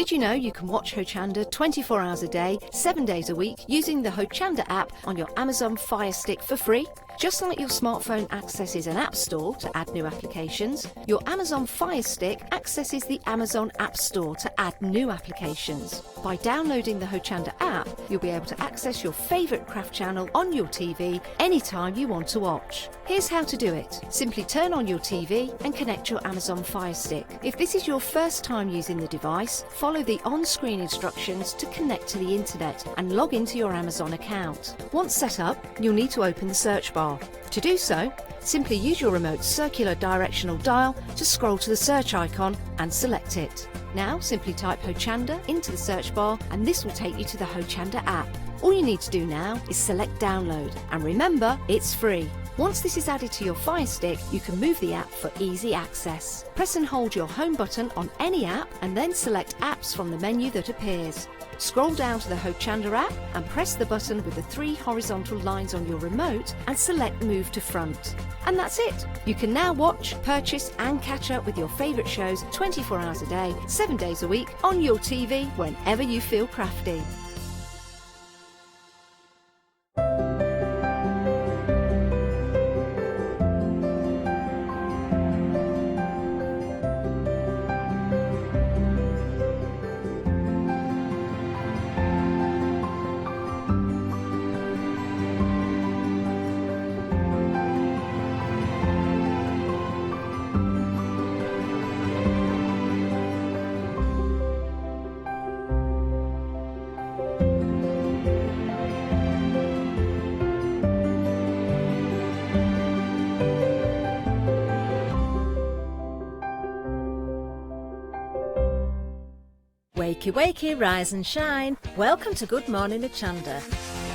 Did you know you can watch Hochanda 24 hours a day, 7 days a week using the Hochanda app on your Amazon Fire Stick for free? Just like your smartphone accesses an app store to add new applications, your Amazon Fire Stick accesses the Amazon App Store to add new applications. By downloading the Hochanda app, you'll be able to access your favourite craft channel on your TV anytime you want to watch. Here's how to do it. Simply turn on your TV and connect your Amazon Fire Stick. If this is your first time using the device, follow the on-screen instructions to connect to the internet and log into your Amazon account. Once set up, you'll need to open the search bar. To do so, simply use your remote circular directional dial to scroll to the search icon and select it. Now simply type Hochanda into the search bar and this will take you to the Hochanda app. All you need to do now is select download, and remember, it's free. Once this is added to your Fire Stick, you can move the app for easy access. Press and hold your home button on any app and then select apps from the menu that appears. Scroll down to the Hochanda app and press the button with the 3 horizontal lines on your remote and select Move to Front. And that's it! You can now watch, purchase and catch up with your favourite shows 24 hours a day, 7 days a week on your TV whenever you feel crafty. Wakey, wakey, rise and shine. Welcome to Good Morning Hochanda,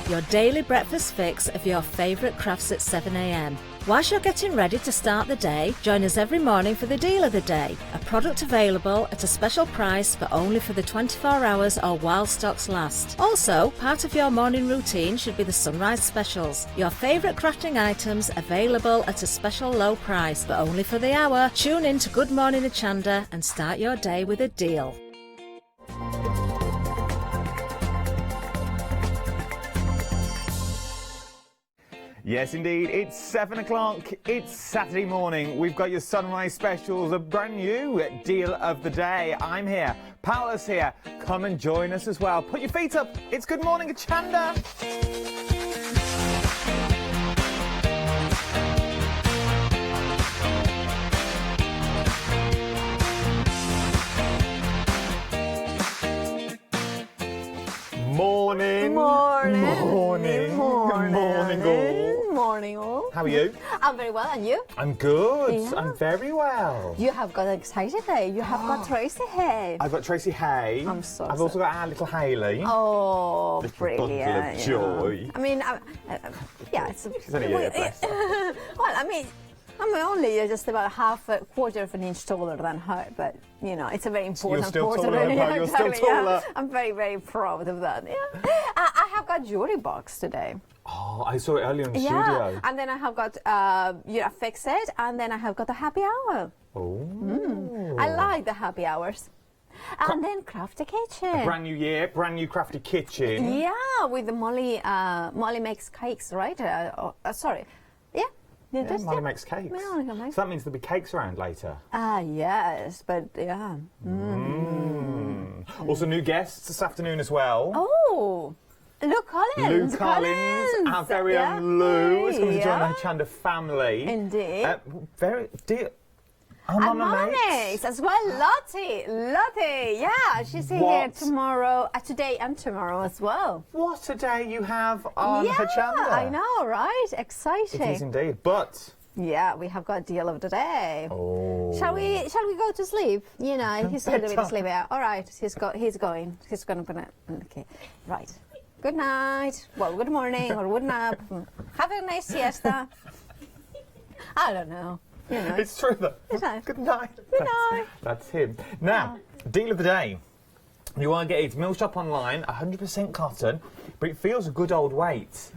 your daily breakfast fix of your favourite crafts at 7 a.m. Whilst you're getting ready to start the day, join us every morning for the deal of the day, a product available at a special price but only for the 24 hours or while stocks last. Also, part of your morning routine should be the sunrise specials, your favourite crafting items available at a special low price but only for the hour. Tune in to Good Morning Hochanda and start your day with a deal. Yes, indeed. It's 7 o'clock. It's Saturday morning. We've got your sunrise specials, a brand new deal of the day. I'm here. Paola's here. Come and join us as well. Put your feet up. It's Good Morning Hochanda. Morning. Morning. Morning. Morning. Morning all. Morning all. How are you? I'm very well, and you? I'm good. Yeah. I'm very well. You have got an exciting day. You have got Tracy here. I've got Tracy Hay. I'm so I've also got our little Hayley. Oh, Little brilliant. bundle of joy. I mean, yeah, it's... She's only here, bless her. Well, I mean, I'm only just about a quarter of an inch taller than her, but, you know, it's a very important You're still quarter. taller than her, you're still taller. Yeah. I'm very, very proud of that, yeah. I have got jewelry box today. Oh, I saw it earlier in the Yeah, studio. and then I have got Fix It, and then I have got a happy hour. Oh. I like the happy hours. And then Crafty Kitchen. A brand new year, brand new Crafty Kitchen. Yeah, with the Molly. Molly makes cakes, right? Sorry. Yeah. Yeah, Molly makes cakes. Molly makes- So that means there'll be cakes around later. Yes, but yeah. Also, new guests this afternoon as well. Oh, Lou Collins. Lou Collins, our very own Lou, is going to join the Yeah. Hochanda family. Indeed. Very dear. Oh, And Mama Mates Mates. as well. Lottie, yeah, she's here What? tomorrow, today and tomorrow as well. What a day you have on Yeah, Hochanda. I know, right? Exciting. It is indeed, but... Yeah, we have got deal of the day. Oh. Shall we go to sleep? You know, he's a little bit Bedtime. asleep. Yeah. All right, he's going. He's gonna. Okay, right. Good night. Well, good morning or good night. Have a nice siesta. I don't know. You know. It's true though. Good night. Good night. Good night. That's him. Now, deal of the day. You want to get it Mill Shop online, 100% cotton, but it feels a good old weight.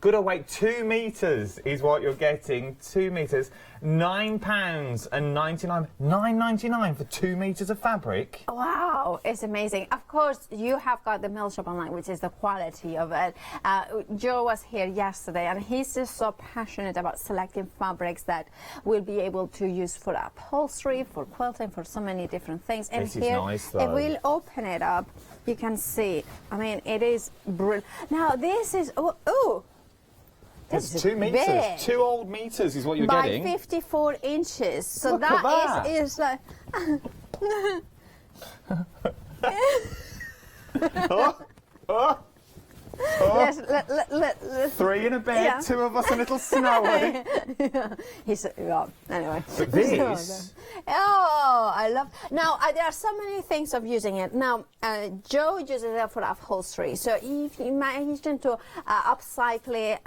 Good old weight, 2 metres is what you're getting. 2 metres, £9.99. £9.99 for 2 metres of fabric. Wow, it's amazing. Of course, you have got the mill shop online, which is the quality of it. Joe was here yesterday, and he's just so passionate about selecting fabrics that we'll be able to use for upholstery, for quilting, for so many different things. And This is here, nice, though. if we'll open it up, you can see. I mean, it is brilliant. Now, this is It's this is 2 metres. big. 2 old metres is what you're by getting. 54 inches. So Look at that that. is like. Let's 3 in a bed, Yeah. 2 of us a little snowy. He's anyway. But this, Oh, I love. Now there are so many things of using it. Now Joe uses it for upholstery. So if you imagine to upcycle,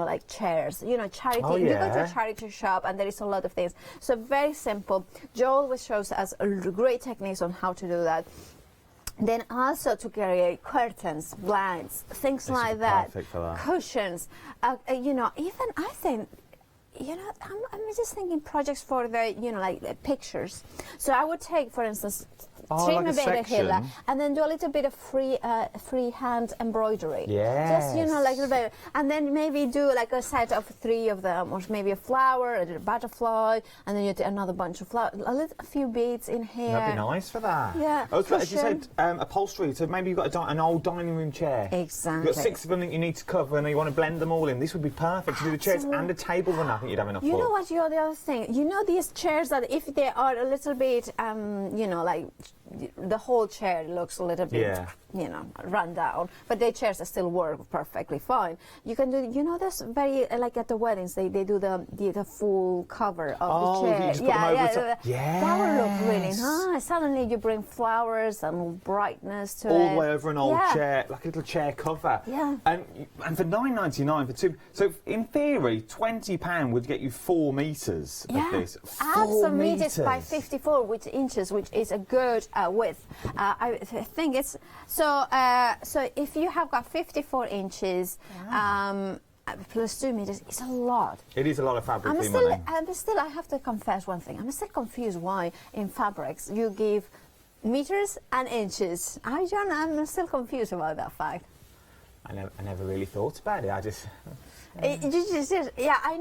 like chairs. Charity. Oh, You go to yeah. a charity shop and there is a lot of things. So very simple. Joe always shows us great techniques on how to do that. Then also to create curtains, blinds, things This would like be that, perfect for that. cushions. Even I think, I'm just thinking projects for the, like the pictures. So I would take, for instance, trim like a a bit here section. and then do a little bit of free hand embroidery. Yes. Just, like a bit, and then maybe do like a set of 3 of them, or maybe a flower, a butterfly, and then you do another bunch of flowers, a few beads in here. that'd be nice for that. Yeah, Okay, as you cushion. said, upholstery. So maybe you've got an old dining room chair. Exactly. You've got 6 of them that you need to cover, and you want to blend them all in. This would be perfect to do the chairs and a table. Then I think you'd have enough You for. know what? The other thing. These chairs that if they are a little bit, like the whole chair looks a little bit, Yeah. run down, but the chairs still work perfectly fine. You can do, this very like at the weddings they do the full cover of Oh, the you chair. just put them over the top. That would look really Yes. nice. Suddenly you bring flowers and brightness to it. All the way over an old Yeah. chair, like a little chair cover. Yeah. And for £9.99 for 2. So in theory, £20 would get you 4 metres of this. 4 meters by 54 inches, which is a good width. I think it's so. So if you have got 54 inches. Plus 2 meters, it's a lot. It is a lot of fabric for your money. I have to confess one thing. I'm still confused why in fabrics you give meters and inches. I'm still confused about that fact. I never really thought about it. I just... I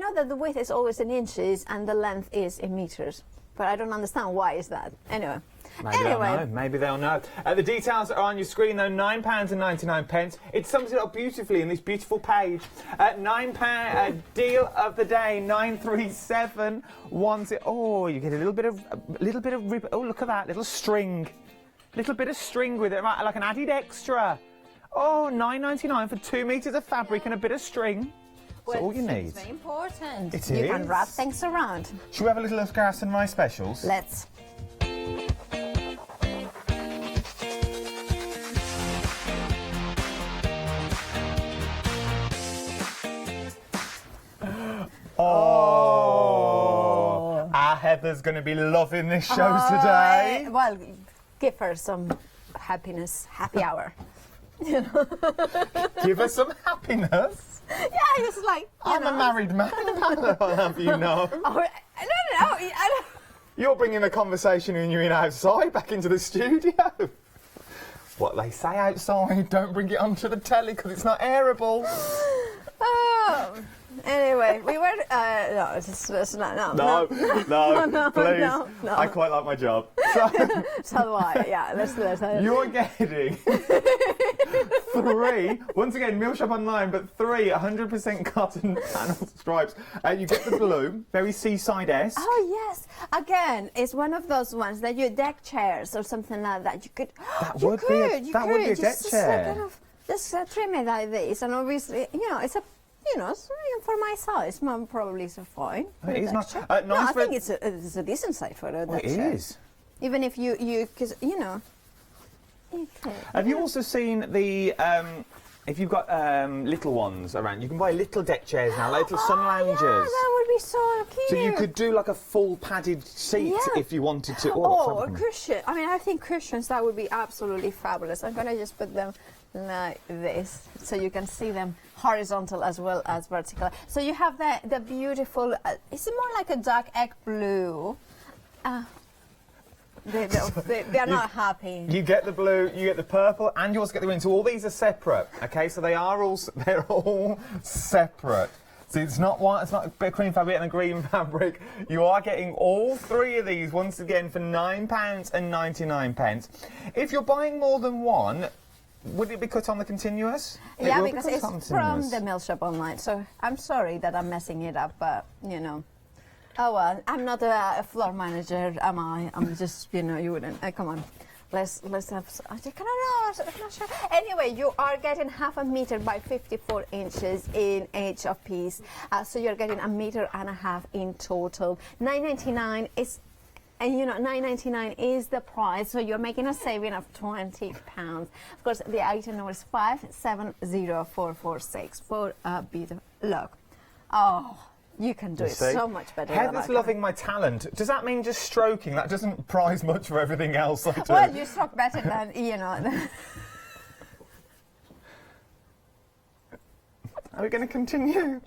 know that the width is always in inches and the length is in meters, but I don't understand why is that. Anyway. Maybe they'll know. The details are on your screen, though. £9.99. It sums it up beautifully in this beautiful page. £9 deal of the day. 93710. Oh, you get a little bit of rib. Oh, look at that little string. Little bit of string with it, right? Like an added extra. Oh, £9.99 for 2 metres of fabric and a bit of string. That's all you need. It's very important. It You can is. wrap things around. Should we have a little look at our sunrise specials? Let's. Oh, our Heather's going to be loving this show today. Well, give her some happiness, happy hour. Give us some happiness. Yeah, it's like I'm a married man. I'll have you know. Oh, I don't know. You're bringing the conversation when you're in outside back into the studio. What they say outside, don't bring it onto the telly because it's not airable. Oh. Anyway, we were. No, it's not. No, please. No. I quite like my job. So do I. Yeah, let's. You're getting 3, once again, Mill Shop Online, but 3 100% cotton panel stripes. You get the blue, very seaside-esque. Oh yes. Again, it's one of those ones that you deck chairs or something like that. You could. That would be a deck just chair. Kind of, just trim it like this, and obviously, it's a. For my size, Mum probably is fine. It is nice. No, Nice I think it's a decent size for a deck It chair. is. Even if because Have you also seen the, if you've got little ones around, you can buy little deck chairs now, like little sun loungers. Yeah, that would be so cute. So you could do like a full padded seat if you wanted to. Oh, a cushion. I mean, I think cushions, that would be absolutely fabulous. I'm going to just put them like this, so you can see them horizontal as well as vertical. So you have the beautiful, it's more like a dark egg blue. They're not happy. You get the blue, you get the purple, and you also get the green. So all these are separate, okay? So they're all separate. So it's not white, it's not a bit of cream fabric and a green fabric. You are getting all three of these once again for £9.99. If you're buying more than one, would it be cut on the continuous? Yeah, because it's from the Mill Shop Online. So I'm sorry that I'm messing it up, but you know. Oh well, I'm not a floor manager, am I? I'm just, you know, you wouldn't. Come on. Let's have. I'm not sure. Anyway, you are getting half a meter by 54 inches in each of piece, so you're getting 1.5 meters in total. $9.99 is, and you know, $9.99 is the price, so you're making a saving of £20. Of course, the item number is 570446 for a bit of luck. Oh. You can do it so much better. Heather's loving my talent. Does that mean just stroking? That doesn't prize much for everything else I do. Well, you stroke better than, you know. Are we going to continue? Are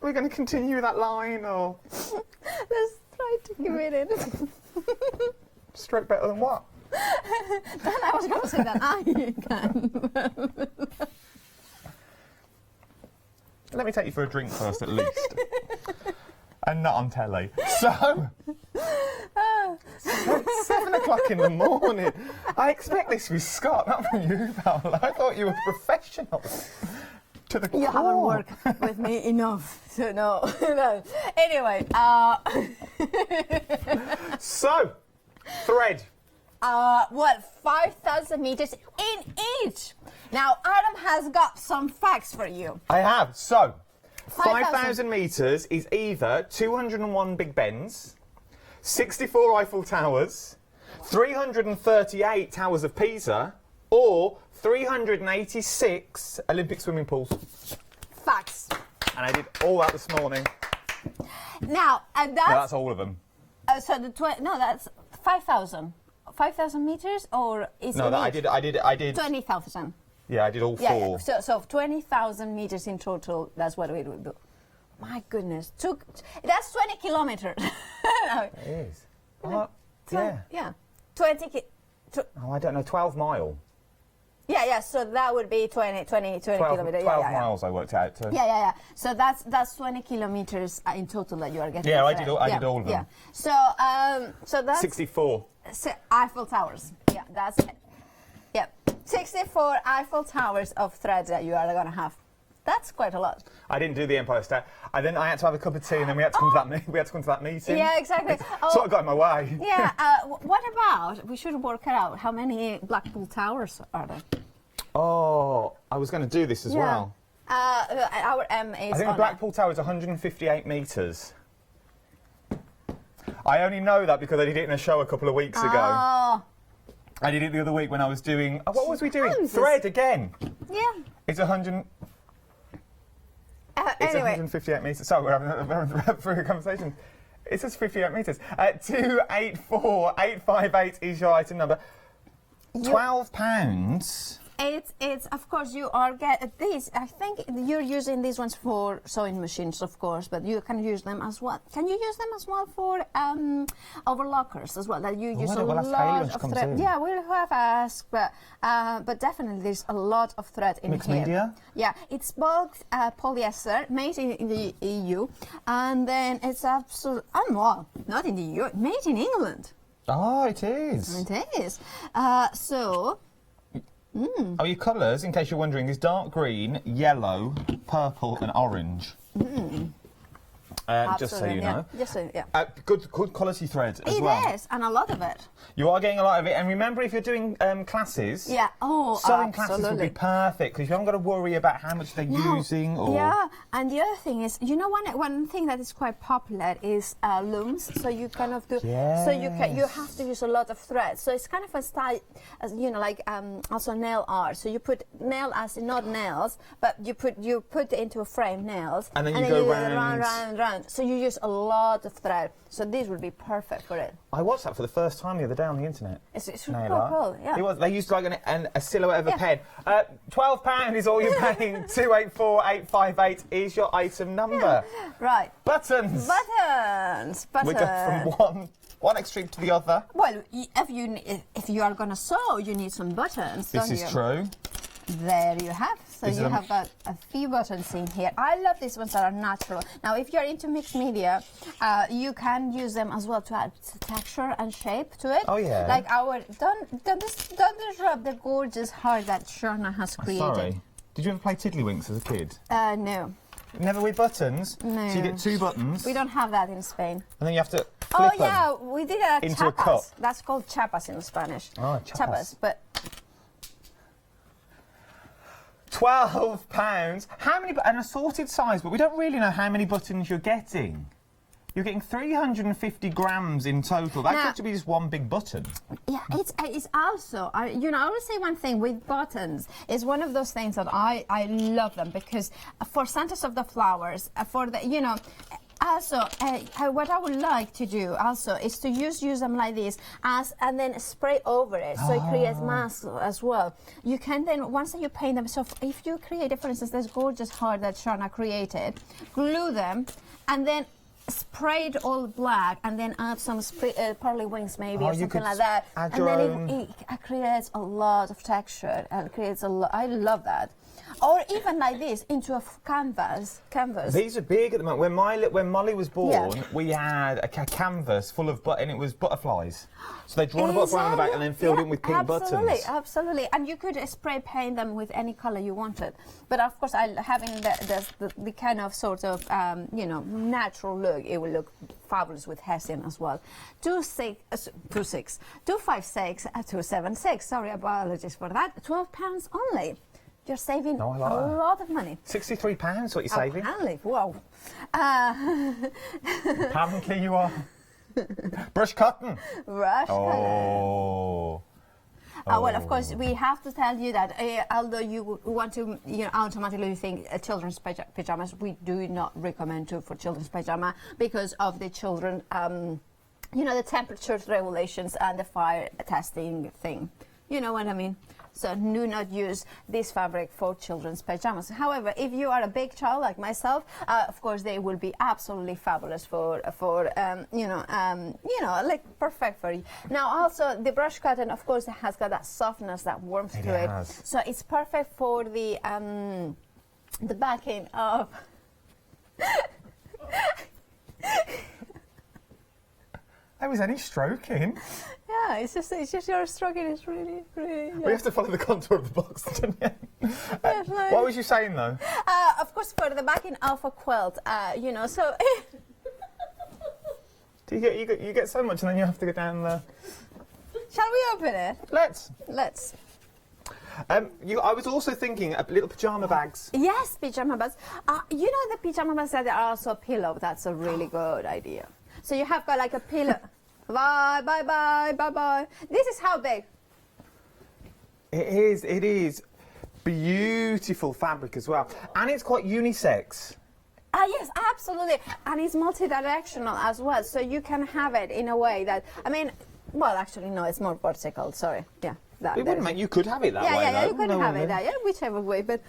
we going to continue that line, or...? Let's try to give it in. Stroke better than what? Then I was going to say that I can. Let me take you for a drink first, at least. And not on telly. So, it's 7 o'clock in the morning. I expect this with Scott, not from you, Paola. I thought you were professional. To the core. You haven't worked with me enough, so no. No. Anyway, So, thread. well, 5,000 meters in each. Now, Adam has got some facts for you. I have. So, 5,000 5,000 metres is either 201 Big Bens, 64 Eiffel Towers, 338 Towers of Pisa, or 386 Olympic swimming pools. Facts. And I did all that this morning. Now, and No, that's all of them. so that's 5,000. 5,000 meters, or is No, it that I did. 20,000. Yeah, I did all Yeah, four. so 20,000 meters in total, that's what we would do. My goodness, that's 20 kilometers. No, It is. Yeah. yeah, 20 Oh, I don't know, 12 mile. yeah, so that would be 20 12 kilometers. 12 yeah. miles I worked out to. Yeah. So that's 20 kilometers in total that you are getting. Yeah, I did all of them. Yeah. So that's 64. Eiffel Towers. Yeah, that's it. Yeah, 64 Eiffel Towers of thread that you are going to have. That's quite a lot. I didn't do the Empire State. I had to have a cup of tea, and then we had to come to that meeting. Yeah, exactly. Sort of got in my way. Yeah. What about, we should work it out, how many Blackpool Towers are there? Oh, I was going to do this as well. Our M is I think on the Blackpool Tower is 158 metres. I only know that because I did it in a show a couple of weeks ago. Oh, I did it the other week when I was doing... what was we doing? Jesus. Thread again. yeah. It's 100... It's Anyway, 158 metres. Sorry, we're having a conversation. It says 58 metres. 284858 is your item number. £12. it's of course you are these. I think you're using these ones for sewing machines, of course, but you can use them as well. Can you use them as well for overlockers as well? That you use a lot of thread. Yeah, we'll have asked, but definitely there's a lot of thread in Mixed here. media? Yeah, it's bulk polyester made in the EU, and then it's absolutely well, not in the EU, made in England. Oh, it is. It is. So. Oh, your colours, in case you're wondering, is dark green, yellow, purple and orange. Just so you know. Just so, yeah. Good quality thread as well. It is, and a lot of it. You are getting a lot of it. And remember, if you're doing classes, Yeah, sewing classes would absolutely. be perfect because you haven't got to worry about how much they're using. Or Yeah, and the other thing is, you know, one thing that is quite popular is looms. So you kind of do. So you have to use a lot of thread. So it's kind of a style, as you know, like also nail art. So you put nail as in not nails, but you put into a frame nails, and then you go round. and so you use a lot of thread. So this would be perfect for it. I watched that for the first time the other day on the internet. It's Nail cool, art. cool, yeah. It was. They used like a silhouette of a pen. £12 is all you're paying. 284858 is your item number. Right. Buttons. Buttons. We go from one extreme to the other. Well, if you are gonna sew, you need some buttons. This is true. There you have. So you have got a few buttons in here. I love these ones that are natural. Now, if you're into mixed media, you can use them as well to add texture and shape to it. Oh yeah. Like don't disrupt the gorgeous heart that Shona has created. Sorry. Did you ever play Tiddlywinks as a kid? No. Never with buttons? No. So you get 2 buttons. We don't have that in Spain. And then you have to Oh flip them yeah, we did it at into a chapas. cup. That's called chapas in Spanish. Oh, chapas. But £12. How many? An assorted size, but we don't really know how many buttons you're getting. You're getting 350 grams in total. That could be just one big button. yeah, it's also, I would say one thing with buttons is one of those things that I love them because for centers of the flowers, for the, also, what I would like to do also is to use them like this and then spray over it so it creates masks as well. You can then, once you paint them, so if you create, for instance, this gorgeous heart that Shona created, glue them and then spray it all black and then add some pearly wings maybe or something like that. Add and your then own... it creates a lot of texture and creates a lot. I love that. Or even like this, into a canvas. These are big at the moment. When Molly was born, we had a canvas full of and it was butterflies. So they'd drawn a butterfly on the back and then filled in with pink buttons. Absolutely. And you could spray paint them with any colour you wanted. But of course, having the kind of sort of, natural look, it will look fabulous with hessian as well. 256, 276. Sorry, apologies for that. £12 only. You're saving a lot of money. £63 what you're saving? Apparently, wow. Apparently you are. Brush cotton. Brush cotton. Well, of course, we have to tell you that although you want to, automatically think children's pajamas, we do not recommend for children's pajama because of the children, the temperature regulations and the fire testing thing. You know what I mean? So do not use this fabric for children's pajamas. However, if you are a big child like myself, of course they will be absolutely fabulous for like perfect for you. Now also the brush cotton, of course, has got that softness, that warmth to it. So it's perfect for the backing of. There was any stroking. Yeah, it's just your stroking is really. Yeah. We have to follow the contour of the box, don't you? What was you saying though? Of course, for the backing of a quilt, so. Do you get so much, and then you have to go down the. Shall we open it? Let's. I was also thinking of little pyjama bags. Yes, pyjama bags. The pyjama bags that are also a pillow. That's a really good idea. So you have got like a pillow. Bye. This is how big. It is. Beautiful fabric as well. And it's quite unisex. Yes, absolutely. And it's multi-directional as well. So you can have it in a way that, actually, no, it's more vertical. Sorry. Yeah. It wouldn't make you could have it that way. Yeah, you could have it that, whichever way. But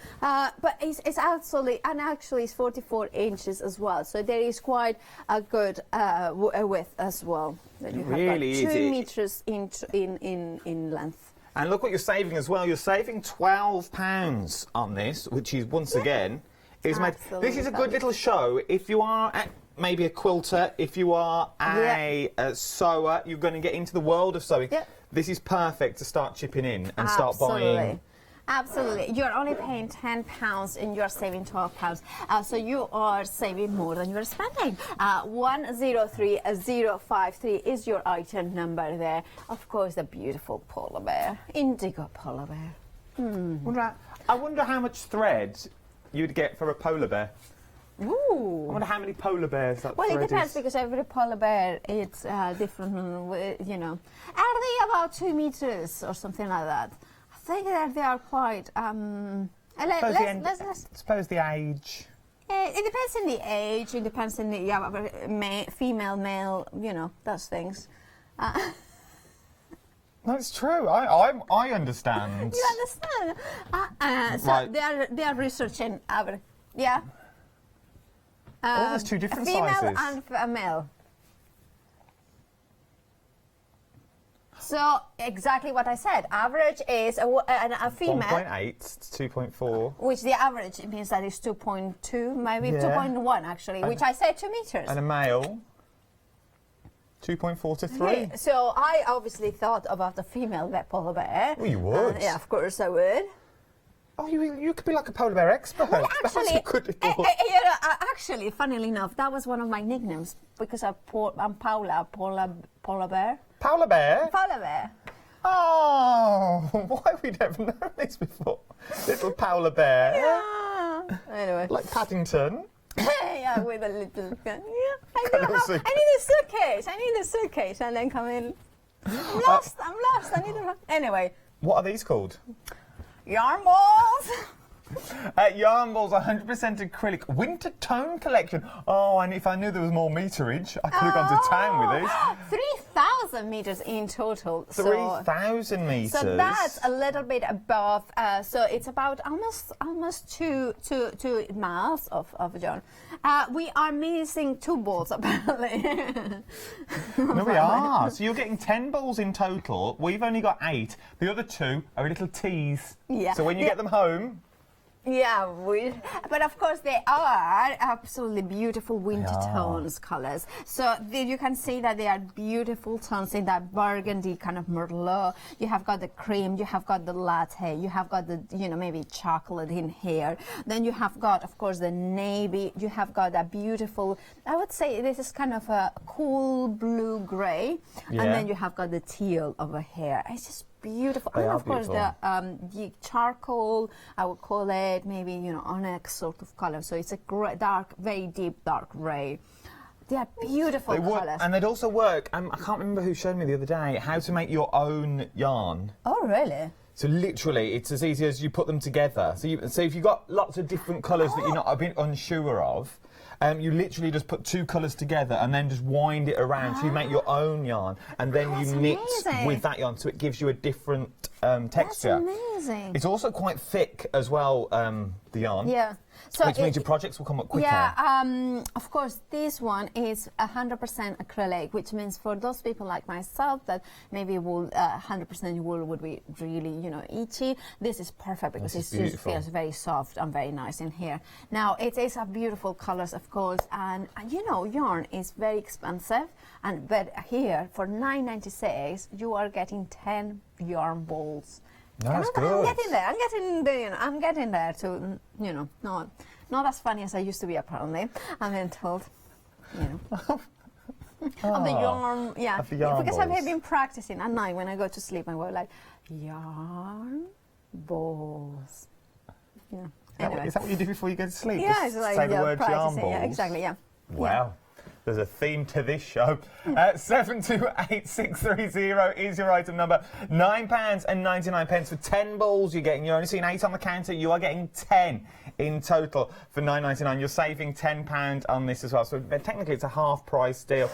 it's absolutely, and actually it's 44 inches as well. So there is quite a good width as well. That you really have 2 meters in length. And look what you're saving as well. You're saving £12 on this, which is once again is made. This is a good little show if you are maybe a quilter, if you are a sewer, you're going to get into the world of sewing. Yep. This is perfect to start chipping in and start buying. Absolutely. You're only paying £10 and you're saving £12. So you are saving more than you're spending. 103053 is your item number there. Of course, the beautiful polar bear, indigo polar bear. I wonder how much thread you'd get for a polar bear. Ooh. I wonder how many polar bears that Well, thread it depends is. because every polar bear it's different, Are they about 2 meters or something like that? I think that they are quite. Suppose the age. It depends on the age. It depends on the female, male. You know, those things. That's true. I understand. You understand? So Right. they are researching. Yeah. There's two different female sizes. and a male. So exactly what I said. Average is a female. 1.8 to 2.4. Which the average means that it's 2.2, maybe Yeah. 2.1 actually, which I said 2 meters. And a male, 2.4 to 3. Yeah, so I obviously thought about the female polar bear. Well, you would. Yeah, of course I would. Oh, you could be like a polar bear expert. Well, That's actually, a good little... actually, funnily enough, that was one of my nicknames because I'm Paula, polar bear. Polar bear? Polar bear. Oh, why have we never known this before? Little polar bear. Yeah. Anyway. Like Paddington. Yeah, with a little gun. Yeah, I Kind know. of suitcase. I need a suitcase and then come in. I'm lost. I need a... Anyway. What are these called? Yarn balls. Yarn balls, 100% acrylic winter tone collection. Oh, and if I knew there was more meterage, I could have gone to town with these. 3,000 meters in total. 3,000 meters. So that's a little bit above. So it's about almost two miles of yarn. We are missing 2 balls apparently. No, we are. So you're getting 10 balls in total. We've only got 8. The other 2 are a little tease. Yeah. So when you get them home. Yeah, but of course they are absolutely beautiful winter tones colours. So you can see that they are beautiful tones in that burgundy kind of merlot. You have got the cream, you have got the latte, you have got the, maybe chocolate in here. Then you have got, of course, the navy. You have got that beautiful, I would say this is kind of a cool blue grey. Yeah. And then you have got the teal over here. It's just beautiful. They And are of course beautiful. the charcoal, I would call it maybe onyx sort of color. So it's a dark, very deep dark grey. They are beautiful colours. And they'd also work. I can't remember who showed me the other day how to make your own yarn. Oh really? So literally, it's as easy as you put them together. So if you've got lots of different colours that you're not a bit unsure of, you literally just put 2 colours together and then just wind it around. So you make your own yarn, and then you knit with that yarn, so it gives you a different texture. That's amazing. It's also quite thick as well, the yarn. Yeah. So which means your projects will come up quicker. Yeah, of course, this one is 100% acrylic, which means for those people like myself that maybe 100% wool would be really, itchy. This is perfect because it just feels very soft and very nice in here. Now, it is a beautiful colours, of course, and yarn is very expensive, but here for $9.96 you are getting 10 yarn balls. No, that's good. I'm getting there to, not as funny as I used to be apparently. I'm being told, of the yarn, of the yarn because balls. I've been practicing at night when I go to sleep. I go like yarn balls. Yeah. Anyway. Is that what you do before you go to sleep? Yeah, Just it's like say the word yarn practicing. balls. Yeah, exactly. Yeah. Wow. There's a theme to this show. 728630 is your item number. £9.99 for 10 balls you're getting. You're only seeing 8 on the counter. You are getting 10 in total for £9.99. You're saving £10 on this as well. So technically it's a half price deal.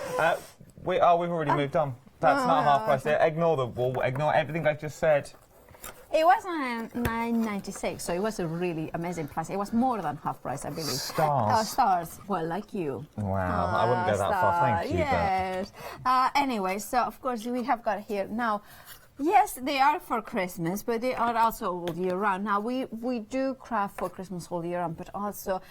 We've already moved on. That's not a half price deal. Ignore the wool. Ignore everything I just said. It was $9.96, so it was a really amazing price. It was more than half price, I believe. Stars. Stars. Well, like you. Wow, I wouldn't go that far, thank you. Yes. Anyway, so of course we have got here now. Yes, they are for Christmas, but they are also all year round. Now we do craft for Christmas all year round, but also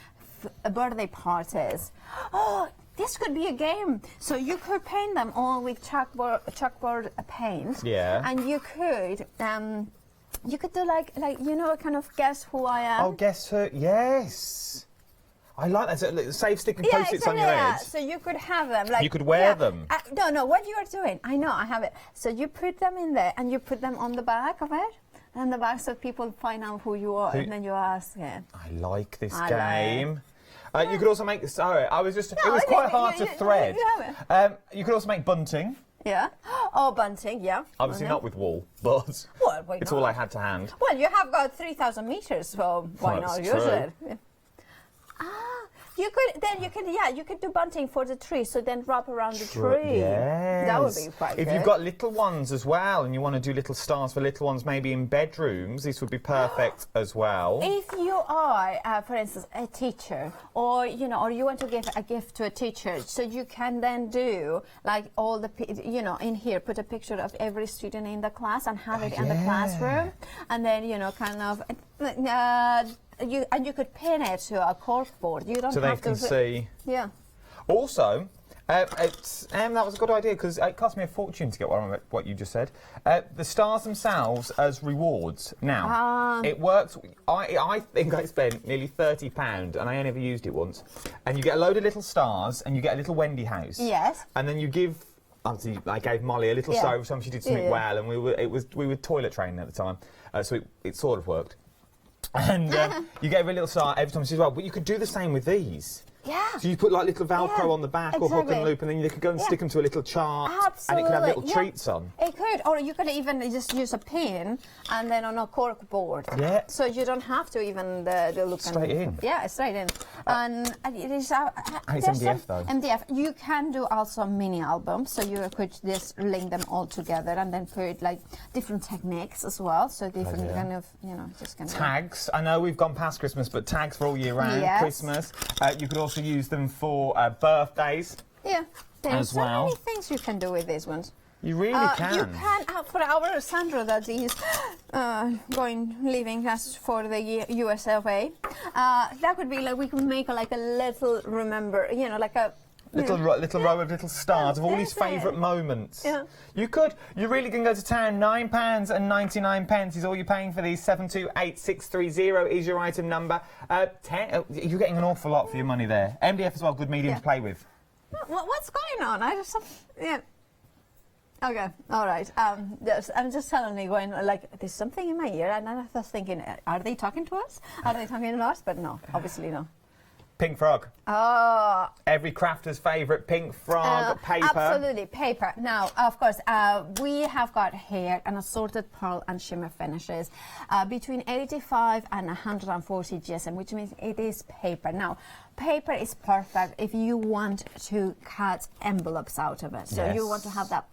birthday parties. Oh. This could be a game. So you could paint them all with chalkboard paint. Yeah. And you could do like kind of guess who I am. Oh, guess who? Yes. I like that. So, save stick and post-its on your head. So you could have them. Like, you could wear them. No, what you are doing. I know, I have it. So you put them in there and you put them on the back of it. And the back so people find out who you are. And then you ask it. I like this game. You could also make. Sorry, it was quite hard to thread. You could also make bunting. Yeah. Oh, bunting. Yeah. Obviously not with wool, but it's all I had to hand. Well, you have got 3,000 meters, so why not use it? You could do bunting for the tree, so then wrap around the tree. Yes. That would be quite good. If you've got little ones as well, and you want to do little stars for little ones, maybe in bedrooms, this would be perfect as well. If you are, for instance, a teacher, or you want to give a gift to a teacher, so you can then do like all the, in here, put a picture of every student in the class and have it in the classroom, and then kind of. You could pin it to a corkboard. You don't so have they can see. Yeah. Also, that was a good idea because it cost me a fortune to get what you just said. The stars themselves as rewards. Now, it works. I think I spent nearly £30 and I only ever used it once. And you get a load of little stars and you get a little Wendy house. Yes. And then you give. Obviously, I gave Molly a little star every time she did something well, and we were toilet training at the time, so it sort of worked. And you get a little star every time she says well, but you could do the same with these. Yeah. So you put like little Velcro on the back or hook and loop, and then you could go and stick them to a little chart. Absolutely. And it could have little treats on. It could, or you could even just use a pin and then on a cork board. Yeah. So you don't have to even look straight in. Yeah, straight in. And it is. It's MDF though. MDF. You can do also mini albums, so you could just link them all together and then put like different techniques as well. So different kind of just kind of tags. I know we've gone past Christmas, but tags for all year round. Yes. Christmas. You could also use them for birthdays. Yeah, there's so many things you can do with these ones. You really can. You can, for our Sandra that is leaving us for the US of A. That could be like, we could make like a little like a little row of little stars of all his favourite moments. Yeah. You really can go to town. £9.99 is all you're paying for these. 728630 is your item number. You're getting an awful lot for your money there. MDF as well, good medium to play with. What's going on? Okay, all right. I'm just suddenly going like, there's something in my ear, and I was thinking, are they talking to us? Are they talking to us? But no, obviously no. Pink frog. Oh. Every crafter's favourite pink frog, paper. Absolutely, paper. Now, of course, we have got here an assorted pearl and shimmer finishes between 85 and 140 GSM, which means it is paper. Now, paper is perfect if you want to cut envelopes out of it. So you want to have that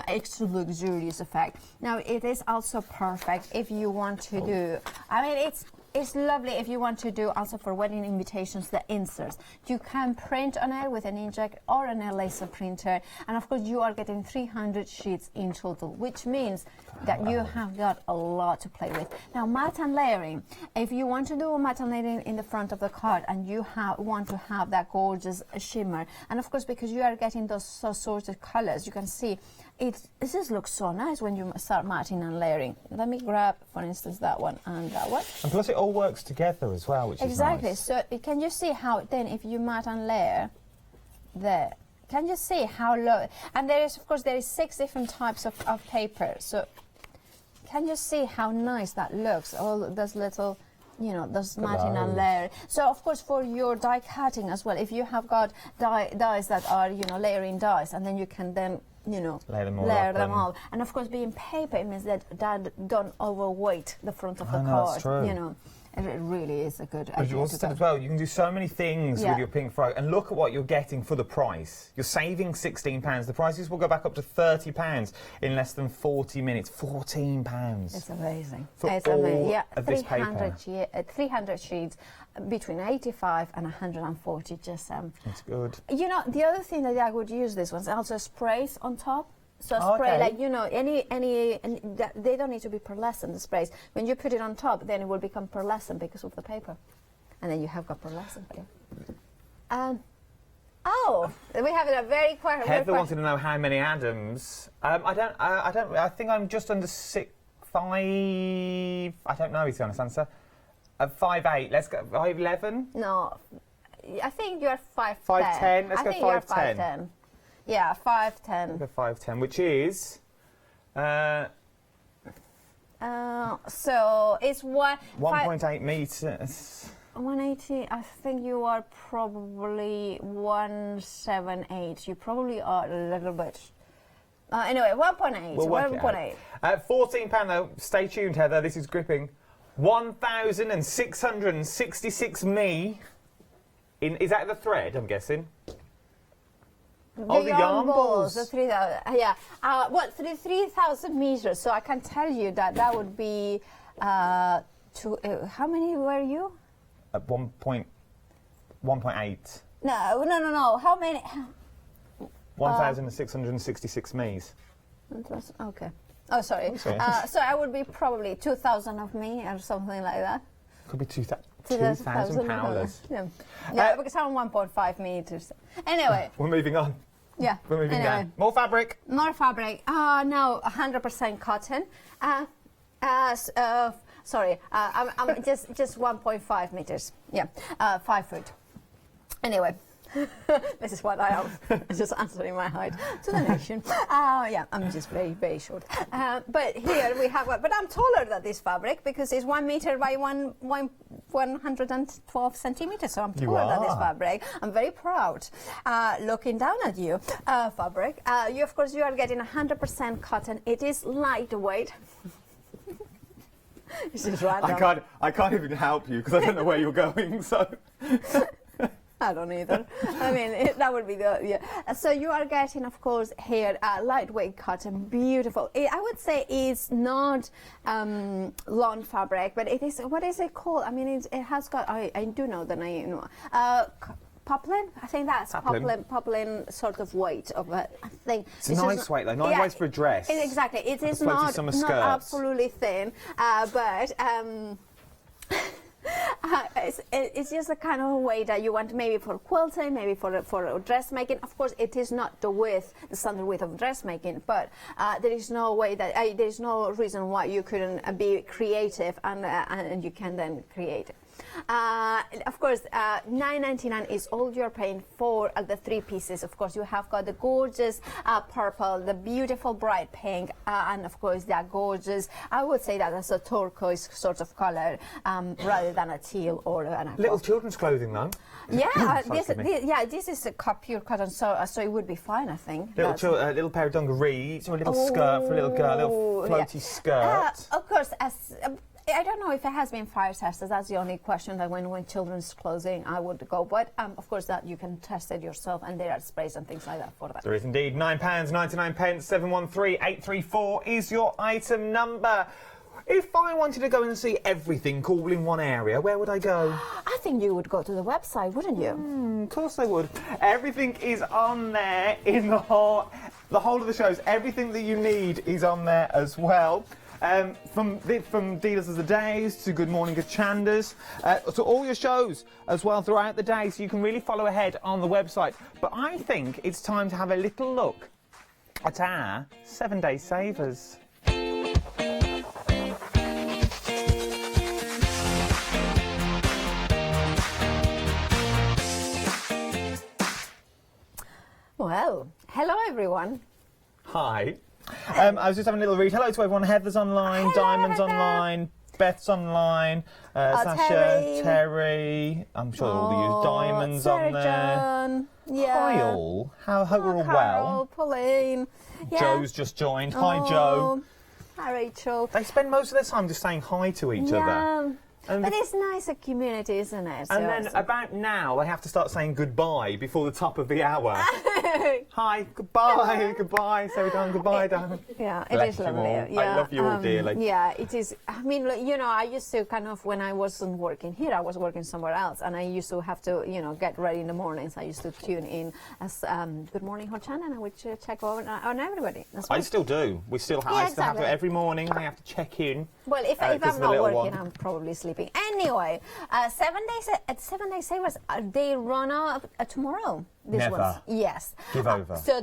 extra luxurious effect. Now, it is also perfect if you want to do, it's lovely if you want to do also for wedding invitations the inserts. You can print on it with an inkjet or an laser printer, and of course you are getting 300 sheets in total, which means that you have got a lot to play with. Now, matte and layering. If you want to do a matte and layering in the front of the card and you want to have that gorgeous shimmer, and of course because you are getting those sorted colors, you can see it just looks so nice when you start matting and layering. Let me grab, for instance, that one and that one. And plus it all works together as well, which is nice. Exactly. So can you see how then if you mat and layer there, can you see how low? And there is 6 different types of paper. So can you see how nice that looks? All those little, those matting and layer. So of course for your die cutting as well, if you have got dies that are, layering dies, and then you can then layer them all. And of course, being paper, it means that don't overweight the front of the card. That's true. It really is a good idea. But you also said as well, you can do so many things with your pink frog, and look at what you're getting for the price. You're saving £16. The prices will go back up to £30 in less than 40 minutes. £14. It's amazing. It's amazing. Yeah, 300 sheets between 85 and 140 GSM. That's good. The other thing that I would use this one is also sprays on top. So spray, like, they don't need to be pearlescent, the sprays. When you put it on top, then it will become pearlescent because of the paper. And then you have got pearlescent. We have a very quiet. Heather wanted to know how many Adams. I think I'm just under 5. I don't know is the honest answer. 5'8". Let's go 5'11". No, I think you're 5'10". 5'10". Let's go 5'10". Yeah, 5'10". Go 5'10", which is. So it's 1.8 meters. 180. I think you are probably 178. You probably are a little bit. Anyway, 1.8. We'll work 1.8. £14 though. Stay tuned, Heather. This is gripping. 1,666 me. Is that the thread, I'm guessing? The yarn balls. The 3,000, yeah. Well, 3,000 meters. So I can tell you that would be how many were you? At 1.8. No. How many? 1,666 Ms. Okay. Oh, sorry. So I would be probably 2,000 of me or something like that. Could be 2,000 pounders. Yeah, because I'm 1.5 meters. Anyway. We're moving on. Yeah. We're moving anyway. down. More fabric. More fabric. No, 100% cotton. Sorry, I'm just 1.5 meters. Yeah, 5 foot. Anyway. This is what I am just answering my height to the nation. Yeah, I'm just very, very short. But here we have, but I'm taller than this fabric because it's 1 meter by 112 centimeters. So I'm taller than this fabric. I'm very proud. Looking down at you, fabric. You, of course, you are getting 100% cotton. It is lightweight. This is random. I can't even help you because I don't know where you're going. So. I don't either. I mean, that would be So you are getting, of course, here lightweight cotton, beautiful. I would say it's not lawn fabric, but it is. What is it called? I mean, it has got. I do know the name. Poplin. I think that's poplin sort of weight of it. I think it's a nice weight, though. Nice weight for a dress. Exactly. It is not absolutely thin, but. It's just the kind of way that you want, maybe for quilting, maybe for dressmaking. Of course, it is not the standard width of dressmaking, but there is no way that there is no reason why you couldn't be creative and you can then create it. Of course, $9.99 is all you're paying for the 3 pieces. Of course, you have got the gorgeous purple, the beautiful bright pink, and of course, the gorgeous, I would say that as a turquoise sort of color rather than a teal or an aqua. Little children's clothing, though. Yeah, this is a pure cotton, so it would be fine, I think. Little pair of dungarees or a little skirt for a little girl, a little floaty skirt. Of course, I don't know if it has been fire tested. That's the only question that when children's clothing I would go. But of course that you can test it yourself, and there are sprays and things like that for that. There is indeed. £9.99. 713-834 is your item number. If I wanted to go and see everything all in one area, where would I go? I think you would go to the website, wouldn't you? Of course I would. Everything is on there in the whole of the shows. Everything that you need is on there as well. From Dealers of the Days to Good Morning Hochandas, to all your shows as well throughout the day, so you can really follow ahead on the website. But I think it's time to have a little look at our 7-day savers. Well, hello everyone. Hi. I was just having a little read. Hello to everyone. Heather's online, hello, Diamond's Heather. Online, Beth's online, Sasha, Terry. I'm sure all the use Diamond's Sarah on there. John. Yeah. Hi all. Hope we're all well. Pauline. Yeah. Joe's just joined. Hi Joe. Hi Rachel. They spend most of their time just saying hi to each other. But it's nice a community, isn't it? And then about now, they have to start saying goodbye before the top of the hour. Hi, goodbye, goodbye, Sarah Dawn, goodbye, Dan. Yeah, it is lovely. Yeah, I love you all dearly. Yeah, it is. I mean, you know, I used to kind of, when I wasn't working here, I was working somewhere else, and I used to have to, you know, get ready in the mornings. I used to tune in as Good Morning Hochanda, and I would check on everybody. I still do. We still have, I still have to, every morning I have to check in. Well, if I'm not working, I'm probably sleeping. Anyway, 7 day savers, they run out tomorrow. Never. Ones. Yes. Give over. So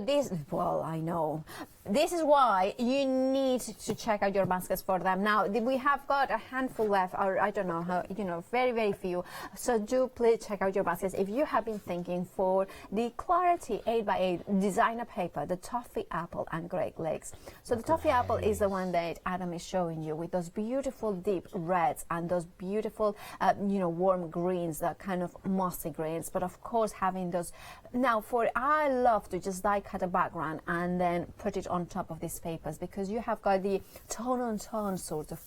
well, I know. This is why you need to check out your baskets for them. Now, we have got a handful left, or I don't know how, you know, very, very few. So do please check out your baskets. If you have been thinking for the Clarity 8x8 designer paper, the Toffee Apple and Great Lakes. So the Toffee Apple is the one that Adam is showing you with those beautiful deep reds and those beautiful, you know, warm greens, that kind of mossy greens. But of course, having those. Now, I love to just die cut a background and then put it on top of these papers, because you have got the tone-on-tone sort of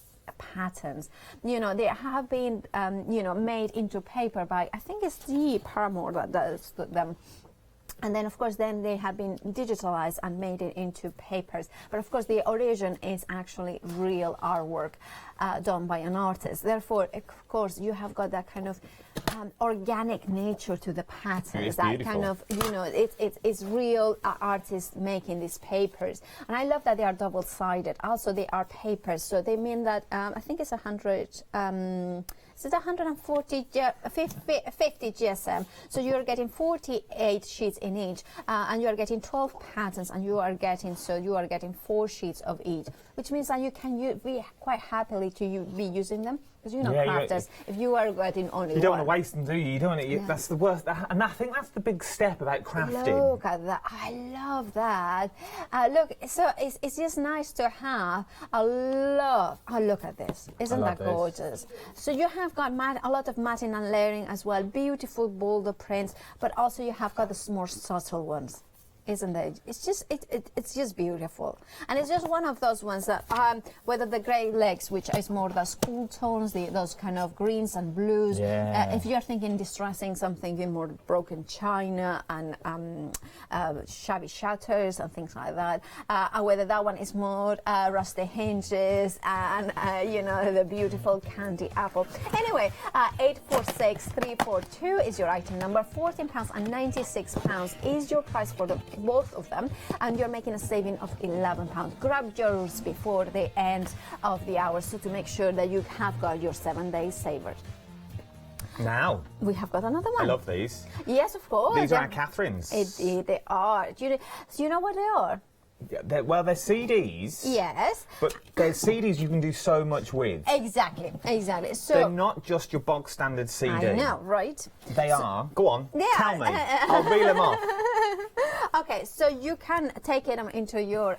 patterns. You know, they have been, you know, made into paper by, I think it's the Paramore that does them. And then, of course, then they have been digitalized and made it into papers. But of course, the origin is actually real artwork done by an artist. Therefore, of course, you have got that kind of organic nature to the patterns. That beautiful. kind of, you know, it's real artists making these papers. And I love that they are double-sided. Also, they are papers, so they mean that I think it's 100. So it's 140, 50 GSM. So you're getting 48 sheets in each, and you are getting 12 patterns, and you are getting 4 sheets of each, which means that you can be quite happily to be using them. Because you know, crafters, if you are getting only you don't want to waste them, do you? You don't want to. Yeah. That's the worst. And I think that's the big step about crafting. Look at that! I love that. Look, so it's just nice to have a lot. Oh, look at this! Isn't that gorgeous? So you have got a lot of matting and layering as well. Beautiful bolder prints, but also you have got the more subtle ones. Isn't it? It's just beautiful, and it's just one of those ones that whether the grey legs, which is more the school tones, those kind of greens and blues. Yeah. If you're thinking distressing something in more broken china and shabby shutters and things like that, and whether that one is more rusty hinges and you know, the beautiful candy apple. Anyway, 846342 is your item number. £14 and £96 is your price for both of them, and you're making a saving of £11. Grab yours before the end of the hour, so to make sure that you have got your 7-day savers. Now We have got another one. I love these. Yes, of course. These are our Catherine's. They are. So you know what they are? They're CDs. Yes. But they're CDs you can do so much with. Exactly. So They're not just your bog standard CD. I know, right? They are. Go on. Yeah. Tell me. I'll reel them off. Okay, so you can take them into your,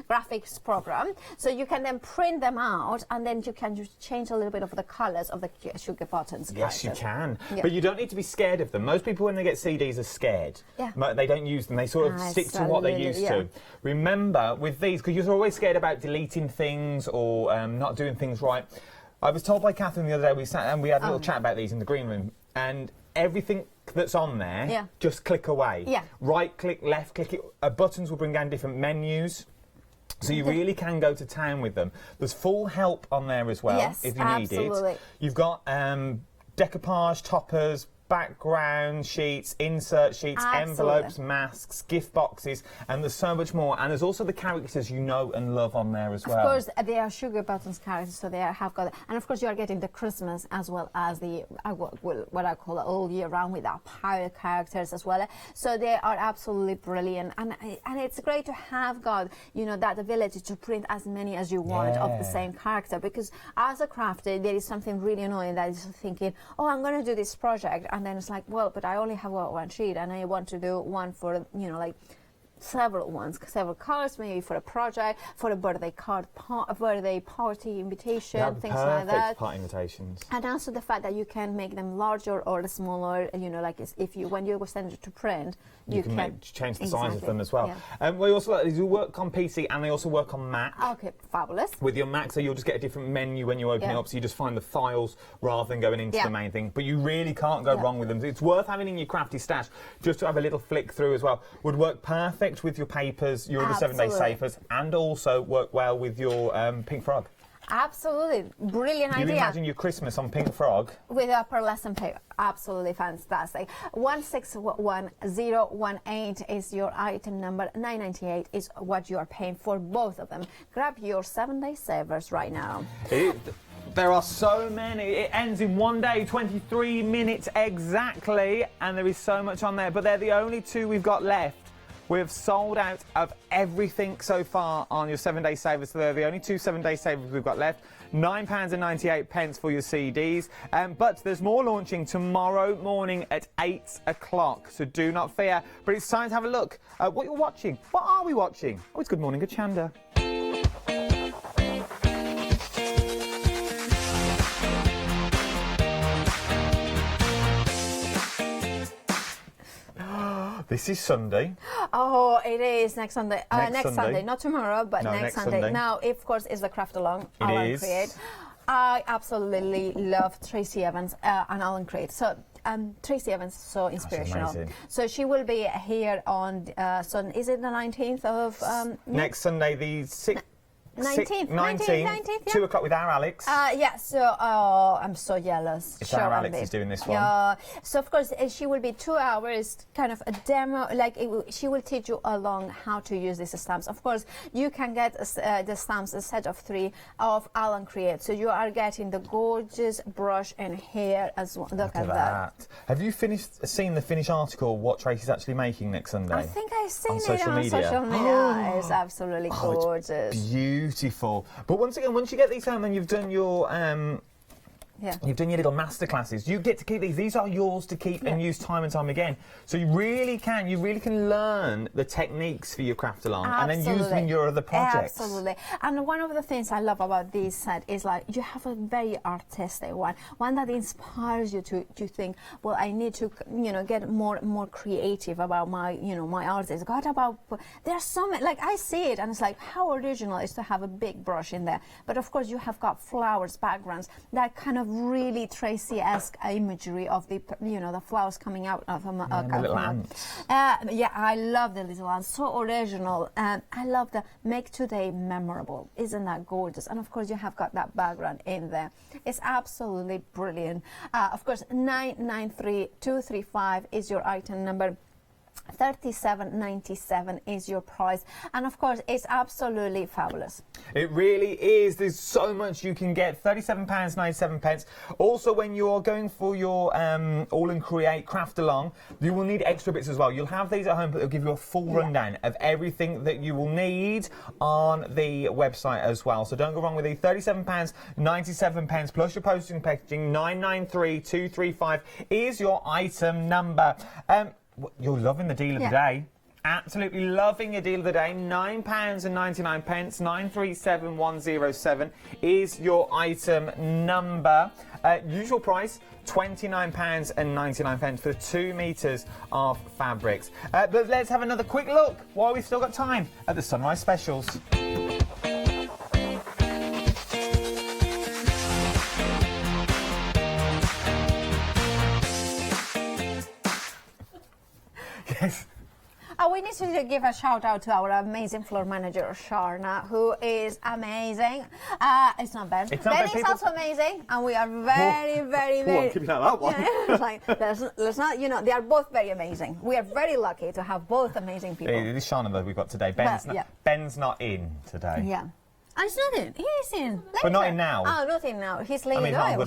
graphics program, so you can then print them out, and then you can just change a little bit of the colors of the sugar buttons. Yes, you can. Yeah. But you don't need to be scared of them. Most people, when they get CDs, are scared. Yeah. They don't use them. They sort of stick to what they're used to. Remember, with these, because you're always scared about deleting things or not doing things right. I was told by Catherine the other day, we sat and we had a little chat about these in the green room, and everything that's on there, just click away. Yeah. Right click, left click. Buttons will bring down different menus. So you really can go to town with them. There's full help on there as well, if you need it. You've got decoupage, toppers, background sheets, insert sheets, envelopes, masks, gift boxes, and there's so much more. And there's also the characters you know and love on there as well. Of course, they are sugar buttons characters, so they have got, and of course you are getting the Christmas as well as the what I call it all year round with our pirate characters as well. So they are absolutely brilliant, and it's great to have got, you know, that ability to print as many as you want of the same character, because as a crafter there is something really annoying that is thinking, oh, I'm going to do this project, and then it's like, well, but I only have one sheet and I want to do one for, you know, like several cards, maybe for a project, for a birthday card, birthday party invitation, things like that. Party invitations. And also the fact that you can make them larger or smaller, you know, like if you, when you send it to print, you can change the size of them as well. Yeah. We also do work on PC and they also work on Mac. Okay, fabulous. With your Mac, so you'll just get a different menu when you open it up, so you just find the files rather than going into the main thing. But you really can't go wrong with them. It's worth having in your Crafty stash just to have a little flick through as well. Would work perfect with your papers, your other 7-day savers, and also work well with your pink frog. Absolutely, brilliant idea. You imagine your Christmas on pink frog with a pearlescent paper. Absolutely fantastic. 161018 is your item number. $9.98 is what you are paying for both of them. Grab your 7-day savers right now. There are so many. It ends in 1 day, 23 minutes exactly, and there is so much on there, but they're the only two we've got left. We've sold out of everything so far on your 7-day savers, so they're the only two 7-day savers we've got left. £9.98 for your CDs, but there's more launching tomorrow morning at 8 o'clock, so do not fear. But it's time to have a look at what you're watching. What are we watching? Oh, it's Good Morning Hochanda. This is Sunday. Oh, it is next Sunday. Next Sunday, not tomorrow, but No, next next Sunday. Sunday. Now, of course, is the Craft Along. It Alan is. Create. I absolutely love Tracy Evans and Alan Create. So Tracy Evans is so inspirational. amazing. So she will be here on. Is it the 19th of Next Sunday, the 19th, 19th, yeah. 2 o'clock with our Alex. Yeah, so I'm so jealous. It's our Alex is doing this one. Yeah, so of course she will be 2 hours, kind of a demo. Like she will teach you along how to use these stamps. Of course, you can get the stamps, a set of 3 of Alan Create. So you are getting the gorgeous brush and hair as well. Look at that. Have you seen the finished article? What Tracy's actually making next Sunday? I think I've seen it social on media. social media. It's absolutely It's gorgeous. beautiful. But once again, once you get these home and you've done your you've done your little master classes, you get to keep these. These are yours to keep and use time and time again. So you really can learn the techniques for your craft along and then use them in your other projects. Absolutely. And one of the things I love about this set is like you have a very artistic one that inspires you to think, well, I need to get more creative about my my art. It's got about there's so many, like I see it and it's like how original is to have a big brush in there. But of course you have got flowers backgrounds that kind of really Tracy-esque imagery of the the flowers coming out of a little ants. yeah, I love the little ants, so original, and I love the make today memorable. Isn't that gorgeous? And of course you have got that background in there. It's absolutely brilliant. Of course 993235 is your item number. $37.97 is your price, and of course it's absolutely fabulous. It really is. There's so much you can get. £37.97. Also, when you're going for your All and Create Craft Along, you will need extra bits as well. You'll have these at home, but they'll give you a full rundown of everything that you will need on the website as well. So don't go wrong with the £37.97 plus your postage and packaging. 993235 is your item number. You're loving the deal of the day. Absolutely loving a deal of the day. £9.99. 937107 is your item number. Usual price £29.99 for 2 metres of fabrics. But let's have another quick look while we've still got time at the Sunrise Specials. Yes. We need to give a shout out to our amazing floor manager, Sharna, who is amazing. It's not Ben. Ben is also amazing, and we are very, very. Keep that one. Like, let's not, they are both very amazing. We are very lucky to have both amazing people. It is Sharna that we've got today. Ben's not in today. Yeah. Oh, he's not in. He's in. Later. But not in now. Oh, not in now. He's leaving. He's not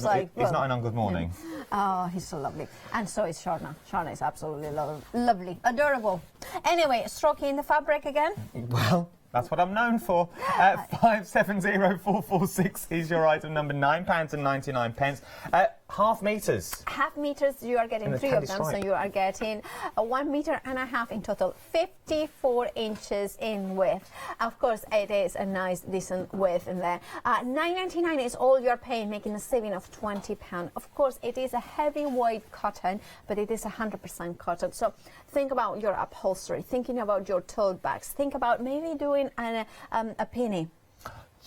in on Good Morning. Oh, he's so lovely. And so is Sharna. Sharna is absolutely lovely. Adorable. Anyway, stroking the fabric again? Well, that's what I'm known for. 570446 is your item number. £9.99. Half metres. Half meters, you are getting 3 of them, so you are getting 1.5 meters in total, 54 inches in width. Of course, it is a nice, decent width in there. $9.99 is all you're paying, making a saving of £20. Of course, it is a heavyweight cotton, but it is 100% cotton. So think about your upholstery, thinking about your tote bags, think about maybe doing a penny.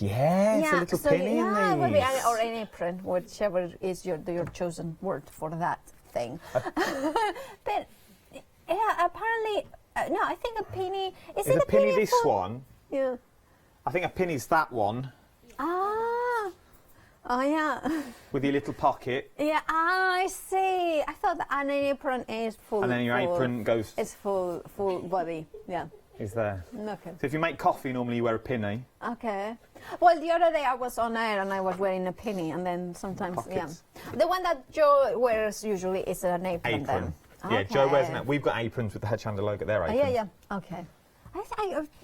Yes, a little penny in these. Or an apron, whichever is your chosen word for that thing. But yeah, apparently, no, I think a penny. Is it a penny? This one? Yeah. I think a penny's that one. Ah. Oh yeah. With your little pocket. Yeah, I see. I thought an apron is full. And then your apron goes. It's full body. Yeah. Is there? Okay. So if you make coffee, normally you wear a penny. Okay. Well, the other day I was on air and I was wearing a penny, and then sometimes, Pockets. The one that Joe wears usually is an apron. Then. Yeah, Okay. Joe wears an. We've got aprons with the Hochanda logo. They're aprons. Yeah. Okay. But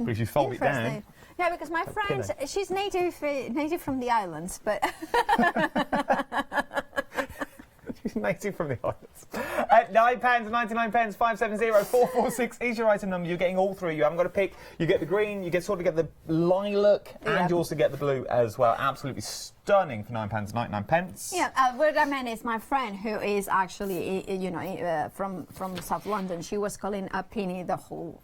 if you fold it down. Yeah, because my friend, she's native from the islands, but She's amazing from the audience. At £9.99, 570 446 is your item number. You're getting all three. You haven't got to pick. You get the green, you get the lilac, and you also get the blue as well. Absolutely stunning for £9.99. Yeah, what I meant is my friend who is actually, from South London, she was calling a penny the whole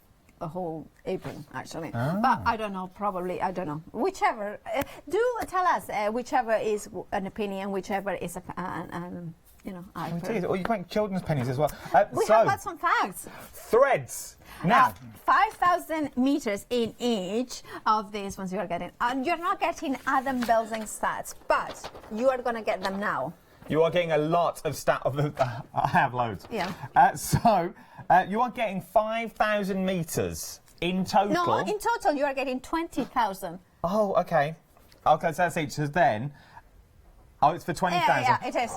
apron, actually. But I don't know, probably, I don't know. Whichever, do tell us whichever is an opinion, whichever is apron. Or you can make children's pennies as well. We have got some facts. Threads. Now, 5,000 meters in each of these ones you are getting. You're not getting Adam Belzing stats, but you are going to get them now. You are getting a lot of I have loads. Yeah. You are getting 5,000 metres in total. No, in total you are getting 20,000. Oh, okay. Okay, so that's each. So then, it's for 20,000. Yeah, it is.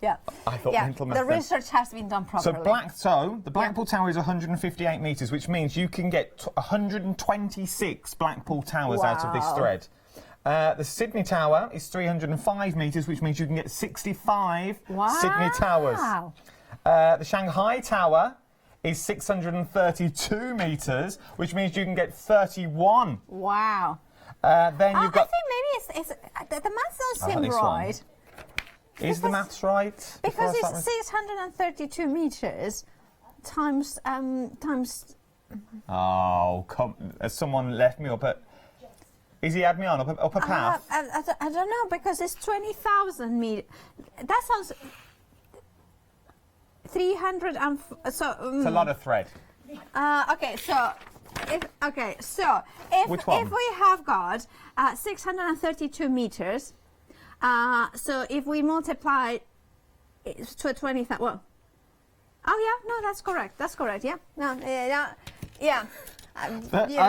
Yeah. I thought mental math. The research has been done properly. So the Blackpool Tower is 158 metres, which means you can get 126 Blackpool Towers out of this thread. The Sydney Tower is 305 metres, which means you can get 65 Sydney Towers. The Shanghai Tower is 632 metres, which means you can get 31. Wow. Then you've got... I think maybe it's the maths don't seem right. Is the maths right? Because it's 632 metres times... Oh, someone left me up at... Is he had me on up a path? I don't know, because it's 20,000 metres. That sounds... 300 and... it's a lot of thread. Okay, so... If we have got 632 meters, so if we multiply it to 20,000, well, that's correct. Yeah,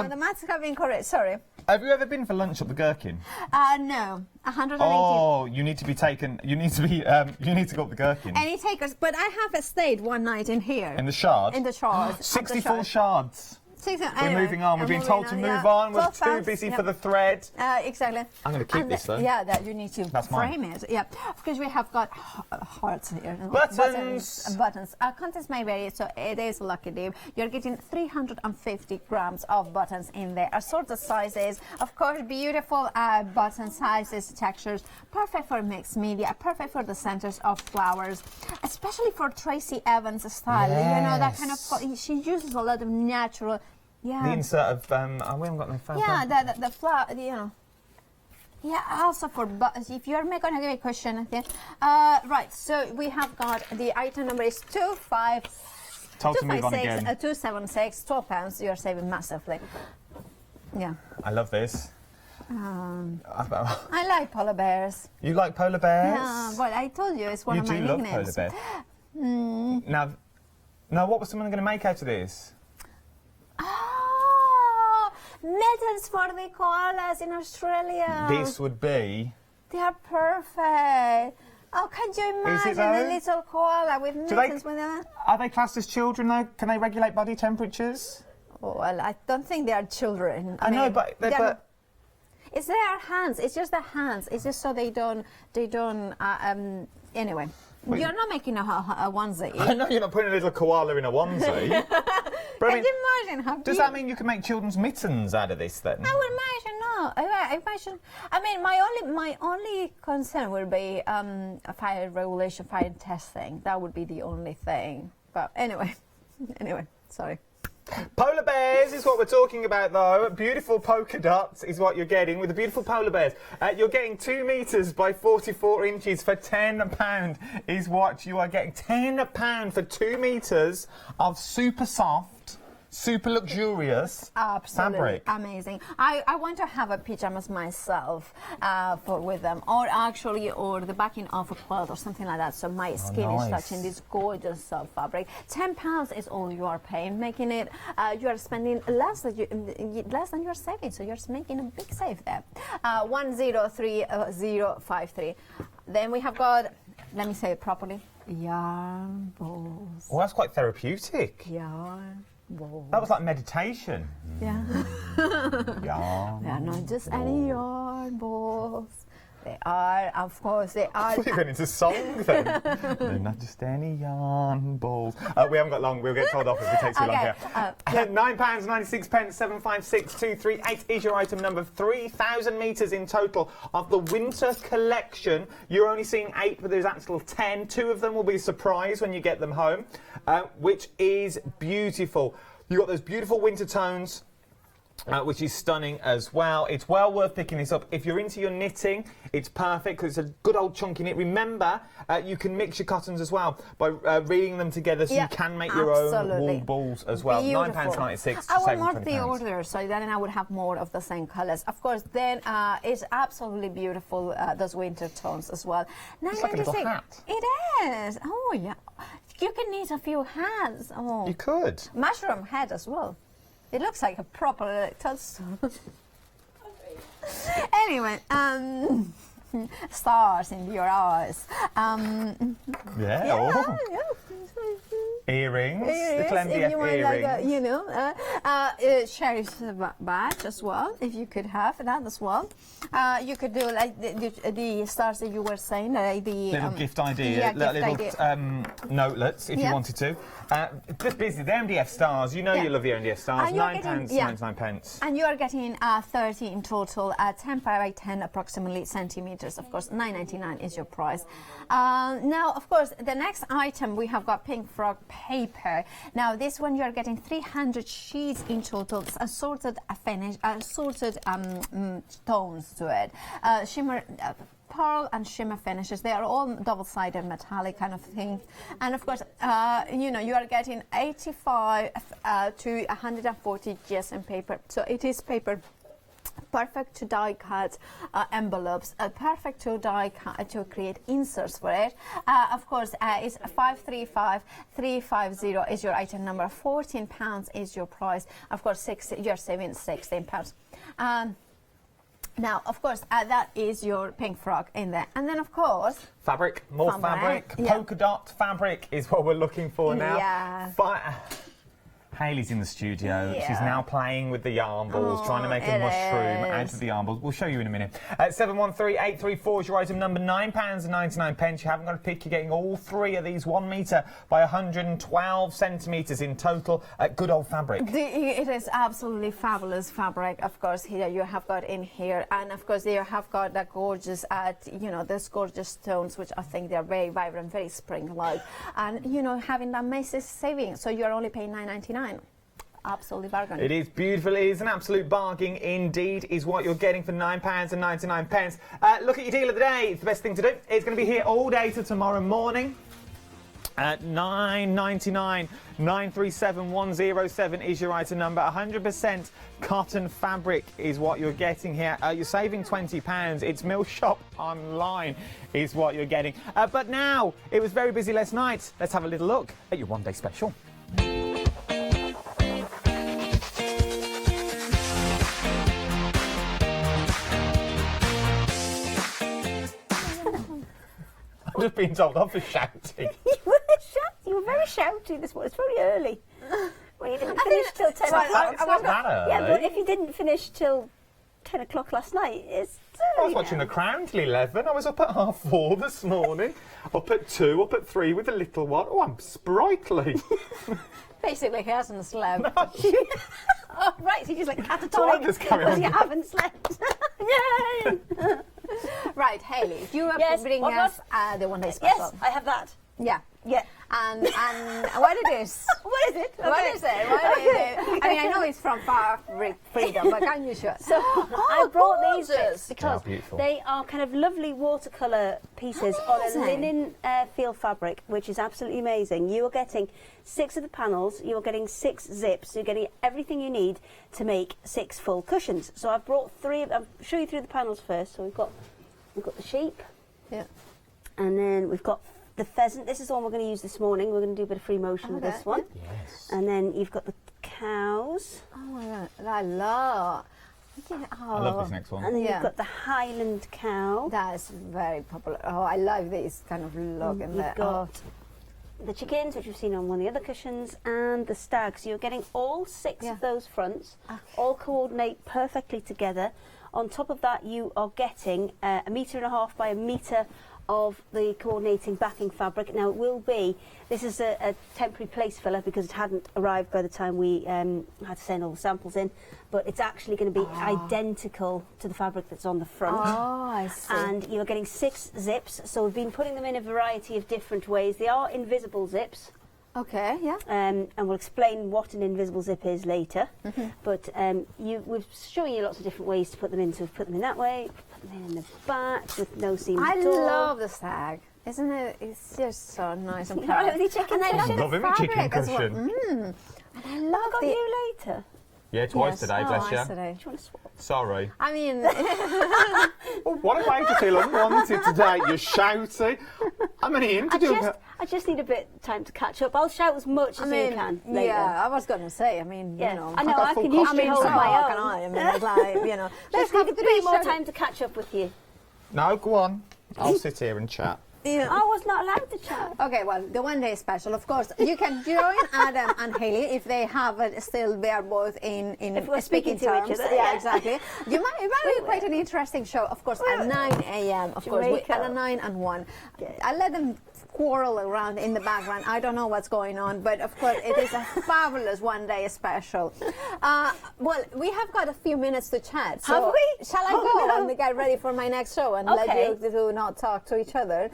the maths have been correct. Sorry. Have you ever been for lunch at the Gherkin? No, 180. Oh, you need to be taken. You need to be. You need to go up the Gherkin. Any takers? But I have stayed one night in here. In the Shard. In the Shard. 64 shards. We're moving on. We've been told to move on. We're too busy for the thread. Exactly. I'm going to keep this though. Yeah, that you need to frame it. Yeah, because we have got hearts here. Buttons. Buttons. Contents may vary, so it is a lucky dip. You're getting 350 grams of buttons in there. Assorted sizes, of course, beautiful button sizes, textures, perfect for mixed media, perfect for the centers of flowers, especially for Tracy Evans style. Yes. You know, that kind of. She uses a lot of natural. Yeah. The insert of we haven't got no phone. Yeah, the flower, Yeah, also for if you're going to give a question, I think. Right, so we have got the item number is 276, £12. You're saving massively. Yeah. I love this. I like polar bears. You like polar bears? Yeah, well, I told you it's one of my nicknames. You do love polar bears. Now, what was someone going to make out of this? Mittens for the koalas in Australia. This would be... They are perfect. Oh, can you imagine a little koala with mittens with them? Are they classed as children, though? Can they regulate body temperatures? Oh, well, I don't think they are children. I know, but it's their hands. It's just their hands. It's just so they don't. Anyway. Wait. You're not making a onesie. I know you're not putting a little koala in a onesie. Can you imagine how does that mean you can make children's mittens out of this then? I would imagine no. I imagine. I mean, my only concern would be a fire regulation, fire testing. That would be the only thing. But anyway, sorry. Polar bears is what we're talking about, though. Beautiful polka dots is what you're getting with the beautiful polar bears. You're getting 2 metres by 44 inches for £10 is what you are getting. £10 for 2 metres of super soft, super luxurious fabric. Amazing. I want to have a pyjamas myself with them, or the backing of a quilt or something like that, so my skin is touching this gorgeous fabric. £10 is all you are paying, making it you are spending less than you're saving, so you're making a big save there. 103053. Then we have got, let me say it properly, yarn balls. Well, that's quite therapeutic. Yarn balls. That was like meditation. Yeah. Yarn. Yeah, not just any yarn balls. They are, of course, they are. We went into song then. They're not just any yarn balls. We haven't got long. We'll get told off if it takes too long here. £9.96, 756238 is your item number. 3,000 metres in total of the winter collection. You're only seeing 8, but there's actual 10. 2 of them will be a surprise when you get them home, which is beautiful. You've got those beautiful winter tones. Which is stunning as well. It's well worth picking this up. If you're into your knitting, it's perfect because it's a good old chunky knit. Remember, you can mix your cottons as well by reading them together, so you can make your own wool balls as well. £9.96 I will mark the order, so then I would have more of the same colours. Of course, then it's absolutely beautiful, those winter tones as well. It's like a little hat. It is. Oh, yeah. You can knit a few hats. Oh. You could. Mushroom head as well. It looks like a proper toadstool. Anyway, stars in your eyes. Earrings, little MDF earrings. Like cherry badge as well, if you could have that as well. You could do like the stars that you were saying, the little gift idea, little notelets if you wanted to. Just busy, the MDF stars, you know you love the MDF stars, £9.99. And you are getting 30 in total, 10 by 10 approximately centimetres. Of course, £9.99 is your price. Now, of course, the next item we have got Pink Frog paper. Now, this one you are getting 300 sheets in total, assorted finish, assorted tones to it. Shimmer. Pearl and shimmer finishes. They are all double-sided metallic kind of thing, and of course you are getting 85 to 140 GSM paper, so it is paper perfect to die cut envelopes, perfect to die cut to create inserts for it. Of course, it's 535350 is your item number. £14 is your price. Of course, you're saving £16. Now, of course, that is your Pink Frog in there. And then, of course... Fabric, more fabric. Polka dot fabric is what we're looking for now. Yeah. Hayley's in the studio. Yeah. She's now playing with the yarn balls, trying to make a mushroom out of the yarn balls. We'll show you in a minute. 713834 is your item number, £9.99. You haven't got to pick. You're getting all 3 of these 1 metre by 112 centimetres in total. Good old fabric. It is absolutely fabulous fabric. Of course, here you have got in here, and of course you have got the gorgeous, those gorgeous stones, which I think they are very vibrant, very spring-like, and having that massive saving. So you are only paying £9.99. Absolutely bargain. It is beautiful. It is an absolute bargain indeed, is what you're getting for £9.99. Look at your deal of the day. It's the best thing to do. It's going to be here all day till tomorrow morning. At £9.99, 937107 is your item number. 100% cotton fabric is what you're getting here. You're saving £20. It's Mill Shop Online is what you're getting. But now, it was very busy last night. Let's have a little look at your one-day special. I'm just being told off for shouting. You were very shouty this morning. It's very early. Well, you didn't finish till 10 o'clock. I wasn't that early. Yeah, but if you didn't finish till 10 o'clock last night, it's I was watching The Crown till 11. I was up at 4:30 this morning. Up at 2, up at 3 with the little one. Oh, I'm sprightly. Basically, he hasn't slept. No. Oh, right, so you're just like catatonic So I'm just carrying because on. you haven't slept. Yay! Right, Hayley, you are bringing us the one-day special. Yes, I have that. Yeah. Yeah. And what it is? What is it? What is it? What is it? I mean, I know it's from Fabric Freedom, but can you show us? So I brought these bits because beautiful. they are kind of lovely watercolour pieces on a linen field fabric, which is absolutely amazing. You are getting 6 of the panels, you are getting 6 zips, you're getting everything you need to make 6 full cushions. So I've brought 3. I'll show you through the panels first. So we've got the sheep, and then we've got the pheasant. This is the one we're going to use this morning. We're going to do a bit of free motion with this one. Yes. And then you've got the cows. Oh my God, I love. I love this next one. And then you've got the Highland cow. That is very popular. Oh, I love this kind of look in there. You've got the chickens, which we've seen on one of the other cushions, and the stag. So you're getting all 6 of those fronts, all coordinate perfectly together On top of that, you are getting 1.5 metre by 1 metre of the coordinating backing fabric. Now it will be, this is a temporary place filler because it hadn't arrived by the time we had to send all the samples in, but it's actually going to be identical to the fabric that's on the front. Oh, I see. And you're getting 6 zips, so we've been putting them in a variety of different ways. They are invisible zips. Okay, yeah. And we'll explain what an invisible zip is later. But we're showing you lots of different ways to put them in. So we've put them in that way, put them in the back with no seam I at all. love the sag. Isn't it? It's just so nice and You're proud. right with your chicken And I cushion. love the Loving my chicken fabric as well. cushion. And I love Got the... you later. Yeah, twice Yes. today, Oh, bless you. yesterday. Do you want to swap? Sorry. I mean, Oh, what a way to feel unwanted today. You're shouty. I'm only in to do that. I just need a bit of time to catch up. I'll shout as much as you can later. yeah, I was going to say, I mean, Yeah. you know. I know, got I full can usually costume hold set. my How own. can I? I mean, it's like, you know. Just have need a three bit more show- time to catch up with you. No, go on. I'll sit here and chat. Yeah. I was not allowed to chat. Okay, well, the one day special, of course. You can join Adam and Hayley if they have it still. They are both in If we're speaking to terms. each other, Yeah, yeah. exactly. It might be quite an interesting show. Of course, at 9 a.m. Of course, Jamaica. at 9 and 1. Okay. I let them quarrel around in the background. I don't know what's going on, but of course, it is a fabulous one day special. Well, we have got a few minutes to chat. So Have we? Shall I Oh, go no. and get ready for my next show and Okay. let you two not talk to each other?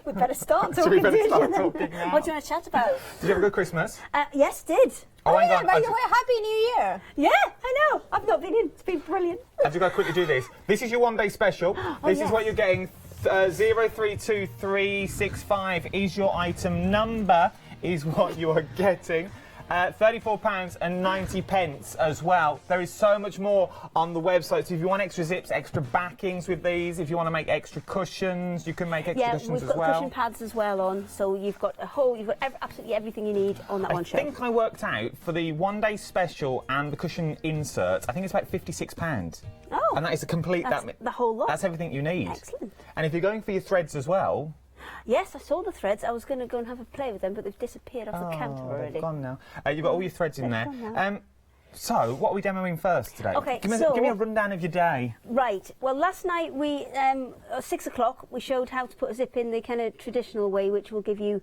We better start So we talking better to each start other. talking now. What do you want to chat about? Did you have a good Christmas? Yes, did. Oh, hang yeah, on. by the way, Happy New Year! Yeah, I know. I've not been in. It's been brilliant. Have you got to quickly do this? This is your one day special. This is yes. what you're getting. 032365 is your item number, is what you are getting. £34.90 as well. There is so much more on the website. So if you want extra zips, extra backings with these, if you want to make extra cushions, you can make extra Yeah, cushions we've as got well. cushion pads as well on, so you've got absolutely everything you need on that I one show. think I worked out for the one day special and the cushion inserts, I think it's about £56. Oh, And that is a complete... that's the whole lot. That's everything you need. Excellent. And if you're going for your threads as well... Yes, I saw the threads. I was going to go and have a play with them, but they've disappeared off the counter they've already. gone now. You've got all your threads in They've there. gone now. So, what are we demoing first today? Okay, give me so- a rundown of your day. Right. Well, last night we, at 6 o'clock, we showed how to put a zip in the kind of traditional way, which will give you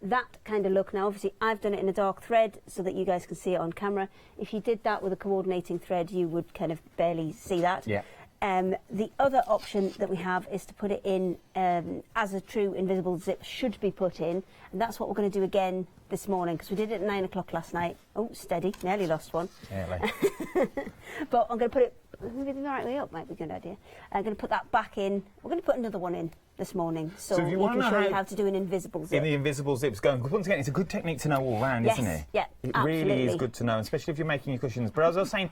that kind of look. Now, obviously, I've done it in a dark thread so that you guys can see it on camera. If you did that with a coordinating thread, you would kind of barely see that. Yeah. The other option that we have is to put it in as a true invisible zip should be put in, and that's what we're going to do again this morning, because we did it at 9 o'clock last night. Oh, steady, nearly lost one. Yeah, But I'm going to put it maybe the right way up, might be a good idea. I'm going to put that back in. We're going to put another one in this morning, so if you we wanna can know show you how- how to do an invisible zip. in the invisible zips going. Once again, it's a good technique to know all round, Yes, isn't it? yeah, It really is absolutely. good to know, especially if you're making your cushions. But as I was saying,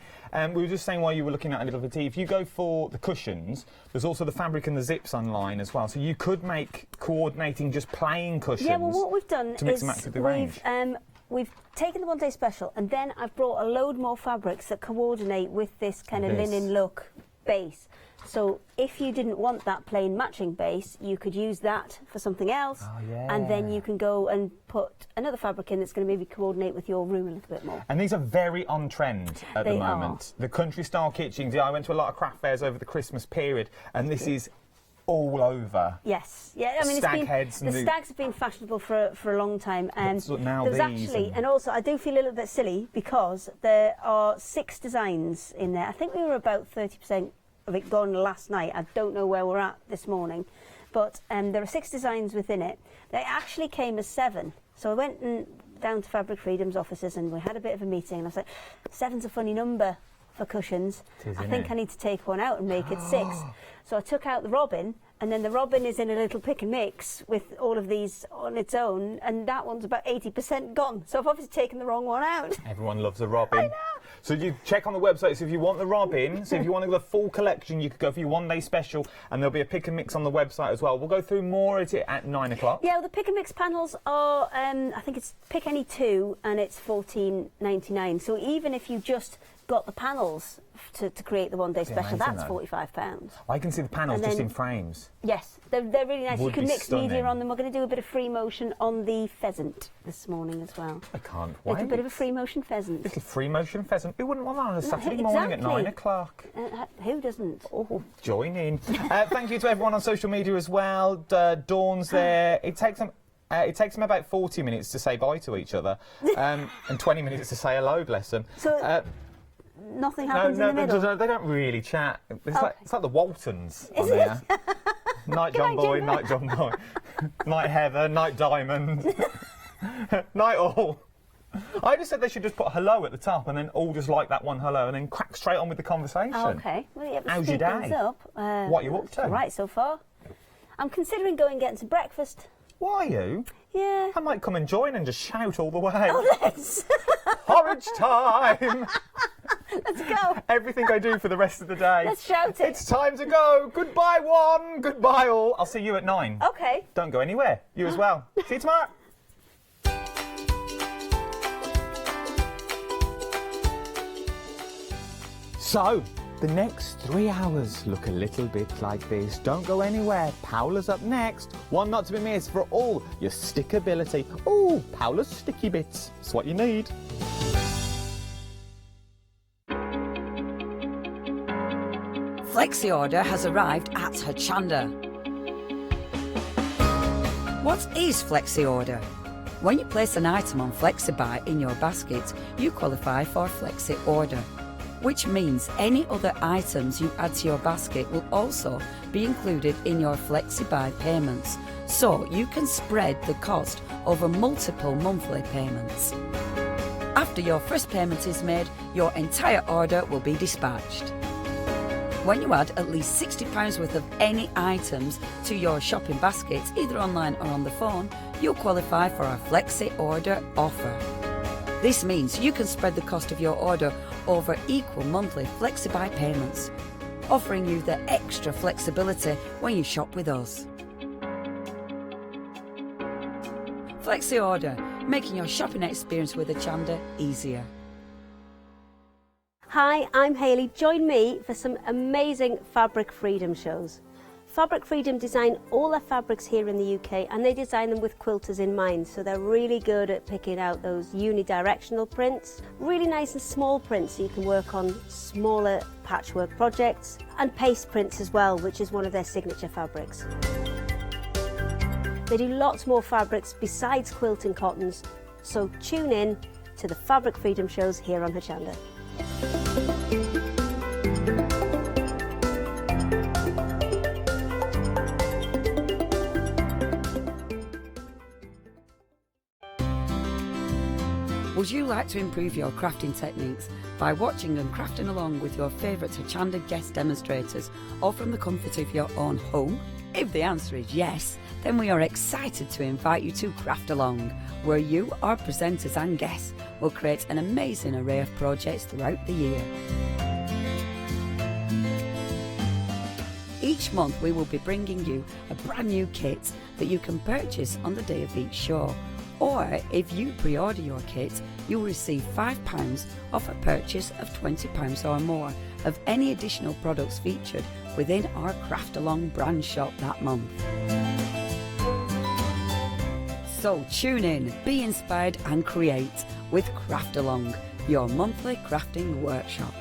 we were just saying while you were looking at a little bit, if you go for the cushions, there's also the fabric and the zips online as well. So you could make coordinating just plain cushions. Yeah, well, what we've done to mix is and match with the range. we've taken the one day special, and then I've brought a load more fabrics that coordinate with this kind of This. linen look base. So if you didn't want that plain matching base, you could use that for something else, and then you can go and put another fabric in that's going to maybe coordinate with your room a little bit more. And these are very on trend at the They moment. The country style kitchens. Yeah, I went to a lot of craft fairs over the Christmas period, and this is all over. Yes, yeah. I mean, Stag heads and the stags have been fashionable for a long time. So now there's these actually, and- and also I do feel a little bit silly because there are 6 designs in there. I think we were about 30% of it gone last night. I don't know where we're at this morning, but there are 6 designs within it. They actually came as 7. So I went down to Fabric Freedom's offices and we had a bit of a meeting, and I was like, 7's a funny number for cushions. It is, I isn't think it? I need to take one out and make it 6. So I took out the robin, and then the robin is in a little pick and mix with all of these on its own, and that one's about 80% gone. So I've obviously taken the wrong one out. Everyone loves a robin. So you check on the website. So if you want the robin, so if you want the full collection, you could go for your one day special, and there'll be a pick and mix on the website as well. We'll go through more at it at 9 o'clock. Yeah, well, the pick and mix panels are, I think it's pick any 2, and it's $14.99. So even if you just got the panels to create the one day special, amazing, that's though. £45. I can see the panels And just then- in frames. Yes, they're really nice. Would You can be mix media stunning. on them. We're going to do a bit of free motion on the pheasant this morning as well. I can't A little wait. bit of a free motion pheasant. Little free motion pheasant. Who wouldn't want that on a Saturday morning at 9 o'clock? Who doesn't? Oh, join in. Thank you to everyone on social media as well. Dawn's there. It takes them about 40 minutes to say bye to each other, and 20 minutes to say hello, bless them. So nothing happens in the middle? They don't really chat. It's like the Waltons on Is there. it? Night John Boy, night John Boy. Night Heather, night Diamond. Night all. I just said they should just put hello at the top and then all just like that one hello and then crack straight on with the conversation. Okay. Well, yeah, how's your day? What are you up to? Right, so far. I'm considering going and getting some breakfast. Why are you? Yeah. I might come and join and just shout all the way. Oh, let's. Porridge time! Let's go. Everything I do for the rest of the day. Let's shout it. It's time to go. Goodbye, one. Goodbye, all. I'll see you at 9. Okay. Don't go anywhere. You as well. See you tomorrow. So, the next 3 hours look a little bit like this. Don't go anywhere. Paola's up next. One not to be missed for all your stickability. Ooh, Paola's sticky bits. It's what you need. Flexi order has arrived at Hochanda. What is Flexi order? When you place an item on FlexiBuy in your basket, you qualify for Flexi order, which means any other items you add to your basket will also be included in your FlexiBuy payments, so you can spread the cost over multiple monthly payments. After your first payment is made, your entire order will be dispatched. When you add at least £60 worth of any items to your shopping basket, either online or on the phone, you'll qualify for our Flexi Order offer. This means you can spread the cost of your order over equal monthly FlexiBuy payments, offering you the extra flexibility when you shop with us. Flexi Order, making your shopping experience with Hochanda easier. Hi, I'm Hayley. Join me for some amazing Fabric Freedom shows. Fabric Freedom design all their fabrics here in the UK, and they design them with quilters in mind, so they're really good at picking out those unidirectional prints, really nice and small prints so you can work on smaller patchwork projects, and paste prints as well, which is one of their signature fabrics. They do lots more fabrics besides quilting cottons, so tune in to the Fabric Freedom shows here on Hochanda. Would you like to improve your crafting techniques by watching and crafting along with your favourite Hochanda guest demonstrators or from the comfort of your own home? If the answer is yes, then we are excited to invite you to Craft Along, where you, our presenters and guests, will create an amazing array of projects throughout the year. Each month we will be bringing you a brand new kit that you can purchase on the day of each show. Or if you pre-order your kit, you'll receive £5 off a purchase of £20 or more of any additional products featured within our Craft Along brand shop that month. So tune in, be inspired and create with Craft Along, your monthly crafting workshop.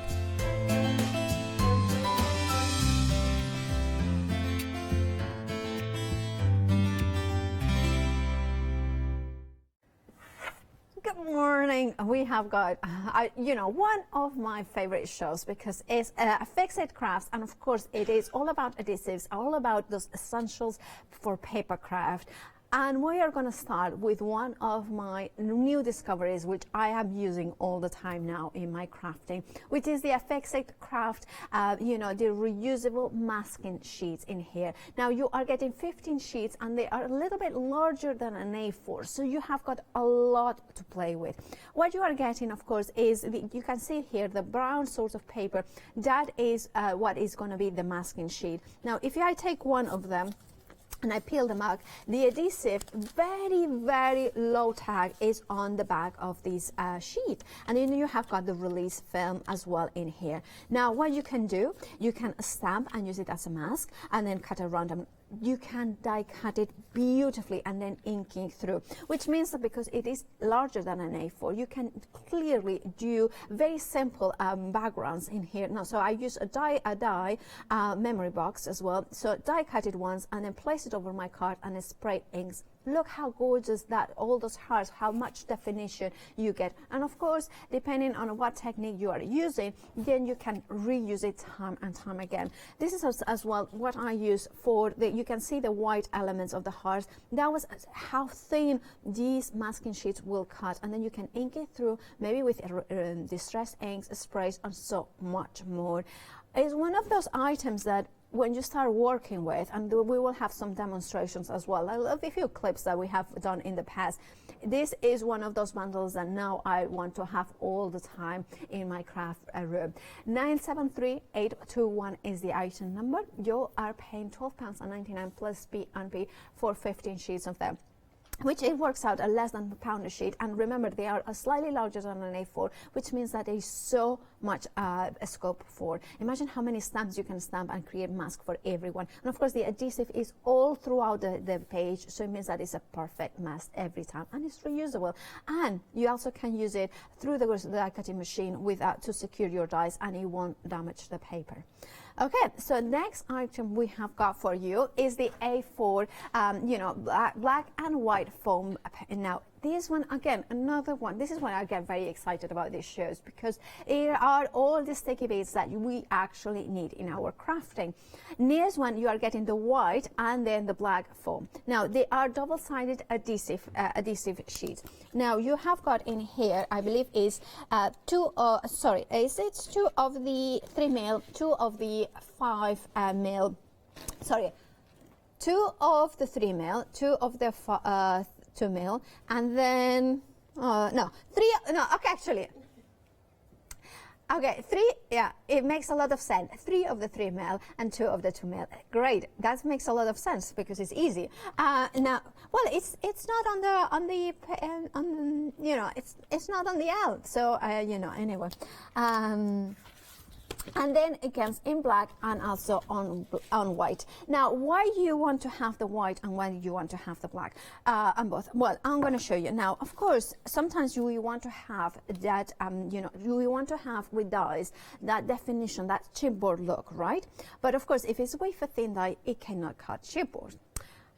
Good morning. We have got, one of my favorite shows because it's Fix-It Crafts, and of course it is all about adhesives, all about those essentials for papercraft. And we are going to start with one of my new discoveries, which I am using all the time now in my crafting, which is the Fix-It Craft, the reusable masking sheets in here. Now you are getting 15 sheets, and they are a little bit larger than an A4, so you have got a lot to play with. What you are getting, of course, is you can see here the brown sort of paper. That is what is going to be the masking sheet. Now, if I take one of them and I peel them out, the adhesive, very, very low tag, is on the back of this sheet. And then you have got the release film as well in here. Now, what you can do, you can stamp and use it as a mask, and then cut a random you can die cut it beautifully and then inking through, which means that because it is larger than an A4, you can clearly do very simple backgrounds in here. Now, so I use a die memory box as well. So die cut it once and then place it over my card and then spray inks. Look how gorgeous that, all those hearts, how much definition you get. And of course, depending on what technique you are using, then you can reuse it time and time again. This is as well what I use for the, you can see the white elements of the hearts. That was how thin these masking sheets will cut. And then you can ink it through, maybe with distress inks, sprays, and so much more. It's one of those items that when you start working with, and we will have some demonstrations as well. I love a few clips that we have done in the past. This is one of those bundles that now I want to have all the time in my craft room. 973821 is the item number. You are paying £12.99 plus B&B for 15 sheets of them, which it works out at less than £1 a sheet. And remember, they are slightly larger than an A4, which means that there is so much scope for. Imagine how many stamps you can stamp and create mask for everyone. And of course, the adhesive is all throughout the page, so it means that it's a perfect mask every time, and it's reusable. And you also can use it through the die cutting machine without to secure your dies, and it won't damage the paper. Okay, so next item we have got for you is the A4, black and white foam. Now, this one, again, another one. This is when I get very excited about these shows, because here are all the sticky bits that we actually need in our crafting. Next one, you are getting the white and then the black foam. Now, they are double-sided adhesive sheets. Now, you have got in here, I believe, is two of the 3 mil, 2 of the 5 mil, sorry, 2 of the 3 mil, 2 of the 2 mil, and then three, yeah, it makes a lot of sense. 3 of the 3 mil and 2 of the 2 mil. Great, that makes a lot of sense because it's easy. Now, well, it's not it's not on the L. So anyway. And then again in black and also on white. Now, why you want to have the white and why you want to have the black on both? Well, I'm going to show you. Now, of course, sometimes you want to have that, you want to have with dies that definition, that chipboard look, right? But of course, if it's wafer thin die, it cannot cut chipboard.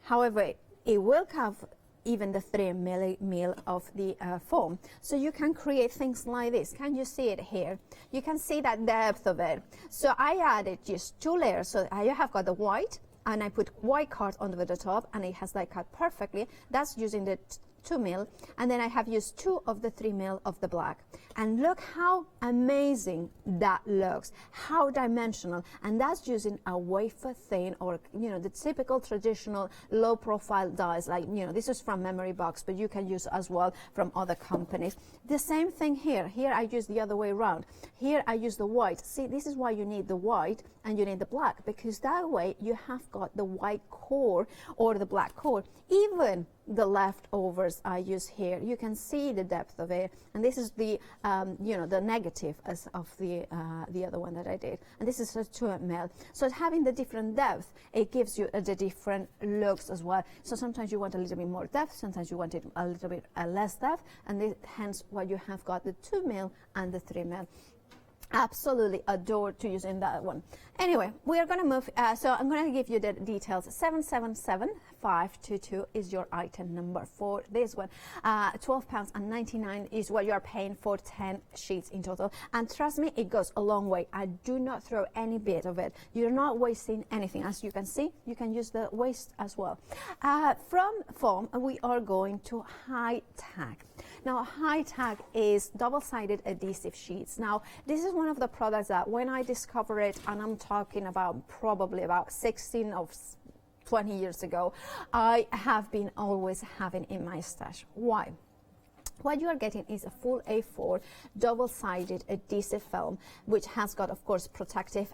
However, it will have even the 3 mil of the foam. So you can create things like this. Can you see it here? You can see that depth of it. So I added just 2 layers. So I have got the white, and I put white card over the top, and it has like cut perfectly. That's using the 2 mil, and then I have used 2 of the 3 mil of the black. And look how amazing that looks, how dimensional, and that's using a wafer thin, or the typical traditional low profile dies, like this is from Memory Box, but you can use as well from other companies. The same thing here. Here I use the other way around. Here I use the white. See, this is why you need the white and you need the black, because that way you have got the white core or the black core. Even the leftovers I use here, you can see the depth of it, and this is the the negative as of the other one that I did, and this is a 2 mil. So having the different depth, it gives you the different looks as well. So sometimes you want a little bit more depth, sometimes you want it a little bit less depth, and hence why you have got the 2 mil and the 3 mil. Absolutely adore to use in that one. Anyway, we are going to move, so I'm going to give you the details. 777522 is your item number for this one. £12.99 is what you are paying for 10 sheets in total. And trust me, it goes a long way. I do not throw any bit of it. You're not wasting anything. As you can see, you can use the waste as well. From foam, we are going to High-tack. Now, High-tack is double-sided adhesive sheets. Now, this is one of the products that when I discovered it, and I'm talking about probably about 16 or 20 years ago, I have been always having in my stash. Why? What you are getting is a full A4 double-sided adhesive film, which has got, of course, protective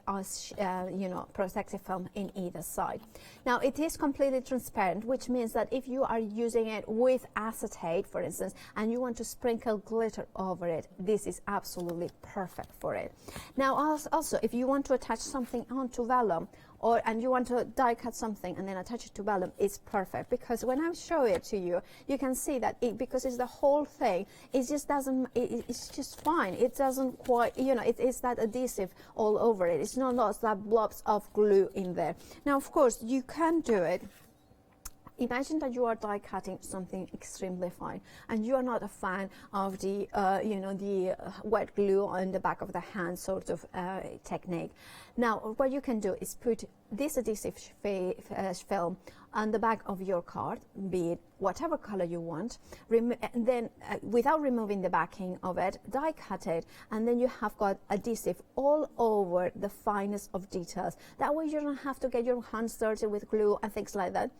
film in either side. Now, it is completely transparent, which means that if you are using it with acetate, for instance, and you want to sprinkle glitter over it, this is absolutely perfect for it. Now, also, if you want to attach something onto vellum, and you want to die cut something and then attach it to vellum, it's perfect, because when I show it to you, you can see that because it's the whole thing, it just doesn't, it's just fine. It doesn't quite, you know, it's that adhesive all over it. It's not lost that blobs of glue in there. Now, of course, you can do it. Imagine that you are die cutting something extremely fine, and you are not a fan of the, wet glue on the back of the hand sort of technique. Now, what you can do is put this adhesive film on the back of your card, be it whatever color you want, and then without removing the backing of it, die cut it, and then you have got adhesive all over the finest of details. That way you don't have to get your hands dirty with glue and things like that.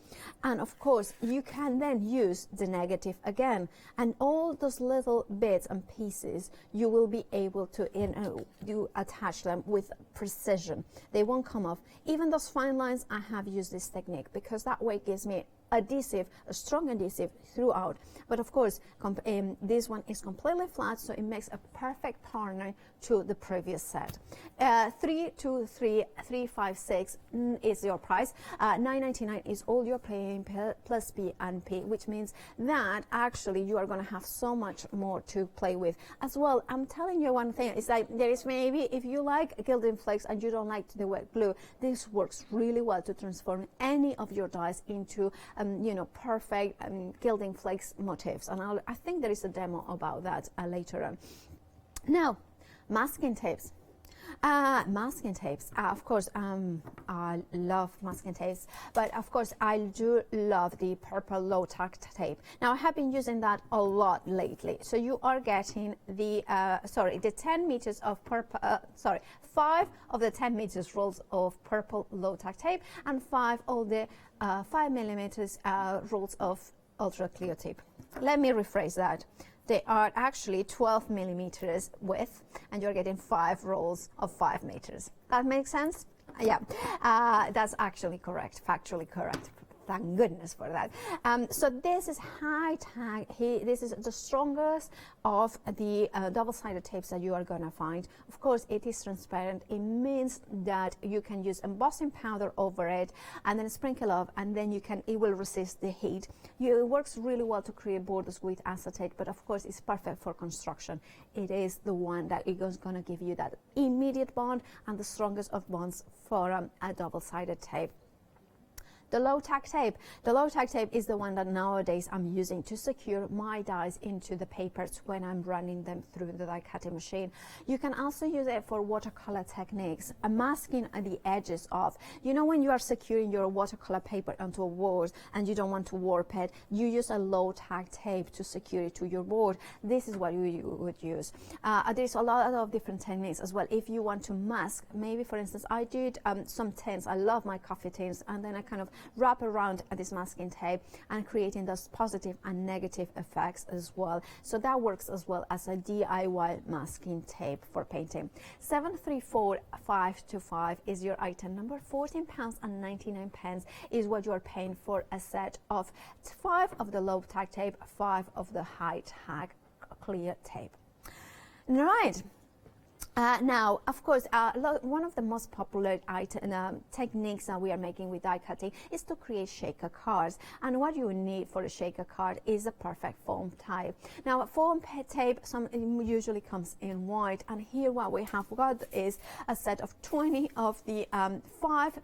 And of course, you can then use the negative again, and all those little bits and pieces, you will be able to attach them with precision. They won't come off. Even those fine lines, I have used this technique because that way it gives me adhesive, a strong adhesive throughout. But of course, this one is completely flat, so it makes a perfect partner to the previous set. 323,356 is your price. $9.99 is all you're paying plus P&P, which means that actually you are going to have so much more to play with as well. I'm telling you one thing, it's like there is maybe, if you like gilding flakes and you don't like the wet glue, this works really well to transform any of your dies into perfect gilding flakes motifs, and I think there is a demo about that later on. Now, masking tapes. Of course, I love masking tapes, but of course I do love the purple low-tack tape. Now, I have been using that a lot lately. So you are getting the 10 meters of purple, 5 of the 10 meters rolls of purple low-tack tape, and 5 of the 5 millimeters rolls of ultra clear tape. Let me rephrase that. They are actually 12 millimeters width, and you're getting 5 rolls of 5 meters. That makes sense? Yeah, that's actually correct, factually correct. Thank goodness for that. So this is High-tack. This is the strongest of the double-sided tapes that you are going to find. Of course, it is transparent. It means that you can use embossing powder over it and then sprinkle off, and then it will resist the heat. It works really well to create borders with acetate, but of course, it's perfect for construction. It is the one that is going to give you that immediate bond and the strongest of bonds for a double-sided tape. The low-tack tape. The low-tack tape is the one that nowadays I'm using to secure my dies into the papers when I'm running them through the die cutting machine. You can also use it for watercolor techniques, masking the edges off. You know, when you are securing your watercolor paper onto a board and you don't want to warp it, you use a low-tack tape to secure it to your board. This is what you would use. There's a lot of different techniques as well. If you want to mask, maybe for instance, I did some tins. I love my coffee tins, and then I kind of wrap around this masking tape and creating those positive and negative effects as well. So that works as well as a DIY masking tape for painting. 734525 is your item number. £14.99 is what you are paying for a set of 5 of the low tack tape, 5 of the high tack clear tape. Right. Now, of course, one of the most popular techniques that we are making with die cutting is to create shaker cards. And what you need for a shaker card is a perfect foam tape. Now, a foam tape usually comes in white, and here what we have got is a set of 20 of the 5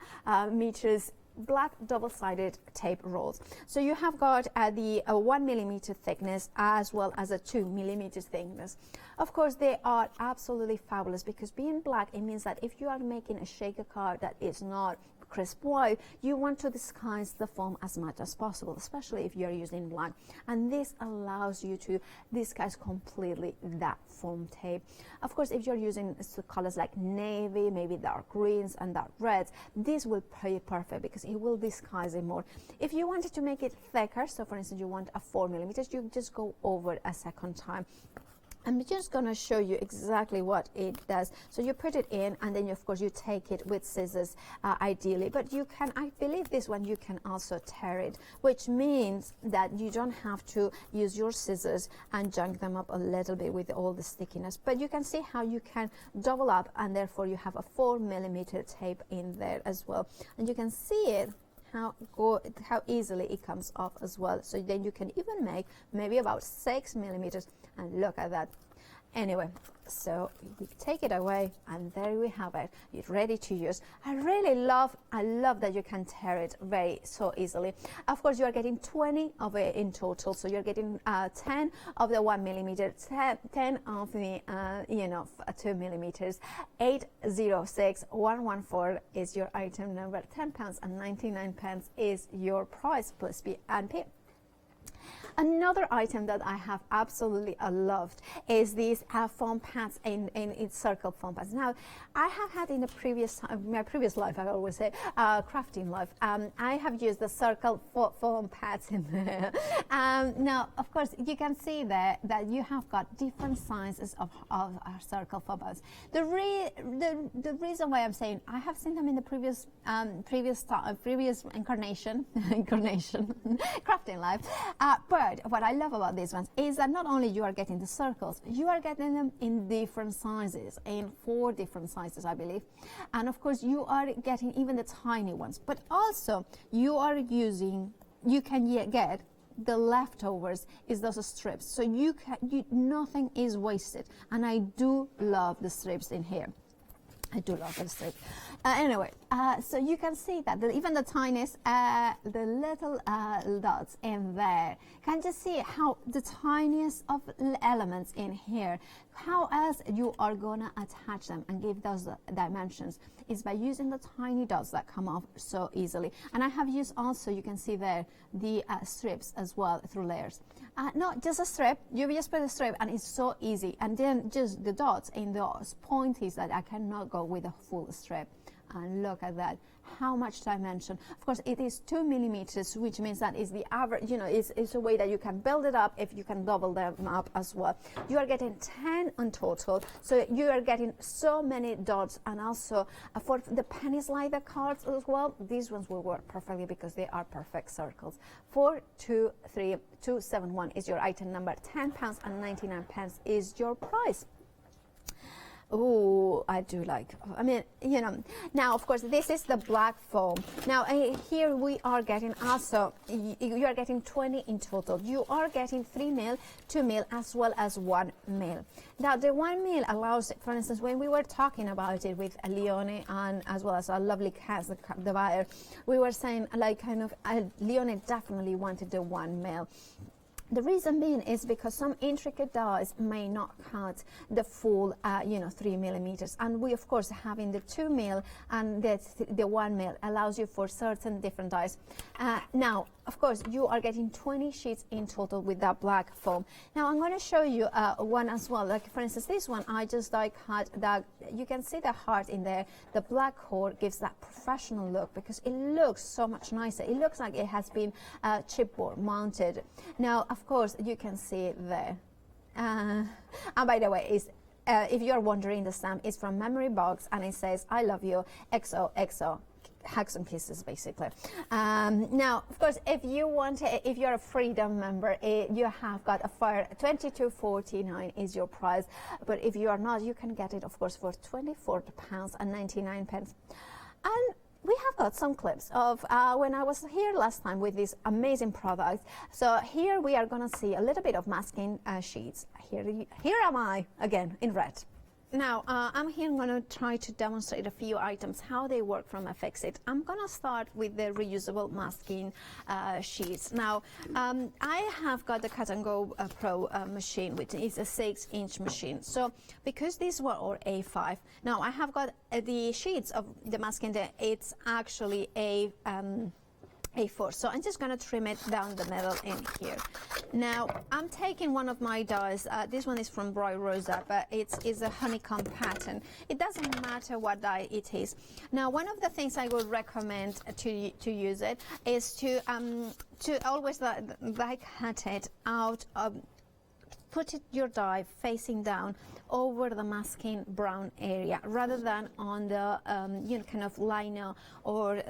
meters black double-sided tape rolls. So you have got the 1 millimeter thickness as well as a 2 millimeters thickness. Of course, they are absolutely fabulous because being black, it means that if you are making a shaker card that is not crisp white, you want to disguise the foam as much as possible, especially if you're using black. And this allows you to disguise completely that foam tape. Of course, if you're using colors like navy, maybe dark greens and dark reds, this will be perfect because it will disguise it more. If you wanted to make it thicker, so for instance, you want a 4 millimeters, you just go over a second time. I'm just going to show you exactly what it does. So you put it in, and then of course you take it with scissors, ideally. But you can, I believe this one, you can also tear it, which means that you don't have to use your scissors and junk them up a little bit with all the stickiness. But you can see how you can double up, and therefore you have a 4mm tape in there as well. And you can see it, how easily it comes off as well. So then you can even make maybe about 6mm, and look at that. Anyway, so we take it away, and there we have it. It's ready to use. I love that you can tear it so easily. Of course, you are getting 20 of it in total, so you're getting 10 of the 1mm, 10 of the 2mm. 806114 is your item number. £10.99 is your price plus B&P. Another item that I have absolutely loved is these foam pads in circle foam pads. Now, I have had in my previous life, I always say, crafting life, I have used the circle foam pads in there. Now, of course, you can see there that you have got different sizes of circle foam pads. The reason why I'm saying I have seen them in the previous incarnation, crafting life, but what I love about these ones is that not only you are getting the circles, you are getting them in different sizes, in 4 different sizes, I believe. And of course, you are getting even the tiny ones, but also you can get the leftovers is those strips. So nothing is wasted. And I do love the strips in here. I do love the strip. Anyway, so you can see that even the tiniest, the little dots in there, can just see how the tiniest of elements in here, how else you are gonna attach them and give those dimensions is by using the tiny dots that come off so easily. And I have used also, you can see there, the strips as well through layers. Not just a strip, you just put a strip and it's so easy. And then just the dots in those pointies that I cannot go with a full strip. And look at that, how much dimension. Of course, it is 2mm, which means that is the average, it's a way that you can build it up if you can double them up as well. You are getting 10 on total, so you are getting so many dots. And also for the penny slider cards as well, these ones will work perfectly because they are perfect circles. 423271 is your item number. £10.99 is your price. Oh, I do like, now of course this is the black foam. Now here we are getting also, you are getting 20 in total. You are getting 3mm, 2mm, as well as 1mm. Now the 1mm allows, for instance, when we were talking about it with Leone and as well as our lovely Cass, the buyer, we were saying Leone definitely wanted the 1mm. The reason being is because some intricate dies may not cut the full, 3mm, and we of course having the 2mm and the 1mm allows you for certain different dies. Now, of course, you are getting 20 sheets in total with that black foam. Now, I'm going to show you one as well. Like for instance, this one I just cut that. You can see the heart in there. The black cord gives that professional look because it looks so much nicer. It looks like it has been chipboard mounted. Now, of course, you can see it there. And by the way, if you're wondering, the stamp is from Memory Box, and it says "I love you, XOXO." Hugs and kisses, basically. Now, of course, if you're a Freedom member, you have got a fire. $22.49 is your price, but if you are not, you can get it, of course, for £24.99. And we have got some clips of when I was here last time with this amazing product. So here we are going to see a little bit of masking sheets. Here am I again in red. Now, I'm here going to try to demonstrate a few items, how they work from FXit. I'm going to start with the reusable masking sheets. Now, I have got the Cut and Go Pro machine, which is a 6-inch machine. So, because these were all A5, now I have got the sheets of the masking there. It's actually A4. So I'm just going to trim it down the middle in here. Now, I'm taking one of my dies. This one is from Bright Rosa, but it is a honeycomb pattern. It doesn't matter what die it is. Now, one of the things I would recommend to use it is to always cut it out of put your die facing down over the masking brown area rather than on the kind of liner or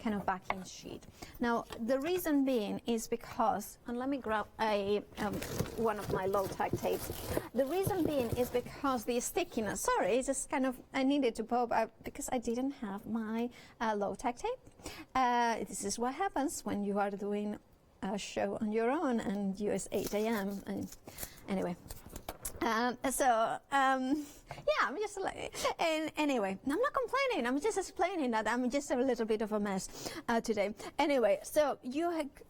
kind of backing sheet. Now the reason being is because, and let me grab a one of my low-tack tapes. The reason being is because the stickiness, sorry, it's just kind of, I needed to pop out because I didn't have my low-tack tape. This is what happens when you are doing a show on your own and US 8 a.m. and anyway. Yeah, I'm just like, and anyway, I'm not complaining. I'm just explaining that I'm just a little bit of a mess today. Anyway, so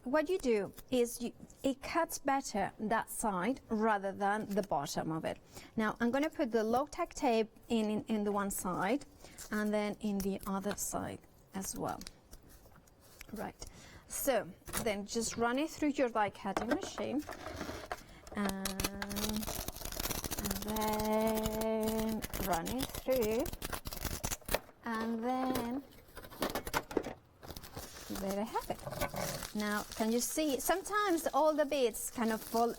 what you do is it cuts better that side rather than the bottom of it. Now I'm going to put the low-tack tape in the one side and then in the other side as well. Right. So then just run it through your die cutting machine and then run it through, and then there I have it. Now can you see, sometimes all the bits kind of fall,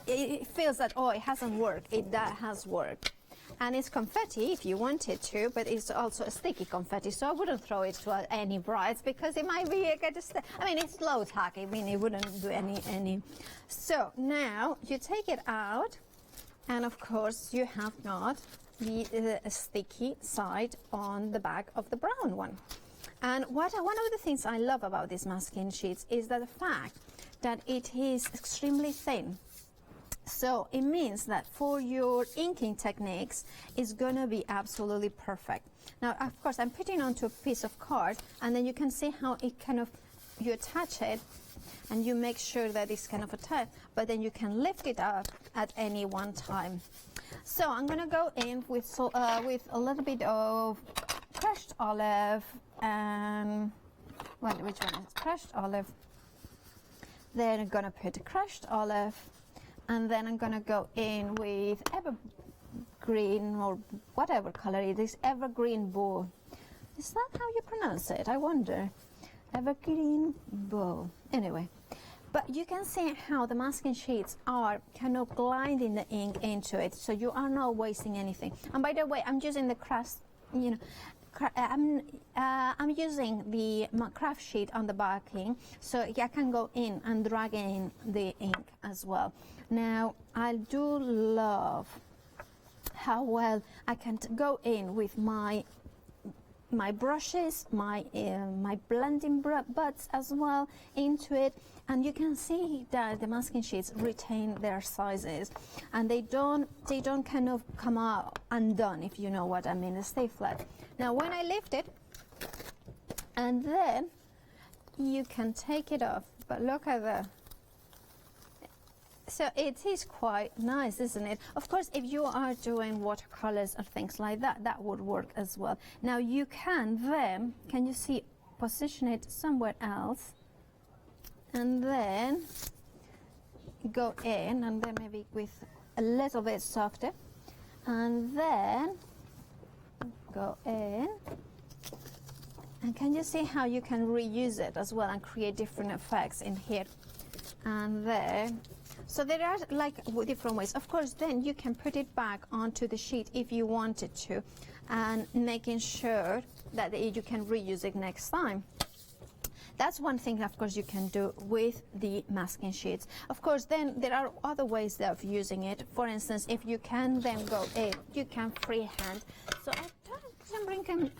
it feels that, oh, it hasn't worked. That has worked. And it's confetti if you wanted to, but it's also a sticky confetti, so I wouldn't throw it to any brides because it might be I mean, it's low tack. I mean, it wouldn't do any. So now you take it out, and of course you have got the sticky side on the back of the brown one. And one of the things I love about these masking sheets is that the fact that it is extremely thin. So it means that for your inking techniques, it's going to be absolutely perfect. Now, of course, I'm putting onto a piece of card, and then you can see how it kind of, you attach it, and you make sure that it's kind of attached, but then you can lift it up at any one time. So I'm going to go in with a little bit of crushed olive, and which one is crushed olive? Then I'm going to put crushed olive. And then I'm going to go in with evergreen or whatever color it is, evergreen bow. Is that how you pronounce it? I wonder. Evergreen bow. Anyway, but you can see how the masking sheets are kind of gliding the ink into it, so you are not wasting anything. And by the way, I'm using the craft, I'm using the craft sheet on the backing, so I can go in and drag in the ink as well. Now, I do love how well I can go in with my brushes, my blending butts as well into it, and you can see that the masking sheets retain their sizes, and they don't kind of come out undone, if you know what I mean. They stay flat. Now, when I lift it, and then you can take it off, but look at that. So it is quite nice, isn't it? Of course, if you are doing watercolors or things like that, that would work as well. Now you can then, can you see, position it somewhere else, and then go in, and then maybe with a little bit softer, and then go in. And can you see how you can reuse it as well and create different effects in here and there? So there are like different ways. Of course, then you can put it back onto the sheet if you wanted to, and making sure that you can reuse it next time. That's one thing, of course, you can do with the masking sheets. Of course, then there are other ways of using it. For instance, if you can then go in, you can freehand. So I'm bringing,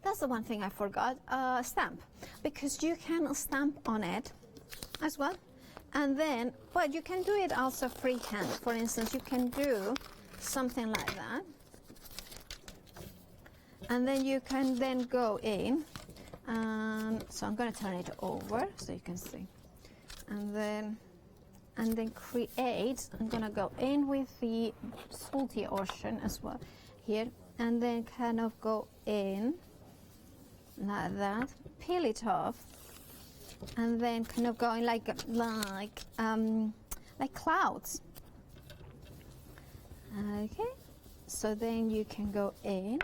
that's the one thing I forgot, stamp, because you can stamp on it as well. And then, but you can do it also freehand. For instance, you can do something like that. And then you can then go in. So I'm going to turn it over so you can see. And then create, I'm going to go in with the salty ocean as well here. And then kind of go in like that, peel it off. And then kind of going like clouds. Okay, so then you can go in,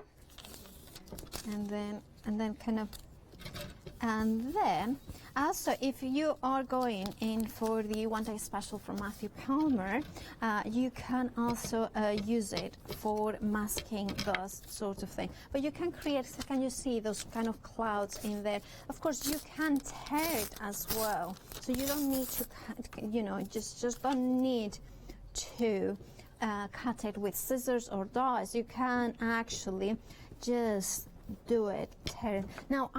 and then kind of And then also, if you are going in for the one-day special from Matthew Palmer, you can also use it for masking those sort of thing. But you can create, can you see those kind of clouds in there? Of course, you can tear it as well. So you don't need to, you know, just don't need to cut it with scissors or dies. You can actually just do it, tear it. Now,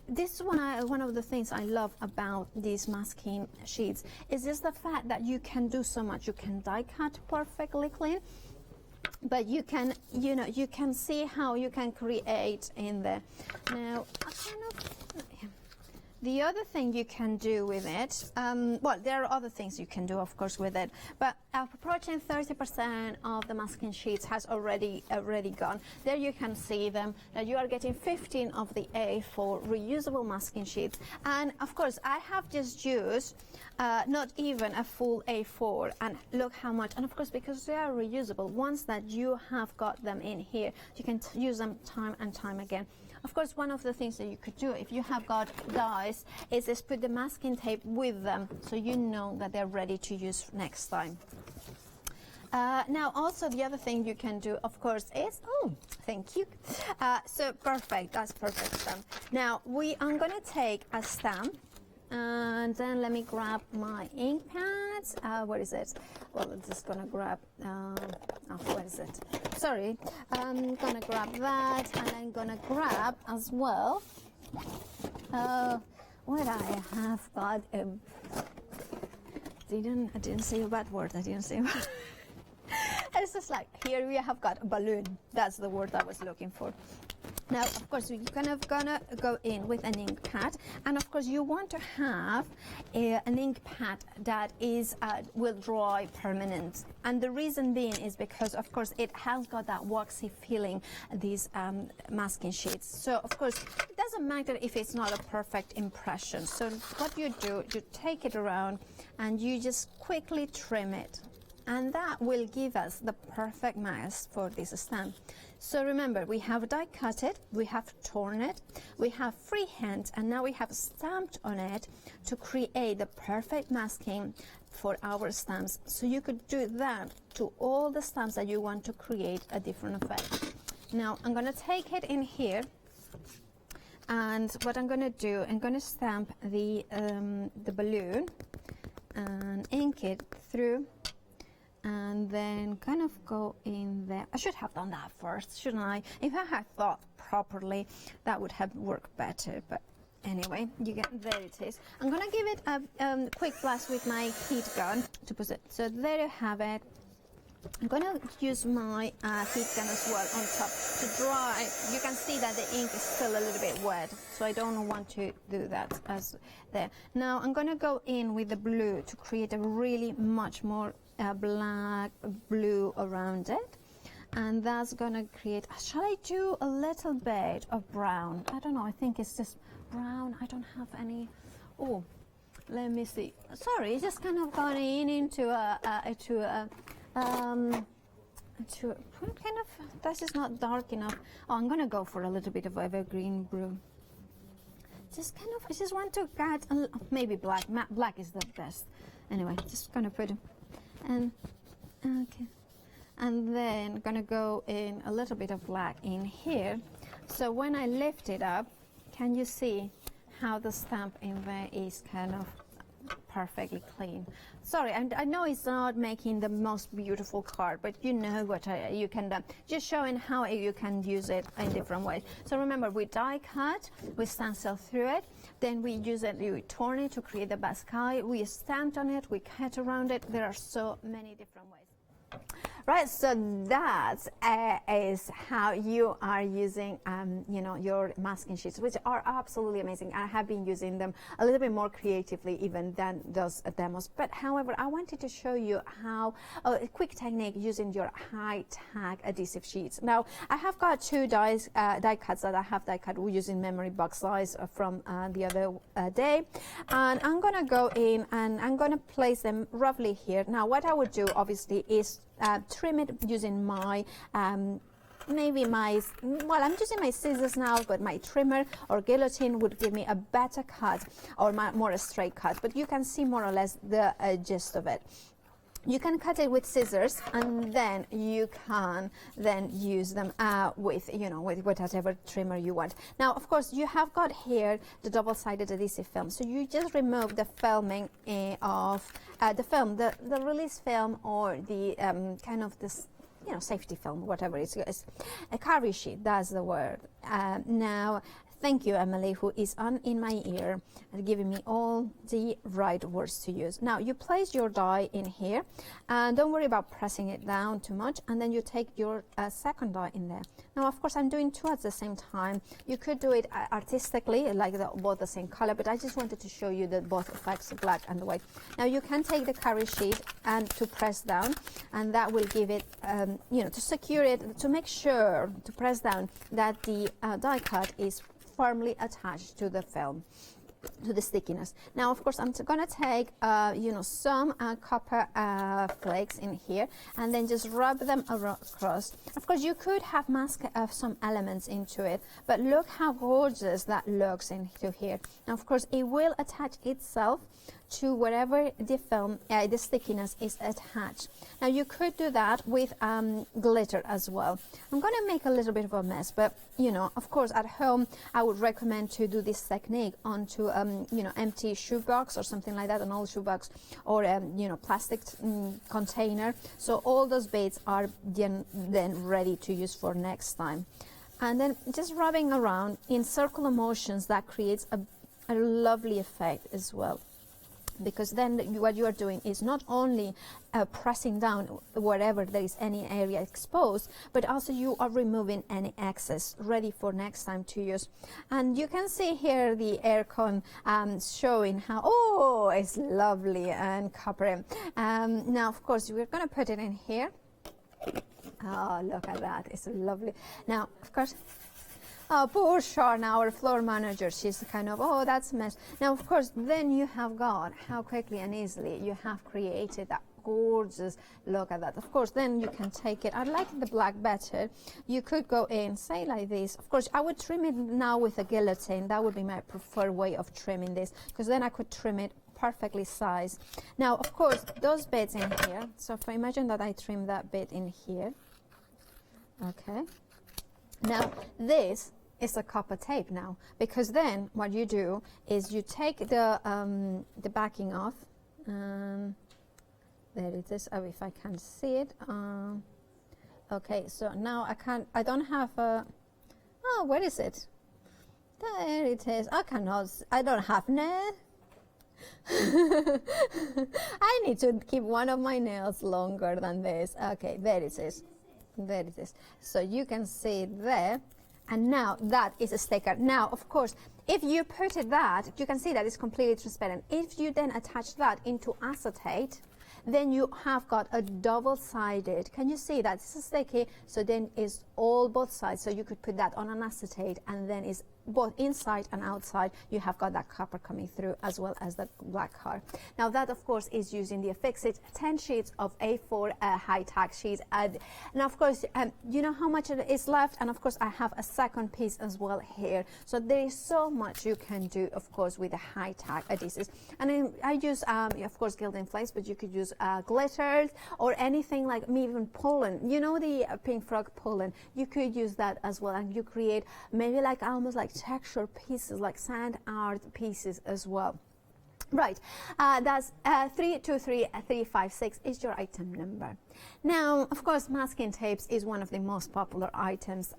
this is one of the things I love about these masking sheets is just the fact that you can do so much. You can die cut perfectly clean, but you can, you know, you can see how you can create in there. Now, the other thing you can do with it, well, there are other things you can do, of course, with it, but approaching 30% of the masking sheets has already gone. There you can see them, that you are getting 15 of the A4 reusable masking sheets. And of course, I have just used not even a full A4, and look how much, and of course, because they are reusable, once that you have got them in here, you can use them time and time again. Of course, one of the things that you could do if you have got dies is just put the masking tape with them so you know that they're ready to use next time. Now, also the other thing you can do, of course, is, oh, thank you. So perfect, that's perfect stamp. Now, I'm going to take a stamp, and then let me grab my ink pads. What is it? Well, I'm just going to grab, what is it? Sorry, I'm going to grab that, and I'm going to grab as well, what I have got, I didn't say a bad word, I didn't say a bad It's just like, here we have got a balloon. That's the word I was looking for. Now, of course, you're kind of gonna go in with an ink pad, and of course, you want to have an ink pad that is will dry permanent. And the reason being is because, of course, it has got that waxy feeling. These masking sheets. So, of course, it doesn't matter if it's not a perfect impression. So, what you do, you take it around, and you just quickly trim it. And that will give us the perfect mask for this stamp. So remember, we have die cut it, we have torn it, we have freehand, and now we have stamped on it to create the perfect masking for our stamps. So you could do that to all the stamps that you want to create a different effect. Now I'm going to take it in here, and what I'm going to do, I'm going to stamp the balloon and ink it through, and then kind of go in there. I should have done that first, shouldn't I? If I had thought properly, that would have worked better. But anyway, there it is. I'm gonna give it a quick blast with my heat gun to put it. So there you have it. I'm gonna use my heat gun as well on top to dry. You can see that the ink is still a little bit wet, so I don't want to do that as there. Now I'm gonna go in with the blue to create a really much more black blue around it, and that's gonna create, shall I do a little bit of brown? I don't know, I think it's just brown. I don't have any. Oh, let me see. Sorry, it's just kind of gone into kind of, this is not dark enough. Oh, I'm gonna go for a little bit of evergreen blue. Just kind of, I just want to get maybe black. Black is the best. Anyway, just gonna put, and okay, and then gonna go in a little bit of black in here. So when I lift it up, can you see how the stamp in there is kind of perfectly clean? Sorry, and I know it's not making the most beautiful card, but you know what you can do. Just showing how you can use it in different ways. So remember, we die cut, we stencil through it, then we use it, we torn it to create the baskai, we stamped on it, we cut around it. There are so many different ways. Right, so that is how you are using, you know, your masking sheets, which are absolutely amazing. I have been using them a little bit more creatively even than those demos. But however, I wanted to show you how a quick technique using your high-tack adhesive sheets. Now, I have got two die cuts that I have die cut using memory box dies from the other day, and I'm gonna go in and I'm gonna place them roughly here. Now, what I would do obviously is trim it using my maybe well, I'm using my scissors now, but my trimmer or guillotine would give me a better cut or more a straight cut, but you can see more or less the gist of it. You can cut it with scissors, and then you can then use them with whatever trimmer you want. Now, of course, you have got here the double-sided adhesive film. So you just remove the filming of the film, the release film, or the kind of this, safety film, whatever it is. A carry sheet, that's the word. Now, thank you, Emily, who is in my ear and giving me all the right words to use. Now, you place your die in here, and don't worry about pressing it down too much, and then you take your second die in there. Now, of course, I'm doing two at the same time. You could do it artistically, like both the same color, but I just wanted to show you that both effects, black and white. Now, you can take the carry sheet and to press down, and that will give it, to secure it, to make sure to press down that the die cut is firmly attached to the film, to the stickiness. Now, of course, I'm going to take, some copper flakes in here, and then just rub them across. Of course, you could have masked some elements into it, but look how gorgeous that looks into here. Now, of course, it will attach itself to wherever the film, the stickiness is attached. Now, you could do that with glitter as well. I'm going to make a little bit of a mess, but of course, at home, I would recommend to do this technique onto empty shoebox or something like that, an old shoebox, or plastic container. So all those beads are then ready to use for next time. And then just rubbing around in circular motions, that creates a lovely effect as well. Because then what you are doing is not only pressing down wherever there is any area exposed, but also you are removing any excess, ready for next time to use. And you can see here the air con showing how, it's lovely and coppery. Now, of course, we're going to put it in here. Oh, look at that, it's lovely. Now, of course, poor Sharon, our floor manager, she's kind of, that's a mess. Now, of course, then you have got how quickly and easily you have created that gorgeous look at that. Of course, then you can take it. I like the black better. You could go in, say like this. Of course, I would trim it now with a guillotine. That would be my preferred way of trimming this, because then I could trim it perfectly sized. Now, of course, those bits in here. So if I imagine that I trim that bit in here. Okay. Now, this is a copper tape now, because then what you do is you take the backing off. There it is. Oh, if I can see it. Okay, so now I don't have a. Oh, where is it? There it is. I don't have nail. I need to keep one of my nails longer than this. Okay, there it is. There it is. So you can see it there. And now that is a sticker. Now, of course, if you put it you can see that it's completely transparent. If you then attach that into acetate, then you have got a double-sided. Can you see that? This is sticky, so then it's both sides. So you could put that on an acetate, and then it's both inside and outside. You have got that copper coming through, as well as the black card. Now that, of course, is using the affixed 10 sheets of A4 high-tack sheets. And of course, you know how much is left, and of course I have a second piece as well here. So there is so much you can do, of course, with the high-tack adhesives. And I use, of course, gilding flakes, but you could use glitters or anything like even pollen. You know, the pink frog pollen. You could use that as well, and you create maybe like almost like texture pieces, like sand art pieces as well. Right, that's 323356 is your item number. Now, of course, masking tapes is one of the most popular items.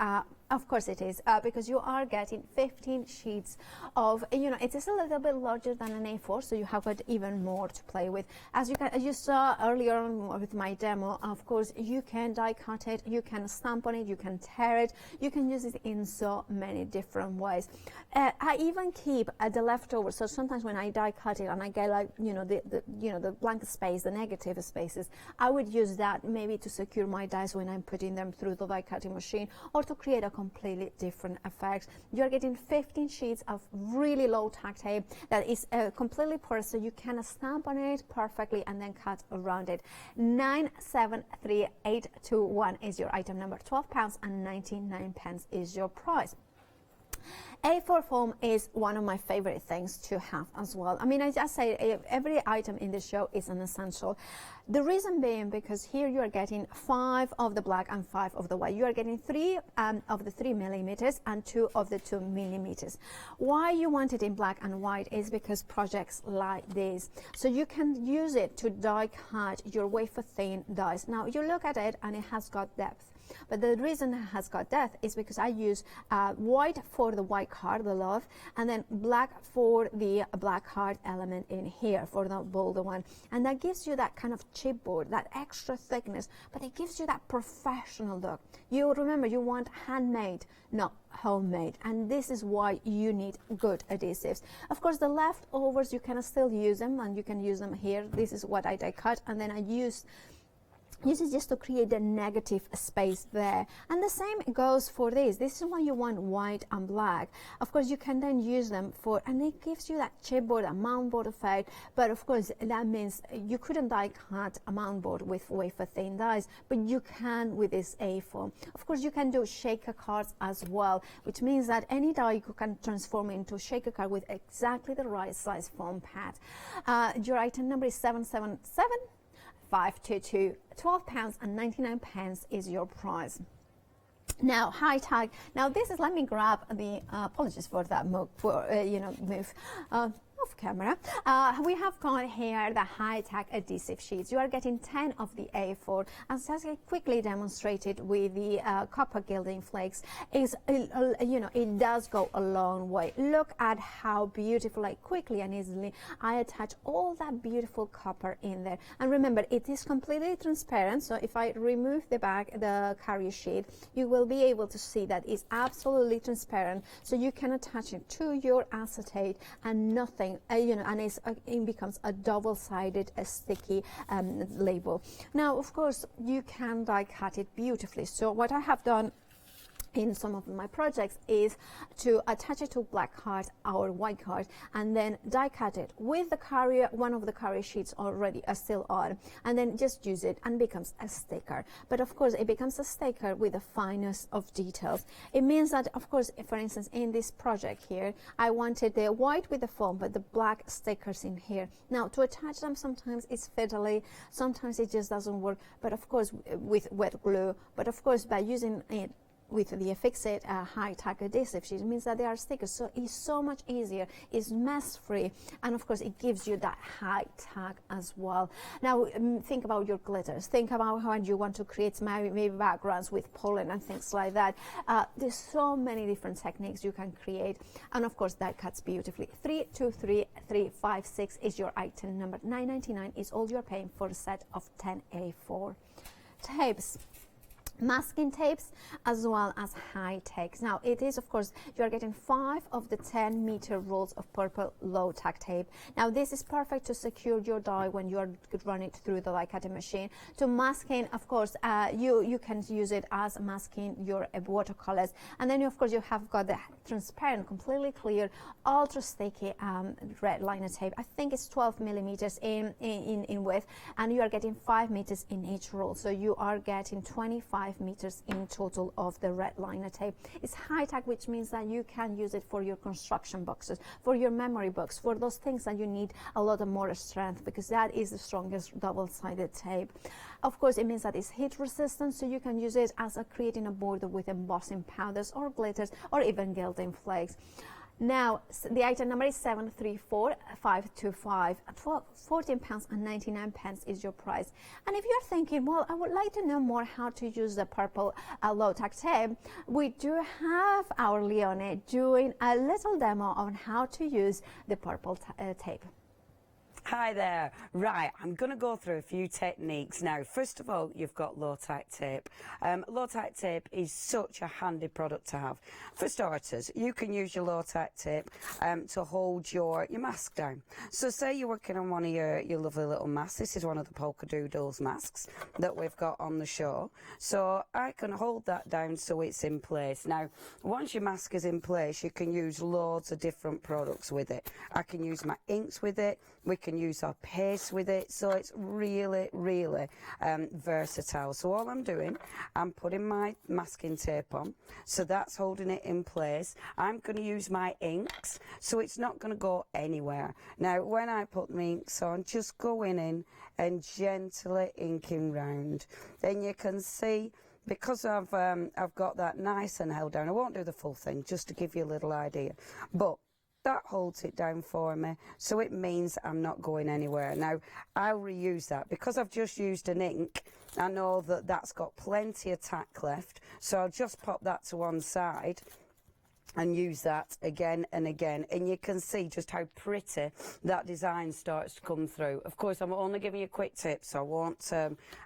Of course it is, because you are getting 15 sheets of, it is a little bit larger than an A4, so you have got even more to play with. As you saw earlier on with my demo, of course, you can die cut it, you can stamp on it, you can tear it, you can use it in so many different ways. I even keep the leftovers, so sometimes when I die cut it and I get like, the blank space, the negative spaces, I would use that that maybe to secure my dies when I'm putting them through the die cutting machine, or to create a completely different effect. You're getting 15 sheets of really low tack tape that is completely porous, so you can stamp on it perfectly and then cut around it. 973821 is your item number. £12.99 is your price. A4 foam is one of my favorite things to have as well. I mean, I just say every item in the show is an essential. The reason being because here you are getting 5 of the black and 5 of the white. You are getting 3 of the 3 millimeters and 2 of the 2 millimeters. Why you want it in black and white is because projects like this. So you can use it to die cut your wafer thin dies. Now you look at it and it has got depth. But the reason it has got depth is because I use white for the white card, the love, and then black for the black card element in here for the bolder one. And that gives you that kind of chipboard, that extra thickness, but it gives you that professional look. You remember, you want handmade, not homemade, and this is why you need good adhesives. Of course, the leftovers, you can still use them, and you can use them here. This is what I die cut, and then I use it just to create a negative space there. And the same goes for this. This is why you want white and black. Of course, you can then use them for, and it gives you that chipboard, a mount board effect. But of course, that means you couldn't die cut a mount board with wafer thin dies, but you can with this A4. Of course, you can do shaker cards as well, which means that any die you can transform into a shaker card with exactly the right size foam pad. Your item number is 777-522, £12.99 is your price. Now, High-tack. Now, this is, let me grab the, apologies for that move, off camera. We have got here the High-tack adhesive sheets. You are getting 10 of the A4, as I quickly demonstrated with the copper gilding flakes. It does go a long way. Look at how beautiful, like quickly and easily, I attach all that beautiful copper in there. And remember, it is completely transparent, so if I remove the back, the carrier sheet, you will be able to see that it's absolutely transparent, so you can attach it to your acetate and nothing, and it becomes a double-sided sticky label. Now, of course, you can die cut it beautifully. So what I have done in some of my projects is to attach it to black card or white card and then die cut it with the carrier, one of the carrier sheets already are still on, and then just use it and becomes a sticker. But of course, it becomes a sticker with the finest of details. It means that, of course, for instance, in this project here, I wanted the white with the foam but the black stickers in here. Now, to attach them, sometimes it's fiddly, sometimes it just doesn't work, but of course with wet glue, but of course by using it with the Fix-It High-tack adhesive sheet, means that they are stickers, so it's so much easier, it's mess-free, and of course it gives you that high-tack as well. Now think about your glitters, think about how you want to create maybe backgrounds with pollen and things like that. There's so many different techniques you can create, and of course that cuts beautifully. 323356 is your item number. $9.99 is all you're paying for a set of 10 A4 tapes. Masking tapes as well as high-tack. Now it is, of course, you are getting 5 of the 10-meter rolls of purple low-tack tape. Now this is perfect to secure your die when you are run it through the die cutting machine. To masking, of course, you can use it as masking your watercolors, and then of course you have got the transparent, completely clear, ultra sticky red liner tape. I think it's 12 millimeters in width, and you are getting 5 meters in each roll, so you are getting 25 meters in total of the red liner tape. It's high-tack, which means that you can use it for your construction boxes, for your memory books, for those things that you need a lot of more strength, because that is the strongest double-sided tape. Of course, it means that it's heat resistant, so you can use it as creating a border with embossing powders or glitters or even gilding flakes. Now, the item number is 734525. £14.99 is your price. And if you're thinking, well, I would like to know more how to use the purple low-tack tape, we do have our Leone doing a little demo on how to use the purple tape. Hi there. Right, I'm going to go through a few techniques now. First of all, you've got low-tack tape. Low-tack tape is such a handy product to have. For starters, you can use your low-tack tape to hold your mask down. So say you're working on one of your lovely little masks. This is one of the Polka Doodles masks that we've got on the show. So I can hold that down so it's in place. Now, once your mask is in place, you can use loads of different products with it. I can use my inks with it. We can use our paste with it, so it's really versatile. So all I'm doing, I'm putting my masking tape on, so that's holding it in place. I'm going to use my inks, so it's not going to go anywhere. Now when I put my inks on, just going in and gently inking round. Then you can see, because I've got that nice and held down, I won't do the full thing, just to give you a little idea, but that holds it down for me, so it means I'm not going anywhere. Now, I'll reuse that. Because I've just used an ink, I know that that's got plenty of tack left, so I'll just pop that to one side and use that again and again, and you can see just how pretty that design starts to come through. Of course, I'm only giving you quick tips, so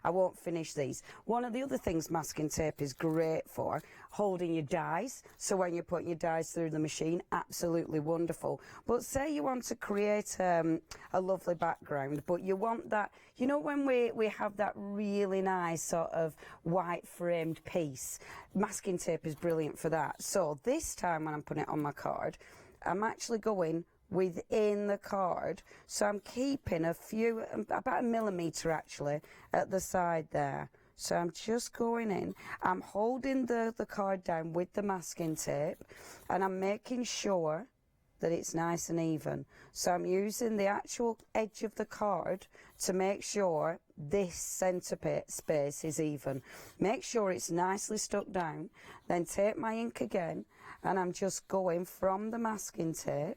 I won't finish these. One of the other things masking tape is great for, holding your dies. So when you're putting your dies through the machine, absolutely wonderful. But say you want to create a lovely background, but you want that, you know, when we have that really nice sort of white framed piece, masking tape is brilliant for that. So this time when I'm putting it on my card, I'm actually going within the card, so I'm keeping about a millimetre actually at the side there. So I'm just going in, I'm holding the card down with the masking tape, and I'm making sure that it's nice and even. So I'm using the actual edge of the card to make sure this centre space is even. Make sure it's nicely stuck down, then take my ink again, and I'm just going from the masking tape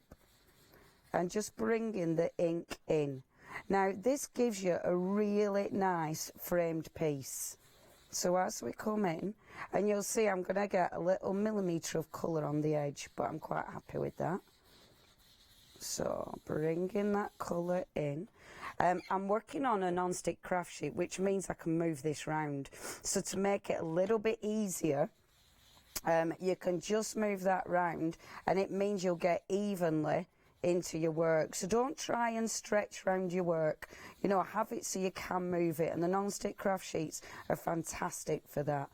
and just bringing the ink in. Now this gives you a really nice framed piece. So as we come in, and you'll see I'm going to get a little millimetre of colour on the edge, but I'm quite happy with that. So bringing that colour in. I'm working on a non-stick craft sheet, which means I can move this round. So to make it a little bit easier, you can just move that round, and it means you'll get evenly into your work. So don't try and stretch around your work, you know, have it so you can move it, and the non-stick craft sheets are fantastic for that.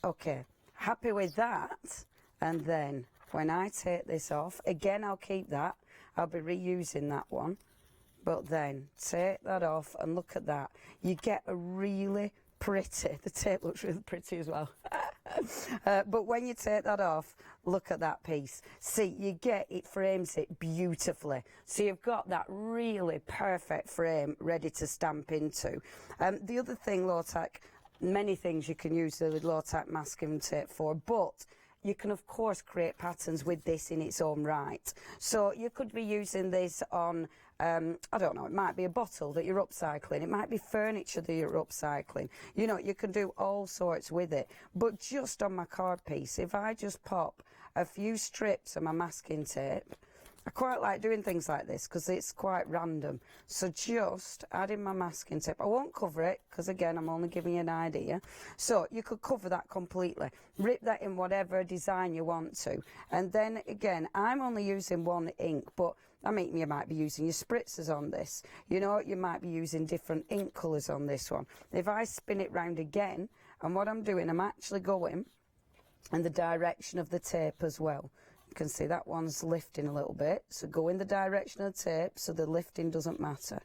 Okay, happy with that. And then when I take this off, again I'll keep that, I'll be reusing that one, but then take that off and look at that. You get a really pretty, the tape looks really pretty as well. But when you take that off, look at that piece. See, you get, it frames it beautifully. So you've got that really perfect frame ready to stamp into. The other thing, low-tack, many things you can use the low-tack masking tape for, but you can of course create patterns with this in its own right. So you could be using this on, I don't know, it might be a bottle that you're upcycling, it might be furniture that you're upcycling. You know, you can do all sorts with it. But just on my card piece, if I just pop a few strips of my masking tape, I quite like doing things like this because it's quite random. So just adding my masking tape. I won't cover it because again I'm only giving you an idea. So you could cover that completely. Rip that in whatever design you want to. And then again, I'm only using one ink, but I mean you might be using your spritzers on this. You know, you might be using different ink colours on this one. If I spin it round again, and what I'm doing, I'm actually going in the direction of the tape as well. You can see that one's lifting a little bit, so go in the direction of the tape so the lifting doesn't matter.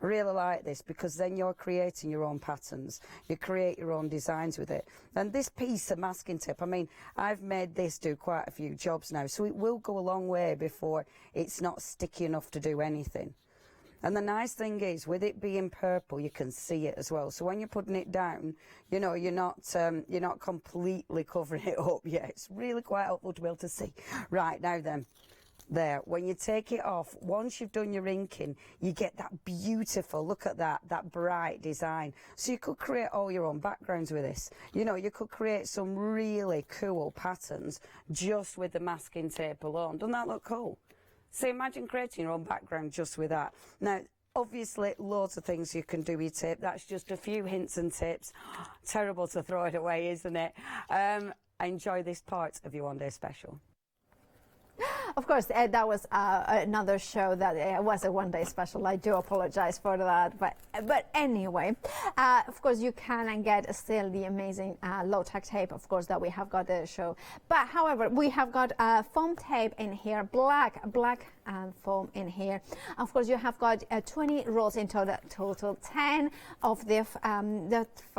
I really like this because then you're creating your own patterns. You create your own designs with it. And this piece of masking tape, I mean, I've made this do quite a few jobs now, so it will go a long way before it's not sticky enough to do anything. And the nice thing is, with it being purple, you can see it as well. So when you're putting it down, you know, you're not completely covering it up yet. It's really quite helpful to be able to see. Right, now then, there, when you take it off, once you've done your inking, you get that beautiful, look at that bright design. So you could create all your own backgrounds with this. You know, you could create some really cool patterns just with the masking tape alone. Doesn't that look cool? So imagine creating your own background just with that. Now, obviously loads of things you can do with tape. That's just a few hints and tips. Terrible to throw it away, isn't it? Enjoy this part of your one day special. Of course, that was another show that was a one-day special. I do apologize for that, but anyway, of course, you can get still the amazing low-tack tape, of course, that we have got the show. But however, we have got foam tape in here, black foam in here. Of course, you have got 20 rolls in total, 10 of the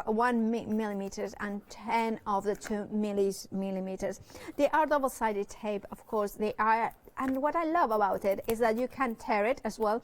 1 millimeters and 10 of the 2 millimeters. They are double-sided tape, of course. They are, and what I love about it is that you can tear it as well,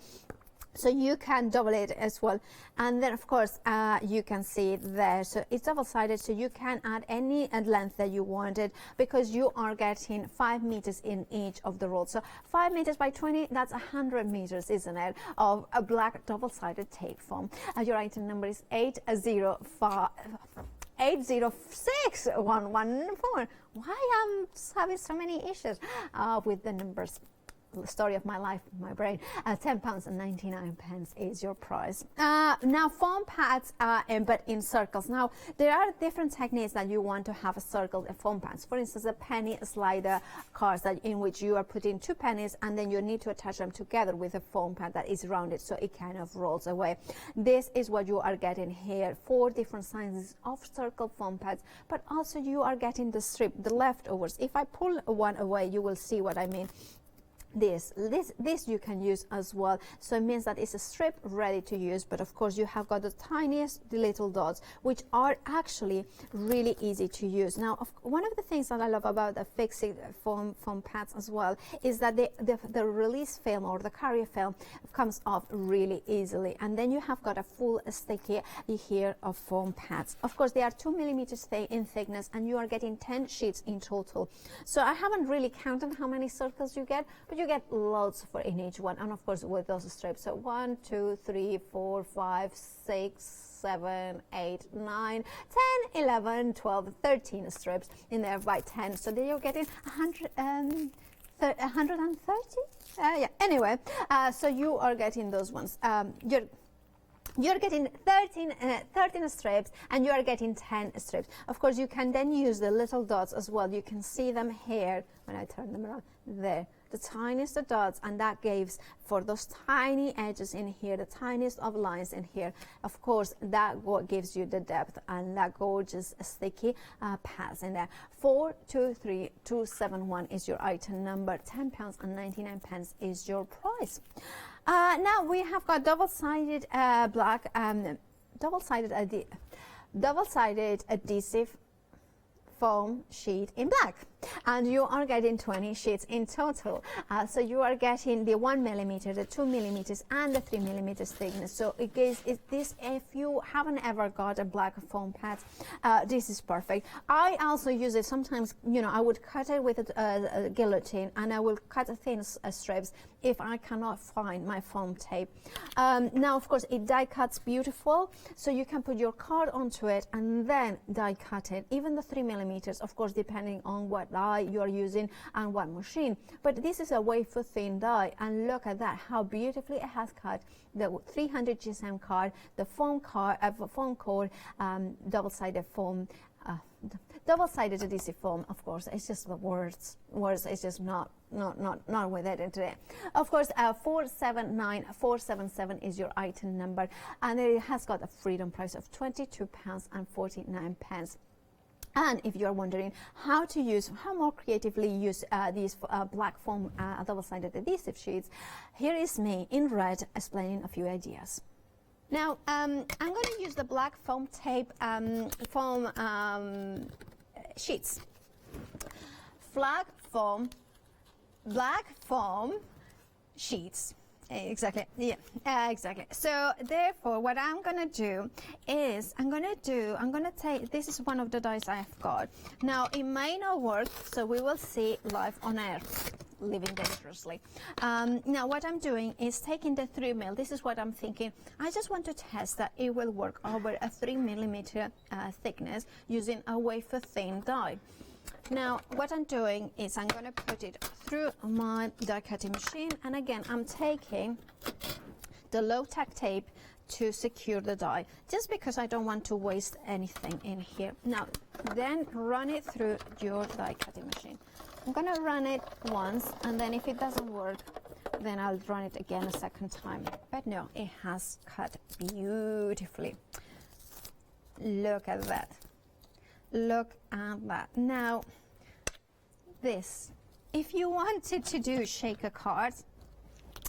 so you can double it as well, and then of course you can see it there. So it's double-sided, so you can add any length that you wanted, because you are getting 5 meters in each of the rolls. So 5 meters by 20, that's 100 meters, isn't it, of a black double-sided tape foam. Your item number is 8061114. Why I'm having so many issues with the numbers? The story of my life, my brain. £10.99 is your price. Now foam pads, but in circles. Now there are different techniques that you want to have a circle foam pads. For instance, a penny slider cards in which you are putting 2 pennies and then you need to attach them together with a foam pad that is rounded, so it kind of rolls away. This is what you are getting here, 4 different sizes of circle foam pads, but also you are getting the strip, the leftovers. If I pull one away, you will see what I mean. This you can use as well, so it means that it's a strip ready to use, but of course you have got the tiniest little dots, which are actually really easy to use. Now one of the things that I love about the fixed foam pads as well is that the release film or the carrier film comes off really easily, and then you have got a full sticky here of foam pads. Of course they are 2 millimeters in thickness, and you are getting 10 sheets in total. So I haven't really counted how many circles you get, but you get loads in each one, and of course with those strips. So 1, 2, 3, 4, 5, 6, 7, 8, 9, 10, 11, 12, 13 strips in there by 10. So then you're getting 130. Yeah. Anyway, so you are getting those ones. You're getting 13 strips, and you are getting 10 strips. Of course, you can then use the little dots as well. You can see them here when I turn them around. There, the tiniest of dots, and that gives for those tiny edges in here, the tiniest of lines in here. Of course, that what gives you the depth and that gorgeous sticky pads in there. 423271 is your item number. £10.99 is your price. Now we have got double-sided double-sided adhesive foam sheet in black, and you are getting 20 sheets in total. So you are getting the 1 millimeter, the 2 millimeters, and the 3 millimeters thickness. So it gives this, if you haven't ever got a black foam pad, this is perfect. I also use it sometimes, you know, I would cut it with a guillotine, and I will cut thin strips if I cannot find my foam tape. Now of course it die cuts beautiful, so you can put your card onto it and then die cut it. Even the 3 millimeters, of course, depending on what die you are using and what machine. But this is a wafer thin die, and look at that, how beautifully it has cut the 300 GSM card, the foam card, double-sided foam. Double-sided adhesive foam, of course, it's just the words, it's just not with it today. Of course, 479477 is your item number, and it has got a freedom price of £22.49. And if you're wondering how more creatively use these black foam double-sided adhesive sheets, here is me in red explaining a few ideas. Now, I'm going to use the black foam tape sheets. Black foam sheets. Exactly. Yeah. Exactly. So therefore, what I'm gonna do is I'm gonna take. This is one of the dies I've got. Now it may not work, so we will see live on air. Living dangerously. Now what I'm doing is taking the 3 mil. This is what I'm thinking. I just want to test that it will work over a 3 millimeter thickness using a wafer thin die. Now what I'm doing is I'm going to put it through my die cutting machine, and again I'm taking the low-tack tape to secure the die, just because I don't want to waste anything in here. Now, then run it through your die cutting machine. I'm gonna run it once, and then if it doesn't work, then I'll run it again a second time. But no, it has cut beautifully. Look at that. Look at that. Now, this, if you wanted to do shaker cards,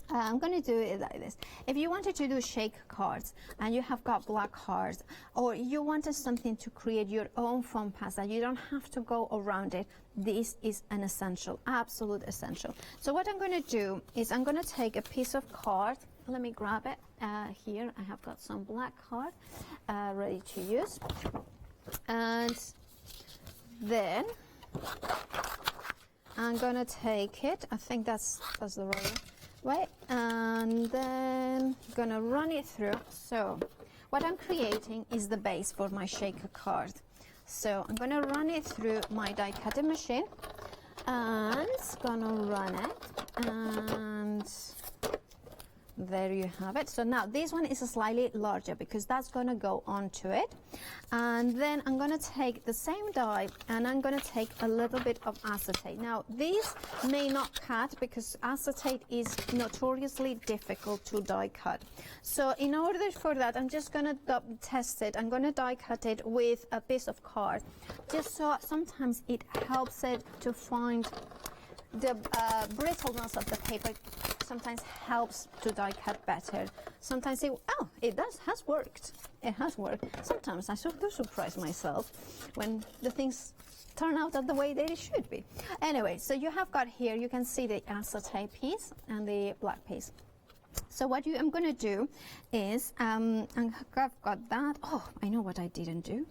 I'm going to do it like this. If you wanted to do shaker cards and you have got black cards, or you wanted something to create your own foam pasta, you don't have to go around it. This is an essential, absolute essential. So what I'm going to do is I'm going to take a piece of card. Let me grab it. Here I have got some black card ready to use. And then I'm going to take it. I think that's the right way. And then going to run it through. So what I'm creating is the base for my shaker card. So I'm going to run it through my die cutting machine, and going to run it, and there you have it. So now this one is slightly larger because that's going to go onto it. And then I'm going to take the same die and I'm going to take a little bit of acetate. Now these may not cut because acetate is notoriously difficult to die cut. So in order for that, I'm just going to test it. I'm going to die cut it with a piece of card, just so sometimes it helps it to find the brittleness of the paper. Sometimes helps to die cut better. Sometimes it has worked. It has worked. Sometimes I do surprise myself when the things turn out the way that it should be. Anyway, so you have got here, you can see the acetate piece and the black piece. So what I'm going to do is, I've got that. Oh, I know what I didn't do.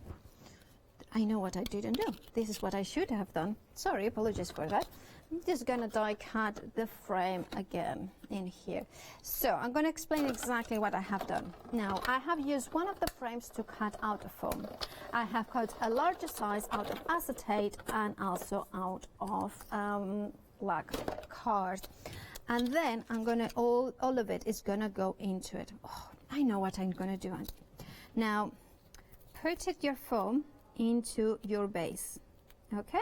This is what I should have done. Sorry, apologies for that. I'm just going to die cut the frame again in here. So I'm going to explain exactly what I have done. Now, I have used one of the frames to cut out the foam. I have cut a larger size out of acetate and also out of black card. And then I'm going to, all of it is going to go into it. Oh, I know what I'm going to do. Now, put your foam into your base, okay?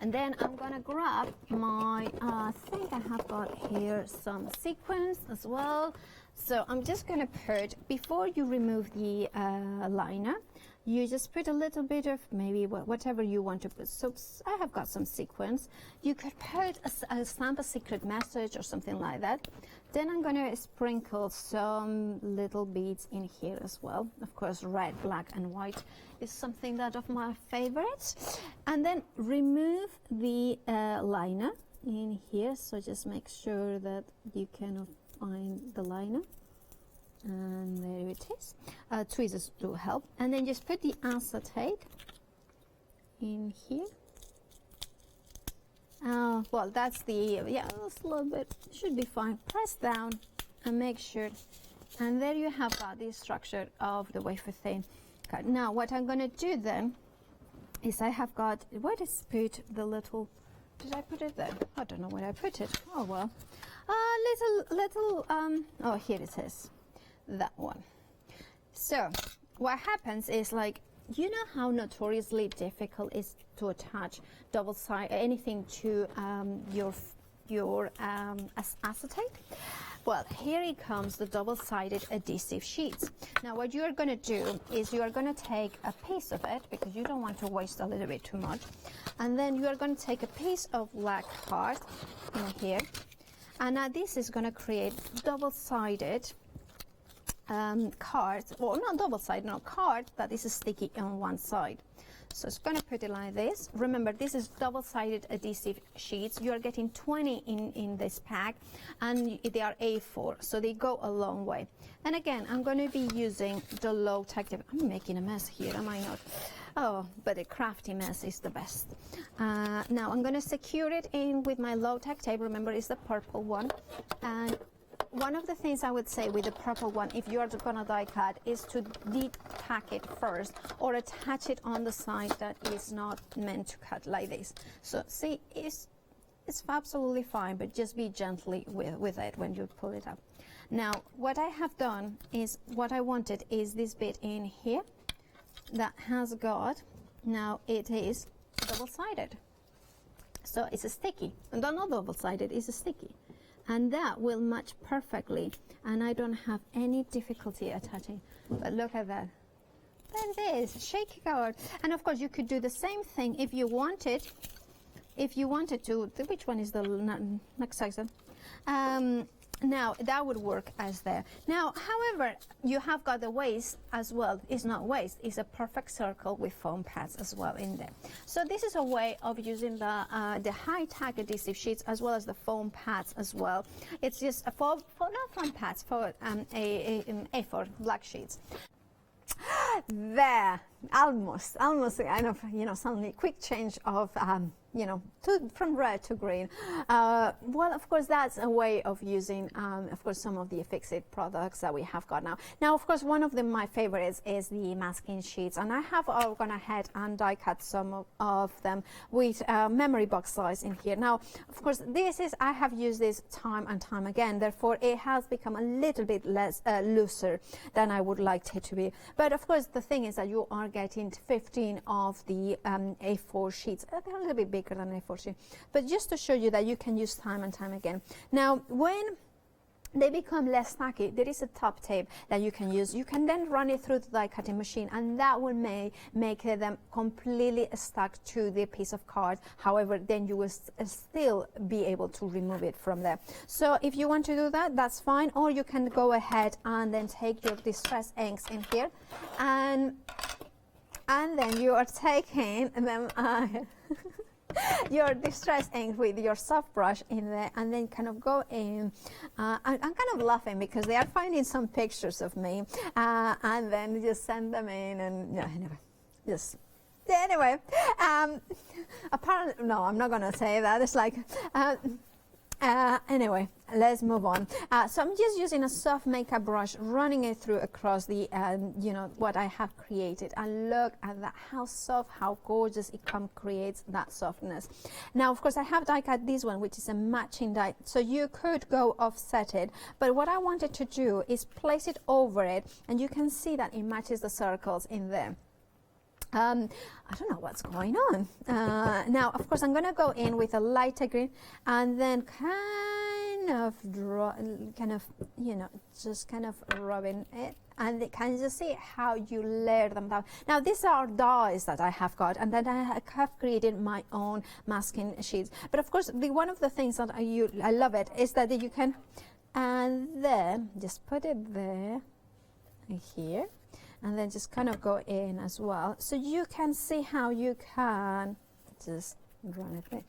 And then I'm gonna grab my, I think I have got here some sequins as well. So I'm just gonna put, before you remove the liner, you just put a little bit of maybe whatever you want to put. So I have got some sequins. You could put a stamp a secret message or something like that. Then I'm going to sprinkle some little beads in here as well. Of course, red, black and white is something that of my favorites. And then remove the liner in here. So just make sure that you cannot find the liner. And there it is. Tweezers do help. And then just put the acetate in here. Well, that's the, just a little bit, should be fine. Press down and make sure. And there you have got the structure of the wafer thin card. Now, what I'm going to do then is I have got, where is put the little, did I put it there? I don't know where I put it. Oh, well. Oh, here it is. That one. So what happens is, like, you know how notoriously difficult it is to attach double side anything to your acetate? Well, here it comes, the double-sided adhesive sheets. Now what you are going to do is you are going to take a piece of it, because you don't want to waste a little bit too much, and then you are going to take a piece of black card in here, and now this is going to create double-sided card, or not double-sided, no, card that is sticky on one side. So it's going to put it like this. Remember, this is double-sided adhesive sheets. You are getting 20 in this pack, and they are A4, so they go a long way. And again, I'm going to be using the low-tack tape. I'm making a mess here, am I not? Oh, but the Crafty mess is the best. Now I'm going to secure it in with my low-tack tape. Remember, it's the purple one. And one of the things I would say with the purple one, if you are going to die cut, is to de-tack it first, or attach it on the side that is not meant to cut, like this. So see, it's absolutely fine, but just be gently with it when you pull it up. Now, what I have done is, what I wanted is this bit in here that has got, now it is double-sided. So it's a sticky, and not double-sided, it's a sticky. And that will match perfectly, and I don't have any difficulty attaching. But look at that. There it is, shaky card. And of course you could do the same thing if you wanted. If you wanted to, which one is the next section? Now that would work as there. Now, however, you have got the waist as well. It's not waist, it's a perfect circle with foam pads as well in there. So this is a way of using the high-tack adhesive sheets as well as the foam pads as well. It's just for not foam pads, for A4 black sheets. There, almost kind of, you know, suddenly quick change of you know, from red to green. Well, of course, that's a way of using, of course, some of the Fix-It products that we have got now. Now, of course, one of my favorites is the masking sheets, and I have gone ahead and die cut some of them with memory box size in here. Now, of course, I have used this time and time again, therefore it has become a little bit less looser than I would like it to be. But of course, the thing is that you are getting 15 of the A4 sheets. They're a little bit bigger than A4 sheet, but just to show you that you can use time and time again. Now, when they become less tacky, there is a top tape that you can use. You can then run it through the die cutting machine, and that will make them completely stuck to the piece of card. However, then you will still be able to remove it from there. So if you want to do that, that's fine. Or you can go ahead and then take your distress inks in here, and then you are taking them your distress ink with your soft brush in there, and then kind of go in. I'm kind of laughing because they are finding some pictures of me, and then just send them in, and anyway, apparently, no, I'm not gonna say that. It's like, anyway, let's move on. So I'm just using a soft makeup brush, running it through across the, you know, what I have created. And look at that, how soft, how gorgeous it creates that softness. Now, of course, I have die cut this one, which is a matching die. So you could go offset it, but what I wanted to do is place it over it, and you can see that it matches the circles in there. I don't know what's going on. Now, of course, I'm going to go in with a lighter green, and then kind of you know, just kind of rubbing it, and you can just see how you layer them down. Now, these are dies that I have got, and then I have created my own masking sheets. But of course, one of the things that I love it is that you can, and then just put it there, here. And then just kind of go in as well. So you can see how you can just run it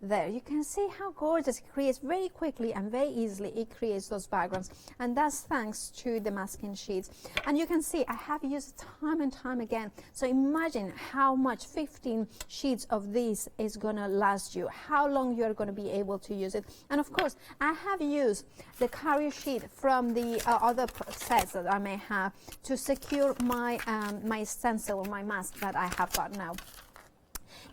there. You can see how gorgeous it creates very quickly and very easily. It creates those backgrounds, and that's thanks to the masking sheets. And you can see I have used it time and time again. So imagine how much 15 sheets of this is gonna last you, how long you're gonna be able to use it. And of course, I have used the carrier sheet from the other sets that I may have to secure my my stencil or my mask that I have got now.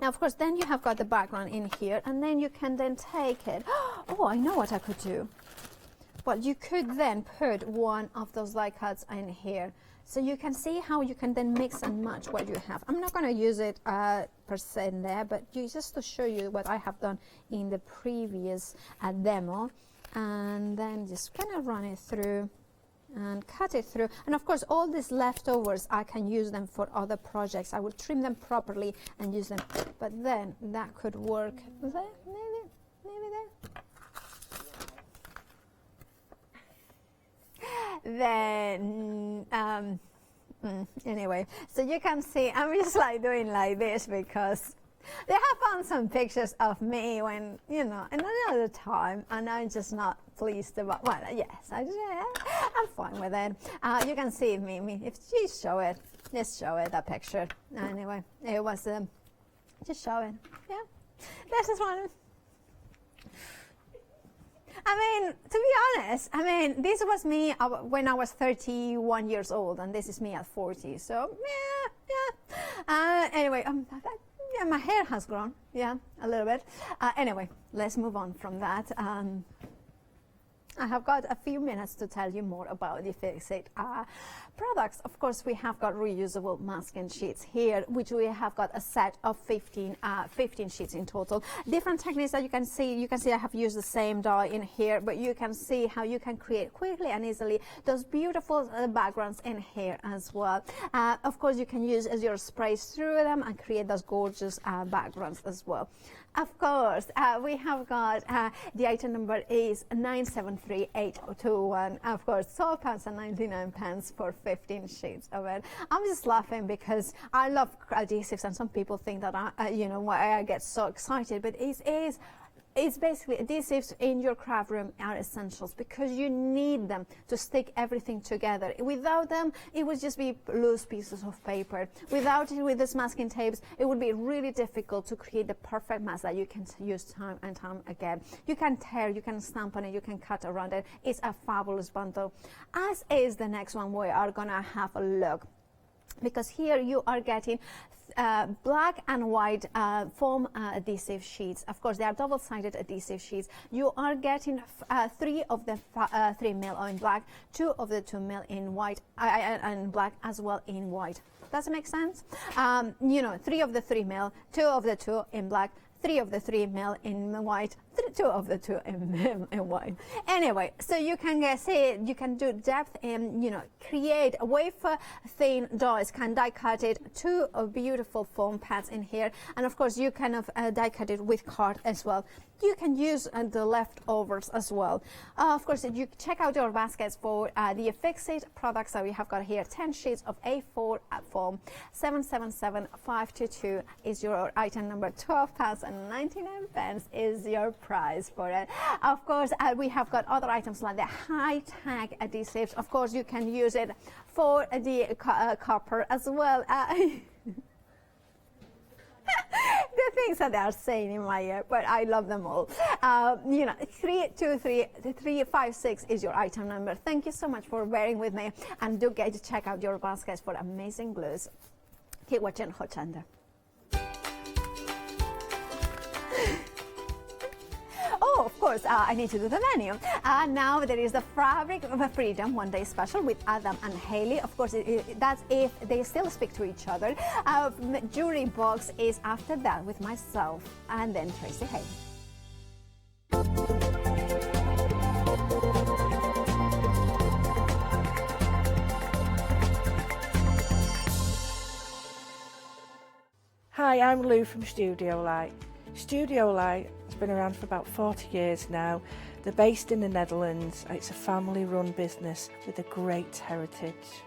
Now, of course, then you have got the background in here, and then you can then take it. Oh, I know what I could do. Well, you could then put one of those die cuts in here. So you can see how you can then mix and match what you have. I'm not going to use it per se in there, but just to show you what I have done in the previous demo. And then just kind of run it through and cut it through. And of course, all these leftovers, I can use them for other projects. I will trim them properly and use them. But then that could work there, maybe there. Then anyway, so you can see I'm just like doing like this because they have found some pictures of me when, you know, another time, and I'm just not pleased about. Well, yes, I'm fine with it. You can see me. If you show it, let's show it, that picture. Anyway, it was just show it. Yeah, this is one. I mean, to be honest, I mean, this was me when I was 31 years old, and this is me at 40. So yeah. Anyway, Yeah, my hair has grown. Yeah, a little bit. Anyway, let's move on from that. I have got a few minutes to tell you more about the Fix-It products. Of course, we have got reusable masking sheets here, which we have got a set of 15 sheets in total. Different techniques that you can see I have used the same die in here, but you can see how you can create quickly and easily those beautiful backgrounds in here as well. Of course, you can use as your sprays through them and create those gorgeous backgrounds as well. Of course, we have got the item number is 973821. Of course, £12.99 for 15 sheets of it. I'm just laughing because I love adhesives, and some people think that why I get so excited, but it's basically adhesives in your craft room are essentials because you need them to stick everything together. Without them, it would just be loose pieces of paper. Without it, with this masking tapes, it would be really difficult to create the perfect mask that you can use time and time again. You can tear, you can stamp on it, you can cut around it. It's a fabulous bundle. As is the next one, we are gonna have a look, because here you are getting black and white foam adhesive sheets. Of course, they are double-sided adhesive sheets. You are getting 3 of the 3 mil in black, 2 of the 2 mil in white, and black as well in white. Does it make sense? 3 of the 3 mil, 2 of the 2 in black, 3 of the 3 mil in white, 2 of the 2 in white. Anyway, so you can see, you can do depth in, create a wafer thin dies, can die cut it, 2 beautiful foam pads in here, and of course you can die cut it with card as well. You can use the leftovers as well. Of course, if you check out your baskets for the Fix-It products that we have got here, 10 sheets of A4 foam, 777522 is your item number. £12.99 is your price for it. Of course, we have got other items like the High-tack adhesives. Of course, you can use it for the copper as well. The things that they are saying in my ear, but I love them all. 323356 is your item number. Thank you so much for bearing with me, and do get to check out your baskets for amazing glues. Keep watching Hochanda. Oh, of course, I need to do the menu. Now there is the Fabric of Freedom one-day special with Adam and Haley. Of course, that's if they still speak to each other. Jewellery box is after that with myself and then Tracy Hay. Hi, I'm Lou from Studio Light. Studio Light has been around for about 40 years now. They're based in the Netherlands. It's a family-run business with a great heritage.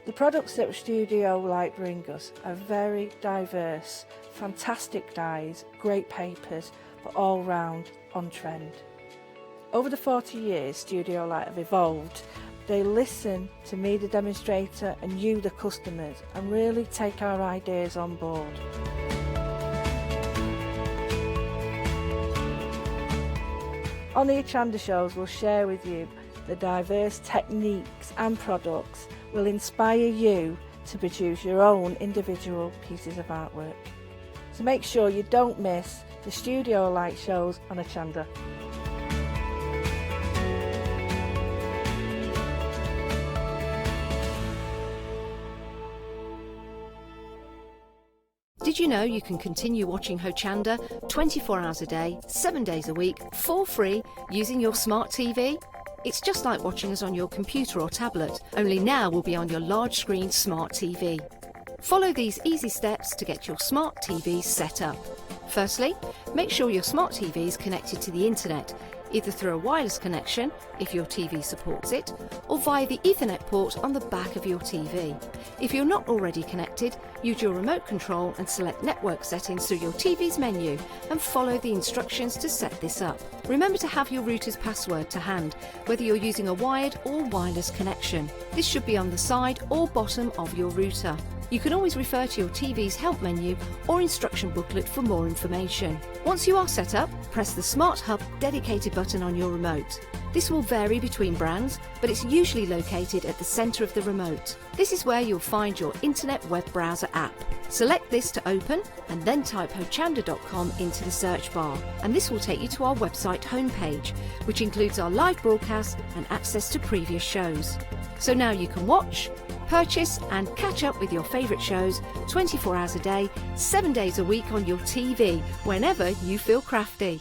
The products that Studio Light bring us are very diverse, fantastic dyes, great papers, but all round on trend. Over the 40 years Studio Light have evolved. They listen to me, the demonstrator, and you, the customers, and really take our ideas on board. On the Hochanda shows, we'll share with you the diverse techniques and products will inspire you to produce your own individual pieces of artwork. So make sure you don't miss the Studio Light shows on Hochanda. Did you know you can continue watching Hochanda 24 hours a day, 7 days a week, for free, using your smart TV? It's just like watching us on your computer or tablet, only now we'll be on your large screen smart TV. Follow these easy steps to get your smart TV set up. Firstly, make sure your smart TV is connected to the internet, either through a wireless connection, if your TV supports it, or via the Ethernet port on the back of your TV. If you're not already connected, use your remote control and select network settings through your TV's menu and follow the instructions to set this up. Remember to have your router's password to hand, whether you're using a wired or wireless connection. This should be on the side or bottom of your router. You can always refer to your TV's help menu or instruction booklet for more information. Once you are set up, press the Smart Hub dedicated button on your remote. This will vary between brands, but it's usually located at the centre of the remote. This is where you'll find your internet web browser app. Select this to open and then type hochanda.com into the search bar, and this will take you to our website homepage, which includes our live broadcast and access to previous shows. So now you can watch, purchase and catch up with your favourite shows 24 hours a day, 7 days a week on your TV, whenever you feel crafty.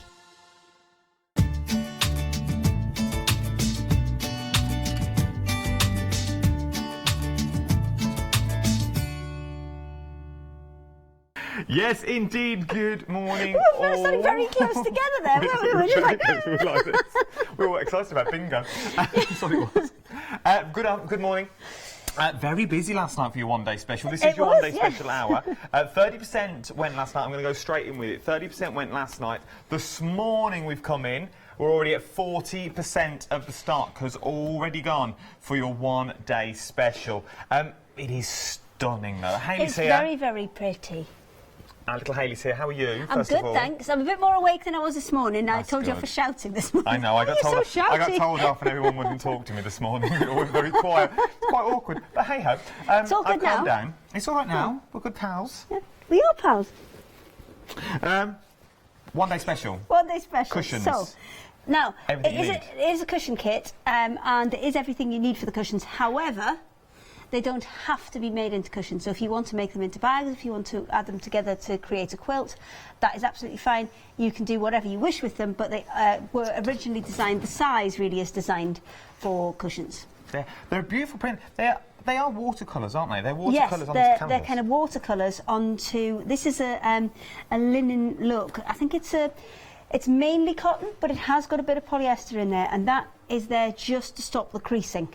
Yes, indeed. Good morning. We were standing very close together there, weren't we? We were just like, we were excited about bingo. That's what it was. Good morning. Very busy last night for your one-day special. This is your one-day special hour. 30% went last night. I'm going to go straight in with it. 30% went last night. This morning we've come in. We're already at 40% of the stock has already gone for your one-day special. It is stunning, though. Hayley's here. It's very, very pretty. Our little Hayley's here. How are you? I'm good, thanks. I'm a bit more awake than I was this morning. I told you off for shouting this morning. I know. I got told off, and everyone wouldn't talk to me this morning. It was very quiet. It's quite awkward. But hey ho. It's all good now. Calmed down. It's all right now. We're good pals. Yeah, we are pals. One day special. One day special. Cushions. So, now it is a cushion kit, and it is everything you need for the cushions. However, they don't have to be made into cushions. So if you want to make them into bags, if you want to add them together to create a quilt, that is absolutely fine. You can do whatever you wish with them, but they were originally designed, the size really is designed for cushions. They're a beautiful print. They are watercolours, aren't they? They're watercolours onto canvas. They're kind of watercolours onto... This is a linen look. I think it's mainly cotton, but it has got a bit of polyester in there, and that is there just to stop the creasing.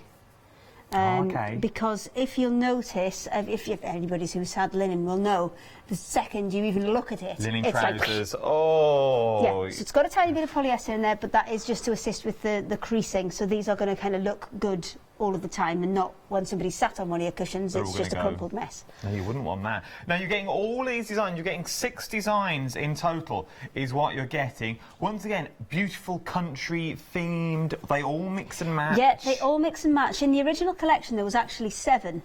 Because if you'll notice, if anybody who's had linen will know, the second you even look at it, linen it's trousers. like, oh, yeah. So it's got a tiny bit of polyester in there, but that is just to assist with the creasing. So these are going to kind of look good all of the time, and not when somebody sat on one of your cushions. It's just a crumpled mess. No, you wouldn't want that. Now you're getting all these designs. You're getting 6 designs in total, is what you're getting. Once again, beautiful country themed. They all mix and match. Yeah, they all mix and match. In the original collection, there was actually 7,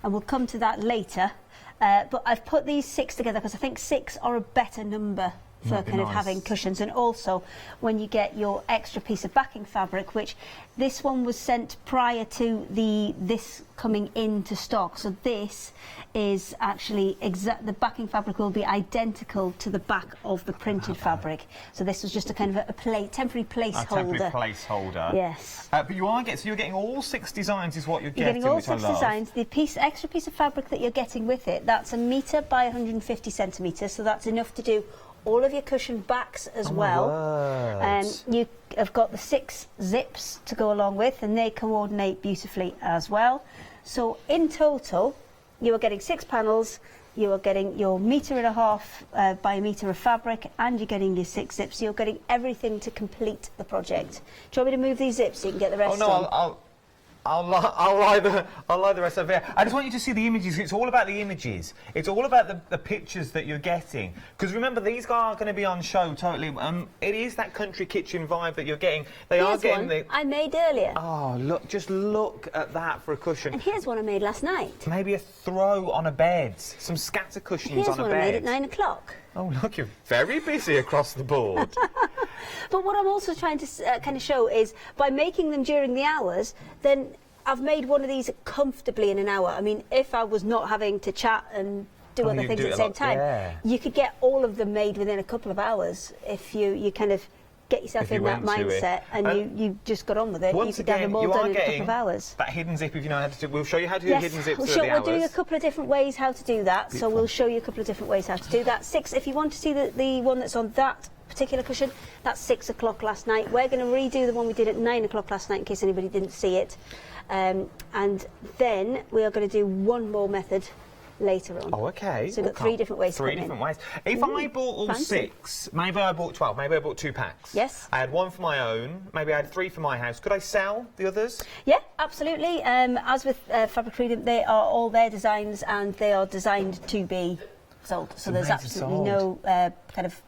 and we'll come to that later. But I've put these 6 together because I think 6 are a better number for kind of having cushions. And also when you get your extra piece of backing fabric, which this one was sent prior to this coming into stock, so this is actually the backing fabric will be identical to the back of the printed fabric. So this was just a kind of a temporary placeholder. A temporary placeholder. Yes. But you're getting all 6 designs is what you're getting. You're getting all 6 designs. The extra piece of fabric that you're getting with it, that's 1 metre by 150 centimetres, so that's enough to do all of your cushion backs as well. You have got the 6 zips to go along with, and they coordinate beautifully as well. So in total, you are getting 6 panels, you are getting your 1.5 metre by 1 metre of fabric, and you're getting your 6 zips. You're getting everything to complete the project. Do you want me to move these zips so you can get the rest on? I'll lie the rest over here. I just want you to see the images. It's all about the images. It's all about the pictures that you're getting. Because remember, these guys are going to be on show totally. It is that country kitchen vibe that you're getting. Here's one I made earlier. Oh, look! Just look at that for a cushion. And here's one I made last night. Maybe a throw on a bed. Some scatter cushions on a bed. Here's one I made at 9 o'clock. Oh, look! You're very busy across the board. But what I'm also trying to kind of show is, by making them during the hours, then I've made one of these comfortably in an hour. I mean, if I was not having to chat and do other things at the same time, you could get all of them made within a couple of hours if you kind of get yourself in that mindset and you just got on with it. You could have them all done in a couple of hours. That hidden zip, if you know how to do, we'll show you how to do hidden zips for the hours. We'll do a couple of different ways how to do that. Beautiful. So we'll show you a couple of different ways how to do that. 6, if you want to see the one that's on that particular cushion, that's 6 o'clock last night. We're going to redo the one we did at 9 o'clock last night in case anybody didn't see it. And then we are going to do one more method later on. Oh, okay. So we've got 3 different ways. 3 different ways. If I bought all 6, maybe I bought 12, maybe I bought 2 packs. Yes. I had 1 for my own, maybe I had 3 for my house. Could I sell the others? Yeah, absolutely. As with Fabric Freedom, they are all their designs and they are designed to be sold. So there's absolutely no kind of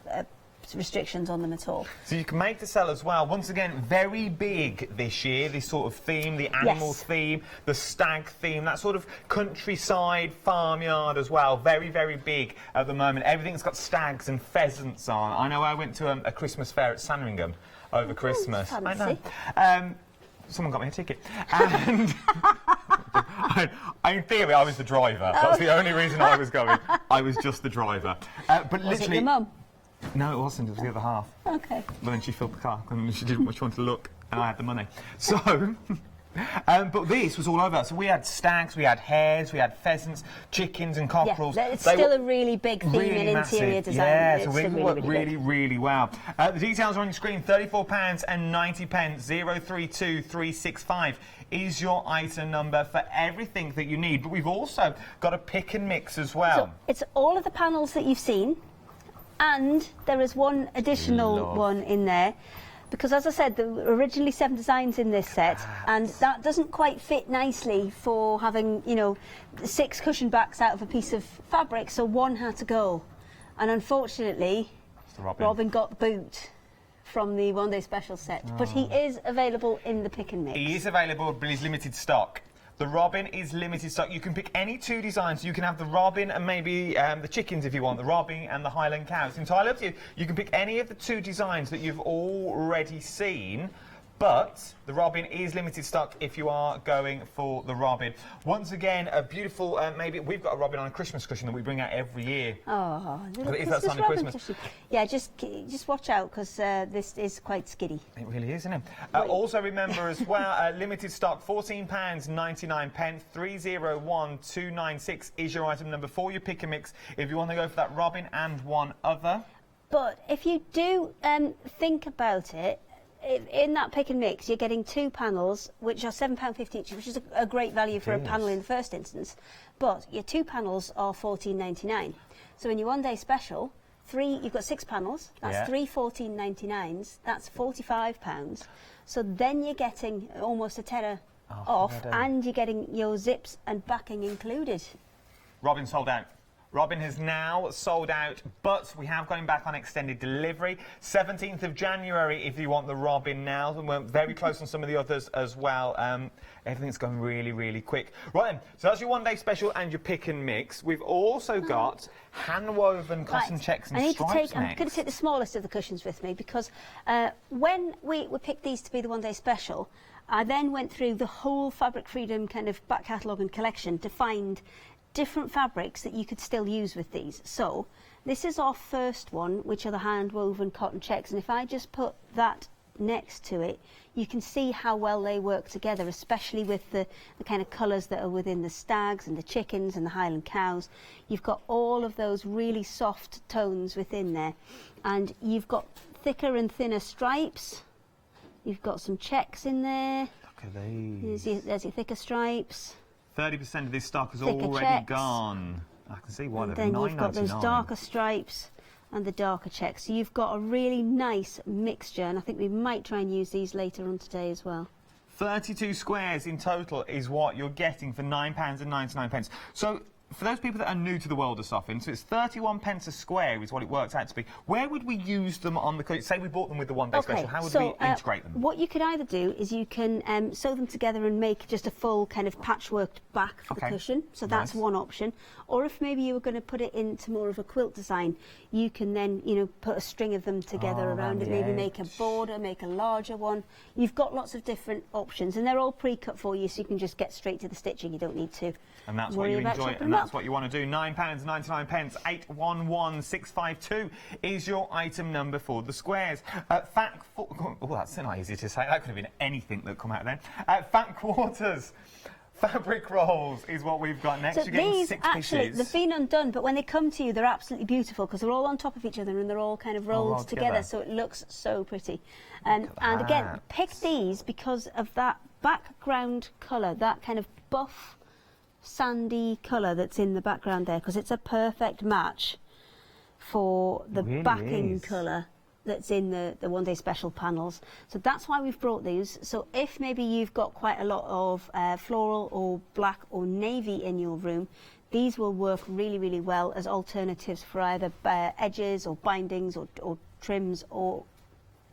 restrictions on them at all. So you can make to sell as well. Once again, very big this year, this sort of theme, the animals theme, the stag theme, that sort of countryside farmyard as well. Very, very big at the moment. Everything's got stags and pheasants on. I know I went to a Christmas fair at Sandringham over Christmas. Fancy. I know. Someone got me a ticket. And in theory, I was the driver. That's the only reason I was going. I was just the driver. But Was literally, it your mum? no, it wasn't. It was the other half. Okay. But then she filled the car and she didn't much want to look, and I had the money. So, but this was all over. So we had stags, we had hares, we had pheasants, chickens and cockerels. Yeah, it's still a really big theme in interior design. Yeah, it's so we still work really, really well. The details are on your screen. £34.90, 032365 is your item number for everything that you need. But we've also got a pick and mix as well. So it's all of the panels that you've seen, and there is one additional one in there. Because, as I said, there were originally 7 designs in this set, and that doesn't quite fit nicely for having, you know, 6 cushion backs out of a piece of fabric, so one had to go. And unfortunately, Robin got the boot from the one-day special set. But he is available in the pick and mix. He is available, but he's limited stock. The robin is limited stock. You can pick any 2 designs. You can have the robin and maybe the chickens if you want, the robin and the Highland cow. It's entirely up to you. You can pick any of the 2 designs that you've already seen, but the robin is limited stock if you are going for the robin. Once again, a beautiful, maybe we've got a robin on a Christmas cushion that we bring out every year. Oh, but it is that sign of Christmas. Cushion. Yeah, just watch out, because this is quite skiddy. It really is, isn't it? Also remember as well, limited stock, £14.99, 301296 is your item number for your pick and mix if you want to go for that robin and one other. But if you do think about it, in that pick and mix, you're getting 2 panels, which are £7.50 each, which is a great value for a panel in the first instance. But your 2 panels are £14.99. So in your one-day special, you've got 6 panels. That's 3 £14.99s. That's £45. So then you're getting almost a tenner off, and you're getting your zips and backing included. Robin sold out. Robin has now sold out, but we have got him back on extended delivery. 17th of January if you want the Robin now. And we're very close on some of the others as well. Everything's going really, really quick. Right then, so that's your one-day special and your pick and mix. We've also got hand-woven cotton checks and stripes I'm going to take the smallest of the cushions with me, because when we picked these to be the one-day special, I then went through the whole Fabric Freedom kind of back catalogue and collection to find different fabrics that you could still use with these. So this is our first one, which are the hand woven cotton checks, and if I just put that next to it, you can see how well they work together, especially with the kind of colours that are within the stags and the chickens and the Highland cows. You've got all of those really soft tones within there, and you've got thicker and thinner stripes. You've got some checks in there. Look at these. There's your thicker stripes. 30% of this stock is Thicker already checks. gone. I can see why. And they're then £9.99. you've got those darker stripes and the darker checks. So you've got a really nice mixture, and I think we might try and use these later on today as well. 32 squares in total is what you're getting for £9.99. So for those people that are new to the world of Soffin, so it's 31p a square is what it works out to be. Where would we use them on the cushion? Say we bought them with the one-day special, how would we integrate them? What you could either do is you can sew them together and make just a full kind of patchworked back for the cushion. So that's one option. Or if maybe you were going to put it into more of a quilt design, you can then, you know, put a string of them together around it, maybe make a border, make a larger one. You've got lots of different options, and they're all pre-cut for you, so you can just get straight to the stitching. You don't need to And that's what you enjoy, and that's what you want to do. £9.99, 811652 is your item number for the squares. Oh, that's not easy to say. That could have been anything that come out then. Fat quarters. Fabric rolls is what we've got next. So you're getting these 6 actually, pieces. they've been undone, but when they come to you, they're absolutely beautiful because they're all on top of each other and they're all kind of rolled together, so it looks so pretty. And again, pick these because of that background colour, that kind of buff, sandy colour that's in the background there, because it's a perfect match for the backing colour that's in the one-day special panels. So that's why we've brought these. So if maybe you've got quite a lot of floral or black or navy in your room, these will work really, really well as alternatives for either edges or bindings or trims or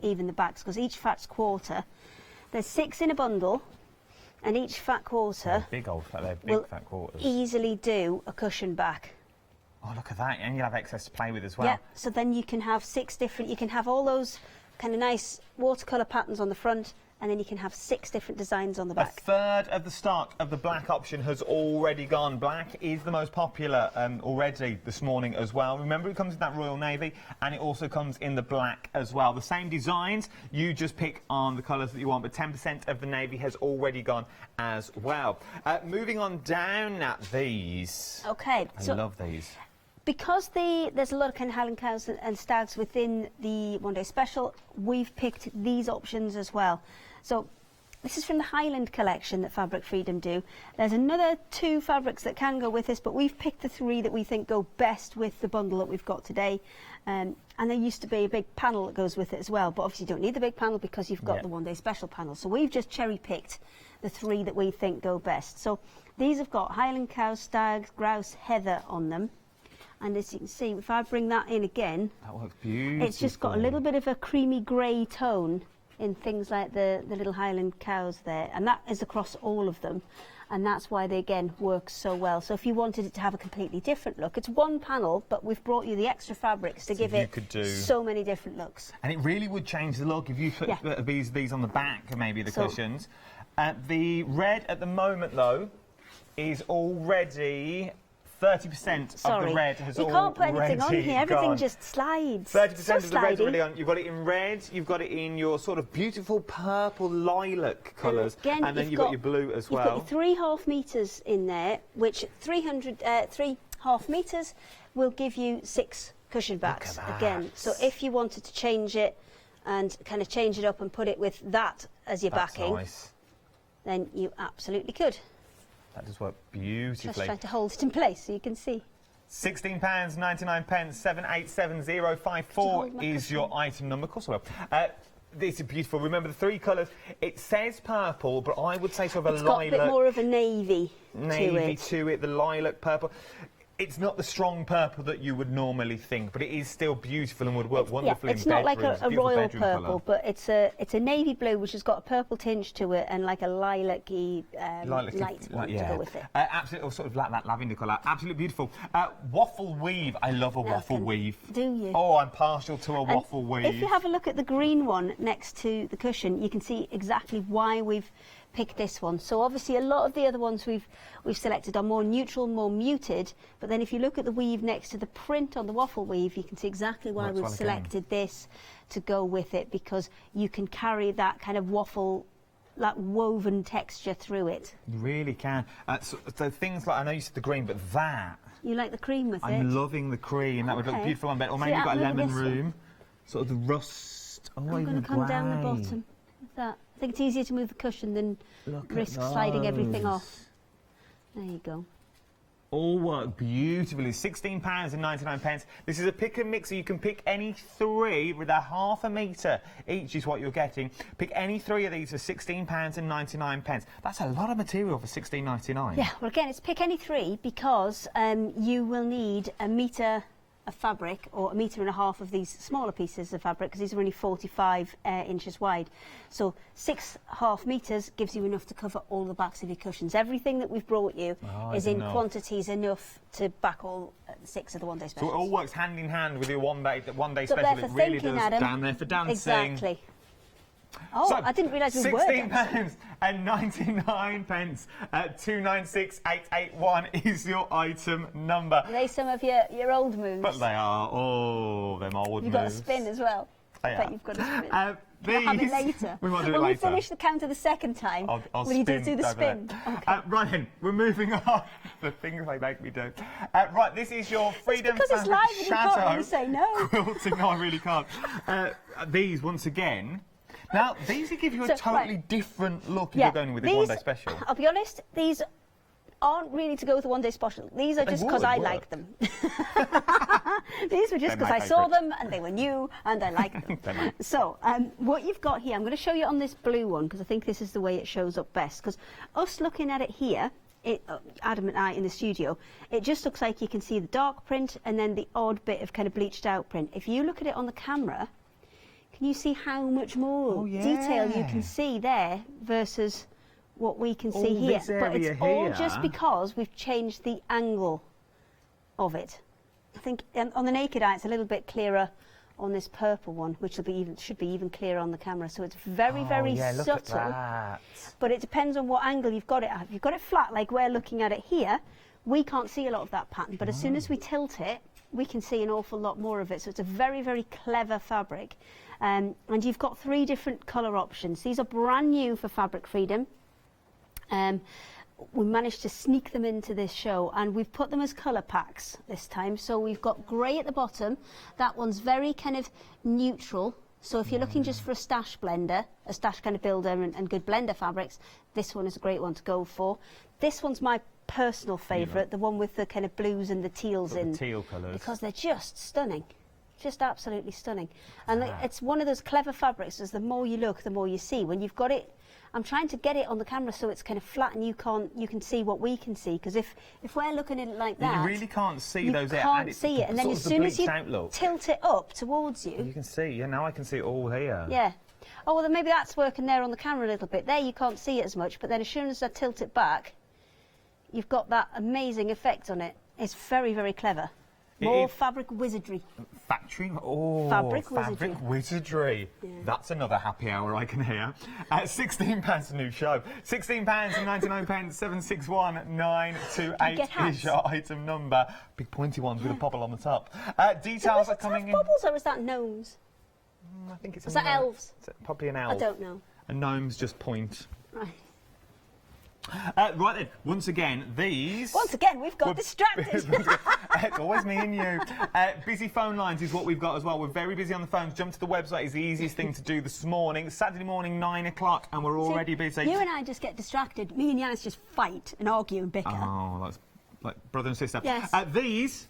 even the backs, because each fat's quarter. There's 6 in a bundle, and each fat quarter Big old fat, they're big will fat quarters. easily do a cushion back. Oh, look at that, and you'll have excess to play with as well. Yeah, so then you can have 6 different, you can have all those kind of nice watercolour patterns on the front, and then you can have 6 different designs on the back. A third of the stock of the black option has already gone. Black is the most popular already this morning as well. Remember, it comes in that royal navy, and it also comes in the black as well. The same designs, you just pick on the colours that you want, but 10% of the navy has already gone as well. Moving on down at these. Okay, I love these. Because there's a lot of kind of Highland cows and stags within the one day special, we've picked these options as well. So this is from the Highland collection that Fabric Freedom do. There's another 2 fabrics that can go with this, but we've picked the 3 that we think go best with the bundle that we've got today. And there used to be a big panel that goes with it as well, but obviously you don't need the big panel because you've got the one day special panel. So we've just cherry picked the 3 that we think go best. So these have got Highland cow, stags, grouse, heather on them. And as you can see, if I bring that in again, that works beautifully. It's just got a little bit of a creamy grey tone in things like the little Highland cows there, and that is across all of them, and that's why they again work so well. So if you wanted it to have a completely different look, it's one panel, but we've brought you the extra fabrics to give it so many different looks. And it really would change the look if you put these on the back, maybe the cushions. The red at the moment, though, is already 30% of the red has already gone. You can't put anything on here, everything just slides. 30% of the red's already on. You've got it in red, you've got it in your sort of beautiful purple lilac colours, and then you've got your blue as well. You've got your 3 half metres in there, which 3 half metres will give you 6 cushion backs again. So if you wanted to change it and kind of change it up and put it with that as your backing, then you absolutely could. That does work beautifully. Just trying to hold it in place so you can see. £16.99, 787054 is your item number. Of course I will. This is beautiful. Remember the 3 colours. It says purple, but I would say sort of a lilac. It's got a bit more of a navy to it. The lilac purple. It's not the strong purple that you would normally think, but it is still beautiful and would work wonderfully in bedrooms. It's not like a royal purple, colour. but it's a navy blue which has got a purple tinge to it and like a lilac-y light one to go with it. Absolutely, or sort of like that lavender colour. Absolutely beautiful. Waffle weave. I love a waffle weave. Do you? Oh, I'm partial to a waffle weave. If you have a look at the green one next to the cushion, you can see exactly why we've picked this one. So obviously a lot of the other ones we've selected are more neutral, more muted, but then if you look at the weave next to the print on the waffle weave, you can see exactly why we've selected this to go with it, because you can carry that kind of waffle, that woven texture through it. You really can. So things like, I know you said the green, but that... You like the cream with it? I'm loving the cream. That would look beautiful on bed. Or maybe you've got a lemon room. Sort of the rust. Oh, I'm going to come down the bottom with that. I think it's easier to move the cushion than risk sliding everything off. There you go. All work beautifully. £16.99. This is a pick and mix, so you can pick any 3 with a half a metre each is what you're getting. Pick any 3 of these for £16.99. That's a lot of material for £16.99. Yeah, well again, it's pick any 3 because you will need a metre of fabric or 1.5 metres of these smaller pieces of fabric, because these are only 45 inches wide. So 6 half metres gives you enough to cover all the backs of your cushions. Everything that we've brought you is in quantities enough to back all 6 of the one day specials. So it all works hand in hand with your one day special. It really does. Adam. Down there for dancing. Exactly. Oh, so I didn't realise we were £16.99. 296881 is your item number. Are they some of your old moves? But they are. Oh, them old moves. You've got a spin as well. I bet you've got a spin. We'll have it later. We might do it later. When we finish the counter the second time, will you do the spin? Okay. Right then, we're moving on. The things they make me do. Right, this is your Freedom because it's live and you can't really say no. Quilting. No, I really can't. These, once again... Now, these will give you a totally different look if you're going with this one day special. I'll be honest, these aren't really to go with the one day special. These are just because I like them. These were just because I saw them and they were new and I like them. So, what you've got here, I'm going to show you on this blue one because I think this is the way it shows up best. Because us looking at it here, Adam and I in the studio, it just looks like you can see the dark print and then the odd bit of kind of bleached out print. If you look at it on the camera, Can you see how much more detail you can see there versus what we can see here? But it's all just because we've changed the angle of it. I think on the naked eye it's a little bit clearer on this purple one, which should be even clearer on the camera. So it's very, very subtle. Look at that. But it depends on what angle you've got it at. If you've got it flat, like we're looking at it here, we can't see a lot of that pattern. But as soon as we tilt it, we can see an awful lot more of it. So it's a very, very clever fabric. And you've got 3 different colour options. These are brand new for Fabric Freedom. We managed to sneak them into this show, and we've put them as colour packs this time. So we've got grey at the bottom. That one's very kind of neutral. So if you're looking just for a stash blender, a stash kind of builder and good blender fabrics, this one is a great one to go for. This one's my personal favourite, the one with the kind of blues and the teals in. The teal colours. Because they're just stunning. Just absolutely stunning. And it's one of those clever fabrics, as the more you look, the more you see. When you've got it, I'm trying to get it on the camera so it's kind of flat and you can see what we can see. Because if we're looking at it like that, you really can't see those. You can't see it. And then as soon as you tilt it up towards you, you can see. Yeah, now I can see it all here. Yeah. Oh, well, then maybe that's working there on the camera a little bit. There you can't see it as much, but then as soon as I tilt it back, you've got that amazing effect on it. It's very, very clever. More fabric wizardry. Factory? Oh, fabric wizardry. Yeah. That's another happy hour I can hear. £16 a new show. £16.99, 761928 is your item number. Big pointy ones with a bobble on the top. Details are coming in. Bubbles, or is that gnomes? I think it's. Is that elves? It's probably an elf. I don't know. And gnomes just point. Right. Right then, once again, these... Once again, we've got distracted. It's always me and you. Busy phone lines is what we've got as well. We're very busy on the phones. Jump to the website is the easiest thing to do this morning. Saturday morning, 9 o'clock, and we're already busy. You and I just get distracted. Me and Yanis just fight and argue and bicker. Oh, that's like brother and sister. Yes. These...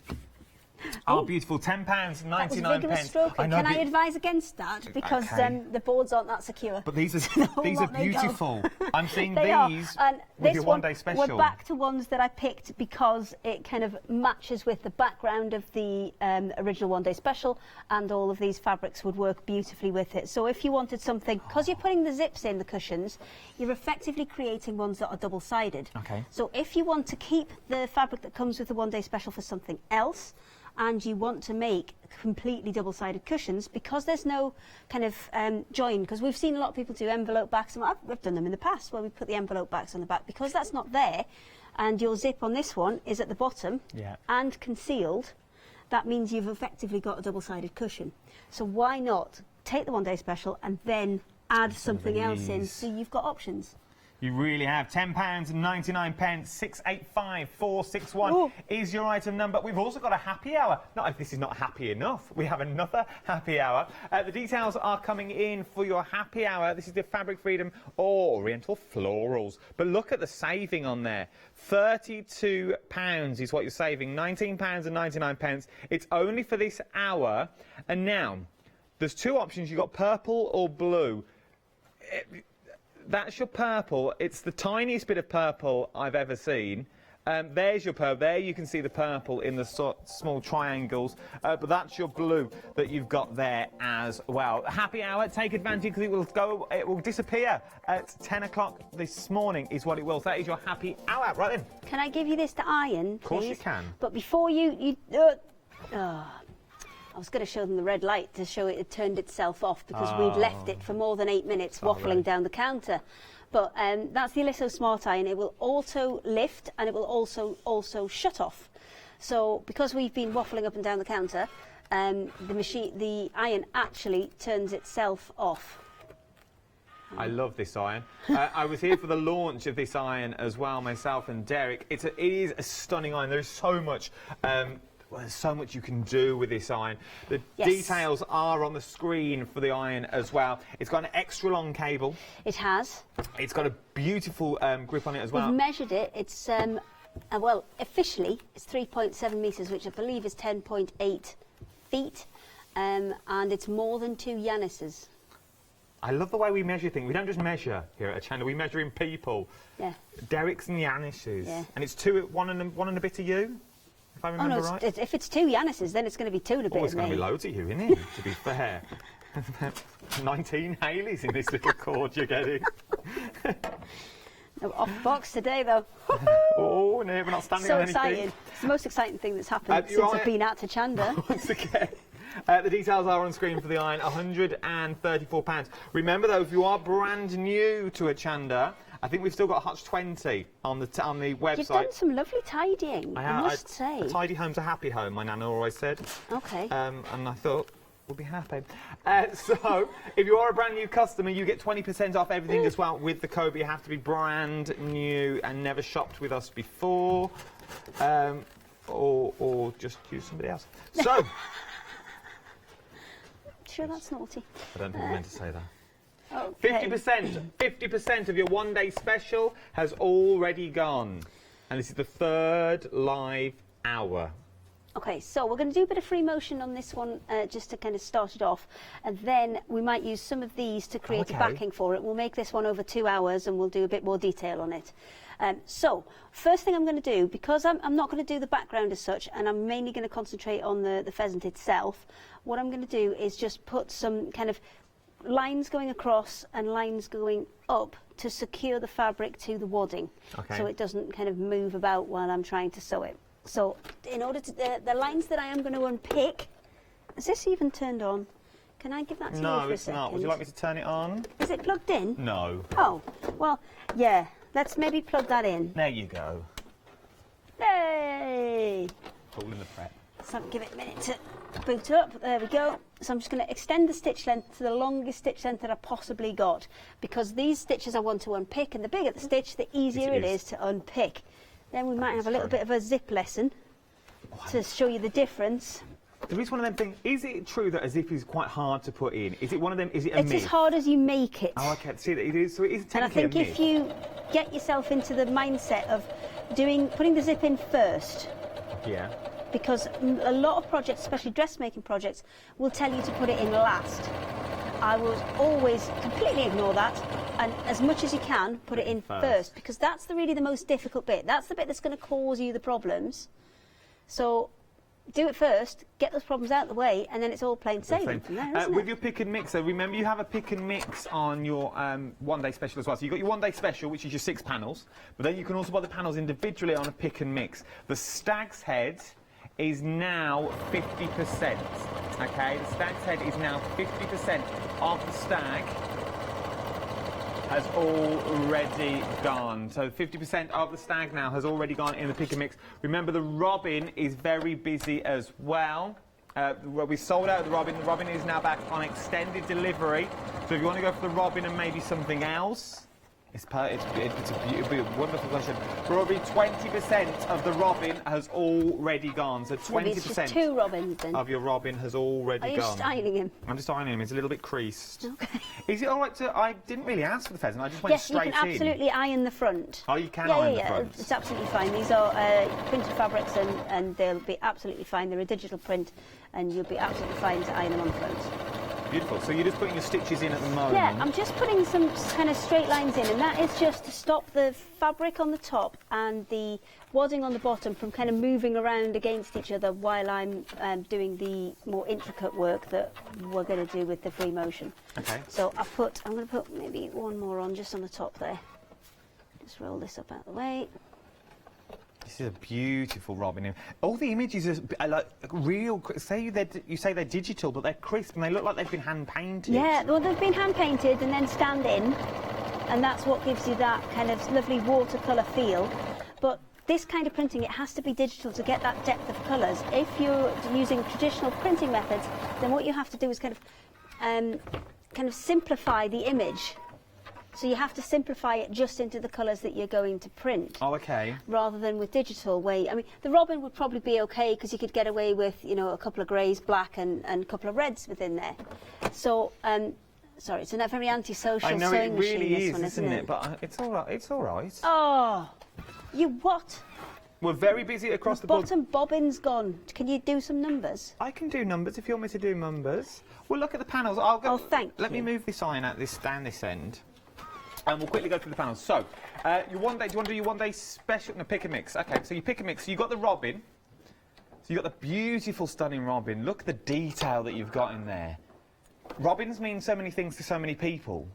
are beautiful. £10.99. Can I advise against that? Because the boards aren't that secure. But these are beautiful. I'm seeing these with your one-day special. We're back to ones that I picked because it kind of matches with the background of the original one-day special, and all of these fabrics would work beautifully with it. So if you wanted something, because you're putting the zips in the cushions, you're effectively creating ones that are double-sided. Okay. So if you want to keep the fabric that comes with the one-day special for something else, and you want to make completely double-sided cushions, because there's no kind of join, because we've seen a lot of people do envelope backs, and I've done them in the past where we put the envelope backs on the back, because that's not there, and your zip on this one is at the bottom and concealed. That means you've effectively got a double-sided cushion. So why not take the one-day special and then add something else in, so you've got options. You really have. £10.99, 685461 is your item number. We've also got a happy hour. Not if this is not happy enough, we have another happy hour. The details are coming in for your happy hour. This is the Fabric Freedom Oriental Florals. But look at the saving on there. £32 is what you're saving. £19.99. It's only for this hour. And now, there's 2 options. You've got purple or blue. That's your purple. It's the tiniest bit of purple I've ever seen. There's your purple. There you can see the purple in the small triangles. But that's your blue that you've got there as well. Happy hour. Take advantage, because it will disappear at 10 o'clock this morning is what it will. So that is your happy hour. Right then. Can I give you this to iron, please? Of course you can. But before I was going to show them the red light to show it had turned itself off, because we'd left it for more than 8 minutes waffling down the counter. But that's the Eliso Smart Iron. It will auto lift, and it will also shut off. So because we've been waffling up and down the counter, the iron actually turns itself off. I love this iron. I was here for the launch of this iron as well, myself and Derek. It is a stunning iron. There's so much. Well, there's so much you can do with this iron. The details are on the screen for the iron as well. It's got an extra long cable. It has. It's got a beautiful grip on it as well. We've measured it. It's, well, officially it's 3.7 metres, which I believe is 10.8 feet. And it's more than 2 Yanis's. I love the way we measure things. We don't just measure here at Hochanda, we measure in people. Yeah. Derek's and Yanis's. Yeah. And it's one and a bit of you? If I remember right. If it's 2 Yanis's, then it's going to be 2 and a bit of me. It's going to be loads of you, isn't it? To be fair. 19 Haleys in this little cord you're getting. No, off box today, though. Oh, no, we're not standing So on anything. exciting. It's the most exciting thing that's happened You're since right. I've been out to Chanda. Once again, the details are on screen for the iron, £134. Remember though, if you are brand new to Hochanda, I think we've still got Hutch 20 on the website. You've done some lovely tidying, I must say. A tidy home's a happy home, my nana always said. Okay. And I thought, we'll be happy. So, if you are a brand new customer, you get 20% off everything as well with the code. You have to be brand new and never shopped with us before, or just use somebody else. So, Sure, that's naughty. I don't think we meant to say that. Okay. 50% of your one-day special has already gone, and this is the third live hour. Okay, so we're going to do a bit of free motion on this one just to kind of start it off, and then we might use some of these to create a backing for it. We'll make this one over 2 hours and we'll do a bit more detail on it. So, first thing I'm going to do, because I'm not going to do the background as such, and I'm mainly going to concentrate on the pheasant itself, what I'm going to do is just put some kind of lines going across and lines going up to secure the fabric to the wadding, so it doesn't kind of move about while I'm trying to sew it. So, in order to, the lines that I am going to unpick, is this even turned on? Can I give that to you for a second? No, it's not. Would you like me to turn it on? Is it plugged in? No. Oh, well, yeah. Let's maybe plug that in. There you go. Yay! All in the prep. So give it a minute to boot up. There we go. So I'm just going to extend the stitch length to the longest stitch length that I possibly got, because these stitches I want to unpick, and the bigger the stitch, the easier it is to unpick. Then we might have a little bit of a zip lesson to show you the difference. There is one of them things. Is it true that a zip is quite hard to put in? Is it one of them? Is it a It's myth? as hard as you make it. Oh, okay. See, it is. So it is And I technically think a myth. if you get yourself into the mindset of putting the zip in first, Yeah. because a lot of projects, especially dressmaking projects, will tell you to put it in last. I will always completely ignore that, and as much as you can, put it in first, because that's really the most difficult bit. That's the bit that's going to cause you the problems. So do it first, get those problems out of the way, and then it's all plain sailing from there, isn't with it? your pick and mix, remember you have a pick and mix on your one-day special as well. So you've got your one-day special, which is your 6 panels, but then you can also buy the panels individually on a pick and mix. The stag's head is now 50%, okay? The stag's head is now 50% of the stag has already gone. So 50% of the stag now has already gone in the pick and mix. Remember, the robin is very busy as well. We sold out the robin. The robin is now back on extended delivery. So if you want to go for the robin and maybe something else, it's a wonderful question. Probably 20% of the robin has already gone. So 20% It's just 2 robins then. of your robin has already Are you gone. styling him? I'm just ironing him. It's a little bit creased. Okay. Is it all right to... I didn't really ask for the pheasant. I just went Yes, you straight can in. absolutely iron the front. Oh, you can Yeah, iron yeah, the front? it's absolutely fine. These are printed fabrics, and they'll be absolutely fine. They're a digital print, and you'll be absolutely fine to iron them on the front. Beautiful. So you're just putting your stitches in at the moment? Yeah, I'm just putting some kind of straight lines in, and that is just to stop the fabric on the top and the wadding on the bottom from kind of moving around against each other while I'm doing the more intricate work that we're going to do with the free motion. Okay. So I'm going to put maybe one more on just on the top there. Just roll this up out of the way. This is a beautiful robin. All the images are like real. You say they're digital, but they're crisp and they look like they've been hand painted. Yeah, well, they've been hand painted and then scanned in, and that's what gives you that kind of lovely watercolour feel. But this kind of printing, it has to be digital to get that depth of colours. If you're using traditional printing methods, then what you have to do is kind of simplify the image. So you have to simplify it just into the colours that you're going to print. Oh, okay. Rather than with digital, where, I mean, the robin would probably be okay because you could get away with, you know, a couple of greys, black, and a couple of reds within there. So, sorry, it's a very antisocial I know sewing it really machine, this one, isn't it? But it's all right. It's all right. Oh, you what? We're very busy across the board. Bottom bobbin's gone. Can you do some numbers? I can do numbers if you want me to do numbers. Well, look at the panels. I'll go. Oh, thank Let me you. move this iron out down this end. And we'll quickly go through the panels. So, your one day, do you want to do your one day special? No, pick and mix. Okay, so you pick and mix. So you've got the robin. So you've got the beautiful, stunning robin. Look at the detail that you've got in there. Robins mean so many things to so many people.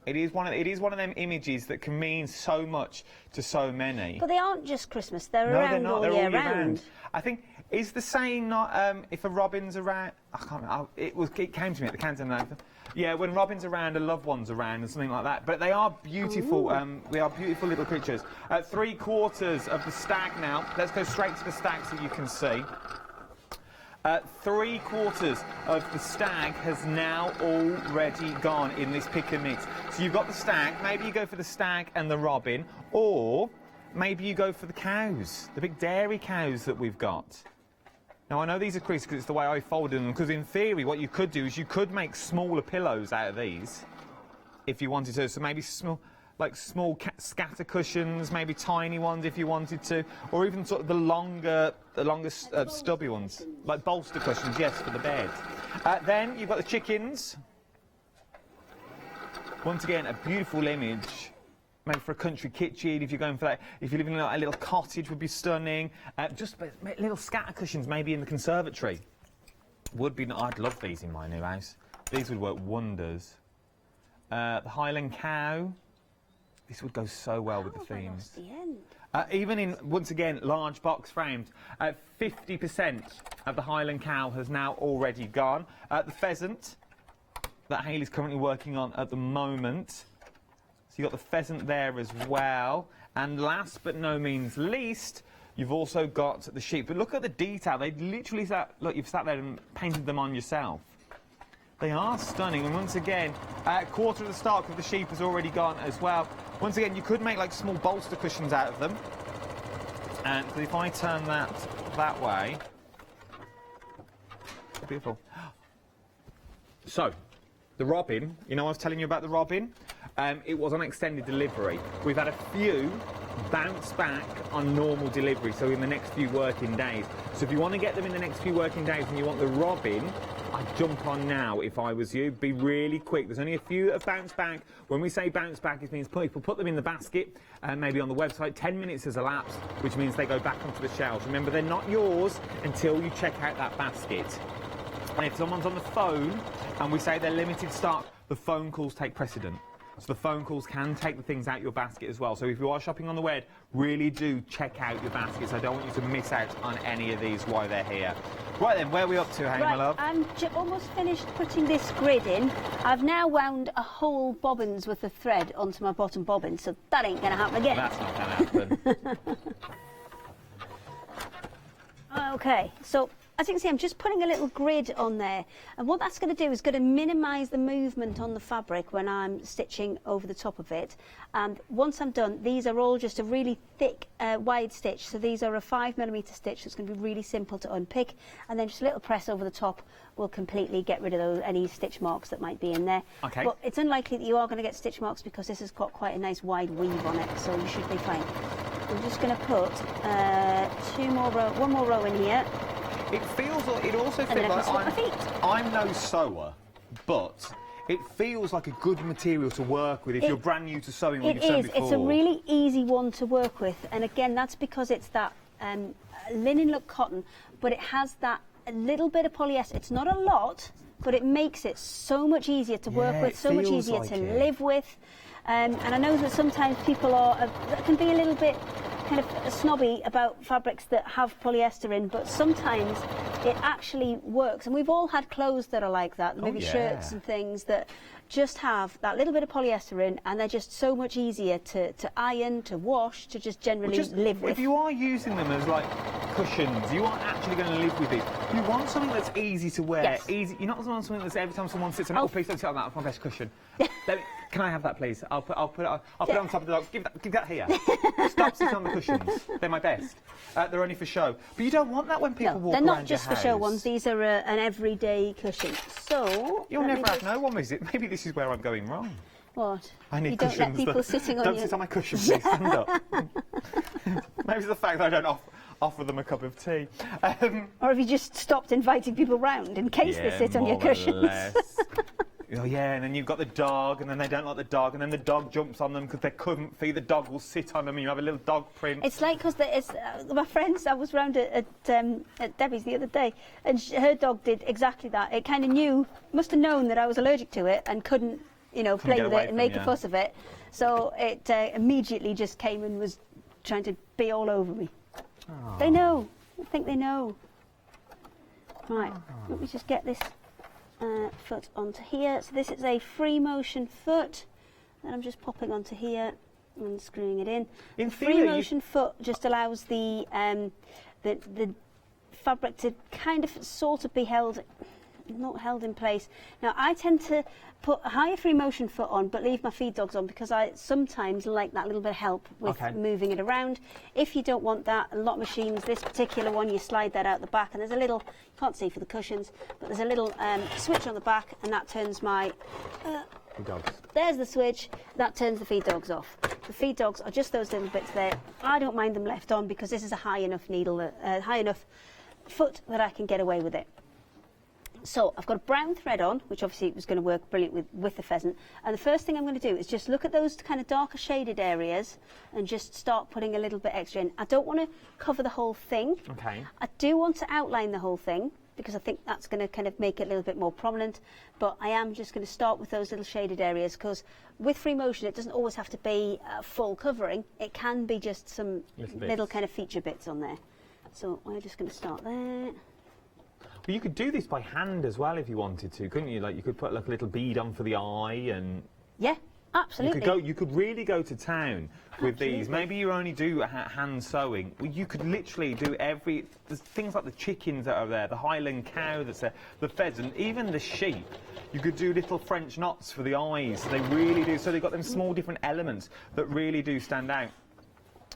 It is one of them images that can mean so much to so many. But they aren't just Christmas, they're No, around they're not. all They're year all year round. round. I think, is the saying not, if a robin's around, I can't remember, it came to me at the canton over. Yeah, when robins are around, a loved one's around, and something like that. But they are beautiful, they are beautiful little creatures. 3/4 of the stag now. Let's go straight to the stag so you can see. 3/4 of the stag has now already gone in this pick and mix. So you've got the stag, maybe you go for the stag and the robin, or maybe you go for the cows, the big dairy cows that we've got. Now I know these are creases because it's the way I folded them, because in theory what you could do is you could make smaller pillows out of these, if you wanted to, so maybe small scatter cushions, maybe tiny ones if you wanted to, or even sort of the longer stubby ones, like bolster cushions, yes, for the bed. Then you've got the chickens. Once again, a beautiful image, maybe for a country kitchen, if you're going for that, if you live in a little cottage, would be stunning. Just little scatter cushions, maybe in the conservatory. Would be, I'd love these in my new house. These would work wonders. The Highland cow. This would go so well with the themes. The end. Even in, once again, large box frames, 50% of the Highland cow has now already gone. The pheasant that Hayley's currently working on at the moment. So you've got the pheasant there as well. And last but no means least, you've also got the sheep. But look at the detail. They literally look, you've sat there and painted them on yourself. They are stunning, and once again, 1/4 of the stock of the sheep has already gone as well. Once again, you could make like small bolster cushions out of them. And if I turn that way, beautiful. So, the robin, you know I was telling you about the robin? It was on extended delivery. We've had a few bounce back on normal delivery, so in the next few working days. So if you want to get them in the next few working days and you want the robin, I'd jump on now if I was you. Be really quick. There's only a few that have bounced back. When we say bounce back, it means people put them in the basket, maybe on the website. 10 minutes has elapsed, which means they go back onto the shelves. Remember, they're not yours until you check out that basket. And if someone's on the phone and we say they're limited stock, the phone calls take precedent. So the phone calls can take the things out your basket as well. So if you are shopping on the web, really do check out your baskets. I don't want you to miss out on any of these while they're here. Right then, where are we up to, Hay, my love? I'm almost finished putting this grid in. I've now wound a whole bobbins with the thread onto my bottom bobbin, so that ain't going to happen again. That's not going to happen. Okay, so as you can see, I'm just putting a little grid on there, and what that's going to do is going to minimise the movement on the fabric when I'm stitching over the top of it. And once I'm done, these are all just a really thick wide stitch, so these are a 5mm stitch, so it's going to be really simple to unpick, and then just a little press over the top will completely get rid of any stitch marks that might be in there. Okay. But it's unlikely that you are going to get stitch marks because this has got quite a nice wide weave on it, so you should be fine. I'm just going to put one more row in here. It also feels like I'm no sewer, but it feels like a good material to work with if you're brand new to sewing or you've sewn before. It's a really easy one to work with, and again, that's because it's that linen look cotton, but it has that a little bit of polyester. It's not a lot, but it makes it so much easier to work with, so much easier to live with. And I know that sometimes people can be a little bit kind of snobby about fabrics that have polyester in, but sometimes it actually works. And we've all had clothes that are like that, maybe shirts and things that just have that little bit of polyester in, and they're just so much easier to iron, to wash, to just generally live with. If you are using them as like cushions, you aren't actually going to live with it. You want something that's easy to wear. Yes. Easy. You're not want something that's every time someone sits on it, oh please don't sit on that, that's my best cushion. Can I have that, please? I'll put it on top of the dog. Give that here. Stop sitting on the cushions. They're my best. They're only for show. But you don't want that when people walk around your house. They're not just for show ones. These are an everyday cushion. So you'll never have no one visit. Maybe this is where I'm going wrong. What? I need you cushions. Don't let people sitting on Don't sit on my cushion, please. Stand up. Maybe it's the fact that I don't offer them a cup of tea. Or have you just stopped inviting people round in case they sit on your cushions? Oh yeah, and then you've got the dog, and then they don't like the dog, and then the dog jumps on them because they couldn't feed. The dog will sit on them, and you have a little dog print. It's like, because my friends, I was round at Debbie's the other day, and her dog did exactly that. It kind of must have known that I was allergic to it and couldn't, play with it and make a fuss of it. So it immediately just came and was trying to be all over me. Aww. They know. I think they know. Right, let me just get this foot onto here. So this is a free motion foot that I'm just popping onto here and screwing it in. The free motion foot just allows the fabric to kind of sort of be not held in place. Now I tend to put a higher free motion foot on but leave my feed dogs on because I sometimes like that little bit of help with moving it around. If you don't want that, a lot of machines, this particular one, you slide that out the back and there's a little, you can't see for the cushions, but there's a little switch on the back and that turns my dogs. There's the switch, that turns the feed dogs off. The feed dogs are just those little bits there. I don't mind them left on because this is a high enough needle, high enough foot that I can get away with it. So I've got a brown thread on, which obviously was going to work brilliant with the pheasant. And the first thing I'm going to do is just look at those kind of darker shaded areas and just start putting a little bit extra in. I don't want to cover the whole thing. Okay. I do want to outline the whole thing because I think that's going to kind of make it a little bit more prominent. But I am just going to start with those little shaded areas because with free motion it doesn't always have to be full covering. It can be just some little kind of feature bits on there. So we're just going to start there. Well, you could do this by hand as well if you wanted to, couldn't you? Like you could put like a little bead on for the eye and... Yeah, absolutely. You could really go to town with these. Maybe you only do hand sewing. Well, you could literally do there's things like the chickens that are there, the Highland cow that's there, the pheasant, even the sheep. You could do little French knots for the eyes. They really do. So they've got them small different elements that really do stand out.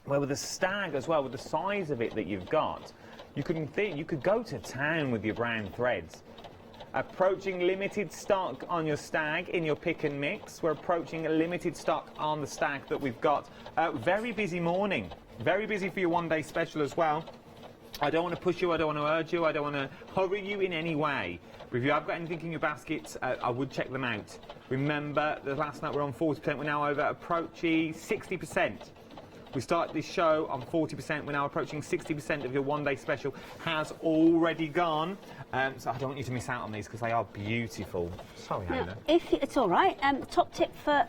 Well, with the stag as well, with the size of it that you've got, you could go to town with your brown threads. Approaching limited stock on your stag in your pick and mix. We're approaching a limited stock on the stag that we've got. Very busy morning. Very busy for your one-day special as well. I don't want to push you, I don't want to urge you, I don't want to hurry you in any way. But if you have got anything in your baskets, I would check them out. Remember, the last night we were on 40%, we're now over approaching 60%. We started this show on 40%, we're now approaching 60% of your one-day special has already gone. So I don't want you to miss out on these because they are beautiful. Sorry, Hannah. It's all right. Top tip for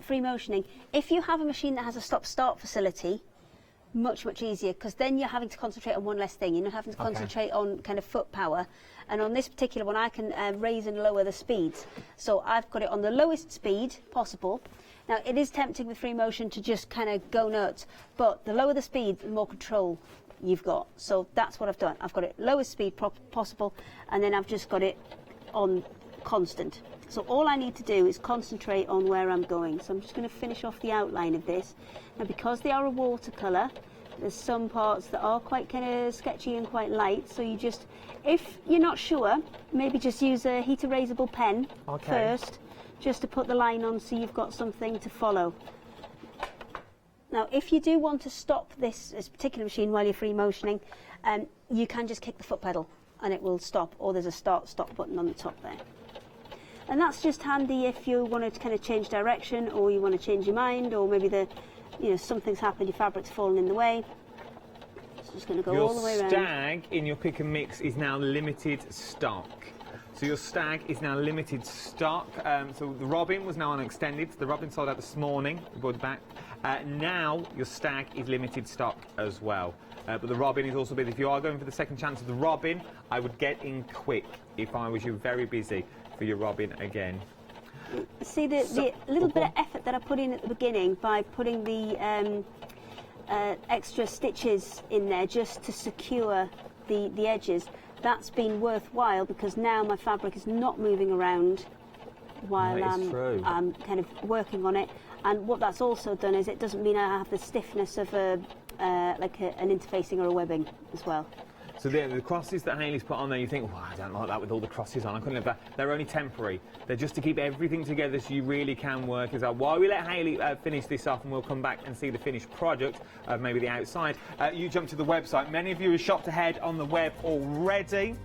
free motioning. If you have a machine that has a stop-start facility, much easier because then you're having to concentrate on one less thing. You're not having to concentrate on kind of foot power. And on this particular one, I can raise and lower the speeds. So I've got it on the lowest speed possible. Now, it is tempting with free motion to just kind of go nuts, but the lower the speed, the more control you've got. So that's what I've done. I've got it lowest speed possible, and then I've just got it on constant. So all I need to do is concentrate on where I'm going. So I'm just going to finish off the outline of this. Now, because they are a watercolour, there's some parts that are quite kind of sketchy and quite light. So you just, if you're not sure, maybe just use a heat erasable pen first, just to put the line on so you've got something to follow. Now, if you do want to stop this particular machine while you're free motioning, you can just kick the foot pedal and it will stop, or there's a start-stop button on the top there. And that's just handy if you want to kind of change direction, or you want to change your mind, or maybe something's happened, your fabric's fallen in the way. It's just going to go all the way around. Your stag in your pick and mix is now limited stock. So your stag is now limited stock. So the robin was now on extended. The robin sold out this morning. We brought it back. Now your stag is limited stock as well. But the robin is also big. If you are going for the second chance of the robin, I would get in quick if I was you. Very busy for your robin again. See the little bit of effort that I put in at the beginning by putting the extra stitches in there just to secure the edges. That's been worthwhile because now my fabric is not moving around while I'm kind of working on it. And what that's also done is it doesn't mean I have the stiffness of an interfacing or a webbing as well. So the crosses that Hayley's put on there, you think, well, I don't like that with all the crosses on. I couldn't live that. They're only temporary. They're just to keep everything together so you really can work as well. While we let Hayley finish this off, and we'll come back and see the finished product of maybe the outside, you jump to the website. Many of you have shopped ahead on the web already.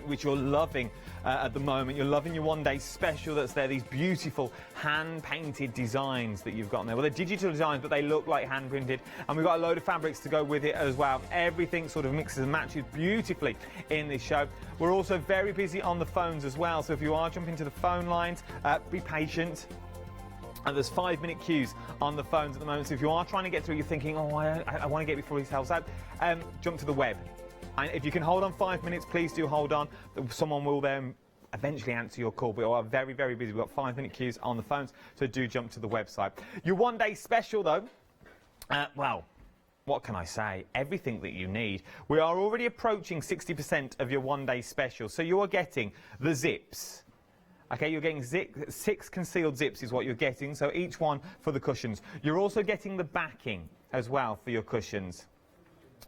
which you're loving at the moment. You're loving your one-day special that's there, these beautiful hand-painted designs that you've got in there. Well, they're digital designs, but they look like hand-printed, and we've got a load of fabrics to go with it as well. Everything sort of mixes and matches beautifully in this show. We're also very busy on the phones as well, so if you are jumping to the phone lines, be patient. And there's 5-minute queues on the phones at the moment, so if you are trying to get through, you're thinking, oh, I want to get before these helps out, jump to the web. And if you can hold on 5 minutes, please do hold on. Someone will then eventually answer your call. We are very, very busy. We've got 5-minute queues on the phones, so do jump to the website. Your one-day special, though, well, what can I say? Everything that you need. We are already approaching 60% of your one-day special, so you are getting the zips. Okay, you're getting 6 concealed zips is what you're getting, so each one for the cushions. You're also getting the backing as well for your cushions.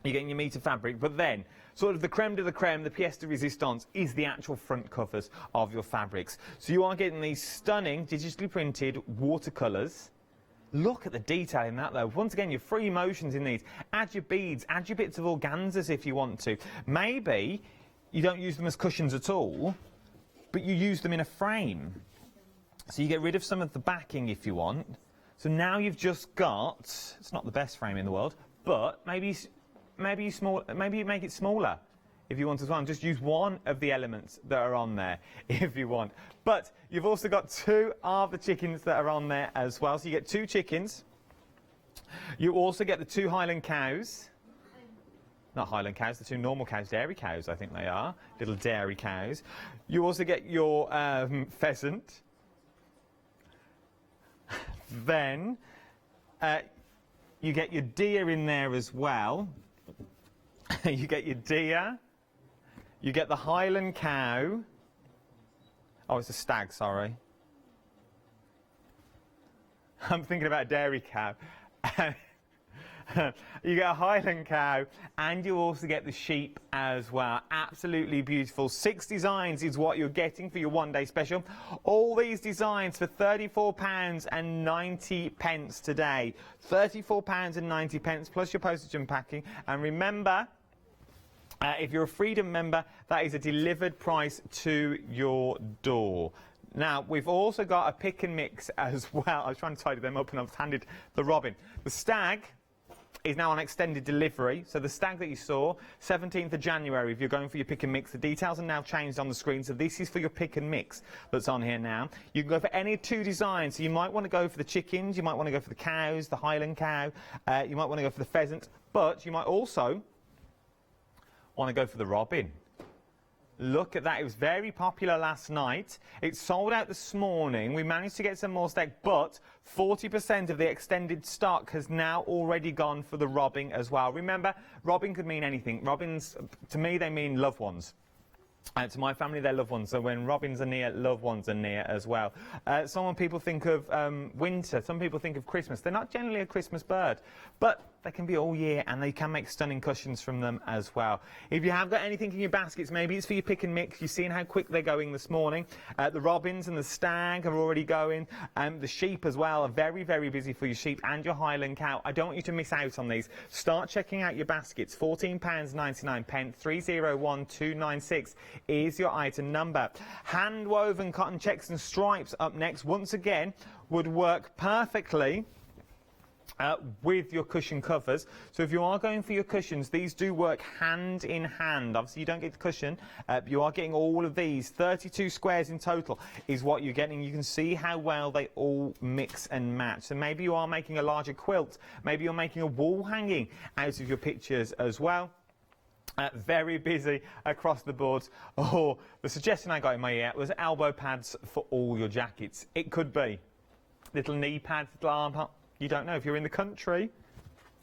You're getting your metre fabric, but then sort of the creme de la creme, the pièce de résistance, is the actual front covers of your fabrics. So you are getting these stunning digitally printed watercolours. Look at the detail in that, though. Once again, your free motions in these. Add your beads, add your bits of organzas if you want to. Maybe you don't use them as cushions at all, but you use them in a frame. So you get rid of some of the backing if you want. So now you've just got, it's not the best frame in the world, but maybe you make it smaller if you want as well, and just use one of the elements that are on there if you want. But you've also got 2 of the chickens that are on there as well. So you get 2 chickens. You also get the 2 Highland cows. Not Highland cows, the 2 normal cows, dairy cows I think they are, little dairy cows. You also get your pheasant. Then you get your deer in there as well. You get your deer, you get the Highland cow. Oh, it's a stag, sorry. I'm thinking about a dairy cow. You get a Highland cow, and you also get the sheep as well. Absolutely beautiful. 6 designs is what you're getting for your one-day special. All these designs for £34.90 today. £34.90 plus your postage and packing. And remember, if you're a Freedom member, that is a delivered price to your door. Now, we've also got a pick and mix as well. I was trying to tidy them up and I've handed the robin. The stag is now on extended delivery. So the stag that you saw, 17th of January, if you're going for your pick and mix, the details are now changed on the screen. So this is for your pick and mix that's on here now. You can go for any 2 designs. So you might want to go for the chickens, you might want to go for the cows, the Highland cow, you might want to go for the pheasant, but you might also want to go for the robin. Look at that, it was very popular last night. It sold out this morning. We managed to get some more stock, but 40% of the extended stock has now already gone for the robin as well. Remember, robin could mean anything. Robins, to me, they mean loved ones. To my family, they're loved ones. So when robins are near, loved ones are near as well. Some people think of winter. Some people think of Christmas. They're not generally a Christmas bird, but they can be all year, and they can make stunning cushions from them as well. If you have got anything in your baskets, maybe it's for your pick and mix. You've seen how quick they're going this morning. The robins and the stag are already going. The sheep as well are very, very busy for your sheep and your Highland cow. I don't want you to miss out on these. Start checking out your baskets. £14.99, 301296 is your item number. Hand woven cotton checks and stripes up next. Once again, would work perfectly with your cushion covers. So if you are going for your cushions, these do work hand in hand. Obviously you don't get the cushion, you are getting all of these. 32 squares in total is what you're getting. You can see how well they all mix and match. So maybe you are making a larger quilt, maybe you're making a wall hanging out of your pictures as well. Very busy across the board. Oh, the suggestion I got in my ear was elbow pads for all your jackets. It could be little knee pads, little arm. You don't know if you're in the country.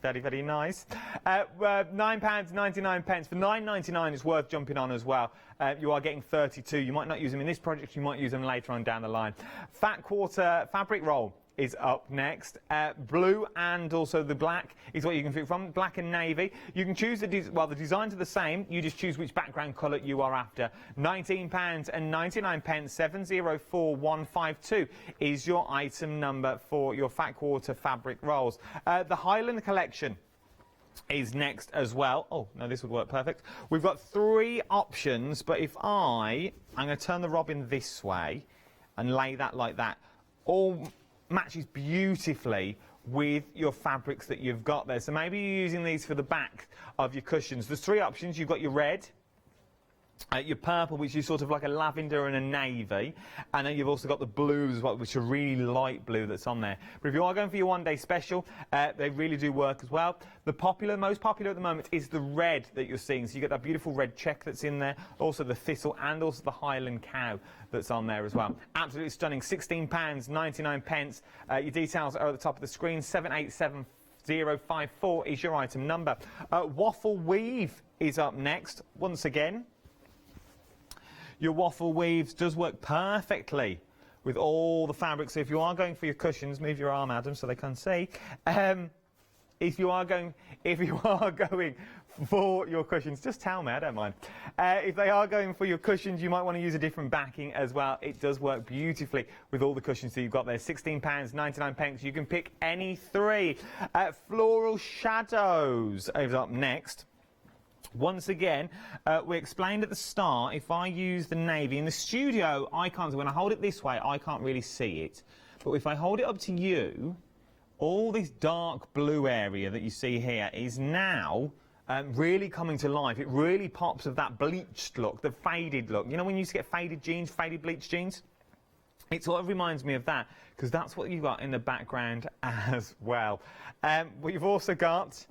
Very, very nice. £9.99. For £9.99, it's worth jumping on as well. You are getting 32. You might not use them in this project. You might use them later on down the line. Fat quarter fabric roll is up next. Blue and also the black is what you can pick from. Black and navy. You can choose the designs are the same. You just choose which background colour you are after. £19.99. 704152 is your item number for your fat quarter fabric rolls. The Highland collection is next as well. Oh, no, this would work perfect. We've got 3 options, but if I'm going to turn the robin this way and lay that like that, all matches beautifully with your fabrics that you've got there. So maybe you're using these for the back of your cushions. There's 3 options. You've got your red, your purple, which is sort of like a lavender and a navy, and then you've also got the blues as well, which are really light blue that's on there. But if you are going for your one-day special, they really do work as well. The most popular at the moment is the red that you're seeing. So you get that beautiful red check that's in there, also the thistle, and also the Highland cow that's on there as well. Absolutely stunning. £16.99. Your details are at the top of the screen. 787054 is your item number. Waffle weave is up next. Once again, your waffle weaves does work perfectly with all the fabrics. So if you are going for your cushions, move your arm, Adam, so they can see. If you are going for your cushions, just tell me, I don't mind. If they are going for your cushions, you might want to use a different backing as well. It does work beautifully with all the cushions that you've got there. £16.99. You can pick any 3. Floral shadows is up next. Once again, we explained at the start, if I use the navy in the studio, I can't. When I hold it this way, I can't really see it. But if I hold it up to you, all this dark blue area that you see here is now really coming to life. It really pops of that bleached look, the faded look. You know when you used to get faded jeans, faded bleached jeans? It sort of reminds me of that, because that's what you've got in the background as well. We've also got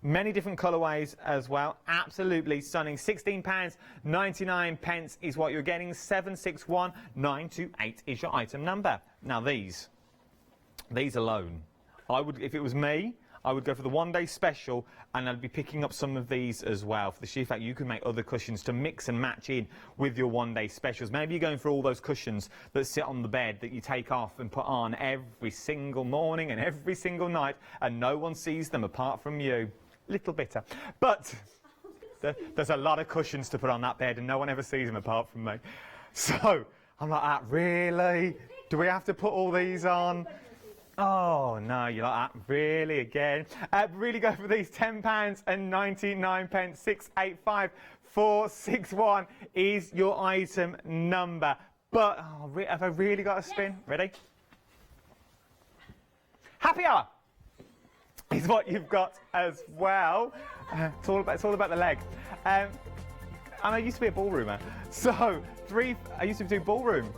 many different colourways as well. Absolutely stunning. £16.99 is what you're getting. 761928 is your item number. Now these alone, I would, if it was me, I would go for the one-day special, and I'd be picking up some of these as well. For the sheer fact you can make other cushions to mix and match in with your one-day specials. Maybe you're going for all those cushions that sit on the bed that you take off and put on every single morning and every single night, and no one sees them apart from you. Little bitter. But there's a lot of cushions to put on that bed, and no one ever sees them apart from me. So I'm like, really? Do we have to put all these on? Oh, no, you're like that. Really, again? Really go for these. £10.99. 685461 is your item number. But, have I really got to spin? Ready? Happy hour is what you've got as well. It's all about the leg. And I used to be a ballroomer. So, I used to do ballroom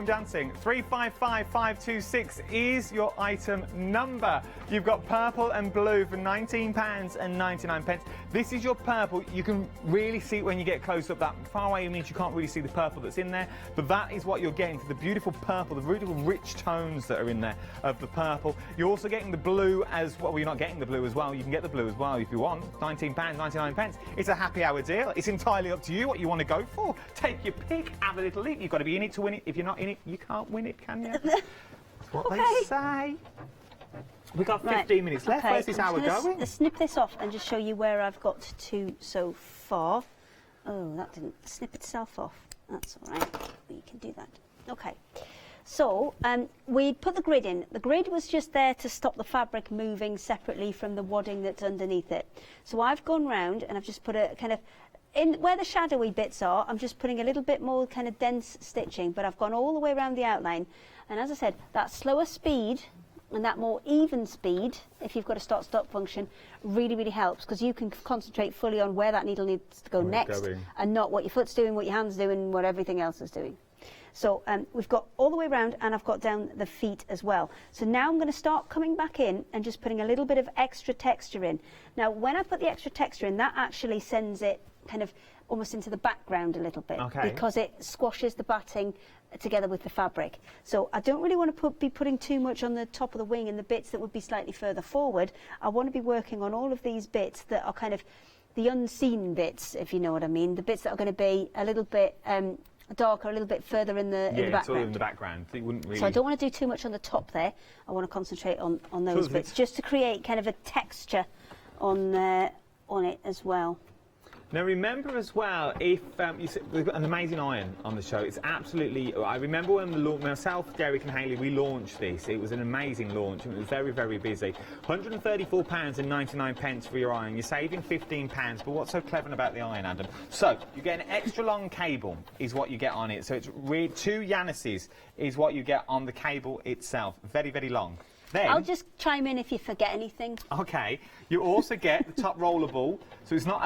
dancing. 355526 is your item number. You've got purple and blue for £19.99. This is your purple. You can really see it when you get close up. That far away means you can't really see the purple that's in there, but that is what you're getting for the beautiful purple, the beautiful rich tones that are in there of the purple. You're also getting the blue as well. Well, you're not getting the blue as well. You can get the blue as well if you want. £19.99. It's a happy hour deal. It's entirely up to you what you want to go for. Take your pick, have a little leap. You've got to be in it to win it. If you're not in it, you can't win it, can you? That's what they say. We've got 15 minutes left. Okay. Where's this hour going? Let's snip this off and just show you where I've got to so far. Oh, that didn't snip itself off. That's all right. We can do that. Okay. So we put the grid in. The grid was just there to stop the fabric moving separately from the wadding that's underneath it. So I've gone round and I've just put a kind of, in where the shadowy bits are, I'm just putting a little bit more kind of dense stitching, but I've gone all the way around the outline. And as I said, that slower speed and that more even speed, if you've got a start-stop function, really, really helps, because you can concentrate fully on where that needle needs to go next, and not what your foot's doing, what your hand's doing, what everything else is doing. So we've got all the way around, and I've got down the feet as well. So now I'm going to start coming back in and just putting a little bit of extra texture in. Now, when I put the extra texture in, that actually sends it kind of almost into the background a little bit, because it squashes the batting together with the fabric. So I don't really want to be putting too much on the top of the wing and the bits that would be slightly further forward. I want to be working on all of these bits that are kind of the unseen bits, if you know what I mean, the bits that are going to be a little bit darker, a little bit further in the background. It's all in the background. So, you wouldn't really... so I don't want to do too much on the top there. I want to concentrate on those bits, just to create kind of a texture on it as well. Now remember as well, if we've got an amazing iron on the show. It's absolutely. I remember when myself, Derek, and Hayley, we launched this. It was an amazing launch, and it was very, very busy. £134.99 for your iron. You're saving £15. But what's so clever about the iron, Adam? So you get an extra long cable, is what you get on it. So it's 2 Yanis's is what you get on the cable itself. Very, very long. Then, I'll just chime in if you forget anything. Okay. You also get the top roller ball, so it's not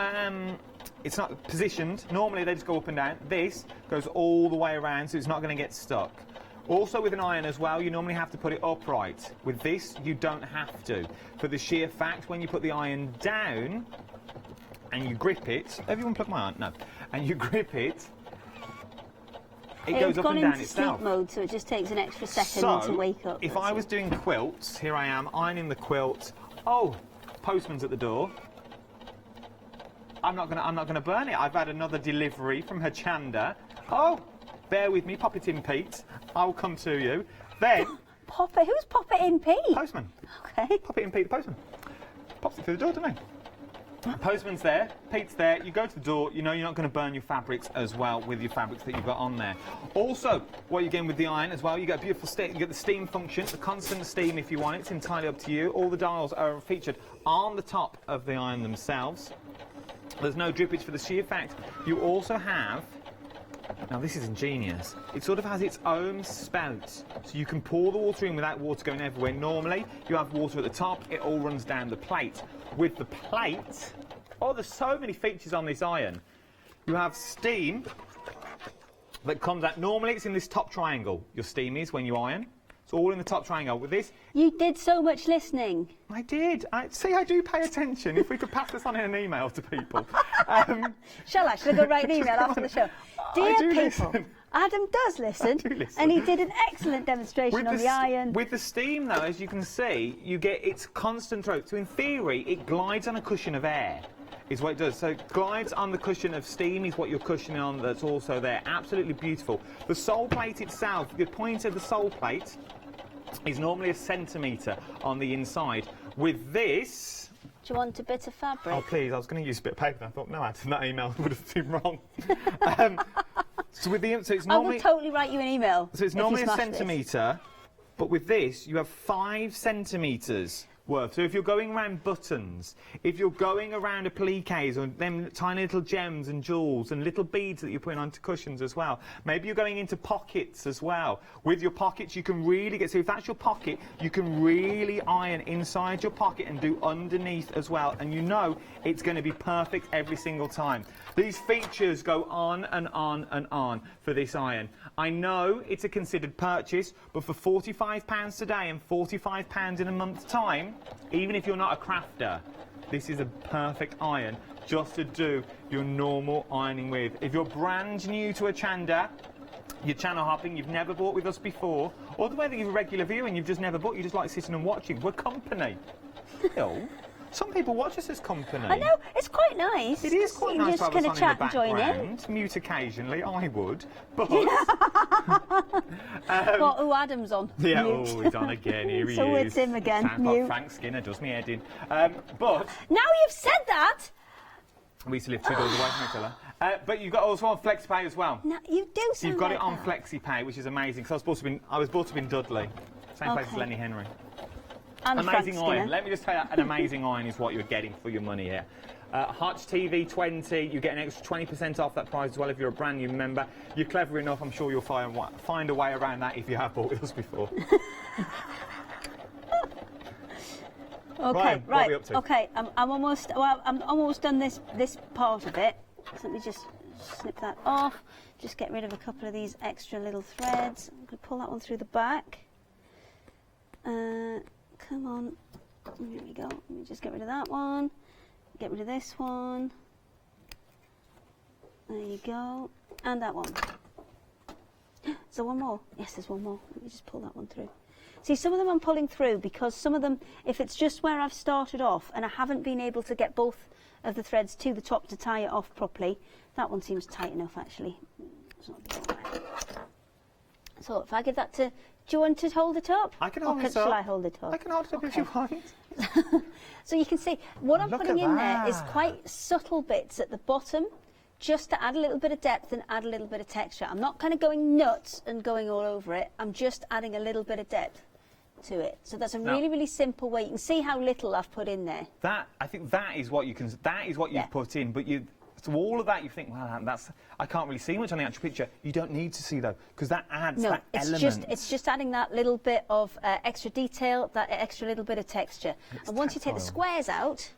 positioned. Normally they just go up and down. This goes all the way around, so it's not going to get stuck. Also with an iron as well, you normally have to put it upright. With this, you don't have to. For the sheer fact, when you put the iron down and you grip it, everyone plug my iron? No. And you grip it, it goes up and down itself. It's gone into sleep mode, so it just takes an extra second to wake up. If I was doing quilts, here I am, ironing the quilt. Oh, postman's at the door. I'm not gonna burn it. I've had another delivery from Hochanda. Oh, bear with me, pop it in, Pete. I'll come to you. Then Pop it. Who's Pop It in Pete? Postman. Okay. Pop it in, Pete, the postman. Pops it through the door, doesn't he? Postman's there, Pete's there, you go to the door, you know you're not going to burn your fabrics as well with your fabrics that you've got on there. Also, what you're getting with the iron as well, you get a beautiful steam, you get the steam function, the constant steam if you want it, it's entirely up to you. All the dials are featured on the top of the iron themselves. There's no drippage for the sheer fact. You also have, now this is ingenious, it sort of has its own spout, so you can pour the water in without water going everywhere. Normally, you have water at the top, it all runs down the plate. With the plate, oh, there's so many features on this iron. You have steam that comes out. Normally, it's in this top triangle. Your steam is when you iron. It's all in the top triangle. With this, you did so much listening. I did. I do pay attention. If we could pass this on in an email to people. Shall I? Should I go write an email after the show? Dear people, listen. Adam does listen, listen, and he did an excellent demonstration on the iron. With the steam, though, as you can see, you get its constant throat. So in theory, it glides on a cushion of air, is what it does. So it glides on the cushion of steam is what you're cushioning on that's also there. Absolutely beautiful. The sole plate itself, the point of the sole plate is normally 1 centimetre on the inside. With this... Do you want a bit of fabric? Oh, please, I was going to use a bit of paper. And I thought, no, Adam, that email would have been wrong. So it's normally... I will totally write you an email. So it's normally 1 centimetre, but with this, you have 5 centimetres worth. So if you're going around buttons, if you're going around appliques or them tiny little gems and jewels and little beads that you're putting onto cushions as well, maybe you're going into pockets as well. With your pockets, you can really get, so if that's your pocket, you can really iron inside your pocket and do underneath as well, and you know it's going to be perfect every single time. These features go on and on and on for this iron. I know it's a considered purchase, but for £45 today and £45 in a month's time, even if you're not a crafter, this is a perfect iron just to do your normal ironing with. If you're brand new to Hochanda, you're channel hopping, you've never bought with us before, or the way that you're a regular viewer and you've just never bought, you just like sitting and watching, we're company. Phil, some people watch us as company. I know, it's quite nice. It is quite nice to have us on in the chat and join in. Mute occasionally, I would, but... What, who Adam's on? Yeah, Mute. oh, he's on again, here he is. So it's him again, Sounds mute. like Frank Skinner, does me head in. But... Now you've said that! We used to live 2 doors away from each other. But you've got also on FlexiPay as well. No, you do So you've got it on FlexiPay, which is amazing, because I was brought up in Dudley, same place as Lenny Henry. And amazing iron. Let me just tell you, an amazing iron is what you're getting for your money here. Hotch TV 20, you get an extra 20% off that price as well if you're a brand new member. You're clever enough, I'm sure you'll find a way around that if you have bought with us before. Okay, Ryan, what are we up to? Okay, I'm almost done this part of it. So let me just snip that off. Just get rid of a couple of these extra little threads. I'm going to pull that one through the back. Come on. Here we go. Let me just get rid of that one. Get rid of this one. There you go. And that one. Is there one more? Yes, there's one more. Let me just pull that one through. See, some of them I'm pulling through because some of them, if it's just where I've started off and I haven't been able to get both of the threads to the top to tie it off properly, that one seems tight enough actually. So if I give that to Do you want to hold it up? I can hold it up. Shall I hold it up? I can hold it up if you want. So you can see what I'm Look putting at in there is that. quite subtle bits at the bottom, just to add a little bit of depth and add a little bit of texture. I'm not kind of going nuts and going all over it. I'm just adding a little bit of depth to it. So that's a really, really simple way. You can see how little I've put in there. I think that is what you can. That is what you've put in. But you, so all of that, you think, well, that's. I can't really see much on the actual picture. You don't need to see though, because that adds that element. It's just adding that little bit of extra detail, that extra little bit of texture. And once you take the squares out,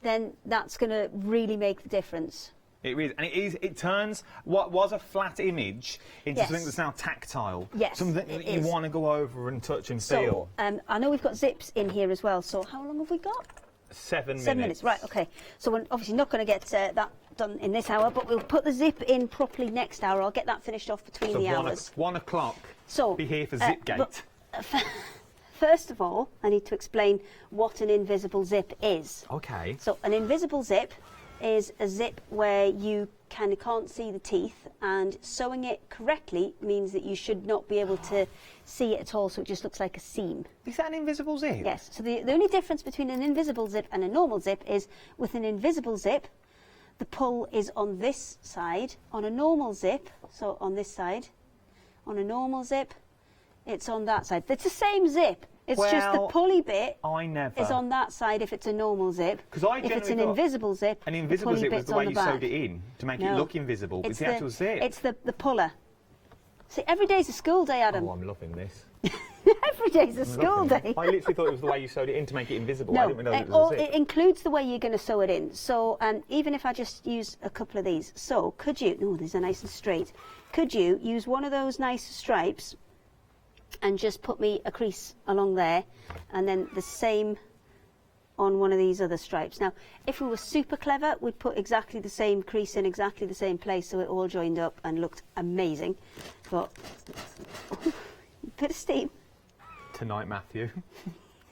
then that's going to really make the difference. It is, and it turns what was a flat image into something that's now tactile. Yes, something that you want to go over and touch and feel. So, I know we've got zips in here as well, so how long have we got? 7 minutes. 7 minutes, right, okay. So we're obviously not going to get that done in this hour, but we'll put the zip in properly next hour. I'll get that finished off between the hours. 1 o'clock, so, be here for Zipgate. First of all, I need to explain what an invisible zip is. Okay. So an invisible zip is a zip where you kind of can't see the teeth, and sewing it correctly means that you should not be able to see it at all, so it just looks like a seam. Is that an invisible zip? Yes. So the only difference between an invisible zip and a normal zip is with an invisible zip, the pull is on this side. On a normal zip, so on this side, on a normal zip, it's on that side. It's the same zip. It's just the pulley bit is on that side if it's a normal zip. If it's an invisible zip, an invisible zip was the way you sewed it in to make it look invisible. It's the actual zip. It's the puller. See, every day's a school day, Adam. Oh, I'm loving this. Every day's a school day. I literally thought it was the way you sewed it in to make it invisible. No, I didn't know it was a zip. It includes the way you're going to sew it in. So even if I just use a couple of these, so could you? Oh, these are nice and straight. Could you use one of those nice stripes and just put me a crease along there, and then the same on one of these other stripes. Now, if we were super clever, we'd put exactly the same crease in exactly the same place so it all joined up and looked amazing. But, bit of steam. Tonight, Matthew,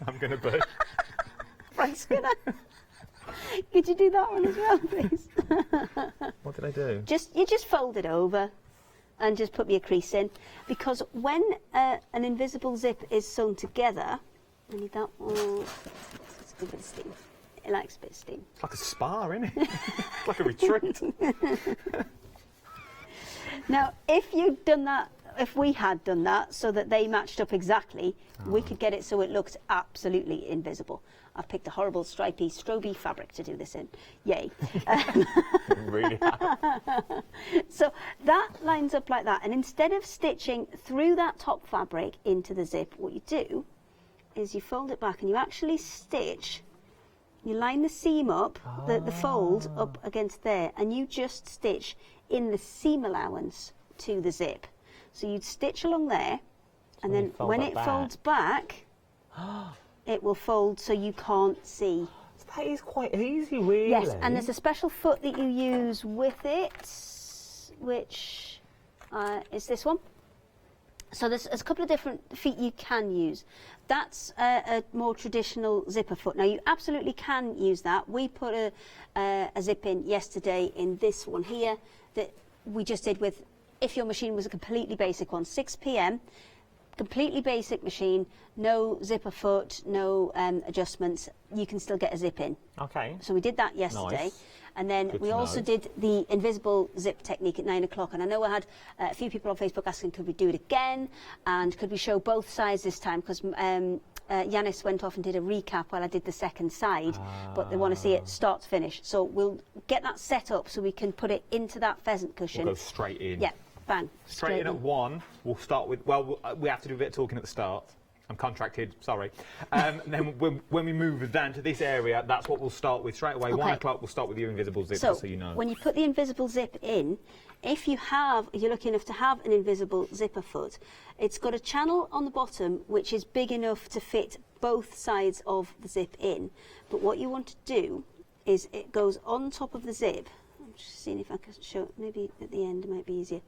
I'm going to burst. Frank Skinner. Could you do that one as well, please? What did I do? You just fold it over and just put me a crease in, because when an invisible zip is sewn together, I need that one. It's a good bit of steam. It likes a bit of steam. It's like a spa, isn't it? It's like a retreat. Now, if we had done that so that they matched up exactly, we could get it so it looked absolutely invisible. I've picked a horrible stripy, stroby fabric to do this in. Yay. Really? So that lines up like that. And instead of stitching through that top fabric into the zip, what you do is you fold it back and you actually stitch. You line the seam up, the fold up against there, and you just stitch in the seam allowance to the zip. So you'd stitch along there, and then when it folds back, it will fold so you can't see. That is quite easy, really. Yes, and there's a special foot that you use with it, which is this one. So there's a couple of different feet you can use. That's a more traditional zipper foot. Now, you absolutely can use that. We put a zip in yesterday in this one here that we just did with, if your machine was a completely basic one, 6 p.m, completely basic machine, no zipper foot, no adjustments, you can still get a zip in. Okay. So we did that yesterday. Nice. And then we also did the invisible zip technique at 9 o'clock. And I know I had a few people on Facebook asking, could we do it again? And could we show both sides this time? Because Yanis went off and did a recap while I did the second side. But they want to see it start to finish. So we'll get that set up so we can put it into that pheasant cushion. We'll go straight in. Yeah, bang. Straight in at 1. We'll start with, well, we have to do a bit of talking at the start. I'm contracted, sorry. Then when we move down to this area, that's what we'll start with straight away. Okay. 1 o'clock, we'll start with your invisible zip, so you know. When you put the invisible zip in, if you're lucky enough to have an invisible zipper foot, it's got a channel on the bottom which is big enough to fit both sides of the zip in. But what you want to do is it goes on top of the zip. I'm just seeing if I can show it. Maybe at the end it might be easier.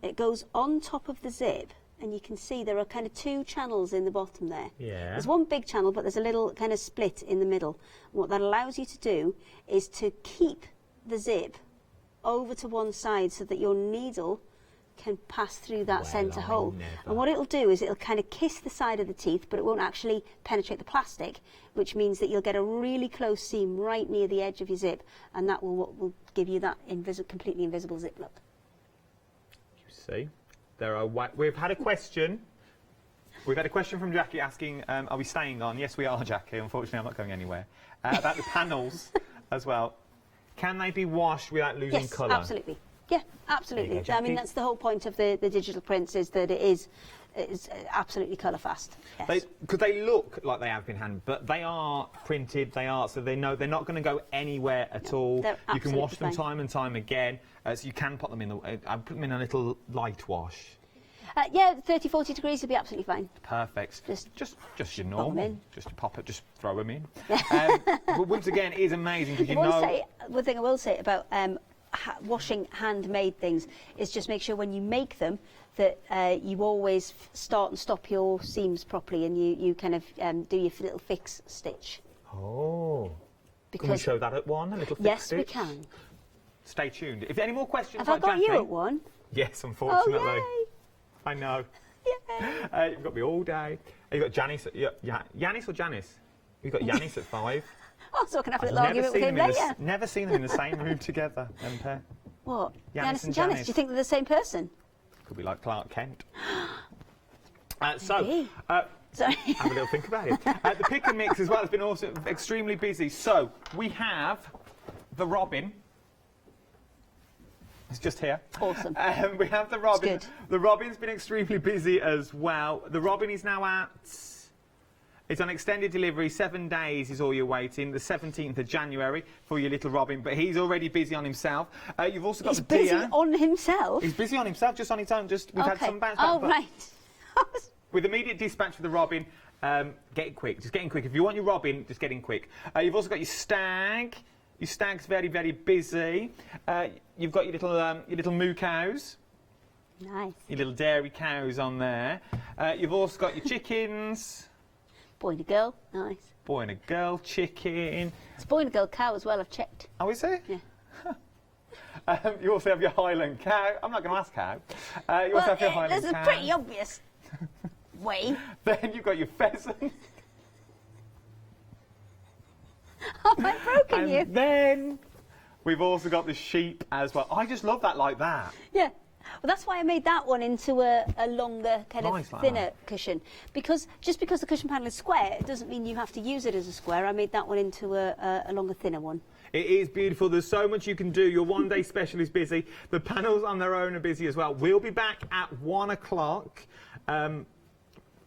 It goes on top of the zip. And you can see there are kind of 2 channels in the bottom there. Yeah. There's one big channel, but there's a little kind of split in the middle. What that allows you to do is to keep the zip over to one side so that your needle can pass through that centre I hole. never. And what it'll do is it'll kind of kiss the side of the teeth, but it won't actually penetrate the plastic, which means that you'll get a really close seam right near the edge of your zip, and that will give you that completely invisible zip look. You see, we've had a question. We've had a question from Jackie asking, are we staying on? Yes, we are, Jackie. Unfortunately, I'm not going anywhere. About the panels as well. Can they be washed without losing colour? Yes, absolutely. Yeah, absolutely. There you go, I mean, Jackie. that's the whole point of the digital prints, is that it is absolutely colour fast. Yes. Because they look like they have been but they are printed, so they know they're not going to go anywhere at all. You can wash them time and time again, so you can put them in I put them in a little light wash. Yeah, 30, 40 degrees would be absolutely fine. Perfect. Just your them normal. in. Just to pop it, just throw them in. But once again, it is amazing because One thing I will say about washing handmade things is just make sure when you make them that you always start and stop your seams properly, and you kind of do your little fix stitch. Oh. Because Can we show that at one? A little fix yes, stitch? we can. Stay tuned. If any more questions, Have I got you at one? Yes, unfortunately. Oh, yay. I know. Yeah. You've got me all day. You've got Janice. Yanis or Janice? You've got Yanis at 5. Oh, so I can have a little argument with him later. Never seen them in the same room together. Them pair. What? Yanis and Janice. Janice. Do you think they're the same person? Could be like Clark Kent. Maybe. Sorry. Have a little think about it. The pick and mix as well has been also extremely busy. So we have the Robin. It's just here. Awesome. We have the Robin. It's good. The Robin's been extremely busy as well. The Robin is now it's on extended delivery. 7 days is all you're waiting. The 17th of January for your little Robin. But he's already busy on himself. You've also got He's the busy deer. on himself? He's busy on himself, just on his own. We've had some bounce back. Oh, right. With immediate dispatch for the Robin, get it quick. Just get in quick. If you want your Robin, just get in quick. You've also got your stag. Your stag's very, very busy. You've got your little moo cows. Nice. Your little dairy cows on there. You've also got your chickens. Boy and a girl. Nice. Boy and a girl chicken. It's a boy and a girl cow as well, I've checked. Oh, is it? Yeah. You also have your Highland cow. I'm not going to ask how. You also have your Highland there's cow. a pretty obvious way. Then you've got your pheasant. Oh, I've broken you. And then we've also got the sheep as well. I just love that like that. Yeah. Well, that's why I made that one into a longer, kind Nice, of like thinner that. cushion. Because just because the cushion panel is square, it doesn't mean you have to use it as a square. I made that one into a longer, thinner one. It is beautiful. There's so much you can do. Your one-day special is busy. The panels on their own are busy as well. We'll be back at 1 o'clock.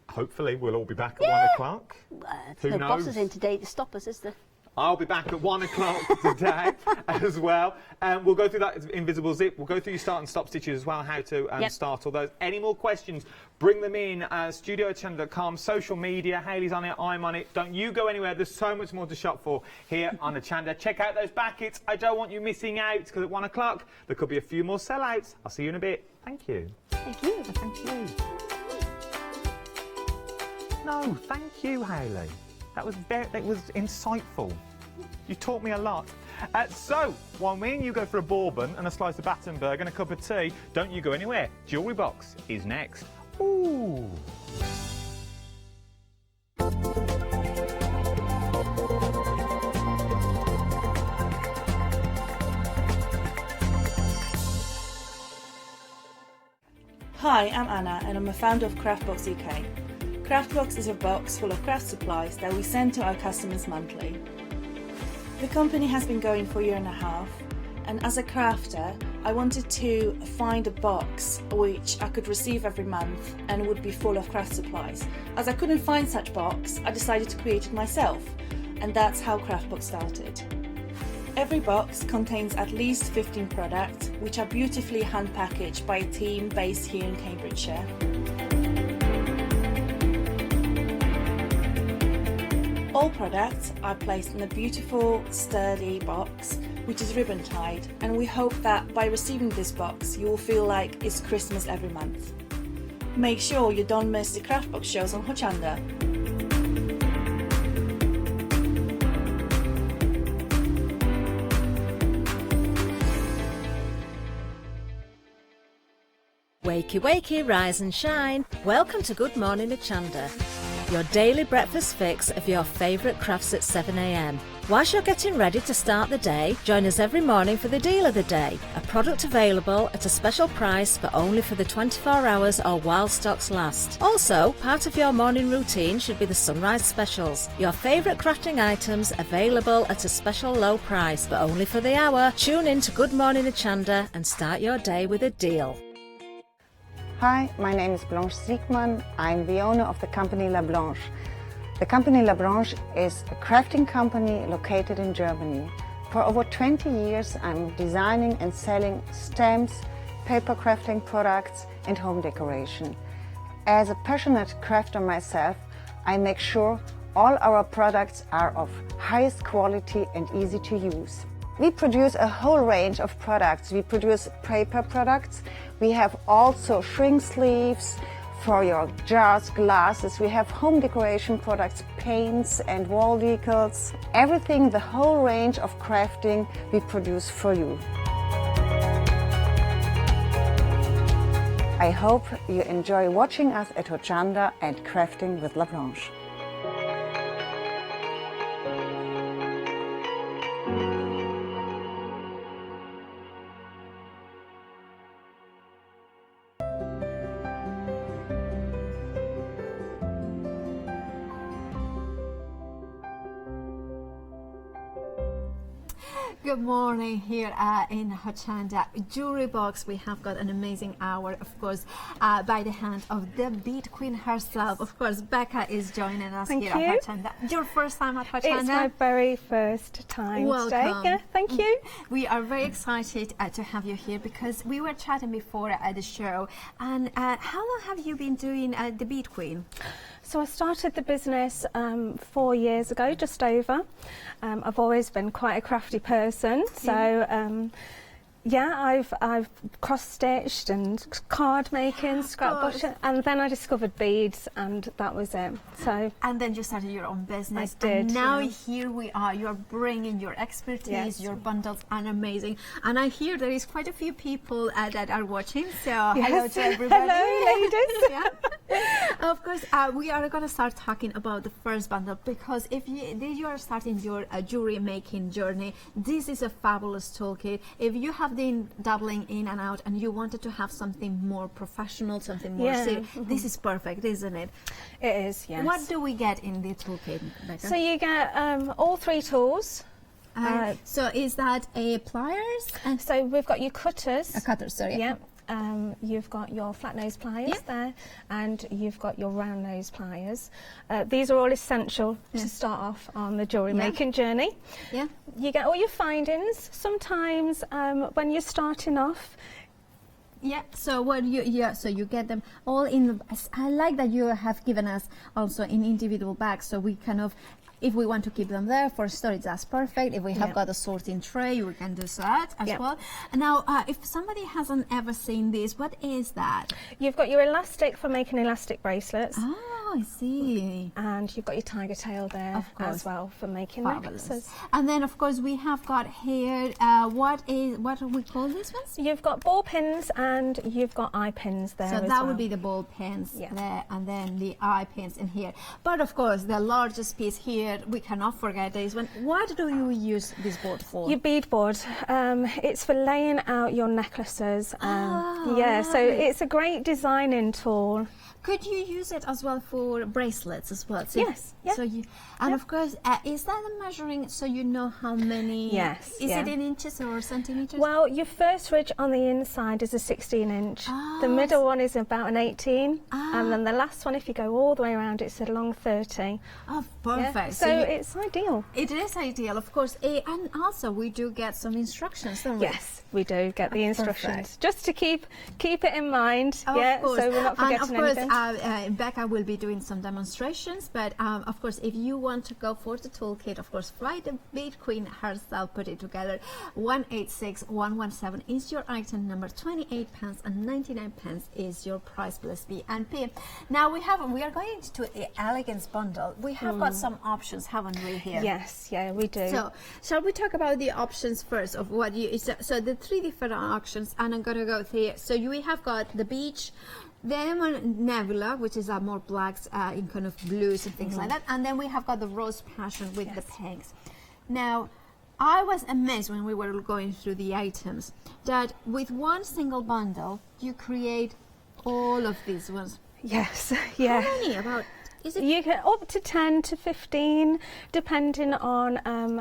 Hopefully, we'll all be back at 1 o'clock. Who No knows? bosses in today to stop us, is there? I'll be back at 1 o'clock today as well. We'll go through that invisible zip. We'll go through your start and stop stitches as well, how to start all those. Any more questions, bring them in. Studio@hochanda.com, social media. Hayley's on it, I'm on it. Don't you go anywhere. There's so much more to shop for here on Hochanda. Check out those baskets. I don't want you missing out, because at 1 o'clock there could be a few more sellouts. I'll see you in a bit. Thank you. Thank you. Thank you. No, thank you, Hayley. That was insightful. You taught me a lot. So, while me and you go for a bourbon and a slice of Battenberg and a cup of tea, don't you go anywhere. Jewellery Box is next. Ooh. Hi, I'm Anna and I'm a founder of Craftbox UK. Craftbox is a box full of craft supplies that we send to our customers monthly. The company has been going for a year and a half, and as a crafter, I wanted to find a box which I could receive every month and would be full of craft supplies. As I couldn't find such box, I decided to create it myself, and that's how Craftbox started. Every box contains at least 15 products, which are beautifully hand packaged by a team based here in Cambridgeshire. All products are placed in a beautiful, sturdy box, which is ribbon tied, and we hope that by receiving this box, you will feel like it's Christmas every month. Make sure you don't miss the Craftbox shows on Hochanda. Wakey, wakey, rise and shine. Welcome to Good Morning Hochanda, your daily breakfast fix of your favourite crafts at 7 a.m. Whilst you're getting ready to start the day, join us every morning for the deal of the day, a product available at a special price but only for the 24 hours or while stocks last. Also, part of your morning routine should be the sunrise specials, your favourite crafting items available at a special low price but only for the hour. Tune in to Good Morning Hochanda and start your day with a deal. Hi, my name is Blanche Siegmann. I'm the owner of the company La Blanche. The company La Blanche is a crafting company located in Germany. For over 20 years, I'm designing and selling stamps, paper crafting products, and home decoration. As a passionate crafter myself, I make sure all our products are of highest quality and easy to use. We produce a whole range of products. We produce paper products. We have also shrink sleeves for your jars, glasses. We have home decoration products, paints and wall decals. Everything, the whole range of crafting we produce for you. I hope you enjoy watching us at Hochanda and crafting with La Blanche. Good morning here in Hochanda Jewelry Box. We have got an amazing hour, of course, by the hand of the Bead Queen herself. Of course, Becca is joining us here at Hochanda. Your first time at Hochanda? It's my very first time today. Yeah, thank you. We are very excited to have you here because we were chatting before at the show. And how long have you been doing the Bead Queen? So I started the business 4 years ago, just over. I've always been quite a crafty person, so yeah, I've cross-stitched and card making, scrapbooking, and then I discovered beads, and that was it. So and then you started your own business. I did. And now here we are. You're bringing your expertise, your bundles, and amazing. And I hear there is quite a few people that are watching. So hello to everybody. Hello, ladies. Yeah. Of course, we are going to start talking about the first bundle because if you are starting your jewelry making journey, this is a fabulous toolkit. If you have been dabbling in and out and you wanted to have something more professional, something more serious, this is perfect, isn't it? It is, yes. What do we get in the toolkit, Becca? So you get all three tools. So is that a pliers? So we've got your cutters. A cutter, sorry. Yeah. You've got your flat nose pliers there, and you've got your round nose pliers. These are all essential to start off on the jewellery making journey. Yeah. You get all your findings. Sometimes when you're starting off, so you get them all in. I like that you have given us also in individual bags, so we kind of, if we want to keep them there for storage, that's perfect. If we have got a sorting tray, we can do that as well. Now, if somebody hasn't ever seen this, what is that? You've got your elastic for making elastic bracelets. Oh, I see. And you've got your tiger tail there as well for making necklaces. And then, of course, we have got here, what do we call these ones? You've got ball pins and you've got eye pins there So as that well. would be the ball pins there, and then the eye pins in here. But, of course, the largest piece here, we cannot forget this one. What do you use this board for? Your bead board. It's for laying out your necklaces. So it's a great designing tool. Could you use it as well for bracelets as well? So yes. So you, and of course, is that a measuring so you know how many? Yes. Is it in inches or centimeters? Well, your first ridge on the inside is a 16-inch. The middle one is about an 18, and then the last one, if you go all the way around, it's a long 30. Oh, perfect. Yeah. So it's ideal. It is ideal, of course. And also, we do get some instructions, don't we? Yes, we do get the instructions, just to keep it in mind. Of course. So we're not forgetting anything. Becca will be doing some demonstrations, but of course, if you want to go for the toolkit, of course, fly the Bead Queen herself, put it together. 186117 is your item number. 28 pence and 99 pence is your price plus V&P. Now we are going to the elegance bundle. We have got some options options, haven't we, here? Yes, yeah, we do. So, shall we talk about the options first of what you... So the 3 different options, and I'm going to go through. So we have got the beach, then nebula, which is more blacks in kind of blues and things like that. And then we have got the rose passion with the pinks. Now, I was amazed when we were going through the items that with one single bundle, you create all of these ones. Yes, yeah. How many? About... Is it? You get up to 10 to 15, depending on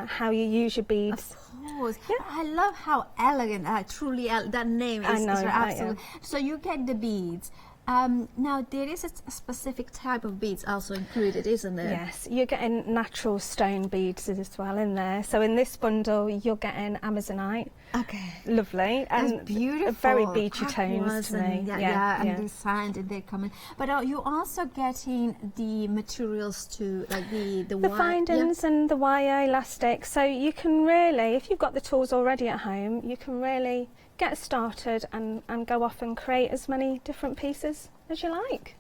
how you use your beads. Of course. Yeah. I love how elegant, truly, that name is. I know, Absolutely. So you get the beads. Now, there is a specific type of beads also included, isn't there? Yes, you're getting natural stone beads as well in there. So in this bundle, you're getting Amazonite. Okay. Lovely. That's and beautiful. Very beachy tones to me. And the sand and they come in. But you're also getting the materials to, like the wire. Findings and the wire elastic. So you can really, if you've got the tools already at home, you can really get started and go off and create as many different pieces as you like.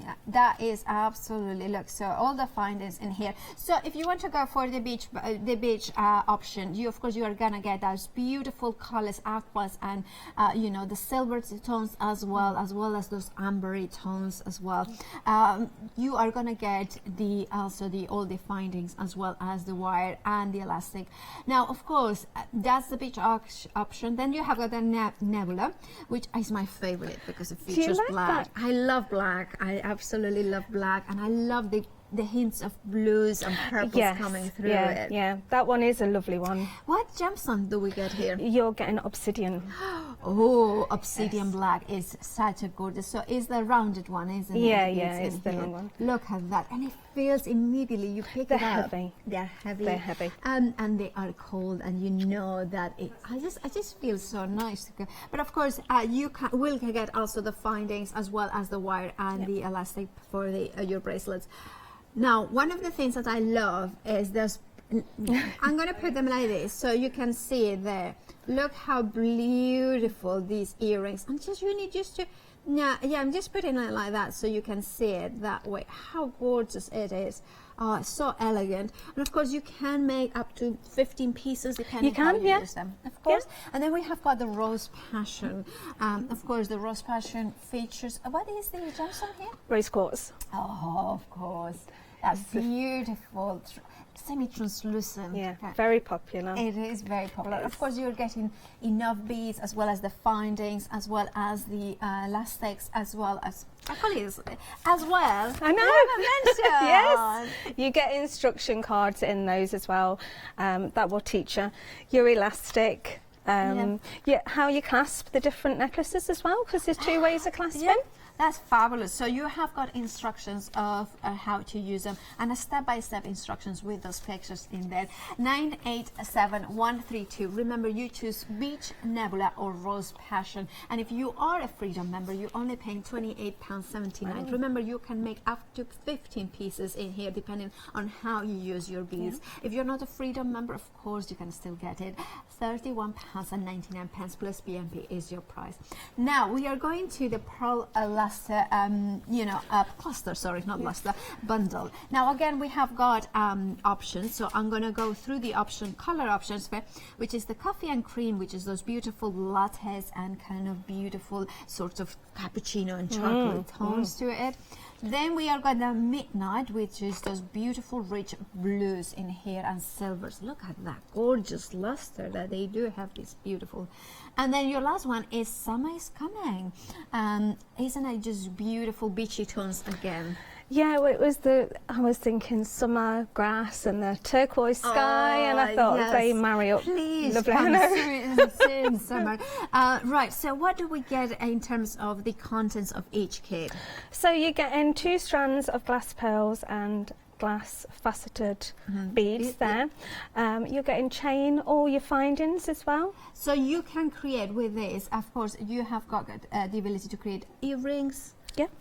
Yeah, that is absolutely, look, so all the findings in here. So if you want to go for the beach option, you of course you are gonna get those beautiful colors, aquas, and you know, the silver tones as well as those ambery tones as well. You are gonna get all the findings as well as the wire and the elastic. Now of course that's the beach option. Then you have got the nebula, which is my favorite because it features black. I love black. I absolutely love black, and I love the hints of blues and purples coming through it. Yeah, that one is a lovely one. What gemstone do we get here? You're getting obsidian. Oh, obsidian black is such a gorgeous. So it's the rounded one, isn't it? Yeah, it's the long one. Look at that, and it feels immediately. You pick it up. Heavy. They're heavy. They're heavy. And they are cold, and you know that it. I just feel so nice to go. But of course, you will get also the findings as well as the wire and the elastic for your bracelets. Now, one of the things that I love is this. I'm going to put them like this so you can see it there. Look how beautiful these earrings. I'm just to. I'm just putting it like that so you can see it that way. How gorgeous it is. So elegant. And of course you can make up to 15 pieces depending on how you use them. Of course. Yeah. And then we have got the Rose Passion. Of course the Rose Passion features, what is the gemstone here? Rose quartz. Oh, of course. That's beautiful. Semi-translucent. Yeah, very popular. It is very popular. Of course, you're getting enough beads as well as the findings, as well as the elastics, as well as as well. I know. Yes, you get instruction cards in those as well. That will teach you your elastic. How you clasp the different necklaces as well, because there's 2 ways of clasping. Yeah. That's fabulous. So you have got instructions of how to use them and a step-by-step instructions with those pictures in there. 987132. Remember, you choose Beach, Nebula or Rose Passion. And if you are a Freedom member, you're only paying £28.79. Wow. Remember, you can make up to 15 pieces in here depending on how you use your beads. Yeah. If you're not a Freedom member, of course, you can still get it. £31.99 plus BMP is your price. Now, we are going to the Pearl Luster, cluster, sorry, not luster, bundle. Now again, we have got options, so I'm going to go through the color options, which is the coffee and cream, which is those beautiful lattes and kind of beautiful sorts of cappuccino and chocolate tones to it. Then we are got the midnight, which is those beautiful rich blues in here and silvers. Look at that gorgeous luster that they do have, this beautiful. And then your last one is Summer is Coming. Isn't it just beautiful beachy tones again? Yeah, well, I was thinking summer grass and the turquoise sky, and I thought they marry up. Please, soon summer. Right, so what do we get in terms of the contents of each kit? So you're getting 2 strands of glass pearls and glass faceted beads there. You're getting chain, all your findings as well. So you can create with this, of course, you have got the ability to create earrings,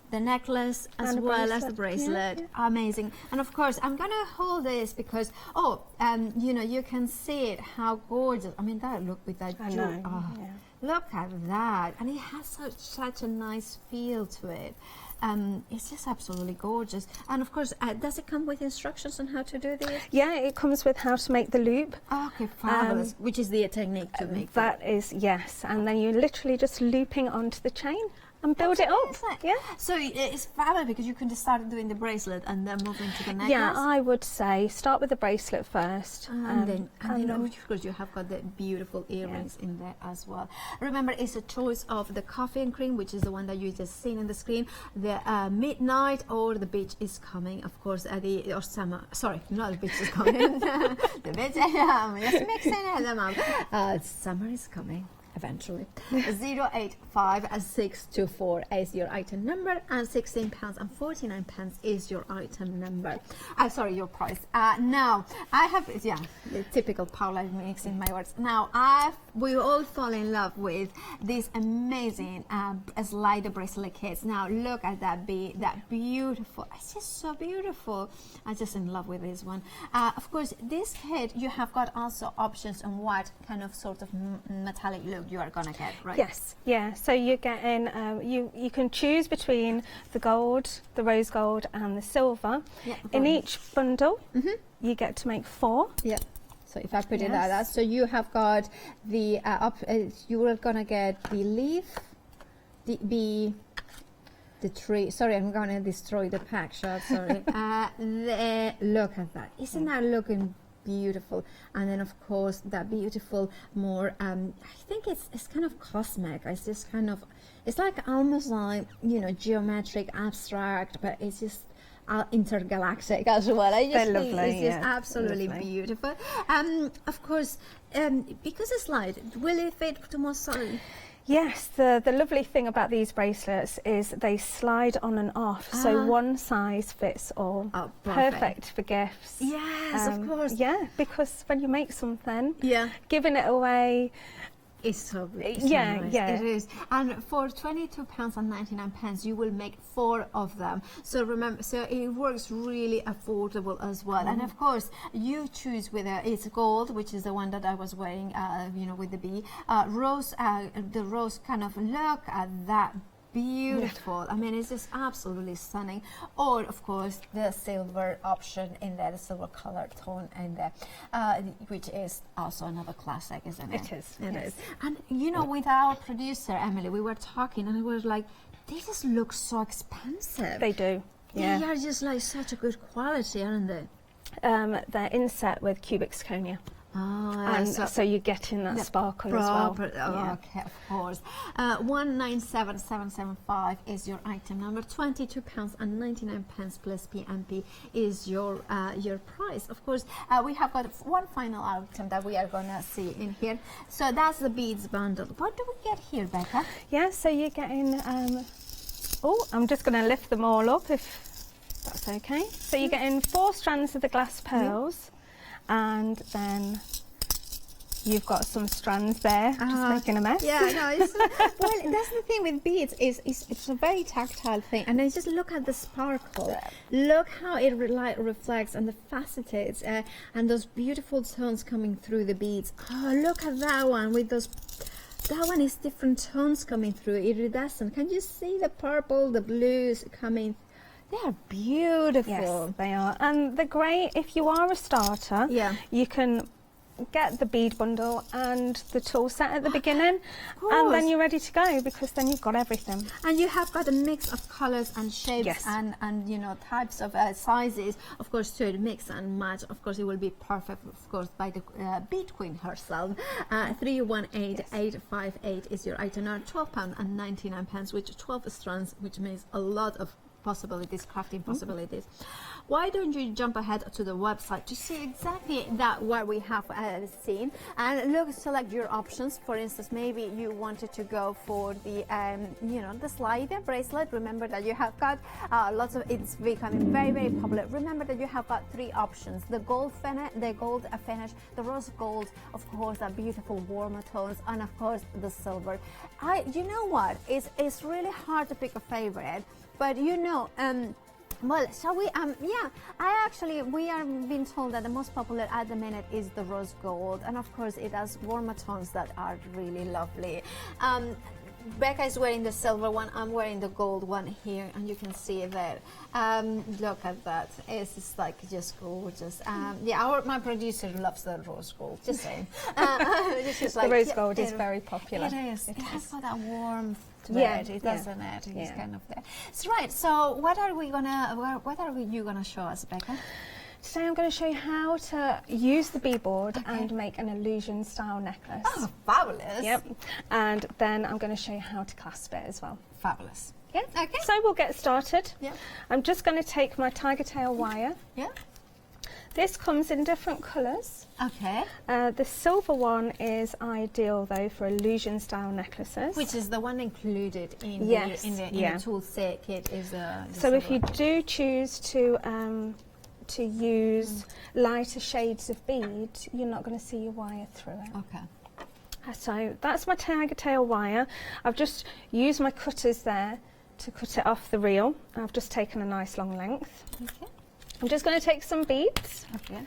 the necklace, as well as the bracelet. Yeah. Amazing. And of course, I'm going to hold this because, you can see it, how gorgeous. I mean, look with that jewel. Look at that. And it has such a nice feel to it. it's just absolutely gorgeous. And of course, does it come with instructions on how to do this? Yeah, it comes with how to make the loop. Oh, okay, fabulous. Which is the technique to make that is, yes. And then you're literally just looping onto the chain and build it up. Yeah. So it's fabulous because you can just start doing the bracelet and then move into the necklace. Yeah, I would say start with the bracelet first. And then of course you have got the beautiful earrings in there as well. Remember, it's a choice of the coffee and cream, which is the one that you just seen in the screen, the midnight, or the beach is coming. Of course, or summer. Sorry, not the beach is coming. The beach, just mixing them up. Summer is coming. Eventually. 085624 is your item number, and £16.49 is your item number. Sorry, your price. Now, I have, the typical Paula mixing my words. Now, we all fall in love with these amazing slider bracelet kits. Now, look at that bead, that beautiful, it's just so beautiful. I'm just in love with this one. Of course, this kit, you have got also options on what kind of sort of metallic look you are gonna get, right? Yes, yeah. So you're getting, you can choose between the gold, the rose gold, and the silver. Yeah, in each bundle, you get to make 4. Yeah. So if I put it like that, so you have got the you are gonna get the leaf, the tree. Sorry, I'm gonna destroy the pack shot. Sorry. Look at that. Isn't that looking beautiful? And then of course that beautiful more I think it's kind of cosmic. It's just kind of, it's like almost like, you know, geometric, abstract, but it's just intergalactic as well. I just think it's just absolutely beautiful. Of course, because it's light, will it fit to more solid? Yes, the lovely thing about these bracelets is they slide on and off, so one size fits all. Oh, perfect for gifts. Yes, of course. Yeah, because when you make something, giving it away, it's so nice. Yeah, it is. And for £22.99, you will make 4 of them. So remember, so it works really affordable as well. And of course, you choose whether it's gold, which is the one that I was wearing, you know, with the bee, rose, the rose kind of, look at that. Beautiful. I mean, it's just absolutely stunning. Or, of course, the silver option in there, the silver color tone in there, which is also another classic, isn't it? It is. It is. And, you know, with our producer, Emily, we were talking and we were like, they just look so expensive. They do. Yeah. They are just like such a good quality, aren't they? They're inset with cubic zirconia. And so you're getting that sparkle as well. Okay, of course. 197775 is your item number. £22.99 plus PMP is your price. Of course, we have got one final item that we are gonna see in here. So that's the beads bundle. What do we get here, Becca? Yeah, so you're getting. I'm just going to lift them all up if that's okay. So you're getting 4 strands of the glass pearls. And then you've got some strands there, just making a mess. Yeah, no, it's, well, that's the thing with beads, it's a very tactile thing. And then just look at the sparkle. Look how it reflects and the facets and those beautiful tones coming through the beads. Oh, look at that one with those. That one is different tones coming through, iridescent. Can you see the purple, the blues coming? They are beautiful. Yes, they are. And they're great if you are a starter. Yeah. You can get the bead bundle and the tool set at the beginning, and then you're ready to go, because then you've got everything. And you have got a mix of colors and shapes and you know, types of sizes, of course, to mix and match. Of course, it will be perfect, of course, by the bead queen herself. 318858 is your item number. £12.99, which 12 strands, which means a lot of possibilities, crafting possibilities. Why don't you jump ahead to the website to see exactly that what we have seen, and look, select your options. For instance, maybe you wanted to go for the you know, the slider bracelet. Remember that you have got lots of, it's becoming very, very popular. Remember that you have got 3 options: the gold finish, the rose gold, of course, the beautiful warmer tones, and of course the silver. You know what, it's really hard to pick a favorite, but you know, well, shall we? We are being told that the most popular at the minute is the rose gold, and of course it has warmer tones that are really lovely. Becca is wearing the silver one. I'm wearing the gold one here, and you can see it there. Look at that. It's just like just gorgeous. Yeah, my producer loves the rose gold. Just saying. The rose gold is very popular. It is. It has got that warmth to Yeah, it, yeah. doesn't it? It's Yeah. kind of there. So, right. So, what are you gonna show us, Becca? Today I'm going to show you how to use the beadboard and make an illusion style necklace. Oh, fabulous. Yep. And then I'm going to show you how to clasp it as well. Fabulous. Yeah. Okay. So we'll get started. Yeah. I'm just going to take my tiger tail wire. Yeah. This comes in different colours. Okay. The silver one is ideal though for illusion style necklaces. Which is the one included in Yes, the tool set kit is the so if you silver. do choose to use lighter shades of bead, you're not going to see your wire through it. Okay. So that's my tiger tail wire. I've just used my cutters there to cut it off the reel. I've just taken a nice long length. Okay. I'm just going to take some beads. Okay.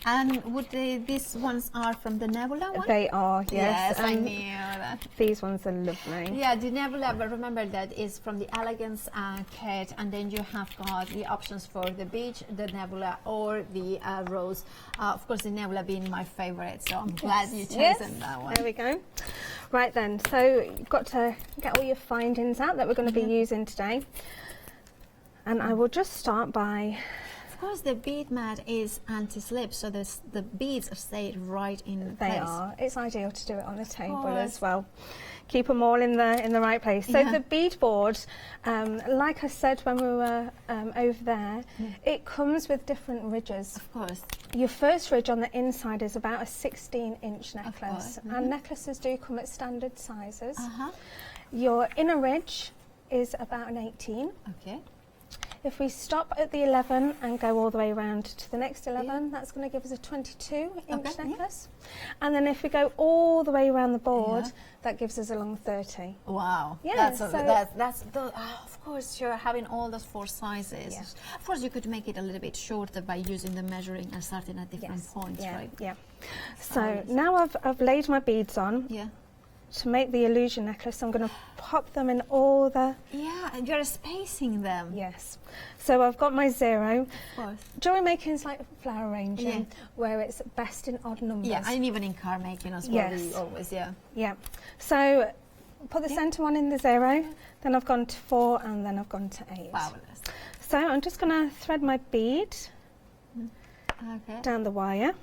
And would these ones are from the Nebula one? They are, yes. Yes, I and knew that. These ones are lovely. Yeah, the Nebula, but remember that is from the Elegance kit, and then you have got the options for the beach, the Nebula, or the rose. Of course, the Nebula being my favorite, so I'm glad you've chosen that one. There we go. Right then, so you've got to get all your findings out that we're going to be using today. And I will just start by... Of course, the bead mat is anti-slip, so the beads stay right in place. They are. It's ideal to do it on the table course. as well. Keep them all in the right place. So Yeah. the bead board, like I said when we were over there, it comes with different ridges. Of course. Your first ridge on the inside is about a 16-inch necklace, course. and necklaces do come at standard sizes. Uh-huh. Your inner ridge is about an 18. Okay. If we stop at the 11 and go all the way around to the next 11, that's going to give us a 22-inch Okay, necklace. And then if we go all the way around the board, Yeah. that gives us a long 30. Wow. Yeah, That's of course you're having all those four sizes. Yeah. Of course you could make it a little bit shorter by using the measuring and starting at different points, yeah, right? yeah. So now I've laid my beads on. Yeah. To make the illusion necklace, I'm going to pop them in all the... Yeah, and you're spacing them. Yes. So I've got my 0. Of course. Jewellery making is like flower arranging, Yeah. where it's best in odd numbers. Yeah, and even in car making as well, Yes. we always, yeah. Yeah. So put the centre one in the 0, then I've gone to 4, and then I've gone to 8. Fabulous. So I'm just going to thread my bead Okay. down the wire,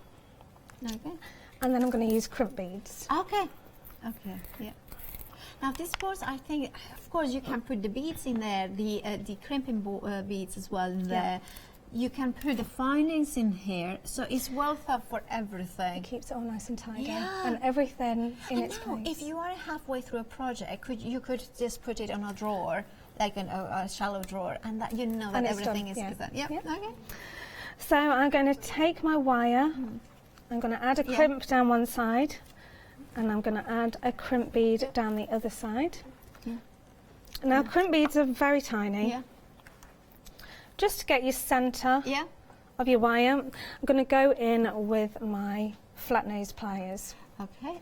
Okay. and then I'm going to use crimp beads. Okay. Okay. Yeah. Now this boards, I think, of course, you can put the beads in there, the crimping beads as well in there. You can put the findings in here, so it's well thought for everything. It keeps it all nice and tidy, Yeah. and everything in And its now, place. if you are halfway through a project, you could just put it on a drawer, like a shallow drawer, and that you know that And it's everything done, is yeah. done. Yep. Yep. Okay. So I'm going to take my wire, I'm going to add a Yeah. crimp down one side, and I'm going to add a crimp bead down the other side. Yeah. Now crimp beads are very tiny. Yeah. Just to get your centre Yeah. of your wire, I'm going to go in with my flat nose pliers. Okay.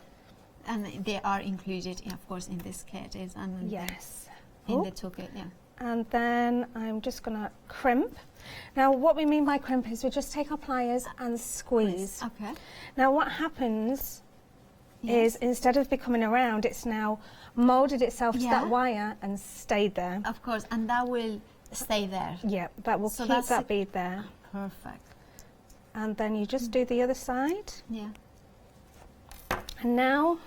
And they are included, of course, in this kit, and Yes. in the toolkit. Yeah. And then I'm just going to crimp. Now what we mean by crimp is we just take our pliers and squeeze. Okay. Now what happens Yes. is instead of becoming around, it's now moulded itself to Yeah. that wire and stayed there. Of course, and that will stay there. Yeah, that will So keep that's that a- bead there. Perfect. And then you just do the other side. Yeah. And now,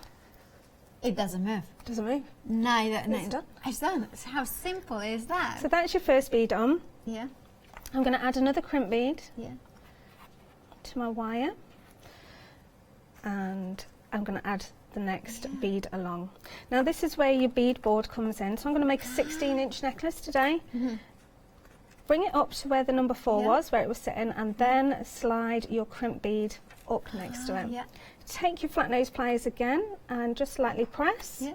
It doesn't move. does it move? Neither. It's done. It's done. So how simple is that? So that's your first bead on. Yeah. I'm going to add another crimp bead Yeah. to my wire. And I'm going to add the next bead along. Now this is where your bead board comes in. So I'm going to make a 16-inch necklace today. Bring it up to where the number 4 Yeah. was, where it was sitting, and then slide your crimp bead up next to it. Yeah. Take your flat nose pliers again and just slightly press. Yeah.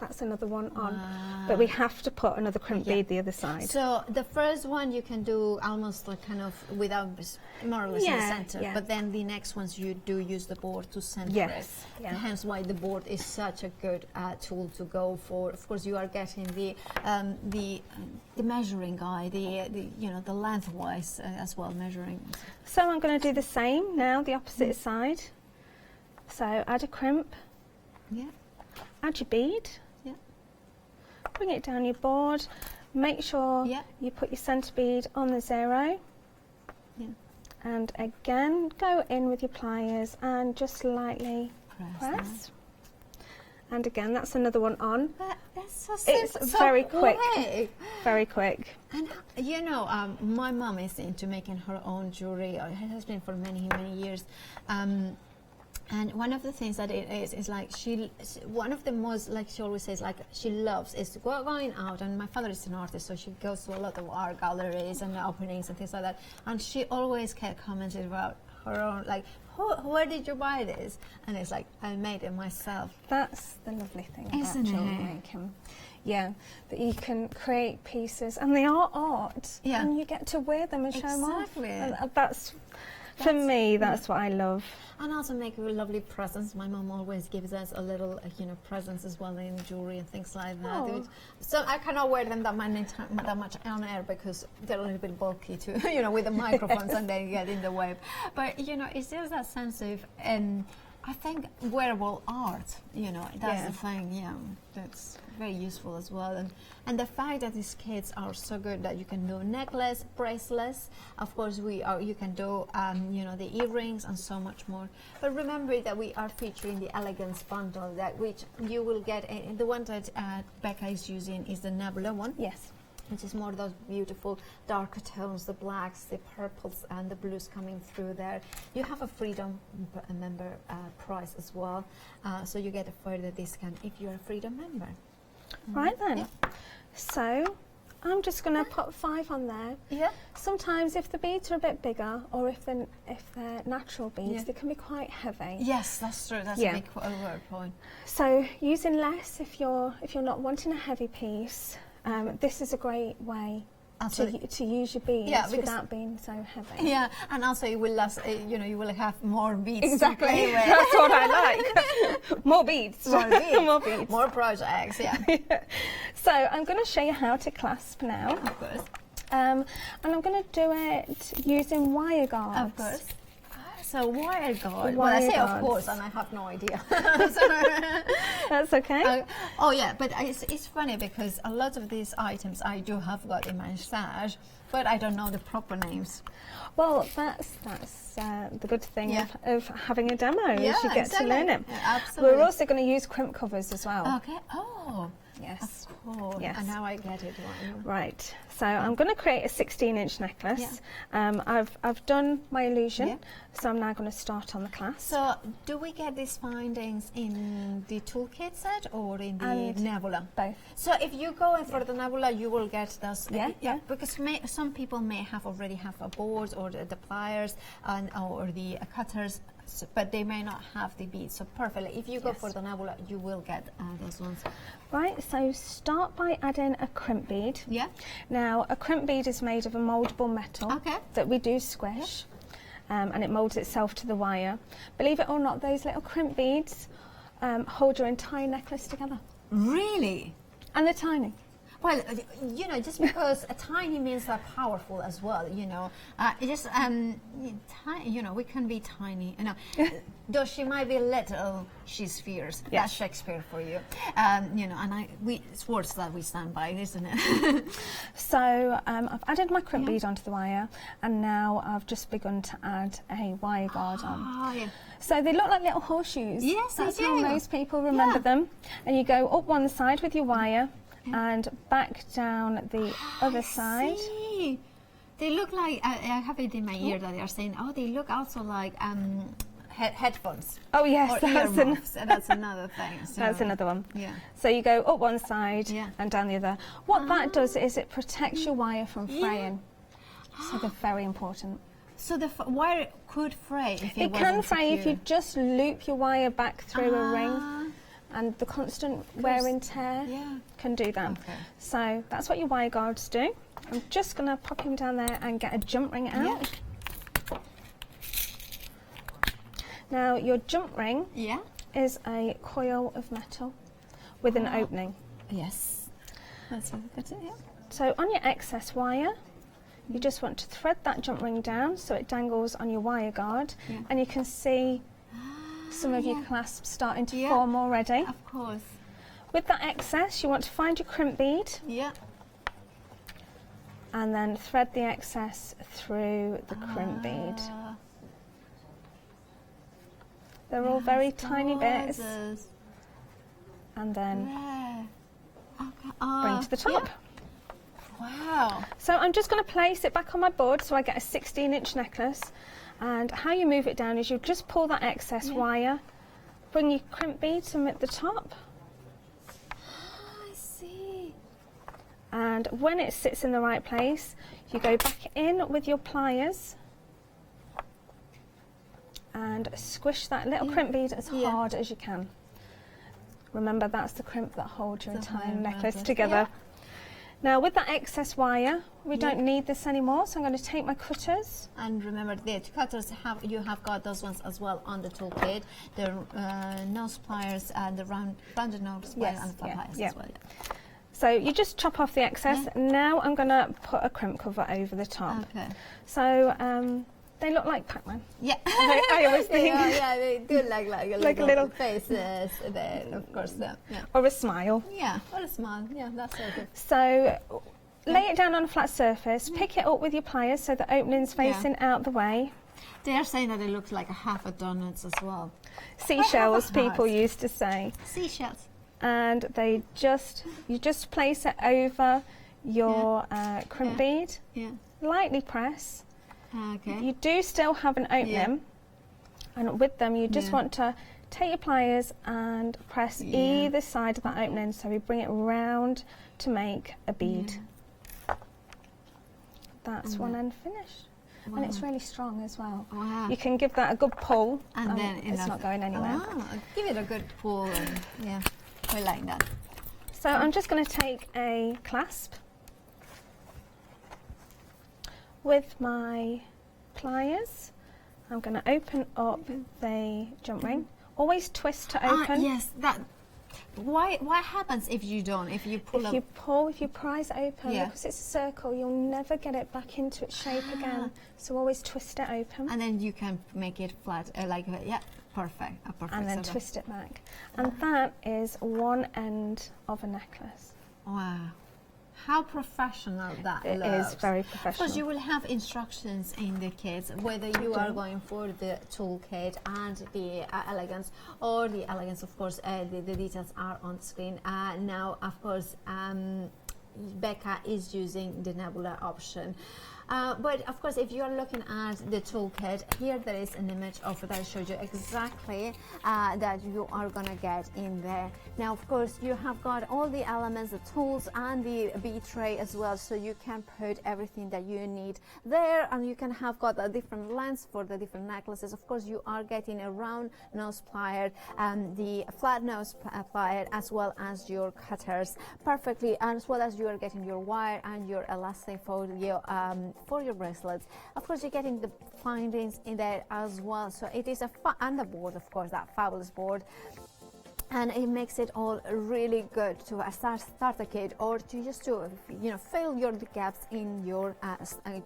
that's another one on. But we have to put another crimp bead the other side. So the first one you can do almost like kind of without, more or less in the center, but then the next ones you do use the board to center it. Hence why the board is such a good tool to go for. Of course, you are getting the measuring guide, the lengthwise as well measuring. So I'm going to do the same now, the opposite side. So add a crimp. Yeah. Add your bead. Yeah. Bring it down your board. Make sure you put your centre bead on the 0. Yeah. And again, go in with your pliers and just lightly press. And again, that's another one on. That's so it's so very quick. Very quick. And you know, my mom is into making her own jewelry. It has been for many, many years. And one of the things that it is like one of the most, like she always says, like she loves is going out. And my father is an artist, so she goes to a lot of art galleries and openings and things like that. And she always kept commenting about her own, like, where did you buy this? And it's like, I made it myself. That's the lovely thing Isn't about jewellery making. Yeah, that you can create pieces and they are art. Yeah. And you get to wear them and show them off. Exactly. And for me, that's what I love. And also make lovely presents. My mom always gives us a little, presents as well in jewelry and things like that. Oh. So I cannot wear them that much on air because they're a little bit bulky too, with the microphones and they get in the way. But it's just that sense of, I think wearable art. That's the thing. That's very useful as well. And the fact that these kits are so good that you can do necklace, bracelets. Of course, you can do the earrings and so much more. But remember that we are featuring the Elegance bundle, which you will get. The one that Becca is using is the Nebula one. Yes. Which is more of those beautiful darker tones, the blacks, the purples, and the blues coming through there. You have a Freedom member price as well, so you get a further discount if you're a Freedom member. Right then. Yeah. So I'm just going to put 5 on there. Yeah. Sometimes if the beads are a bit bigger, or if they're natural beads, they can be quite heavy. Yes, that's true. That's a big point. So using less if you're not wanting a heavy piece. This is a great way to use your beads without being so heavy. Yeah, and also it will last. You will have more beads. Exactly, to play with. that's what I like. More beads. More beads. More beads. More projects. Yeah. So I'm going to show you how to clasp now. Of course. And I'm going to do it using wire guards. Of course. So wire guard. Well, I say of course, and I have no idea. That's okay. But it's funny because a lot of these items I do have got in my stash, but I don't know the proper names. Well, that's the good thing of having a demo. Yeah, is you get to learn it. Yeah, absolutely. We're also going to use crimp covers as well. Okay. Oh. Yes. Of course. Yes. And now I get it. Right. So I'm going to create a 16-inch necklace. Yeah. I've done my illusion, so I'm now going to start on the clasp. So do we get these findings in the toolkit set or in the Nebula? Both. So if you go in for the Nebula, you will get those. Yeah. Because some people may already have a board or the pliers or the cutters. But they may not have the beads, so perfectly. If you go for the Nebula, you will get those ones. Right, so start by adding a crimp bead. Yeah. Now, a crimp bead is made of a mouldable metal that we do squish, and it moulds itself to the wire. Believe it or not, those little crimp beads hold your entire necklace together. Really? And they're tiny. Well, just because a tiny means they're powerful as well, we can be tiny, Though she might be little, she's fierce. Yes. That's Shakespeare for you. It's words that we stand by, isn't it? So I've added my crimp bead onto the wire, and now I've just begun to add a wire guard on. Yeah. So they look like little horseshoes. Yes, that's they how do. most people remember them. And you go up one side with your wire, and back down the other side. See. They look like, I have it in my ear that they are saying, they look also like headphones. Oh yes, that's another thing. So. That's another one. Yeah. So you go up one side and down the other. What that does is it protects your wire from fraying. So they're very important. So the wire could fray if it can wasn't fray secure. if you just loop your wire back through a ring. and the constant wear and tear can do that. Okay. So that's what your wire guards do. I'm just going to pop him down there and get a jump ring out. Now your jump ring is a coil of metal with an opening. Yes. That's really good. Yeah. So on your excess wire, you just want to thread that jump ring down so it dangles on your wire guard, and you can see some of your clasps starting to form already. Of course. With that excess, you want to find your crimp bead. Yeah. And then thread the excess through the crimp bead. They're all very tiny bits. And then bring to the top. Wow. So I'm just going to place it back on my board so I get a 16-inch necklace. And how you move it down is you just pull that excess wire, bring your crimp bead to at the top. I see. And when it sits in the right place, you go back in with your pliers and squish that little crimp bead as hard as you can. Remember, that's the crimp that holds your entire necklace together. Now with that excess wire, we don't need this anymore, so I'm going to take my cutters. And remember, the cutters you have got those ones as well on the toolkit. The nose pliers and the rounded nose pliers and flat pliers as well. So you just chop off the excess. Now I'm going to put a crimp cover over the top. Okay. So they look like Pac-Man. Yeah. I always think. They do like a little faces there, of course. Or a smile. Yeah, or a smile. Yeah, that's so good. So lay it down on a flat surface, pick it up with your pliers so the opening's facing out the way. They are saying that it looks like a half a donut as well. Seashells, people used to say. Seashells. And you just place it over your crimp bead. Yeah. Lightly press. Okay. You do still have an opening, and with them you just want to take your pliers and press either side of that opening so we bring it round to make a bead. That's one end finished. And it's really strong as well. Wow. You can give that a good pull and then it's not going anywhere. Give it a good pull and we like that. So I'm just going to take a clasp with my pliers. I'm going to open up the jump ring. Always twist to open. Yes, that. What happens if you don't? If you pull up? If you prise it open, because it's a circle, you'll never get it back into its shape again. So always twist it open. And then you can make it flat, perfect. Perfect. And then twist it back. And that is one end of a necklace. Wow. How professional that looks. It is very professional. Because you will have instructions in the kits, whether you are going for the toolkit and the elegance, or the elegance, of course, the details are on the screen. Now, of course, Becca is using the Nebula option. But of course, if you are looking at the toolkit, here there is an image of what I showed you exactly that you are going to get in there. Now, of course, you have got all the elements, the tools and the bead tray as well, so you can put everything that you need there, and you can have got a different lengths for the different necklaces. Of course, you are getting a round nose plier, the flat nose plier, as well as your cutters perfectly, as well as you are getting your wire and your elastic for your bracelets. Of course, you're getting the findings in there as well. So it is and the board, of course, that fabulous board. And it makes it all really good to start a kit, or to just to fill your gaps in your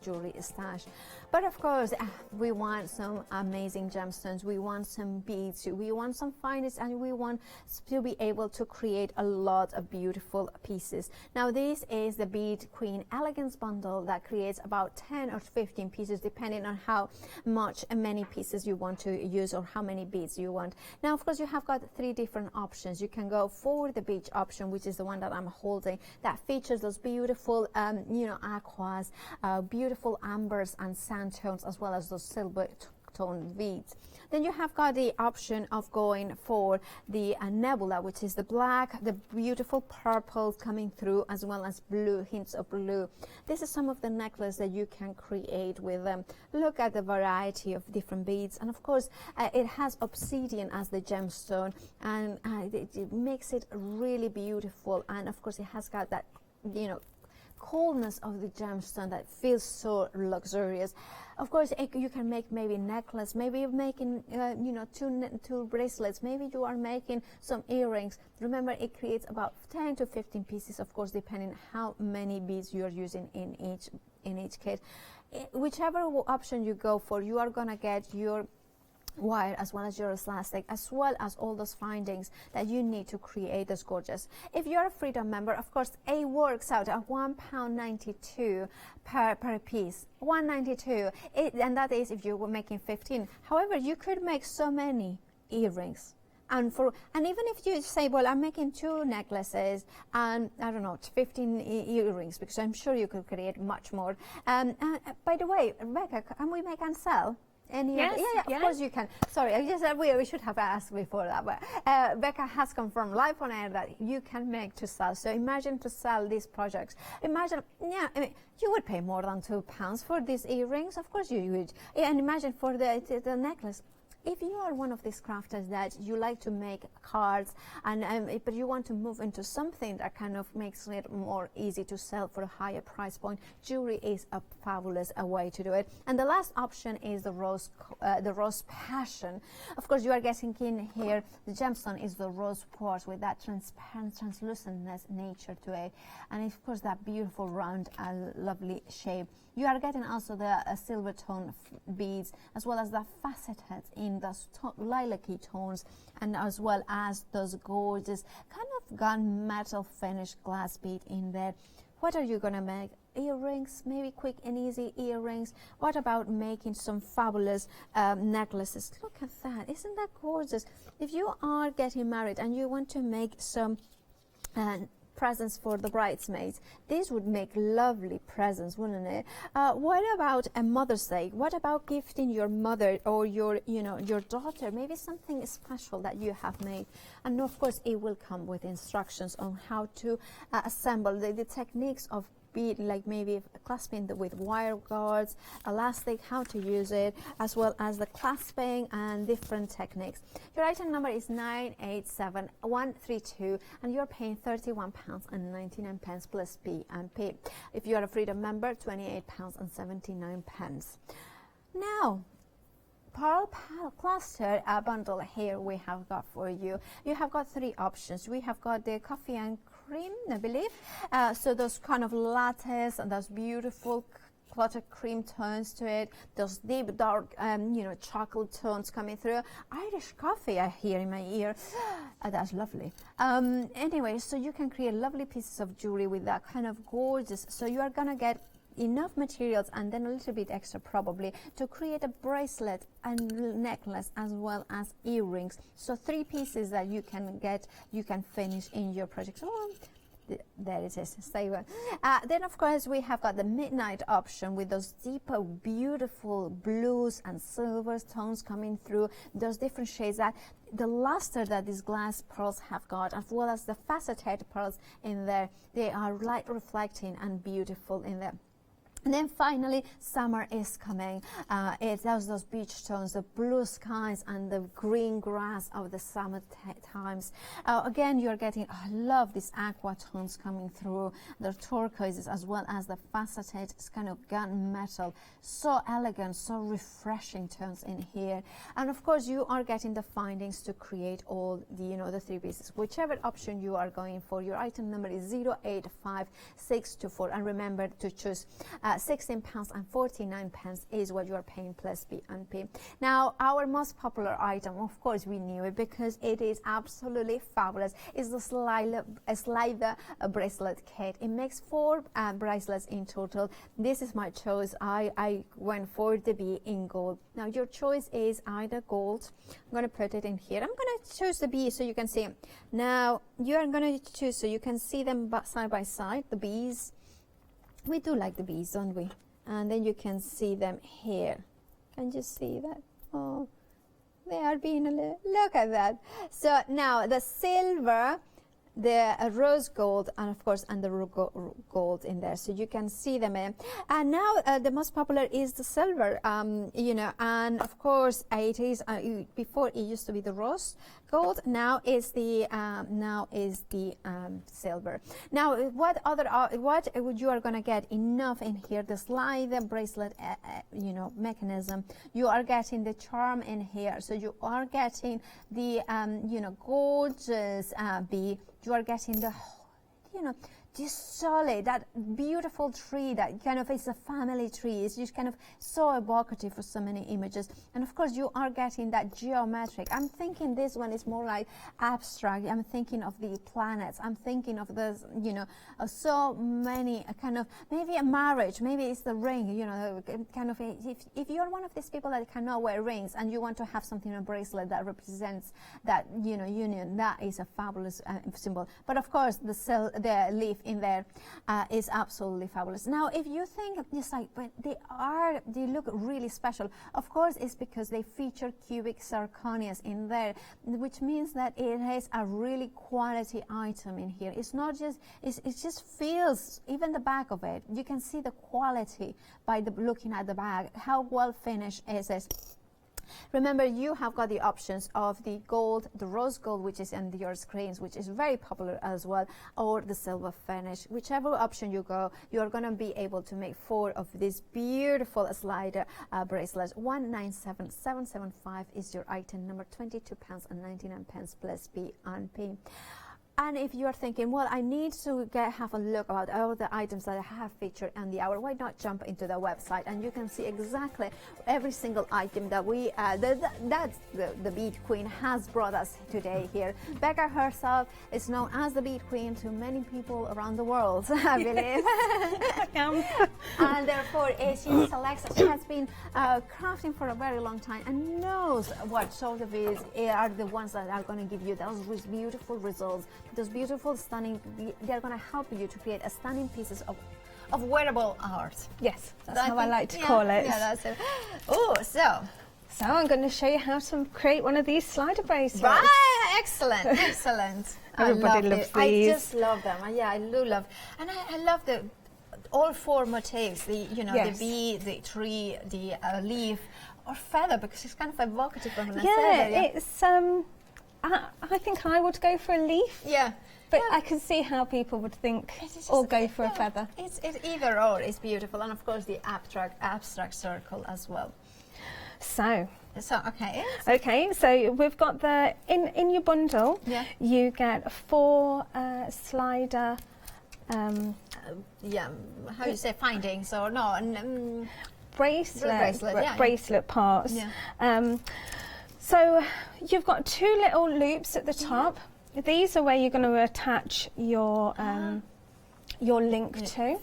jewelry stash. But of course, we want some amazing gemstones, we want some beads, we want some finest, and we want to be able to create a lot of beautiful pieces. Now, this is the Bead Queen Elegance Bundle that creates about 10 or 15 pieces, depending on how many pieces you want to use or how many beads you want. Now, of course, you have got 3 different options. You can go for the beach option, which is the one that I'm holding, that features those beautiful aquas, beautiful ambers and sand tones, as well as those silver tone beads. Then you have got the option of going for the nebula, which is the black, the beautiful purples coming through, as well as blue, hints of blue. This is some of the necklace that you can create with them. Look at the variety of different beads, and of course it has obsidian as the gemstone, and it makes it really beautiful. And of course it has got that, you know, coolness of the gemstone that feels so luxurious. Of course, you can make maybe necklace, maybe you're making you know, two bracelets, maybe you are making some earrings. Remember, it creates about 10 to 15 pieces, of course, depending how many beads you're using in each kit. Whichever option you go for, you are gonna get your wire as well as your elastic, as well as all those findings that you need to create this gorgeous. If you're a Freedom member, of course, it works out at £1.92 per piece. £1.92, and that is if you were making 15. However, you could make so many earrings. And even if you say, well, I'm making 2 necklaces and I don't know, 15 earrings, because I'm sure you could create much more. By the way, Rebecca, can we make and sell? Yes, Of course you can. Sorry, I just we should have asked before that, but Becca has confirmed live on air that you can make to sell. So imagine to sell these projects. Imagine, I mean, you would pay more than £2 for these earrings. Of course you would. And imagine for the necklace. If you are one of these crafters that you like to make cards, and but you want to move into something that kind of makes it more easy to sell for a higher price point, jewelry is a fabulous way to do it. And the last option is the rose passion. Of course, you are getting in here. The gemstone is the rose quartz with that transparent, translucentness nature to it, and of course that beautiful round, lovely shape. You are getting also the silver tone beads, as well as the faceted in those lilac-y tones, and as well as those gorgeous kind of gunmetal finished glass bead in there. What are you gonna make? Earrings, maybe quick and easy earrings. What about making some fabulous necklaces? Look at that, isn't that gorgeous? If you are getting married and you want to make some presents for the bridesmaids, this would make lovely presents, wouldn't it? What about a Mother's Day? What about gifting your mother or your daughter maybe something special that you have made? And of course it will come with instructions on how to assemble the techniques of bead, like maybe clasping with wire guards, elastic, how to use it, as well as the clasping and different techniques. Your item number is 987132, and you're paying £31.99 plus P&P. If you are a Freedom member, £28.79. Now, Pearl Cluster bundle here we have got for you. You have got 3 options. We have got the coffee and cream, I believe. So those kind of lattes and those beautiful clotted cream tones to it, those deep dark chocolate tones coming through. Irish coffee I hear in my ear. That's lovely. Anyway, so you can create lovely pieces of jewelry with that kind of gorgeous. So you are gonna get enough materials and then a little bit extra probably to create a bracelet and necklace as well as earrings. So 3 pieces that you can finish in your project. Oh, there it is. Stay well. Then of course we have got the midnight option with those deeper beautiful blues and silver tones coming through, those different shades, that the luster that these glass pearls have got, as well as the faceted pearls in there. They are light reflecting and beautiful in there. And then finally, summer is coming. It has those beach tones, the blue skies and the green grass of the summer times. Again, you're getting, I love these aqua tones coming through, the turquoises as well as the faceted kind of gunmetal. So elegant, so refreshing tones in here. And of course, you are getting the findings to create all the, the 3 pieces. Whichever option you are going for, your item number is 085624. And remember to choose £16.49 is what you are paying plus P&P. Now, our most popular item, of course, we knew it because it is absolutely fabulous, is the slider bracelet kit. It makes 4 bracelets in total. This is my choice. I went for the B in gold. Now, your choice is either gold. I'm going to put it in here. I'm going to choose the B so you can see. Now, you are going to choose so you can see them side by side, the B's. We do like the bees, don't we? And then you can see them here. Can you see that? Oh, they are being a little, look at that. So now the silver, the rose gold, and of course and the gold in there, so you can see them in. And now the most popular is the silver, you know, and of course it is before it used to be the rose gold, now is the silver. Now what you are going to get enough in here, the slide, the bracelet you know, mechanism, you are getting the charm in here, so you are getting the you know, gorgeous bead. You are getting the, you know, this solid, that beautiful tree that kind of is a family tree. It's just kind of so evocative for so many images. And of course you are getting that geometric. I'm thinking this one is more like abstract. I'm thinking of the planets. I'm thinking of this, you know, so many kind of, maybe a marriage, maybe it's the ring, you know, kind of, if you're one of these people that cannot wear rings and you want to have something in a bracelet that represents that, you know, union, that is a fabulous symbol. But of course the leaf in there is absolutely fabulous. Now if you think it's like, but they look really special, of course it's because they feature cubic zirconias in there, which means that it is a really quality item in here. It's not just, it just feels, even the back of it, you can see the quality by looking at the bag, how well finished is it. Remember, you have got the options of the gold, the rose gold, which is in your screens, which is very popular as well, or the silver finish. Whichever option you go, you are going to be able to make 4 of these beautiful slider bracelets. 197775 is your item number, £22.99 plus P&P. And if you are thinking, well, I need to have a look about all the items that I have featured on the hour, why not jump into the website and you can see exactly every single item that we, that's the Bead Queen has brought us today here. Becca herself is known as the Bead Queen to many people around the world, I believe. And therefore, she selects, she has been crafting for a very long time and knows what sort of beads are the ones that are going to give you those beautiful results. Those beautiful, stunning, they're going to help you to create a stunning pieces of wearable art. Yes, that's how I like to call it. Yeah, that's it. Oh, so I'm going to show you how to create one of these slider bracelets. Right, excellent, excellent. Everybody loves these. I just love them. Yeah, I do love, and I love all 4 motifs. The the bee, the tree, the leaf, or feather, because it's kind of evocative of an feather. It's I think I would go for a leaf. Yeah. But I can see how people would think or go for a feather. It's either or. It's beautiful, and of course the abstract circle as well. So okay. Okay, so we've got the in your bundle. Yeah. You get 4 slider. How you say findings or no? Bracelet parts. Yeah. So you've got 2 little loops at the top. These are where you're going to attach your link to.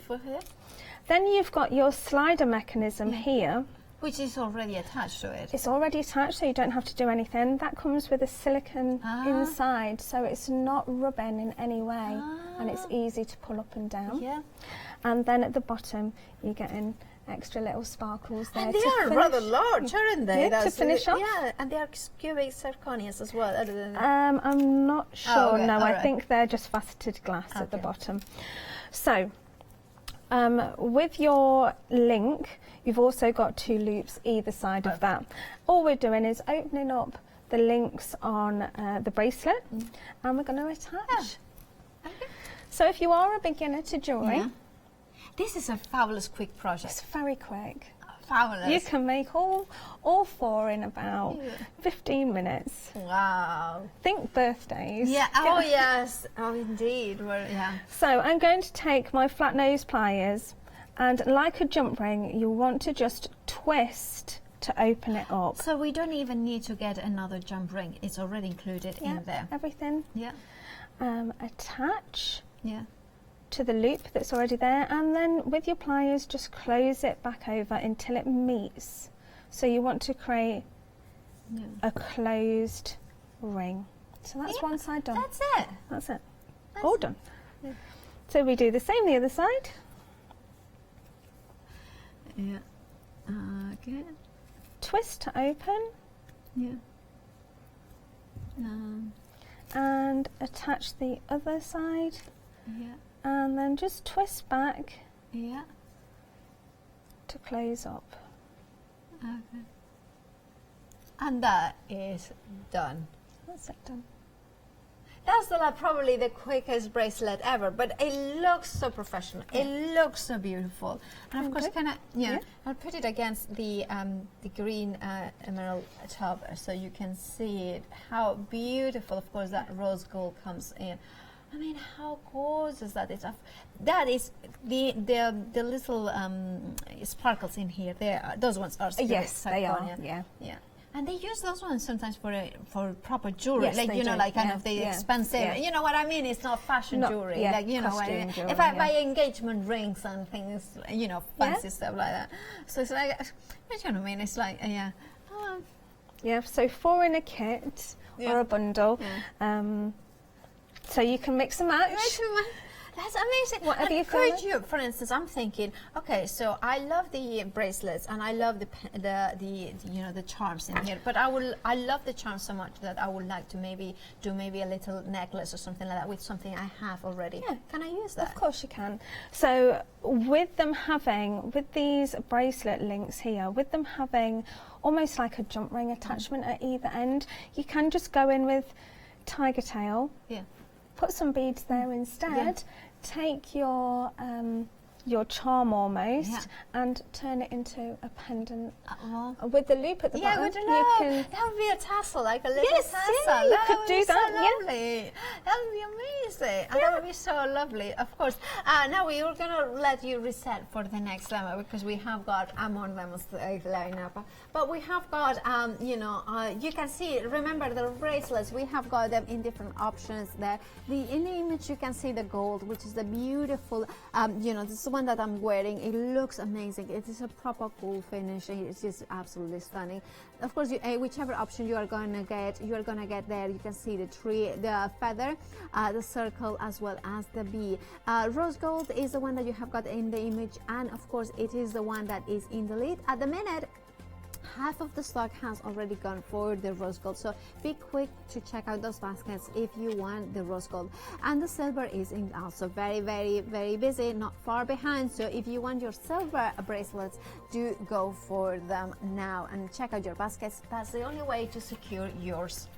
Then you've got your slider mechanism here. Which is already attached to it. It's already attached, so you don't have to do anything. That comes with a silicone inside, so it's not rubbing in any way, and it's easy to pull up and down. Yeah. And then at the bottom, you're getting extra little sparkles there. And they are rather large, aren't they? Yeah, to finish off. Yeah, and they are cubic zirconias as well. I'm not sure. Oh, okay. No, All I right. think they're just faceted glass at the bottom. So, with your link, you've also got 2 loops either side of that. All we're doing is opening up the links on the bracelet, and we're going to attach. Yeah. Okay. So if you are a beginner to jewellery, this is a fabulous quick project. it's very quick. Fabulous. You can make all 4 in about 15 minutes. Wow. Think birthdays. Yeah. Oh yes. Oh indeed. So I'm going to take my flat nose pliers, and like a jump ring, you want to just twist to open it up. So we don't even need to get another jump ring. It's already included in there. Everything. Yeah. Attach. Yeah. To the loop that's already there, and then with your pliers just close it back over until it meets. So you want to create a closed ring. So that's one side done. That's it. That's it. All done. Yeah. So we do the same the other side. Yeah. Okay. Twist to open. Yeah. And attach the other side. Yeah. And then just twist back Yeah. to close up. Okay. And that is done. That's it done. That's probably the quickest bracelet ever, but it looks so professional. It looks so beautiful, and of course, I'll put it against the green emerald top, so you can see it. How beautiful! Of course, that rose gold comes in. I mean, how gorgeous that is! That is the little sparkles in here. Those ones are yes, they are. Yeah. And they use those ones sometimes for proper jewelry, yes, like kind of the expensive. Yeah. You know what I mean? It's not fashion jewelry, like costume jewelry, if I buy engagement rings and things, fancy stuff like that. So it's like, you know what I mean? It's like, So 4 in a kit or a bundle. So you can mix and match. That's amazing. Whatever you feel. For instance, I'm thinking, okay, so I love the bracelets and I love the charms in here, but I love the charms so much that I would like to do a little necklace or something like that with something I have already. Yeah. Can I use that? Of course you can. So with these bracelet links here, with them having almost like a jump ring attachment at either end, you can just go in with tiger tail. Yeah. Put some beads there instead. Take your charm almost and turn it into a pendant with the loop at the bottom. With the loop. That would be a tassel, like a little tassel. Yeah, you could do that. So lovely. That would be amazing. And that would be so lovely, of course. Now we are going to let you reset for the next level because we have got more lemons line up. But we have got, you can see, remember the bracelets, we have got them in different options there. In the image you can see the gold, which is the beautiful, this is the one that I'm wearing. It looks amazing. It is a proper gold finish. It's just absolutely stunning. Of course, whichever option you are going to get there. You can see the tree, the feather, the circle, as well as the bee. Rose gold is the one that you have got in the image, and of course, it is the one that is in the lead at the minute. Half of the stock has already gone for the rose gold, so be quick to check out those baskets if you want the rose gold. And the silver is also very, very, very busy, not far behind. So if you want your silver bracelets, do go for them now and check out your baskets. That's the only way to secure yours.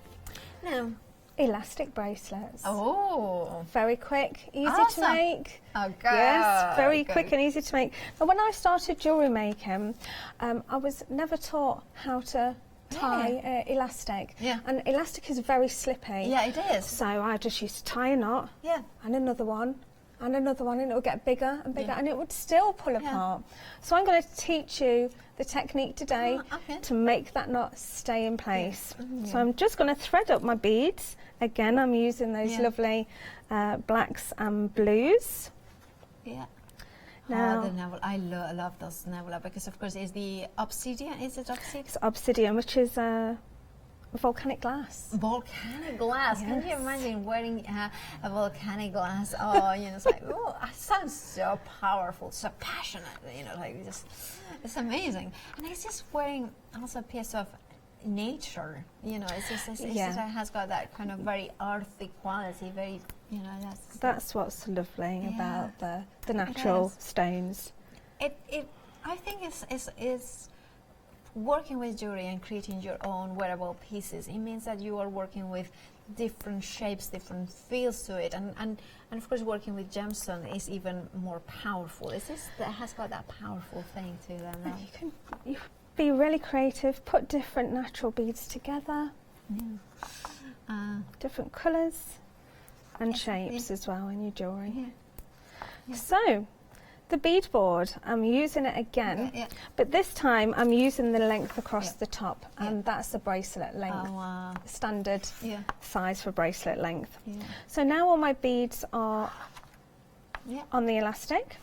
Now, elastic bracelets. Oh, very quick, easy awesome. to make. Okay. Yes, very quick and easy to make. But when I started jewellery making, I was never taught how to tie elastic. Yeah. And elastic is very slippy. Yeah, it is. So I just used to tie a knot. Yeah. And another one. And another one, and it would get bigger and bigger, and it would still pull apart. So I'm going to teach you the technique today to make that knot stay in place. So I'm just going to thread up my beads. Again, I'm using those lovely blacks and blues. Yeah. Now, the navel, I love those navel because of course it's the obsidian. Is it obsidian? It's obsidian, which is volcanic glass. Volcanic glass. Yes. Can you imagine wearing a volcanic glass? Oh, it's like, oh, it sounds so powerful, so passionate. Like just, it's amazing. And it's just wearing also a piece of nature. It has got that kind of very earthy quality. Very, That's what's lovely about the natural stones. I think it's working with jewelry and creating your own wearable pieces. It means that you are working with different shapes, different feels to it, and of course working with gemstone is even more powerful. It has got that powerful thing to them. You be really creative, put different natural beads together, different colours and shapes as well in your jewellery. So the bead board, I'm using it again, but this time I'm using the length across the top, and that's the bracelet length, standard size for bracelet length. So now all my beads are on the elastic.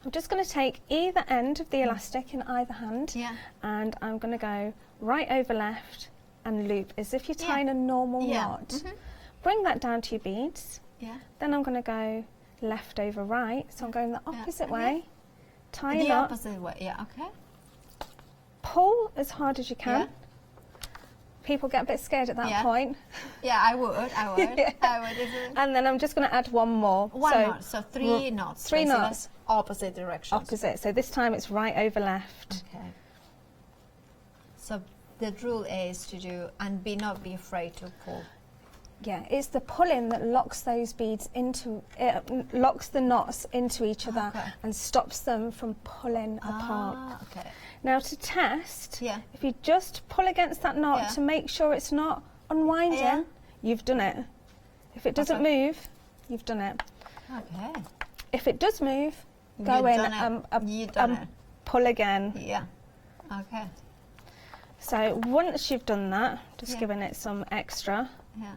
I'm just going to take either end of the elastic in either hand, and I'm going to go right over left and loop as if you're tying a normal knot. Bring that down to your beads. Then I'm going to go left over right, so I'm going the opposite way, tie a knot, opposite way, okay. pull as hard as you can, people get a bit scared at that point. Yeah, I would. I would. And then I'm just going to add one more. One more. So 3 knots. 3 knots. Opposite directions. Opposite. So this time it's right over left. Okay. So the rule is to do and not be afraid to pull. Yeah, it's the pulling that locks those beads into, locks the knots into each other and stops them from pulling apart. Okay. Now to test, if you just pull against that knot to make sure it's not unwinding, you've done it. If it doesn't move, you've done it. Okay. If it does move, go in and pull again. Yeah. Okay. So once you've done that, just giving it some extra. Yeah.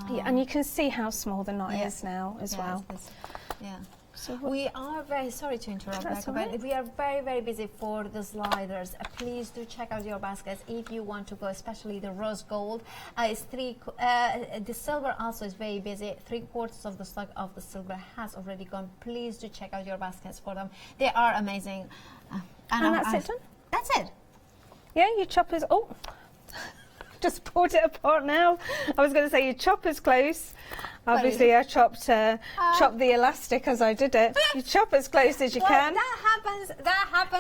Yeah, and you can see how small the knot is now as well. Yeah. So we are very sorry to interrupt, Becca, but we are very busy for the sliders. Please do check out your baskets if you want to go, especially the rose gold. The silver also is very busy. 3/4 of the stock of the silver has already gone. Please do check out your baskets for them. They are amazing. And that's it done? That's it. Yeah, your choppers. Oh. Just pulled it apart now. I was going to say your chopper's close. Obviously, I chopped the elastic as I did it. You chop as close as you can. That happens.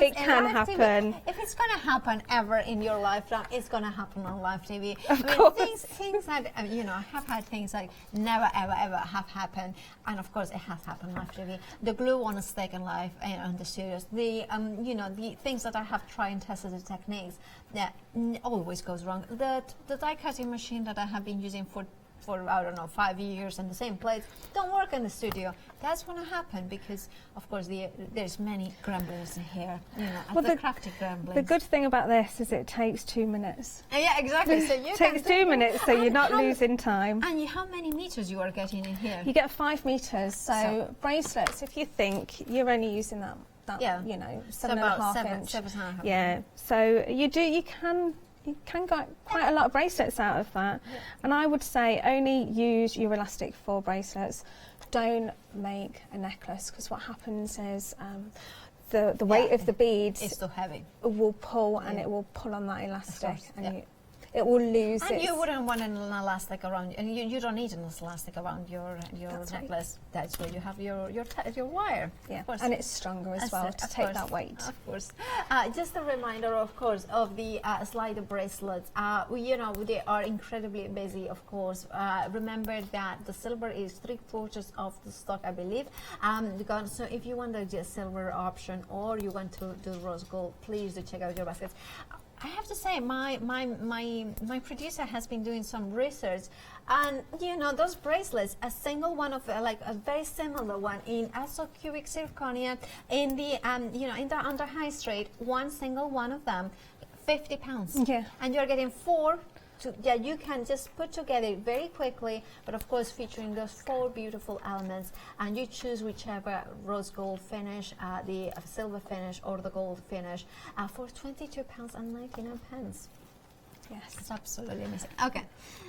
It can happen. If it's going to happen ever in your lifetime, it's going to happen on live TV. Of course. Things that I have had things like never ever have happened, and of course it has happened live TV. The glue on a stick in live on the studios. The the things that I have tried and tested the techniques that always goes wrong. The die cutting machine that I have been using for I don't know 5 years and the same plates don't work in the studio. That's going to happen because of course there's many grumblers in here, the crafty grumblers. The good thing about this is it takes 2 minutes. Yeah, exactly. So you takes 2 minutes, so you're not losing time. And how many meters you are getting in here? You get 5 meters. So bracelets, if you think you're only using that 7.5 inch. 7.5. Yeah. So you can get quite a lot of bracelets out of that. Yeah. And I would say only use your elastic for bracelets. Don't make a necklace, because what happens is the weight of the beads is too heavy. Will pull and it will pull on that elastic and it will lose and you wouldn't want an elastic around, and you don't need an elastic around your necklace. Right. That's where you have your wire. Yeah, and it's stronger as well to take that weight. Of course. Just a reminder, of course, of the slider bracelets. They are incredibly busy, of course. Remember that the silver is 3/4 of the stock, I believe. So if you want the silver option or you want to do rose gold, please do check out your baskets. I have to say, my producer has been doing some research, and those bracelets, a single one of like a very similar one in also cubic zirconia in the on the high street, one single one of them, £50. Yeah, and you're getting 4. You can just put together very quickly, but of course featuring those 4 beautiful elements, and you choose whichever rose gold finish, the silver finish or the gold finish for £22.99. Yes, it's absolutely amazing. Okay,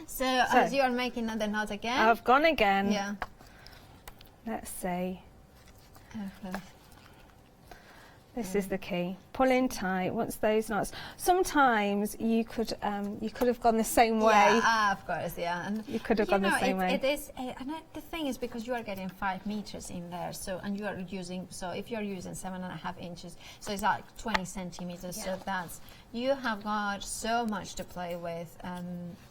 so as you are making the knot again. I've gone again. Yeah. Let's see. Okay. This is the key. Pull in tight. Once those knots. Sometimes you could have gone the same way. Yeah, of course, yeah. And you could have gone the same way. It is, and the thing is, because you are getting 5 meters in there, and you are using. So if you are using 7.5 inches, so it's like 20 centimeters. Yeah. So you have got so much to play with.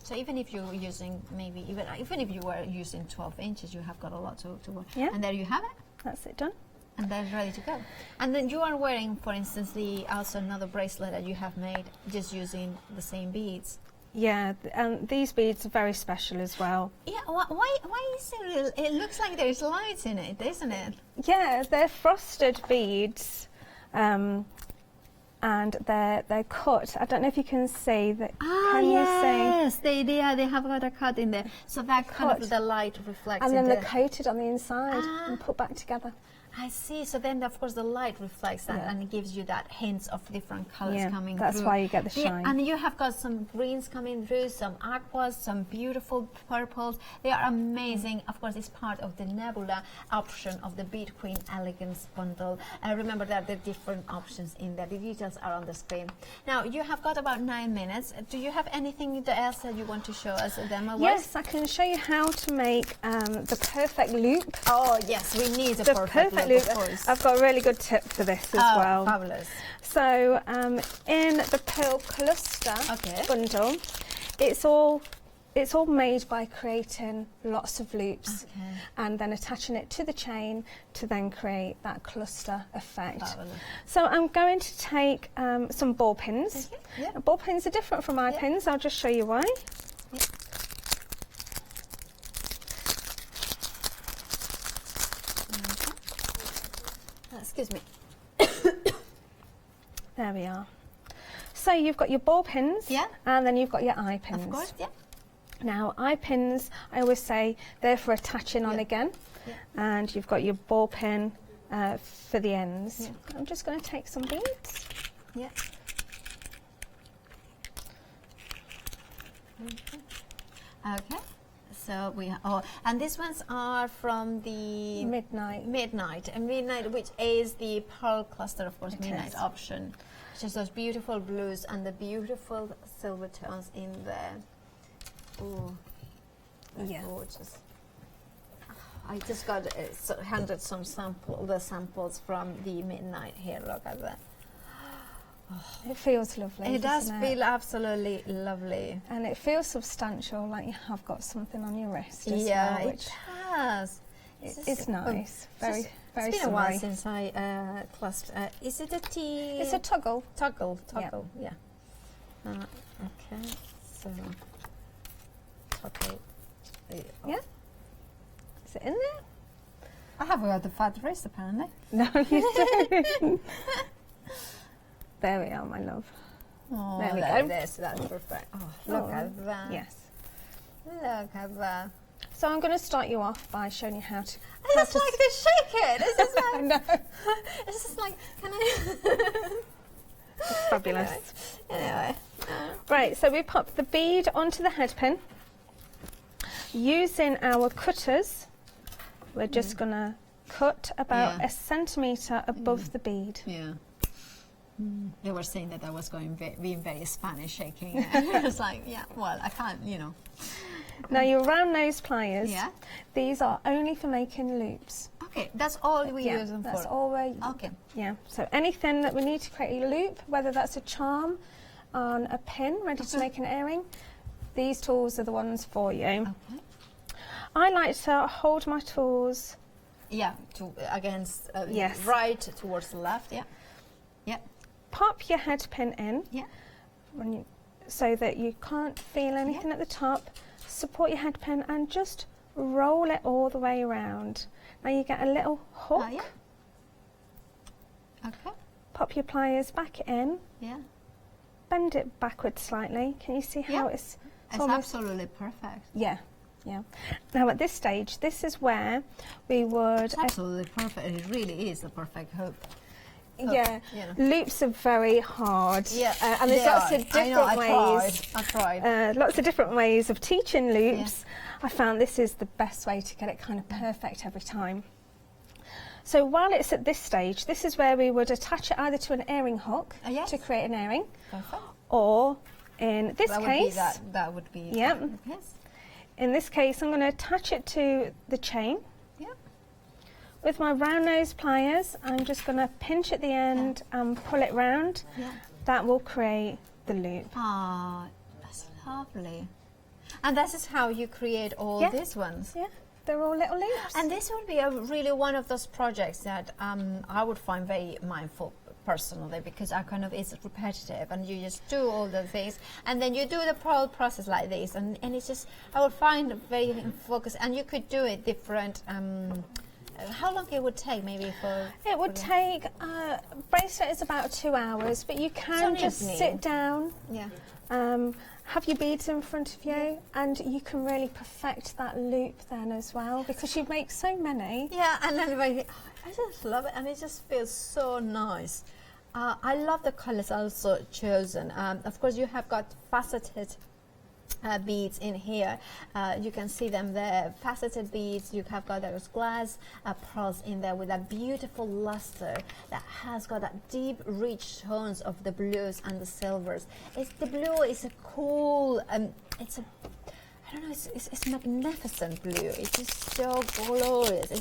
So even if you're using even if you were using 12 inches, you have got a lot to work. Yeah. And there you have it. That's it done. And then ready to go. And then you are wearing, for instance, also another bracelet that you have made just using the same beads. Yeah, and these beads are very special as well. Yeah, why is it looks like there's lights in it, isn't it? Yeah, they're frosted beads, and they're cut. I don't know if you can see that. Can you see? Yes, they have got a cut in there, so that kind of the light reflects. And then they're coated on the inside and put back together. I see. So then, of course, the light reflects that and it gives you that hints of different colors coming that's through. why you get the shine. And you have got some greens coming through, some aquas, some beautiful purples. They are amazing. Of course, it's part of the Nebula option of the Bead Queen Elegance bundle. Remember that there are different options in there. The details are on the screen. Now, you have got about 9 minutes. Do you have anything else that you want to show us a demo? Yes, I can show you how to make the perfect loop. Oh, yes, we need The perfect loop. of course. I've got a really good tip for this as well. Fabulous. So in the pearl cluster bundle, it's all made by creating lots of loops and then attaching it to the chain to then create that cluster effect. Fabulous. So I'm going to take some ball pins. Ball pins are different from eye pins. I'll just show you why. Excuse me. There we are. So you've got your ball pins and then you've got your eye pins. Of course, Now, eye pins, I always say, they're for attaching on again. And you've got your ball pin for the ends. I'm just going to take some beads. Okay. So we and these ones are from the Midnight, which is the pearl cluster, of course, midnight option. Just those beautiful blues and the beautiful silver tones in there. Oh, gorgeous! I just got handed some samples from the midnight here. Look at that. It feels lovely. It does feel absolutely lovely. And it feels substantial, like you have got something on your wrist as well. Yeah, it has. It's nice. Very, very It's been a while since I clasped. Is it a T? It's a toggle. Toggle, yeah. Okay, so toggle. Yeah. Is it in there? I have got the fat wrist apparently. No, you don't. There we are, my love. Oh, there we go. That's perfect. Oh, look at that. Yes. Look at that. So I'm going to start you off by showing you how to... I just like to shake it. It's just like... No. It's just like, can I... It's fabulous. Anyway. Right, so we pop the bead onto the head pin. Using our cutters, we're just going to cut about a centimetre above the bead. Yeah. They were saying that I was being very Spanish shaking. I was like, yeah, well, I can't, you know. Now your round nose pliers, Yeah. these are only for making loops. Okay, that's all we use them that's for. all we're... Okay. Yeah, so anything that we need to create a loop, whether that's a charm on a pin ready to make an earring, these tools are the ones for you. Okay. I like to hold my tools... Yeah, against, yes. Right towards the left, yeah. Yeah. Pop your head pin in, so that you can't feel anything at the top. Support your head pin and just roll it all the way around. Now you get a little hook. Okay. Pop your pliers back in. Yeah. Bend it backwards slightly. Can you see how it's almost... absolutely perfect. Yeah. Yeah. Now at this stage, this is where we would... It's absolutely perfect. It really is the perfect hook. Yeah, loops are very hard. Yeah, and there's lots of different ways. I tried. Lots of different ways of teaching loops. I found this is the best way to get it kind of perfect every time. So while it's at this stage, this is where we would attach it either to an earring hook to create an earring, or in this case, that would be. Yeah. Yes. In this case, I'm going to attach it to the chain. With my round nose pliers, I'm just going to pinch at the end and pull it round. That will create the loop. Ah, that's lovely. And this is how you create all these ones? Yeah, they're all little loops. And this would be really one of those projects that I would find very mindful personally, because it's repetitive and you just do all the things and then you do the process like this and it's just, I would find very focused, and you could do it different. How long it would take maybe for... It would take, bracelet is about 2 hours, but you can just sit down, have your beads in front of you, and you can really perfect that loop then as well, because you make so many. Yeah, and then I just love it, and it just feels so nice. I love the colors also chosen. Of course, you have got faceted beads in here. You can see them there, faceted beads. You have got those glass pearls in there with that beautiful luster that has got that deep rich tones of the blues and the silvers. The blue is a cool, it's a, I don't know, it's magnificent blue. It's just so glorious.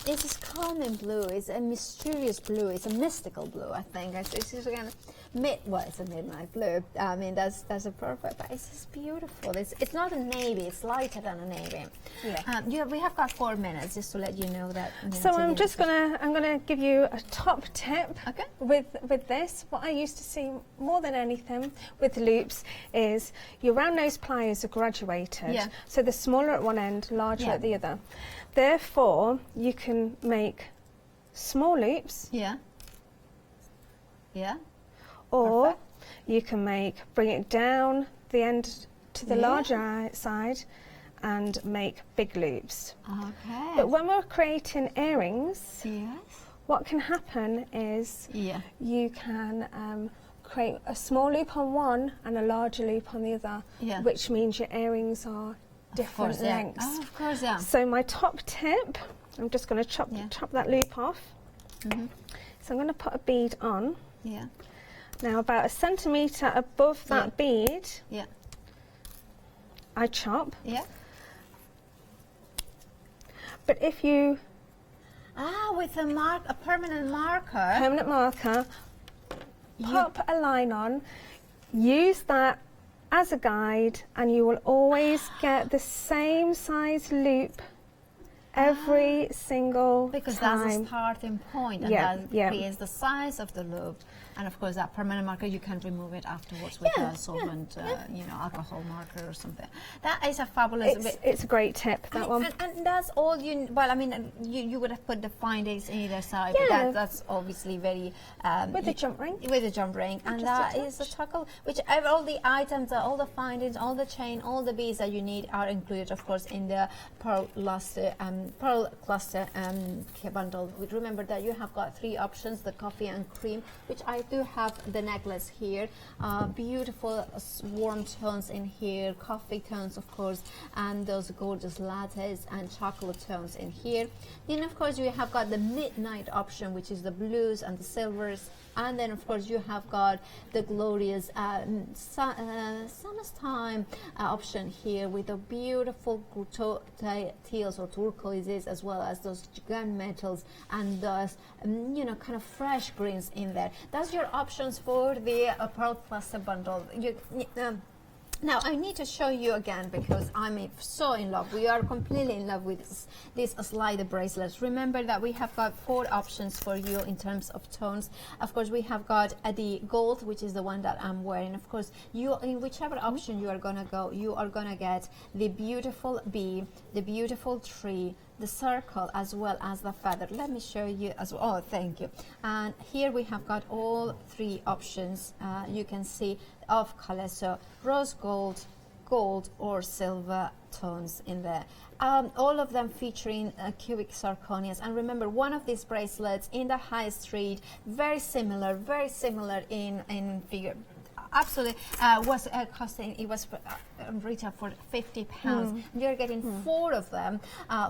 It's just calming blue. It's a mysterious blue. It's a mystical blue, I think. It's just again it's a midnight blue. I mean, that's a perfect. But it's just beautiful. It's not a navy. It's lighter than a navy. Yeah. We have got 4 minutes just to let you know that. So I'm gonna give you a top tip. Okay. With this, what I used to see more than anything with loops is your round nose pliers are graduated. Yeah. So the smaller at one end, larger at the other. Therefore, you can make small loops. Yeah. Yeah. Or Perfect. you can bring it down the end to the larger side and make big loops. Okay. But when we're creating earrings, yes. what can happen is you can create a small loop on one and a larger loop on the other, which means your earrings are different lengths. Oh, of course, yeah. So my top tip, I'm just going to chop that loop off. So I'm going to put a bead on. Yeah. Now about 1 centimetre above that bead, I chop. Yeah. But if you with a permanent marker, pop a line on, use that as a guide, and you will always get the same size loop every single because time. That's the starting point, and that creates the size of the loop. And of course, that permanent marker, you can remove it afterwards with a solvent, alcohol marker or something. That is a fabulous. It's a great tip, that one. And that's all you. Well, I mean, you would have put the findings in either side, but that's obviously very. With the jump ring. With the jump ring, and that is a chuckle. Which all the items, all the findings, all the chain, all the beads that you need are included, of course, in the pearl cluster bundle. Remember that you have got 3 options: the coffee and cream, which I do have the necklace here, beautiful warm tones in here, coffee tones of course, and those gorgeous lattes and chocolate tones in here. Then of course you have got the midnight option, which is the blues and the silvers, and then of course you have got the glorious summertime option here with the beautiful teals or turquoises, as well as those gunmetals and those kind of fresh greens in there. That's your options for the pearl cluster bundle. Now I need to show you again because I'm so in love. We are completely in love with these slider bracelets. Remember that we have got 4 options for you in terms of tones. Of course, we have got the gold, which is the one that I'm wearing. Of course, in whichever option you are gonna go, you are gonna get the beautiful bee, the beautiful tree, the circle, as well as the feather. Let me show you as well. Oh, thank you. And here we have got all 3 options. You can see of color, so rose gold, gold or silver tones in there. All of them featuring cubic zirconias. And remember, one of these bracelets in the high street, very similar in figure. Absolutely, was costing. It was retail for £50. You're getting 4 of them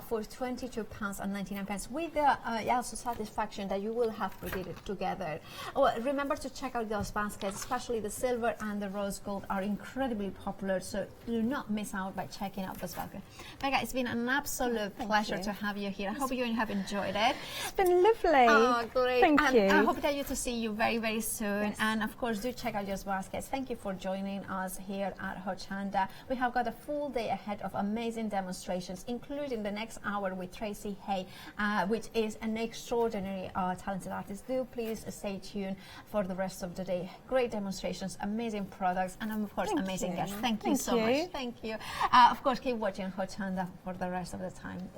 for £22.99 with the also satisfaction that you will have put it together. Oh, remember to check out those baskets, especially the silver and the rose gold are incredibly popular. So do not miss out by checking out those baskets. Becca, it's been an absolute pleasure to have you here. I hope you have enjoyed it. It's been lovely. Oh, great! Thank you. I hope that you to see you very, very soon. And of course, do check out those baskets. Thank you for joining us here at Hochanda. We have got a full day ahead of amazing demonstrations, including the next hour with Tracy Hay, which is an extraordinary talented artist. Do please stay tuned for the rest of the day. Great demonstrations, amazing products, and of course, amazing guests. Thank you so much. Thank you. Of course, keep watching Hochanda for the rest of the time.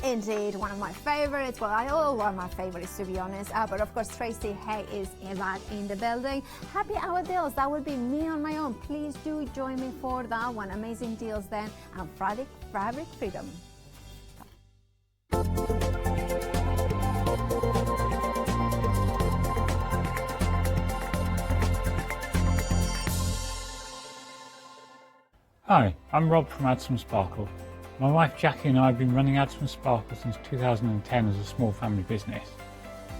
Indeed, one of my favorites. Well, all one of my favorites, to be honest. But of course, Tracy Hay is back in the building. Happy hour deals. That will be me on my own. Please do join me for that one. Amazing deals then. And Friday Fabric Freedom. Hi, I'm Rob from Add Some Sparkle. My wife Jackie and I have been running Add Some Sparkle since 2010 as a small family business.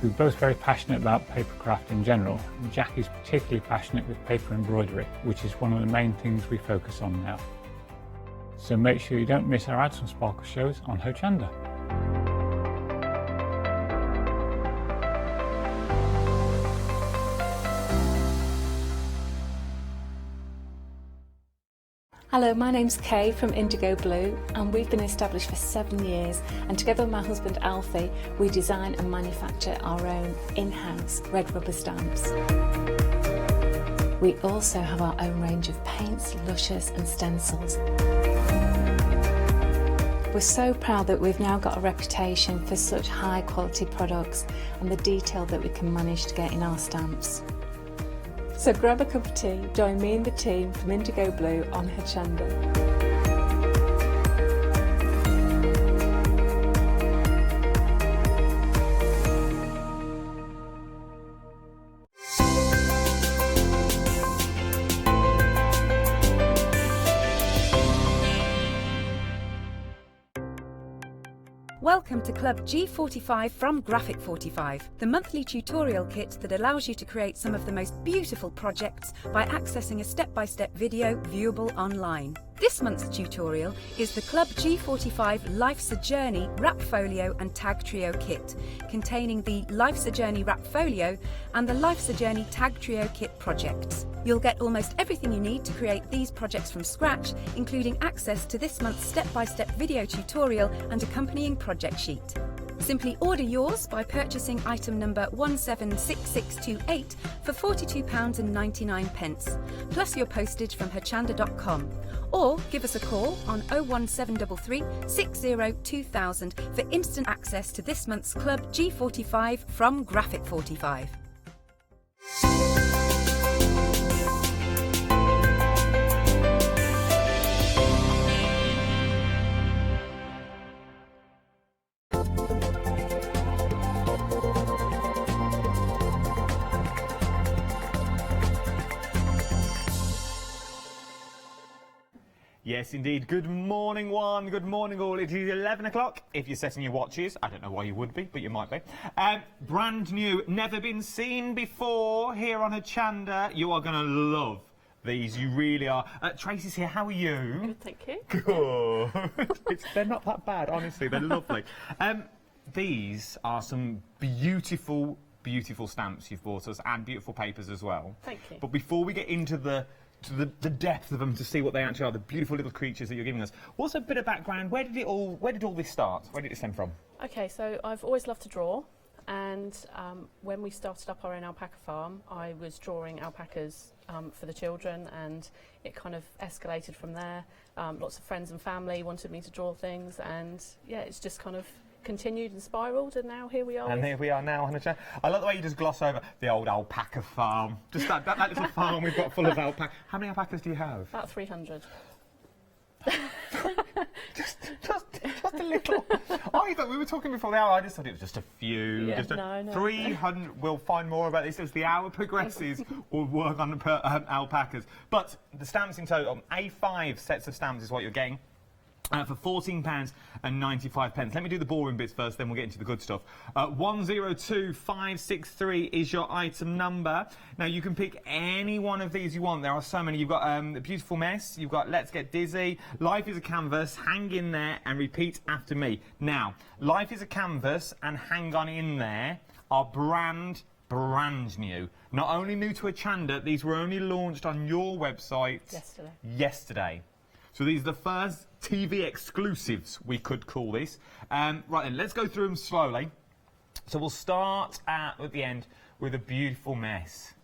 We're both very passionate about papercraft in general, and Jackie's particularly passionate with paper embroidery, which is one of the main things we focus on now. So make sure you don't miss our Add Some Sparkle shows on Hochanda. Hello, my name's Kay from Indigo Blue, and we've been established for 7 years, and together with my husband Alfie we design and manufacture our own in-house red rubber stamps. We also have our own range of paints, lushes and stencils. We're so proud that we've now got a reputation for such high quality products and the detail that we can manage to get in our stamps. So grab a cup of tea, join me and the team from Indigo Blue on Hochanda. Welcome to Club G45 from Graphic 45, the monthly tutorial kit that allows you to create some of the most beautiful projects by accessing a step-by-step video viewable online. This month's tutorial is the Club G45 Life's a Journey Wrap Folio and Tag Trio kit, containing the Life's a Journey Wrap Folio and the Life's a Journey Tag Trio kit projects. You'll get almost everything you need to create these projects from scratch, including access to this month's step-by-step video tutorial and accompanying project sheet. Simply order yours by purchasing item number 176628 for £42.99, plus your postage from hochanda.com. Or give us a call on 01733 60 2000 for instant access to this month's Club G45 from Graphic 45. Yes, indeed. Good morning, one. Good morning, all. It is 11 o'clock. If you're setting your watches, I don't know why you would be, but you might be. Brand new, never been seen before here on Hochanda. You are going to love these. You really are. Tracy's here. How are you? Good, thank you. Good. They're not that bad, honestly. They're lovely. These are some beautiful, beautiful stamps you've bought us, and beautiful papers as well. Thank you. But before we get into the depth of them to see what they actually are, the beautiful little creatures that you're giving us. What's a bit of background? Where did all this start? Where did it stem from? Okay, so I've always loved to draw, and when we started up our own alpaca farm, I was drawing alpacas for the children, and it kind of escalated from there. Lots of friends and family wanted me to draw things, and yeah, it's just kind of continued and spiralled, and now here we are. And here we are now on a chat. I love the way you just gloss over the old alpaca farm. Just that little farm we've got full of alpaca. How many alpacas do you have? About 300. just a little. I thought we were talking before the hour. I just thought it was just a few. Yeah, just no. 300. We'll find more about this as the hour progresses. We'll work on the alpacas. But the stamps in total, A5 sets of stamps is what you're getting. For £14.95. Let me do the boring bits first, then we'll get into the good stuff. 102563 is your item number. Now, you can pick any one of these you want. There are so many. You've got The Beautiful Mess, you've got Let's Get Dizzy, Life is a Canvas, Hang in There, and Repeat After Me. Now, Life is a Canvas and Hang On In There are brand new. Not only new to Hochanda, these were only launched on your website yesterday. So these are the first TV exclusives, we could call this. Right then, let's go through them slowly. So we'll start at the end with A Beautiful Mess.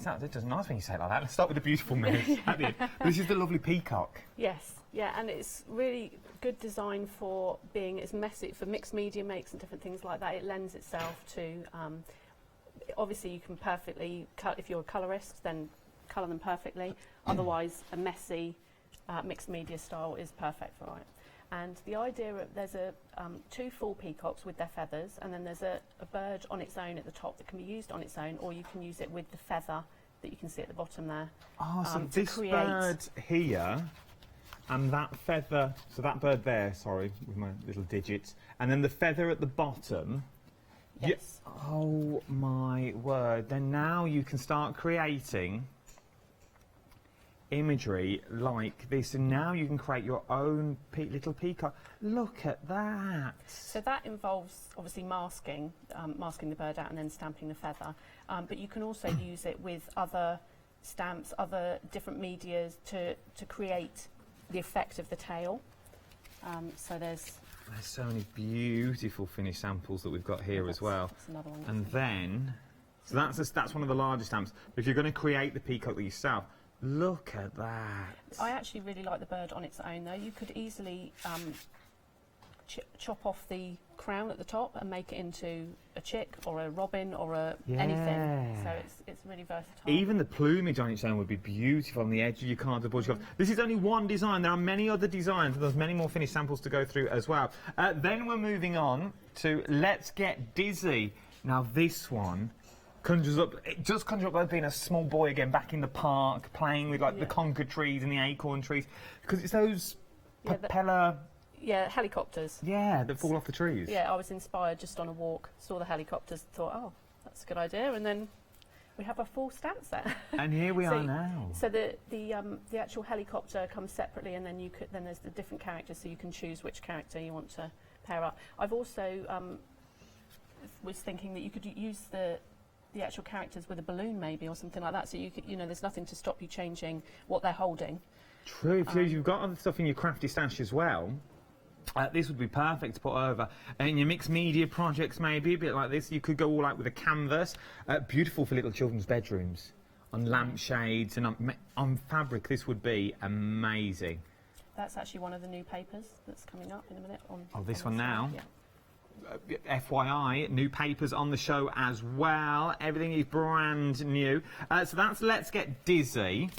It does nice when you say it like that. Let's start with The Beautiful Mess at the end. This is the lovely peacock. Yes. Yeah, and it's really good design for being as messy, for mixed media makes and different things like that. It lends itself to, obviously you can perfectly, if you're a colourist, then colour them perfectly. Otherwise, a messy mixed media style is perfect for it. And the idea of, there's two full peacocks with their feathers, and then there's a bird on its own at the top that can be used on its own, or you can use it with the feather that you can see at the bottom there. Oh, so this bird here, and that feather, so that bird there, sorry, with my little digits, and then the feather at the bottom. Yes. Oh my word, then now you can start creating imagery like this, and now you can create your own little peacock. Look at that. So that involves obviously masking the bird out and then stamping the feather, but you can also use it with other stamps, other different medias to create the effect of the tail. So there's so many beautiful finished samples that we've got here as well. That's another one. And then, so that's one of the largest stamps. But if you're going to create the peacock yourself, look at that. I actually really like the bird on its own though. You could easily chop off the crown at the top and make it into a chick or a robin or anything. So it's really versatile. Even the plumage on its own would be beautiful on the edge of your cardboard. This is only one design. There are many other designs, and there's many more finished samples to go through as well. Then we're moving on to Let's Get Dizzy. Now this one conjures up like being a small boy again, back in the park, playing with like the conker trees and the acorn trees, because it's those propeller. Yeah, helicopters. Yeah, that fall off the trees. Yeah, I was inspired just on a walk, saw the helicopters, thought, oh, that's a good idea, and then we have a full stamp set. And here we are now. So the actual helicopter comes separately, and then then there's the different characters, so you can choose which character you want to pair up. I've also was thinking that you could use the actual characters with a balloon maybe or something like that, so you could, there's nothing to stop you changing what they're holding. True. If you've got other stuff in your crafty stash as well, this would be perfect to put over. In your mixed media projects maybe, a bit like this, you could go all out with a canvas. Beautiful for little children's bedrooms, on lampshades and on fabric. This would be amazing. That's actually one of the new papers that's coming up in a minute. This one now. Yeah. FYI, new papers on the show as well. Everything is brand new. So that's Let's Get Dizzy.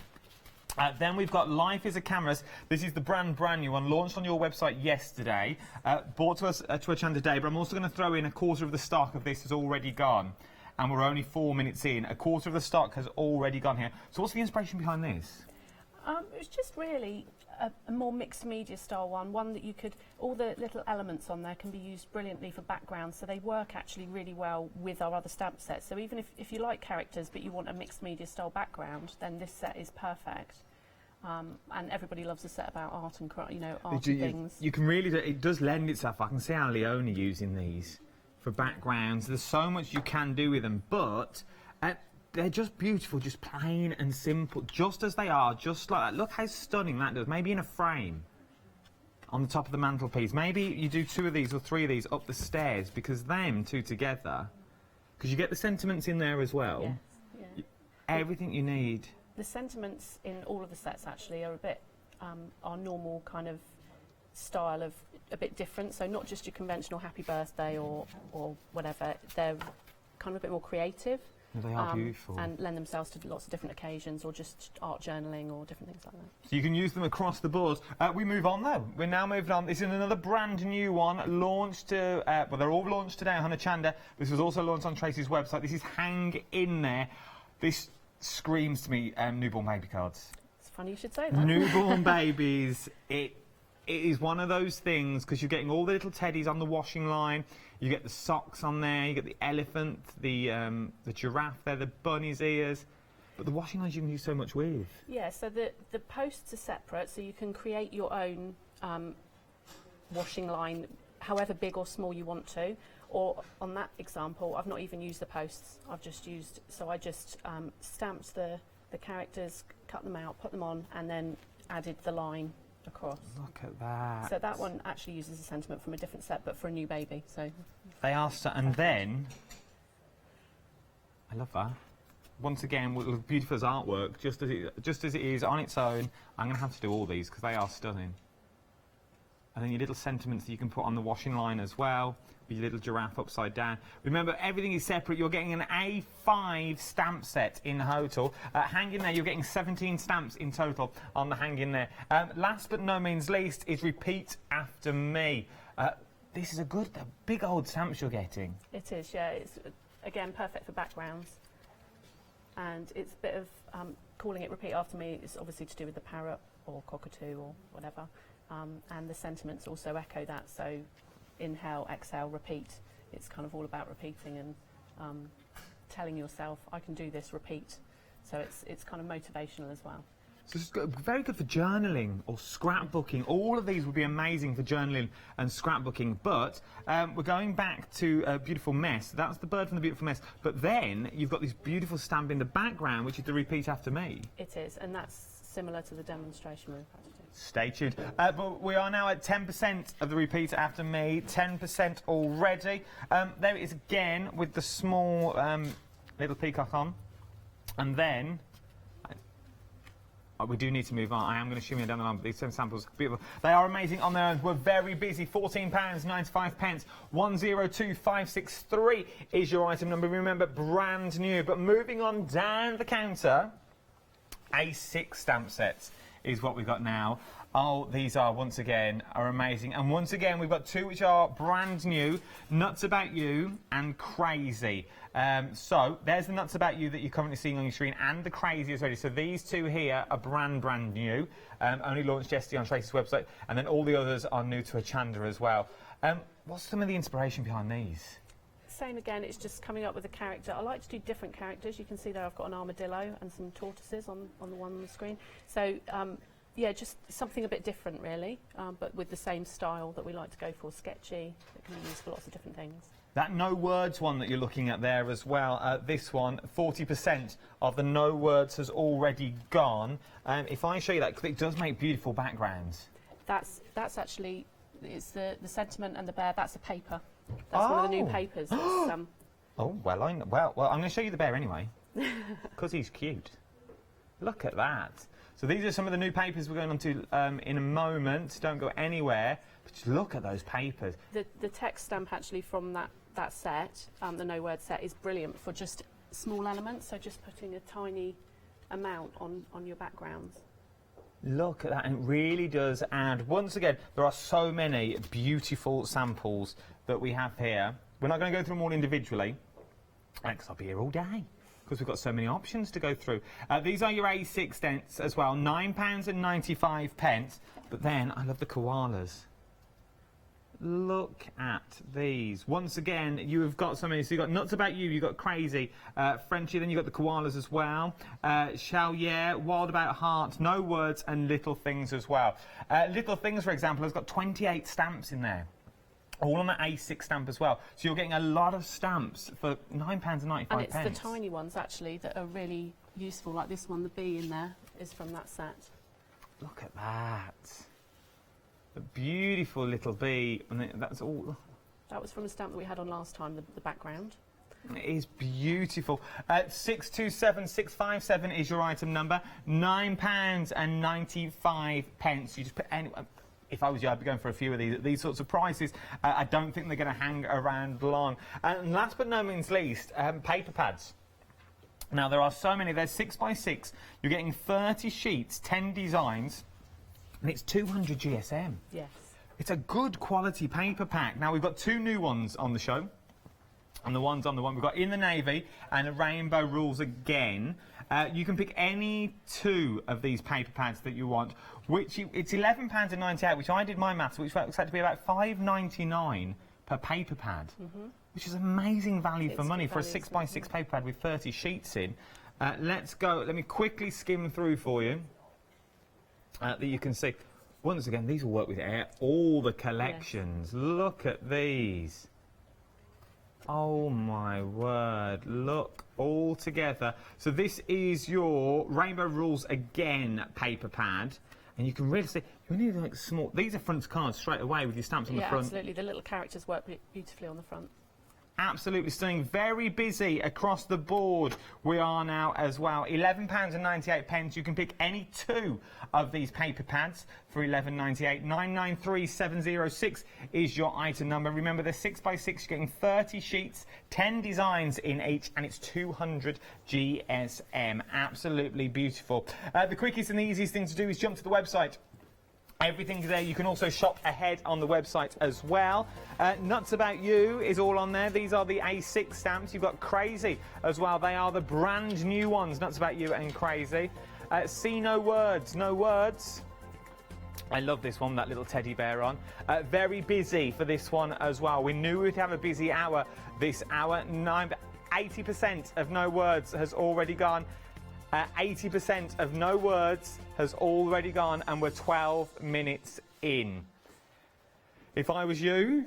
Then we've got Life is a Canvas. This is the brand new one, launched on your website yesterday, brought to us to Hochanda Day, but I'm also going to throw in a quarter of the stock of this has already gone. And we're only 4 minutes in. A quarter of the stock has already gone here. So what's the inspiration behind this? It's just really a more mixed media style one that you could, all the little elements on there can be used brilliantly for backgrounds, so they work actually really well with our other stamp sets. So even if you like characters but you want a mixed media style background, then this set is perfect. And everybody loves a set about art and arty things. You can really it does lend itself. I can see our Leona using these for backgrounds. There's so much you can do with them, but they're just beautiful, just plain and simple, just as they are, just like that. Look how stunning that does. Maybe in a frame on the top of the mantelpiece. Maybe you do 2 of these or 3 of these up the stairs, because them two together, because you get the sentiments in there as well. Yes, yeah. Everything you need. The sentiments in all of the sets actually are a bit our normal kind of style of a bit different. So not just your conventional happy birthday or whatever. They're kind of a bit more creative. They are beautiful. And lend themselves to lots of different occasions, or just art journaling or different things like that. So you can use them across the board. We move on though. We're now moving on. This is another brand new one, launched to, well, they're all launched today on Hochanda. This was also launched on Tracy's website. This is Hang In There. This screams to me newborn baby cards. It's funny you should say that. Newborn babies. It is one of those things, because you're getting all the little teddies on the washing line. You get the socks on there. You get the elephant, the giraffe there, the bunny's ears. But the washing lines you can do so much with. Yeah. So the posts are separate, so you can create your own washing line, however big or small you want to. Or on that example, I've not even used the posts. I just stamped the characters, cut them out, put them on, and then added the line across. Look at that. So that one actually uses a sentiment from a different set, but for a new baby. So they are, and then I love that. Once again, what looks beautiful as artwork, just as it is on its own. I'm going to have to do all these because they are stunning. and then your little sentiments that you can put on the washing line as well, with your little giraffe upside down. Remember, everything is separate. You're getting an A5 stamp set in total. Hanging there, you're getting 17 stamps in total on the hanging there. Last but no means least is repeat after me. This is a big old stamps you're getting. It is, yeah. It's, again, perfect for backgrounds. And it's a bit of, calling it repeat after me is obviously to do with the parrot or cockatoo or whatever. And the sentiments also echo that, so inhale, exhale, repeat. It's kind of all about repeating and telling yourself, I can do this, repeat. So it's kind of motivational as well. So it's very good for journaling or scrapbooking. All of these would be amazing for journaling and scrapbooking. But we're going back to a beautiful mess. That's the bird from the beautiful mess. But then you've got this beautiful stamp in the background, which is the repeat after me. It is, and that's similar to the demonstration we're about to do. Stay tuned. But we are now at 10% of the repeat after me. 10% already. There it is again with the small little peacock on. And then... we do need to move on. I am going to shimmy down the line, but these 7 samples are beautiful. They are amazing on their own. We're very busy. £14.95. 102563 is your item number. Remember, brand new. But moving on down the counter, A6 stamp sets is what we've got now. Oh, these are, once again, are amazing. And once again, we've got 2 which are brand new, Nuts About You and Crazy. So, there's the Nuts About You that you're currently seeing on your screen, and the Crazy is ready. So these 2 here are brand new, only launched yesterday on Tracy's website, and then all the others are new to Hochanda as well. What's some of the inspiration behind these? Same again, it's just coming up with a character. I like to do different characters. You can see there I've got an armadillo and some tortoises on the one on the screen. So, yeah, just something a bit different, really, but with the same style that we like to go for, sketchy. It can be used for lots of different things. That no words one that you're looking at there as well, this one, 40% of the no words has already gone. If I show you that, because it does make beautiful backgrounds. That's actually, it's the sentiment and the bear, that's a paper. That's one of the new papers. That's, oh, well, I'm going to show you the bear anyway, because he's cute. Look at that. So these are some of the new papers we're going on to in a moment. Don't go anywhere. But just look at those papers. The text stamp actually from that set, the no word set, is brilliant for just small elements. So just putting a tiny amount on your backgrounds. Look at that, and it really does add. Once again, there are so many beautiful samples that we have here. We're not going to go through them all individually, because I'll be here all day, because we've got so many options to go through. These are your A6 stamps as well, £9.95. But then, I love the koalas. Look at these. Once again, you have got so many. So you've got Nuts About You, you've got Crazy, Frenchie, then you've got the koalas as well. Shall Yeah, Wild About Heart, No Words, and Little Things as well. Little Things, for example, has got 28 stamps in there. All on that A6 stamp as well. So you're getting a lot of stamps for £9.95. And it's the tiny ones, actually, that are really useful. Like this one, the bee in there, is from that set. Look at that. A beautiful little bee. And that's all. That was from a stamp that we had on last time, the background. It is beautiful. 627657 is your item number. £9.95. You just put any... If I was you, I'd be going for a few of these sorts of prices. I don't think they're going to hang around long. And last but no means least, paper pads. Now, there are so many. There's 6x6. You're getting 30 sheets, 10 designs, and it's 200 GSM. Yes. It's a good quality paper pack. Now, we've got 2 new ones on the show. And the ones on the one we've got in the navy and a rainbow rules again. You can pick any 2 of these paper pads that you want. It's £11.98, which I did my maths, which works out to be about £5.99 per paper pad, which is amazing value for money for a 6x6 paper pad with 30 sheets in. Let's go. Let me quickly skim through for you that you can see. Once again, these will work with all the collections. Yes. Look at these. Oh my word, look all together. So this is your Rainbow Rules Again paper pad. And you can really see, you need like small, these are front cards straight away with your stamps on the front. Yeah, absolutely, the little characters work beautifully on the front. Absolutely stunning. Very busy across the board. We are now as well. £11.98. You can pick any 2 of these paper pads for £11.98. 993706 is your item number. Remember, they're 6x6. You're getting 30 sheets, 10 designs in each, and it's 200 GSM. Absolutely beautiful. The quickest and the easiest thing to do is jump to the website. Everything's there. You can also shop ahead on the website as well. Nuts About You is all on there. These are the A6 stamps. You've got Crazy as well. They are the brand new ones, Nuts About You and Crazy. See No Words, No Words. I love this one, that little teddy bear on. Very busy for this one as well. We knew we'd have a busy hour this hour. 80% of No Words has already gone. 80% of No Words has already gone, and we're 12 minutes in. If I was you,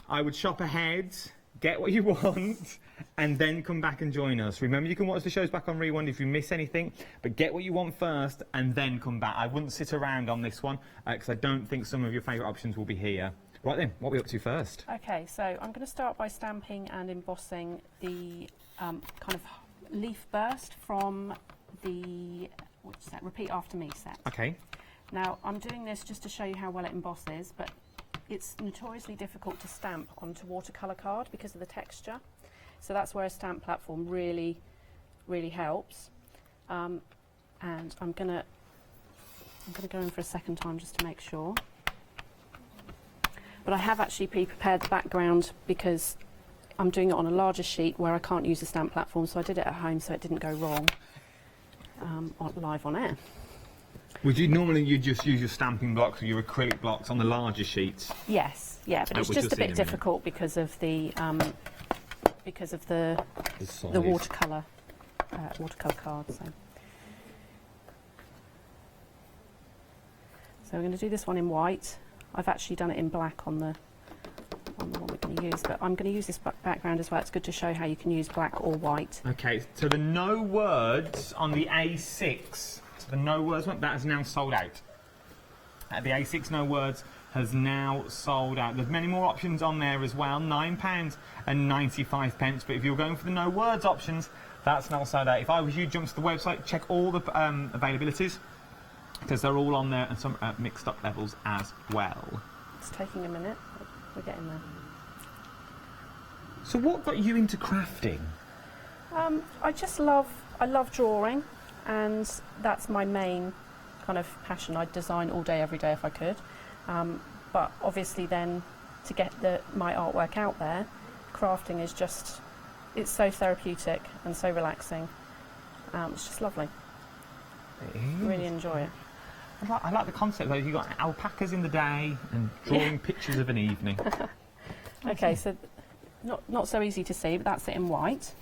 I would shop ahead, get what you want, and then come back and join us. Remember, you can watch the shows back on Rewind if you miss anything, but get what you want first and then come back. I wouldn't sit around on this one because I don't think some of your favourite options will be here. Right then, what are we up to first? Okay, so I'm going to start by stamping and embossing the kind of leaf burst from the Repeat After Me set. Okay. Now, I'm doing this just to show you how well it embosses, but it's notoriously difficult to stamp onto watercolour card because of the texture. So that's where a stamp platform really, really helps. And I'm gonna go in for a second time just to make sure. But I have actually pre-prepared the background because I'm doing it on a larger sheet where I can't use a stamp platform, so I did it at home so it didn't go wrong live on air. Would you normally just use your stamping blocks or your acrylic blocks on the larger sheets? Yes, yeah, but it's just a bit difficult because of the watercolour card. So we're going to do this one in white. I've actually done it in black on the one we're going to use, but I'm going to use this background as well. It's good to show how you can use black or white. Okay, so the No Words on the A6, so the No Words one, that is now sold out. The A6 No Words has now sold out. There's many more options on there as well, £9.95, but if you're going for the No Words options, that's now sold out. If I was you, jump to the website, check all the availabilities, because they're all on there and some at mixed up levels as well. It's taking a minute. We're getting there. So what got you into crafting? I love drawing, and that's my main kind of passion. I'd design all day, every day if I could. But obviously then, to get my artwork out there, crafting is just, it's so therapeutic and so relaxing. It's just lovely. It is. Really enjoy it. I like the concept though. You've got alpacas in the day and drawing pictures of an evening. Okay, so not so easy to see, but that's it in white.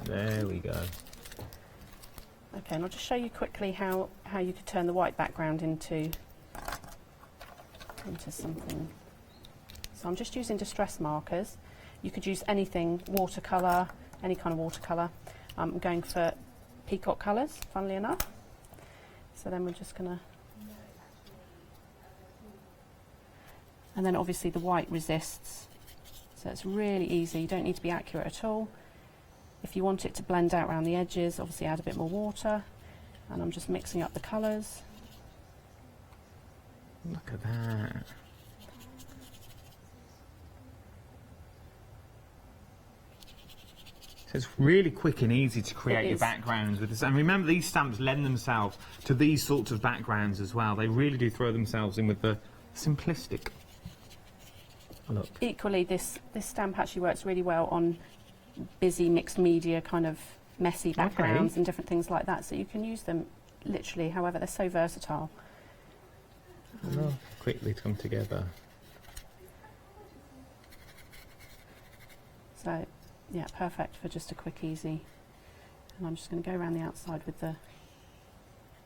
There we go. Okay, and I'll just show you quickly how you could turn the white background into something. So I'm just using distress markers. You could use anything, watercolour, any kind of watercolour. I'm going for peacock colours, funnily enough. So then we're just going to... And then obviously the white resists. So it's really easy, you don't need to be accurate at all. If you want it to blend out around the edges, obviously add a bit more water. And I'm just mixing up the colours. Look at that. So it's really quick and easy to create your backgrounds with this. And remember, these stamps lend themselves to these sorts of backgrounds as well. They really do throw themselves in with the simplistic look. Equally, this stamp actually works really well on busy mixed media kind of messy backgrounds and different things like that. So you can use them literally, however, they're so versatile. Quickly to come together. So, yeah, perfect for just a quick, easy. And I'm just going to go around the outside with the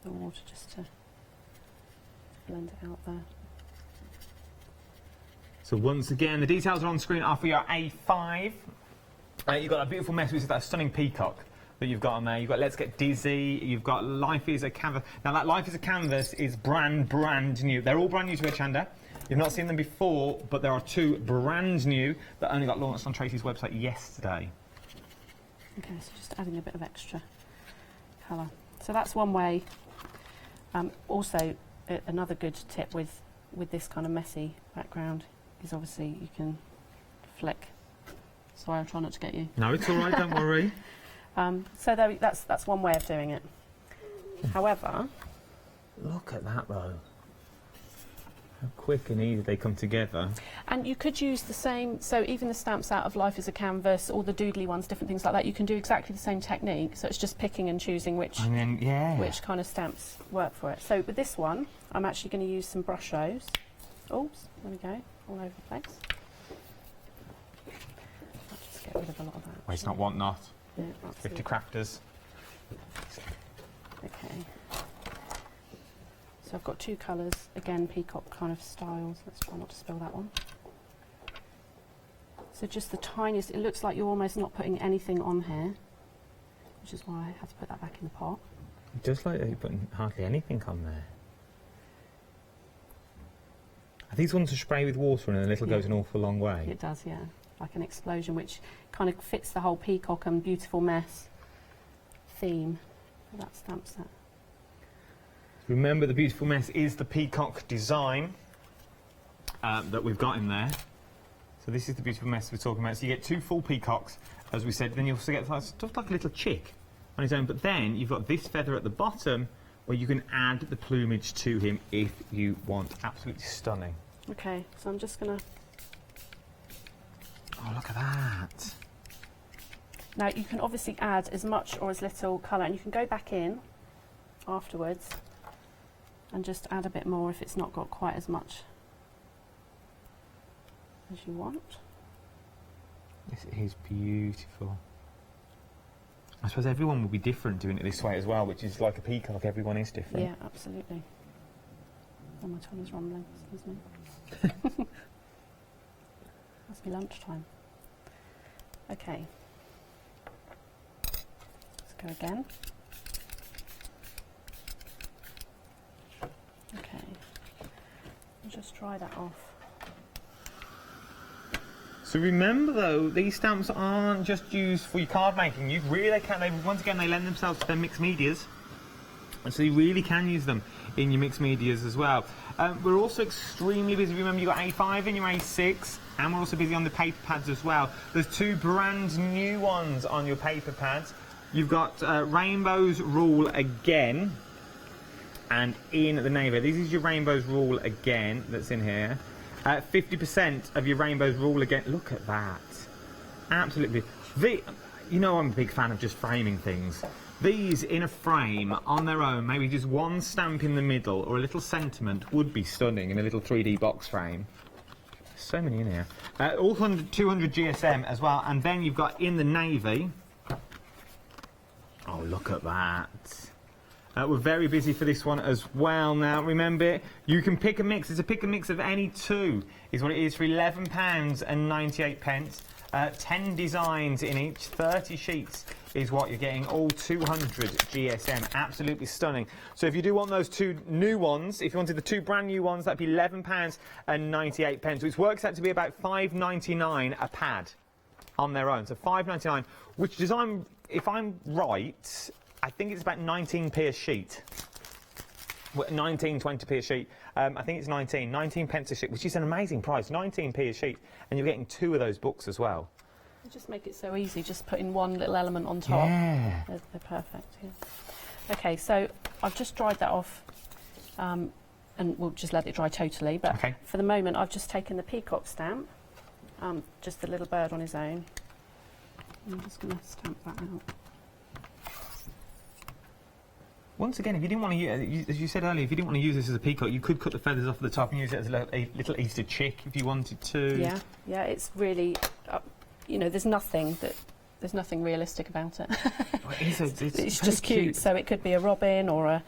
water just to blend it out there. So once again, the details are on screen are for your A5. You've got a beautiful mess with that stunning peacock that you've got on there. You've got Let's Get Dizzy, you've got Life is a Canvas. Now that Life is a Canvas is brand new. They're all brand new to Hochanda. You've not seen them before, but there are 2 brand new that only got launched on Tracy's website yesterday. Okay, so just adding a bit of extra colour. So that's one way. Also, another good tip with this kind of messy background is obviously you can flick. Sorry, I'll try not to get you. No, it's all right, don't worry. So that's one way of doing it. However... Look at that, though. How quick and easy they come together. And you could use the same, so even the stamps out of Life is a Canvas, or the doodly ones, different things like that, you can do exactly the same technique. So it's just picking and choosing which kind of stamps work for it. So with this one, I'm actually going to use some brush-os. Oops, there we go, all over the place. I'll just get rid of a lot of that. Waste not, want not. Yeah, 50 crafters. Okay. So I've got 2 colours, again peacock kind of styles. Let's try not to spill that one. So just the tiniest, it looks like you're almost not putting anything on here, which is why I had to put that back in the pot. It does like you're putting hardly anything on there. Are these ones to spray with water and a little goes an awful long way? It does, yeah. Like an explosion, which kind of fits the whole peacock and beautiful mess theme for that stamp set. Remember, the beautiful mess is the peacock design that we've got in there. So this is the beautiful mess we're talking about. So you get 2 full peacocks, as we said. Then you also get stuff like a little chick on his own. But then you've got this feather at the bottom where you can add the plumage to him if you want. Absolutely stunning. Okay, so I'm just going to... Oh, look at that. Now you can obviously add as much or as little colour, and you can go back in afterwards and just add a bit more if it's not got quite as much as you want. This is beautiful. I suppose everyone will be different doing it this way as well, which is like a peacock, everyone is different. Yeah, absolutely. Oh, my tongue is rumbling, excuse me. Must be lunchtime. Okay. Let's go again. Okay, I'll just dry that off. So remember though, these stamps aren't just used for your card making. You really can, once again, they lend themselves to their mixed medias. And so you really can use them in your mixed medias as well. We're also extremely busy. Remember, you've got A5 and your A6, and we're also busy on the paper pads as well. There's 2 brand new ones on your paper pads. You've got Rainbow's Rule again. And in the navy, this is your Rainbow's Rule again that's in here. 50% of your Rainbow's Rule again. Look at that. Absolutely. You know I'm a big fan of just framing things. These in a frame on their own, maybe just 1 stamp in the middle or a little sentiment would be stunning in a little 3D box frame. So many in here. All 200 GSM as well. And then you've got in the navy. Oh, look at that. We're very busy for this one as well now. Remember, you can pick a mix. It's a pick a mix of any 2 is what it is for £11.98. 10 designs in each, 30 sheets is what you're getting, all 200 GSM. Absolutely stunning. So if you do want those 2 new ones, if you wanted the 2 brand new ones, that'd be £11.98, which works out to be about £5.99 a pad on their own. So £5.99, which design, if I'm right, I think it's about 19p a sheet. 19, 20p a sheet. I think it's 19 pence a sheet, which is an amazing price. 19p a sheet, and you're getting 2 of those books as well. You just make it so easy, just putting 1 little element on top. Yeah. They're perfect. Yeah. Okay, so I've just dried that off, and we'll just let it dry totally. But for the moment, I've just taken the peacock stamp, just the little bird on his own. I'm just going to stamp that out. Once again, if you didn't want to use, as you said earlier, if you didn't want to use this as a peacock, you could cut the feathers off at the top and use it as a little Easter chick if you wanted to. Yeah, yeah, it's really, you know, there's nothing realistic about it. It's just cute. So it could be a robin or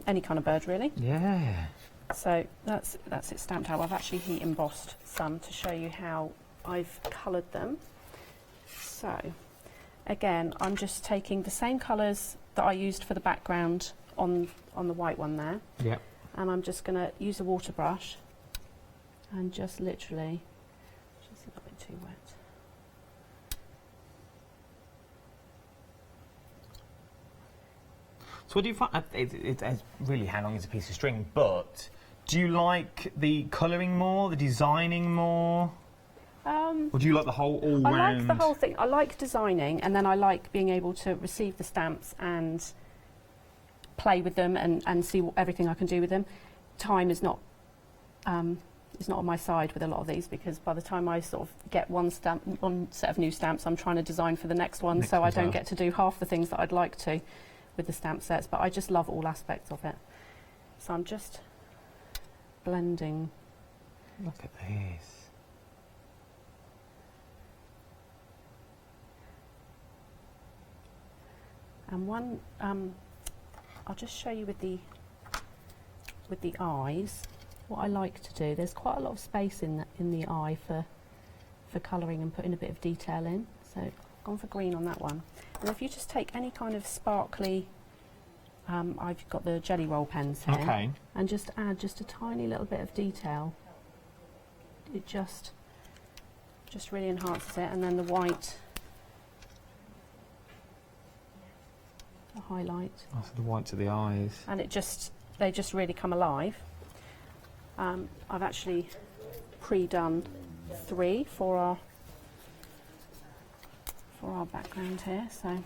any kind of bird, really. Yeah. So that's it stamped out. I've actually heat embossed some to show you how I've coloured them. So again, I'm just taking the same colours that I used for the background on the white one there. Yep. And I'm just going to use a water brush and just literally, just a little bit too wet. So what do you find? It's really how long is a piece of string, but do you like the colouring more, the designing more? Or do you like the whole all-round? I like the whole thing. I like designing, and then I like being able to receive the stamps and play with them and see everything I can do with them. Time is not on my side with a lot of these, because by the time I sort of get one set of new stamps, I'm trying to design for the next one, so I don't get to do half the things that I'd like to with the stamp sets, but I just love all aspects of it. So I'm just blending. Look at this. And one, I'll just show you with the eyes what I like to do. There's quite a lot of space in the eye for colouring and putting a bit of detail in. So I've gone for green on that one. And if you just take any kind of sparkly, I've got the jelly roll pens here, and just add just a tiny little bit of detail. It just really enhances it. And then the white, the highlight. Oh, so the white to the eyes. And they just really come alive. I've actually pre-done 3 for our background here, so I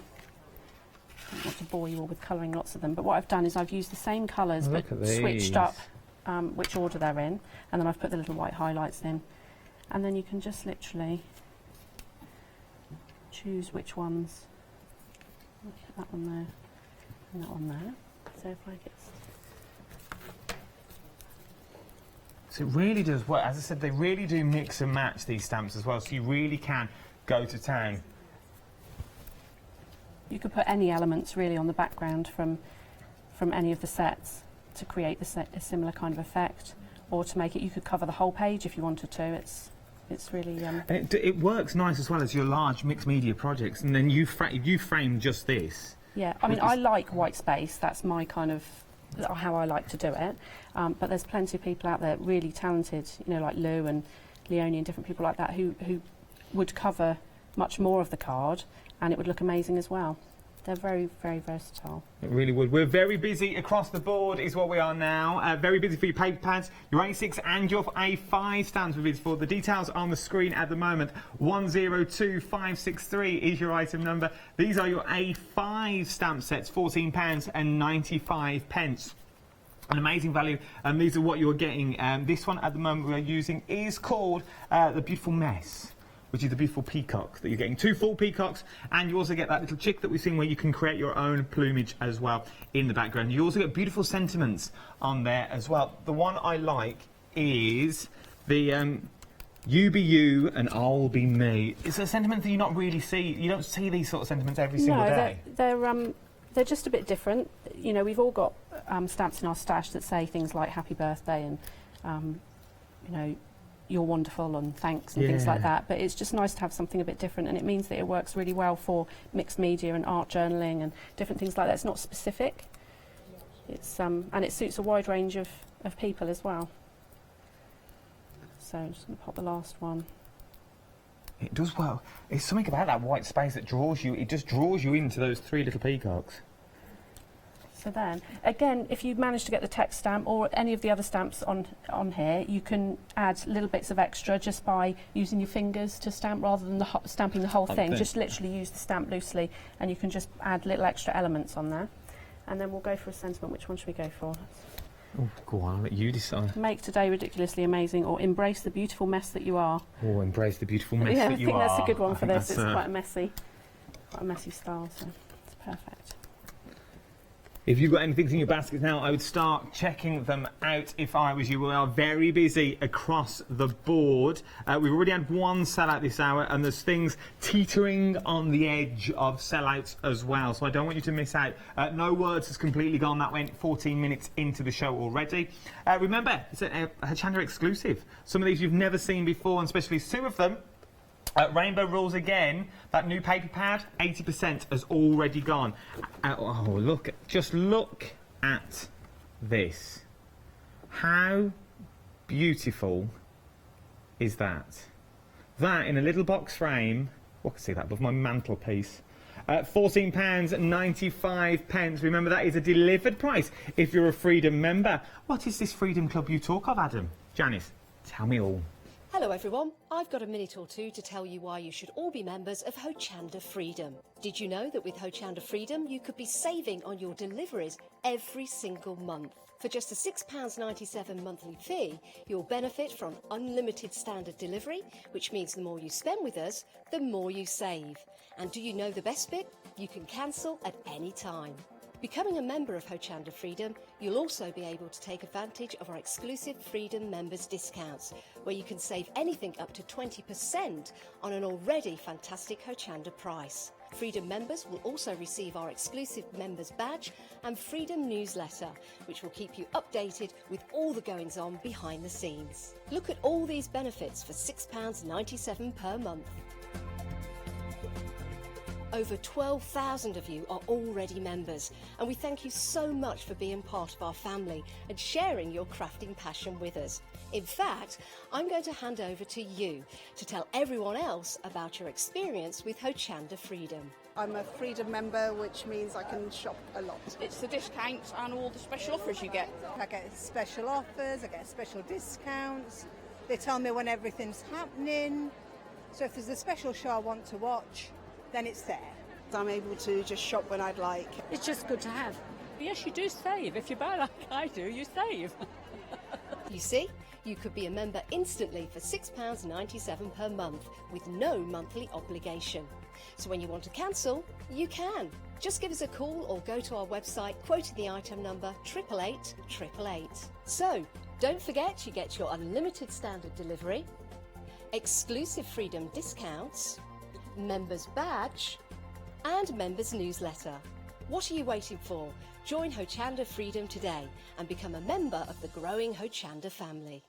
don't want to bore you all with colouring lots of them, but what I've done is I've used the same colours but switched up which order they're in, and then I've put the little white highlights in, and then you can just literally choose which ones. Put that one there and that one there. So if I get... So it really does work. As I said, they really do mix and match these stamps as well, so you really can go to town. You could put any elements really on the background from any of the sets to create a similar kind of effect, or to make it, you could cover the whole page if you wanted to. It's really... It works nice as well as your large mixed media projects, and then you frame just this. Yeah, I mean, I like white space. That's my kind of how I like to do it. But there's plenty of people out there really talented, you know, like Lou and Leonie and different people like that who would cover much more of the card, and it would look amazing as well. They're very, very versatile. It really would. We're very busy across the board is what we are now. Very busy for your paper pads, your A6 and your A5 stamps we're busy for. The details are on the screen at the moment. 102563 is your item number. These are your A5 stamp sets, £14.95. An amazing value, and these are what you're getting. This one at the moment we're using is called the Beautiful Mess, which is the beautiful peacock that you're getting. 2 full peacocks, and you also get that little chick that we've seen where you can create your own plumage as well in the background. You also get beautiful sentiments on there as well. The one I like is the you be you and I'll be me. It's a sentiment that you not really see. You don't see these sort of sentiments every single day. They're just a bit different. You know, we've all got stamps in our stash that say things like happy birthday and you know, you're wonderful and thanks and things like that, but it's just nice to have something a bit different, and it means that it works really well for mixed media and art journaling and different things like that. It's not specific, it's and it suits a wide range of people as well. So I'm just going to pop the last one. It does well. It's something about that white space that draws you. It just draws you into those 3 little peacocks. So then, again, if you manage to get the text stamp or any of the other stamps on here, you can add little bits of extra just by using your fingers to stamp rather than stamping the whole thing. Just literally use the stamp loosely, and you can just add little extra elements on there. And then we'll go for a sentiment. Which one should we go for? Oh, go on, I'll let you decide. Make today ridiculously amazing, or embrace the beautiful mess that you are. Oh, embrace the beautiful mess that you are. I think that's a good one for this. It's quite a messy style, so it's perfect. If you've got anything in your baskets now, I would start checking them out if I was you. We are very busy across the board. We've already had 1 sellout this hour, and there's things teetering on the edge of sellouts as well, so I don't want you to miss out. No Words has completely gone. That went 14 minutes into the show already. Remember, it's a Hochanda exclusive. Some of these you've never seen before, and especially 2 of them Rainbow rules again. That new paper pad, 80% has already gone. Oh, look! Just look at this. How beautiful is that? That in a little box frame. Oh, I can see that above my mantelpiece. £14.95. Remember, that is a delivered price if you're a Freedom member. What is this Freedom Club you talk of, Adam? Janice, tell me all. Hello everyone, I've got a minute or two to tell you why you should all be members of Hochanda Freedom. Did you know that with Hochanda Freedom you could be saving on your deliveries every single month? For just a £6.97 monthly fee, you'll benefit from unlimited standard delivery, which means the more you spend with us, the more you save. And do you know the best bit? You can cancel at any time. Becoming a member of Hochanda Freedom, you'll also be able to take advantage of our exclusive Freedom members discounts, where you can save anything up to 20% on an already fantastic Hochanda price. Freedom members will also receive our exclusive members badge and Freedom newsletter, which will keep you updated with all the goings on behind the scenes. Look at all these benefits for £6.97 per month. Over 12,000 of you are already members, and we thank you so much for being part of our family and sharing your crafting passion with us. In fact, I'm going to hand over to you to tell everyone else about your experience with Hochanda Freedom. I'm a Freedom member, which means I can shop a lot. It's the discounts and all the special offers you get. I get special offers, I get special discounts. They tell me when everything's happening. So if there's a special show I want to watch, then it's there. I'm able to just shop when I'd like. It's just good to have. Yes, you do save. If you buy like I do, you save. You see, you could be a member instantly for £6.97 per month with no monthly obligation. So when you want to cancel, you can. Just give us a call or go to our website, quoting the item number 888 888. So, don't forget you get your unlimited standard delivery, exclusive Freedom discounts, members badge and members newsletter. What are you waiting for? Join Hochanda Freedom today and become a member of the growing Hochanda family.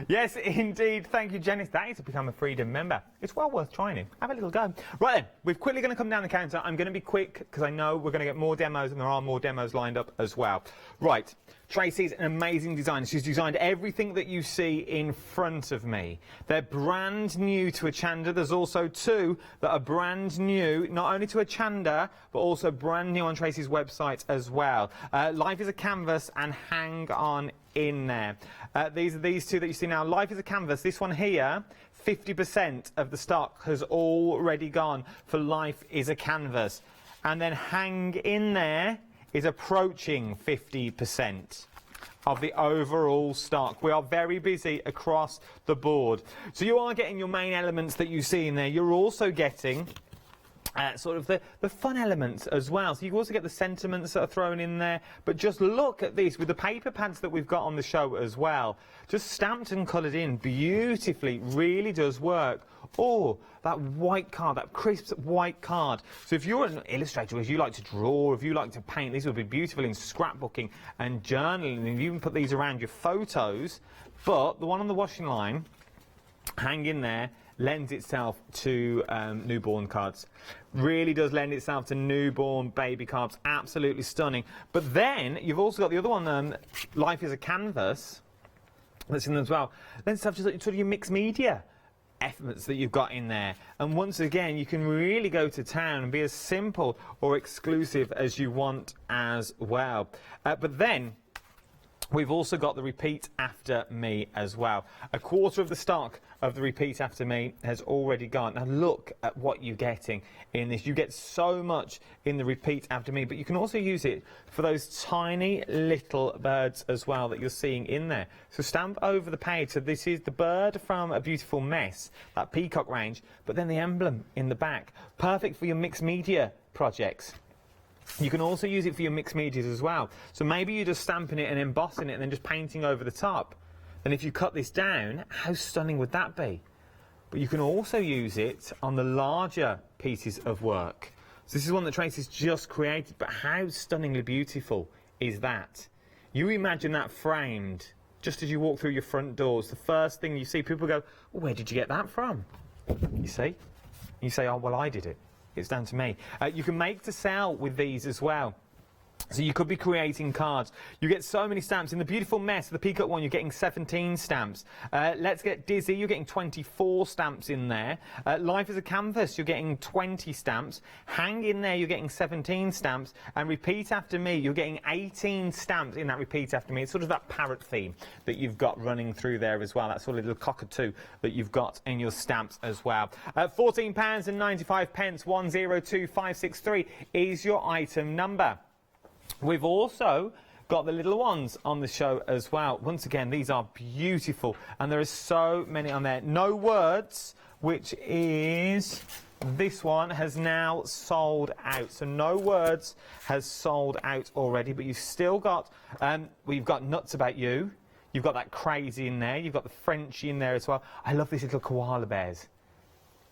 Yes, indeed. Thank you, Janice. That is to become a Freedom member. It's well worth trying it. Have a little go. Right then, we're quickly going to come down the counter. I'm going to be quick because I know we're going to get more demos and there are more demos lined up as well. Right, Tracy's an amazing designer. She's designed everything that you see in front of me. They're brand new to Hochanda. There's also two that are brand new, not only to Hochanda, but also brand new on Tracy's website as well. Life is a Canvas and Hang On in there. These are these two that you see now. Life is a Canvas. This one here, 50% of the stock has already gone for Life is a Canvas. And then Hang in there is approaching 50% of the overall stock. We are very busy across the board. So you are getting your main elements that you see in there. You're also getting sort of the fun elements as well. So you also get the sentiments that are thrown in there. But just look at this with the paper pads that we've got on the show as well. Just stamped and coloured in beautifully. Really does work. Oh, that white card, that crisp white card. So if you're an illustrator, if you like to draw, if you like to paint, these would be beautiful in scrapbooking and journaling. And you can put these around your photos. But the one on the washing line, hang in there, lends itself to newborn cards. Really does lend itself to newborn baby cards. Absolutely stunning. But then you've also got the other one, Life is a Canvas, that's in there as well. Lends itself to sort of your mixed media elements that you've got in there. And once again, you can really go to town and be as simple or exclusive as you want as well. But then we've also got the Repeat After Me as well. A quarter of the stock of the Repeat After Me has already gone. Now look at what you're getting in this. You get so much in the Repeat After Me, but you can also use it for those tiny little birds as well that you're seeing in there. So stamp over the page. So this is the bird from A Beautiful Mess, that peacock range, but then the emblem in the back. Perfect for your mixed media projects. You can also use it for your mixed medias as well. So maybe you're just stamping it and embossing it and then just painting over the top. And if you cut this down, how stunning would that be? But you can also use it on the larger pieces of work. So this is one that Tracy's just created, but how stunningly beautiful is that? You imagine that framed just as you walk through your front doors. The first thing you see, people go, oh, where did you get that from? You see? You say, oh, well, I did it. It's down to me. You can make to sell with these as well. So you could be creating cards. You get so many stamps. In the beautiful mess, the peacock one, you're getting 17 stamps. Let's Get Dizzy, you're getting 24 stamps in there. Life as a Canvas, you're getting 20 stamps. Hang in there, you're getting 17 stamps. And Repeat After Me, you're getting 18 stamps in that Repeat After Me. It's sort of that parrot theme that you've got running through there as well. That sort of little cockatoo that you've got in your stamps as well. £14.95, 102563 is your item number. We've also got the little ones on the show as well. Once again, these are beautiful, and there are so many on there. No Words, which is this one, has now sold out. So No Words has sold out already, but you've still got, we've got Nuts About You. You've got that Crazy in there. You've got the Frenchie in there as well. I love these little koala bears.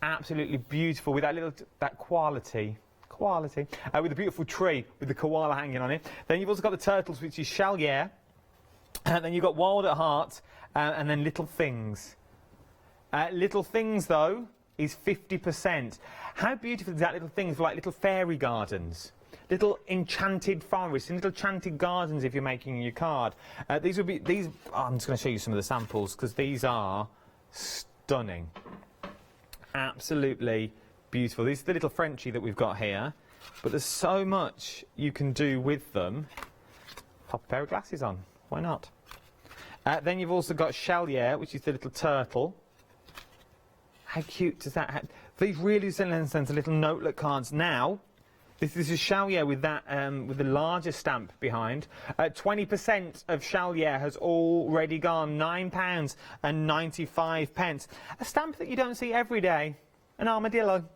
Absolutely beautiful with that quality. With a beautiful tree with the koala hanging on it. Then you've also got the turtles, which is Shell Yeah. Then you've got Wild at Heart, and then Little Things. Little Things, though, is 50%. How beautiful is that? Little Things, like little fairy gardens, little enchanted forests, and little enchanted gardens if you're making your card. These would be these. Oh, I'm just going to show you some of the samples because these are stunning. Absolutely beautiful. These are the little Frenchie that we've got here, but there's so much you can do with them. Pop a pair of glasses on, why not? Then you've also got Shell Yeah, which is the little turtle. How cute does that have? These really sense little notelet cards. Now, this is Shell Yeah with that with the larger stamp behind. 20% of Shell Yeah has already gone, £9.95. A stamp that you don't see every day, an armadillo.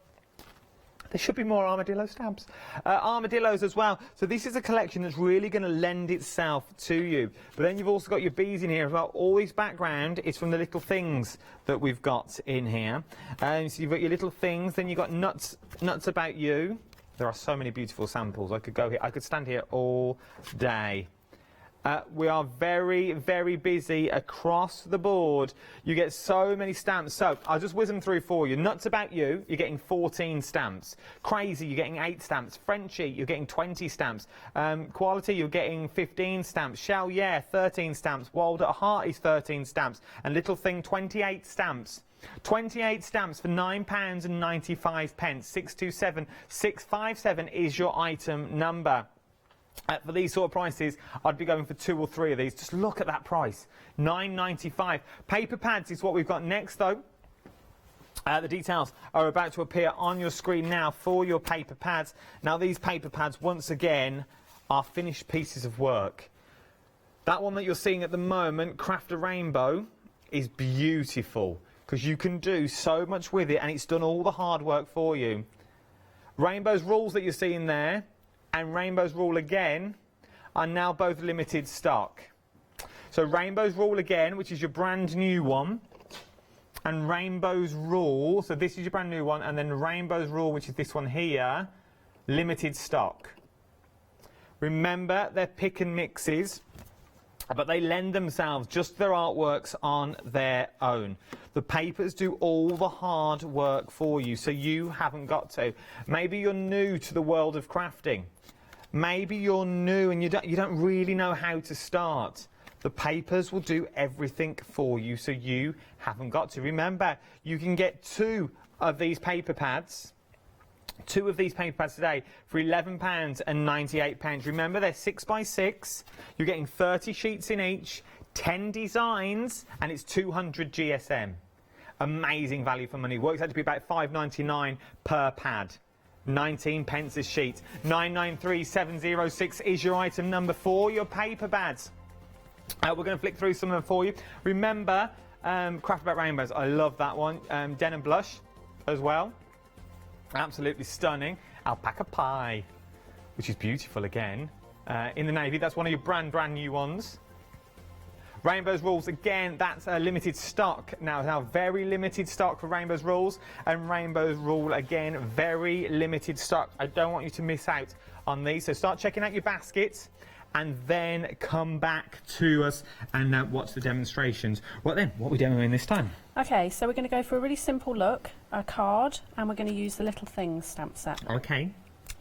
There should be more armadillo stamps. Armadillos as well. So this is a collection that's really going to lend itself to you. But then you've also got your bees in here as well. All this background is from the Little Things that we've got in here. So you've got your Little Things. Then you've got Nuts About You. There are so many beautiful samples. I could go here. I could stand here all day. We are very, very busy across the board. You get so many stamps. So I'll just whiz them through for you. Nuts About You, you're getting 14 stamps. Crazy, you're getting 8 stamps. Frenchie, you're getting 20 stamps. Quality, you're getting 15 stamps. Shell Yeah, 13 stamps. Wild at Heart is 13 stamps. And Little Thing, 28 stamps. 28 stamps for £9.95. 627 657 is your item number. For these sort of prices, I'd be going for 2 or 3 of these. Just look at that price, £9.95. Paper pads is what we've got next, though. The details are about to appear on your screen now for your paper pads. Now, these paper pads, once again, are finished pieces of work. That one that you're seeing at the moment, Craft a Rainbow, is beautiful because you can do so much with it, and it's done all the hard work for you. Rainbow's Rules that you're seeing there and Rainbow's Rule Again are now both limited stock. So Rainbow's Rule Again, which is your brand new one, and Rainbow's Rule, so this is your brand new one, and then Rainbow's Rule, which is this one here, limited stock. Remember, they're pick and mixes, but they lend themselves just to their artworks on their own. The papers do all the hard work for you, so you haven't got to. Maybe you're new to the world of crafting. Maybe you're new and you don't really know how to start. The papers will do everything for you, so you haven't got to. Remember, you can get 2 of these paper pads. 2 of these paper pads today for £11.98. Remember, they're 6x6. You're getting 30 sheets in each, 10 designs, and it's 200 GSM. Amazing value for money. Works out to be about £5.99 per pad. 19p a sheet. 993706 is your item number for your paper pads. We're going to flick through some of them for you. Remember, Craft About Rainbows. I love that one. Denim Blush as well. Absolutely stunning. Alpaca Pie, which is beautiful again. In the navy, that's one of your brand new ones. Rainbow's Rules, again, that's a limited stock now very limited stock for Rainbow's Rules, and Rainbow's Rule, again, very limited stock. I don't want you to miss out on these, so start checking out your baskets and then come back to us and watch the demonstrations. What then? What are we demoing this time? Okay, so we're going to go for a really simple look, a card, and we're going to use the Little Things stamp set. Okay.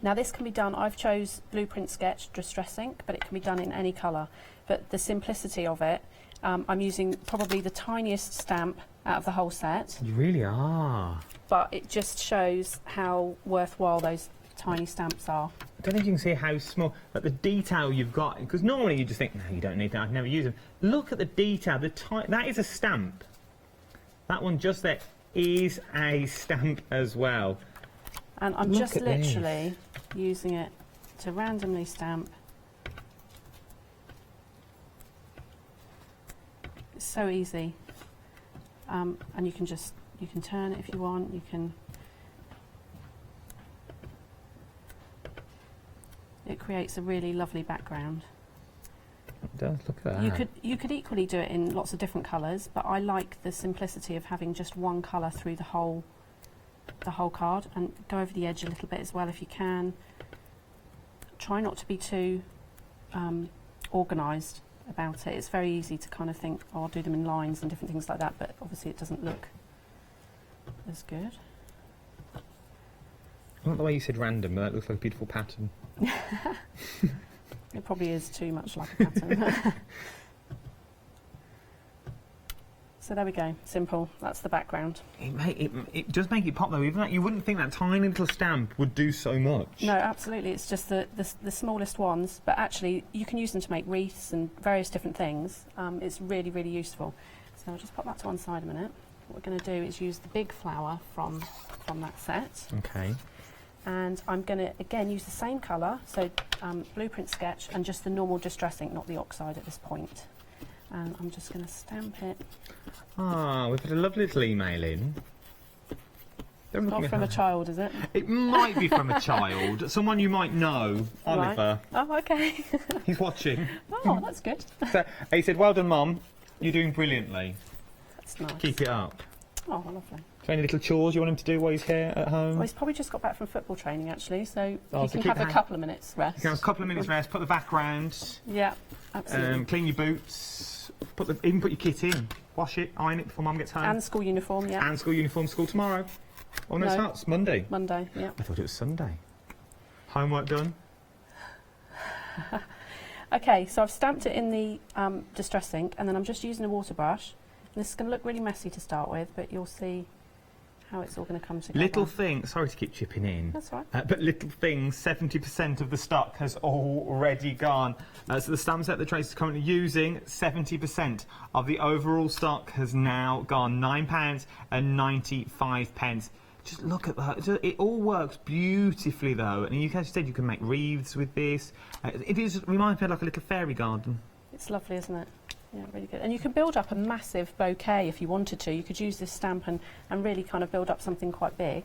Now this can be done, I've chose Blueprint Sketch Distress Ink, but it can be done in any colour. But the simplicity of it, I'm using probably the tiniest stamp out of the whole set. You really are. But it just shows how worthwhile those tiny stamps are. I don't know if you can see how small, but the detail you've got, because normally you just think, no, you don't need that, I'd never use them. Look at the detail, that is a stamp. That one just there is a stamp as well. And I'm just literally using it to randomly stamp. It's so easy. And you can turn it if you want, it creates a really lovely background. It does, look at that. You could equally do it in lots of different colours, but I like the simplicity of having just one colour through the whole card, and go over the edge a little bit as well if you can. Try not to be too organised about it. It's very easy to kind of think, oh, I'll do them in lines and different things like that, but obviously it doesn't look as good. I like the way you said random, but that looks like a beautiful pattern. It probably is too much like a pattern. So there we go, simple, that's the background. It does make it pop though, even that you wouldn't think that tiny little stamp would do so much. No, absolutely, it's just the smallest ones, but actually you can use them to make wreaths and various different things. It's really, really useful. So I'll just pop that to one side a minute. What we're going to do is use the big flower from that set. Okay. And I'm going to, again, use the same colour, so Blueprint Sketch, and just the normal Distress Ink, not the oxide at this point. And I'm just going to stamp it. Ah, we've had a lovely little email in. Not from a child, is it? It might be from a child. Someone you might know, Oliver. Right. Oh, okay. He's watching. Oh, that's good. So, he said, well done, Mum. You're doing brilliantly. That's nice. Keep it up. Oh, lovely. So any little chores you want him to do while he's here at home? Well, he's probably just got back from football training, actually, so he so can have a couple of minutes rest. You can have a couple of minutes rest, put the background. Yeah, absolutely. Clean your boots, even put your kit in. Wash it, iron it before Mum gets home. And school uniform, yeah. And school uniform, school tomorrow. Oh, no, it starts Monday. Monday, yeah. I thought it was Sunday. Homework done? Okay, so I've stamped it in the Distress Ink, and then I'm just using a water brush. And this is going to look really messy to start with, but you'll see how it's all going to come together. Little Things, sorry to keep chipping in. That's right. But Little Things, 70% of the stock has already gone. So the stamp set that Tracy's currently using, 70% of the overall stock has now gone. £9.95. Just look at that. It all works beautifully though. And you said you can make wreaths with this. It reminds me of like a little fairy garden. It's lovely, isn't it? Yeah, really good. And you can build up a massive bouquet if you wanted to. You could use this stamp and really kind of build up something quite big,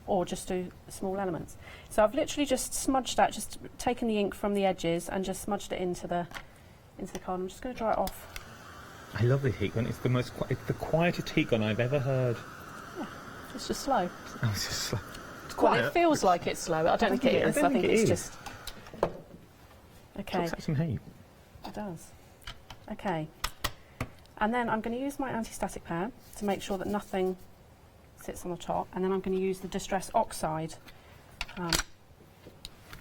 or just do small elements. So I've literally just smudged that, just taken the ink from the edges and just smudged it into the card. I'm just going to dry it off. I love this heat gun. It's the quietest heat gun I've ever heard. Yeah, it's just slow. Oh, it's just slow. It's quiet. Well, it feels like it's slow. I don't think it is. I think it's just... Okay. It looks like some heat. It does. Okay, and then I'm going to use my anti-static pad to make sure that nothing sits on the top, and then I'm going to use the Distress Oxide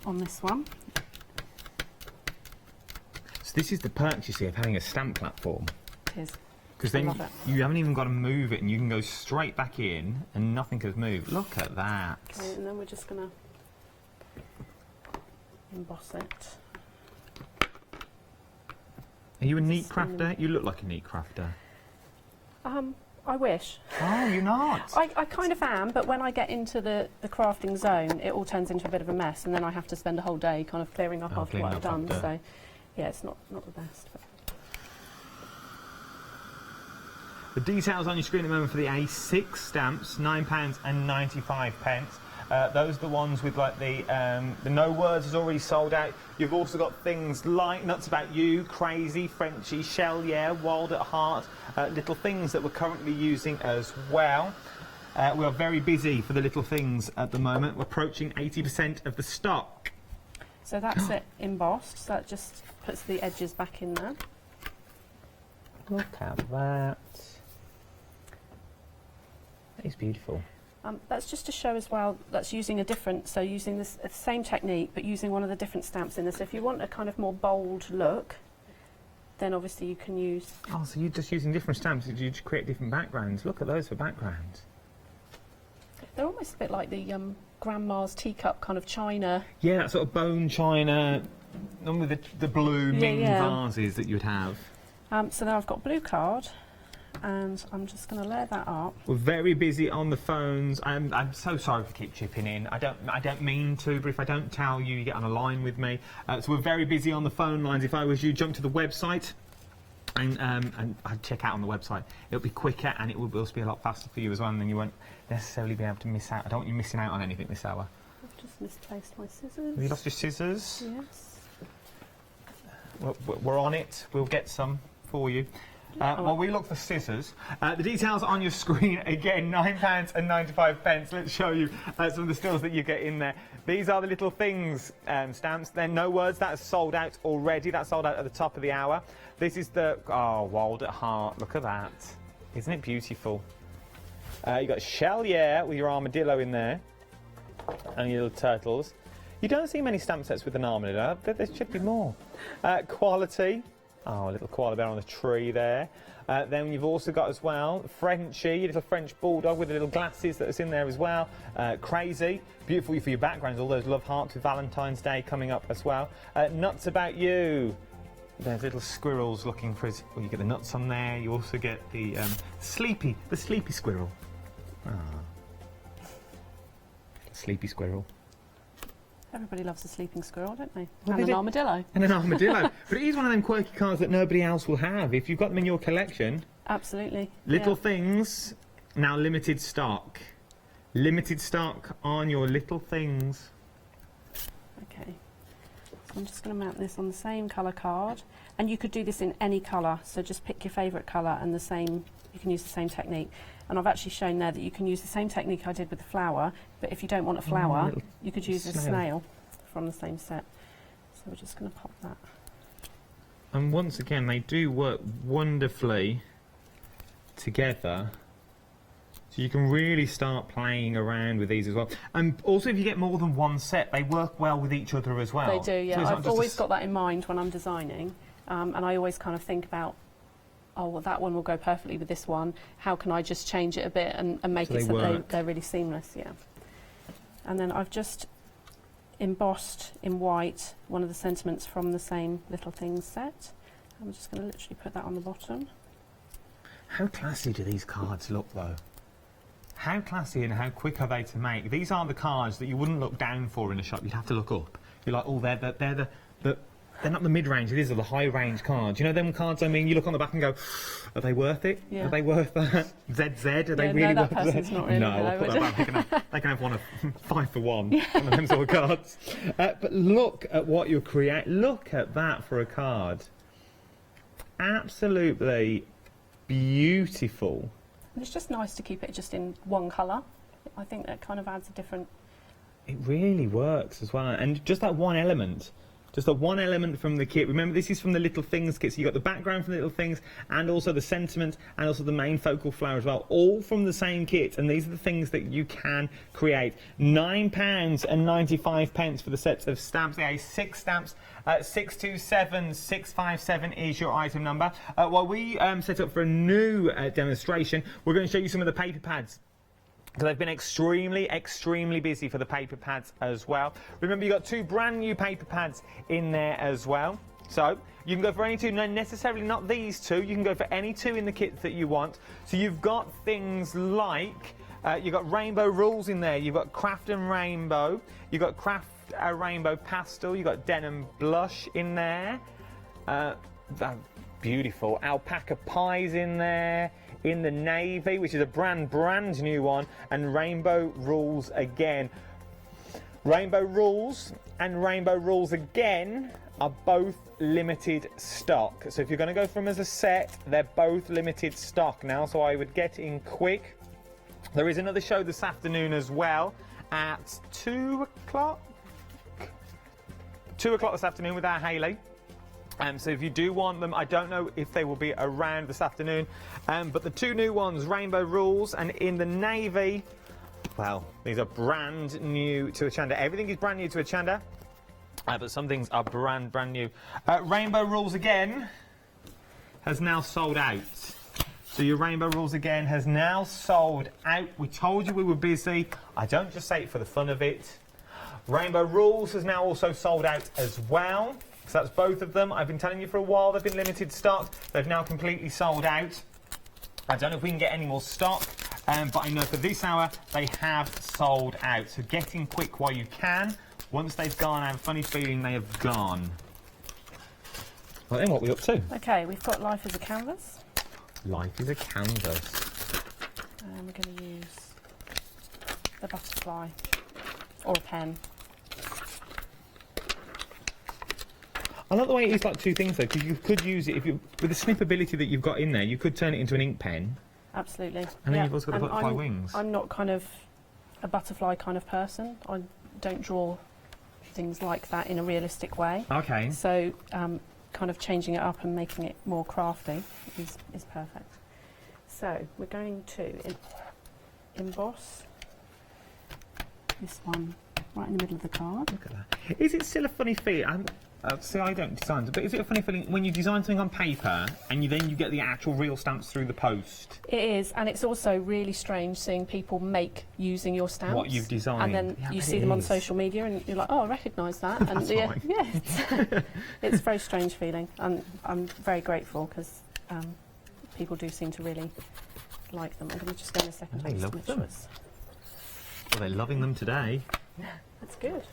on this one. So this is the perks, you see, of having a stamp platform. It is. Because then you haven't even got to move it, and you can go straight back in, and nothing has moved. Look at that. Okay, and then we're just going to emboss it. Are you a neat crafter? You look like a neat crafter. I wish. Oh, you're not? I kind of am, but when I get into the crafting zone, it all turns into a bit of a mess, and then I have to spend a whole day kind of clearing up after what I've done. So, yeah, it's not the best. But. The details on your screen at the moment for the A6 stamps, £9.95. Those are the ones with like the no words is already sold out. You've also got things like Nuts About You, Crazy, Frenchy, Shell, Yeah, Wild at Heart, Little Things that we're currently using as well. We are very busy for the Little Things at the moment. We're approaching 80% of the stock. So that's it embossed, so that just puts the edges back in there. Look at that. That is beautiful. That's just to show as well, that's using a different, so using this same technique, but using one of the different stamps in this. So if you want a kind of more bold look, then obviously you can use... Oh, so you're just using different stamps to create different backgrounds. Look at those for backgrounds. They're almost a bit like the grandma's teacup kind of china. Yeah, that sort of bone china, one with the blue Ming vases that you'd have. So now I've got blue card, and I'm just going to layer that up. We're very busy on the phones. I'm so sorry for keep chipping in. I don't mean to, but if I don't tell you, you get on a line with me. So we're very busy on the phone lines. If I was you, jump to the website. And I'd check out on the website. It'll be quicker and it will also be a lot faster for you as well, and then you won't necessarily be able to miss out. I don't want you missing out on anything this hour. I've just misplaced my scissors. Have you lost your scissors? Yes. We're on it. We'll get some for you. While we look for scissors, the details on your screen, again, £9.95. Let's show you some of the stills that you get in there. These are the little things stamps. They're no words. That's sold out already. That's sold out at the top of the hour. This is the, Wild at Heart. Look at that. Isn't it beautiful? You've got Shell Yeah with your armadillo in there. And your little turtles. You don't see many stamp sets with an armadillo. There should be more. Quality. Oh, a little koala bear on the tree there. Then you've also got as well Frenchie, your little French bulldog with the little glasses that's in there as well. Crazy, beautiful for your backgrounds, all those love hearts with Valentine's Day coming up as well. Nuts About You. There's little squirrels looking for his... Well, you get the nuts on there. You also get the sleepy squirrel. Ah. Sleepy squirrel. Everybody loves a sleeping squirrel, don't they? Well, and an armadillo. And an armadillo. But it is one of them quirky cards that nobody else will have. If you've got them in your collection... Absolutely. Little things, now limited stock. Limited stock on your little things. Okay. So I'm just going to mount this on the same colour card. And you could do this in any colour, so just pick your favourite colour and you can use the same technique. And I've actually shown there that you can use the same technique I did with the flower, but if you don't want a flower, you could use a snail from the same set. So we're just going to pop that. And once again, they do work wonderfully together. So you can really start playing around with these as well. And also, if you get more than one set, they work well with each other as well. They do, yeah. So I've always got that in mind when I'm designing, and I always kind of think about, oh, well, that one will go perfectly with this one. How can I just change it a bit and make it so that they're really seamless, yeah. And then I've just embossed in white one of the sentiments from the same Little Things set. I'm just going to literally put that on the bottom. How classy do these cards look, though? How classy and how quick are they to make? These aren't the cards that you wouldn't look down for in a shop. You'd have to look up. You're like, oh, they're not the mid-range, these are the high-range cards. You know them cards, I mean, you look on the back and go, are they worth it? Yeah. Are they worth that? ZZ, are they really worth it? Not really, no, I'll put that back. They can have one of 5 for 1, one of them sort of cards. But look at what you're creating. Look at that for a card. Absolutely beautiful. And it's just nice to keep it just in one colour. I think that kind of adds a different... It really works as well. And just that one element. Just the one element from the kit. Remember, this is from the Little Things kit, so you've got the background from the Little Things and also the sentiment and also the main focal flower as well, all from the same kit, and these are the things that you can create. £9.95 for the sets of stamps. There are 6 stamps. 627657 is your item number. While we set up for a new demonstration, we're going to show you some of the paper pads. Because they've been extremely busy for the paper pads as well. Remember, you've got 2 brand new paper pads in there as well. So you can go for any 2, no, necessarily not these 2. You can go for any 2 in the kit that you want. So you've got things like, you've got Rainbow Rules in there. You've got Craft and Rainbow. You've got Craft Rainbow Pastel. You've got Denim Blush in there. Beautiful. Alpaca Pies in there. In the navy, which is a brand new one, and Rainbow Rules again. Rainbow Rules and Rainbow Rules again are both limited stock. So if you're going to go for them as a set, they're both limited stock now, so I would get in quick. There is another show this afternoon as well at 2 o'clock. 2 o'clock this afternoon with our Hayley. So if you do want them, I don't know if they will be around this afternoon, but the 2 new ones, Rainbow Rules and in the navy, well, these are brand new to Hochanda. Everything is brand new to Hochanda, but some things are brand new. Rainbow Rules again has now sold out. So your Rainbow Rules again has now sold out. We told you we were busy. I don't just say it for the fun of it. Rainbow Rules has now also sold out as well. So that's both of them. I've been telling you for a while they've been limited stock. They've now completely sold out. I don't know if we can get any more stock, but I know for this hour they have sold out. So get in quick while you can. Once they've gone, I have a funny feeling they have gone. Well then, what are we up to? Okay, we've got Life as a Canvas. Life is a canvas. And we're going to use the butterfly or a pen. I like the way it is like 2 things though, because you could use it, if you, with the snippability that you've got in there, you could turn it into an ink pen. Absolutely. And then you've also got the butterfly wings. I'm not kind of a butterfly kind of person. I don't draw things like that in a realistic way. Okay. So kind of changing it up and making it more crafty is perfect. So we're going to emboss this one right in the middle of the card. Look at that. Is it still a funny feeling? See, I don't design, but is it a funny feeling when you design something on paper and then you get the actual real stamps through the post? It is, and it's also really strange seeing people make using your stamps. What you've designed. And then you see them on social media and you're like, oh, I recognise that. And it's a very strange feeling. And I'm very grateful because people do seem to really like them. I'm going to just go in a second. They love them. Well, they're loving them today. That's good.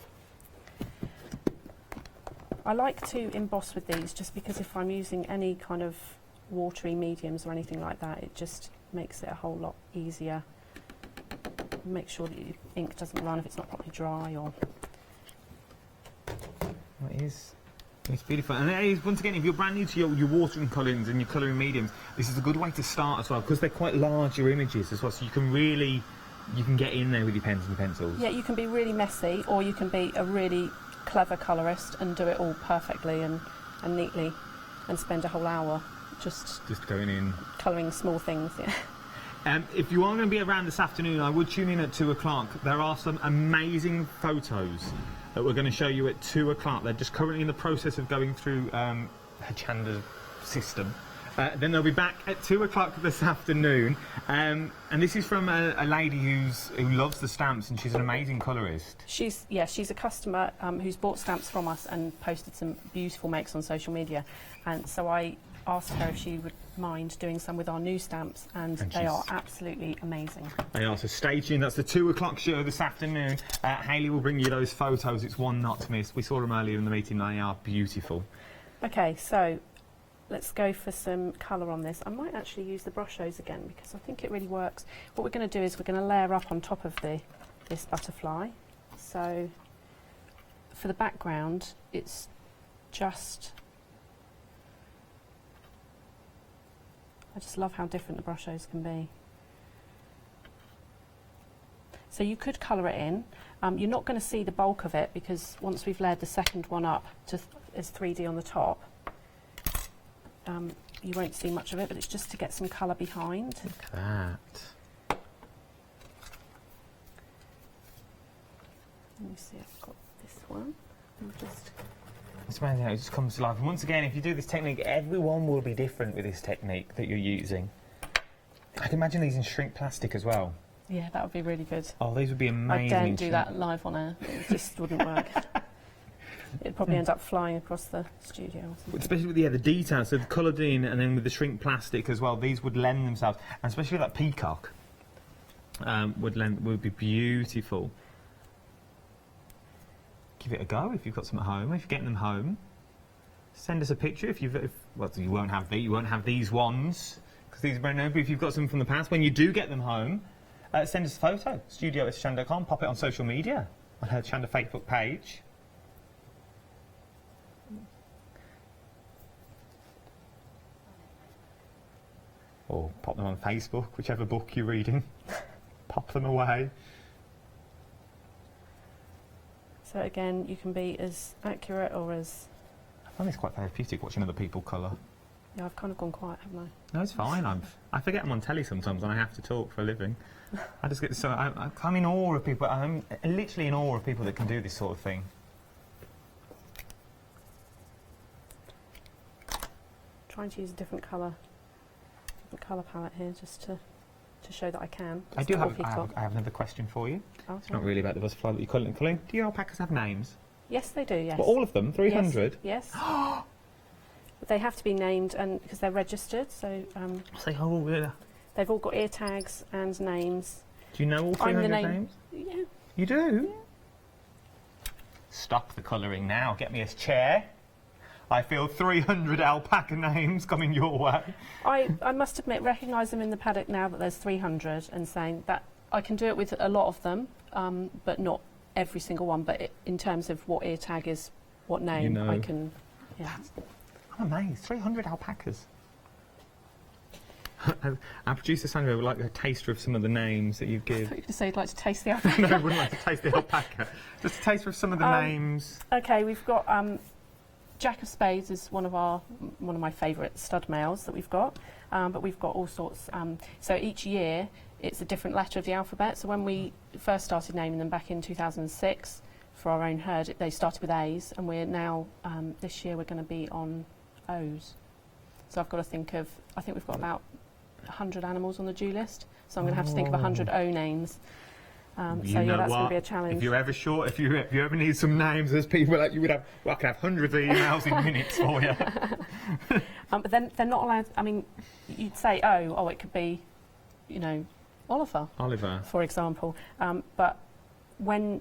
I like to emboss with these just because if I'm using any kind of watery mediums or anything like that, it just makes it a whole lot easier. Make sure that your ink doesn't run if it's not properly dry. Or well, it's beautiful. And it is, once again, if you're brand new to your watering colourings and your colouring mediums, this is a good way to start as well, because they're quite large, your images as well, so you can get in there with your pens and pencils. Yeah, you can be really messy, or you can be a really clever colourist and do it all perfectly and neatly and spend a whole hour just going in colouring small things. Yeah. If you are going to be around this afternoon, I would tune in at 2 o'clock. There are some amazing photos that we're going to show you at 2 o'clock. They're just currently in the process of going through Hochanda's system. Then they'll be back at 2 o'clock this afternoon. And this is from a lady who loves the stamps, and she's an amazing colourist. She's a customer who's bought stamps from us and posted some beautiful makes on social media. And so I asked her if she would mind doing some with our new stamps, and they are absolutely amazing. They are, so stay tuned. That's the 2 o'clock show this afternoon. Hayley will bring you those photos. It's one not to miss. We saw them earlier in the meeting. They are beautiful. Okay, so let's go for some colour on this. I might actually use the brush hose again because I think it really works. What we're going to do is we're going to layer up on top of this butterfly. So for the background, it's just... I just love how different the brush hose can be. So you could colour it in. You're not going to see the bulk of it because once we've layered the second one up as 3D on the top, you won't see much of it, but it's just to get some colour behind. Look at that. Let me see, I've got this one. It's amazing how it just comes to life. And once again, if you do this technique, everyone will be different with this technique that you're using. I can imagine these in shrink plastic as well. Yeah, that would be really good. Oh, these would be amazing. I daren't do that live on air. It just wouldn't work. It'd probably end up flying across the studio or something. Especially with the details, so the coloured in and then with the shrink plastic as well, these would lend themselves, and especially with that peacock, would be beautiful. Give it a go if you've got some at home. If you're getting them home, send us a picture. Well, you won't have these ones because these are brand new. But if you've got some from the past, when you do get them home, send us a photo. studio@hochanda.com. Pop it on social media on her Hochanda Facebook page. Or pop them on Facebook, whichever book you're reading. Pop them away. So So again, you can be as accurate or as... I find this quite therapeutic watching other people colour. Yeah, I've kind of gone quiet, haven't I? No, it's fine. I forget I'm on telly sometimes and I have to talk for a living. I just get so... I'm in awe of people. I'm literally in awe of people that can do this sort of thing. Trying to use a different colour palette here just to show that I can. I have another question for you. Oh, it's not really about the butterfly that you're colouring. Do your alpacas have names? Yes, they do, yes. Well, all of them? 300? Yes. But they have to be named and because they're registered, so... They've all got ear tags and names. Do you know all 300 names? Yeah. You do? Stop the colouring now. Get me a chair. I feel 300 alpaca names coming your way. I must admit, recognise them in the paddock now that there's 300 and saying that I can do it with a lot of them, but not every single one. But in terms of what ear tag is, what name, you know. I can... Yeah. I'm amazed. 300 alpacas. Our producer Sandra would like a taster of some of the names that you give. I thought you were going to say you'd like to taste the alpaca. No, I wouldn't like to taste the alpaca. Just a taster of some of the names. Okay, we've got... Jack of Spades is one of my favourite stud males that we've got, but we've got all sorts. So each year it's a different letter of the alphabet. So when we first started naming them back in 2006 for our own herd, they started with A's, and we're now this year we're going to be on O's. So I've got to think of. I think we've got about 100 animals on the due list. So I'm going to have to think of 100 O names. So yeah, that's going to be a challenge. If you're ever short, if you ever need some names, there's people like you would have. Well, I could have hundreds of emails in minutes for you. But then they're not allowed. I mean, you'd say, oh, it could be, you know, Oliver, for example. But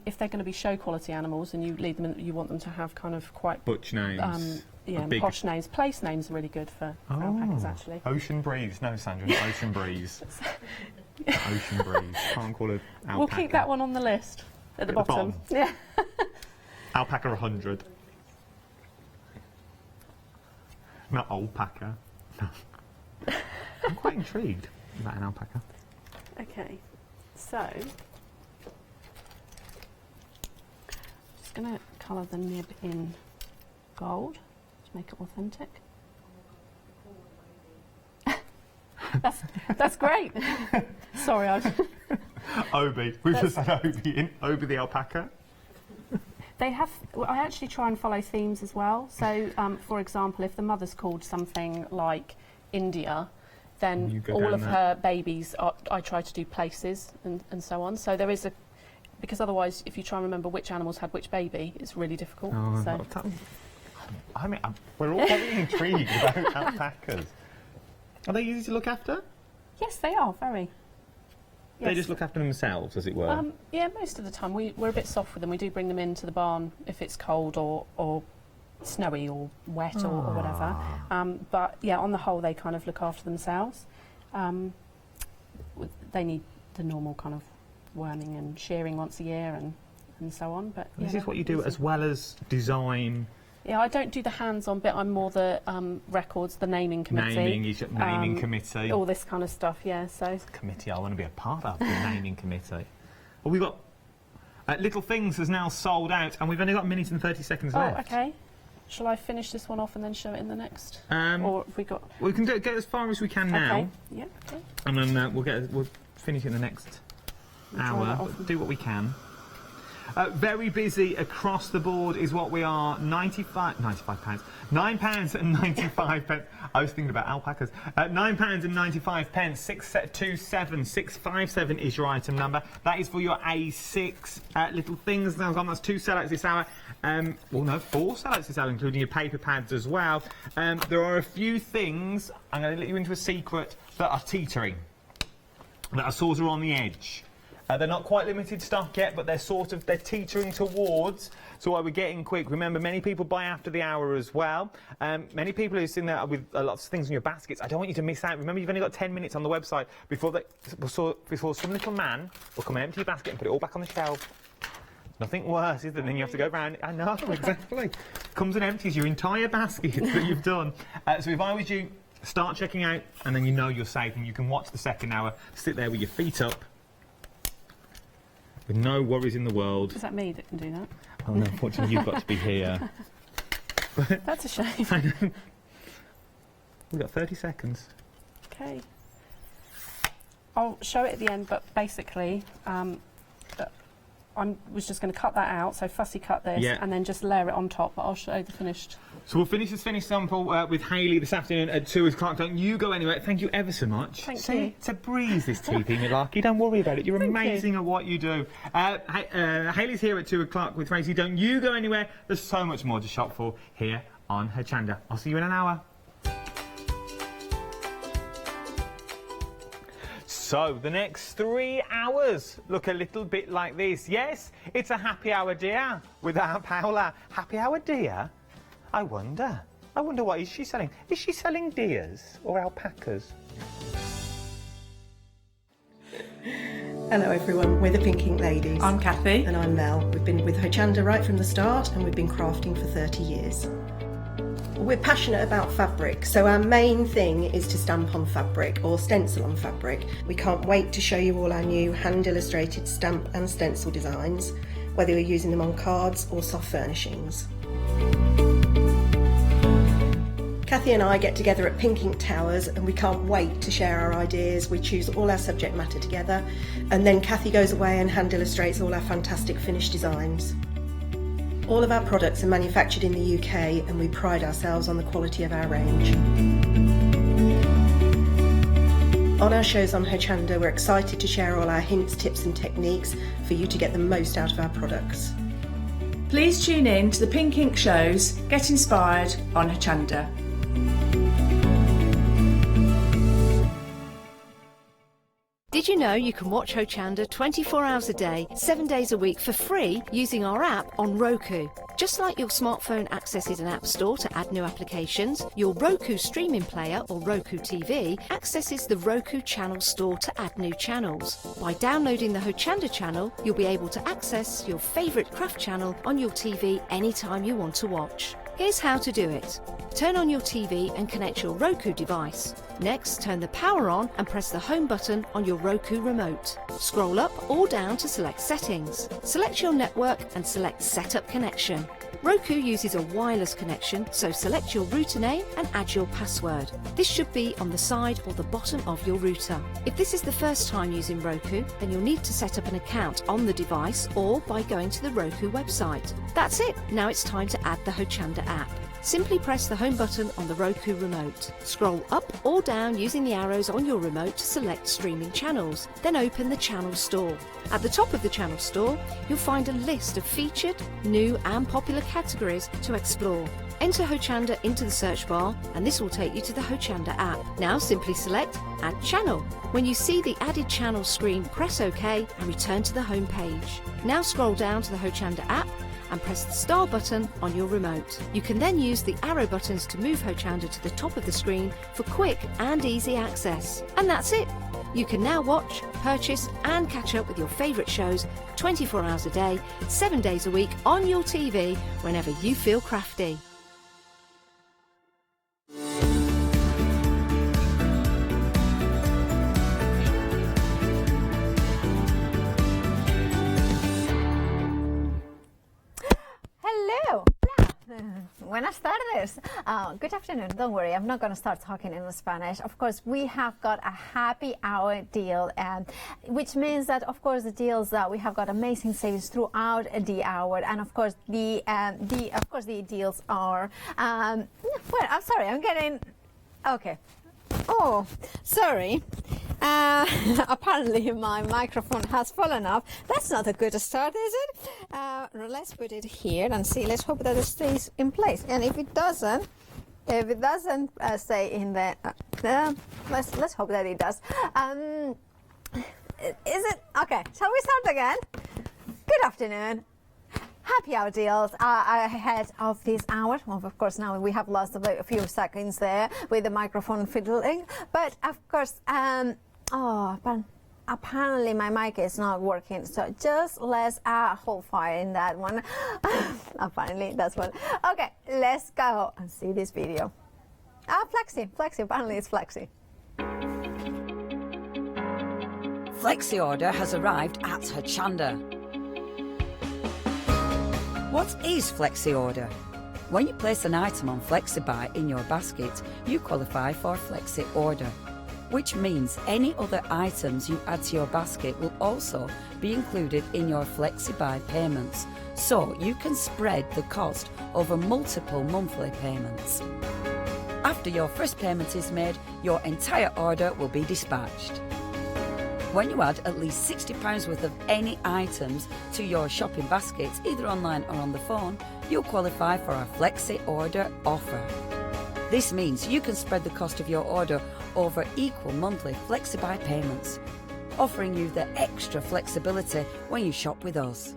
if they're going to be show quality animals and you lead them, you want them to have kind of quite butch names. Yeah, posh names. Place names are really good for alpacas, actually. Ocean Breeze. No, Sandra, not Ocean Breeze. Ocean Breeze. Can't call it alpaca. We'll keep that one on the list at the bottom. Yeah. Alpaca 100. Not alpaca. No. I'm quite intrigued about an alpaca. Okay, so just going to colour the nib in gold to make it authentic. That's great. Sorry, Obi. We've just had Obi in. Obi the alpaca. They have. Well, I actually try and follow themes as well. So, for example, if the mother's called something like India, then all of her babies I try to do places and so on. So there is because otherwise, if you try and remember which animals had which baby, it's really difficult. I mean, we're all very intrigued about alpacas. Are they easy to look after? Yes, they are, very. Yes. They just look after themselves, as it were? Yeah, most of the time. We're a bit soft with them. We do bring them into the barn if it's cold or snowy or wet or whatever. But, yeah, on the whole, they kind of look after themselves. They need the normal kind of worming and shearing once a year and so on. But this is what you do as well as design... Yeah, I don't do the hands-on bit. I'm more the records, the naming committee. Naming committee. All this kind of stuff, yeah. So committee I want to be a part of, the naming committee. Well, we've got... Little Things has now sold out, and we've only got a minute and 30 seconds left. Oh, OK. Shall I finish this one off and then show it in the next? Or have we got... We can get as far as we can now. OK, yeah. Okay. And then we'll finish it in the next hour. Do what we can. Very busy across the board is what we are. £95. £9.95. I was thinking about alpacas. £9.95. 627 657 is your item number. That is for your A6 Little Things. Now, that's 2 sellouts this hour. 4 sellouts this hour, including your paper pads as well. There are a few things, I'm going to let you into a secret, that are teetering, that are sort of on the edge. They're not quite limited stock yet, but they're teetering towards. So while we're getting quick, remember, many people buy after the hour as well. Many people who are sitting there with lots of things in your baskets. I don't want you to miss out. Remember, you've only got 10 minutes on the website before some little man will come and empty your basket and put it all back on the shelf. Nothing worse, is there? Then you have to go round. I know, exactly. Comes and empties your entire basket that you've done. So if I was you, start checking out, and then you know you're safe, and you can watch the second hour, sit there with your feet up, with no worries in the world. Is that me that can do that? Oh no, unfortunately you've got to be here. That's a shame. We've got 30 seconds. Okay. I'll show it at the end, but basically, I was just going to cut that out, so fussy cut this, and then just layer it on top, but I'll show the finished. So we'll finish this finished sample with Hayley this afternoon at 2 o'clock. Don't you go anywhere. Thank you ever so much. Thank you. It's a breeze, this tea thing, Larky. Don't worry about it. You're amazing at what you do. Hayley's here at 2 o'clock with Tracy. Don't you go anywhere. There's so much more to shop for here on Hochanda. I'll see you in an hour. So, the next 3 hours look a little bit like this. Yes, it's a happy hour, dear, with our Paola. Happy hour, dear? I wonder what is she selling? Is she selling deers or alpacas? Hello everyone, we're the Pink Ink Ladies. I'm Kathy. And I'm Mel. We've been with Hochanda right from the start and we've been crafting for 30 years. We're passionate about fabric, so our main thing is to stamp on fabric or stencil on fabric. We can't wait to show you all our new hand illustrated stamp and stencil designs, whether you're using them on cards or soft furnishings. Kathy and I get together at Pink Ink Towers and we can't wait to share our ideas. We choose all our subject matter together and then Kathy goes away and hand illustrates all our fantastic finished designs. All of our products are manufactured in the UK and we pride ourselves on the quality of our range. On our shows on Hochanda, we're excited to share all our hints, tips and techniques for you to get the most out of our products. Please tune in to the Pink Ink shows, get inspired on Hochanda. Did you know you can watch Hochanda 24 hours a day, 7 days a week for free using our app on Roku? Just like your smartphone accesses an app store to add new applications, your Roku streaming player or Roku TV accesses the Roku channel store to add new channels. By downloading the Hochanda channel, you'll be able to access your favourite craft channel on your TV anytime you want to watch. Here's how to do it. Turn on your TV and connect your Roku device. Next, turn the power on and press the home button on your Roku remote. Scroll up or down to select Settings. Select your network and select Setup Connection. Roku uses a wireless connection, so select your router name and add your password. This should be on the side or the bottom of your router. If this is the first time using Roku, then you'll need to set up an account on the device or by going to the Roku website. That's it. Now it's time to add the Hochanda app. Simply press the home button on the Roku remote. Scroll up or down using the arrows on your remote to select streaming channels. Then open the channel store. At the top of the channel store, you'll find a list of featured, new and popular categories to explore. Enter Hochanda into the search bar and this will take you to the Hochanda app. Now simply select Add Channel. When you see the Added Channel screen, press OK and return to the home page. Now scroll down to the Hochanda app and press the star button on your remote. You can then use the arrow buttons to move Hochanda to the top of the screen for quick and easy access. And that's it! You can now watch, purchase and catch up with your favourite shows 24 hours a day, 7 days a week on your TV whenever you feel crafty. Hello. Buenas tardes. Good afternoon. Don't worry, I'm not going to start talking in Spanish. Of course, we have got a happy hour deal, which means that, of course, the deals that we have got amazing savings throughout the hour, and of course, the deals are. Well, I'm sorry. I'm getting. Okay. Oh, sorry. Apparently my microphone has fallen off. That's not a good start, is it? Let's put it here and see. Let's hope that it stays in place. And if it doesn't stay in there, let's hope that it does. Is it okay? Shall we start again? Good afternoon. Happy hour deals ahead of this hour. Well, of course, now we have lost a few seconds there with the microphone fiddling. But of course, apparently my mic is not working. So just let's hold fire in that one. Apparently that's one. Okay, let's go and see this video. Flexi. Apparently it's Flexi. Flexi order has arrived at Hochanda. What is Flexi Order? When you place an item on FlexiBuy in your basket, you qualify for Flexi Order, which means any other items you add to your basket will also be included in your FlexiBuy payments, so you can spread the cost over multiple monthly payments. After your first payment is made, your entire order will be dispatched. When you add at least £60 worth of any items to your shopping basket, either online or on the phone, you'll qualify for our Flexi Order offer. This means you can spread the cost of your order over equal monthly FlexiBuy payments, offering you the extra flexibility when you shop with us.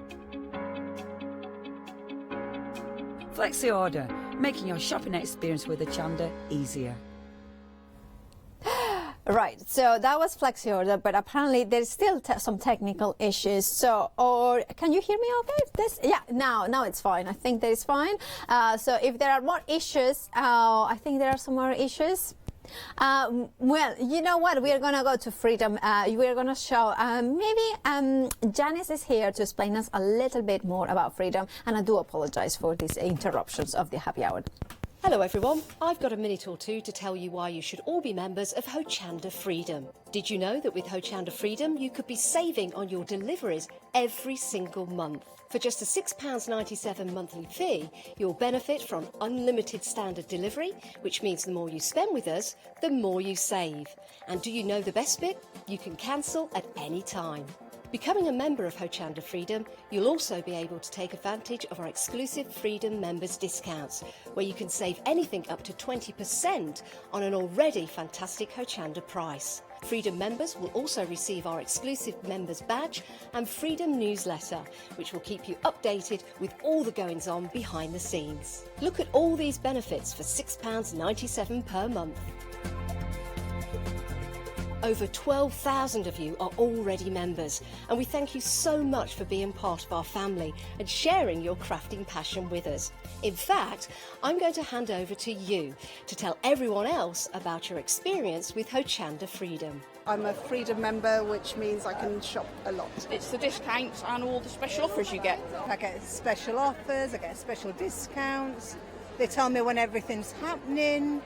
Flexi Order, making your shopping experience with Hochanda easier. Right, so that was Flexi Order, but apparently there's still some technical issues. So, or can you hear me okay? Now it's fine. I think that is fine. So if there are more issues, I think there are some more issues. Well, you know what? We are going to go to Freedom. We are going to show, maybe Janice is here to explain us a little bit more about Freedom, and I do apologize for these interruptions of the happy hour. Hello everyone, I've got a minute or two to tell you why you should all be members of Hochanda Freedom. Did you know that with Hochanda Freedom you could be saving on your deliveries every single month? For just a £6.97 monthly fee, you'll benefit from unlimited standard delivery, which means the more you spend with us, the more you save. And do you know the best bit? You can cancel at any time. Becoming a member of Hochanda Freedom, you'll also be able to take advantage of our exclusive Freedom members discounts, where you can save anything up to 20% on an already fantastic Hochanda price. Freedom members will also receive our exclusive members badge and Freedom newsletter, which will keep you updated with all the goings on behind the scenes. Look at all these benefits for £6.97 per month. Over 12,000 of you are already members, and we thank you so much for being part of our family and sharing your crafting passion with us. In fact, I'm going to hand over to you to tell everyone else about your experience with Hochanda Freedom. I'm a Freedom member, which means I can shop a lot. It's the discounts and all the special offers you get. I get special offers, I get special discounts. They tell me when everything's happening.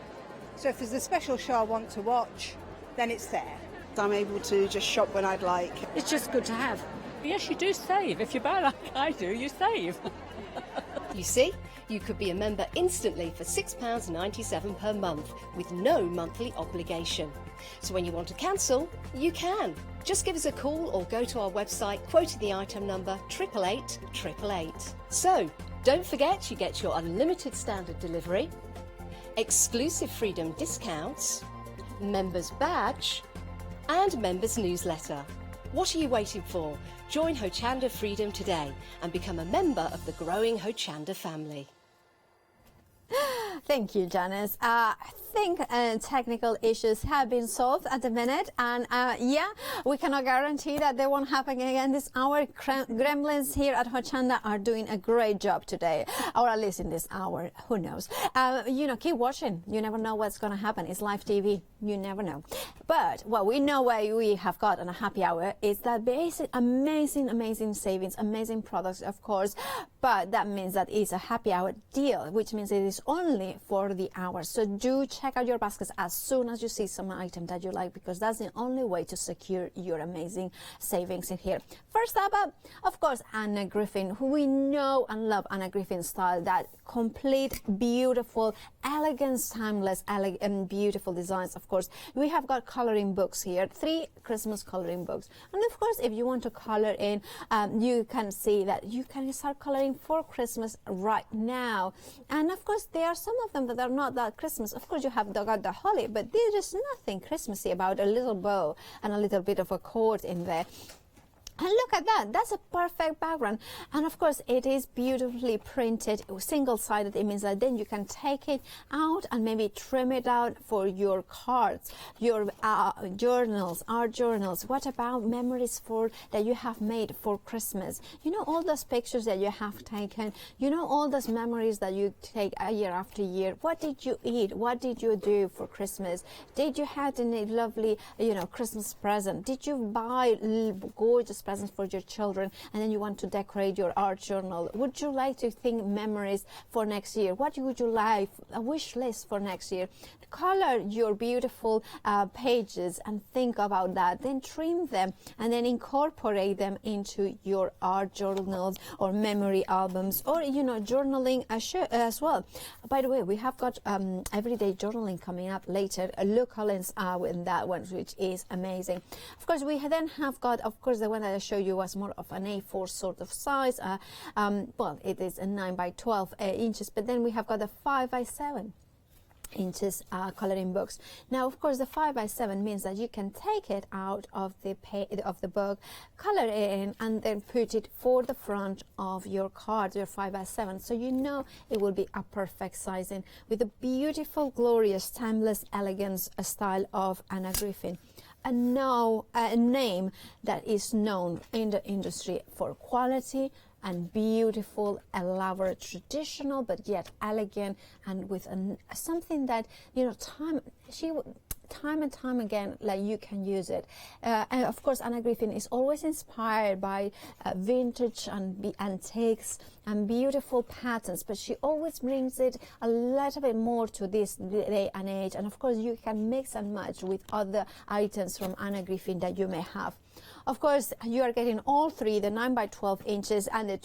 So if there's a special show I want to watch, then it's there. I'm able to just shop when I'd like. It's just good to have. Yes, you do save. If you buy like I do, you save. You see, you could be a member instantly for £6.97 per month with no monthly obligation. So when you want to cancel, you can. Just give us a call or go to our website, quoting the item number 888 888. So, don't forget you get your unlimited standard delivery, exclusive Freedom discounts, members badge and members newsletter. What are you waiting for? Join Hochanda Freedom today and become a member of the growing Hochanda family. Thank you, Janice. I think technical issues have been solved at the minute, and we cannot guarantee that they won't happen again this hour. Gremlins here at Hochanda are doing a great job today, or at least in this hour. Who knows? Keep watching. You never know what's going to happen. It's live TV. You never know. But what we know what we have got on a happy hour is that basic, amazing savings, amazing products, of course. But that means that it's a happy hour deal, which means it is only for the hour. So do check out your baskets as soon as you see some item that you like, because that's the only way to secure your amazing savings in here. First up, of course, Anna Griffin, who we know and love Anna Griffin's style, that complete, beautiful, elegant, timeless, beautiful designs. Of course, we have got coloring books here, 3 Christmas coloring books. And of course, if you want to color in, you can see that you can start coloring for Christmas right now. And of course, there are some of them that are not that Christmas. Of course, you have got the holly, but there is nothing Christmassy about a little bow and a little bit of a cord in there. And look at that, that's a perfect background. And of course, it is beautifully printed, single-sided. It means that then you can take it out and maybe trim it out for your cards, your journals, art journals. What about memories that you have made for Christmas? You know, all those pictures that you have taken, you know, all those memories that you take year after year. What did you eat? What did you do for Christmas? Did you have a lovely, Christmas present? Did you buy gorgeous presents for your children, and then you want to decorate your art journal. Would you like to think memories for next year? What would you like, a wish list for next year? Color your beautiful pages and think about that. Then trim them and then incorporate them into your art journals or memory albums, or journaling as well. By the way, we have got everyday journaling coming up later. Luke Collins in that one, which is amazing. Of course, we then have got, of course, the one that I showed you was more of an A4 sort of size. Well, it is a 9 by 12 inches, but then we have got a 5 by 7 inches coloring books. Now, of course, the 5 by 7 means that you can take it out of the book, color it in, and then put it for the front of your card, your 5 by 7. So it will be a perfect sizing with a beautiful, glorious, timeless elegance style of Anna Griffin. A name that is known in the industry for quality and beautiful, elaborate, traditional, but yet elegant, and with something that time and time again, like, you can use it. And of course, Anna Griffin is always inspired by vintage and antiques and beautiful patterns, but she always brings it a little bit more to this day and age. And of course, you can mix and match with other items from Anna Griffin that you may have. Of course, you are getting all three, the 9 by 12 inches and the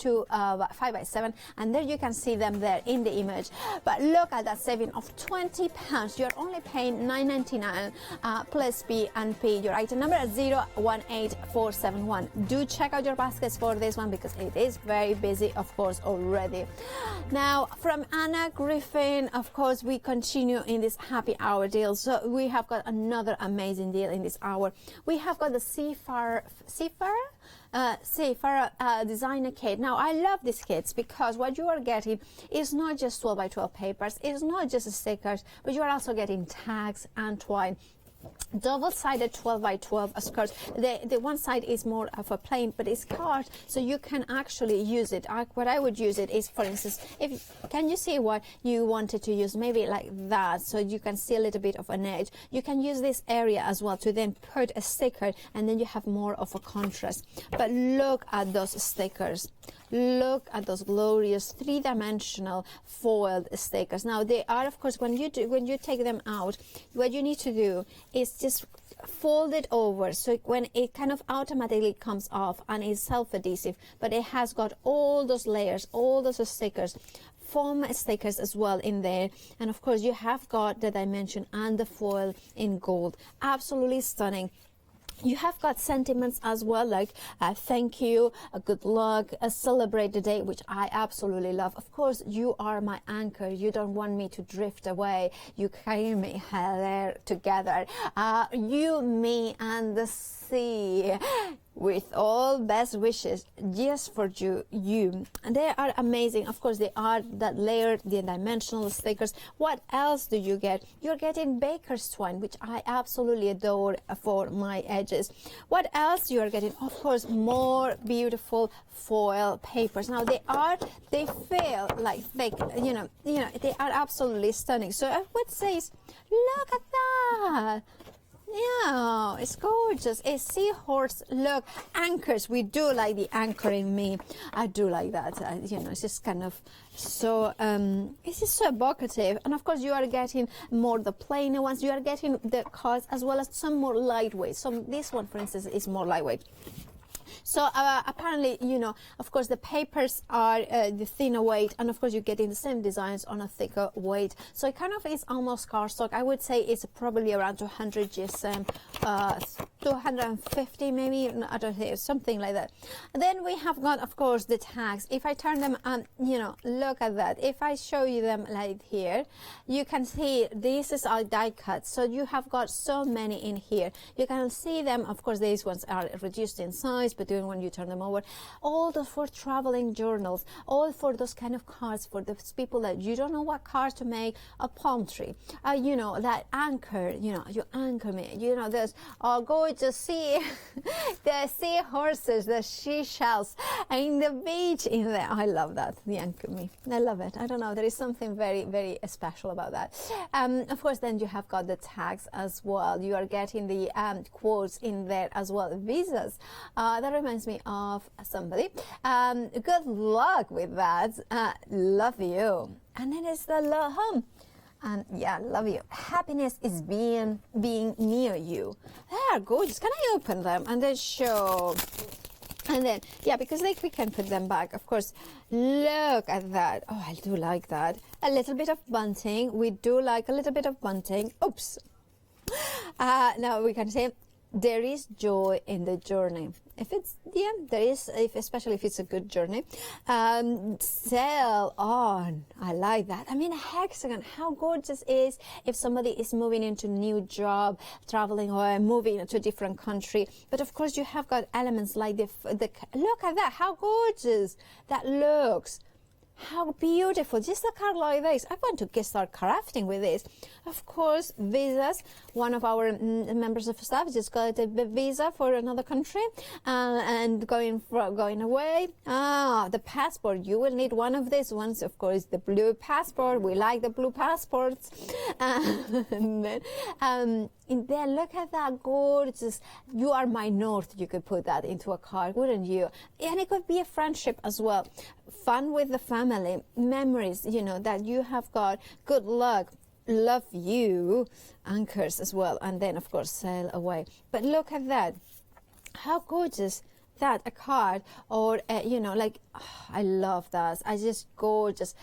5 by 7, and there you can see them there in the image. But look at that saving of £20. You're only paying £9.99 plus P&P. Your item number is 018471. Do check out your baskets for this one because it is very busy, of course, already. Now, from Anna Griffin, of course, we continue in this happy hour deal. So we have got another amazing deal in this hour. We have got the Seafarer designer kit. Now, I love these kits because what you are getting is not just 12 by 12 papers, it's not just stickers, but you are also getting tags and twine. Double-sided 12 by 12 skirts. The one side is more of a plain, but it's carved, so you can actually use it. What I would use it is, for instance, can you see what you wanted to use? Maybe like that, so you can see a little bit of an edge. You can use this area as well to then put a sticker, and then you have more of a contrast. But look at those stickers. Look at those glorious three-dimensional foiled stickers. Now, they are, of course, when you take them out, what you need to do is just fold it over, so when it kind of automatically comes off and is self-adhesive, but it has got all those layers, all those stickers, foam stickers as well in there. And of course, you have got the dimension and the foil in gold. Absolutely stunning. You have got sentiments as well, like thank you, good luck, celebrate the day, which I absolutely love. Of course, you are my anchor. You don't want me to drift away. You carry me there together. You, me, and the sea. With all best wishes, just for you. And they are amazing. Of course, they are that layered, the dimensional stickers. What else do you get? You're getting baker's twine, which I absolutely adore for my edges. What else you are getting? Of course, more beautiful foil papers. Now they feel like thick. They are absolutely stunning. So I would say, look at that. Yeah, it's gorgeous. It's seahorse look. Anchors, we do like the anchoring me. I do like that. It's just kind of so, it's just so evocative. And of course, you are getting more the plainer ones. You are getting the cards as well as some more lightweight. So this one, for instance, is more lightweight. So apparently, of course, the papers are the thinner weight, and of course, you're getting the same designs on a thicker weight. So it kind of is almost cardstock. I would say it's probably around 200 GSM, 250 maybe, I don't know, something like that. And then we have got, of course, the tags. If I turn them on, look at that. If I show you them like here, you can see this is our die cut. So you have got so many in here. You can see them. Of course, these ones are reduced in size, but when you turn them over, all those for traveling journals, all for those kind of cards for those people that you don't know what cards to make. A palm tree, that anchor, you anchor me, there's go gorgeous sea, the seahorses, the seashells, and the beach in there. I love that. Me. I love it. I don't know. There is something very, very special about that. Of course, then you have got the tags as well. You are getting the quotes in there as well. Visas. That reminds me of somebody. Good luck with that. Love you. And then it's the love home. And yeah, love you. Happiness is being near you. They are gorgeous. Can I open them and then show? And then, yeah, because we can put them back. Of course, look at that. Oh, I do like that. A little bit of bunting. We do like a little bit of bunting. Oops. Now we can say there is joy in the journey. If it's, yeah, there is, especially if it's a good journey. Sail on. I like that. I mean, a hexagon, how gorgeous is if somebody is moving into a new job, traveling or moving to a different country. But of course, you have got elements like the look at that, how gorgeous that looks. How beautiful, just a card like this. I want to start crafting with this. Of course, visas. One of our members of staff just got a visa for another country and going away. The passport, you will need one of these ones. Of course, the blue passport. We like the blue passports. And then, in there, look at that gorgeous. You are my north. You could put that into a card, wouldn't you? And it could be a friendship as well. Fun with the family, memories, you know, that you have got. Good luck, love you, anchors as well. And then, of course, sail away. But look at that. How gorgeous that, a card, or, you know, like, oh, I love that. I just gorgeous.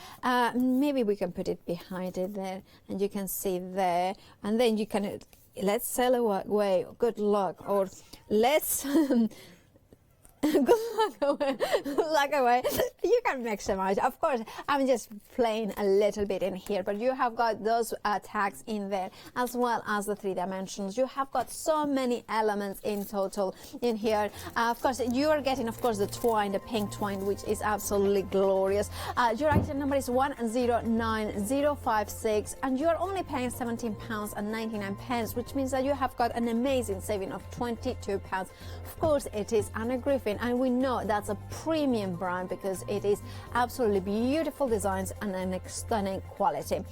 Maybe we can put it behind it there, and you can see there. And then you can, let's sail away. Good luck. Or let's... Good luck away. You can mix them out. Of course, I'm just playing a little bit in here, but you have got those tags in there, as well as the 3 dimensions. You have got so many elements in total in here. Of course, you are getting, of course, the twine, the pink twine, which is absolutely glorious. Your item number is 109056, and you are only paying £17.99, which means that you have got an amazing saving of £22. Of course, it is Anna Griffin, and we know that's a premium brand because it is absolutely beautiful designs and an stunning quality.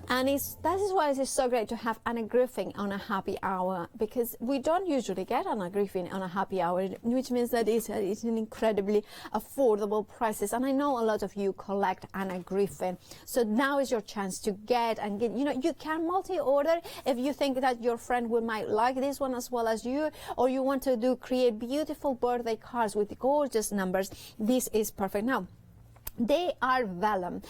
And that is why it is so great to have Anna Griffin on a happy hour, because we don't usually get Anna Griffin on a happy hour, which means that it's an incredibly affordable prices. And I know a lot of you collect Anna Griffin, so now is your chance to get. You know, you can multi-order if you think that your friend might like this one as well as you, or you want to create beautiful birthday cards with gorgeous numbers. This is perfect. Now, they are vellum.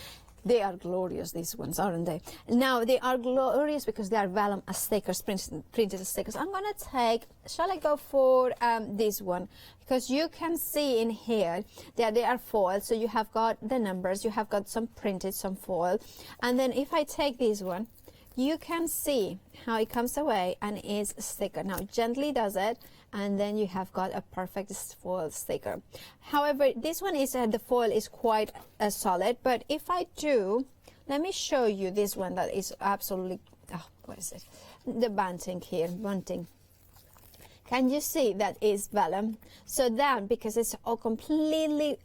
They are glorious, these ones, aren't they? Now, they are glorious because they are vellum stickers, printed stickers. I'm going to take, shall I go for this one? Because you can see in here that they are foil. So you have got the numbers, you have got some printed, some foil. And then if I take this one, you can see how it comes away and is a sticker. Now, gently does it, and then you have got a perfect foil sticker. However, this one is the foil is quite solid, but if I do, let me show you this one that is absolutely, what is it? The bunting here, bunting. Can you see that is vellum? So then, because it's all completely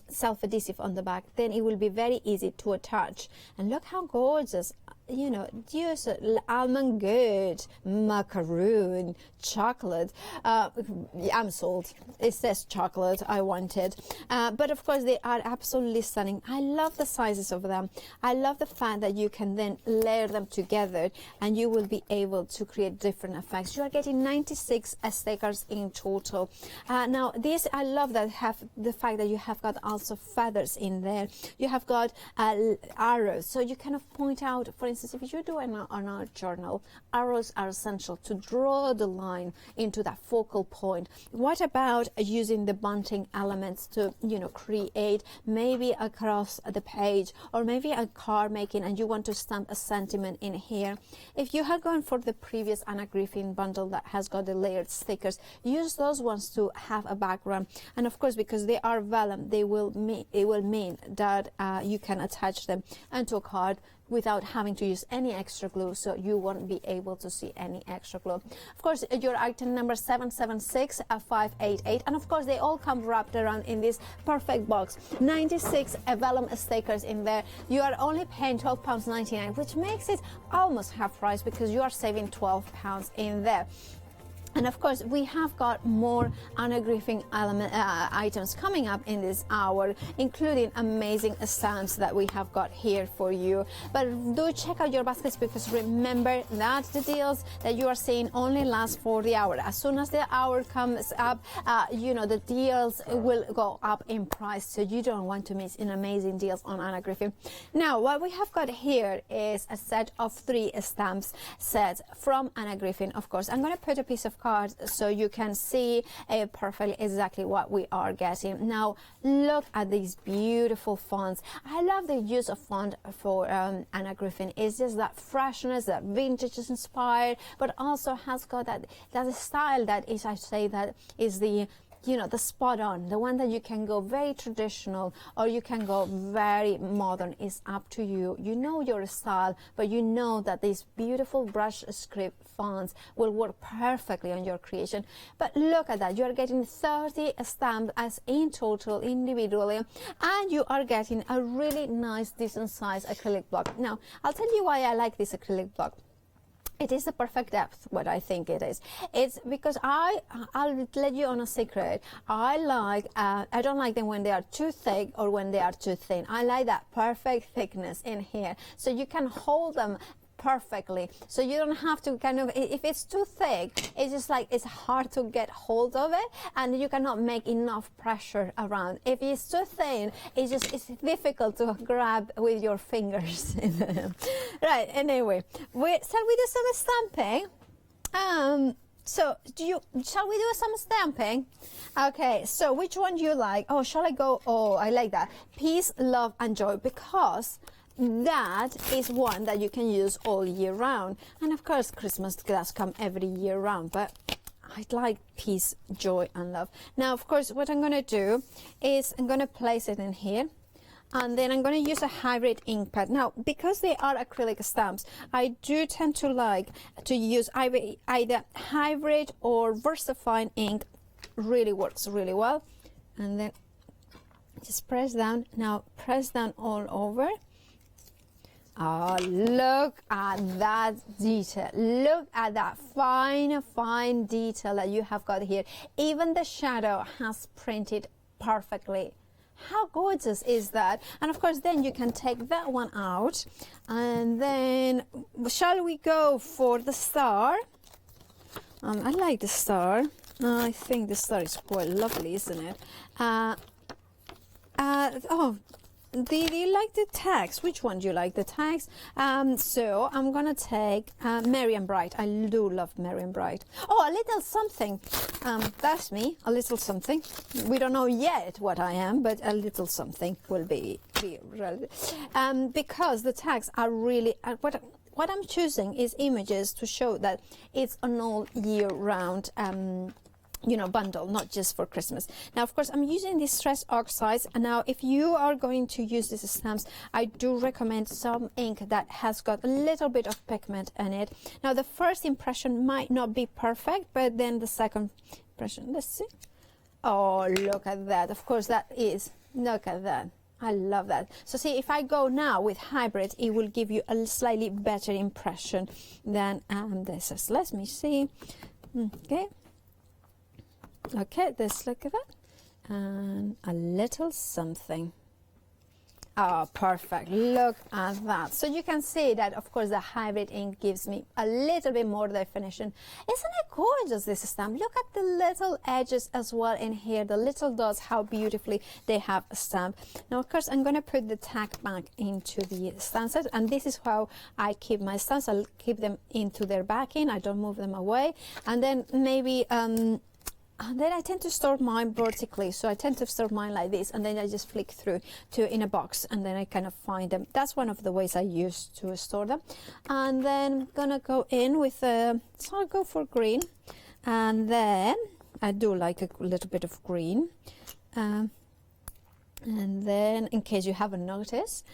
self-adhesive on the back, then it will be very easy to attach. And look how gorgeous. You know, use almond good, macaroon, chocolate. I'm sold. It says chocolate. I want it. But of course, they are absolutely stunning. I love the sizes of them. I love the fact that you can then layer them together and you will be able to create different effects. You are getting 96 stickers in total. Now, this, I love that the fact that you have got also feathers in there. You have got arrows, so you kind of point out, for instance, if you do an art journal, arrows are essential to draw the line into that focal point. What about using the bunting elements to, you know, create maybe across the page, or maybe a card making and you want to stamp a sentiment in here? If you had gone for the previous Anna Griffin bundle that has got the layered stickers, use those ones to have a background. And of course, because they are vellum, it will mean that you can attach them onto a card without having to use any extra glue, so you won't be able to see any extra glue. Of course, your item number 776588, and of course they all come wrapped around in this perfect box. 96 vellum stickers in there. You are only paying £12.99, which makes it almost half price because you are saving £12 in there. And of course, we have got more Anna Griffin items coming up in this hour, including amazing stamps that we have got here for you. But do check out your baskets, because remember that the deals that you are seeing only last for the hour. As soon as the hour comes up, you know, the deals will go up in price, so you don't want to miss an amazing deals on Anna Griffin. Now, what we have got here is a set of 3 stamps sets from Anna Griffin. Of course, I'm going to put a piece of card so you can see perfectly exactly what we are getting. Now look at these beautiful fonts. I love the use of font for Anna Griffin. It's just that freshness, that vintage inspired, but also has got that style that is, I say, that is the, you know, the spot on, the one that you can go very traditional or you can go very modern. Is up to you. You know your style, but you know that these beautiful brush script fonts will work perfectly on your creation. But look at that, you are getting 30 stamps as in total individually, and you are getting a really nice decent size acrylic block. Now I'll tell you why I like this acrylic block. It is the perfect depth, what I think it is. It's because I'll let you on a secret. I don't like them when they are too thick or when they are too thin. I like that perfect thickness in here, so you can hold them perfectly, so you don't have to kind of, if it's too thick, it's just like it's hard to get hold of it and you cannot make enough pressure around. If it's too thin, it's difficult to grab with your fingers. Right, anyway, shall we do some stamping? So shall we do some stamping? Okay, so which one do you like? Oh, shall I go? Oh, I like that. Peace, love and joy, because that is one that you can use all year round. And of course, Christmas does come every year round, but I'd like peace, joy and love. Now, of course, what I'm going to do is I'm going to place it in here, and then I'm going to use a hybrid ink pad. Now, because they are acrylic stamps, I do tend to like to use either hybrid or VersaFine ink. Really works really well. And then just press down. Now press down all over. Oh, look at that detail. Look at that fine detail that you have got here. Even the shadow has printed perfectly. How gorgeous is that? And of course, then you can take that one out. And then, shall we go for the star? I like the star. I think the star is quite lovely, isn't it? Do you like the tags? Which one do you like, the tags? So I'm gonna take Merry and Bright. I do love Merry and Bright. Oh, a little something. That's me, a little something. We don't know yet what I am, but a little something will be relevant. Because the tags are really what I'm choosing is images to show that it's an all year round you know, bundle, not just for Christmas. Now, of course, I'm using this stress oxides. And now, if you are going to use these stamps, I do recommend some ink that has got a little bit of pigment in it. Now, the first impression might not be perfect, but then the second impression, let's see. Oh, look at that. Of course, look at that. I love that. So see, if I go now with hybrid, it will give you a slightly better impression than this. Let me see. Okay. Okay, let's look at that. And a little something. Oh, perfect. Look at that. So you can see that, of course, the hybrid ink gives me a little bit more definition. Isn't it gorgeous, this stamp? Look at the little edges as well in here, the little dots, how beautifully they have stamped. Now, of course, I'm going to put the tag back into the stamp set, and this is how I keep my stamps. I'll keep them into their backing. I don't move them away. And then maybe... and then I tend to store mine vertically, so I tend to store mine like this, and then I just flick through in a box, and then I kind of find them. That's one of the ways I use to store them. And then I'm gonna go in with so I'll go for green, and then I do like a little bit of green, and then in case you haven't noticed,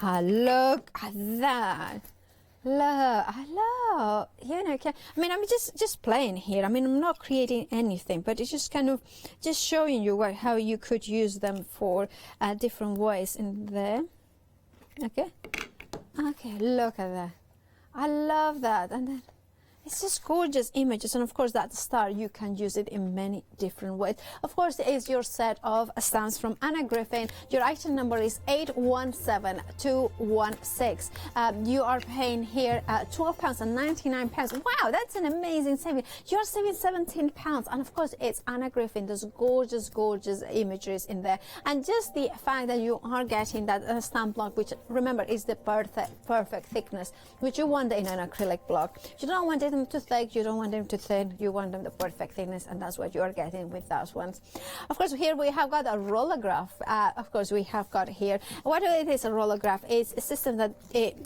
Look at that. Look, I love, you know, I mean, I'm just playing here. I mean, I'm not creating anything, but it's just kind of just showing you how you could use them for different ways in there. Okay, look at that. I love that. And then it's just gorgeous images, and of course that star, you can use it in many different ways. Of course, it is your set of stamps from Anna Griffin. Your item number is 817216. You are paying here £12.99. Wow, that's an amazing saving. You're saving £17, and of course it's Anna Griffin. There's gorgeous images in there, and just the fact that you are getting that stamp block, which remember is the perfect thickness, which you want in an acrylic block. You don't want it too thick, you don't want them too thin, you want them the perfect thickness, and that's what you are getting with those ones. Of course, here we have got a rollograph. Of course, we have got here, what it is, a rollograph is a system that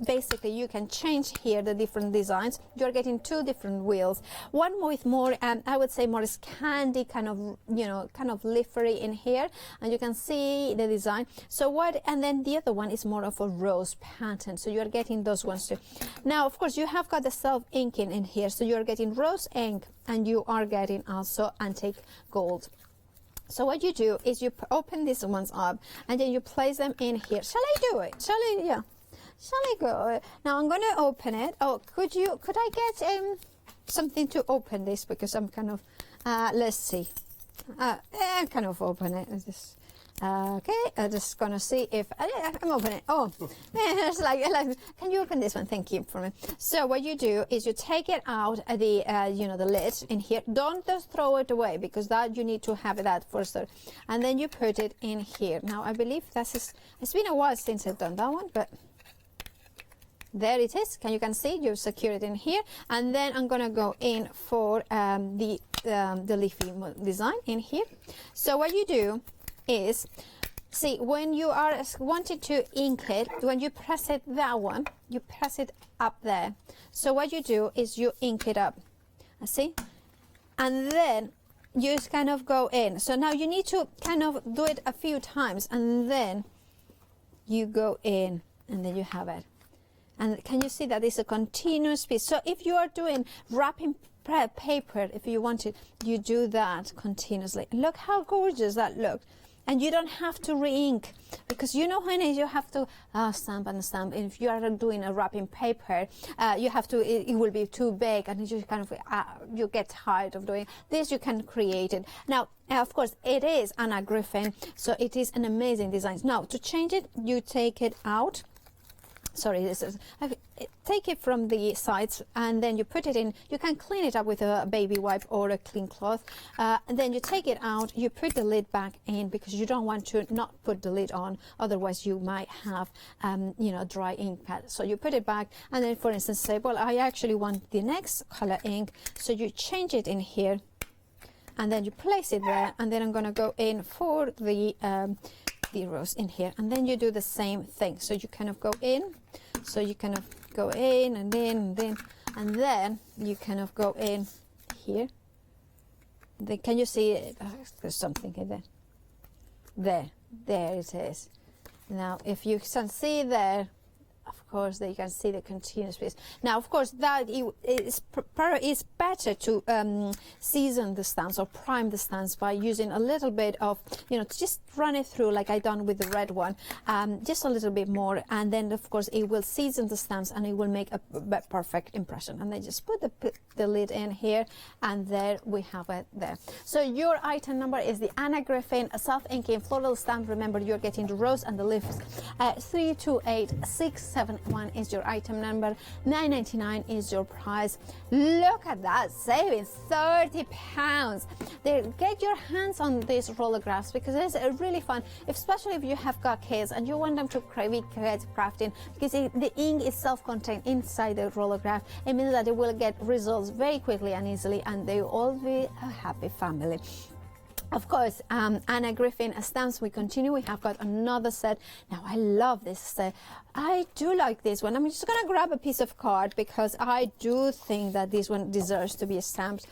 basically you can change here the different designs. You're getting two different wheels, one with more I would say more is candy kind of, you know, kind of livery in here, and you can see the design. So what, and then the other one is more of a rose pattern, so you're getting those ones too. Now of course you have got the self-inking in here, so you're getting rose ink, and you are getting also antique gold. So what you do is you open these ones up, and then you place them in here. Shall I do it? Shall I go? Now I'm going to open it. Oh, could I get something to open this, because I'm kind of let's see. I kind of open it. Okay, I'm just gonna see if I'm opening it. Oh, it's like, can you open this one? Thank you for me. So what you do is you take it out the you know, the lid in here. Don't just throw it away, because that you need to have that first, and then you put it in here. Now I believe it's been a while since I've done that one, but there it is. You can see you secure it in here, and then I'm gonna go in for the leafy design in here. So what you do is, see, when you are wanting to ink it, when you press it, that one, you press it up there. So what you do is you ink it up, see, and then you just kind of go in. So now you need to kind of do it a few times, and then you go in, and then you have it. And can you see that it's a continuous piece? So if you are doing wrapping paper, if you want it, you do that continuously. Look how gorgeous that looks. And you don't have to re-ink, because you know when you have to stamp and stamp. If you are doing a wrapping paper, you have to, it will be too big, and you kind of you get tired of doing this. You can create it. Now of course it is Anna Griffin, so it is an amazing design. Now to change it, you take it out. Sorry, take it from the sides, and then you put it in. You can clean it up with a baby wipe or a clean cloth, and then you take it out. You put the lid back in, because you don't want to not put the lid on, otherwise you might have you know, dry ink pad. So you put it back, and then for instance say, well, I actually want the next color ink, so you change it in here, and then you place it there, and then I'm going to go in for the rose in here, and then you do the same thing. So you kind of go in, so you kind of go in and in and then you kind of go in here. Then can you see it? There's something in there. There it is. Now if you can see there, of course, that you can see the continuous piece. Now, of course, that is better to season the stamps or prime the stamps by using a little bit of, you know, just run it through like I done with the red one, just a little bit more, and then of course it will season the stamps and it will make a perfect impression. And then just put the lid in here, and there we have it there. So your item number is the Anna Griffin self-inking floral stamp. Remember, you're getting the rose and the leaves. 328671 is your item number. $9.99 is your price. Look at that saving, £30. Get your hands on these rollographs, because it's really fun, especially if you have got kids and you want them to create crafting, because the ink is self-contained inside the rollograph. It means that they will get results very quickly and easily, and they will all be a happy family. Of course, Anna Griffin stamps, we continue. We have got another set. Now, I love this set. I do like this one. I'm just going to grab a piece of card, because I do think that this one deserves to be stamped.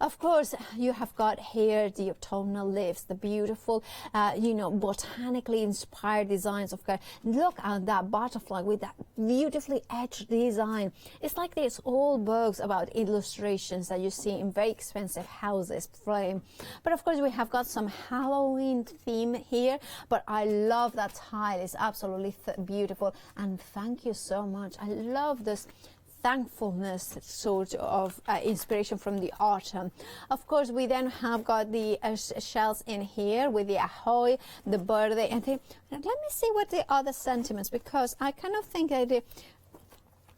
Of course, you have got here the autumnal leaves, the beautiful, botanically inspired designs of color. Look at that butterfly with that beautifully etched design. It's like there's old books about illustrations that you see in very expensive houses frame. But of course, we have got some Halloween theme here. But I love that tile. It's absolutely beautiful. And thank you so much. I love this thankfulness sort of inspiration from the autumn. Of course, we then have got the shells in here with the ahoy, the birthday, and let me see what the other sentiments, because I kind of think that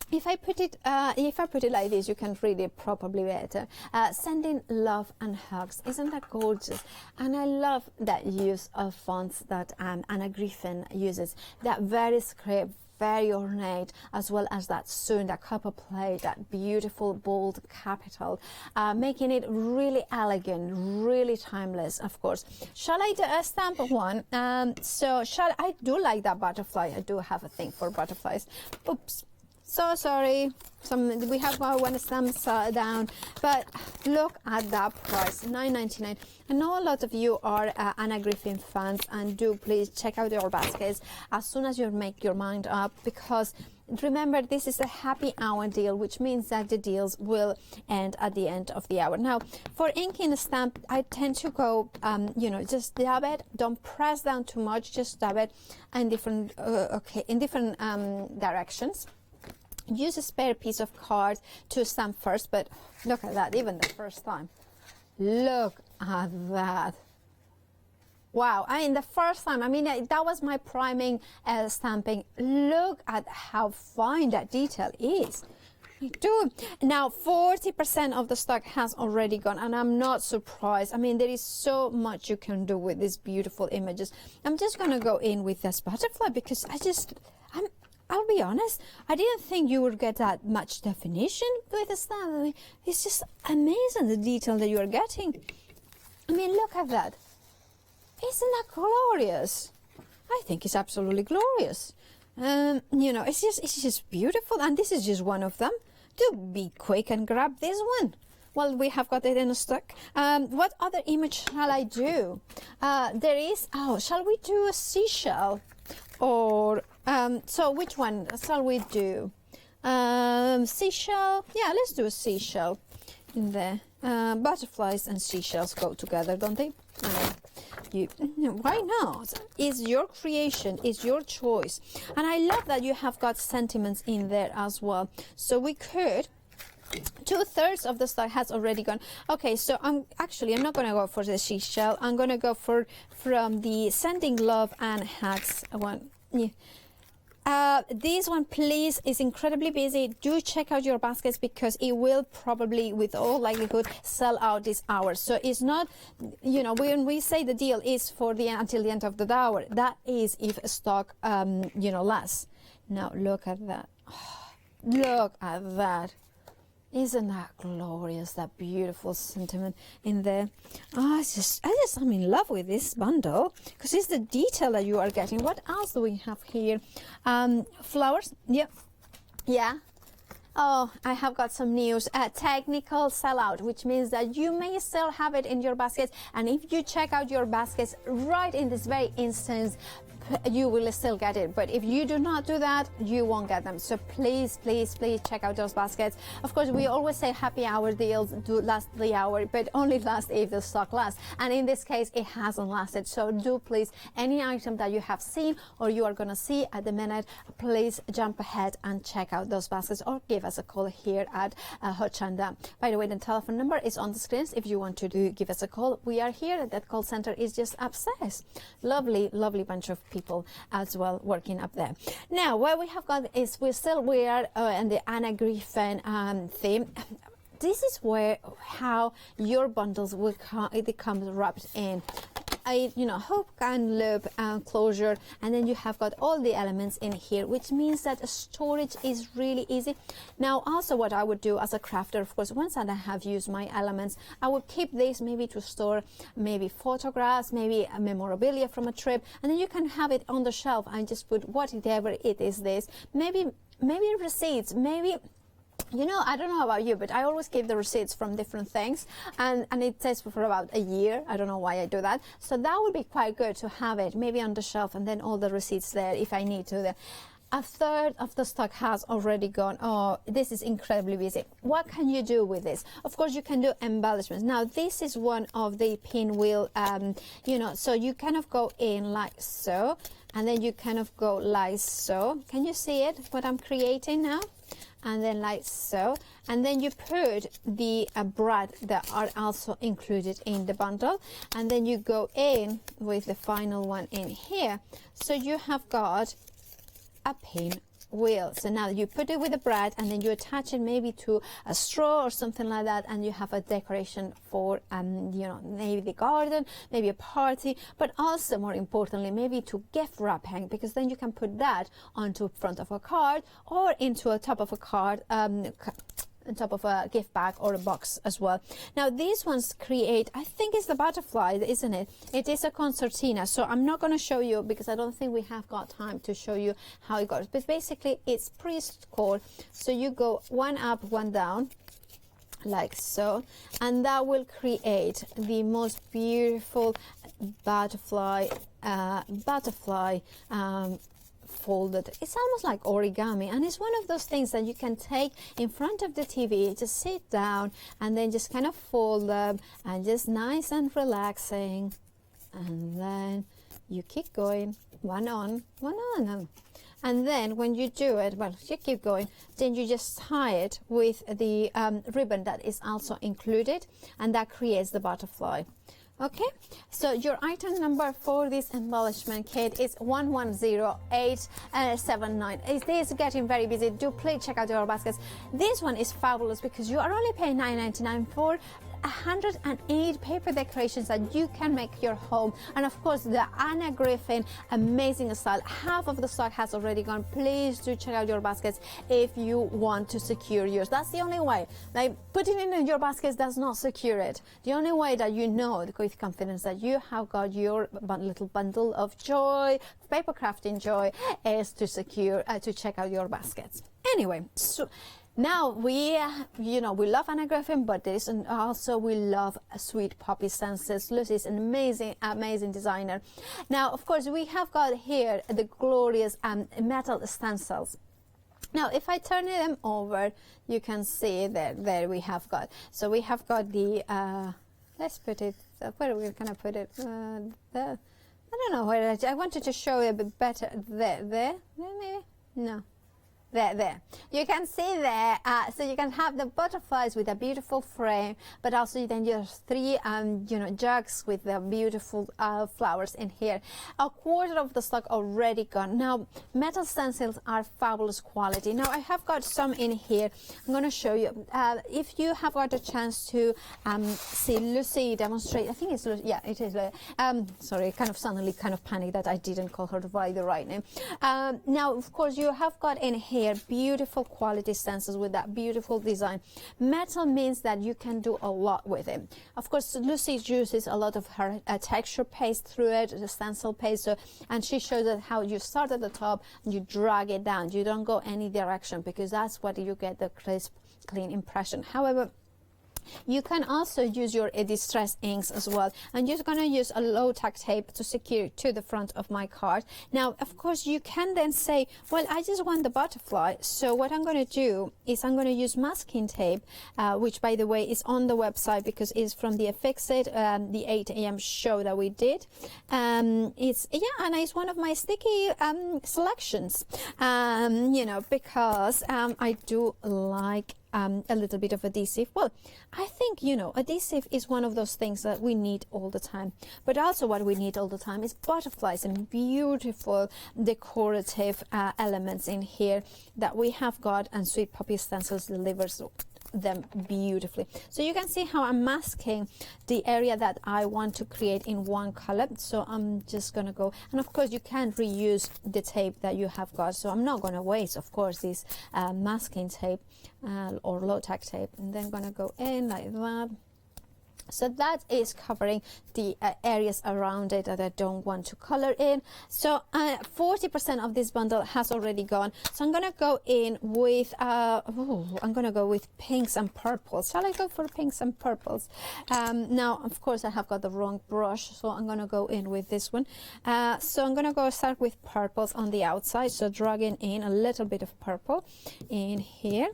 if I put it like this, you can read it probably better. Sending love and hugs. Isn't that gorgeous? And I love that use of fonts that Anna Griffin uses. That very script, very ornate, as well as that soon, that copper plate, that beautiful bold capital, making it really elegant, really timeless, of course. Shall I do a stamp one? I do like that butterfly. I do have a thing for butterflies. Oops. So sorry, we have one stamp down, but look at that price, $9.99. I know a lot of you are Anna Griffin fans, and do please check out your baskets as soon as you make your mind up, because remember, this is a happy hour deal, which means that the deals will end at the end of the hour. Now, for inking a stamp, I tend to go, just dab it. Don't press down too much. Just dab it in different directions. Use a spare piece of card to stamp first, but look at that, even the first time. Look at that. Wow, the first time, that was my priming stamping. Look at how fine that detail is. Now, 40% of the stock has already gone, and I'm not surprised. There is so much you can do with these beautiful images. I'm just going to go in with this butterfly because I'll be honest, I didn't think you would get that much definition with the stamp. It's just amazing, the detail that you are getting. Look at that. Isn't that glorious? I think it's absolutely glorious. It's just beautiful, and this is just one of them. Do be quick and grab this one. Well, we have got it in stock. What other image shall I do? Shall we do a seashell? Or, so which one shall we do? Seashell? Yeah, let's do a seashell in there. Butterflies and seashells go together, don't they? Why not? It's your creation, it's your choice. And I love that you have got sentiments in there as well. So we could... 2/3 of the stock has already gone. Okay, so I'm not going to go for the seashell. I'm going to go from the sending love and hugs one. Yeah. This one, please, is incredibly busy. Do check out your baskets because it will probably, with all likelihood, sell out this hour. So it's not, when we say the deal is for until the end of the hour, that is if stock, lasts. Now look at that. Look at that. Isn't that glorious, that beautiful sentiment in there? I'm in love with this bundle because it's the detail that you are getting. What else do we have here? Flowers? Yep. Yeah. Oh, I have got some news. Technical sellout, which means that you may still have it in your baskets. And if you check out your baskets right in this very instance, you will still get it, but if you do not do that, you won't get them. So please check out those baskets. Of course, we always say happy hour deals do last the hour, but only last if the stock lasts, and in this case it hasn't lasted. So do please, any item that you have seen or you are going to see at the minute, please jump ahead and check out those baskets or give us a call here at Hochanda. By the way, the telephone number is on the screens if you want to give us a call. We are here. That call center is just upstairs. Lovely bunch of people as well working up there. Now, what we have got is we are in the Anna Griffin theme. This is how your bundles will come wrapped in. Hook and loop closure, and then you have got all the elements in here, which means that storage is really easy. Now, also what I would do as a crafter, of course, once I have used my elements, I would keep this maybe to store maybe photographs, maybe a memorabilia from a trip, and then you can have it on the shelf and just put whatever it is, maybe receipts, maybe You know, I don't know about you, but I always keep the receipts from different things, and it says for about a year. I don't know why I do that. So that would be quite good to have it maybe on the shelf, and then all the receipts there if I need to. A third of the stock has already gone. Oh, this is incredibly busy. What can you do with this? Of course, you can do embellishments. Now, this is one of the pinwheel, you know, so you kind of go in like so, and then you kind of go like so. Can you see it, what I'm creating now? And then like so, and then you put the brad that are also included in the bundle, and then you go in with the final one in here. So you have got a pin wheel. So now you put it with the brad, and then you attach it maybe to a straw or something like that, and you have a decoration for you know, maybe the garden, maybe a party, but also more importantly maybe to gift wrapping, because then you can put that onto front of a card or into a top of a card, on top of a gift bag or a box as well. Now these ones create, I think it's the butterfly, isn't it? It is a concertina, so I'm not going to show you because I don't think we have got time to show you how it goes, but basically it's pretty cool. So you go one up, one down, like so, and that will create the most beautiful butterfly folded. It's almost like origami, and it's one of those things that you can take in front of the TV, just sit down and then just kind of fold them, and just nice and relaxing, and then you keep going, one on, one on. And then when you do it, well, you keep going, then you just tie it with the ribbon that is also included, and that creates the butterfly. Okay, so your item number for this embellishment kit is 110879. It is getting very busy. Do please check out your baskets. This one is fabulous because you are only paying $9.99 for 108 paper decorations that you can make your home. And of course the Anna Griffin amazing style, half of the stock has already gone. Please do check out your baskets if you want to secure yours. That's the only way. Like, putting it in your baskets does not secure it. The only way that you know with confidence that you have got your little bundle of joy, paper crafting joy, is to secure to check out your baskets. Anyway, so now we love Anna Griffin, but there is also we love Sweet Poppy stencils. Lucy is an amazing designer. Now, of course, we have got here the glorious metal stencils. Now, if I turn them over, you can see that there we have got. So we have got the let's put it. Where are we gonna put it? I don't know where. I wanted to show you a bit better. There, maybe no. There. You can see there, so you can have the butterflies with a beautiful frame, but also then you have three, jugs with the beautiful flowers in here. A quarter of the stock already gone. Now, metal stencils are fabulous quality. Now, I have got some in here. I'm going to show you. If you have got a chance to see Lucy demonstrate, I think it's Lucy. Yeah, it is. Sorry, kind of suddenly kind of panicked that I didn't call her by the right name. Now, of course, you have got in here beautiful quality stencils with that beautiful design. Metal means that you can do a lot with it. Of course, Lucy uses a lot of her texture paste through it, the stencil paste, and she shows us how you start at the top and you drag it down. You don't go any direction because that's what you get, the crisp, clean impression. However, you can also use your distress inks as well. I'm just going to use a low-tack tape to secure it to the front of my card. Now, of course, you can then say, well, I just want the butterfly. So what I'm going to do is I'm going to use masking tape, which, by the way, is on the website because it's from the Fix-It, the 8 a.m. show that we did. And it's one of my sticky selections, because I do like a little bit of adhesive. Well, I think, adhesive is one of those things that we need all the time. But also what we need all the time is butterflies and beautiful decorative elements in here that we have got, and Sweet Poppy stencils delivers them beautifully. So you can see how I'm masking the area that I want to create in one color. So I'm just gonna go, and of course you can reuse the tape that you have got, so I'm not gonna waste, of course, this masking tape or low-tack tape. And then gonna go in like that, So that is covering the areas around it that I don't want to color in. So 40% of this bundle has already gone. So I'm gonna go in with I'm gonna go with pinks and purples. Shall I go for pinks and purples? Now, of course, I have got the wrong brush, so I'm gonna go in with this one. So I'm gonna start with purples on the outside. So dragging in a little bit of purple in here,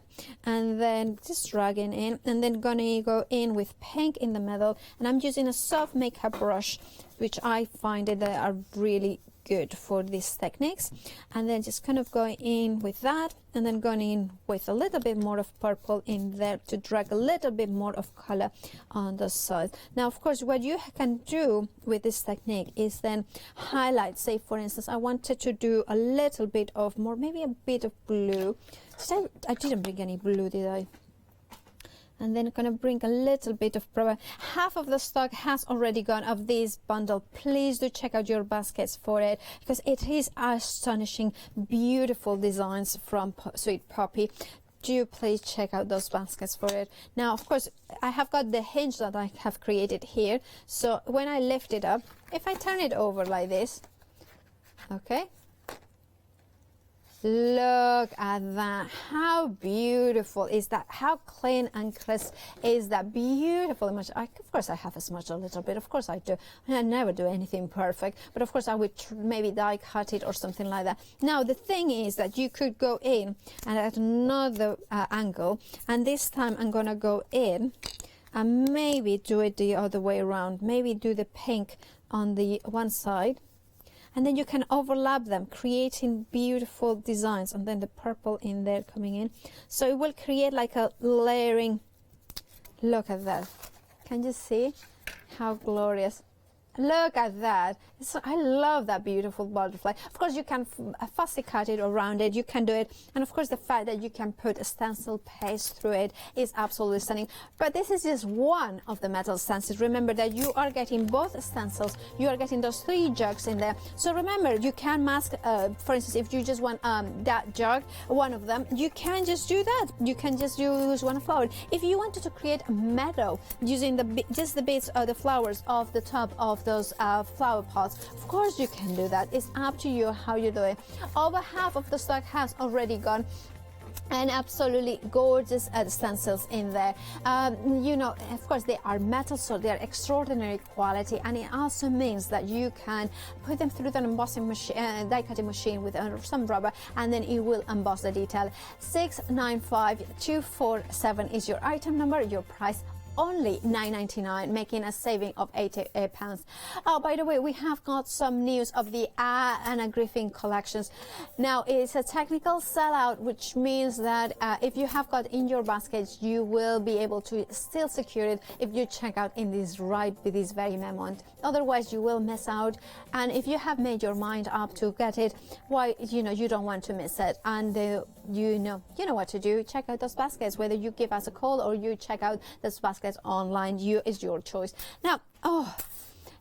and then just dragging in, and then gonna go in with pink in the middle, and I'm using a soft makeup brush, which I find that they are really good for these techniques. And then just kind of going in with that, and then going in with a little bit more of purple in there to drag a little bit more of color on the side. Now, of course, what you can do with this technique is then highlight. Say, for instance, I wanted to do a little bit of more, maybe a bit of blue. I didn't bring any blue, did I? And then going to bring a little bit of half of the stock has already gone of this bundle. Please do check out your baskets for it, because it is astonishing, beautiful designs from Sweet Poppy. Do please check out those baskets for it. Now, of course, I have got the hinge that I have created here. So when I lift it up, if I turn it over like this, okay, look at that. How beautiful is that? How clean and crisp is that? Beautiful image. Of course I have a smudge a little bit, of course I do. I never do anything perfect, but of course I would maybe die cut it or something like that. Now the thing is that you could go in and at another angle, and this time I'm gonna go in and maybe do it the other way around. Maybe do the pink on the one side, and then you can overlap them, creating beautiful designs, and then the purple in there coming in. So it will create like a layering. Look at that. Can you see how glorious? Look at that. I love that beautiful butterfly. Of course, you can fussy cut it around it. You can do it. And of course, the fact that you can put a stencil paste through it is absolutely stunning. But this is just one of the metal stencils. Remember that you are getting both stencils. You are getting those 3 jugs in there. So remember, you can mask, for instance, if you just want that jug, one of them, you can just do that. You can just use one flower. If you wanted to create a meadow using just the bits of the flowers off the top of those flower pots, of course you can do that. It's up to you how you do it. Over half of the stock has already gone, and absolutely gorgeous stencils in there. You know, of course they are metal, so they are extraordinary quality, and it also means that you can put them through the embossing machine, die cutting machine with some rubber, and then it will emboss the detail. 695247 is your item number. Your price only £9.99, making a saving of £88. Oh, by the way, we have got some news of the Anna Griffin collections. Now, it's a technical sellout, which means that if you have got in your baskets, you will be able to still secure it if you check out in this very moment. Otherwise, you will miss out. And if you have made your mind up to get it, why, you know, you don't want to miss it. And you know what to do. Check out those baskets. Whether you give us a call or you check out those baskets online, is your choice. Now,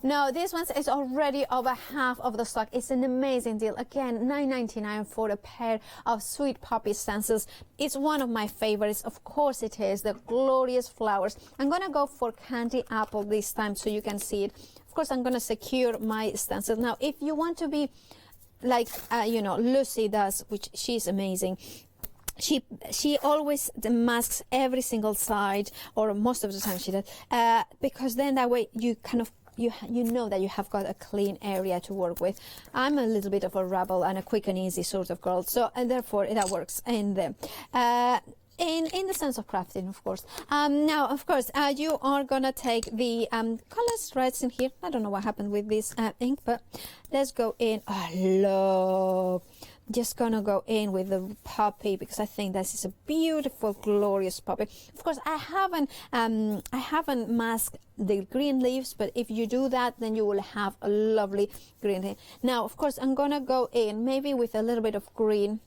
no, this one is already over half of the stock. It's an amazing deal. Again, £9.99 for a pair of Sweet Poppy stencils. It's one of my favorites. Of course it is. The glorious flowers. I'm going to go for candy apple this time so you can see it. Of course, I'm going to secure my stencil. Now, if you want to be like, you know, Lucy does, which she's amazing. She always masks every single side, or most of the time she does, because then that way you kind of you know that you have got a clean area to work with. I'm a little bit of a rebel and a quick and easy sort of girl, so and therefore that works in the in the sense of crafting, of course. Now, of course, you are gonna take the colors reds in here. I don't know what happened with this ink, but let's go in. I love. Just gonna go in with the poppy, because I think this is a beautiful, glorious poppy. Of course, I haven't masked the green leaves, but if you do that, then you will have a lovely green thing. Now, of course, I'm gonna go in maybe with a little bit of green.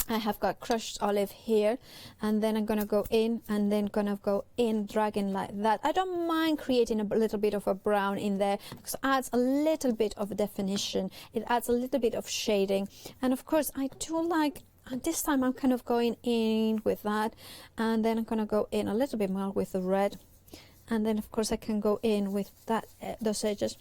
I have got crushed olive here, and then I'm gonna go in, and then gonna go in dragging like that. I don't mind creating a little bit of a brown in there, because it adds a little bit of definition. It adds a little bit of shading, and of course I do like. And this time I'm kind of going in with that, and then I'm gonna go in a little bit more with the red. And then of course I can go in with that those edges.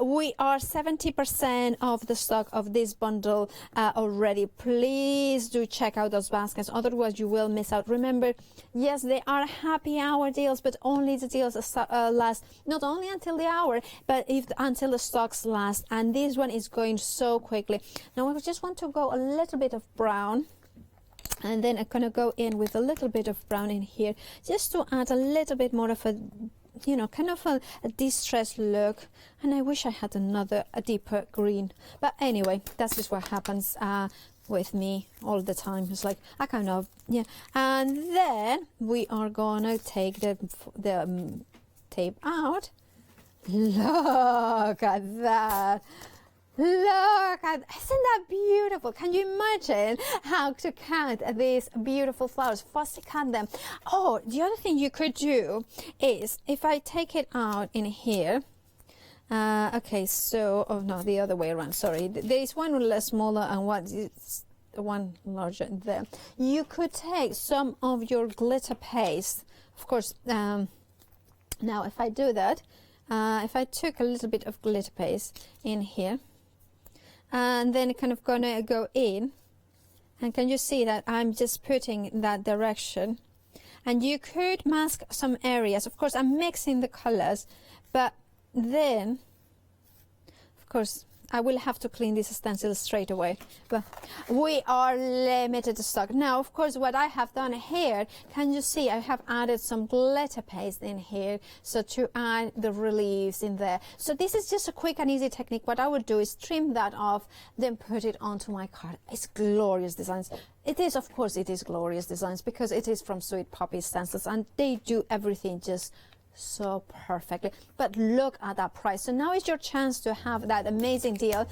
We are 70% of the stock of this bundle already. Please do check out those baskets, otherwise you will miss out. Remember, yes, they are happy hour deals, but only the deals last not only until the hour, but until the stocks last. And this one is going so quickly. Now I just want to go a little bit of brown. And then I'm going to go in with a little bit of brown in here, just to add a little bit more of a, you know, kind of a distressed look. And I wish I had a deeper green. But anyway, that's just what happens with me all the time. It's like, I kind of, yeah. And then we are going to take the tape out. Look at that. Look at, isn't that beautiful? Can you imagine how to cut these beautiful flowers? First, cut them. Oh, the other thing you could do is, if I take it out in here, okay, so, oh no, the other way around, sorry. There is one less smaller and one larger there. You could take some of your glitter paste, of course. Now, if I do that, if I took a little bit of glitter paste in here, and then kind of gonna go in, and can you see that I'm just putting that direction? And you could mask some areas. Of course, I'm mixing the colors, but then, of course, I will have to clean this stencil straight away. But we are limited stock. Now, of course, what I have done here, can you see I have added some glitter paste in here, so to add the reliefs in there. So this is just a quick and easy technique. What I would do is trim that off, then put it onto my card. It's glorious designs. It is, of course, it is glorious designs because it is from Sweet Poppy Stencils, and they do everything just so perfectly. But look at that price. So now is your chance to have that amazing deal.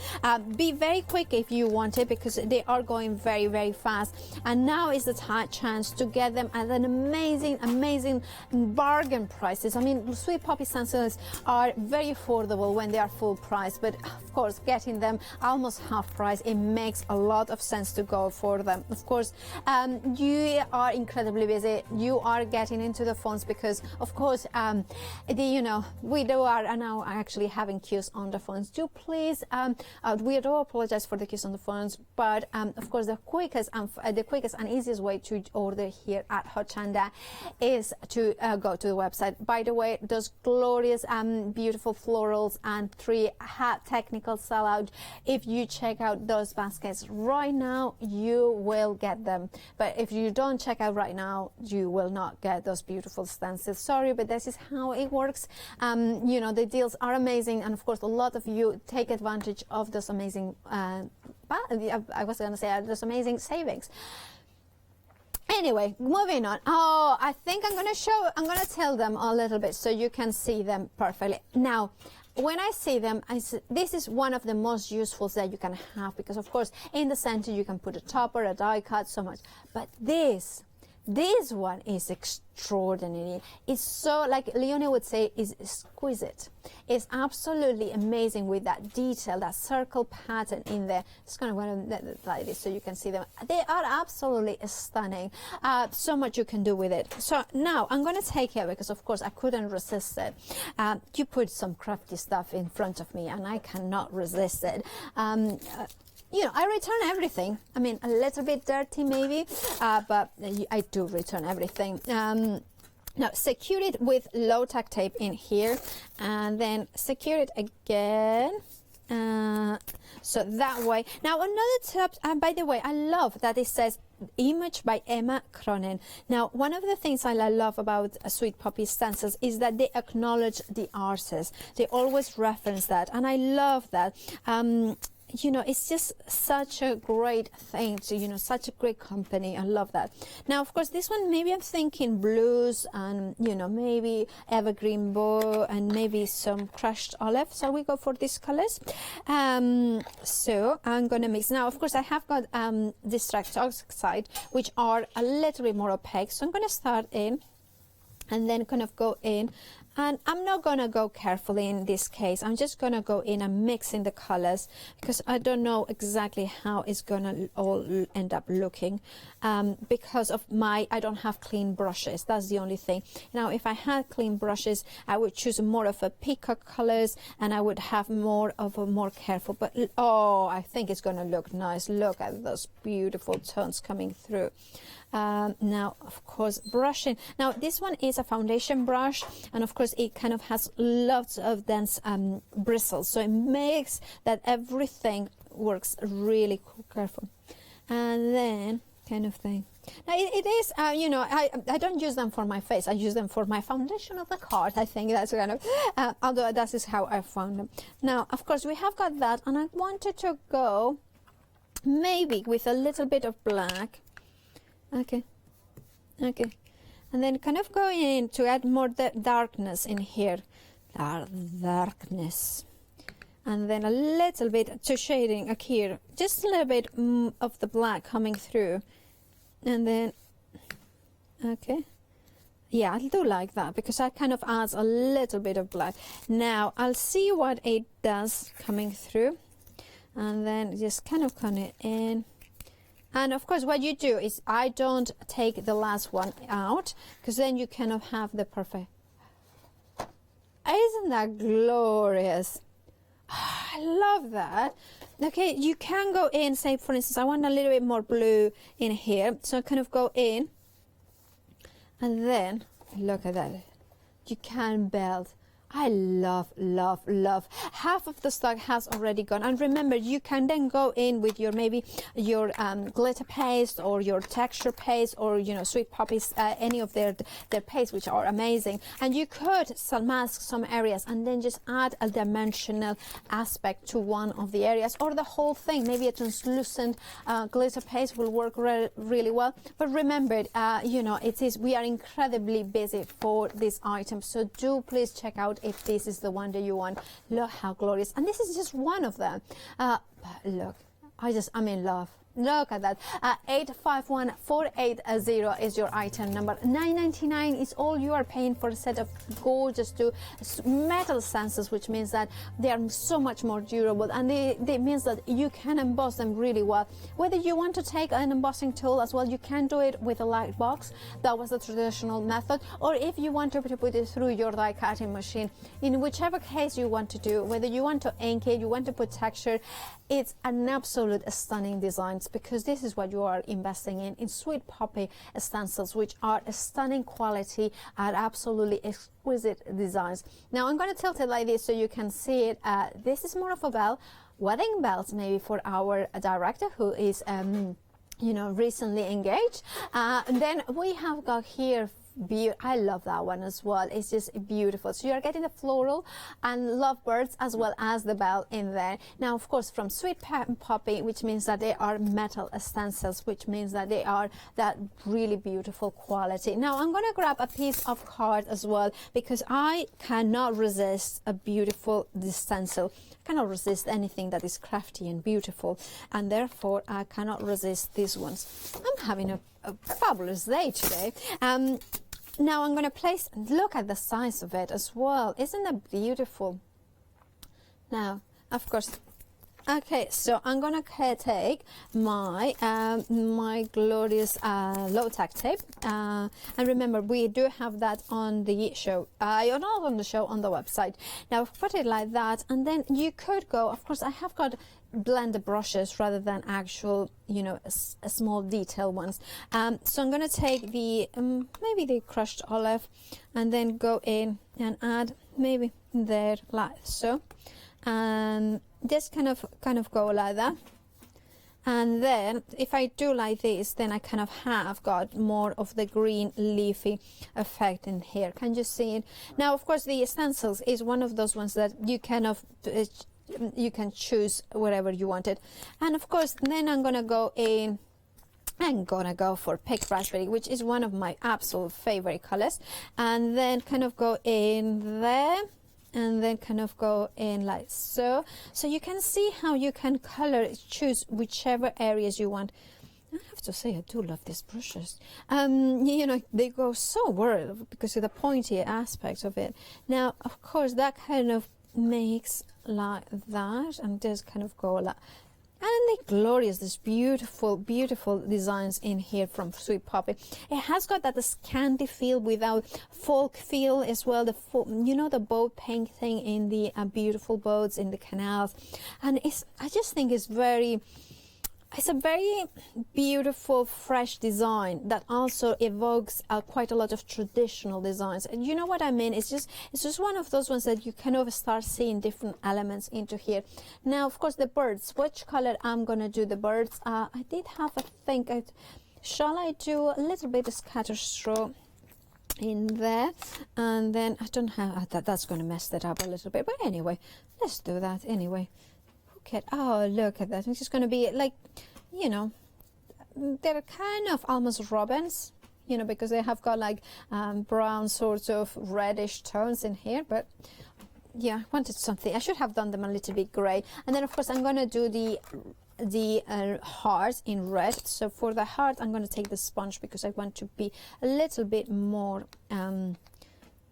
Be very quick if you want it, because they are going very, very fast. And now is the chance to get them at an amazing bargain prices. I mean, Sweet Poppy stencils are very affordable when they are full price, but of course, getting them almost half price, it makes a lot of sense to go for them. Of course, you are incredibly busy. You are getting into the phones because, of course, you know, we are now actually having queues on the phones. Do please, we do apologize for the queues on the phones, but of course the quickest and easiest way to order here at Hochanda is to go to the website. By the way, those glorious beautiful florals and 3 technical sellout, if you check out those baskets right now, you will get them. But if you don't check out right now, you will not get those beautiful stencils. Sorry, but this is how it works. You know, the deals are amazing, and of course a lot of you take advantage of those amazing I was going to say those amazing savings. Anyway, moving on. Oh, I think I'm going to tell them a little bit so you can see them perfectly. Now, when I see them, this is one of the most useful that you can have, because of course in the center you can put a topper, a die cut, so much. But this one is extraordinary. It's so, like Leonie would say, is exquisite. It's absolutely amazing with that detail, that circle pattern in there. Just going to like this so you can see them. They are absolutely stunning. So much you can do with it. So now I'm going to take it, because of course I couldn't resist it. You put some crafty stuff in front of me and I cannot resist it. You know, I return everything. I mean, a little bit dirty maybe, but I do return everything. Now, secure it with low-tack tape in here, and then secure it again. So that way. Now, another tip, and by the way, I love that it says image by Emma Cronin. Now, one of the things I love about Sweet Poppy stencils is that they acknowledge the artists. They always reference that, and I love that. You know, it's just such a great thing to, you know, such a great company. I love that. Now, of course, this one, maybe I'm thinking blues and, you know, maybe evergreen bow and maybe some crushed olive. So we go for these colors. So I'm going to mix. Now, of course, I have got distress oxide, which are a little bit more opaque. So I'm going to start in and then kind of go in And I'm not going to go carefully in this case. I'm just going to go in and mix in the colors because I don't know exactly how it's going to all end up looking because of I don't have clean brushes. That's the only thing. Now, if I had clean brushes, I would choose more of a peacock colors and I would have more of a more careful. But oh, I think it's going to look nice. Look at those beautiful tones coming through. Now, of course, brushing. Now, this one is a foundation brush, and of course, it kind of has lots of dense bristles, so it makes that everything works really careful. And then, kind of thing. Now, it is, you know, I don't use them for my face. I use them for my foundation of the card. I think that's kind of, although that is how I found them. Now, of course, we have got that, and I wanted to go maybe with a little bit of black. Okay, and then kind of go in to add more darkness in here, darkness, and then a little bit to shading here, just a little bit of the black coming through, and then okay, yeah, I do like that because that kind of adds a little bit of black. Now I'll see what it does coming through, and then just kind of in. And of course, what you do is I don't take the last one out because then you kind of have the perfect. Isn't that glorious? Oh, I love that. Okay, you can go in, say for instance, I want a little bit more blue in here. So I kind of go in and then look at that. You can build. I love, love, love. Half of the stock has already gone. And remember, you can then go in with your maybe your glitter paste or your texture paste or, you know, Sweet Poppies, any of their paste, which are amazing. And you could mask some areas and then just add a dimensional aspect to one of the areas or the whole thing. Maybe a translucent glitter paste will work really well. But remember, you know, we are incredibly busy for this item. So do please check out if this is the one that you want. Look how glorious. And this is just one of them. Look, I'm in love. Look at that. 851480 is your item number. $9.99 is all you are paying for a set of gorgeous metal stencils, which means that they are so much more durable, and they means that you can emboss them really well. Whether you want to take an embossing tool as well, you can do it with a light box. That was the traditional method. Or if you want to put it through your die cutting machine, in whichever case you want to do, whether you want to ink it, you want to put texture, it's an absolute stunning design, because this is what you are investing in Sweet Poppy stencils, which are a stunning quality and absolutely exquisite designs. Now I'm going to tilt it like this so you can see it. This is more of a bell, wedding bells maybe for our director who is you know, recently engaged. And then we have got here, I love that one as well. It's just beautiful. So you're getting the floral and lovebirds as well as the bell in there. Now, of course, from Sweet Poppy, which means that they are metal stencils, which means that they are that really beautiful quality. Now, I'm going to grab a piece of card as well because I cannot resist a beautiful stencil. I cannot resist anything that is crafty and beautiful, and therefore I cannot resist these ones. I'm having a fabulous day today. Now I'm going to place, look at the size of it as well. Isn't that beautiful? Now, of course, okay, so I'm going to take my my glorious low-tack tape. And remember, we do have that on the show. Not on the show, on the website. Now, put it like that, and then you could go, of course, I have got blender brushes rather than actual, you know, small detail ones. So I'm going to take the maybe the crushed olive and then go in and add maybe there like so, and just kind of go like that. And then if I do like this, then I kind of have got more of the green leafy effect in here. Can you see it? Now, of course, the stencils is one of those ones that you kind of you can choose whatever you wanted. And of course, then I'm gonna go in, I'm gonna go for Picked Raspberry, which is one of my absolute favorite colors, and then kind of go in there and then kind of go in like so. So you can see how you can choose whichever areas you want. I have to say, I do love these brushes. You know, they go so well because of the pointy aspect of it. Now, of course, that kind of makes like that, and does kind of go like. And they're glorious, these beautiful, beautiful designs in here from Sweet Poppy. It has got that this candy feel without folk feel as well. The you know, the boat painting in the beautiful boats in the canals, and I just think it's a very beautiful, fresh design that also evokes quite a lot of traditional designs. And you know what I mean? It's just one of those ones that you kind of start seeing different elements into here. Now, of course, the birds. Which color I'm gonna do the birds? I did have a think. Shall I do a little bit of scatter straw in there? And then I don't have that's gonna mess that up a little bit. But anyway, let's do that anyway. Oh, look at that. It's just going to be like, you know, they're kind of almost robins, you know, because they have got like brown sorts of reddish tones in here. But yeah, I wanted something. I should have done them a little bit gray. And then, of course, I'm going to do the heart in red. So for the heart, I'm going to take the sponge because I want to be a little bit more, you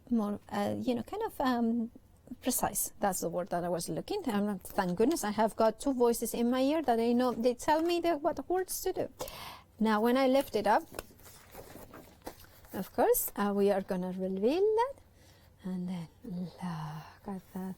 know, kind of precise. That's the word that I was looking. Thank goodness I have got two voices in my ear that I know they tell me what words to do. Now when I lift it up, of course, we are gonna reveal that, and then look at that.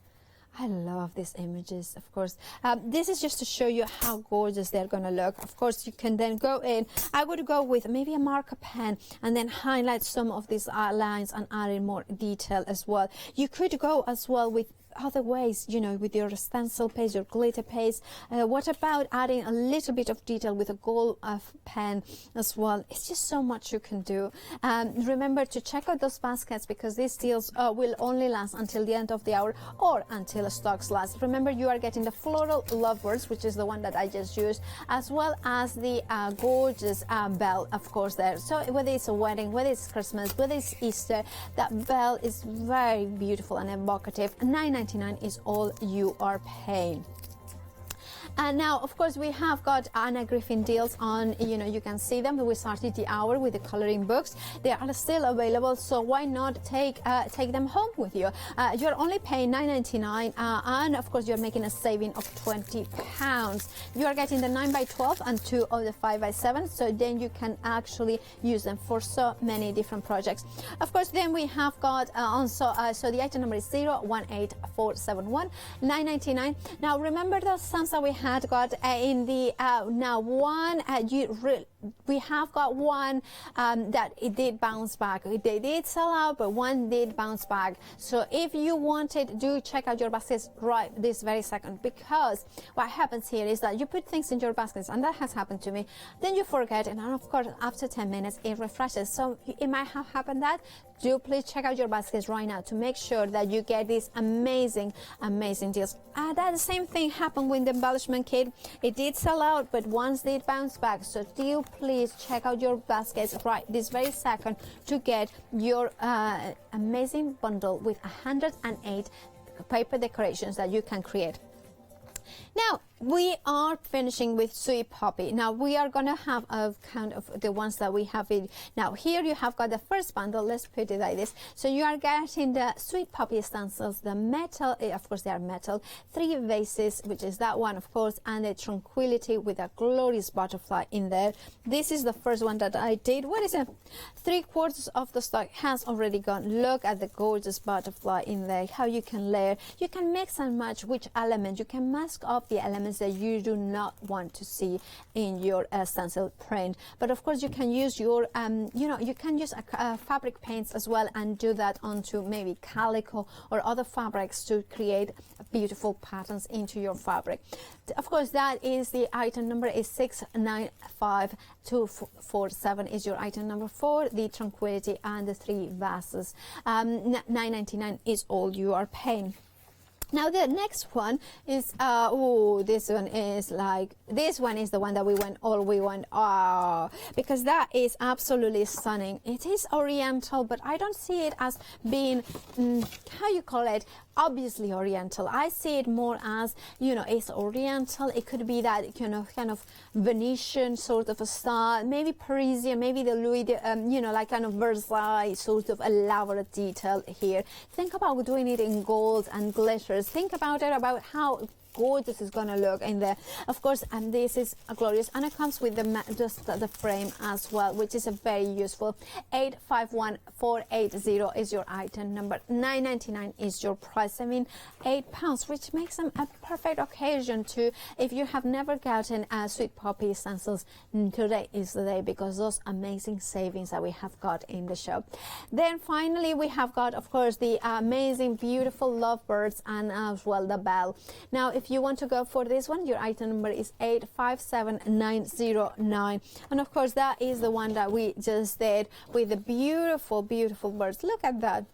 I love these images, of course. This is just to show you how gorgeous they're going to look. Of course, you can then go in. I would go with maybe a marker pen and then highlight some of these lines and add in more detail as well. You could go as well with other ways, you know, with your stencil paste, your glitter paste. What about adding a little bit of detail with a gold pen as well? It's just so much you can do. Remember to check out those baskets because these deals will only last until the end of the hour or until stocks last. Remember, you are getting the floral lovebirds, which is the one that I just used, as well as the gorgeous bell, of course, there. So whether it's a wedding, whether it's Christmas, whether it's Easter, that bell is very beautiful and evocative. $9.99 is all you are paying. And now, of course, we have got Anna Griffin deals on, you know, you can see them. We started the hour with the coloring books. They are still available, so why not take them home with you? You're only paying $9.99, and of course, you're making a saving of £20. You are getting the 9x12 and 2 of the 5x7, so then you can actually use them for so many different projects. Of course, then we have got also, so the item number is 018471, $9.99. Now, remember those sums that we had got in the now one we have got one that it did bounce back. They did sell out, but one did bounce back. So if you wanted, do check out your baskets right this very second, because what happens here is that you put things in your baskets, and that has happened to me, then you forget, and of course after 10 minutes it refreshes. So it might have happened that. Do please check out your baskets right now to make sure that you get these amazing deals. That same thing happened with the embellishment kit. It did sell out, but once did bounce back. So do please check out your baskets right this very second to get your amazing bundle with 108 paper decorations that you can create. Now we are finishing with Sweet Poppy. Now we are going to have a kind of the ones that we have in. Now here you have got the first bundle. Let's put it like this. So you are getting the Sweet Poppy stencils, the metal, of course they are metal, 3 vases, which is that one, of course, and the Tranquility with a glorious butterfly in there. This is the first one that I did. What is it? 3/4 of the stock has already gone. Look at the gorgeous butterfly in there, how you can layer. You can mix and match which element. You can mask up the elements that you do not want to see in your stencil print. But of course you can use your you know, you can use fabric paints as well and do that onto maybe calico or other fabrics to create beautiful patterns into your fabric. Of course, that is the item number is 695247 is your item number 4, the Tranquility and the 3 vases. $9.99 is all you are paying. Now the next one is this one is the one that we went because that is absolutely stunning. It is oriental, but I don't see it as being how you call it, obviously oriental. I see it more as, you know, it's oriental. It could be that, you know, kind of Venetian sort of a style, maybe Parisian, maybe the Louis, you know, like kind of Versailles sort of elaborate detail here. Think about doing it in gold and glitters. Think about it, about how gorgeous is going to look in there, of course. And this is glorious, and it comes with just the frame as well, which is a very useful. 851480 is your item number. $9.99 is your price. I mean, £8, which makes them a perfect occasion to, if you have never gotten sweet poppy stencils, today is the day, because those amazing savings that we have got in the shop. Then finally we have got, of course, the amazing beautiful lovebirds, and as well the bell. Now if you want to go for this one, your item number is 857909, and of course that is the one that we just did with the beautiful birds. Look at that.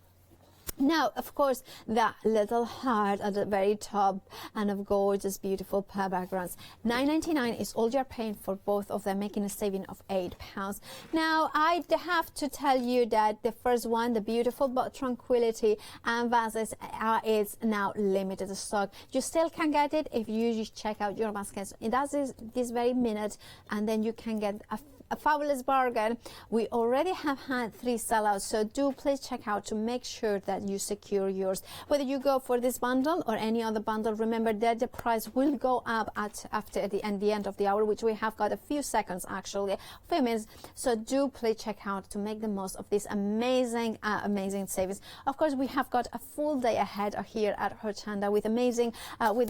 Now, of course, that little heart at the very top, and of gorgeous, beautiful backgrounds. $9.99 is all you're paying for both of them, making a saving of £8. Now, I have to tell you that the first one, the beautiful but Tranquility and vases, is now limited stock. You still can get it if you just check out your baskets. It does this very minute, and then you can get a fabulous bargain. We already have had 3 sellouts, so do please check out to make sure that you secure yours. Whether you go for this bundle or any other bundle, remember that the price will go up after the end of the hour, which we have got a few seconds, actually, a few minutes. So do please check out to make the most of this amazing savings. Of course, we have got a full day ahead here at Hochanda with the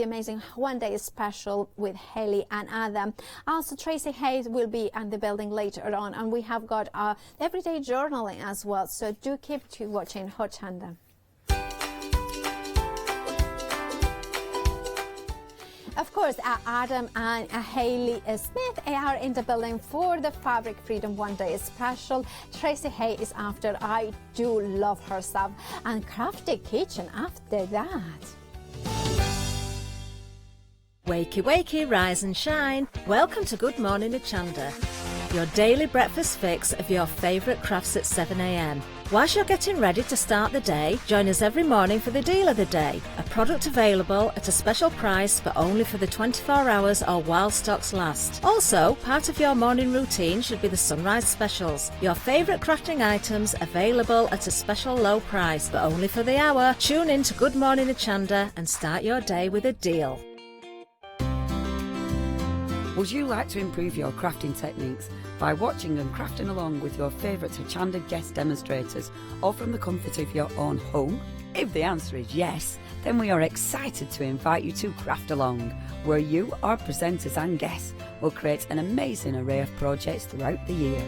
amazing one-day special with Haley and Adam. Also, Tracy Hayes will be in the building later on, and we have got everyday journaling as well, so do keep watching Hochanda. Of course, Adam and Haley Smith are in the building for the Fabric Freedom One Day Special. Tracy Hay is after. I do love her stuff, and Crafty Kitchen after that. Wakey, wakey, rise and shine. Welcome to Good Morning Hochanda, your daily breakfast fix of your favourite crafts at 7 a.m. Whilst you're getting ready to start the day, join us every morning for the deal of the day, a product available at a special price but only for the 24 hours or while stocks last. Also, part of your morning routine should be the sunrise specials, your favourite crafting items available at a special low price but only for the hour. Tune in to Good Morning Hochanda and start your day with a deal. Would you like to improve your crafting techniques by watching and crafting along with your favourite Hochanda guest demonstrators, or from the comfort of your own home? If the answer is yes, then we are excited to invite you to Craft Along, where you, our presenters and guests, will create an amazing array of projects throughout the year.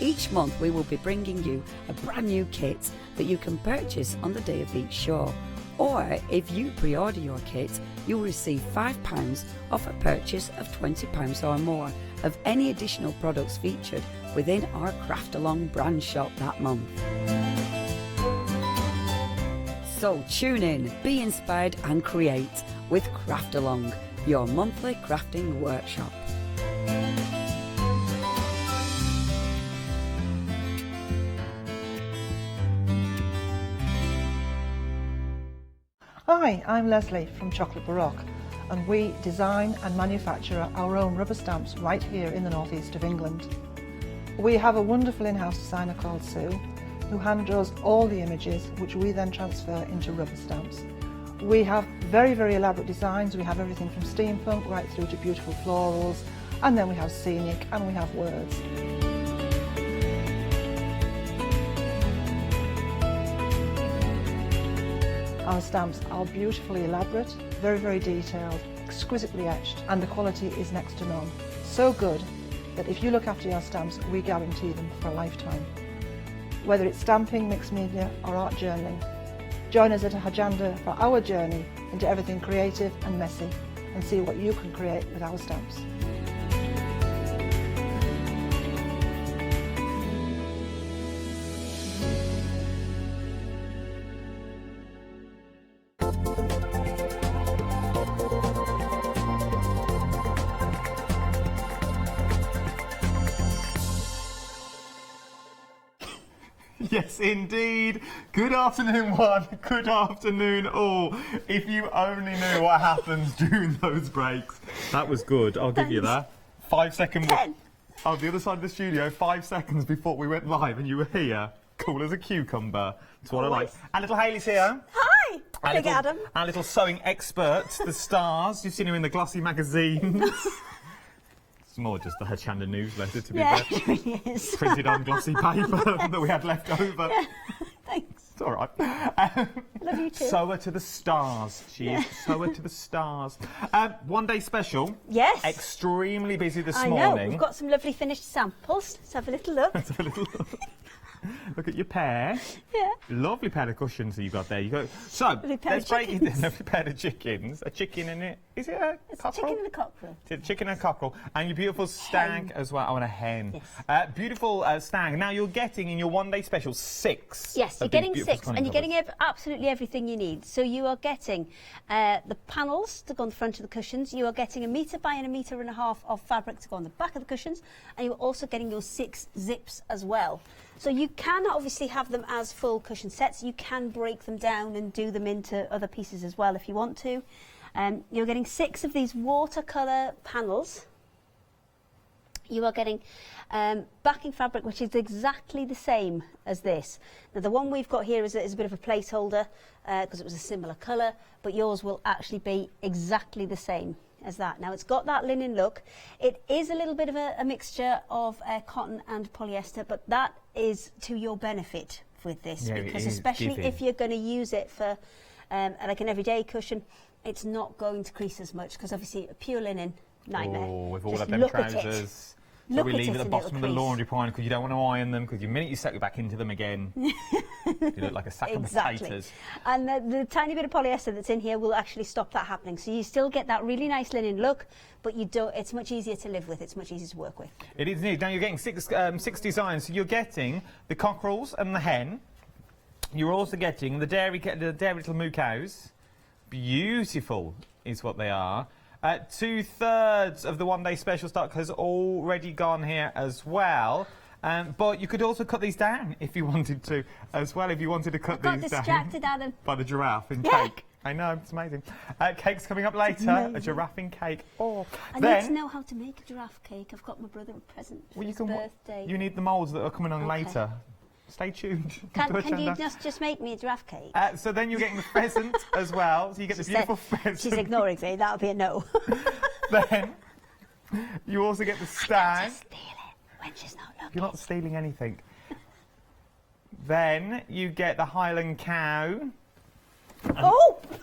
Each month we will be bringing you a brand new kit that you can purchase on the day of each show. Or if you pre-order your kit, you'll receive £5 off a purchase of £20 or more of any additional products featured within our Craft Along brand shop that month. So tune in, be inspired and create with Craft Along, your monthly crafting workshop. Hi, I'm Leslie from Chocolate Baroque, and we design and manufacture our own rubber stamps right here in the northeast of England. We have a wonderful in-house designer called Sue, who hand draws all the images, which we then transfer into rubber stamps. We have very, very elaborate designs. We have everything from steampunk right through to beautiful florals, and then we have scenic and we have words. Our stamps are beautifully elaborate, very, very detailed, exquisitely etched, and the quality is next to none. So good that if you look after your stamps, we guarantee them for a lifetime. Whether it's stamping, mixed media, or art journaling, join us at Hochanda for our journey into everything creative and messy, and see what you can create with our stamps. Yes, indeed. Good afternoon, one. Good afternoon, all. If you only knew what happens during those breaks. That was good. I'll give you that. 5 seconds. On the other side of the studio, 5 seconds before we went live, and you were here, cool as a cucumber. That's what I like. And little Hayley's here. Hi, Big Adam. Our little sewing expert, the stars. You've seen her in the glossy magazines. It's more just the Hochanda newsletter, to be fair. Yeah, it really is. Printed on glossy paper that we had left over. Yeah, thanks. It's all right. Love you too. Sewer to the stars. She is sewer to the stars. One day special. Yes. Extremely busy this I morning. know. We've got some lovely finished samples. Let's have a little look. Let's have a little look. Look at your pair. Yeah. Lovely pair of cushions that you've got there. You go. So let's break it down. Lovely pair of chickens. A chicken in it. Is it a cockerel? A chicken and a cockerel. It's a chicken and a cockerel. And your beautiful stag as well. Oh, and a hen. Yes. Beautiful stag. Now you're getting in your one day special 6. Yes, you're getting 6, and you're getting absolutely everything you need. So you are getting the panels to go on the front of the cushions. You are getting 1 metre by 1.5 metres of fabric to go on the back of the cushions, and you're also getting your 6 zips as well. So you can obviously have them as full cushion sets. You can break them down and do them into other pieces as well if you want to. You're getting 6 of these watercolour panels. You are getting backing fabric, which is exactly the same as this. Now, the one we've got here is a bit of a placeholder because it was a similar colour, but yours will actually be exactly the same as that. Now, it's got that linen look. It is a little bit of a mixture of cotton and polyester, but that is to your benefit with this, because especially if you're going to use it for like an everyday cushion, it's not going to crease as much, because obviously a pure linen nightmare. Oh, with all Just of them look trousers. So we leave at the bottom of the laundry pile because you don't want to iron them, because the minute you set it back into them again, you look like a sack of potatoes. And the tiny bit of polyester that's in here will actually stop that happening. So you still get that really nice linen look, but you don't. It's much easier to live with. It's much easier to work with. It is neat. Now you're getting 6 designs. So you're getting the cockerels and the hen. You're also getting the dairy little moo cows. Beautiful is what they are. 2/3 of the one day special stock has already gone here as well. But you could also cut these down if you wanted to as well, if you wanted to cut these down. I got distracted, Adam. By the giraffe in cake. I know, it's amazing. Cake's coming up later, a giraffe in cake. Oh, I need to know how to make a giraffe cake. I've got my brother a present for his birthday. You need the moulds that are coming on later. Stay tuned. Can you just make me a giraffe cake? So then you're getting the pheasant as well. So you get the beautiful pheasant. She's ignoring me. That'll be a no. Then you also get the stag. Just steal it when she's not looking. You're not stealing anything. Then you get the Highland cow. Oh! I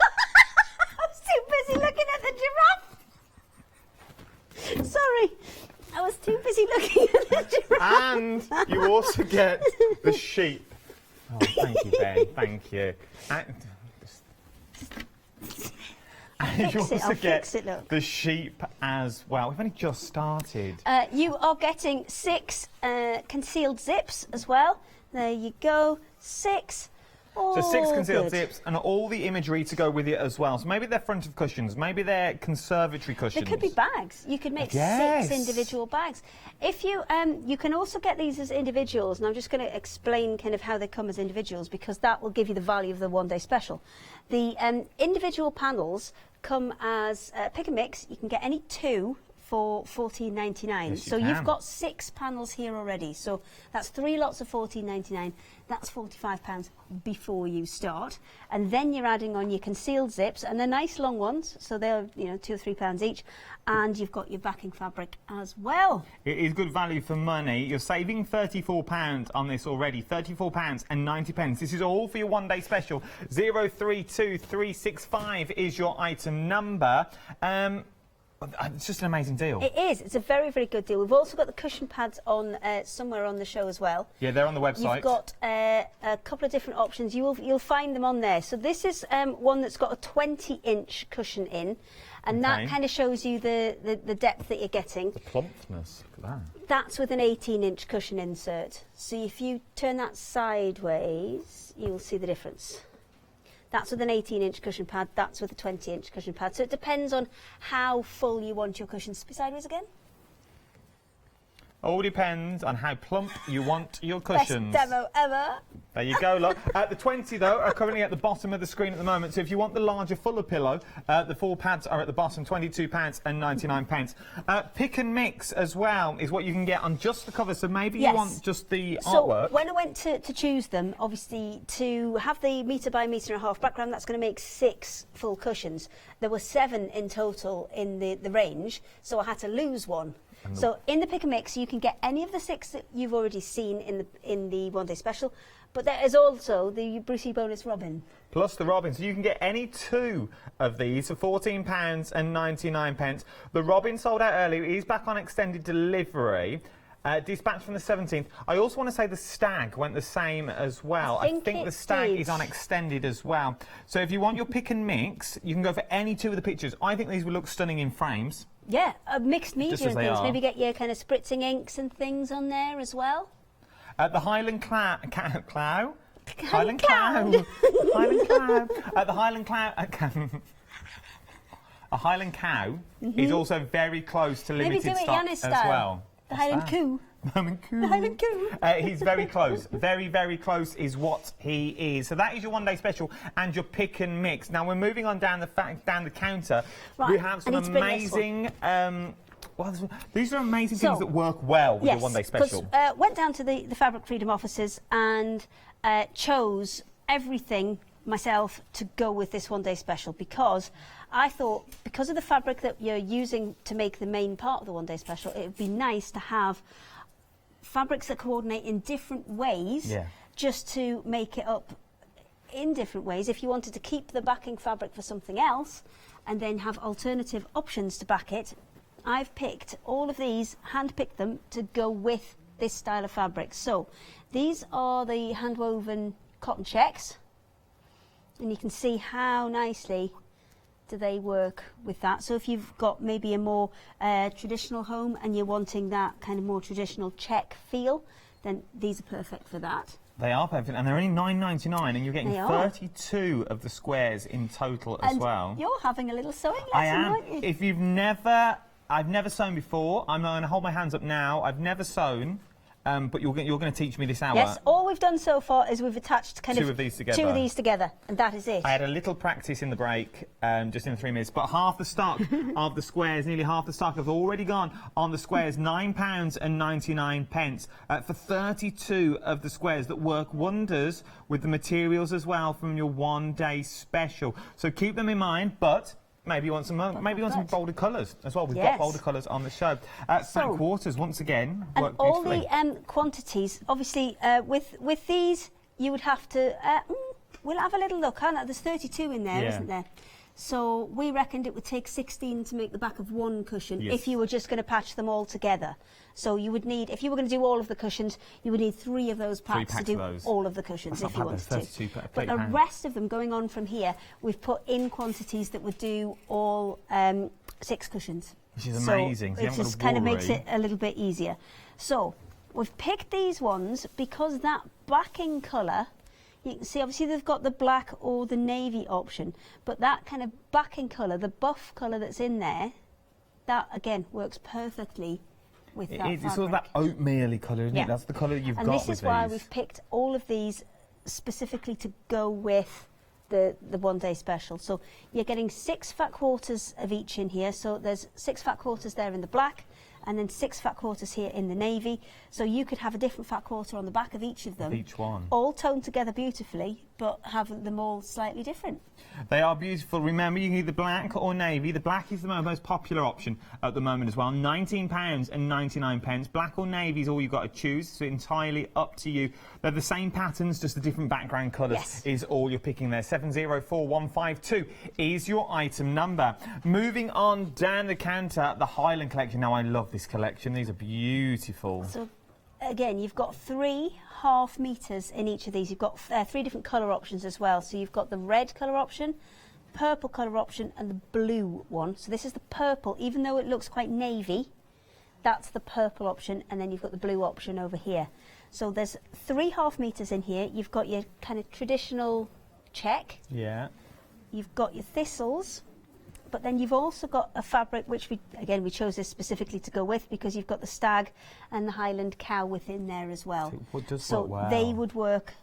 was too busy looking at the giraffe. Sorry. I was too busy looking at the giraffe. And you also get the sheep. Oh, thank you, Ben. Thank you. And you also get the sheep as well. We've only just started. You are getting 6 concealed zips as well. There you go. 6. So 6 concealed zips and all the imagery to go with it as well. So maybe they're front of cushions, maybe they're conservatory cushions. They could be bags. You could make 6 individual bags. If you you can also get these as individuals, and I'm just going to explain kind of how they come as individuals, because that will give you the value of the one day special. The individual panels come as pick and mix. You can get any 2 for $14.99. Yes, so you've got 6 panels here already. So that's 3 lots of $14.99. That's £45 before you start. And then you're adding on your concealed zips, and they're nice long ones, so they're £2 or £3 each. And you've got your backing fabric as well. It is good value for money. You're saving £34 on this already. £34.90. This is all for your one day special. 032365 is your item number. It's just an amazing deal. It is. It's a very, very good deal. We've also got the cushion pads on somewhere on the show as well. Yeah, they're on the website. You've got a couple of different options. You'll find them on there. So this is one that's got a 20-inch cushion in, and that kind of shows you the depth that you're getting. The plumpness. Look at that. That's with an 18-inch cushion insert. So if you turn that sideways, you'll see the difference. That's with an 18-inch cushion pad, that's with a 20-inch cushion pad. So it depends on how full you want your cushions. Be sideways again. All depends on how plump you want your cushions. Best demo ever. There you go, look. The 20, though, are currently at the bottom of the screen at the moment. So if you want the larger, fuller pillow, the 4 pads are at the bottom, £22.99. Pick and mix as well is what you can get on just the cover. So maybe you want just the artwork. So when I went to choose them, obviously, to have the metre by metre and a half background, that's going to make 6 full cushions. There were 7 in total in the range, so I had to lose one. So in the pick and mix, you can get any of the 6 that you've already seen in the one-day special, but there is also the Brucey bonus robin. Plus the robin. So you can get any 2 of these for £14.99. The robin sold out earlier. He's back on extended delivery. Dispatched from the 17th. I also want to say the stag went the same as well. I think the stag is on extended as well. So if you want your pick and mix, you can go for any 2 of the pictures. I think these would look stunning in frames. Yeah, mixed media and things. Are. Maybe get your kind of spritzing inks and things on there as well. The Highland Clow. Highland Clow. Highland Clow. The Highland Clow. A Highland Cow is also very close to limited stock as well. The Highland Coo. The Highland Coo. He's very close. Very, very close is what he is. So that is your one-day special and your pick and mix. Now we're moving on down the counter. Right. We have some amazing. These are amazing things that work well with your one-day special. Went down to the Fabric Freedom offices and chose everything myself to go with this one-day special, because I thought, because of the fabric that you're using to make the main part of the one-day special, it would be nice to have fabrics that coordinate in different ways, just to make it up in different ways. If you wanted to keep the backing fabric for something else and then have alternative options to back it, I've picked all of these, hand-picked them to go with this style of fabric. So these are the hand-woven cotton checks, and you can see how nicely do they work with that. So if you've got maybe a more traditional home and you're wanting that kind of more traditional check feel, then these are perfect for that. They are perfect, and they're only $9.99, and you're getting 32 of the squares in total as well. You're having a little sewing lesson, I am. aren't you? If you've I've never sewn before. I'm going to hold my hands up now. I've never sewn. But you're going to teach me this hour. Yes, all we've done so far is we've attached kind of 2 of these together. 2 of these together, and that is it. I had a little practice in the break, just in 3 minutes, but half the stock of the squares, nearly half the stock have already gone on the squares, £9.99 for 32 of the squares that work wonders with the materials as well from your one-day special. So keep them in mind, but maybe you want some bolder colours as well. We've got bolder colours on the show. Fat quarters once again. And all the quantities, obviously, with these, you would have to. We'll have a little look, aren't there? There's 32 in there, isn't there? So we reckoned it would take 16 to make the back of one cushion if you were just going to patch them all together. So you would need, if you were going to do all of the cushions, you would need 3 of those packs to do all of the cushions if you wanted to. But the rest of them going on from here, we've put in quantities that would do all 6 cushions. Which is amazing. So it just kind of makes it a little bit easier. So we've picked these ones because that backing colour, you can see obviously they've got the black or the navy option, but that kind of backing colour, the buff colour that's in there, that again works perfectly with that fabric. It's sort of that oatmeal-y colour, isn't it? That's the colour that you've got with these. And this is why we've picked all of these specifically to go with the one-day special. So you're getting 6 fat quarters of each in here. So there's 6 fat quarters there in the black, and then 6 fat quarters here in the navy. So you could have a different fat quarter on the back of each of them. Each one. All toned together beautifully, but have them all slightly different. They are beautiful. Remember, you can either black or navy. The black is the most popular option at the moment as well. £19.99. Black or navy is all you've got to choose. So entirely up to you. They're the same patterns, just the different background colours is all you're picking there. 704152 is your item number. Moving on down the counter, the Highland collection. Now, I love this collection. These are beautiful. So, again, you've got 3 half meters in each of these. You've got 3 different colour options as well. So you've got the red colour option, purple colour option, and the blue one. So this is the purple, even though it looks quite navy, that's the purple option, and then you've got the blue option over here. So there's 3 half meters in here. You've got your kind of traditional check. Yeah. You've got your thistles, but then you've also got a fabric which we chose this specifically to go with because you've got the stag and the Highland cow within there as well. So they would work,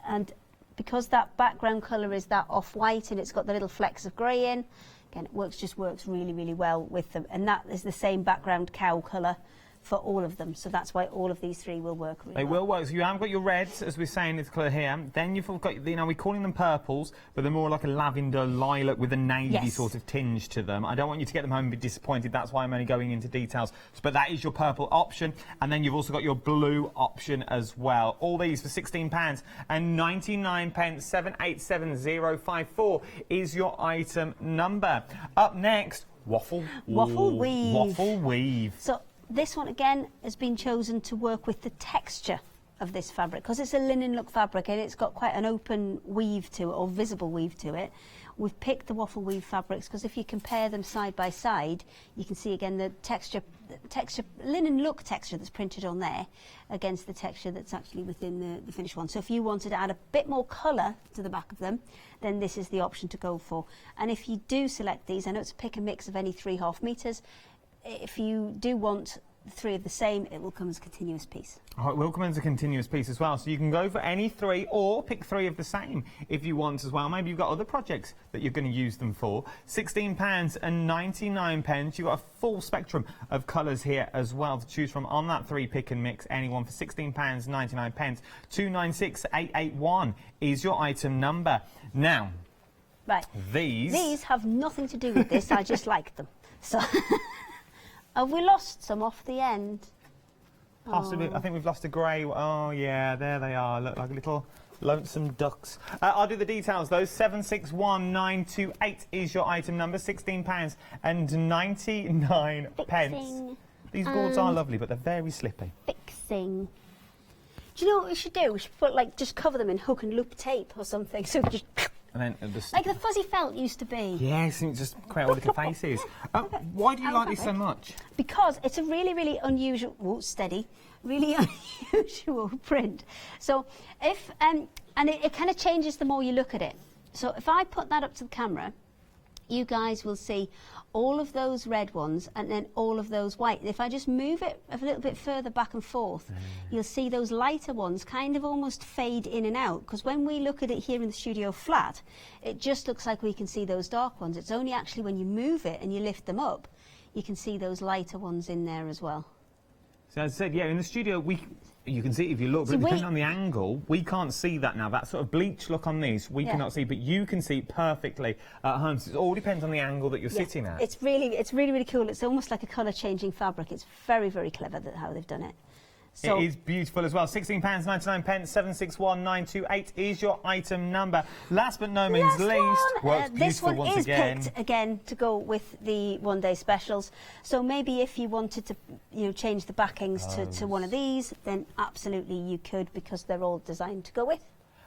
and because that background colour is that off-white and it's got the little flecks of grey in, again, it works really, really well with them. And that is the same background cow colour for all of them. So that's why all of these three will work really well. They will work. So you have got your reds, as we're saying, it's clear here. Then you've got, you know, we're calling them purples, but they're more like a lavender lilac with a navy sort of tinge to them. I don't want you to get them home and be disappointed. That's why I'm only going into details. But that is your purple option. And then you've also got your blue option as well. All these for £16 and 99 pence. 787054 is your item number. Up next, waffle weave. Waffle weave. So this one again has been chosen to work with the texture of this fabric because it's a linen look fabric and it's got quite an open weave to it, or visible weave to it. We've picked the waffle weave fabrics because if you compare them side by side, you can see again the texture, linen look texture that's printed on there against the texture that's actually within the finished one. So if you wanted to add a bit more colour to the back of them, then this is the option to go for. And if you do select these, I know it's a pick and mix of any 3.5 metres. If you do want 3 of the same, it will come as a continuous piece. Oh, it will come as a continuous piece as well, so you can go for any 3 or pick 3 of the same if you want as well. Maybe you've got other projects that you're going to use them for. £16 and 99 pence. You've got a full spectrum of colours here as well to choose from on that 3 pick and mix. Anyone for £16 99 pence. 296881 is your item number. Now, right, these have nothing to do with this. I just like them. So. Have we lost some off the end? Possibly. I think we've lost a grey. Oh, yeah, there they are. Look like little lonesome ducks. I'll do the details, though. 761928 is your item number. £16 and 99 pence. These boards are lovely, but they're very slippy. Fixing. Do you know what we should do? We should put, like, just cover them in hook and loop tape or something. So just... And then just like the fuzzy felt used to be. Yes, and just create all little faces. Why do you like these so much? Because it's a really, really unusual, really unusual print. So if, and it kind of changes the more you look at it. So if I put that up to the camera, you guys will see all of those red ones and then all of those white. And if I just move it a little bit further back and forth, you'll see those lighter ones kind of almost fade in and out, because when we look at it here in the studio flat, it just looks like we can see those dark ones. It's only actually when you move it and you lift them up, you can see those lighter ones in there as well. So as I said, yeah, in the studio, you can see it if you look, but depending on the angle, we can't see that now. That sort of bleach look on these, we cannot see, but you can see it perfectly at home. So it all depends on the angle that you're sitting at. It's really, really cool. It's almost like a colour-changing fabric. It's very, very clever how they've done it. So it is beautiful as well. £16 99 pence. 761928 is your item number. Last but no means least, this one once is again. picked again to go with the one-day specials. So maybe if you wanted to, change the backings to one of these, then absolutely you could, because they're all designed to go with.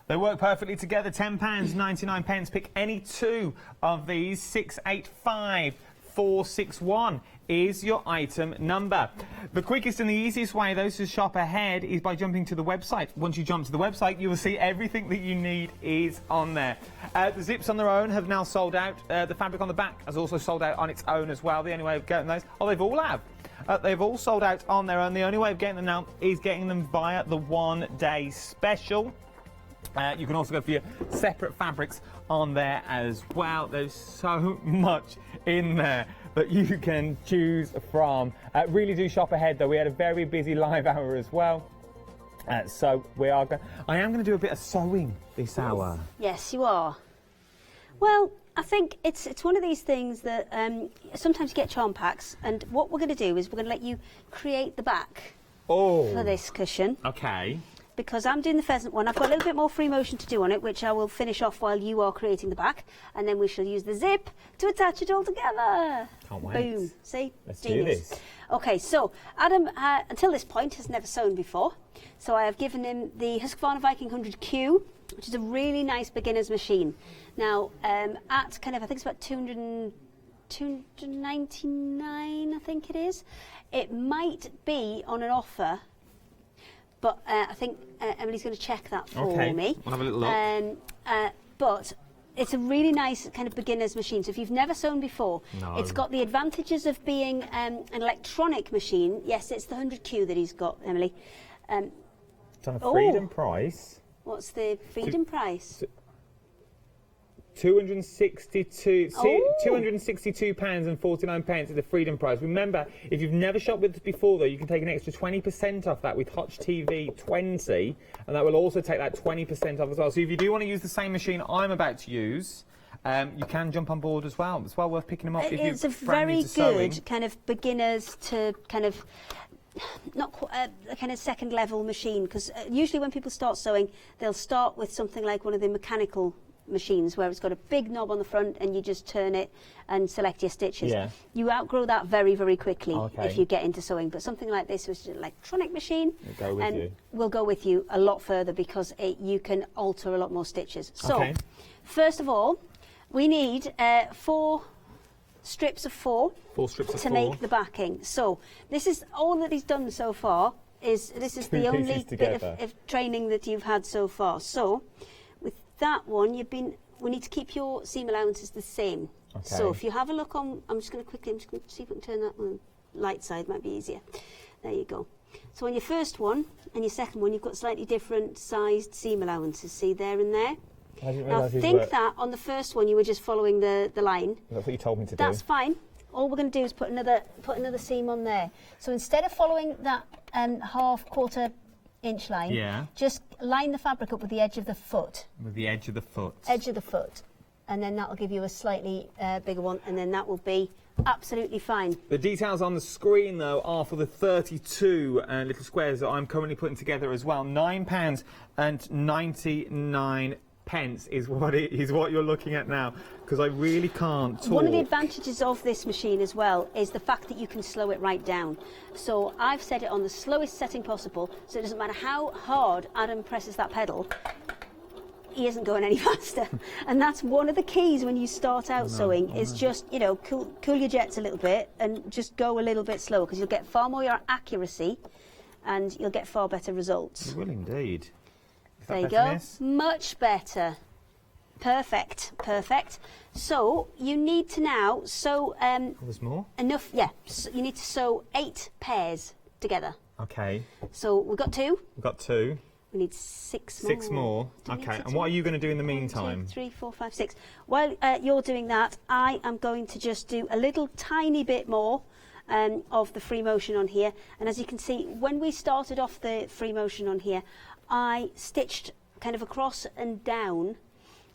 They work perfectly together. £10 99 pence. Pick any 2 of these. 685461 is your item number. The quickest and the easiest way, though, to shop ahead is by jumping to the website. Once you jump to the website, you will see everything that you need is on there. The zips on their own have now sold out. The fabric on the back has also sold out on its own as well. The only way of getting those... Oh, they've all have. They've all sold out on their own. The only way of getting them now is getting them via the one-day special. You can also go for your separate fabrics on there as well. There's so much in there that you can choose from. Really do shop ahead, though. We had a very busy live hour as well. So I am going to do a bit of sewing this hour. Yes, you are. Well, I think it's one of these things that sometimes you get charm packs, and what we're going to do is we're going to let you create the back for this cushion. Okay. Because I'm doing the pheasant one, I've got a little bit more free motion to do on it, which I will finish off while you are creating the back, and then we shall use the zip to attach it all together. Can't wait. Boom. See? Let's Genius. do this. Okay, so Adam, until this point, has never sewn before. So I have given him the Husqvarna Viking 100Q, which is a really nice beginner's machine. Now, at kind of, I think it's about 299, I think it is. It might be on an offer, but I think Emily's going to check that for me. We'll have a little look. But It's a really nice kind of beginner's machine. So if you've never sewn before, it's got the advantages of being an electronic machine. Yes, it's the 100Q that he's got, Emily. It's on a freedom price. What's the freedom price? £262.49 is the freedom price. Remember, if you've never shopped with us before, though, you can take an extra 20% off that with Hotch TV 20, and that will also take that 20% off as well. So if you do want to use the same machine I'm about to use, you can jump on board as well. It's well worth picking them up. It's a very good kind of beginners to kind of not quite a kind of second level machine, because usually when people start sewing, they'll start with something like one of the mechanical machines where it's got a big knob on the front and you just turn it and select your stitches. Yeah. You outgrow that very, very quickly if you get into sewing, but something like this was an electronic machine will go with you a lot further, because you can alter a lot more stitches. So first of all, we need 4 strips of 4 to make the backing. So this is all that he's done so far. This is the only bit of training that you've had so far. So with that one, we need to keep your seam allowances the same. So if you have a look on, I'm just going to see if I can turn that on the light side, might be easier. There you go. So on your first one and your second one, you've got slightly different sized seam allowances. See there and there? Now think that on the first one you were just following the line. That's what you told me to do. That's fine. All we're going to do is put another seam on there. So instead of following that half-quarter inch line, just line the fabric up with the edge of the foot. With the edge of the foot. Edge of the foot. And then that'll give you a slightly bigger one, and then that will be absolutely fine. The details on the screen, though, are for the 32 little squares that I'm currently putting together as well. £9.99 is what you're looking at now, because I really can't talk. One of the advantages of this machine as well is the fact that you can slow it right down. So I've set it on the slowest setting possible, so it doesn't matter how hard Adam presses that pedal, he isn't going any faster. And that's one of the keys when you start out sewing, is just, you know, cool your jets a little bit and just go a little bit slower, because you'll get far more accuracy and you'll get far better results. You will indeed. There you go. Much better. Perfect. Perfect. So you need to now sew there's more? Enough. Yeah. So you need to sew 8 pairs together. Okay. So we've got 2. We've got 2. We need 6 more. 6 more. Okay. And what are you going to do in the meantime? 1, 2, 3, 4, 5, 6. While you're doing that, I am going to just do a little tiny bit more of the free motion on here. And as you can see, when we started off the free motion on here, I stitched kind of across and down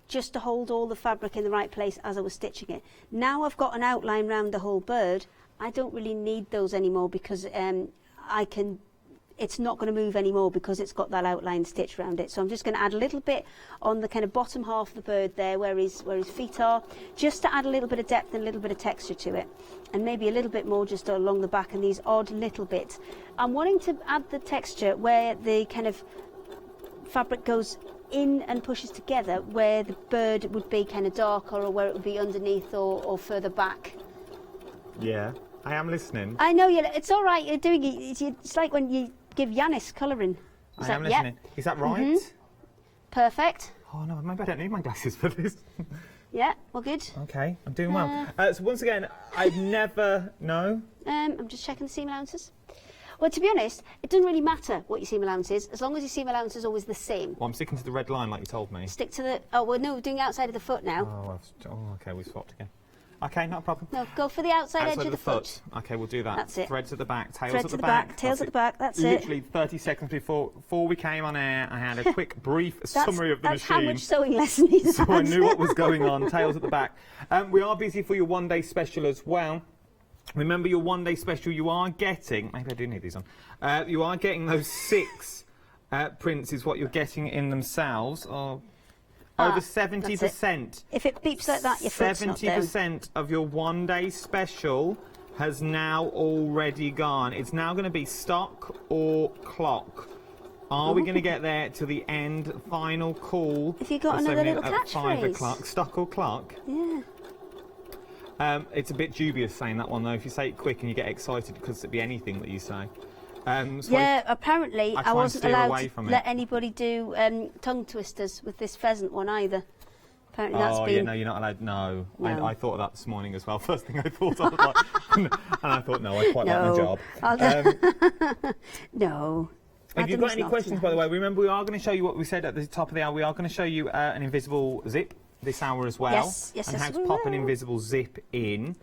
just to hold all the fabric in the right place as I was stitching it. Now I've got an outline round the whole bird, I don't really need those anymore, because it's not going to move anymore because it's got that outline stitch around it. So I'm just going to add a little bit on the kind of bottom half of the bird there where his feet are, just to add a little bit of depth and a little bit of texture to it, and maybe a little bit more just along the back and these odd little bits. I'm wanting to add the texture where the kind of fabric goes in and pushes together, where the bird would be kind of darker, or where it would be underneath or further back. Yeah, I am listening. I know, it's all right, you're doing it. It's like when you give Yanis colouring. I am listening. Is that right? Mm-hmm. Perfect. Oh no, maybe I don't need my glasses for this. Yeah, well, good. Okay, I'm doing well. So once again, I've never... No? I'm just checking the seam allowances. Well, to be honest, it doesn't really matter what your seam allowance is, as long as your seam allowance is always the same. Well, I'm sticking to the red line like you told me. Stick to the... Oh, well, no, we're doing outside of the foot now. Okay, we swapped again. Okay, not a problem. No, go for the outside edge of the foot. Okay, we'll do that. That's it. Threads at the back, tails Threads at the back. Tails at the back, that's it. Literally 30 seconds before we came on air, I had a quick, brief summary of the machine. That's how much sewing lesson he's So had. I knew what was going on, tails at the back. We are busy for your one-day special as well. Remember your one-day special, you are getting... Maybe I do need these on. You are getting those 6 prints is what you're getting in themselves. Over 70%. If it beeps like that, your foot's not down. 70% of your one-day special has now already gone. It's now going to be stock or clock. Are we going to get there to the end, final call? If you got another little at 5 catchphrase. o'clock. Stock or clock? Yeah. It's a bit dubious saying that one, though. If you say it quick and you get excited, because it'd be anything that you say. So apparently I wasn't allowed to let anybody do tongue twisters with this pheasant one either. Apparently that's Oh, been... yeah, no, you're not allowed. No. No. I thought of that this morning as well. First thing I thought, I was like, and I thought, no, I quite like my job. No. Have you got any not questions, by the way? Remember, we are going to show you what we said at the top of the hour. We are going to show you an invisible zip this hour as well. Yes, and yes, how to we pop an will. invisible zip in,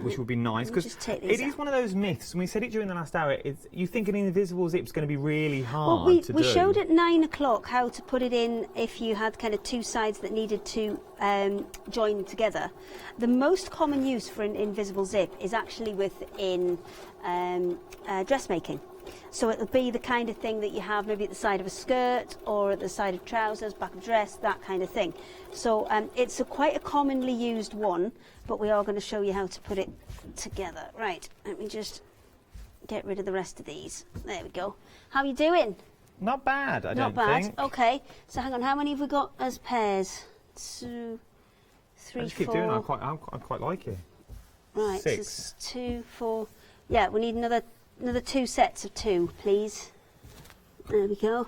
which would be nice. Because it is one of those myths, and we said it during the last hour, you think an invisible zip is going to be really hard to do. We showed at 9 o'clock how to put it in if you had kind of two sides that needed to join together. The most common use for an invisible zip is actually within dressmaking. So it'll be the kind of thing that you have maybe at the side of a skirt or at the side of trousers, back of dress, that kind of thing. So it's quite a commonly used one, but we are going to show you how to put it together. Right, let me just get rid of the rest of these. There we go. How are you doing? Not bad, I don't Not think. bad. Okay, so hang on, how many have we got as pairs? 2, 3, I just keep 4. doing it. I quite like it. Right, 6. so it's 2, 4. Yeah, we need another 2 sets of 2, please. There we go.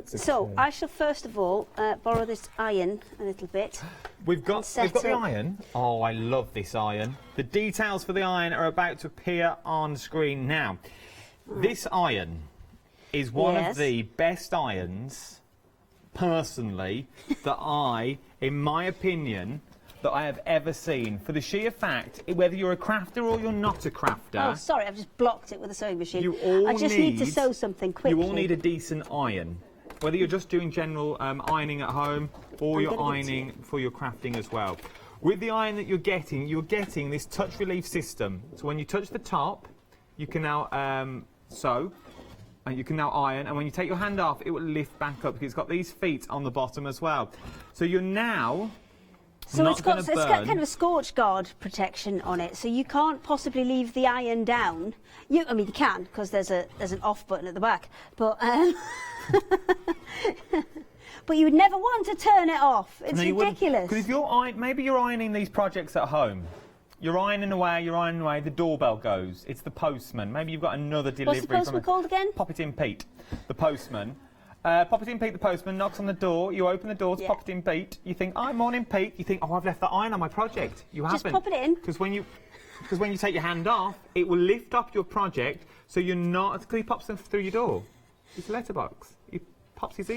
So I shall first of all borrow this iron a little bit. We've got the iron. Oh, I love this iron. The details for the iron are about to appear on screen now. This iron is one of the best irons, personally, that in my opinion, that I have ever seen, for the sheer fact, whether you're a crafter or you're not a crafter. Oh, sorry, I've just blocked it with a sewing machine. I just need to sew something quickly. You all need a decent iron. Whether you're just doing general ironing at home or you're ironing for your crafting as well. With the iron that you're getting this touch relief system. So when you touch the top, you can now sew. And you can now iron, and when you take your hand off, it will lift back up because it's got these feet on the bottom as well. So you're now it's got kind of a scorch guard protection on it, so you can't possibly leave the iron down. I mean, you can because there's an off button at the back, but but you would never want to turn it off. It's ridiculous. Because if maybe you're ironing these projects at home. You're ironing away, the doorbell goes. It's the postman. Maybe you've got another delivery. What's the postman called again? Pop it in Pete, the postman. Pop it in Pete, the postman, knocks on the door. You open the door to Pop it in Pete. You think, oh, morning Pete. You think, oh, I've left the iron on my project. You haven't. Just pop it in. Because when you take your hand off, it will lift up your project so you're not... Because he pops them through your door. It's a letterbox. He pops his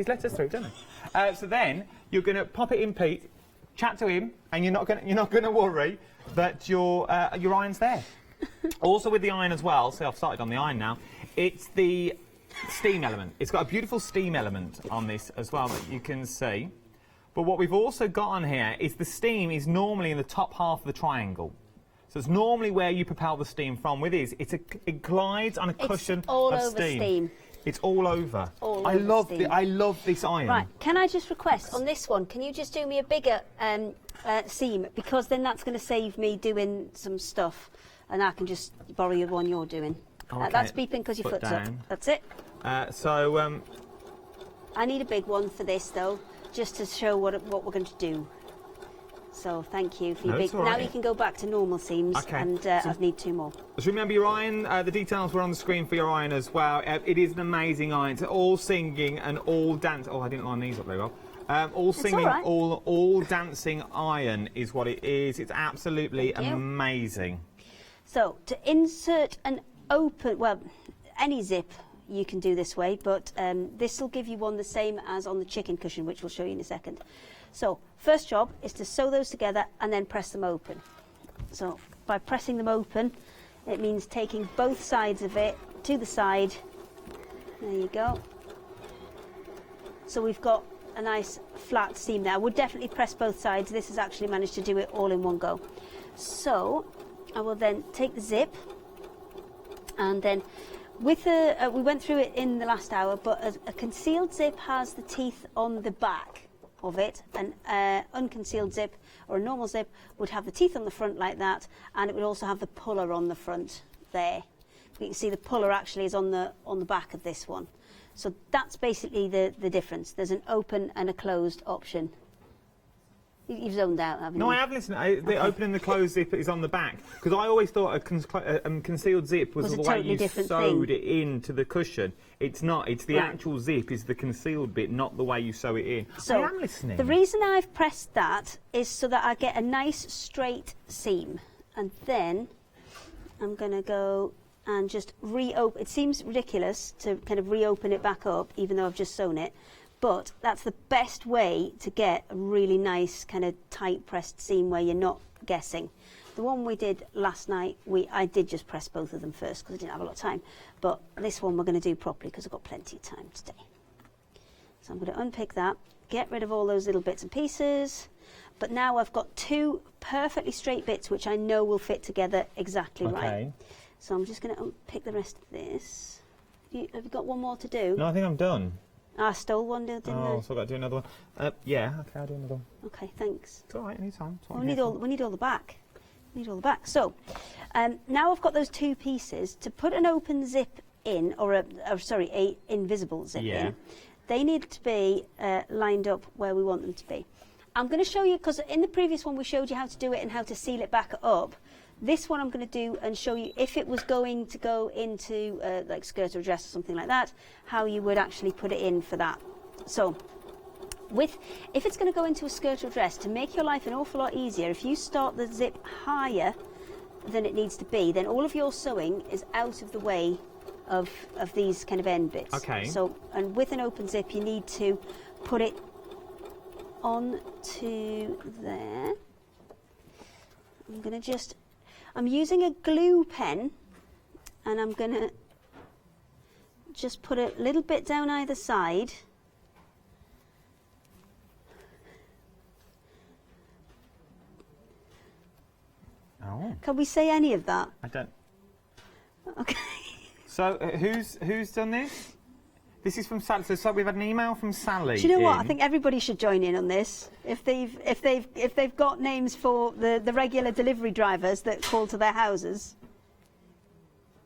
letters through, doesn't he? So then you're going to pop it in Pete, chat to him, and you're not going to worry that your iron's there. Also with the iron as well, so I've started on the iron now, it's the steam element. It's got a beautiful steam element on this as well that you can see. But what we've also got on here is the steam is normally in the top half of the triangle. So it's normally where you propel the steam from. With this, it glides on a cushion of steam. It's all over. I love this iron. Right, can I just request on this one, can you just do me a bigger seam, because then that's going to save me doing some stuff and I can just borrow the one you're doing. Okay. That's beeping because your foot's up. That's it. I need a big one for this though, just to show what we're going to do. So thank you for your big. Now you can go back to normal seams, and I need 2 more. Just remember your iron. The details were on the screen for your iron as well. It is an amazing iron. It's all singing and all dance. Oh, I didn't line these up very well. All singing, all dancing iron is what it is. It's absolutely amazing. So to insert an any zip you can do this way, but this will give you one the same as on the chicken cushion, which we'll show you in a second. So first job is to sew those together and then press them open. So by pressing them open, it means taking both sides of it to the side. There you go. So we've got a nice flat seam there. I would definitely press both sides. This has actually managed to do it all in one go. So I will then take the zip, and then with we went through it in the last hour, but a concealed zip has the teeth on the back of it. An unconcealed zip or a normal zip would have the teeth on the front like that, and it would also have the puller on the front there. You can see the puller actually is on the back of this one. So that's basically the difference. There's an open and a closed option. You've zoned out, haven't you? No, I have listened. The open and the close zip is on the back, because I always thought a concealed zip was the way totally you different sewed thing. it into the cushion. It's not. It's the Right. actual zip is the concealed bit, not the way you sew it in. So I am listening. the reason I've pressed that is so that I get a nice straight seam, and then I'm going to go and just reopen. It seems ridiculous to kind of reopen it back up, even though I've just sewn it. But that's the best way to get a really nice kind of tight pressed seam where you're not guessing. The one we did last night, I did just press both of them first because I didn't have a lot of time. But this one we're going to do properly because I've got plenty of time today. So I'm going to unpick that, get rid of all those little bits and pieces. But now I've got two perfectly straight bits which I know will fit together exactly right. So I'm just going to unpick the rest of this. Have you got one more to do? No, I think I'm done. I stole one, didn't I? Oh, so I've got to do another one. Yeah, okay, I'll do another one. Okay, thanks. It's all right, anytime. We need all the back. We need all the back. So now I've got those two pieces. To put an open zip in, or a invisible zip in, they need to be lined up where we want them to be. I'm going to show you, because in the previous one we showed you how to do it and how to seal it back up. This one I'm going to do and show you if it was going to go into like skirt or dress or something like that, how you would actually put it in for that. So if it's going to go into a skirt or dress, to make your life an awful lot easier, if you start the zip higher than it needs to be, then all of your sewing is out of the way of these kind of end bits. Okay. So, and with an open zip you need to put it on to there. I'm using a glue pen, and I'm going to just put a little bit down either side. Oh. Can we say any of that? I don't. Okay. So who's done this? This is from Sally. So we've had an email from Sally. Do you know what? I think everybody should join in on this. If they've got names for the regular delivery drivers that call to their houses.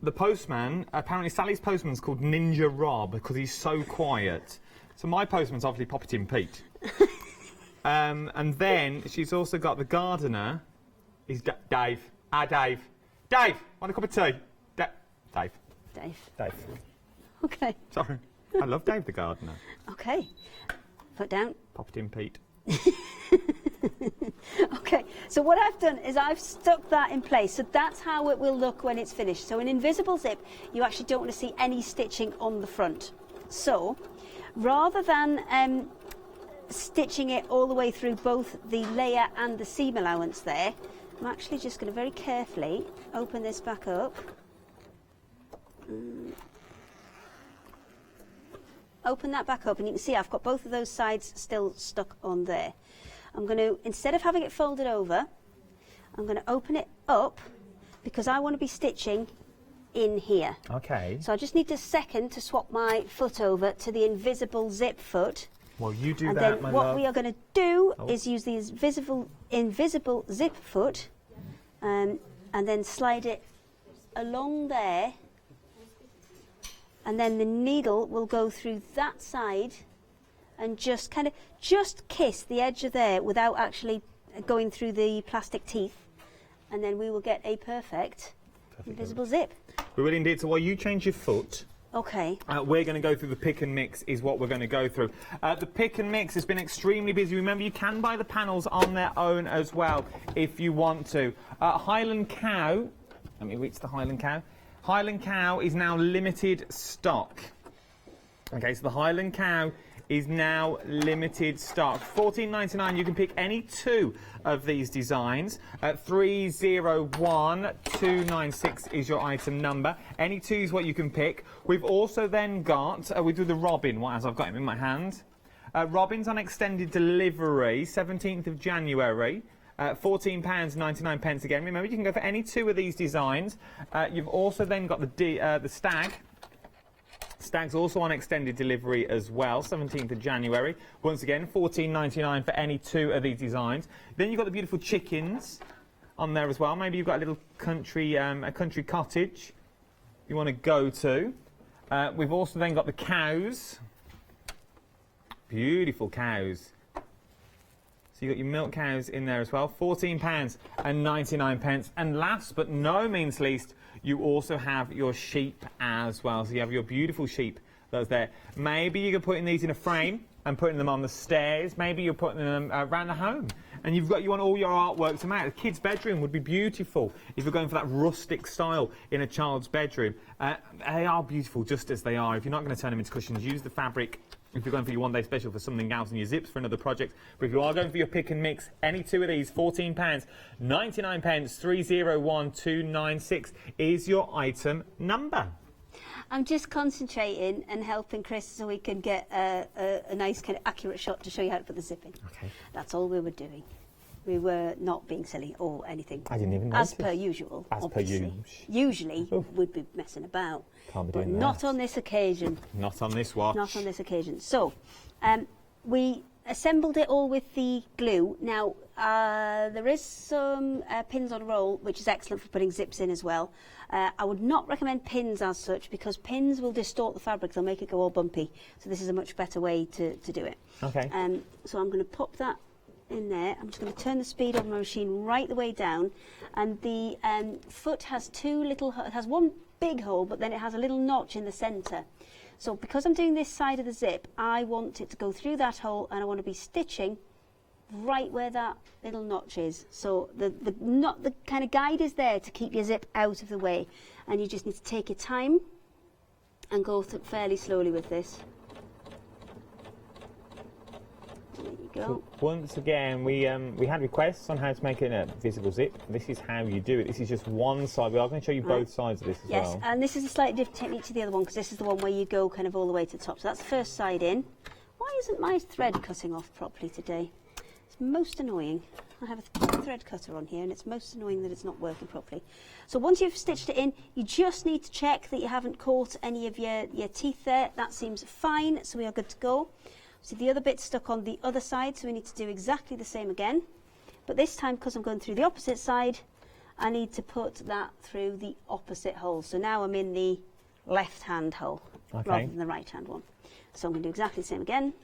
The postman, apparently Sally's postman's called Ninja Rob because he's so quiet. So my postman's obviously Poppy Pete. And then she's also got the gardener. He's Dave. Dave. Dave, want a cup of tea? Dave. Okay. Sorry. I love Dave the gardener. Okay. Put down. Poppy Pete. Okay, so what I've done is I've stuck that in place, so that's how it will look when it's finished. So an invisible zip, you actually don't want to see any stitching on the front. So rather than stitching it all the way through both the layer and the seam allowance there, I'm actually just going to very carefully open this back up. Open that back up, and you can see I've got both of those sides still stuck on there. I'm going to, instead of having it folded over, I'm going to open it up because I want to be stitching in here. Okay. So I just need a second to swap my foot over to the invisible zip foot. Well, you do and that, then my what love. we are going to do is use the invisible zip foot and then slide it along there, and then the needle will go through that side and just kiss the edge of there without actually going through the plastic teeth, and then we will get a perfect invisible zip. We will indeed. So while you change your foot, okay, we're going to go through the pick and mix is what we're going to go through. The pick and mix has been extremely busy. Remember, you can buy the panels on their own as well if you want to. Highland Cow, let me reach the Highland Cow. Highland Cow is now limited stock. Okay, so the Highland Cow is now limited stock. $14.99. You can pick any two of these designs. 301296 is your item number. Any two is what you can pick. We've also then got, we do the Robin, as I've got him in my hand. Robin's on extended delivery, 17th of January. £14.99 again. Remember, you can go for any two of these designs. You've also then got the Stag. Stag's also on extended delivery as well, 17th of January. Once again, £14.99 for any two of these designs. Then you've got the beautiful chickens on there as well. Maybe you've got a little country, a country cottage you want to go to. We've also then got the cows. Beautiful cows. So So you've got your milk cows in there as well, £14.99. And last but no means least, you also have your sheep as well. So you have your beautiful sheep that's there. Maybe you could put these in a frame and putting them on the stairs. Maybe you're putting them around the home. And you want all your artwork to match. A kid's bedroom would be beautiful if you're going for that rustic style in a child's bedroom. They are beautiful just as they are. If you're not going to turn them into cushions, use the fabric. If you're going for your one-day special for something else and your zips for another project. But if you are going for your pick and mix, any two of these, £14.99, 301296 is your item number. I'm just concentrating and helping Chris so we can get a nice kind of accurate shot to show you how to put the zip in. Okay. That's all we were doing. We were not being silly or anything. I didn't even notice. As per usual, As obviously. per usual. Usually we'd be messing about. Can't be but doing not that. on this occasion. Not on this watch. Not on this occasion. So, we assembled it all with the glue. Now, there is some pins on roll, which is excellent for putting zips in as well. I would not recommend pins as such because pins will distort the fabric. They'll make it go all bumpy. So this is a much better way to do it. Okay. So I'm going to pop that in there. I'm just going to turn the speed of my machine right the way down. And the foot has it has one big hole, but then it has a little notch in the centre. So because I'm doing this side of the zip, I want it to go through that hole and I want to be stitching right where that little notch is. So the kind of guide is there to keep your zip out of the way, and you just need to take your time and go fairly slowly with this. There you go. So once again, we had requests on how to make a visible zip. This is how you do it. This is just one side. We are going to show you both sides of this as well. Yes, and this is a slightly different technique to the other one because this is the one where you go kind of all the way to the top. So that's the first side in. Why isn't my thread cutting off properly today? It's most annoying. I have a thread cutter on here and it's most annoying that it's not working properly. So once you've stitched it in, you just need to check that you haven't caught any of your teeth there. That seems fine, so we are good to go. So the other bit's stuck on the other side, so we need to do exactly the same again. But this time, because I'm going through the opposite side, I need to put that through the opposite hole. So now I'm in the left-hand hole rather than the right-hand one. So I'm going to do exactly the same again.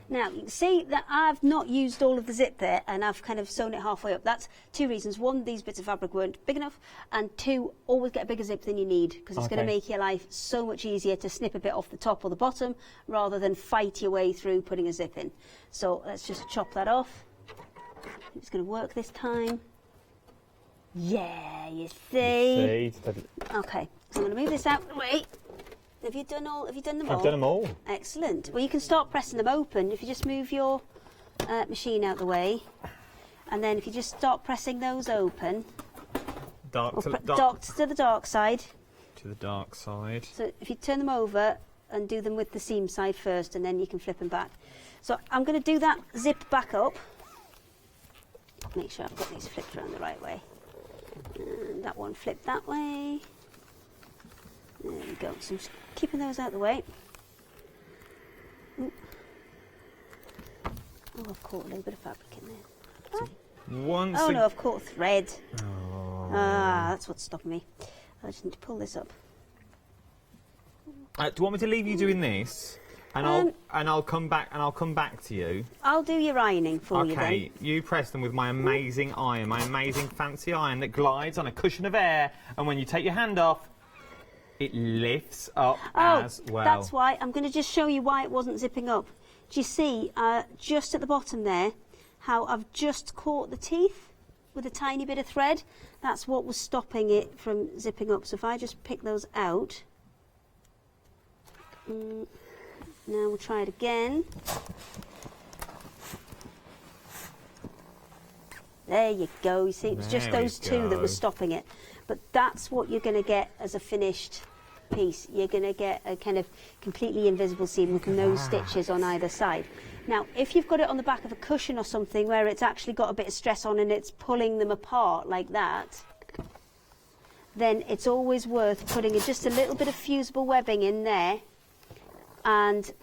Now, you can see that I've not used all of the zip there and I've kind of sewn it halfway up. That's two reasons. One, these bits of fabric weren't big enough, and two, always get a bigger zip than you need because it's going to make your life so much easier to snip a bit off the top or the bottom rather than fight your way through putting a zip in. So let's just chop that off. It's going to work this time. Yeah, you see. Okay, so I'm going to move this out of the way. Have you done them all? I've done them all. Excellent. Well, you can start pressing them open. If you just move your machine out the way, and then if you just start pressing those open. Dark to the dark side. To the dark side. So if you turn them over and do them with the seam side first, and then you can flip them back. So I'm going to do that zip back up. Make sure I've got these flipped around the right way. And that one flipped that way. There we go. So I'm just keeping those out of the way. Ooh. Oh, I've caught a little bit of fabric in there. Oh no, I've caught thread. Oh. Ah, that's what's stopping me. I just need to pull this up. Do you want me to leave you doing this, and I'll come back to you? I'll do your ironing for you then. Okay, you press them with my amazing iron, my amazing fancy iron that glides on a cushion of air, and when you take your hand off, it lifts up as well. That's why. I'm going to just show you why it wasn't zipping up. Do you see, just at the bottom there, how I've just caught the teeth with a tiny bit of thread? That's what was stopping it from zipping up. So if I just pick those out. Now we'll try it again. There you go. You see, it was just those two that were stopping it. But that's what you're going to get as a finished piece. You're going to get a kind of completely invisible seam with no stitches on either side. Now, if you've got it on the back of a cushion or something where it's actually got a bit of stress on and it's pulling them apart like that, then it's always worth putting just a little bit of fusible webbing in there and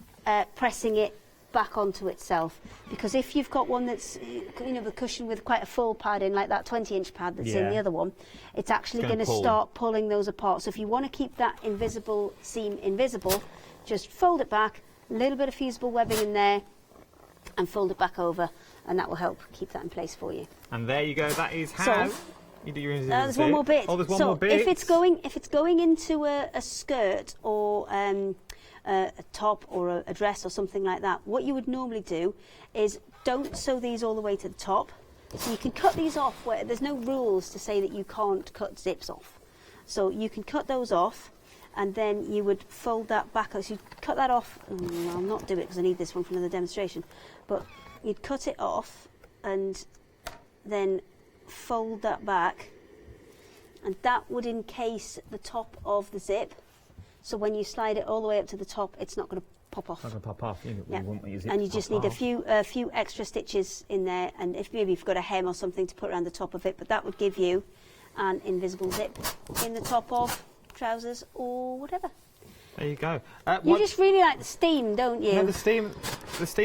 pressing it back onto itself, because if you've got one that's, you know, the cushion with quite a full pad in, like that 20-inch pad that's in the other one, it's actually going to start pulling those apart. So if you want to keep that invisible seam invisible, just fold it back, a little bit of fusible webbing in there, and fold it back over, and that will help keep that in place for you. And there you go. That is how you do your invisible there's one more bit. Oh, there's one more bit. If it's going into a skirt or a top or a dress or something like that, what you would normally do is don't sew these all the way to the top. So you can cut these off where there's no rules to say that you can't cut zips off. So you can cut those off, and then you would fold that back. So you'd cut that off. I'll not do it because I need this one for another demonstration. But you'd cut it off and then fold that back, and that would encase the top of the zip. So when you slide it all the way up to the top, it's not going to pop off. It's not going to pop off. And you just need a few extra stitches in there, and if maybe you've got a hem or something to put around the top of it, but that would give you an invisible zip in the top of trousers or whatever. There you go. You just really like the steam, don't you? No, the steam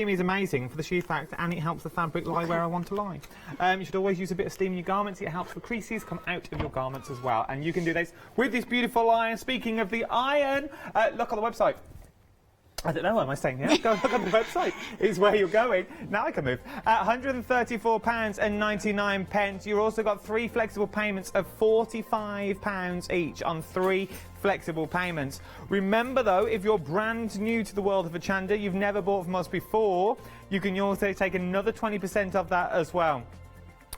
is amazing for the sheath fact, and it helps the fabric lie where I want to lie. You should always use a bit of steam in your garments. It helps the creases come out of your garments as well, and you can do this with this beautiful iron. Speaking of the iron, look on the website. I don't know, what am I saying here? Go look on the website, is where you're going. Now I can move. £134.99. You've also got 3 flexible payments of £45 each on 3 flexible payments. Remember though, if you're brand new to the world of Hochanda, you've never bought from us before, you can also take another 20% of that as well.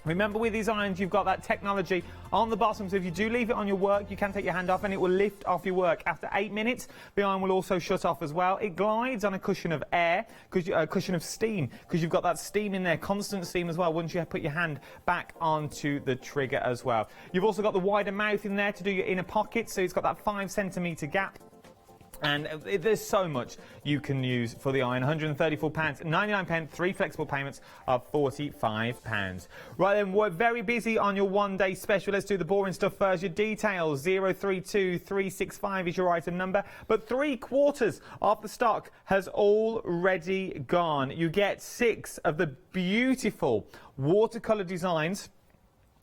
Remember, with these irons, you've got that technology on the bottom, so if you do leave it on your work, you can take your hand off and it will lift off your work. After 8 minutes, the iron will also shut off as well. It glides on a cushion of air, a cushion of steam, because you've got that steam in there, constant steam as well, once you put your hand back onto the trigger as well. You've also got the wider mouth in there to do your inner pocket, so it's got that 5-centimetre gap. And there's so much you can use for the iron. £134.99, 3 flexible payments of £45. Right then, we're very busy on your one-day special. Let's do the boring stuff first. Your details, 032365 is your item number. But 3/4 of the stock has already gone. You get 6 of the beautiful watercolour designs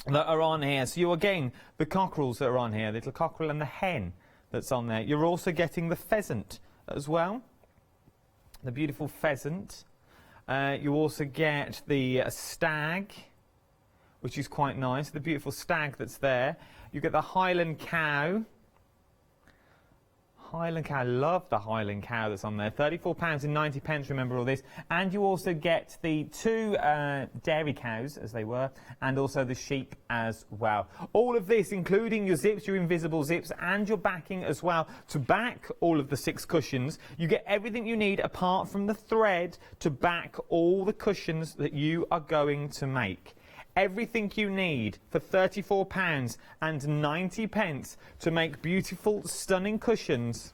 that are on here. So you're getting the cockerels that are on here, the little cockerel and the hen that's on there. You're also getting the pheasant as well, the beautiful pheasant. You also get the stag, which is quite nice, the beautiful stag that's there. You get the Highland cow. Highland cow, love the Highland cow that's on there. £34.90, remember all this. And you also get the 2 dairy cows, as they were, and also the sheep as well. All of this, including your zips, your invisible zips, and your backing as well, to back all of the 6 cushions. You get everything you need apart from the thread to back all the cushions that you are going to make. Everything you need for £34.90 to make beautiful, stunning cushions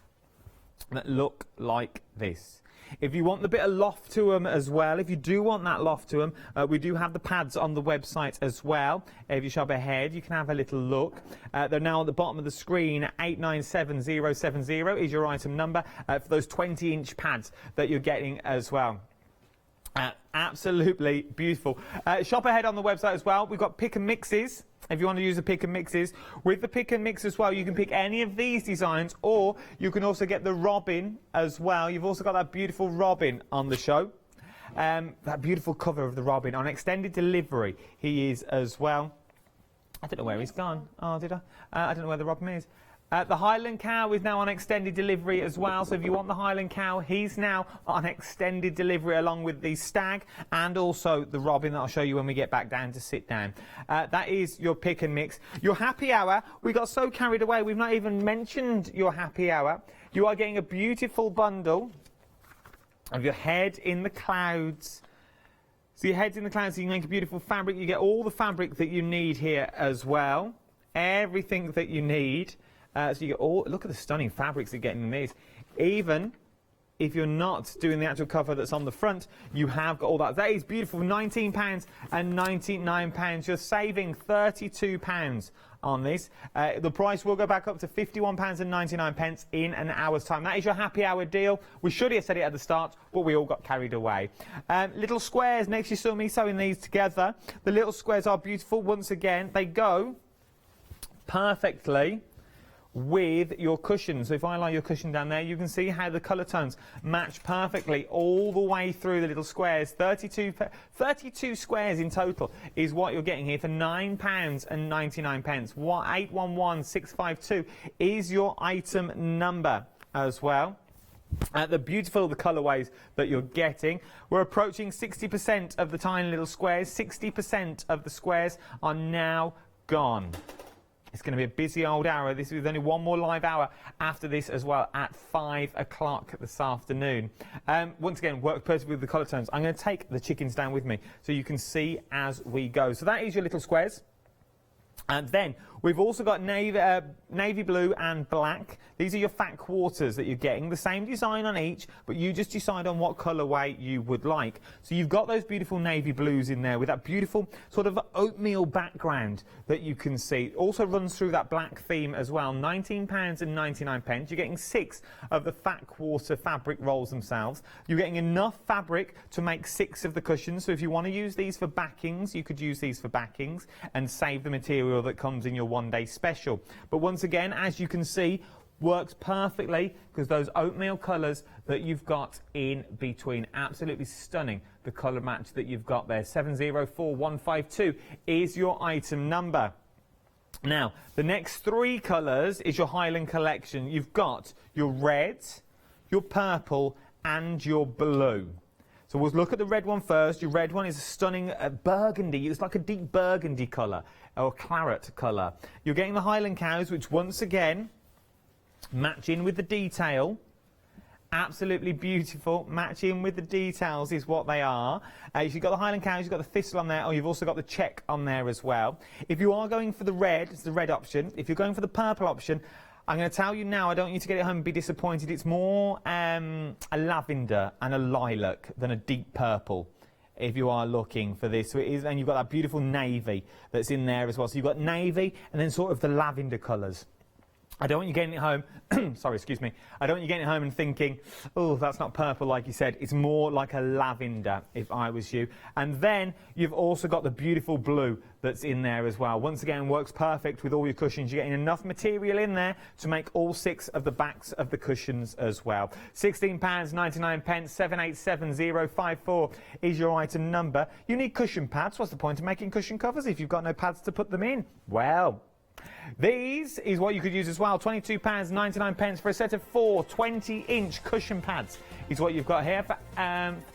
that look like this. If you want the bit of loft to them as well, if you do want that loft to them, we do have the pads on the website as well. If you shop ahead, you can have a little look. They're now at the bottom of the screen. 897070 is your item number for those 20-inch pads that you're getting as well. Absolutely beautiful. Shop ahead on the website as well. We've got pick and mixes. If you want to use the pick and mixes, with the pick and mix as well, you can pick any of these designs, or you can also get the robin as well. You've also got that beautiful robin on the show. That beautiful cover of the robin on extended delivery. He is as well. I don't know where he's gone. Oh, did I? I don't know where the robin is. The Highland cow is now on extended delivery as well, so if you want the Highland cow, he's now on extended delivery along with the stag and also the robin that I'll show you when we get back down to sit down. That is your pick and mix. Your happy hour, we got so carried away, we've not even mentioned your happy hour. You are getting a beautiful bundle of your head in the clouds. So your head's in the clouds, so you can make a beautiful fabric. You get all the fabric that you need here as well. Everything that you need. So you get all, look at the stunning fabrics you're getting in these. Even if you're not doing the actual cover that's on the front, you have got all that. That is beautiful, £19.99. You're saving £32 on this. The price will go back up to £51.99 in an hour's time. That is your happy hour deal. We should have said it at the start, but we all got carried away. Little squares, next you saw me sewing these together. The little squares are beautiful. Once again, they go perfectly with your cushion. So if I lie your cushion down there, you can see how the colour tones match perfectly all the way through the little squares. 32 squares in total is what you're getting here for £9.99. 811652 is your item number as well. The beautiful the colourways that you're getting. We're approaching 60% of the tiny little squares. 60% of the squares are now gone. It's going to be a busy old hour. This is only one more live hour after this as well at 5 o'clock this afternoon. Once again, work perfectly with the colour tones. I'm going to take the chickens down with me so you can see as we go. So that is your little squares. And then we've also got navy blue and black. These are your fat quarters that you're getting. The same design on each, but you just decide on what colourway you would like. So you've got those beautiful navy blues in there with that beautiful sort of oatmeal background that you can see. It also runs through that black theme as well. £19.99. You're getting 6 of the fat quarter fabric rolls themselves. You're getting enough fabric to make 6 of the cushions. So if you want to use these for backings, you could use these for backings and save the material that comes in your one-day special. But once again, as you can see, works perfectly because those oatmeal colours that you've got in between, absolutely stunning, the colour match that you've got there. 704152 is your item number. Now, the next 3 colours is your Highland collection. You've got your red, your purple and your blue. So we'll look at the red one first. Your red one is a stunning burgundy. It's like a deep burgundy colour or claret colour. You're getting the Highland cows, which once again match in with the detail. Absolutely beautiful. Match in with the details is what they are. You've got the Highland cows, you've got the thistle on there, or you've also got the check on there as well. If you are going for the red, it's the red option. If you're going for the purple option, I'm going to tell you now, I don't want you to get it home and be disappointed. It's more a lavender and a lilac than a deep purple if you are looking for this. So it is, and you've got that beautiful navy that's in there as well. So you've got navy and then sort of the lavender colours. I don't want you getting it home, sorry, excuse me. I don't want you getting it home and thinking, oh, that's not purple like you said. It's more like a lavender if I was you. And then you've also got the beautiful blue that's in there as well. Once again, works perfect with all your cushions. You're getting enough material in there to make all 6 of the backs of the cushions as well. £16.99, 787054 is your item number. You need cushion pads. What's the point of making cushion covers if you've got no pads to put them in? Well, these is what you could use as well. £22.99 for a set of 4 20-inch cushion pads is what you've got here for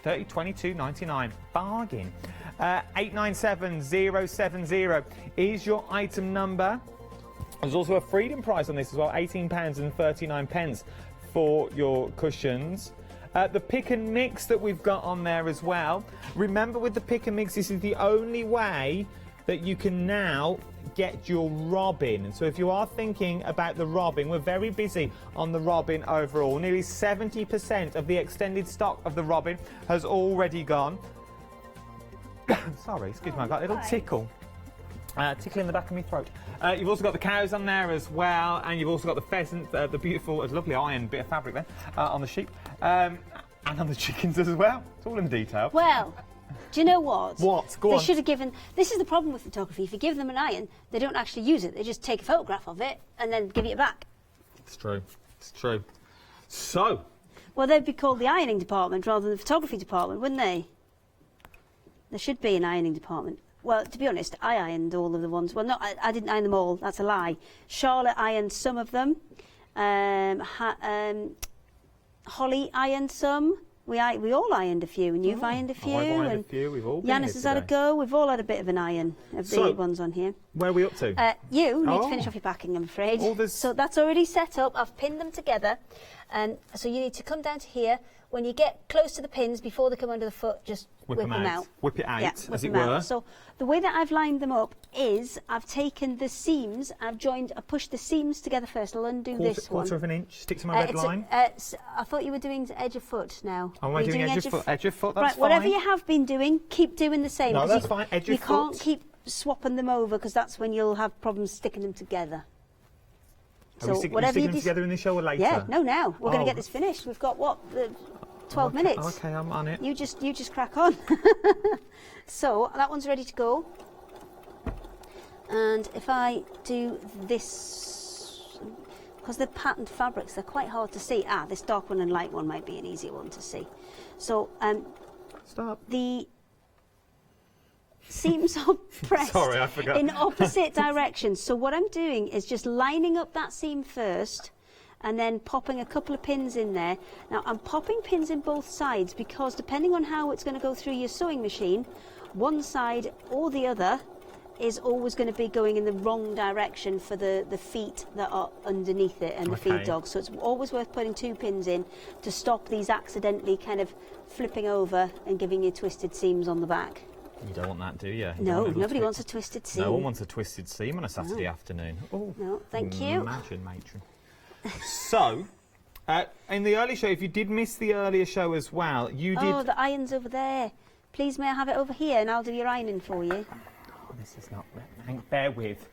£22.99. Bargain. 897070 is your item number. There's also a freedom price on this as well, £18.39 for your cushions. The pick and mix that we've got on there as well. Remember, with the pick and mix, this is the only way that you can now get your robin. And so if you are thinking about the robin, we're very busy on the robin overall. Nearly 70% of the extended stock of the robin has already gone. Sorry, excuse me, I got a little tickle. Tickle in the back of my throat. You've also got the cows on there as well, and you've also got the pheasant, the beautiful, lovely iron bit of fabric there on the sheep, and on the chickens as well. It's all in detail. Well, do you know what? What? Go on. They should have given... This is the problem with photography. If you give them an iron, they don't actually use it. They just take a photograph of it and then give it back. It's true. It's true. So... Well, they'd be called the ironing department rather than the photography department, wouldn't they? There should be an ironing department. Well, to be honest, I ironed all of the ones. Well, no, I didn't iron them all. That's a lie. Charlotte ironed some of them. Holly ironed some. We all ironed a few, and you've ironed a few. I've ironed and a few. We've all been Yanis has had a go. We've all had a bit of an iron of the ones on here. Where are we up to? You need to finish off your backing, I'm afraid. So that's already set up. I've pinned them together. So you need to come down to here. When you get close to the pins, before they come under the foot, just whip them out. Whip it out, yeah, as it were. So the way that I've lined them up is I've taken the seams, I've pushed the seams together first. I'll undo this one. Quarter of an inch, stick to my red line. I thought you were doing edge of foot now. Am I doing edge of foot? Edge of foot, that's right, fine. Whatever you have been doing, keep doing the same. No, that's fine, edge of foot. You can't keep swapping them over, because that's when you'll have problems sticking them together. Are we sticking them together in the show or later? Yeah, no, now. We're going to get this finished. We've got, what, 12 minutes? Okay, I'm on it. You just crack on. So, that one's ready to go. And if I do this, because they're patterned fabrics, they're quite hard to see. This dark one and light one might be an easier one to see. So, stop. The seams are pressed Sorry, I forgot. in opposite directions. So what I'm doing is just lining up that seam first and then popping a couple of pins in there. Now I'm popping pins in both sides because depending on how it's going to go through your sewing machine, one side or the other is always going to be going in the wrong direction for the feet that are underneath it and the feed dogs. So it's always worth putting 2 pins in to stop these accidentally kind of flipping over and giving you twisted seams on the back. You don't want that, do you? No, nobody wants a twisted seam. No one wants a twisted seam on a Saturday afternoon. Oh, no, thank you. Imagine, matron. So, in the early show, if you did miss the earlier show as well, you did... Oh, the iron's over there. Please, may I have it over here and I'll do your ironing for you. Oh, this is not... Bear with.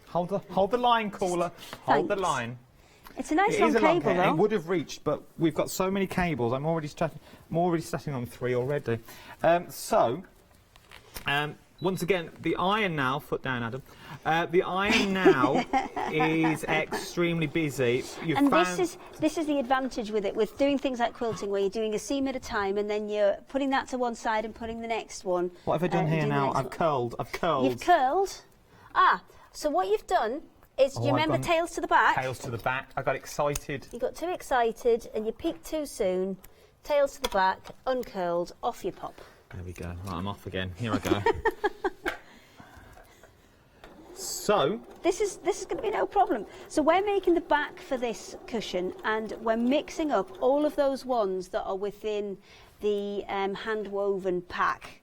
Hold the line, caller. Hold the line. It's a nice long cable, though. It would have reached, but we've got so many cables. I'm already starting on 3 already. Once again, the iron now, foot down, Adam. The iron now is extremely busy. This is the advantage with it, with doing things like quilting, where you're doing a seam at a time and then you're putting that to one side and putting the next one. What have I done here now? I've curled. You've curled? So what you've done is, do you remember tails to the back? Tails to the back. I got excited. You got too excited and you peaked too soon. Tails to the back, uncurled, off you pop. There we go. Right, I'm off again. Here I go. So this is going to be no problem. So we're making the back for this cushion, and we're mixing up all of those ones that are within the hand woven pack.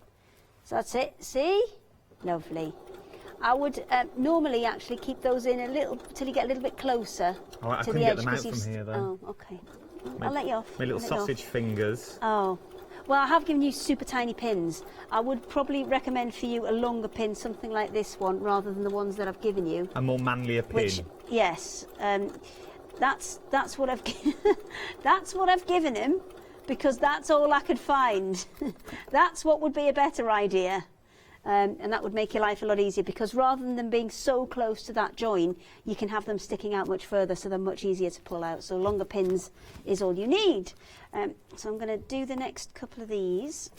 So that's it. See, lovely. I would normally actually keep those in a little till you get a little bit closer to the edge. I couldn't get them out from here though. Oh, okay. I'll let you off. My little sausage fingers. Oh. Well, I have given you super tiny pins. I would probably recommend for you a longer pin, something like this one, rather than the ones that I've given you. A more manlier pin. Yes, that's what I've that's what I've given him, because that's all I could find. That's what would be a better idea. And that would make your life a lot easier, because rather than them being so close to that join, you can have them sticking out much further, so they're much easier to pull out. So longer pins is all you need. So I'm going to do the next couple of these,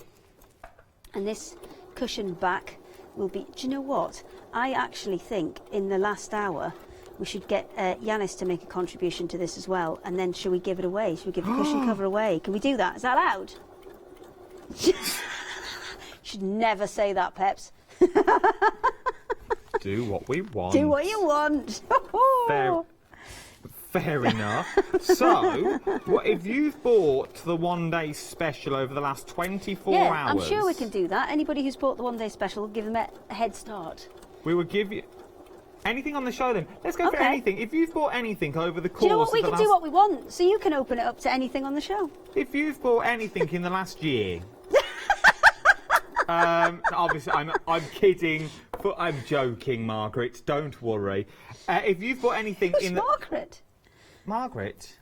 and this cushion back will be... Do you know what? I actually think in the last hour we should get Yanis to make a contribution to this as well, and then should we give it away? Should we give the cushion cover away? Can we do that? Is that allowed? Should never say that, Peps. Do what we want. Do what you want. Fair enough. So, what if you've bought the one-day special over the last 24 hours? I'm sure we can do that. Anybody who's bought the one-day special, give them a head start. We would give you... Anything on the show then? Let's go for anything. If you've bought anything over the course do you know what? We can do what we want, so you can open it up to anything on the show. If you've bought anything in the last year... obviously, I'm kidding, but I'm joking, Margaret. Don't worry. If you've bought anything in the... Margaret? Margaret?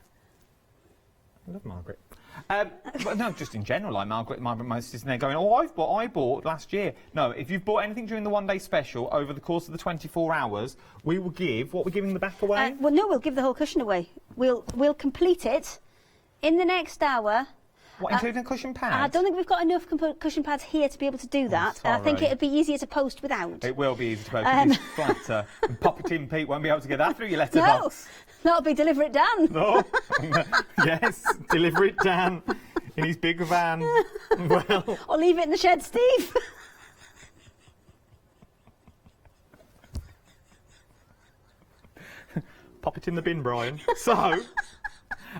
I love Margaret. But no, just in general, like Margaret, my sister's there going, oh, I bought last year. No, if you've bought anything during the one-day special over the course of the 24 hours, we will give... What, we're giving the back away? Well, no, we'll give the whole cushion away. We'll complete it in the next hour. What, including cushion pads? I don't think we've got enough cushion pads here to be able to do that. I think it'd be easier to post without. It will be easier to post. It's flatter. And Pop It In Pete won't be able to get that through your letterbox. No, that'll be Deliver It Dan. No. Yes, Deliver It Dan in his big van. Well. Or leave it in the shed, Steve. Pop it in the bin, Brian. So...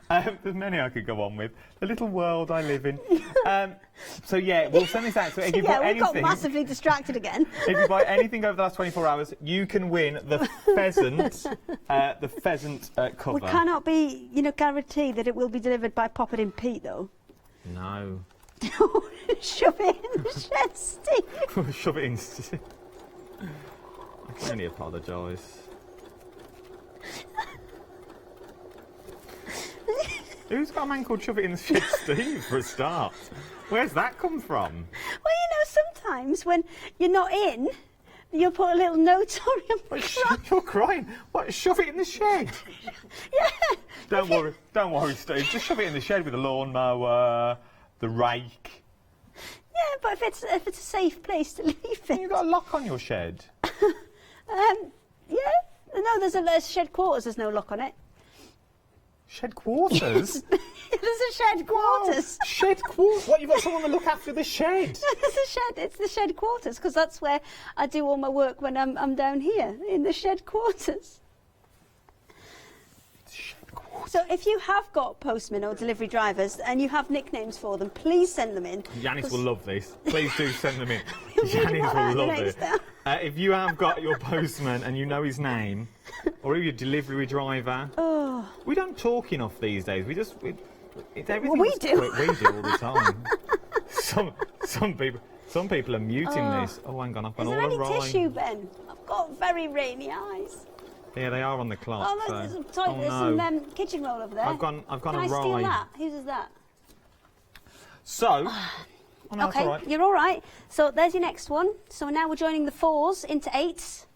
there's many I could go on with. The little world I live in. So yeah, we'll send this out. So if you buy anything, got massively distracted again. If you buy anything over the last 24 hours, you can win the pheasant, cover. We cannot be, guarantee that it will be delivered by Pop It In Pete, though. No. Shove it in the shed, Steve. Shove it in. I can only apologise. Who's got a man called Shove It in the Shed Steve for a start? Where's that come from? Well, you know, sometimes when you're not in, you'll put a little note on your You're crying. What? Shove it in the shed? Yeah. Don't worry, Steve. Just shove it in the shed with the lawnmower, the rake. Yeah, but if it's a safe place to leave it. You've got a lock on your shed. Yeah. No, there's a shed quarters. There's no lock on it. Shed quarters? There's a shed quarters. Oh, shed quarters? What, you've got someone to look after the shed? There's a shed. It's the shed quarters because that's where I do all my work when I'm down here in the shed quarters. So if you have got postmen or delivery drivers and you have nicknames for them, please send them in. Yanis will love this. Please do send them in. Yanis will love it. If you have got your postman and you know his name, or your delivery driver, we don't talk enough these days. We do. We do all the time. Some people are muting this. Oh, hang on, I've gone all awry. Is there any tissue, Ben? I've got very rainy eyes. Yeah, they are on the clock. Oh, look, there's some kitchen roll over there. I've gone Can awry. I steal that? Whose is that? So. Oh, no, okay, all right. You're all right. So there's your next one. So now we're joining the 4s into 8s,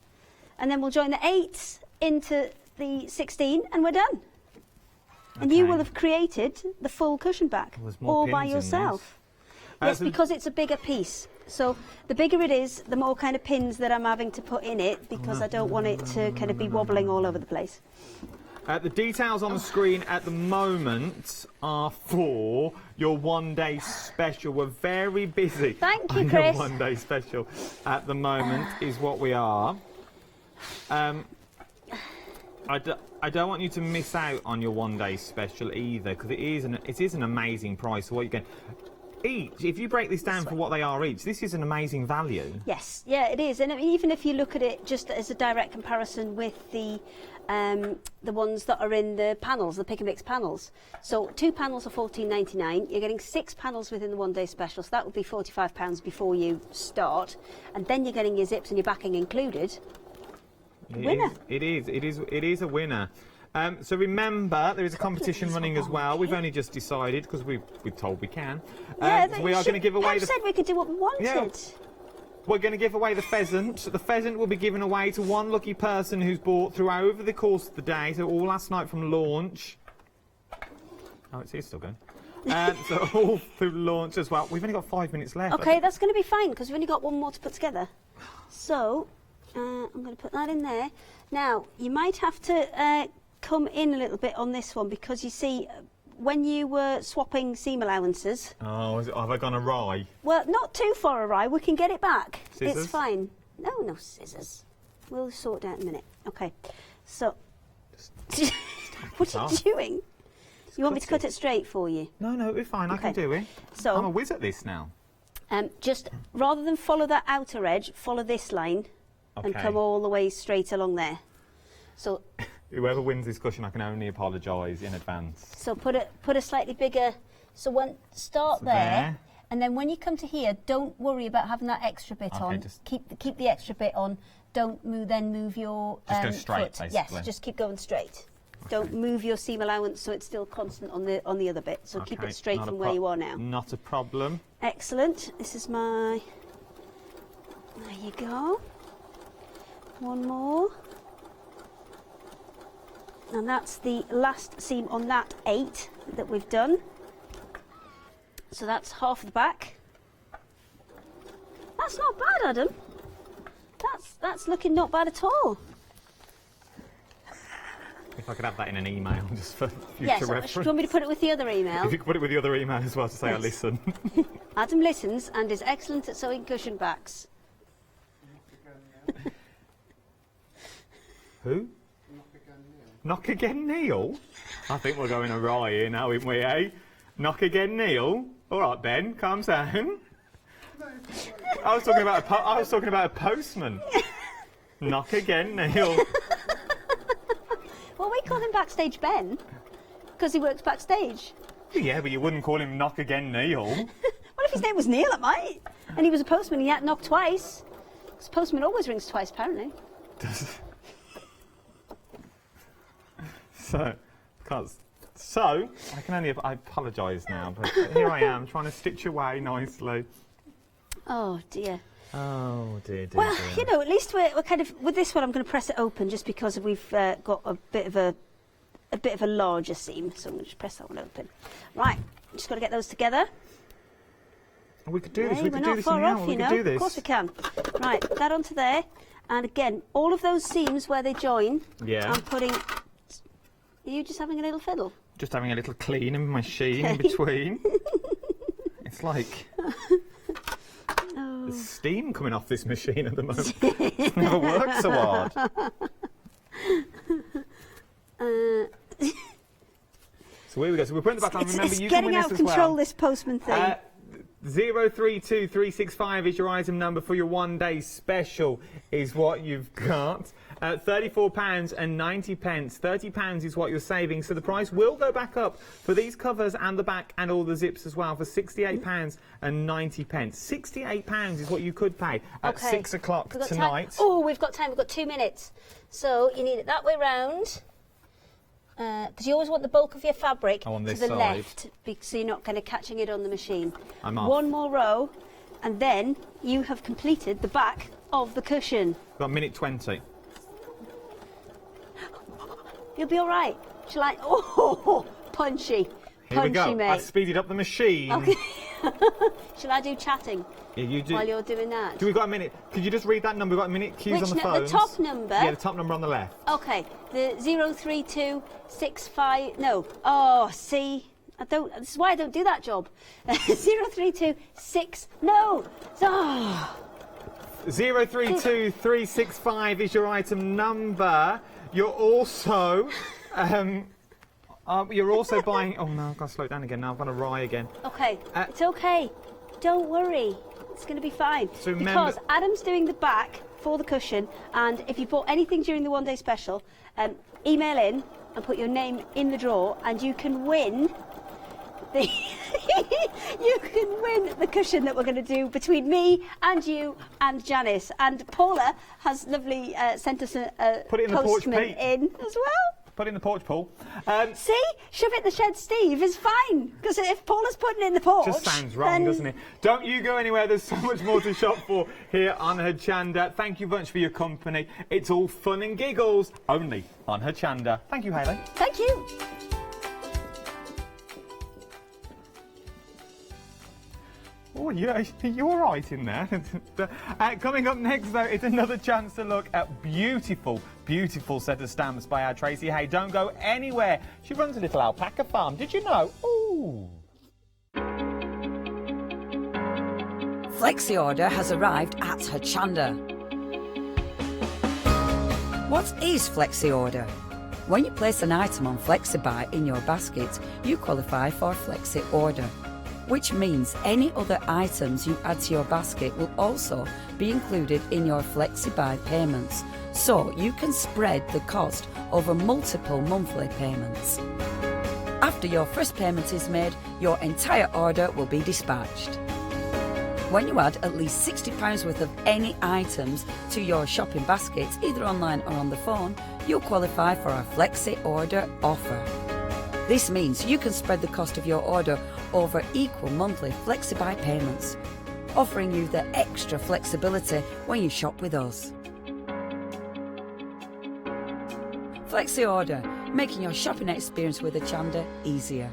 and then we'll join the 8s into the 16, and we're done. And you will have created the full cushion back all by yourself. Yes, because it's a bigger piece. So the bigger it is, the more kind of pins that I'm having to put in it, because I don't want it to kind of be wobbling all over the place. The details on the screen at the moment are for your one-day special. We're very busy. Thank you, on Chris. Your one-day special at the moment is what we are. I don't want you to miss out on your one-day special either, because it is an amazing price. So what you get each, if you break this down for what they are each, this is an amazing value. Yes, yeah, it is. And I mean, even if you look at it just as a direct comparison with the ones that are in the panels, the pick and mix panels. So 2 panels are $14.99. You're getting 6 panels within the one-day special, so that would be £45 before you start, and then you're getting your zips and your backing included. Winner. It is a winner. So remember, there is a competition running as well. We've only just decided because we've told we can. Yeah, we are going to give away. Said we could do what we wanted. Yeah. We're going to give away the pheasant. The pheasant will be given away to one lucky person who's bought through over the course of the day. So all last night from launch. Oh, it's still going. So all through launch as well. We've only got 5 minutes left. Okay, that's going to be fine because we've only got one more to put together. So I'm going to put that in there. Now you might have to come in a little bit on this one because you see, when you were swapping seam allowances... Oh, have I gone awry? Well, not too far awry. We can get it back. Scissors? It's fine. No scissors. We'll sort it out in a minute. Okay. So... what are you doing? You want me to cut it straight for you? No, it'll be fine. Okay. I can do it. So, I'm a whiz at this now. Just, rather than follow that outer edge, follow this line and come all the way straight along there. So... Whoever wins this cushion, I can only apologise in advance. So put a slightly bigger. So start there, and then when you come to here, don't worry about having that extra bit on. Just keep the extra bit on. Don't move your just go straight, foot. basically. Yes, just keep going straight. Okay. Don't move your seam allowance so it's still constant on the other bit. So keep it straight from where you are now. Not a problem. Excellent. This is my. There you go. One more. And that's the last seam on that 8 that we've done. So that's half of the back. That's not bad, Adam. That's looking not bad at all. If I could have that in an email just for future reference. Do you want me to put it with the other email? If you could put it with the other email as well to say I listen. Adam listens and is excellent at sewing cushion backs. Who? Knock again, Neil? I think we're going awry here now, aren't we, eh? Knock again, Neil? All right, Ben, calm down. I was talking about a postman. Knock again, Neil. Well, we call him Backstage Ben because he works backstage. Yeah, but you wouldn't call him Knock again, Neil. Well, if his name was Neil, I might. And he was a postman, he had knocked twice. 'Cause postman always rings twice, apparently. So I can only. I apologise now, but here I am trying to stitch away nicely. Oh dear. Oh dear. Well, you know, at least we're kind of with this one. I'm going to press it open just because we've got a bit of a larger seam, so I'm going to just press that one open. Right, just got to get those together. We could do this. Hey, We could do this in the we're not far hour. off, We you could know. do this. Of course we can. Right, that onto there, and again, all of those seams where they join. Yeah. I'm putting. Are you just having a little fiddle? Just having a little clean in my sheen in between. It's like there's steam coming off this machine at the moment. It's never worked so hard. So here we go. So we're putting the back on. Remember, you can win this as well. It's getting out of control, this postman thing. 032365 is your item number for your one-day special, is what you've got. £34.90. £30 is what you're saving, so the price will go back up for these covers and the back and all the zips as well for £68.90. £68 is what you could pay at 6 o'clock tonight. Time. Oh, we've got time. We've got 2 minutes. So you need it that way round. Because you always want the bulk of your fabric on this to the side. left, so you're not kind of catching it on the machine. I'm off. One more row, and then you have completed the back of the cushion. Got a minute 20. You'll be all right. Shall I? Oh, punchy. Here we go. Mate. I've speeded up the machine. Okay. Shall I do chatting? Yeah, you do. While you're doing that. Do we got a minute? Could you just read that number? We've got a minute. Cues on the phones. The top number? Yeah, the top number on the left. Okay. The 03265. No. Oh, see. I don't. This is why I don't do that job. 0326. No. Oh. 032365 is your item number. You're also buying. Oh no, I've got to slow it down again. Now I've got to rye again. Okay, it's okay. Don't worry. It's going to be fine. So remember, because Adam's doing the back for the cushion, and if you bought anything during the one-day special, email in and put your name in the draw, and you can win the the cushion that we're going to do between me and you and Janice. And Paula has lovely sent us a put it in the porch, postman Pete. in as well. Put it in the porch, Paul. See? Shove it in the shed, Steve, is fine. Because if Paula's putting it in the porch... Just sounds wrong, doesn't it? Don't you go anywhere. There's so much more to shop for here on Hochanda. Thank you much for your company. It's all fun and giggles, only on Hochanda. Thank you, Hayley. Thank you. Oh, yeah, you're all right in there. Coming up next, though, it's another chance to look at beautiful, beautiful set of stamps by our Tracy Hay. Don't go anywhere. She runs a little alpaca farm. Did you know? Ooh. Flexi order has arrived at Hochanda. What is Flexi order? When you place an item on FlexiBuy in your basket, you qualify for Flexi order, which means any other items you add to your basket will also be included in your FlexiBuy payments, so you can spread the cost over multiple monthly payments. After your first payment is made, your entire order will be dispatched. When you add at least £60 worth of any items to your shopping baskets, either online or on the phone, you'll qualify for our Flexi order offer. This means you can spread the cost of your order over equal monthly FlexiBuy payments, offering you the extra flexibility when you shop with us. Flexi order, making your shopping experience with Hochanda easier.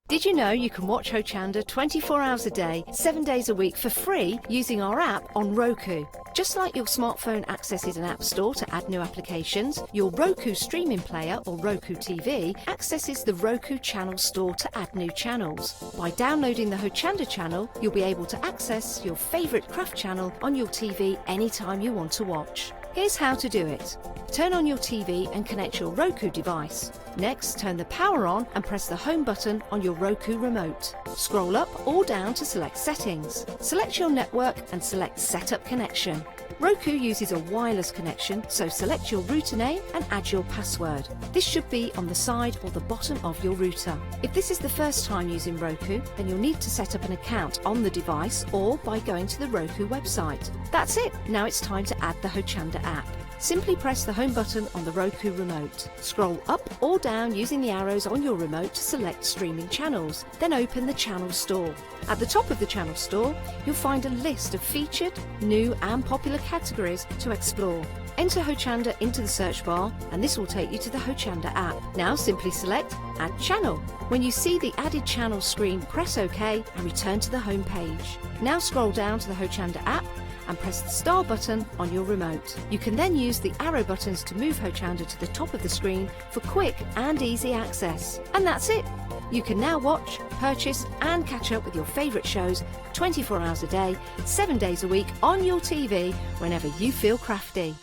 Did you know you can watch Hochanda 24 hours a day, 7 days a week for free using our app on Roku? Just like your smartphone accesses an app store to add new applications, your Roku streaming player or Roku TV accesses the Roku channel store to add new channels. By downloading the Hochanda channel, you'll be able to access your favourite craft channel on your TV anytime you want to watch. Here's how to do it. Turn on your TV and connect your Roku device. Next, turn the power on and press the home button on your Roku remote. Scroll up or down to select settings. Select your network and select Setup Connection. Roku uses a wireless connection, so select your router name and add your password. This should be on the side or the bottom of your router. If this is the first time using Roku, then you'll need to set up an account on the device or by going to the Roku website. That's it. Now it's time to add the Hochanda app. Simply press the home button on the Roku remote. Scroll up or down using the arrows on your remote to select streaming channels. Then open the channel store. At the top of the channel store, you'll find a list of featured, new and popular categories to explore. Enter Hochanda into the search bar and this will take you to the Hochanda app. Now simply select Add Channel. When you see the added channel screen, press OK and return to the home page. Now scroll down to the Hochanda app and press the star button on your remote. You can then use the arrow buttons to move Hochanda to the top of the screen for quick and easy access. And that's it. You can now watch, purchase and catch up with your favourite shows 24 hours a day, 7 days a week on your TV whenever you feel crafty.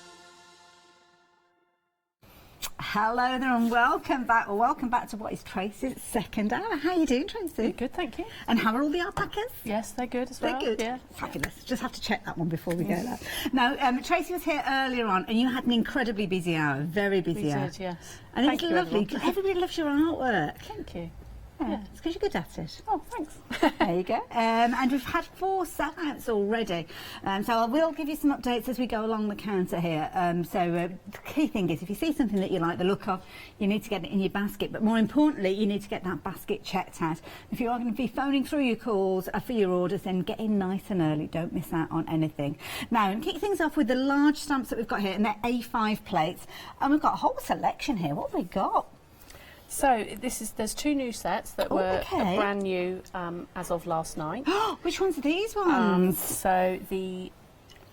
Hello there and welcome back. Well, welcome back to what is Tracy's second hour. How are you doing, Tracy? Good, thank you. And how are all the alpacas? Yes, they're good as well. They're good? Yeah. Fabulous. Just have to check that one before we go there. Now, Tracy was here earlier on and you had an incredibly busy hour, very busy hour. We did, yes. And Thank it's you, lovely. everyone. Everybody loves your artwork. Thank you. Yeah, it's because you're good at it. Oh, thanks. There you go. And we've had 4 sellouts already. So I will give you some updates as we go along the counter here. The key thing is if you see something that you like the look of, you need to get it in your basket. But more importantly, you need to get that basket checked out. If you are going to be phoning through your calls for your orders, then get in nice and early. Don't miss out on anything. Now, and kick things off with the large stamps that we've got here, and they're A5 plates. And we've got a whole selection here. What have we got? So there's 2 new sets that were brand new as of last night. Which ones are these ones? So the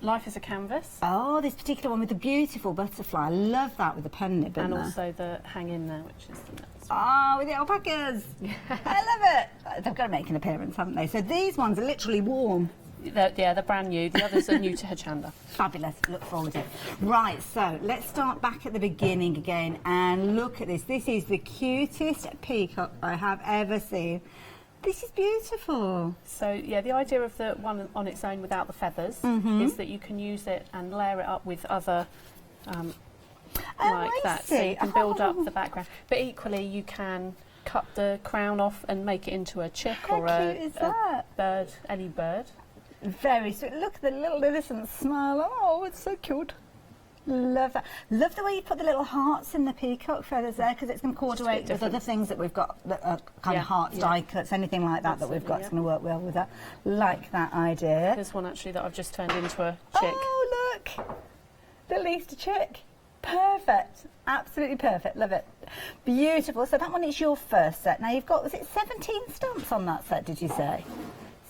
Life is a Canvas. Oh, this particular one with the beautiful butterfly. I love that with the pen nib in and there. also the Hang In There, which is the next one. Oh, with the alpacas. I love it. They've got to make an appearance, haven't they? So these ones are literally warm. They're brand new. The others are new to Hochanda. Fabulous. Look forward to it. Right, so let's start back at the beginning again and look at this. This is the cutest peacock I have ever seen. This is beautiful. So, yeah, the idea of the one on its own without the feathers is that you can use it and layer it up with other like that. So you can build up the background. But equally, you can cut the crown off and make it into a chick or a bird, any bird. Very sweet. Look at the little innocent smile. Oh, it's so cute. Love that. Love the way you put the little hearts in the peacock feathers there, because it's going to coordinate with other things that we've got, that are kind of hearts, die cuts, anything like that that we've got. It's going to work well with that. Like that idea. There's one actually that I've just turned into a chick. Oh, look. The least chick. Perfect. Absolutely perfect. Love it. Beautiful. So that one is your first set. Now you've got, was it 17 stamps on that set, did you say?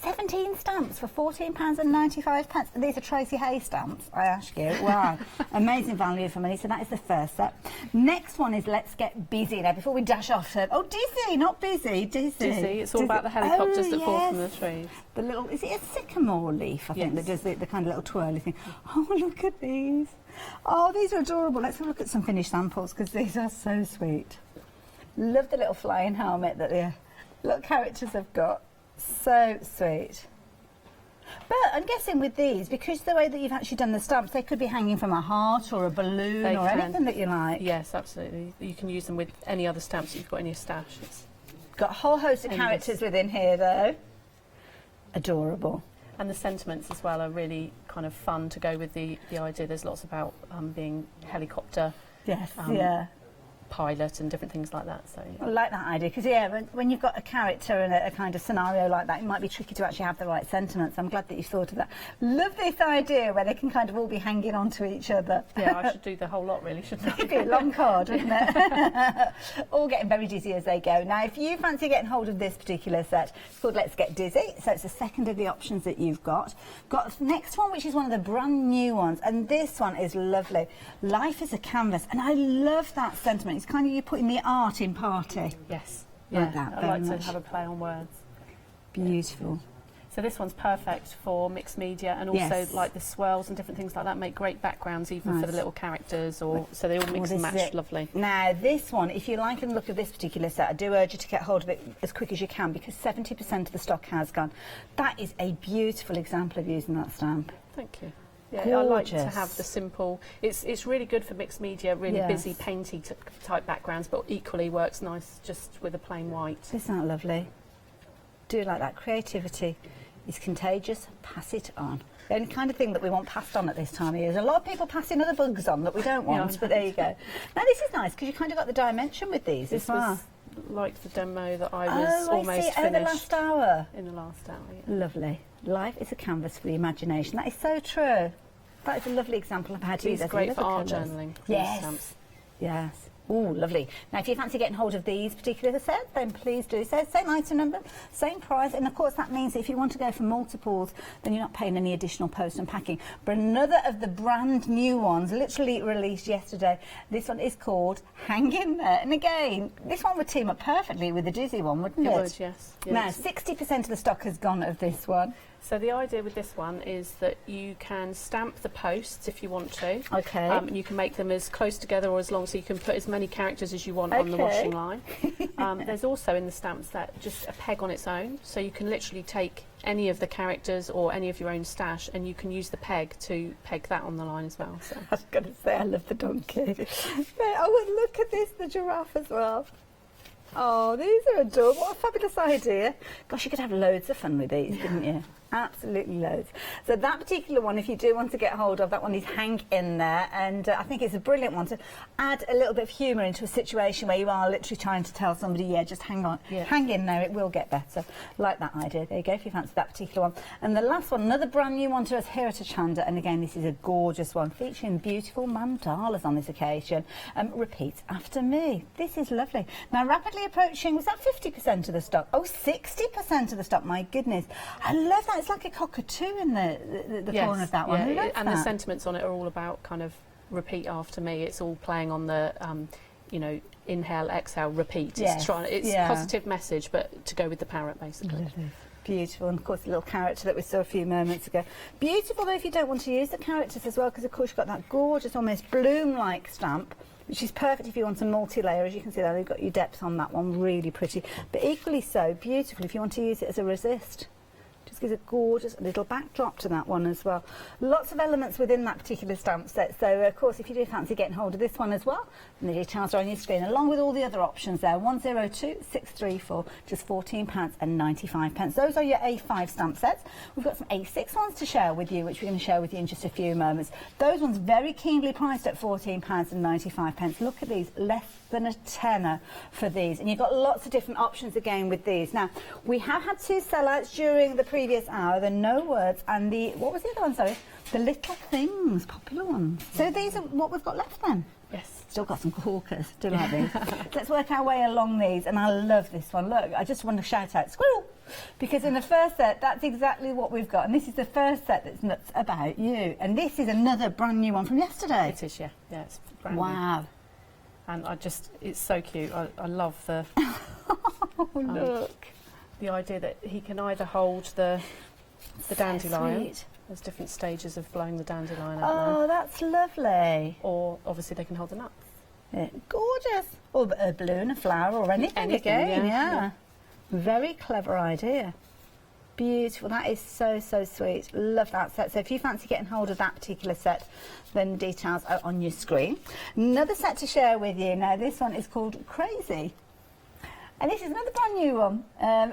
17 stamps for £14.95. These are Tracy Hay stamps, I ask you. Wow. Amazing value for money. So that is the first set. Next one is Let's Get Busy. Now, before we dash off to... Oh, Dizzy, not Busy. Dizzy. Dizzy. It's all about the helicopters that fall from the trees. The little... Is it a sycamore leaf, I think, that does the kind of little twirly thing? Oh, look at these. Oh, these are adorable. Let's have a look at some finished samples, because these are so sweet. Love the little flying helmet that the little characters have got. So sweet. But I'm guessing with these, because the way that you've actually done the stamps, they could be hanging from a heart or a balloon or anything that you like. Yes, absolutely. You can use them with any other stamps that you've got in your stash. It's got a whole host of characters within here, though. Adorable. And the sentiments as well are really kind of fun to go with the idea. There's lots about being helicopter. Yes, pilot and different things like that. So I like that idea, because when you've got a character and a kind of scenario like that, it might be tricky to actually have the right sentiments. I'm glad that you thought of that. Love this idea where they can kind of all be hanging on to each other. Yeah, I should do the whole lot really, shouldn't I? It'd be a long card, wouldn't it? All getting very dizzy as they go. Now, if you fancy getting hold of this particular set, it's called Let's Get Dizzy. So it's the second of the options that you've got. Got the next one, which is one of the brand new ones, and this one is lovely. Life is a Canvas, and I love that sentiment. It's kind of you putting the art in party. Yes. Like that. I like to have a play on words. Beautiful. So this one's perfect for mixed media, and also like the swirls and different things like that make great backgrounds even for the little characters, or so they all mix and match lovely. Now this one, if you like the look of this particular set, I do urge you to get hold of it as quick as you can, because 70% of the stock has gone. That is a beautiful example of using that stamp. Thank you. Yeah, I like to have the simple. It's really good for mixed media, really busy, painty type backgrounds, but equally works nice just with a plain white. Isn't that lovely? Do like that. Creativity is contagious. Pass it on. The only kind of thing that we want passed on at this time of year is a lot of people passing other bugs on that we don't want, but there you go. Now this is nice because you kind of got the dimension with these as well. Was like the demo that I was almost finished. In the last hour. In the last hour, yeah. Lovely. Life is a canvas for the imagination. That is so true. That is a lovely example of how to use it. It's great for art journaling. Yes. Yes. Ooh, lovely. Now, if you fancy getting hold of these particular sets, then please do so. Same item number, same price, and of course that means that if you want to go for multiples, then you're not paying any additional post and packing. But another of the brand new ones, literally released yesterday, this one is called Hang In There. And again, this one would team up perfectly with the Dizzy one, wouldn't it? It would, yes. Now, 60% of the stock has gone of this one. So the idea with this one is that you can stamp the posts if you want to. Okay. You can make them as close together or as long, so you can put as many characters as you want on the washing line. There's also in the stamp set just a peg on its own, so you can literally take any of the characters or any of your own stash and you can use the peg to peg that on the line as well. So. I was going to say I love the donkey. Oh, and look at this, the giraffe as well. Oh, these are adorable. What a fabulous idea. Gosh, you could have loads of fun with these, couldn't you? Absolutely loads. So that particular one, if you do want to get hold of, that one is Hang In There, and I think it's a brilliant one to add a little bit of humour into a situation where you are literally trying to tell somebody, yeah, just hang on, hang in there, it will get better. Like that idea. There you go, if you fancy that particular one. And the last one, another brand new one to us here at Hochanda, and again, this is a gorgeous one, featuring beautiful mandalas on this occasion. Repeat after me. This is lovely. Now, rapidly approaching, was that 50% of the stock? Oh, 60% of the stock, my goodness. I love that. It's like a cockatoo in the corner of that one. Yeah, and the sentiments on it are all about kind of repeat after me. It's all playing on the, you know, inhale, exhale, repeat. Yes. It's positive message, but to go with the parrot, basically. Lovely. Beautiful, and of course the little character that we saw a few moments ago. Beautiful though if you don't want to use the characters as well, because of course you've got that gorgeous, almost bloom-like stamp, which is perfect if you want a multi-layer. As you can see there, you've got your depth on that one, really pretty. But equally so, beautiful if you want to use it as a resist. Just gives a gorgeous little backdrop to that one as well. Lots of elements within that particular stamp set. So, of course, if you do fancy getting hold of this one as well, then the details are on your screen, along with all the other options there. 102634, just £14.95. Those are your A5 stamp sets. We've got some A6 ones to share with you, which we're going to share with you in just a few moments. Those ones very keenly priced at £14.95. Look at these, less than a tenner for these. And you've got lots of different options again with these. Now, we have had two sellouts during the previous hour, the No Words and the, what was the other one, sorry? The Little Things, popular ones. So these are what we've got left then? Yes. Still got some corkers, do like these. Let's work our way along these, and I love this one. Look, I just want to shout out, squirrel! Because in the first set, that's exactly what we've got, and this is the first set that's nuts about you. And this is another brand new one from yesterday. It is, yeah. Yeah, it's brand new. Wow. And it's so cute. I love the... Oh, look. The idea that he can either hold the dandelion. Sweet. There's different stages of blowing the dandelion out. Oh, that's lovely. Or obviously they can hold the nuts. Yeah. Gorgeous. Or a balloon, a flower, or anything again. Yeah. Very clever idea. Beautiful. That is so, so sweet. Love that set. So if you fancy getting hold of that particular set, then details are on your screen. Another set to share with you. Now, this one is called Crazy. And this is another brand new one,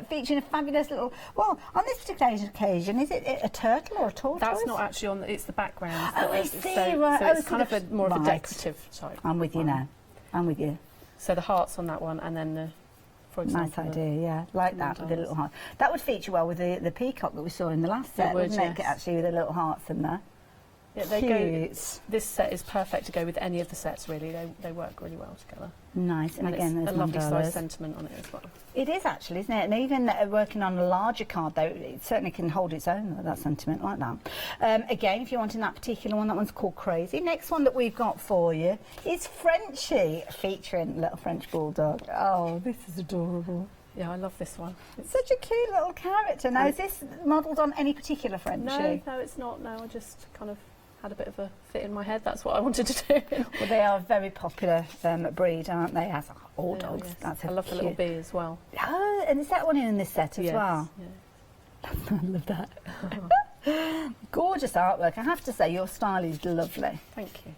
featuring a fabulous little... Well, on this particular occasion, is it a turtle or a tortoise? That's not actually on... It's the background. Oh, I see. So, Right. so it's kind of more of a decorative type. I'm with you now. I'm with you. So the heart's on that one, and then the... For example, nice idea, yeah. Like that, with the little heart. That would feature well with the peacock that we saw in the last set, wouldn't it? Actually, with the little hearts in there. Yeah, they go. This set is perfect to go with any of the sets, really. They work really well together. Nice, and again, there's there's a lovely mandalas. size sentiment on it as well. It is actually, isn't it? And even working on a larger card, though, it certainly can hold its own, that sentiment like that. Again, if you're wanting that particular one, that one's called Crazy. Next one that we've got for you is Frenchie, featuring Little French Bulldog. Oh, this is adorable. Yeah, I love this one. It's such a cute little character. Now, is this modelled on any particular Frenchie? No, it's not. No, I just kind of had a bit of a fit in my head. That's what I wanted to do. Well, they are a very popular breed, aren't they? As all dogs. Yes. That's I love the little bee as well. Oh, and is that one in this set as well? Yeah. I love that. Gorgeous artwork. I have to say, your style is lovely. Thank you.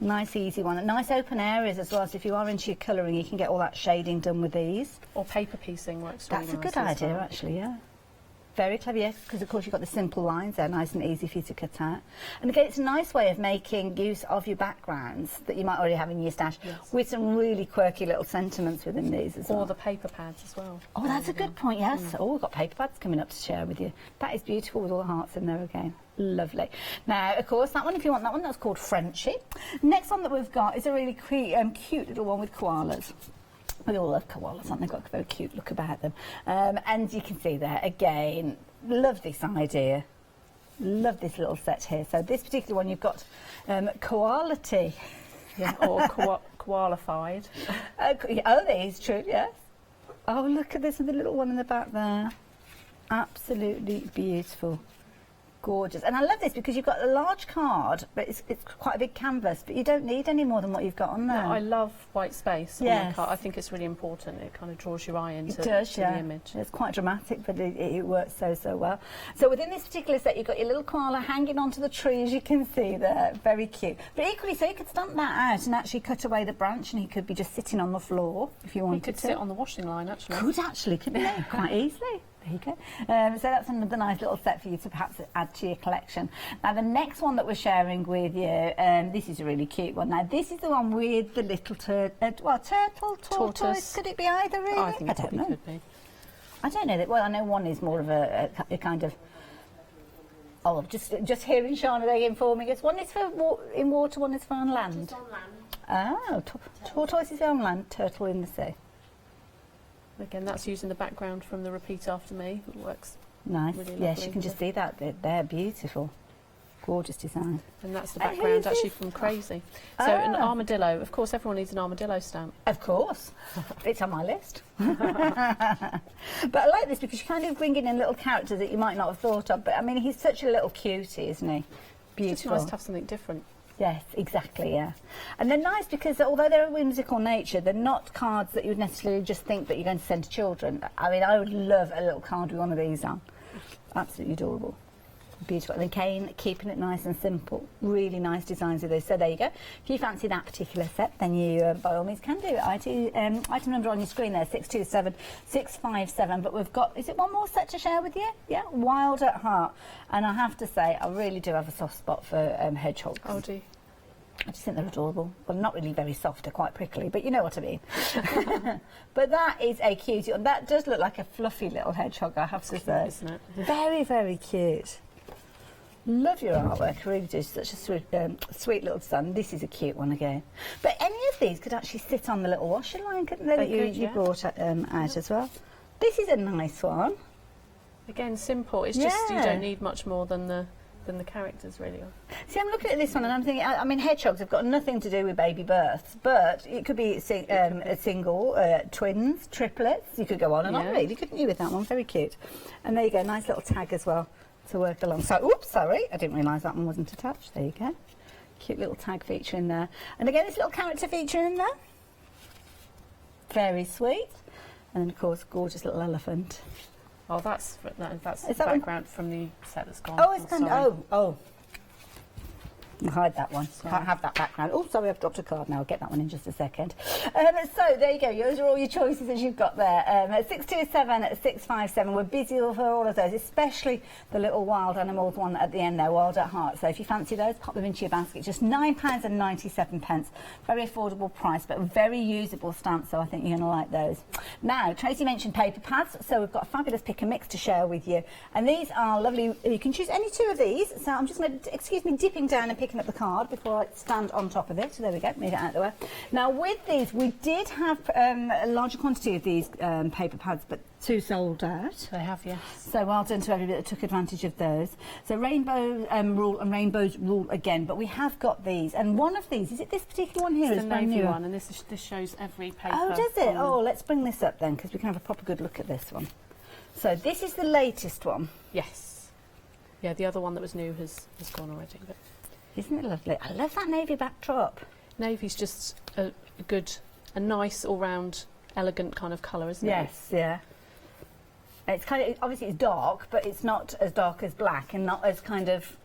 Nice, easy one. Nice open areas as well, so if you are into your colouring, you can get all that shading done with these. Or paper piecing works really That's a nice good as idea, well. actually, yeah. Very clever, yes, because of course you've got the simple lines there, nice and easy for you to cut out. And again, it's a nice way of making use of your backgrounds that you might already have in your stash, with some really quirky little sentiments within these as well. Or the paper pads as well. Oh, that's a good point, yes. Oh, we've got paper pads coming up to share with you. That is beautiful with all the hearts in there again. Lovely. Now, of course, that one, if you want that one, that's called Frenchie. Next one that we've got is a really cute little one with koalas. We all love koalas, haven't they? Got a very cute look about them. And you can see there, again, love this idea. Love this little set here. So this particular one, you've got koality. Yeah, or qualified. Oh, that is true, yes. Oh, look at this with the little one in the back there. Absolutely beautiful. Gorgeous. And I love this because you've got a large card, but it's quite a big canvas, but you don't need any more than what you've got on there. No, I love white space on the card. I think it's really important. It kind of draws your eye into the image. It's quite dramatic, but it works so well. So within this particular set, you've got your little koala hanging onto the tree, as you can see there. Very cute. But equally, so you could stamp that out and actually cut away the branch, and he could be just sitting on the floor if you wanted to. He could sit on the washing line, actually. Could actually, couldn't he? Quite easily. There you go. So that's another nice little set for you to perhaps add to your collection. Now, the next one that we're sharing with you, this is a really cute one. Now, this is the one with the little turtle, tortoise. Could it be either, really? Oh, I think it probably could be. I don't know. Well, I know one is more of a kind of... Oh, just hearing Shana there informing us. One is for in water, one is for on land. Just on land. Oh, tortoise is on land, turtle in the sea. Again, that's using the background from the Repeat After Me. It works nice. Really yes, lovely. You can just see that. They're beautiful. Gorgeous design. And that's the background actually from Crazy. So an armadillo. Of course, everyone needs an armadillo stamp. Of course. It's on my list. But I like this because you're kind of bringing in little characters that you might not have thought of. But, I mean, he's such a little cutie, isn't he? Beautiful. It's just nice to have something different. Yes, exactly, yeah. And they're nice because although they're a whimsical nature, they're not cards that you would necessarily just think that you're going to send to children. I mean, I would love a little card with one of these on. Absolutely adorable. Beautiful. And Kane, keeping it nice and simple. Really nice designs with those. So there you go. If you fancy that particular set, then you, by all means, can do it. Item number on your screen there, 627657. But we've got, is it one more set to share with you? Yeah, Wild at Heart. And I have to say, I really do have a soft spot for hedgehogs. Oh, do you? I just think they're adorable. Well, not really very soft, they're quite prickly, but you know what I mean. But that is a cutie. That does look like a fluffy little hedgehog, I have to say. Isn't it? Very, very cute. Love your artwork, I really do. Such a sweet little son. This is a cute one again. But any of these could actually sit on the little washing line, couldn't they? That you brought out as well. This is a nice one. Again, simple. It's just you don't need much more than the characters, really. See, I'm looking at this one and I'm thinking, I mean, hedgehogs have got nothing to do with baby births, but it could be a single, twins, triplets. You could go on and on, really, couldn't you, with that one? Very cute. And there you go, nice little tag as well to work along. So, oops, sorry, I didn't realise that one wasn't attached. There you go. Cute little tag feature in there. And again, this little character feature in there. Very sweet. And then, of course, gorgeous little elephant. Oh, that's the that background from the set that's gone. Oh, it's gone. Oh. I'll hide that one. Can't have that background. Oh, sorry, I've dropped a card now. I'll get that one in just a second. So, there you go. Those are all your choices that you've got there. 627-657. We're busy for all of those, especially the little wild animals one at the end there, Wild at Heart. So, if you fancy those, pop them into your basket. Just £9.97. Very affordable price, but very usable stamps, so I think you're going to like those. Now, Tracy mentioned paper pads, so we've got a fabulous pick and mix to share with you. And these are lovely. You can choose any two of these. So, I'm just going to, dipping down and picking up the card before I stand on top of it. So there we go, made it out of the way. Now with these, we did have a larger quantity of these paper pads, but two sold out. They have, yes. So well done to everybody that took advantage of those. So rainbow rule and rainbows rule again, but we have got these. And one of these, is it this particular one here? It's the navy one, and this shows every paper. Oh, does it? Oh, let's bring this up then, because we can have a proper good look at this one. So this is the latest one. Yes. Yeah, the other one that was new has gone already. But isn't it lovely? I love that navy backdrop. Navy's just a nice all-round, elegant kind of colour, isn't it? Yes, yeah. It's kind of, obviously it's dark, but it's not as dark as black and not as kind of,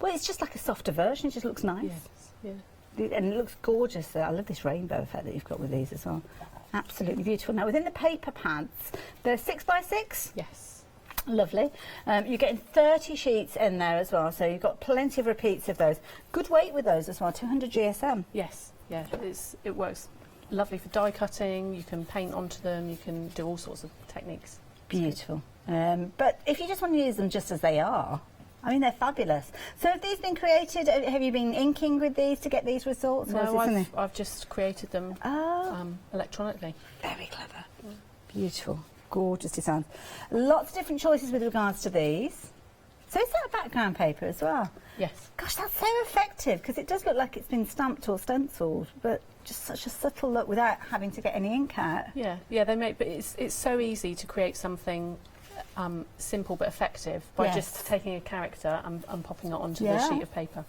well, it's just like a softer version. It just looks nice. Yes. Yeah. And it looks gorgeous. I love this rainbow effect that you've got with these as well. Absolutely beautiful. Now, within the paper pads, they're 6x6? Yes. Lovely. You're getting 30 sheets in there as well, so you've got plenty of repeats of those. Good weight with those as well, 200 GSM. Yes, yeah, it works lovely for die cutting. You can paint onto them, you can do all sorts of techniques. Beautiful. But if you just want to use them just as they are, I mean, they're fabulous. So have these been created, have you been inking with these to get these results? No, I've just created them electronically. Very clever. Beautiful. Gorgeous designs. Lots of different choices with regards to these. So is that a background paper as well? Yes. Gosh, that's so effective, because it does look like it's been stamped or stenciled, but just such a subtle look without having to get any ink out. Yeah, they make, but it's so easy to create something simple but effective by just taking a character and popping it onto the sheet of paper.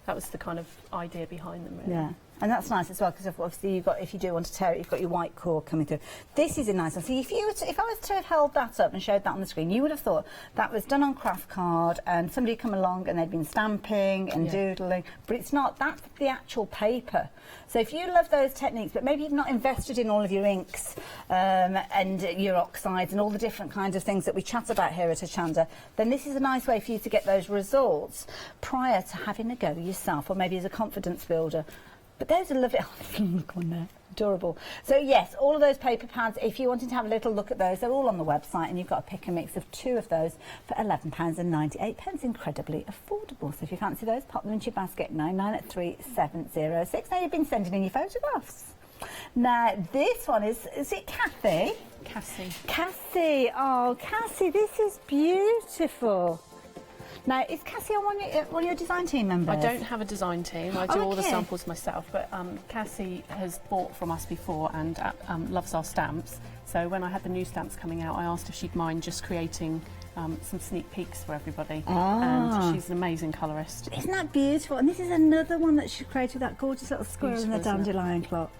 That was the kind of idea behind them, really. Yeah. And that's nice as well, because obviously you've got, if you do want to tear it, you've got your white core coming through. This is a nice one. See, if I was to have held that up and showed that on the screen, you would have thought that was done on craft card and somebody come along and they'd been stamping and doodling, but it's not. That's the actual paper. So if you love those techniques, but maybe you've not invested in all of your inks and your oxides and all the different kinds of things that we chat about here at Hochanda, then this is a nice way for you to get those results prior to having a go yourself, or maybe as a confidence builder. But those are lovely. Oh, look on there. Adorable. So yes, all of those paper pads, if you wanted to have a little look at those, they're all on the website, and you've got a pick and mix of 2 of those for £11.98. Incredibly affordable. So if you fancy those, pop them into your basket. 9983 706. Now you've been sending in your photographs. Now this one is it Kathy? Cassie. Oh, Cassie, this is beautiful. Now, is Cassie on one of your design team members? I don't have a design team. I do all the samples myself, but Cassie has bought from us before and loves our stamps. So when I had the new stamps coming out, I asked if she'd mind just creating some sneak peeks for everybody. And she's an amazing colourist. Isn't that beautiful? And this is another one that she created with that gorgeous little squirrel in the dandelion clock.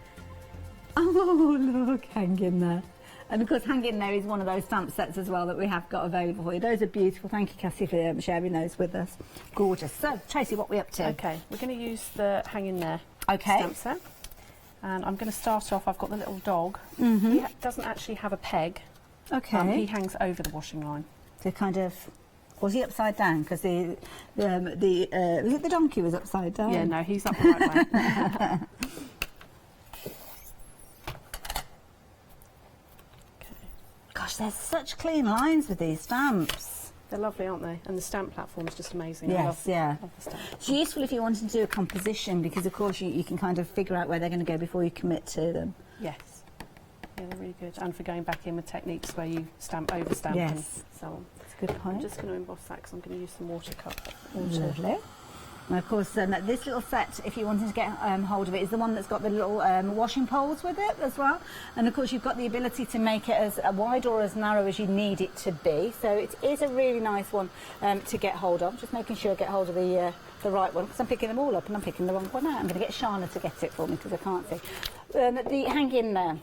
Oh, look, hanging there. And of course, hanging there is one of those stamp sets as well that we have got available for you. Those are beautiful. Thank you, Cassie, for sharing those with us. Gorgeous. So, Tracy, what are we up to? Okay, we're going to use the hang in there stamp set. And I'm going to start off, I've got the little dog. He doesn't actually have a peg. Okay. He hangs over the washing line. So kind of, was he upside down? Because was it the donkey was upside down? Yeah, no, he's up the right way. Gosh, there's such clean lines with these stamps. They're lovely, aren't they? And the stamp platform's just amazing. Yes, I love the stamp. It's useful if you want to do a composition, because of course you can kind of figure out where they're going to go before you commit to them. Yes. Yeah, they're really good. And for going back in with techniques where you stamp over stamp and so on. That's a good point. I'm just going to emboss that because I'm going to use some watercolour. Lovely. And of course, this little set, if you wanted to get hold of it, is the one that's got the little washing poles with it as well. And of course, you've got the ability to make it as wide or as narrow as you need it to be. So it is a really nice one to get hold of. Just making sure I get hold of the right one, because I'm picking them all up and I'm picking the wrong one out. I'm going to get Shana to get it for me because I can't see. The hang in there.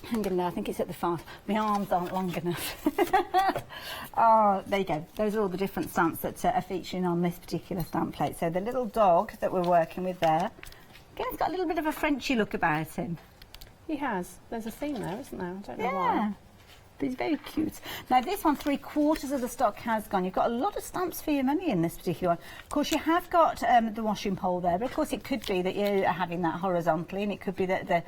I think it's at the far. My arms aren't long enough. Oh, there you go. Those are all the different stamps that are featuring on this particular stamp plate. So the little dog that we're working with there, again, it's got a little bit of a Frenchy look about him. He has. There's a theme there, isn't there? I don't know why. But he's very cute. Now this one, 3/4 of the stock has gone. You've got a lot of stamps for your money in this particular one. Of course, you have got the washing pole there, but of course it could be that you're having that horizontally, and it could be that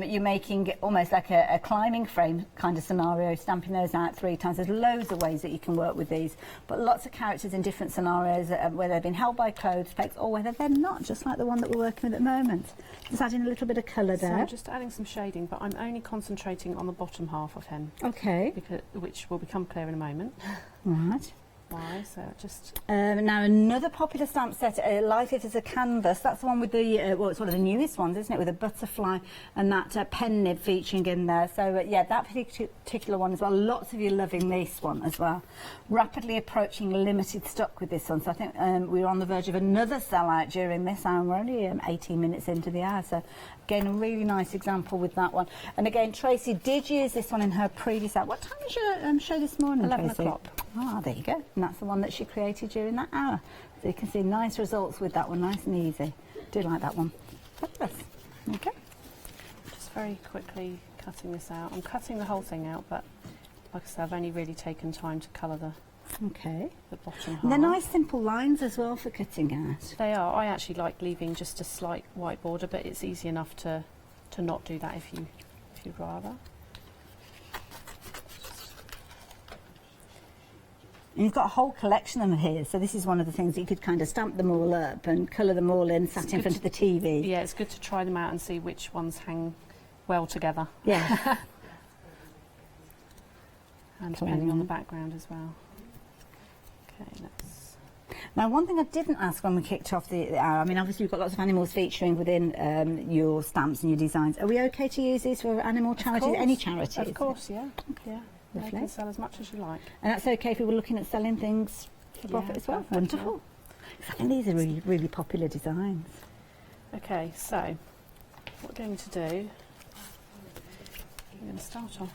you're making almost like a climbing frame kind of scenario, stamping those out 3 times. There's loads of ways that you can work with these, but lots of characters in different scenarios, where they've been held by clothes pegs or whether they're not, just like the one that we're working with at the moment. Just adding a little bit of colour there. So just adding some shading, but I'm only concentrating on the bottom half of him. Okay. Which will become clear in a moment. Right. why, so just... Now another popular stamp set, Life It as a Canvas, that's the one with the, well, it's one of the newest ones, isn't it, with a butterfly and that pen nib featuring in there. So yeah, that particular one as well. Lots of you loving this one as well. Rapidly approaching limited stock with this one, so I think we're on the verge of another sellout during this hour. We're only 18 minutes into the hour, so again, a really nice example with that one. And again, Tracy did use this one in her previous hour. What time was your show this morning, 11 Tracy? o'clock. Ah, there you go. And that's the one that she created during that hour. So you can see nice results with that one, nice and easy. Do like that one. Fabulous. Okay. Just very quickly cutting this out. I'm cutting the whole thing out, but like I said, I've only really taken time to colour the bottom half. And they're nice simple lines as well for cutting out. They are. I actually like leaving just a slight white border, but it's easy enough to not do that if you'd rather. And you've got a whole collection of them here, so this is one of the things that you could kind of stamp them all up and colour them all in, sat in front of the TV. Yeah, it's good to try them out and see which ones hang well together. Yeah. And depending on the background as well. Okay, let's... Now, one thing I didn't ask when we kicked off the hour, I mean, obviously you've got lots of animals featuring within your stamps and your designs. Are we okay to use these for animal charities? Any charities? Of course, yeah. Okay. Yeah. Lovely. You can sell as much as you like. And that's okay if we were looking at selling things for profit as well? Perfect, Wonderful. I think these are really, really popular designs. Okay, so what we're going to do, I'm going to start off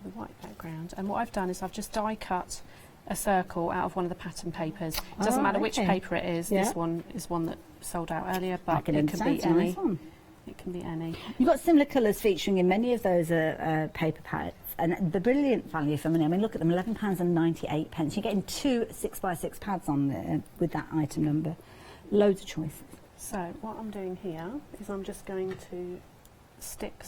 with the white background, and what I've done is I've just die cut a circle out of one of the pattern papers. It doesn't matter which paper it is. Yeah. This one is one that sold out earlier, but it can be Nice any. one. It can be any. You've got similar colours featuring in many of those paper pads, and the brilliant value for money. I mean, look at them, £11.98. You're getting 2 6x6 pads on there with that item number. Loads of choices. So what I'm doing here is I'm just going to stick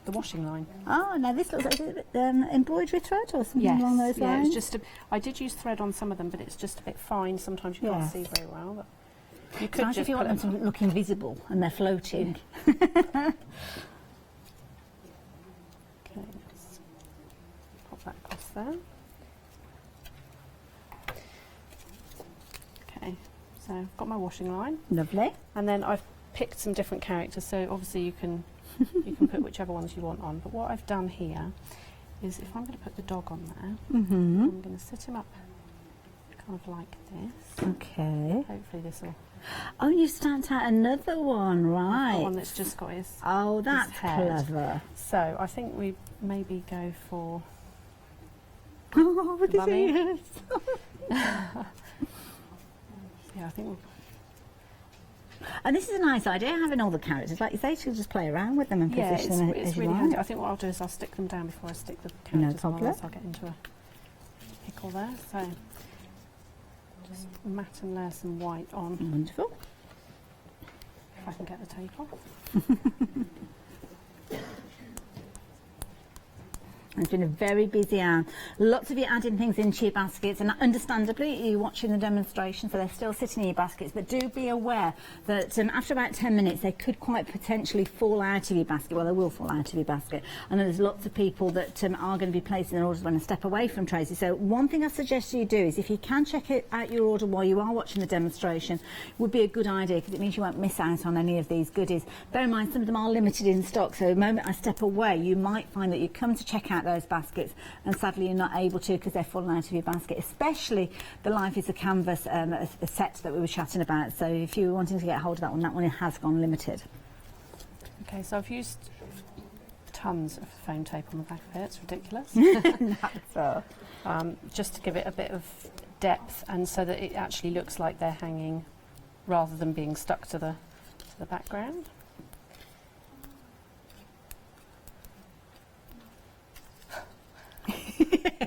the washing line. Oh, now this looks like embroidery thread or something along those lines. It's just I did use thread on some of them, but it's just a bit fine. Sometimes you can't see very well. But you could nice just if you want them to look invisible and they're floating. Yeah. Okay, let's pop that across there. Okay, so I've got my washing line. Lovely. And then I've picked some different characters, so obviously you can put whichever ones you want on. But what I've done here is if I'm going to put the dog on there, I'm going to sit him up kind of like this. Okay. Hopefully this will... Oh, you stamped out another one, right. The one that's just got his Oh, that's his head. clever. So I think we maybe go for... Oh, what is Mummy. it? Yeah, I think we'll... And this is a nice idea, having all the characters. Like you say, you just play around with them and position them it's as you really like. handy. I think what I'll do is I'll stick them down before I stick the characters on, problem. otherwise I'll get into a pickle there. So just matte and layer some white on. Wonderful. If I can get the tape off. It's been a very busy hour. Lots of you adding things into your baskets, and understandably you're watching the demonstration, so they're still sitting in your baskets, but do be aware that after about 10 minutes they could quite potentially fall out of your basket. Well, they will fall out of your basket. I know there's lots of people that are going to be placing their orders when I step away from Tracy, so one thing I suggest you do is if you can check out your order while you are watching the demonstration, would be a good idea, because it means you won't miss out on any of these goodies. Bear in mind, some of them are limited in stock, so the moment I step away you might find that you come to check out those baskets and sadly you're not able to because they're falling out of your basket, especially the Life is a Canvas a set that we were chatting about. So if you're wanting to get hold of that one has gone limited. Okay, so I've used tons of foam tape on the back of it. It's ridiculous. Just to give it a bit of depth and so that it actually looks like they're hanging rather than being stuck to the background.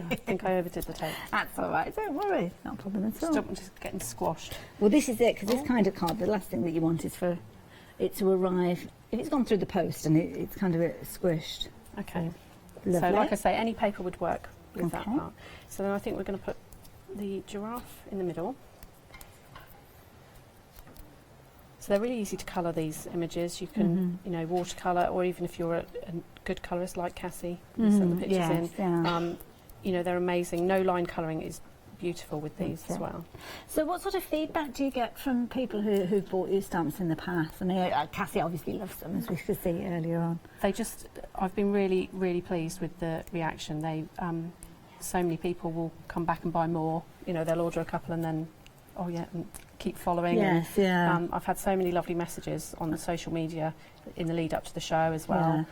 I think I overdid the tape. That's all right, don't worry, not a problem at all. Stop just getting squashed. Well, this is it, because this kind of card, the last thing that you want is for it to arrive, if it's gone through the post and it's kind of a bit squished. Okay. So, so like I say, any paper would work with that part. So then I think we're going to put the giraffe in the middle. So they're really easy to colour, these images. You can, you know, watercolour, or even if you're a good colourist like Cassie, you send the pictures in. Yeah. You know, they're amazing. No line colouring is beautiful with these as well. So what sort of feedback do you get from people who've bought you stamps in the past? I mean, Cassie obviously loves them, as we could see earlier on. I've been really, really pleased with the reaction. So many people will come back and buy more. You know, they'll order a couple and then, oh yeah, and keep following. Yes, and, I've had so many lovely messages on the social media in the lead up to the show as well.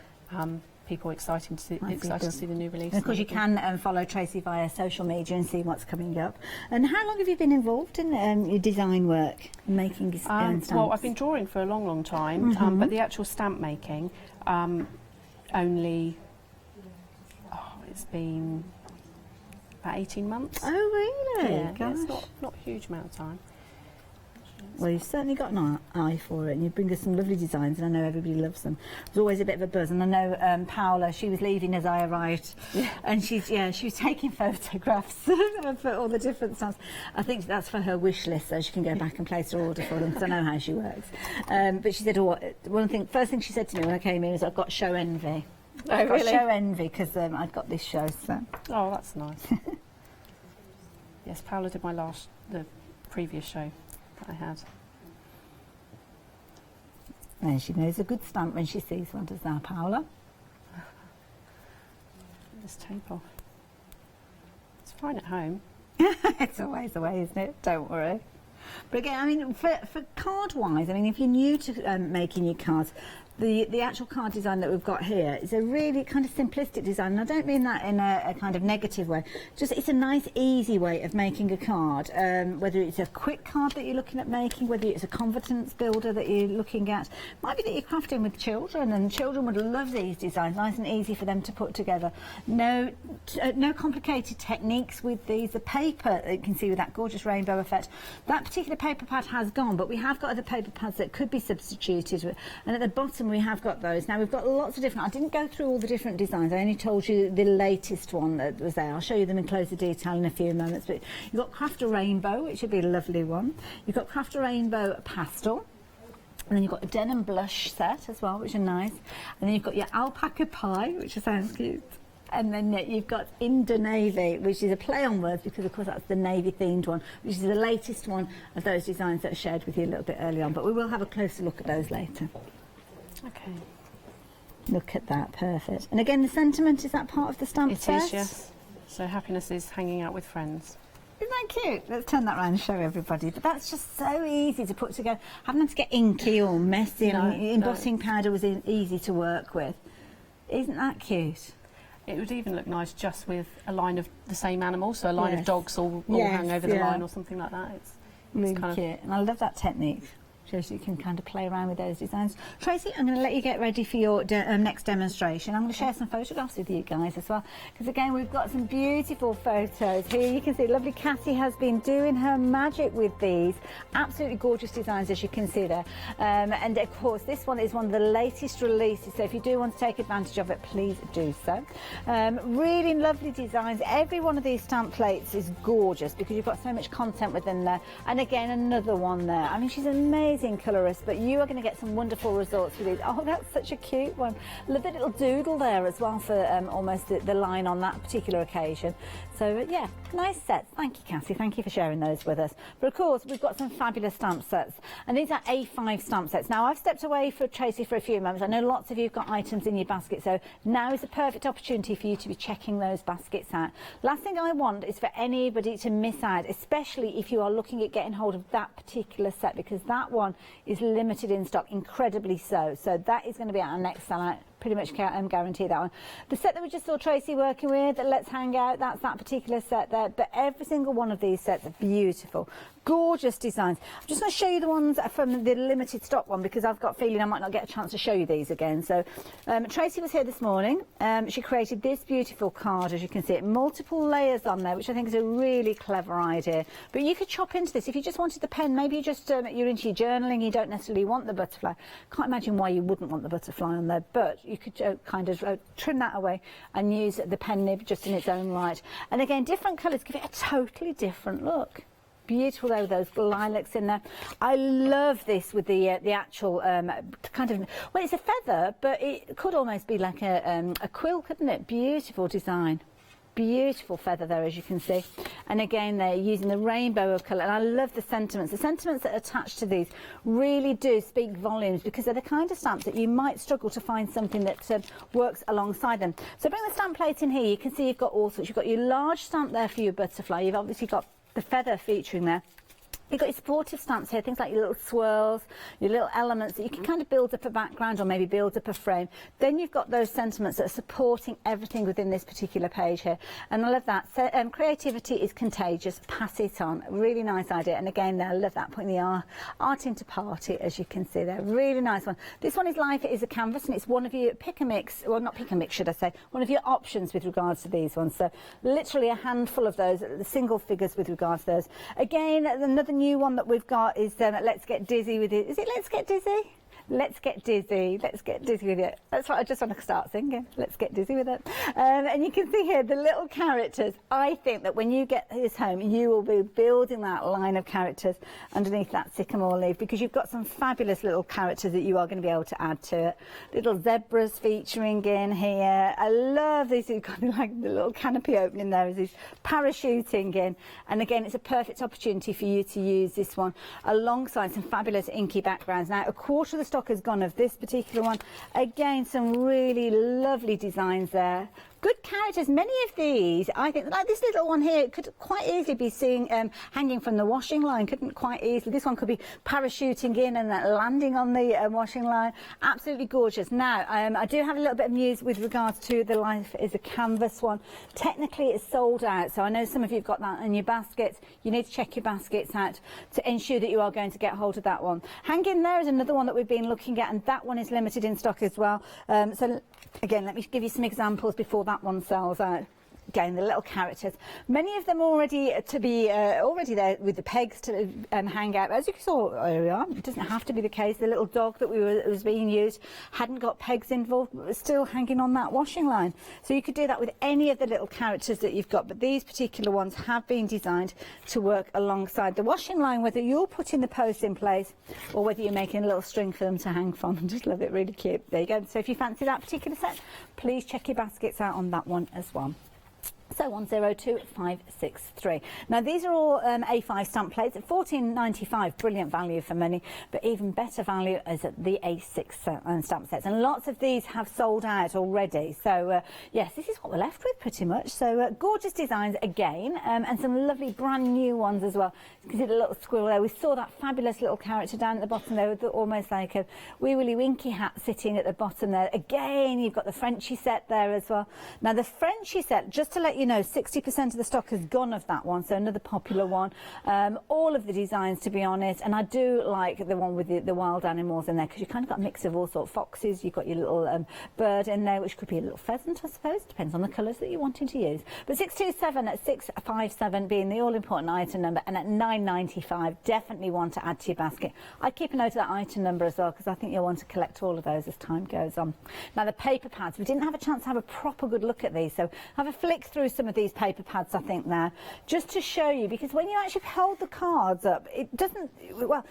People excited to see the new release. And of course, you can follow Tracy via social media and see what's coming up. And how long have you been involved in your design work, making stamps? Well, I've been drawing for a long, long time, but the actual stamp making only, it's been about 18 months. Oh, really? Yeah, it's not a huge amount of time. Well, you've certainly got an eye for it, and you bring us some lovely designs, and I know everybody loves them. There's always a bit of a buzz, and I know Paola, she was leaving as I arrived, and she was taking photographs for all the different stamps. I think that's for her wish list, so she can go back and place her order for them, because I know how she works. But she said, first thing she said to me when I came in is, I've got show envy. Oh, really? Show envy, because I'd got this show, so. Oh, that's nice. Yes, Paola did the previous show that I had. And she knows a good stamp when she sees one, does that, Paola? This tape off. It's fine at home. It's always the way, isn't it? Don't worry. But again, I mean, for card-wise, I mean, if you're new to making your cards, the actual card design that we've got here is a really kind of simplistic design, and I don't mean that in a kind of negative way. Just it's a nice, easy way of making a card, whether it's a quick card that you're looking at making, whether it's a confidence builder that you're looking at. Might be that you're crafting with children, and children would love these designs, nice and easy for them to put together. No complicated techniques with these. The paper that you can see with that gorgeous rainbow effect, that particular paper pad has gone, but we have got other paper pads that could be substituted with, and at the bottom we have got those. Now we've got lots of different, I didn't go through all the different designs, I only told you the latest one that was there. I'll show you them in closer detail in a few moments, but you've got Craft a Rainbow, which would be a lovely one. You've got Craft a Rainbow Pastel, and then you've got a denim blush set as well, which are nice, and then you've got your alpaca pie, which sounds cute. And then you've got Indo Navy, which is a play on words because, of course, that's the navy themed one, which is the latest one of those designs that I shared with you a little bit earlier on. But we will have a closer look at those later. Okay. Look at that, perfect. And again, the sentiment, is that part of the stamp set? It is, yes. So happiness is hanging out with friends. Isn't that cute? Let's turn that around and show everybody. But that's just so easy to put together. Haven't had to get inky or messy. Embossing powder was easy to work with. Isn't that cute? It would even look nice just with a line of the same animal, so a line of dogs all hang over the line or something like that. It's really kind cute. And I love that technique. Shows you can kind of play around with those designs. Tracy, I'm going to let you get ready for your next demonstration. I'm going to share some photographs with you guys as well, because again we've got some beautiful photos here. You can see lovely Cassie has been doing her magic with these absolutely gorgeous designs, as you can see there. And of course this one is one of the latest releases, so if you do want to take advantage of it, please do so. Really lovely designs. Every one of these stamp plates is gorgeous because you've got so much content within there. And again, another one there. I mean, she's amazing colorist, but you are going to get some wonderful results with these. Oh, that's such a cute one. Love the little doodle there as well for almost the line on that particular occasion. So yeah, nice sets. Thank you, Cassie. Thank you for sharing those with us. But of course, we've got some fabulous stamp sets, and these are A5 stamp sets. Now, I've stepped away for Tracy for a few moments. I know lots of you have got items in your basket, so now is the perfect opportunity for you to be checking those baskets out. Last thing I want is for anybody to miss out, especially if you are looking at getting hold of that particular set, because that one is limited in stock, incredibly so. So that is going to be our next sellout. Pretty much guarantee that one. The set that we just saw Tracy working with, Let's Hang Out, that's that particular set there. But every single one of these sets are beautiful, gorgeous designs. I'm just going to show you the ones from the limited stock one, because I've got a feeling I might not get a chance to show you these again. So Tracy was here this morning. She created this beautiful card, as you can see it, multiple layers on there, which I think is a really clever idea. But you could chop into this if you just wanted the pen. Maybe you just you're into your journaling, you don't necessarily want the butterfly. Can't imagine why you wouldn't want the butterfly on there, but you could kind of trim that away and use the pen nib just in its own right. And again, different colours give it a totally different look. Beautiful though, those lilacs in there. I love this with the actual kind of, well, it's a feather, but it could almost be like a quill, couldn't it? Beautiful design. Beautiful feather there, as you can see. And again, they're using the rainbow of colour. And I love the sentiments. The sentiments that are attached to these really do speak volumes, because they're the kind of stamps that you might struggle to find something that works alongside them. So bring the stamp plate in here. You can see you've got all sorts. You've got your large stamp there for your butterfly. You've obviously got the feather featuring there. You've got your supportive stamps here, things like your little swirls, your little elements that you can kind of build up a background or maybe build up a frame. Then you've got those sentiments that are supporting everything within this particular page here. And I love that. So, creativity is contagious. Pass it on. Really nice idea. And again, I love that, putting the art into party, as you can see there. Really nice one. This one is live. It is a canvas, and it's one of your pick and mix, well, not pick and mix, should I say, one of your options with regards to these ones. So literally a handful of those, the single figures with regards to those. Again, another new one that we've got is Let's Get Dizzy with it. Is it Let's Get Dizzy? Let's get dizzy. Let's get dizzy with it. That's what I just want to start singing. Let's get dizzy with it. And you can see here the little characters. I think that when you get this home, you will be building that line of characters underneath that sycamore leaf, because you've got some fabulous little characters that you are going to be able to add to it. Little zebras featuring in here. I love these. You've got like the little canopy opening there as he's parachuting in. And again, it's a perfect opportunity for you to use this one alongside some fabulous inky backgrounds. Now, a quarter of the stock has gone of this particular one. Again, some really lovely designs there. Good characters. Many of these, I think, like this little one here, could quite easily be seen hanging from the washing line. Couldn't quite easily. This one could be parachuting in and landing on the washing line. Absolutely gorgeous. Now, I do have a little bit of news with regards to the Life is a Canvas one. Technically, it's sold out, so I know some of you have got that in your baskets. You need to check your baskets out to ensure that you are going to get hold of that one. Hang in there is another one that we've been looking at, and that one is limited in stock as well. So again, let me give you some examples before that one sells out. Again, the little characters, many of them already already there with the pegs to hang out. As you saw earlier, it doesn't have to be the case. The little dog that was being used hadn't got pegs involved, but was still hanging on that washing line. So you could do that with any of the little characters that you've got, but these particular ones have been designed to work alongside the washing line, whether you're putting the post in place or whether you're making a little string for them to hang from. I just love it, really cute. There you go. So if you fancy that particular set, please check your baskets out on that one as well. So 102563. Now these are all A5 stamp plates at $14.95, brilliant value for money, but even better value is at the A6 stamp sets, and lots of these have sold out already. So yes, this is what we're left with pretty much. So gorgeous designs again, and some lovely brand new ones as well. You can see the little squirrel there. We saw that fabulous little character down at the bottom there with almost like a wee willy winky hat sitting at the bottom there. Again, you've got the Frenchy set there as well. Now the Frenchy set, just to let you know, 60% of the stock has gone of that one, so another popular one. All of the designs, to be honest, and I do like the one with the wild animals in there, because you kind of got a mix of all sorts of foxes. You've got your little bird in there, which could be a little pheasant, I suppose, depends on the colours that you're wanting to use. But 627 at 657 being the all-important item number, and at $9.95, definitely one to add to your basket. I'd keep a note of that item number as well, because I think you'll want to collect all of those as time goes on. Now the paper pads, we didn't have a chance to have a proper good look at these, so have a flick through some of these paper pads, I think, now, just to show you, because when you actually hold the cards up, it doesn't, well,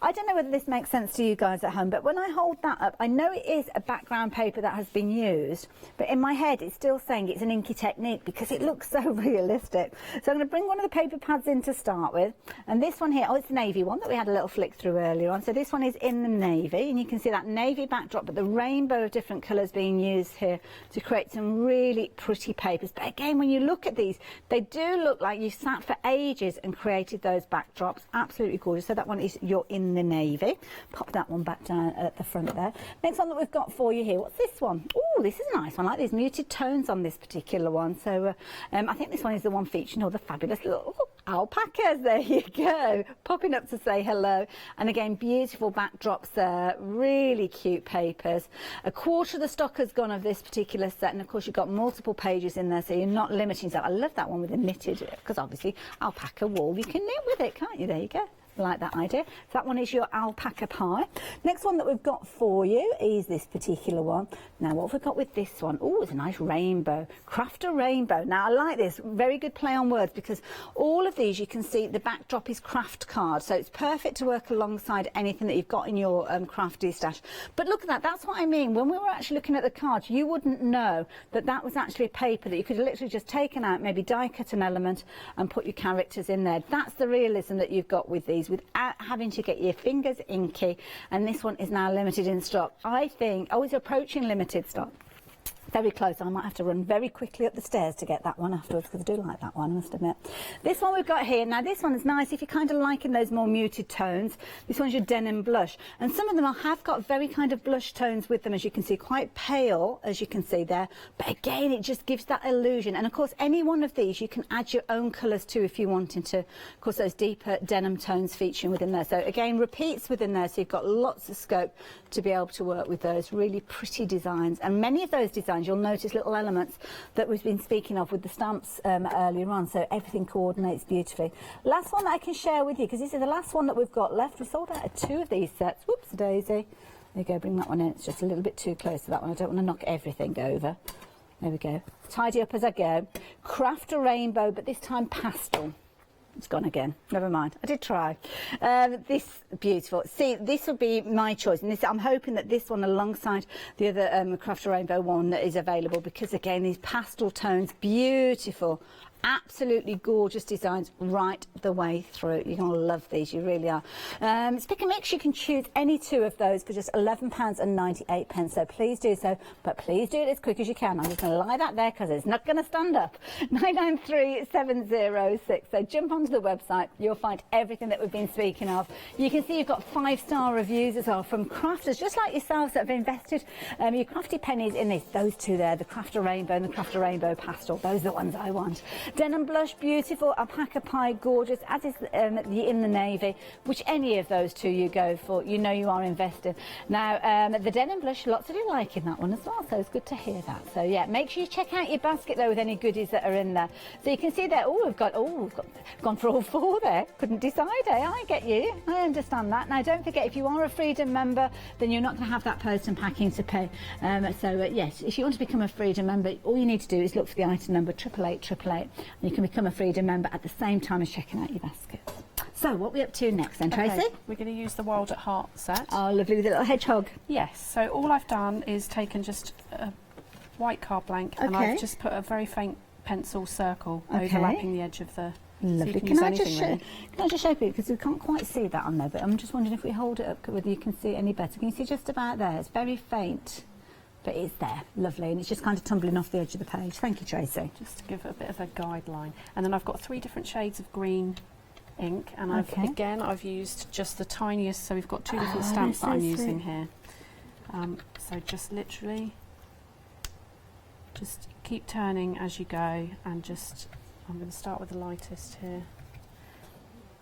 I don't know whether this makes sense to you guys at home, but when I hold that up, I know it is a background paper that has been used, but in my head it's still saying it's an inky technique because it looks so realistic. So I'm going to bring one of the paper pads in to start with, and this one here, oh, it's the navy one that we had a little flick through earlier on. So this one is in the navy, and you can see that navy backdrop, but the rainbow of different colours being used here to create some really pretty papers. But again, when you look at these, they do look like you sat for ages and created those backdrops. Absolutely gorgeous. So that one is You're in the Navy. Pop that one back down at the front there. Next one that we've got for you here, what's this one? Oh, this is a nice one. I like these muted tones on this particular one. So I think this one is the one featuring all the fabulous little alpacas. There you go, popping up to say hello. And again, beautiful backdrops there, really cute papers. A quarter of the stock has gone of this particular set, and of course you've got multiple pages in there, so you're not limiting yourself. I love that one with the knitted, because obviously alpaca wool, you can knit with it, can't you? There you go. Like that idea. So that one is your alpaca pie. Next one that we've got for you is this particular one. Now what have we got with this one? Oh, it's a nice rainbow. Craft a rainbow. Now I like this. Very good play on words, because all of these, you can see the backdrop is craft card, so it's perfect to work alongside anything that you've got in your crafty stash. But look at that. That's what I mean. When we were actually looking at the cards, you wouldn't know that that was actually a paper that you could have literally just taken out, maybe die cut an element and put your characters in there. That's the realism that you've got with these, without having to get your fingers inky. And this one is now limited in stock. I think, oh, it's approaching limited stock. Very close. I might have to run very quickly up the stairs to get that one afterwards, because I do like that one, I must admit. This one we've got here, now this one is nice if you're kind of liking those more muted tones. This one's your denim blush, and some of them have got very kind of blush tones with them, as you can see, quite pale, as you can see there, but again it just gives that illusion. And of course any one of these you can add your own colours to if you wanted to. Of course those deeper denim tones featuring within there, so again repeats within there, so you've got lots of scope to be able to work with those really pretty designs. And many of those designs you'll notice little elements that we've been speaking of with the stamps earlier on, so everything coordinates beautifully. Last one that I can share with you, because this is the last one that we've got left. We sold out of 2 of these sets. Whoops, daisy. There you go, bring that one in. It's just a little bit too close to that one. I don't want to knock everything over. There we go. Tidy up as I go. Craft a rainbow, but this time pastel. It's gone again. Never mind. I did try. This beautiful. See, this will be my choice, and this, I'm hoping that this one, alongside the other Craft a Rainbow one, that is available, because again, these pastel tones, beautiful. Absolutely gorgeous designs right the way through. You're going to love these, you really are. It's pick and mix. You can choose any 2 of those for just £11.98, so please do so, but please do it as quick as you can. I'm just going to lie that there because it's not going to stand up. 993706. So jump onto the website, you'll find everything that we've been speaking of. You can see you've got 5-star reviews as well from crafters just like yourselves that have invested your crafty pennies in this. Those 2 there, the Craft a Rainbow and the Craft a Rainbow Pastel, those are the ones I want. Denim blush, beautiful. Alpaca pie, gorgeous, as is in the navy. Which any of those 2 you go for, you know you are invested. Now, the denim blush, lots of you liking that one as well, so it's good to hear that. So yeah, make sure you check out your basket though with any goodies that are in there. So you can see there, we've gone for all 4 there. Couldn't decide, eh? I get you. I understand that. Now, don't forget, if you are a Freedom member, then you're not going to have that post and packing to pay. Yes, if you want to become a Freedom member, all you need to do is look for the item number 88888. And you can become a Freedom member at the same time as checking out your baskets. So what are we up to next then, Tracy? Okay, we're going to use the Wild at Heart set. Oh, lovely, with a little hedgehog. Yes, so all I've done is taken just a white card blank, and I've just put a very faint pencil circle overlapping the edge of the... Lovely. So can I just show you, because we can't quite see that on there, but I'm just wondering if we hold it up whether you can see it any better. Can you see just about there? It's very faint, but it's there. Lovely, and it's just kind of tumbling off the edge of the page. Thank you, Tracy. Just to give it a bit of a guideline. And then I've got 3 different shades of green ink, and I've used just the tiniest, so we've got 2 different stamps that I'm using here. So just literally just keep turning as you go, and just I'm going to start with the lightest here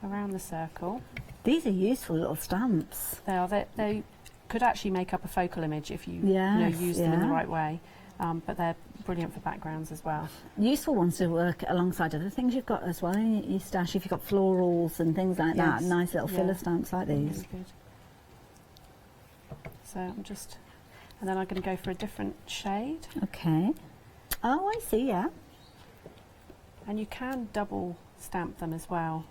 around the circle. These are useful little stamps. They are. They could actually make up a focal image if you, use them in the right way, but they're brilliant for backgrounds as well. Useful ones to work alongside other things you've got as well in your stash. If you've got florals and things like that, nice little filler stamps like these. Good. So I'm just, and then I'm going to go for a different shade. Okay. Oh, I see, yeah. And you can double stamp them as well,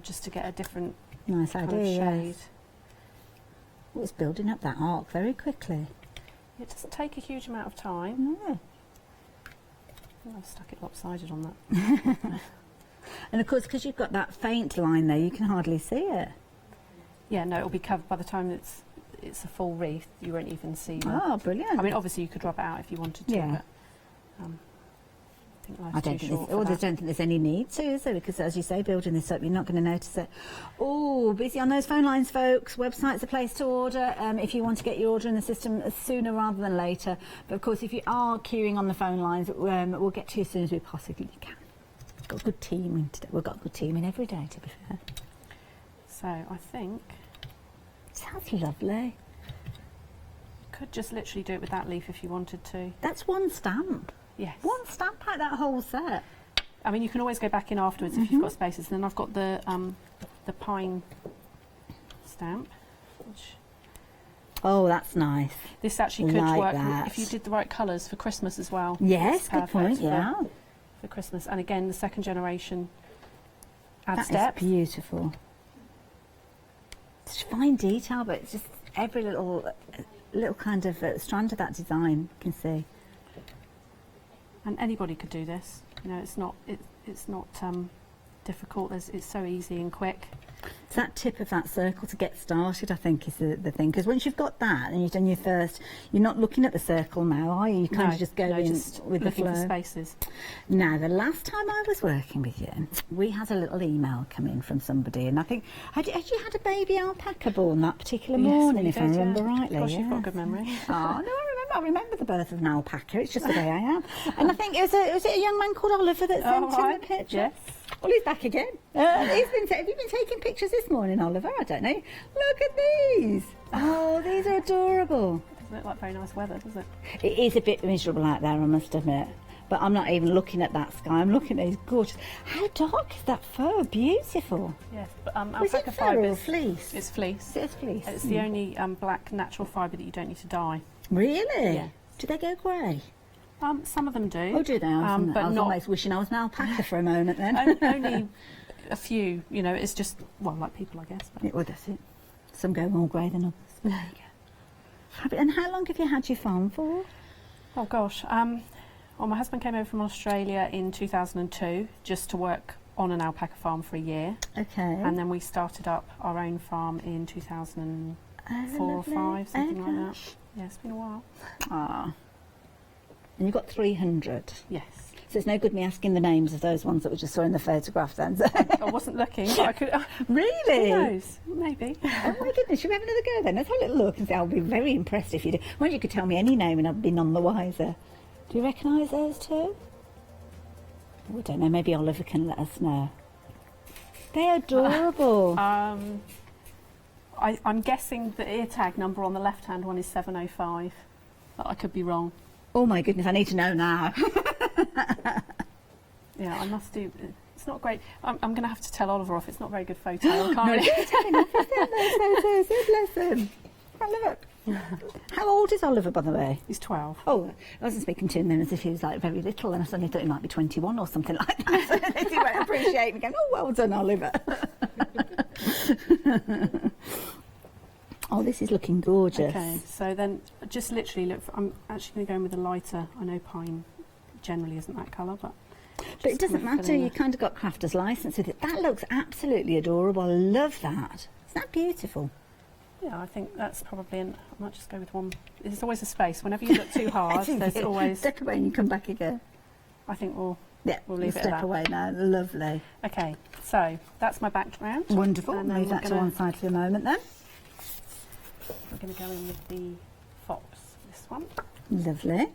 just to get a different nice idea, kind of shade. Yes. Oh, it's building up that arc very quickly. It doesn't take a huge amount of time. No. I've stuck it lopsided on that. And of course, because you've got that faint line there, you can hardly see it. Yeah, no, it'll be covered by the time it's a full wreath. You won't even see them. Oh, brilliant. I mean, obviously you could rub it out if you wanted to, but I think life's too short for that. I don't think there's any need to, is there? Because as you say, building this up, you're not going to notice it. Oh, busy on those phone lines, folks. Website's a place to order if you want to get your order in the system sooner rather than later. But of course, if you are queuing on the phone lines, we'll get to you as soon as we possibly can. We've got a good team in today. We've got a good team in every day, to be fair. So I think sounds lovely. Could just literally do it with that leaf if you wanted to. That's one stamp. Yes. One stamp out that whole set. I mean, you can always go back in afterwards if you've got spaces. And then I've got the pine stamp. Which Oh, that's nice. this actually could Like work that. if you did the right colours for Christmas as well. Yes, It's good perfect point, for- yeah. For Christmas, and again, the second generation add That step. is beautiful. It's fine detail, but it's just every little kind of strand of that design you can see. And anybody could do this. You know, it's not difficult. It's so easy and quick. It's that tip of that circle to get started, I think, is the thing. Because once you've got that and you've done your first, you're not looking at the circle now, are you? You kind of just go in just with the looking flow. for spaces. Now, the last time I was working with you, we had a little email come in from somebody, and I think, had you had a baby alpaca born that particular morning, if I remember rightly? Gosh, you've got a Yes. good memory. Oh, no, I remember the birth of an alpaca. It's just the way I am. And I think, was it a young man called Oliver that sent in right. the picture? Yes. Well, he's back again. Have you been taking pictures this morning, Oliver? I don't know. Look at these. Oh, these are adorable. Doesn't look like very nice weather, does it? It is a bit miserable out there, I must admit. But I'm not even looking at that sky. I'm looking at these gorgeous. How dark is that fur? Beautiful. Yes, but Was it alpaca fur or fibres. fleece? It's fleece. It's fleece. It's the only black natural fibre that you don't need to dye. Really? Yeah. Do they go grey? Some of them do. Oh, do they? I was but not almost wishing I was an alpaca for a moment then. only a few. You know, it's just like people, I guess. But. Well, that's it. Some go more grey than others. There you go. And how long have you had your farm for? Oh gosh. Well, my husband came over from Australia in 2002 just to work on an alpaca farm for a year. Okay. And then we started up our own farm in 2004 or 5, something like that. Yeah, it's been a while. Ah. And you've got 300? Yes. So it's no good me asking the names of those ones that we just saw in the photograph then. I wasn't looking, but I could. Really? Who knows? Maybe. Oh my goodness, should we have another go then? Let's have a little look and see. I'll be very impressed if you do. Well, you could tell me any name and I'd be none the wiser. Do you recognise those two? Oh, I don't know, maybe Oliver can let us know. They're adorable. I'm guessing the ear tag number on the left-hand one is 705, but I could be wrong. Oh my goodness, I need to know now. Yeah, I must do. It's not great. I'm going to have to tell Oliver off. It's not a very good photo. I can't No, really. don't tell him off. Those photos. Bless him. Oh, look. How old is Oliver, by the way? He's 12. Oh, I wasn't speaking to him then as if he was like very little, and I suddenly thought he might be 21 or something like that. He won't appreciate me going, oh, well done, Oliver. Oh, this is looking gorgeous. Okay, so then just literally look. I'm actually going to go in with a lighter. I know pine generally isn't that colour, but it doesn't matter. You kind of got crafter's license with it. That looks absolutely adorable. I love that. Isn't that beautiful? Yeah, I think that's probably. I might just go with one. There's always a space. Whenever you look too hard, there's always. Step away and you come back again. I think we'll we'll leave it at step that. away now. Lovely. Okay, so that's my background. Wonderful. And then Move we're that to gonna- one side for a moment then. We're going to go in with the fox. This one. Lovely.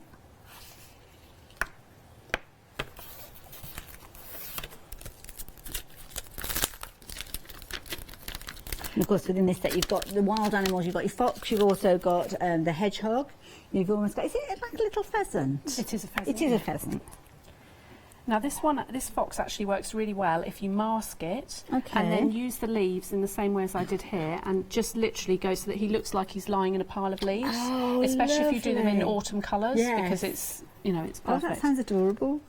And of course, within this set, you've got the wild animals. You've got your fox. You've also got the hedgehog. You've almost got. Is it like a little pheasant? It is a pheasant. It is a pheasant. Now this fox actually works really well if you mask it Okay. and then use the leaves in the same way as I did here and just literally go so that he looks like he's lying in a pile of leaves. Oh, especially if you do them in lovely. autumn colours Yes. because it's it's Oh, perfect. that sounds adorable.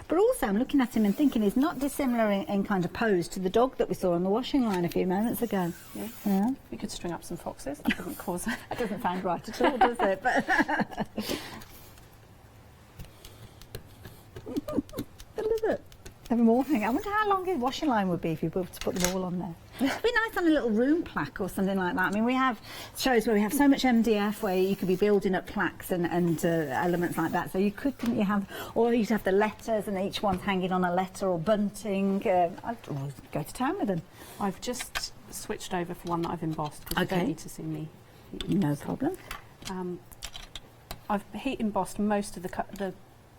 But also, I'm looking at him and thinking he's not dissimilar in kind of pose to the dog that we saw on the washing line a few moments ago. Yeah. Yeah. We could string up some foxes. That doesn't cause. That doesn't sound right at all, does it? But look at it. Having more thing. I wonder how long his washing line would be if you were to put them all on there. It'd be nice on a little room plaque or something like that. I mean, we have shows where we have so much MDF where you could be building up plaques and elements like that. So you could, couldn't you have, or you'd have the letters and each one's hanging on a letter or bunting. I'd always go to town with them. I've just switched over for one that I've embossed because you Okay. don't need to see me. No problem. I've heat embossed most of the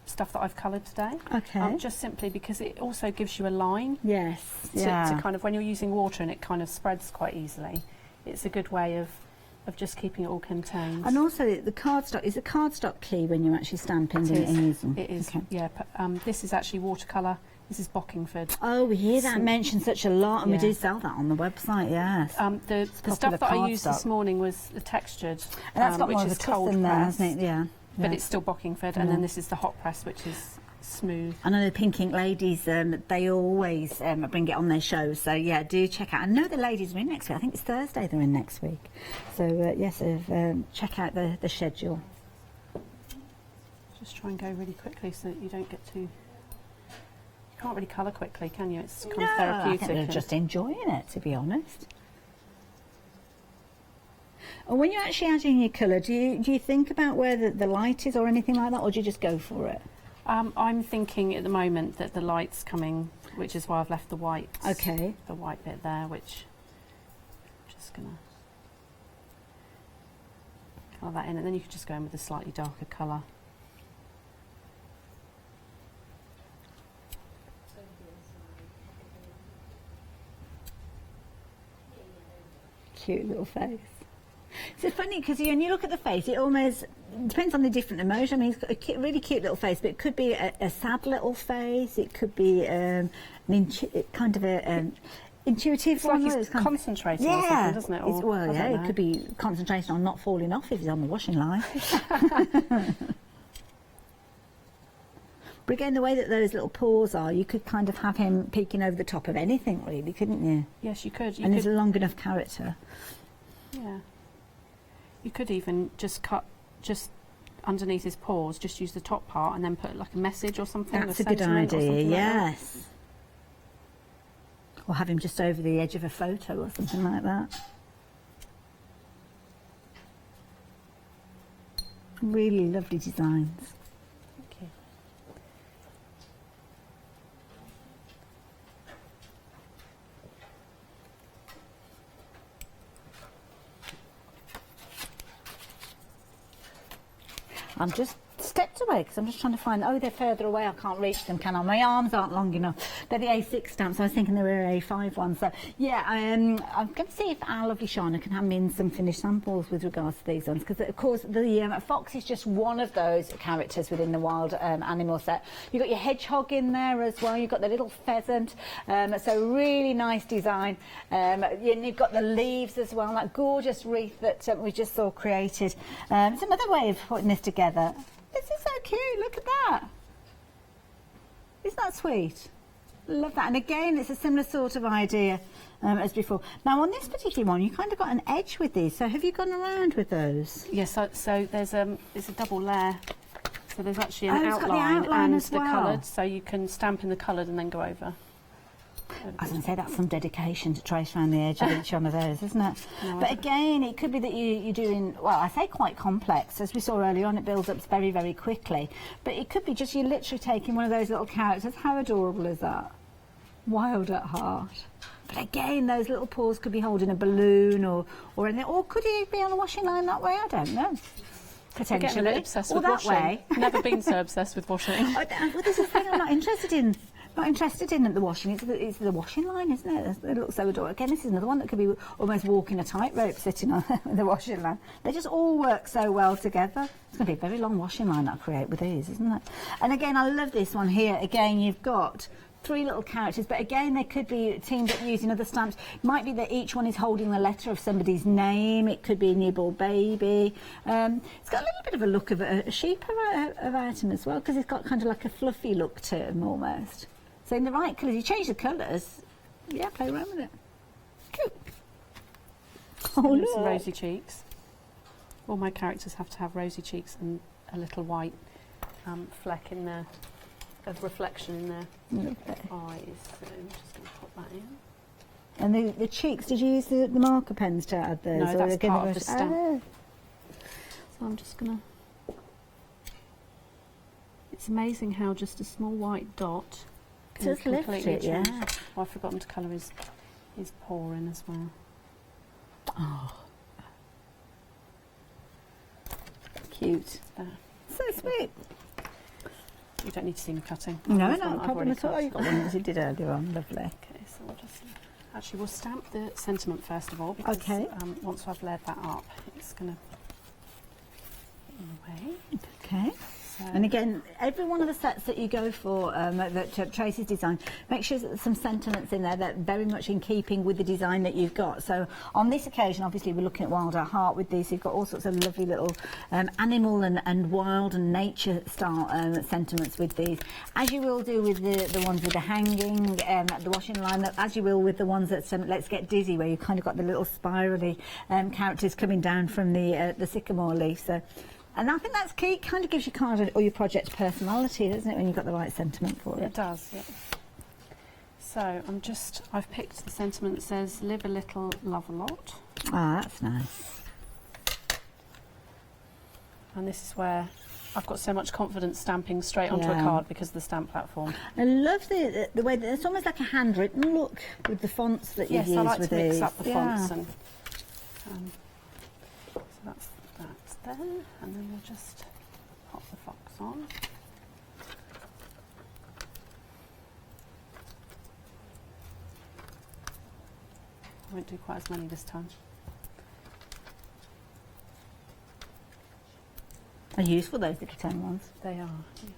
stuff that I've coloured today. Okay. Just simply because it also gives you a line. Yes. To kind of, when you're using water and it kind of spreads quite easily, it's a good way of just keeping it all contained. And also the cardstock, is a cardstock key when you're actually stamping and using? It is, Okay. yeah. This is actually watercolour This is Bockingford. Oh, we hear that mentioned such a lot, and we do sell that on the website, yes. The stuff that I used this morning was the textured, and that's got which more of is a cold in there, pressed, hasn't it? Yeah. But it's still Bockingford, and then this is the hot press, which is smooth. I know the Pink Ink ladies, they always bring it on their shows, so yeah, do check out. I know the ladies are in next week. I think it's Thursday they're in next week. So yes, check out the schedule. Just try and go really quickly so that you don't get too... You can't really colour quickly, can you? It's kind of therapeutic. I think they're just enjoying it, to be honest. And when you're actually adding your colour, do you think about where the light is or anything like that, or do you just go for it? I'm thinking at the moment that the light's coming, which is why I've left the white. Okay. The white bit there, which I'm just going to colour that in, and then you could just go in with a slightly darker colour. Cute little face. It's funny because when you look at the face, it almost depends on the different emotion. I mean, he's got a really cute little face, but it could be a sad little face. It could be kind of a intuitive it's one. Like he's concentrating on something, doesn't it? Or, well, yeah, it could be concentrating on not falling off if he's on the washing line. But again, the way that those little paws are, you could kind of have him peeking over the top of anything, really, couldn't you? Yes, you could. And he's a long enough character. Yeah. You could even just cut just underneath his paws, just use the top part and then put like a message or something. That's a good idea, yes. Or have him just over the edge of a photo or something like that. Really lovely designs. I'm just stepped away because I'm just trying to find, oh, they're further away, I can't reach them, can I? My arms aren't long enough. They're the A6 stamps, I was thinking they were A5 ones. So, yeah, I'm going to see if our lovely Shauna can hand me in some finished samples with regards to these ones, because, of course, the fox is just one of those characters within the wild animal set. You've got your hedgehog in there as well, you've got the little pheasant, so really nice design. You've got the leaves as well, that gorgeous wreath that we just saw created. It's another way of putting this together. This is so cute, look at that. Isn't that sweet? Love that. And again, it's a similar sort of idea as before. Now, on this particular one, you kind of got an edge with these. So have you gone around with those? Yes, so there's it's a double layer. So there's actually an outline and the coloured, so you can stamp in the coloured and then go over. I was going to say that's some dedication to trace around the edge of each one of those, isn't it? No, but again, it could be that you're doing, well, I say quite complex. As we saw earlier on, it builds up very, very quickly. But it could be just you're literally taking one of those little characters. How adorable is that? Wild at heart. But again, those little paws could be holding a balloon or anything. Or could he be on the washing line that way? I don't know. Potentially. Getting a bit obsessed with that washing. Way. Never been so obsessed with washing. Well, this is the thing I'm not interested in. Not interested in the washing, it's the washing line, isn't it? It looks so adorable. Again, this is another one that could be almost walking a tightrope sitting on the washing line. They just all work so well together. It's going to be a very long washing line that I create with these, isn't it? And again, I love this one here. Again, you've got 3 little characters, but again, they could be teamed up using other stamps. It might be that each one is holding the letter of somebody's name. It could be a newborn baby. It's got a little bit of a look of a sheep about him as well, because it's got kind of like a fluffy look to him almost. So in the right colours, you change the colours, yeah, play around with it. Cute. Oh, look. Some rosy cheeks. All my characters have to have rosy cheeks and a little white fleck in there, of reflection in their eyes. So I'm just going to put that in. And the cheeks, did you use the marker pens to add those? No, that's part of the stamp. Oh. So I'm just going to... It's amazing how just a small white dot can just lift completely it, change. yeah. Oh, I've forgotten to colour his paw in as well. Oh. Cute. There. So sweet. You don't need to see me cutting. No, I've not a problem at all. You've got one as you did earlier on. Lovely. Okay, so we'll just... Actually, we'll stamp the sentiment first of all, because once I've layered that up, it's going to... away. Okay. So And again, every one of the sets that you go for that Tracy's designed, make sure that there's some sentiments in there that are very much in keeping with the design that you've got. So on this occasion, obviously, we're looking at Wild at Heart with these. You've got all sorts of lovely little animal and wild and nature style sentiments with these, as you will do with the ones with the hanging, the washing line, as you will with the ones that Let's Get Dizzy, where you've kind of got the little spirally characters coming down from the sycamore leaf. So. And I think that's key. It kind of gives your card or your project personality, doesn't it, when you've got the right sentiment for it? It does, yeah. So I've picked the sentiment that says, live a little, love a lot. Ah, that's nice. And this is where I've got so much confidence stamping straight onto a card because of the stamp platform. I love the way that it's almost like a handwritten look with the fonts that you've used with these. Yes, I like to mix up the fonts. And, so that's there, and then we'll just pop the fox on. I won't do quite as many this time. Are useful, those little tiny ones. They are. Yeah.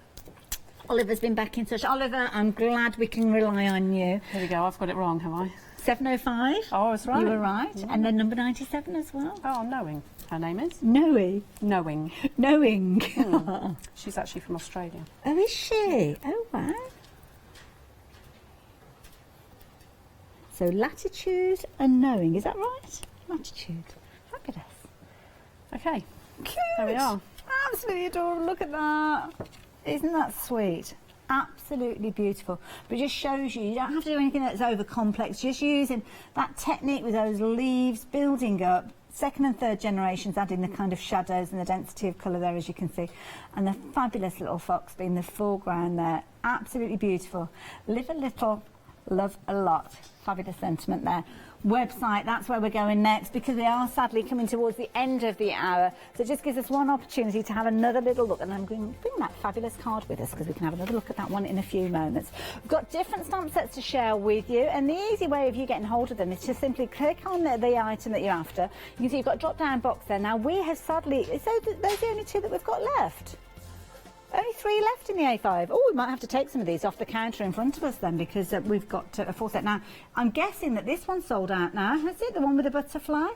Oliver's been back in touch. Oliver, I'm glad we can rely on you. There we go, I've got it wrong, have I? 705. Oh, I was right. You were right. Yeah. And then number 97 as well. Oh, Knowing. Her name is? Knowing. Knowing. Knowing. She's actually from Australia. Oh, is she? Oh, wow. So latitude and knowing, is that right? Latitude. Fabulous. Okay. Cute. There we are. Absolutely adorable. Look at that. Isn't that sweet? Absolutely beautiful. But it just shows you don't have to do anything that's over complex. Just using that technique with those leaves building up. Second and third generations adding the kind of shadows and the density of colour there, as you can see. And the fabulous little fox being the foreground there. Absolutely beautiful. Live a little, love a lot. Fabulous sentiment there. Website, that's where we're going next, because we are sadly coming towards the end of the hour. So it just gives us one opportunity to have another little look, and I'm going to bring that fabulous card with us because we can have another look at that one in a few moments. We've got different stamp sets to share with you, and the easy way of you getting hold of them is to simply click on the item that you're after. You can see you've got a drop down box there. Now we have sadly, so those are the only two that we've got left. Only 3 left in the A5. Oh, we might have to take some of these off the counter in front of us then, because we've got a full set. Now, I'm guessing that this one's sold out now. Is it the one with the butterfly?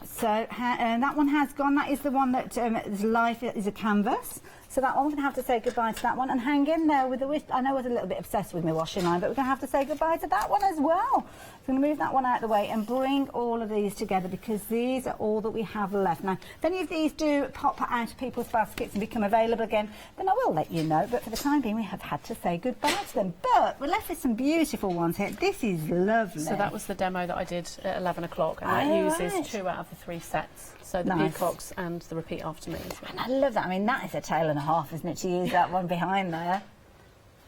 So that one has gone. That is the one that is life is a canvas. So that one, we're going to have to say goodbye to that one and hang in there with the wish. I know I was a little bit obsessed with my washing line, but we're going to have to say goodbye to that one as well. So I'm going to move that one out of the way and bring all of these together, because these are all that we have left. Now, if any of these do pop out of people's baskets and become available again, then I will let you know. But for the time being, we have had to say goodbye to them. But we're left with some beautiful ones here. This is lovely. So that was the demo that I did at 11 o'clock, and that uses 2 out of the 3 sets. So the peacocks and the repeat after me as well. And I love that. I mean, that is a tail and a half, isn't it, to use that one behind there.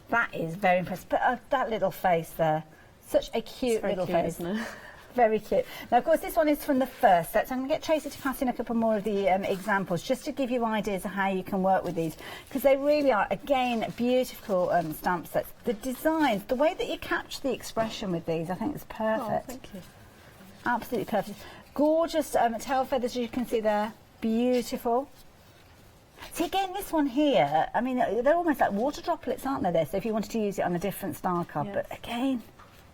That is very impressive. But that little face there, such a cute little face. Isn't it? Very cute. Now, of course, this one is from the first set. So I'm going to get Tracy to pass in a couple more of the examples, just to give you ideas of how you can work with these, because they really are, again, beautiful stamp sets. The designs, the way that you capture the expression with these, I think is perfect. Oh, thank you. Absolutely perfect. Gorgeous tail feathers, as you can see there. Beautiful. See, again, this one here, I mean, they're almost like water droplets, aren't they, so if you wanted to use it on a different style card. But again,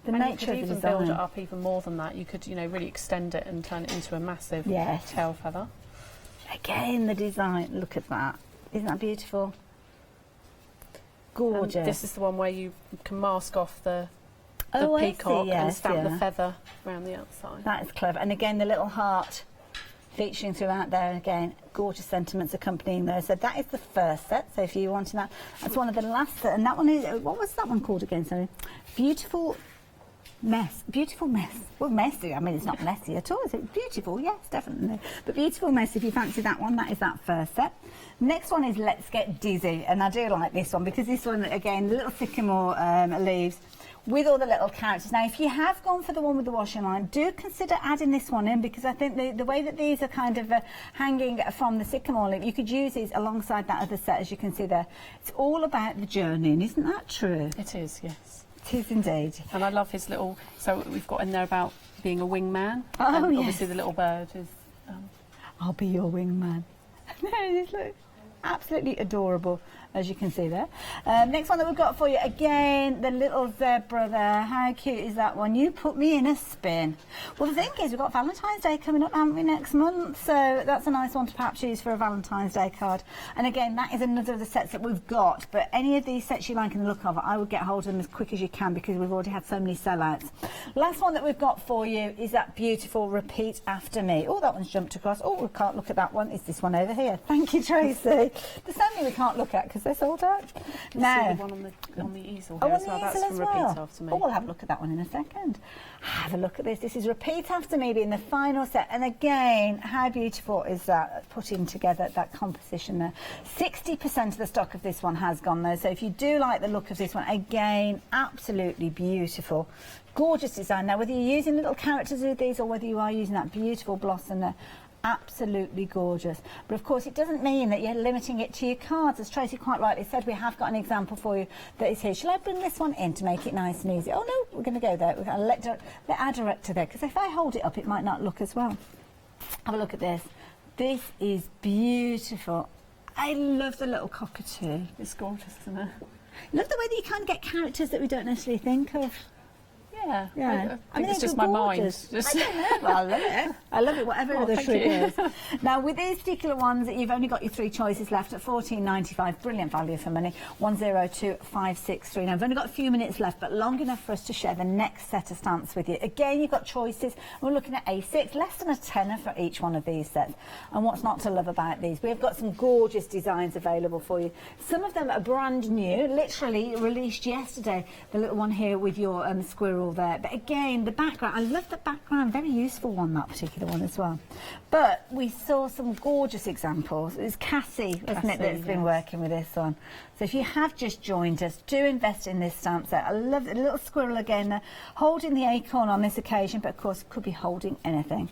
the nature of the design. You could even build it up even more than that. You could, you know, really extend it and turn it into a massive tail feather. Again, the design, look at that. Isn't that beautiful? Gorgeous. And this is the one where you can mask off the peacock and stamp the feather around the outside. That is clever. And again, the little heart featuring throughout there. Again, gorgeous sentiments accompanying those. So that is the first set. So if you wanted that, that's one of the last set. And that one is, what was that one called again? Sorry. Beautiful Mess. Beautiful Mess. Well, messy. I mean, it's not messy at all, is it? Beautiful, yes, definitely. But Beautiful Mess, if you fancy that one, that is that first set. Next one is Let's Get Dizzy. And I do like this one, because this one, again, the little sycamore leaves with all the little characters. Now, if you have gone for the one with the washing line, do consider adding this one in, because I think the way that these are kind of hanging from the sycamore leaf, you could use these alongside that other set, as you can see there. It's all about the journey, and isn't that true? It is, yes. It is indeed. And I love his little, so we've got in there about being a wingman. Oh, and yes. obviously the little bird is... I'll be your wingman. There it is, look. Absolutely adorable, as you can see there. Next one that we've got for you, again, the little zebra there. How cute is that one? You put me in a spin. Well, the thing is, we've got Valentine's Day coming up, haven't we, next month? So that's a nice one to perhaps use for a Valentine's Day card. And again, that is another of the sets that we've got. But any of these sets you like in the look of, I would get hold of them as quick as you can because we've already had so many sellouts. Last one that we've got for you is that beautiful Repeat After Me. Oh, that one's jumped across. Oh, we can't look at that one. It's this one over here. Thank you, Tracy. There's so many we can't look at because they're sold out. Now, see the one on the easel here as well. That's from Repeat After Me. Oh, we'll have a look at that one in a second. Have a look at this. This is Repeat After Me being the final set. And again, how beautiful is that, putting together that composition there. 60% of the stock of this one has gone though. So if you do like the look of this one, again, absolutely beautiful. Gorgeous design. Now, whether you're using little characters with these or whether you are using that beautiful blossom there, absolutely gorgeous. But of course, it doesn't mean that you're limiting it to your cards. As Tracy quite rightly said, we have got an example for you that is here. Shall I bring this one in to make it nice and easy? Oh no, we're going to go there. We're going to let our director there, because if I hold it up, it might not look as well. Have a look at this. This is beautiful. I love the little cockatoo. It's gorgeous, isn't it? Love the way that you kind of get characters that we don't necessarily think of. Yeah, yeah. I mean, it's just my mind. I don't know. Well, I love it. I love it, whatever the trick is. Now, with these particular ones, you've only got your 3 choices left at $14.95. Brilliant value for money. 102563. Now, I've only got a few minutes left, but long enough for us to share the next set of stamps with you. Again, you've got choices. We're looking at A6, less than a tenner for each one of these sets. And what's not to love about these? We've got some gorgeous designs available for you. Some of them are brand new, literally released yesterday. The little one here with your squirrel there. But again, the background, I love the background, very useful one, that particular one as well. But we saw some gorgeous examples. It was Cassie, wasn't it, that's been working with this one. So if you have just joined us, do invest in this stamp set. I love the little squirrel again there, holding the acorn on this occasion, but of course could be holding anything.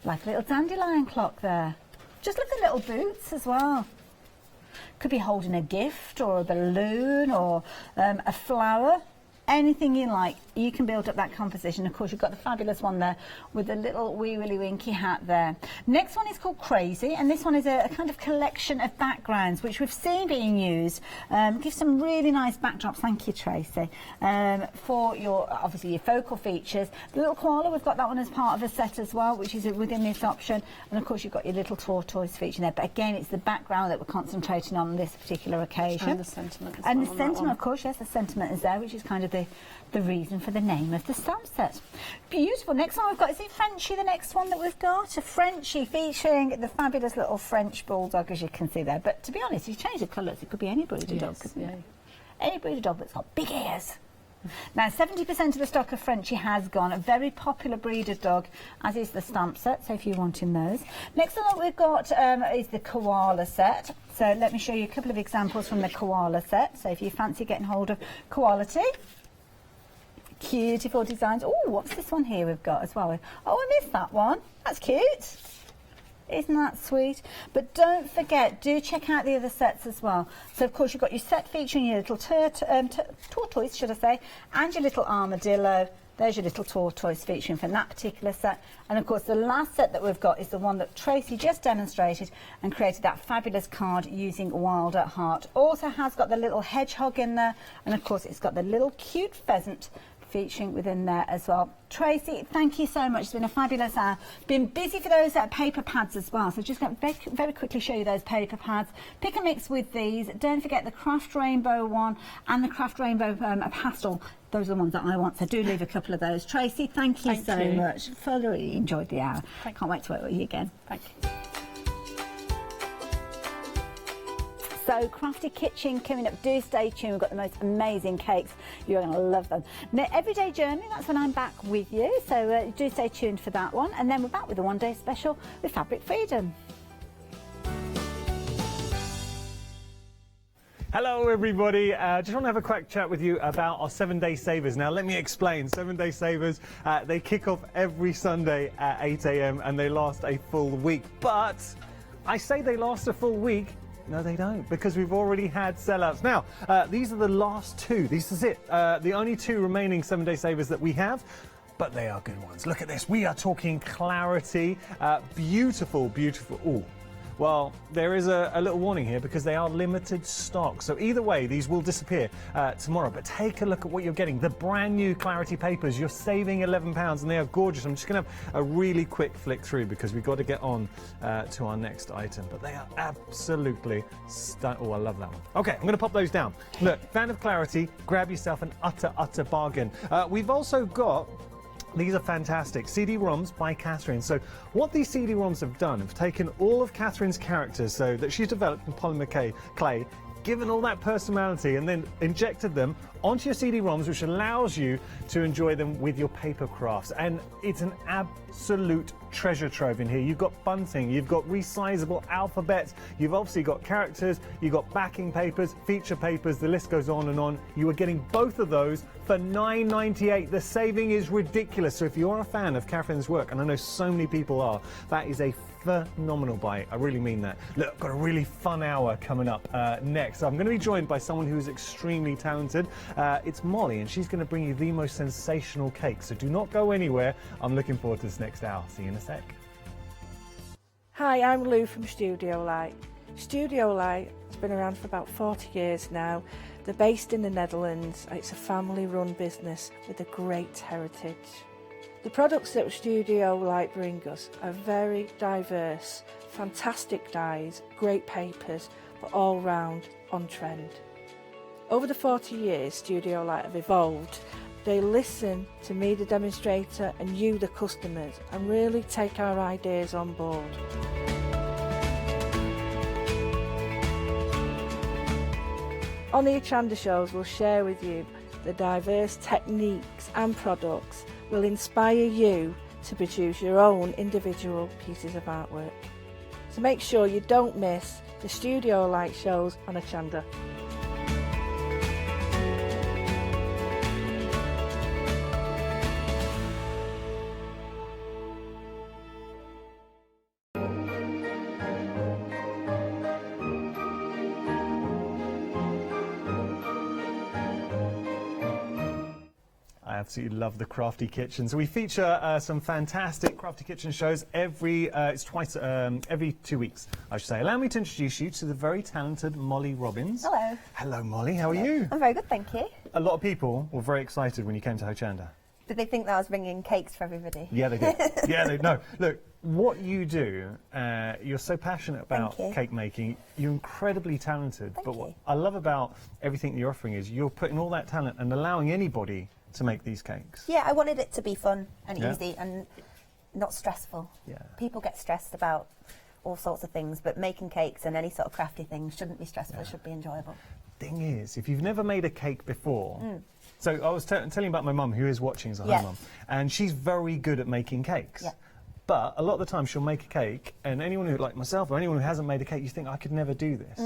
Like a little dandelion clock there. Just look at little boots as well. Could be holding a gift or a balloon or a flower. Anything you like, you can build up that composition. Of course, you've got the fabulous one there with the little wee willy winky hat there. Next one is called Crazy, and this one is a kind of collection of backgrounds which we've seen being used. Give some really nice backdrops, thank you, Tracy, for your, obviously, your focal features. The little koala, we've got that one as part of a set as well, which is within this option. And of course, you've got your little tortoise feature there. But again, it's the background that we're concentrating on this particular occasion. And the sentiment as well. And the sentiment, of course, yes, the sentiment is there, which is kind of the reason for the name of the stamp set. Beautiful. Next one we've got, is it Frenchie, the next one that we've got? A Frenchie featuring the fabulous little French bulldog, as you can see there. But to be honest, if you change the colours, it could be any breed of dog, couldn't it? Any breed of dog that's got big ears. Now, 70% of the stock of Frenchie has gone. A very popular breed of dog, as is the stamp set, so if you're wanting those. Next one that we've got is the koala set. So let me show you a couple of examples from the koala set. So if you fancy getting hold of Koality. Beautiful designs. Oh, what's this one here we've got as well? Oh, I missed that one. That's cute. Isn't that sweet? But don't forget, do check out the other sets as well. So, of course, you've got your set featuring your little tortoise, should I say, and your little armadillo. There's your little tortoise featuring from that particular set. And, of course, the last set that we've got is the one that Tracy just demonstrated and created that fabulous card using Wild at Heart. Also has got the little hedgehog in there. And, of course, it's got the little cute pheasant featuring within there as well. Tracy, thank you so much. It's been a fabulous hour. Been busy for those paper pads as well. So just going to very quickly show you those paper pads. Pick and mix with these. Don't forget the Craft Rainbow one and the Craft Rainbow pastel. Those are the ones that I want, so do leave a couple of those. Tracy, thank you so much. Thoroughly enjoyed the hour. Can't wait to work with you again. Thank you. So, Crafty Kitchen coming up. Do stay tuned. We've got the most amazing cakes. You're going to love them. Now, Everyday Journey, that's when I'm back with you. So, do stay tuned for that one. And then we're back with a one-day special with Fabric Freedom. Hello everybody, just want to have a quick chat with you about our 7-day savers. Now let me explain, 7-day savers, they kick off every Sunday at 8 AM and they last a full week. But I say they last a full week, no they don't, because we've already had sellouts. Now, these are the last two, this is it, the only two remaining 7-day savers that we have. But they are good ones. Look at this, we are talking Clarity, beautiful, beautiful, ooh. Well, there is a little warning here because they are limited stock. So either way, these will disappear tomorrow. But take a look at what you're getting. The brand new Clarity papers. You're saving £11 and they are gorgeous. I'm just going to have a really quick flick through because we've got to get on to our next item. But they are absolutely stunning. Oh, I love that one. Okay, I'm going to pop those down. Look, fan of Clarity, grab yourself an utter bargain. We've also got, these are fantastic, CD-ROMs by Catherine. So what these CD-ROMs have done, have taken all of Catherine's characters so that she's developed in polymer clay, given all that personality and then injected them onto your CD-ROMs, which allows you to enjoy them with your paper crafts. And it's an absolute treasure trove in here. You've got bunting, you've got resizable alphabets, you've obviously got characters, you've got backing papers, feature papers, the list goes on and on. You are getting both of those for $9.98. The saving is ridiculous. So if you're a fan of Catherine's work, and I know so many people are, that is a phenomenal buy. I really mean that. Look, I've got a really fun hour coming up next. I'm going to be joined by someone who is extremely talented. It's Molly, and she's going to bring you the most sensational cake. So do not go anywhere. I'm looking forward to this next hour. See you in a sec. Hi, I'm Lou from Studio Light. Studio Light has been around for about 40 years now. They're based in the Netherlands. It's a family-run business with a great heritage. The products that Studio Light bring us are very diverse, fantastic dyes, great papers, but all round on trend. Over the 40 years Studio Light have evolved. They listen to me, the demonstrator, and you, the customers, and really take our ideas on board. On the Hochanda shows, we'll share with you the diverse techniques and products will inspire you to produce your own individual pieces of artwork. So make sure you don't miss the Studio Light shows on Hochanda. I absolutely love the Crafty Kitchen. So we feature some fantastic Crafty Kitchen shows every 2 weeks, I should say. Allow me to introduce you to the very talented Molly Robbins. Hello. Hello, Molly. How are you? I'm very good, thank you. A lot of people were very excited when you came to Hochanda. Did they think that I was bringing cakes for everybody? Yeah, they did. Yeah, they no. Look, what you do, you're so passionate about cake making. You're incredibly talented. But what I love about everything that you're offering is you're putting all that talent and allowing anybody to make these cakes. Yeah, I wanted it to be fun and easy and not stressful. Yeah. People get stressed about all sorts of things, but making cakes and any sort of crafty things shouldn't be stressful, it should be enjoyable. Thing is, if you've never made a cake before, so I was telling you about my mum who is watching as a home mum, and she's very good at making cakes. Yeah. But a lot of the time she'll make a cake, and anyone who, like myself, or anyone who hasn't made a cake, you think, I could never do this.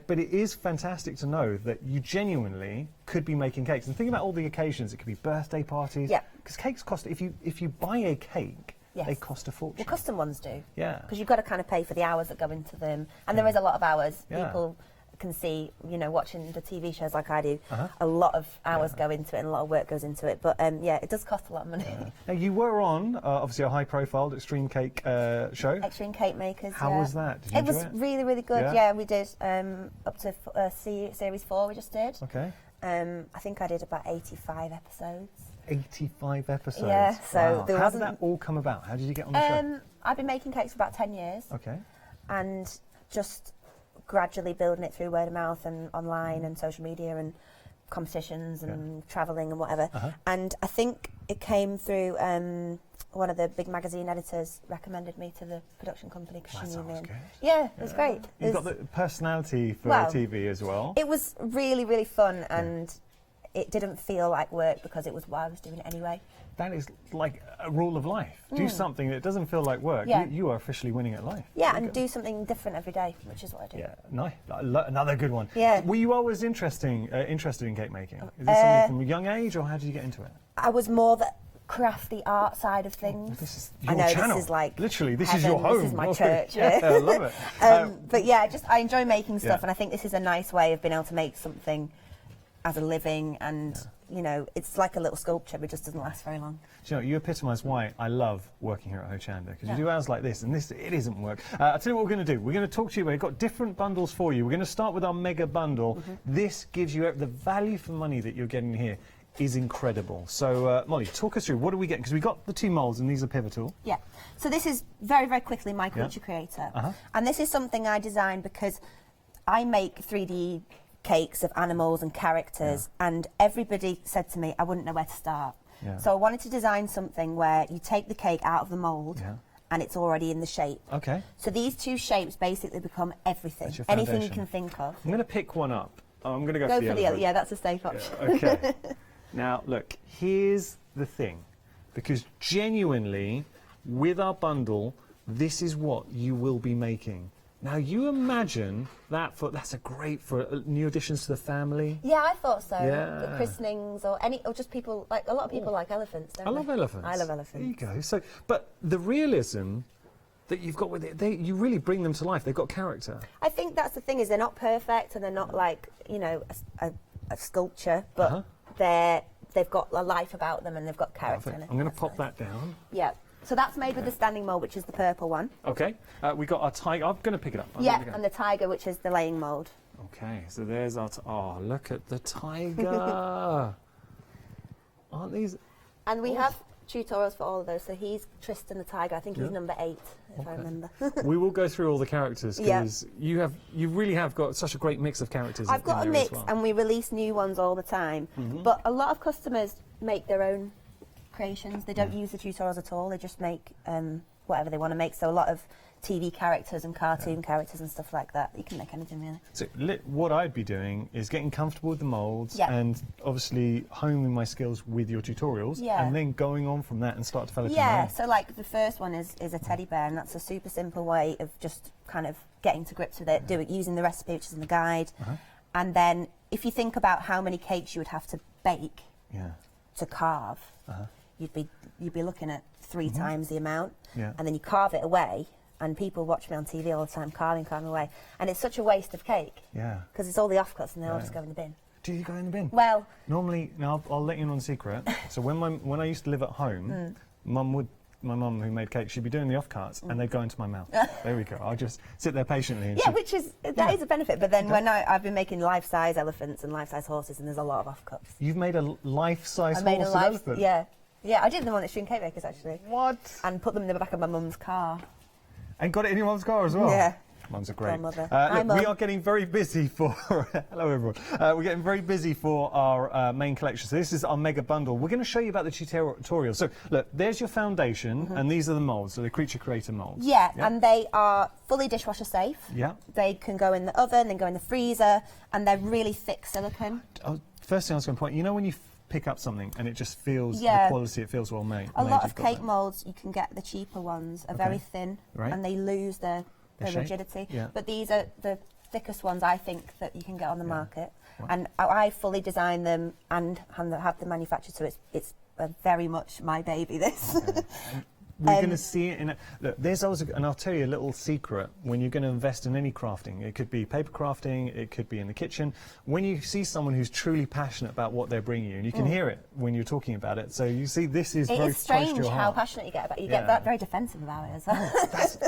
But it is fantastic to know that you genuinely could be making cakes. And think about all the occasions. It could be birthday parties. Yeah. Because cakes cost, if you buy a cake, they cost a fortune. Well, custom ones do. Yeah. Because you've got to kind of pay for the hours that go into them. And there is a lot of hours. People can see, you know, watching the TV shows like I do, a lot of hours go into it and a lot of work goes into it. But yeah, it does cost a lot of money. Now, you were on, obviously, a high-profile Extreme Cake show. Extreme Cake Makers, How was that? Did you enjoy it? Was really, really good. Yeah, we did up to Series 4 we just did. Okay. I think I did about 85 episodes. 85 episodes? Yeah, so there How did that all come about? How did you get on the show? I've been making cakes for about 10 years. Okay. And just gradually building it through word of mouth and online and social media and competitions and travelling and whatever. And I think it came through one of the big magazine editors recommended me to the production company because she knew me. Yeah, it was great. You've got the personality for TV as well. It was really, really fun and it didn't feel like work because it was what I was doing anyway. That is like a rule of life. Do something that doesn't feel like work. Yeah. You are officially winning at life. Yeah, and do something different every day, which is what I do. Yeah, nice. Another good one. Yeah. Were you always interested in cake making? Is this something from a young age, or how did you get into it? I was more the crafty art side of things. This is your I know, channel. This is like literally, this heaven, is your home. This is my church. Yeah, I love it. But yeah, I enjoy making stuff, and I think this is a nice way of being able to make something as a living, and you know, it's like a little sculpture, but it just doesn't last very long. Do you know, you epitomise why I love working here at Hochanda, because you do hours like this, and this, it isn't work. I'll tell you what we're going to do. We're going to talk to you. We've got different bundles for you. We're going to start with our mega bundle. This gives you the value for money that you're getting here is incredible. So, Molly, talk us through. What do we get? Because we got the 2 moulds, and these are pivotal. Yeah. So this is very, very quickly my creature creator, and this is something I designed because I make 3D cakes of animals and characters, and everybody said to me I wouldn't know where to start. So I wanted to design something where you take the cake out of the mould and it's already in the shape. Okay. So these 2 shapes basically become everything, anything you can think of. I'm going to pick one up. Oh, I'm going to go for the other. Yeah, that's a safe option. Okay. Now, look, here's the thing, because genuinely, with our bundle, this is what you will be making. Now, you imagine that that's a great for new additions to the family. Yeah, I thought so. Yeah. The christenings or just people, like a lot of people like elephants, don't I love elephants. I love elephants. There you go. So, but the realism that you've got with it, you really bring them to life. They've got character. I think that's the thing, is they're not perfect and they're not like, you know, a sculpture, but they've got a life about them and they've got character. I'm going to pop that down. Yeah. So that's made with the standing mould, which is the purple one. Okay. We got our tiger. I'm going to pick it up. And the tiger, which is the laying mould. Okay. So there's our. Oh, look at the tiger. Aren't these? And we have tutorials for all of those. So he's Tristan the tiger. I think he's number 8, if I remember. We will go through all the characters because you really have got such a great mix of characters. I've got a mix, and we release new ones all the time. But a lot of customers make their own creations. They don't use the tutorials at all. They just make whatever they want to make. So a lot of TV characters and cartoon characters and stuff like that. You can make anything really. So what I'd be doing is getting comfortable with the moulds and obviously honing my skills with your tutorials and then going on from that and start developing my own. So like the first one is a teddy bear, and that's a super simple way of just kind of getting to grips with it, using the recipe which is in the guide. And then if you think about how many cakes you would have to bake to carve, you'd be looking at 3 times the amount, and then you carve it away, and people watch me on TV all the time carving away, and it's such a waste of cake because it's all the offcuts and they all just go in the bin. Do you go in the bin? Well, normally, now I'll let you in on a secret. So when I used to live at home, my mum who made cake, she'd be doing the offcuts and they'd go into my mouth. There we go. I'll just sit there patiently. And which is that is a benefit. But then when I've been making life-size elephants and life-size horses, and there's a lot of offcuts. You've made a life-size horse and elephant? Yeah, I did them on Extreme Cake Bakers actually. What? And put them in the back of my mum's car. And got it in your mum's car as well? Yeah. Mums are great. Look, we are getting very busy for... Hello, everyone. We're getting very busy for our main collection. So this is our mega bundle. We're going to show you about the tutorial. So, look, there's your foundation, and these are the moulds, so the creature creator moulds. Yeah, and they are fully dishwasher safe. Yeah. They can go in the oven, then go in the freezer, and they're really thick silicone. First thing I was going to point, you know when you pick up something and it just feels the quality, it feels well made. A lot of cake moulds, you can get the cheaper ones, are very thin, and they lose their rigidity. But these are the thickest ones I think that you can get on the market. And I fully design them and have them manufactured, so it's very much my baby, this. We're going to see it in look, there's always and I'll tell you a little secret when you're going to invest in any crafting. It could be paper crafting, it could be in the kitchen. When you see someone who's truly passionate about what they're bringing you, and you can hear it when you're talking about it, so you see this is very close to your heart. It's strange how passionate you get about it. You get that very defensive about it as well.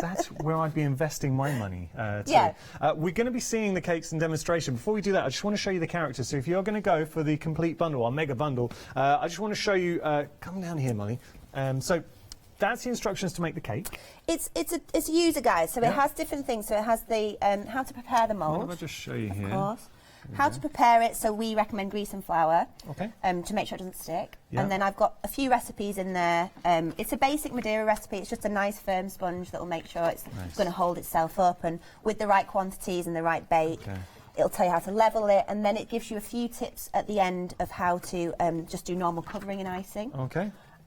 That's where I'd be investing my money too. We're going to be seeing the cakes in demonstration. Before we do that, I just want to show you the characters. So if you're going to go for the complete bundle, our mega bundle, I just want to show you, come down here, Molly. So that's the instructions to make the cake. It's a user guide, so it has different things. So it has the how to prepare the mould. What if I just show you here? Of course. How to prepare it, so we recommend grease and flour to make sure it doesn't stick. And then I've got a few recipes in there. It's a basic Madeira recipe. It's just a nice firm sponge that will make sure it's going to hold itself up, and with the right quantities and the right bake. It'll tell you how to level it, and then it gives you a few tips at the end of how to just do normal covering and icing.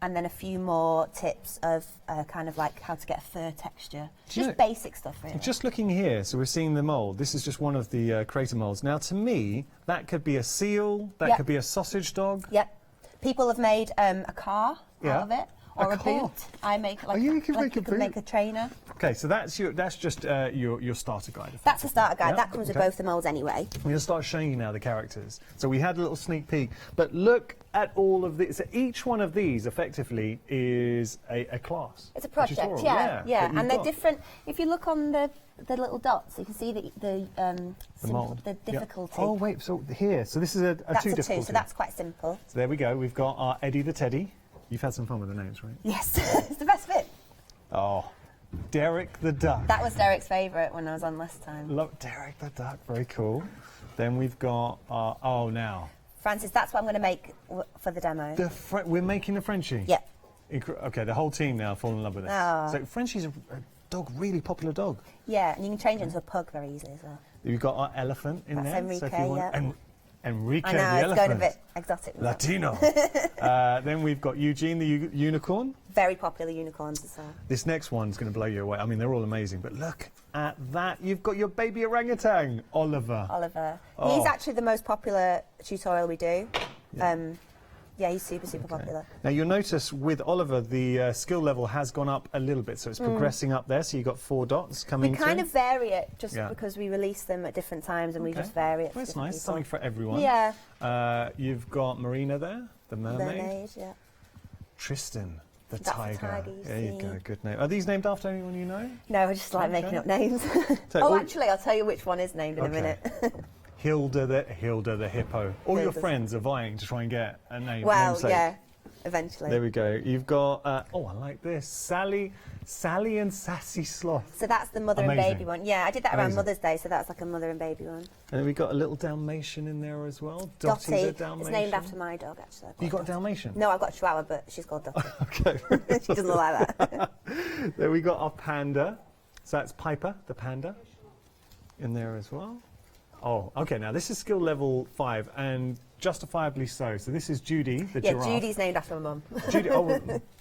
And then a few more tips of kind of like how to get a fur texture. Just basic stuff, really. Just looking here, so we're seeing the mould. This is just one of the creator moulds. Now, to me, that could be a seal, that could be a sausage dog. People have made a car out of it, Or a boot. I make like, you can like make you a could boot. make a trainer. Okay, so that's just your starter guide. That's the starter guide. Yeah, That comes with both the moulds anyway. I'm going to start showing you now the characters. So we had a little sneak peek, but look at all of these. So each one of these effectively is a class. It's a project, tutorial, yeah. that And you've they're got. different. If you look on the little dots, you can see the mould. the difficulty. Oh wait, so here, so this is a That's 2 a 2, difficulty. so that's quite simple. So there we go. We've got our Eddie the Teddy. You've had some fun with the names, right? Yes, it's the best bit. Oh, Derek the Duck. That was Derek's favourite when I was on last time. Love Derek the Duck. Very cool. Then we've got oh now. Francis, that's what I'm going to make for the demo. We're making the Frenchie. Yeah. Okay, the whole team now fall in love with this. Oh. So Frenchie's a dog, really popular dog. Yeah, and you can change it into a pug very easily as well. You've got our elephant in That's there. Enrique, so if you want, yeah. Enrique I know, the it's elephant. going a bit exotic. Latino. Then we've got Eugene the unicorn. Very popular unicorns as well. This next one's going to blow you away. I mean, they're all amazing, but look at that. You've got your baby orangutan, Oliver. Oliver. Oh. He's actually the most popular tutorial we do. Yeah, he's super popular. Now you'll notice with Oliver the skill level has gone up a little bit, so it's progressing up there. So you've got 4 dots coming We kind through. of vary it just because we release them at different times and we just vary it. Well, that's for nice, people. something for everyone. Yeah. You've got Marina there, the mermaid. Mermaid, yeah. Tristan, the That's the tiger. tiger, you There you see. go, good name. Are these named after anyone you know? No, I just like making up names. So oh, all- actually, I'll tell you which one is named in a minute. Hilda the hippo. All your Hilda's- friends are vying to try and get a name. Well, namesake. yeah, eventually. There we go. You've got, oh, I like this. Sally and Sassy Sloth. So that's the mother Amazing. and baby one. Yeah, I did that around Amazing. Mother's Day, so that's like a mother and baby one. And then we've got a little Dalmatian in there as well. Dottie the Dalmatian. It's named after my dog, actually. You got a Dalmatian? No, I've got a Chihuahua, but she's called Dottie. Okay. She doesn't look like that. Then we got our panda. So that's Piper, the panda, in there as well. Oh, okay. Now this is skill level 5, and justifiably so. So this is Judy, the giraffe. Yeah, Judy's named after my mum. Judy. Oh,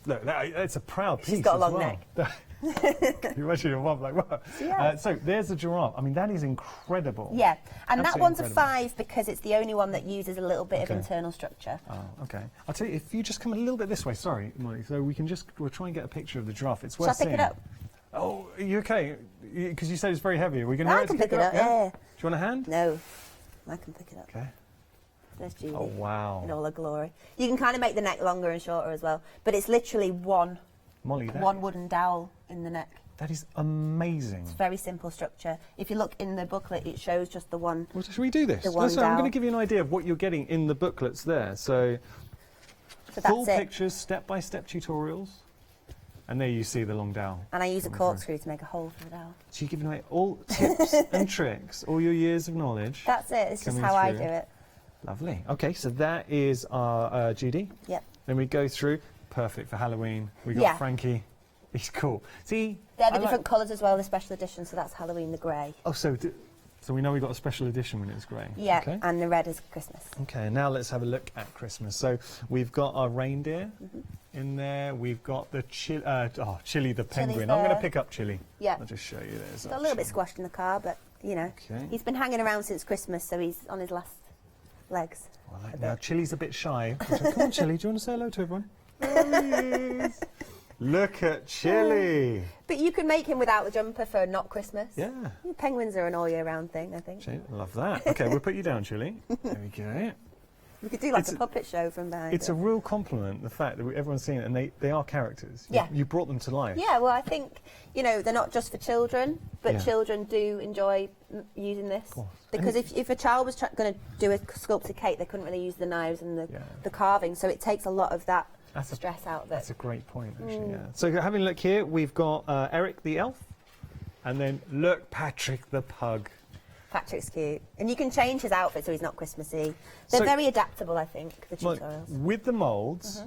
look, it's a proud piece. She's got a as long well. neck. Can you imagine your mum like what? Yeah. So there's the giraffe. I mean, that is incredible. Yeah, and that Absolutely one's incredible. a 5 because it's the only one that uses a little bit of internal structure. Oh, okay. I'll tell you, if you just come a little bit this way, sorry, Molly, so we'll try and get a picture of the giraffe. It's Shall worth I pick seeing. it up? Oh, are you okay? Because you said it's very heavy. Are we going to I can pick it up, yeah. Do you want a hand? No, I can pick it up. Okay. There's Judy. Oh, wow. In all her glory. You can kind of make the neck longer and shorter as well, but it's literally one Molly, one wooden dowel in the neck. that is amazing. It's very simple structure. If you look in the booklet, it shows just the one. Well, should we do this? The one Listen, I'm dowel. going to give you an idea of what you're getting in the booklets there. So So full that's it. pictures, step-by-step tutorials. And there you see the long dowel. And I use a corkscrew to make a hole for the dowel. So you're giving away all tips and tricks, all your years of knowledge. That's it. It's just coming how I through. do it. Lovely. Okay, so that is our Judy. Yep. Then we go through. Perfect for Halloween. We got Yeah. Frankie. He's cool. See, They're the I like- different colours as well, the special edition, so that's Halloween, the grey. Oh, so we know we got a special edition when it's grey. Yeah, Okay. and the red is Christmas. Okay, now let's have a look at Christmas. So we've got our reindeer in there. We've got the Chili the penguin. I'm going to there. pick up Chili. Yeah. I'll just show you this. Got a little bit squashed in the car, but, you know, Okay. he's been hanging around since Christmas, so he's on his last legs. Right, now Chili's a bit shy. So come on, Chili. Do you want to say hello to everyone? There he is. Look at Chili. But you can make him without the jumper for not Christmas. Yeah. Penguins are an all-year-round thing, I think. Chili, love that. Okay, we'll put you down, Chili. There we go. We could do like It's a puppet show from behind. It's a real compliment, the fact that everyone's seen it, and they are characters. Yeah. You brought them to life. Yeah, well, I think, you know, they're not just for children, but Yeah. children do enjoy using this. Because if a child was going to do a sculpted cake, they couldn't really use the knives and the carving, so it takes a lot of that stress out of it. That's a great point, actually, yeah. So having a look here, we've got Eric the elf, and then look, Patrick the pug. Patrick's cute. And you can change his outfit so he's not Christmassy. They're So- very adaptable, I think, the Like, tutorials. with the moulds,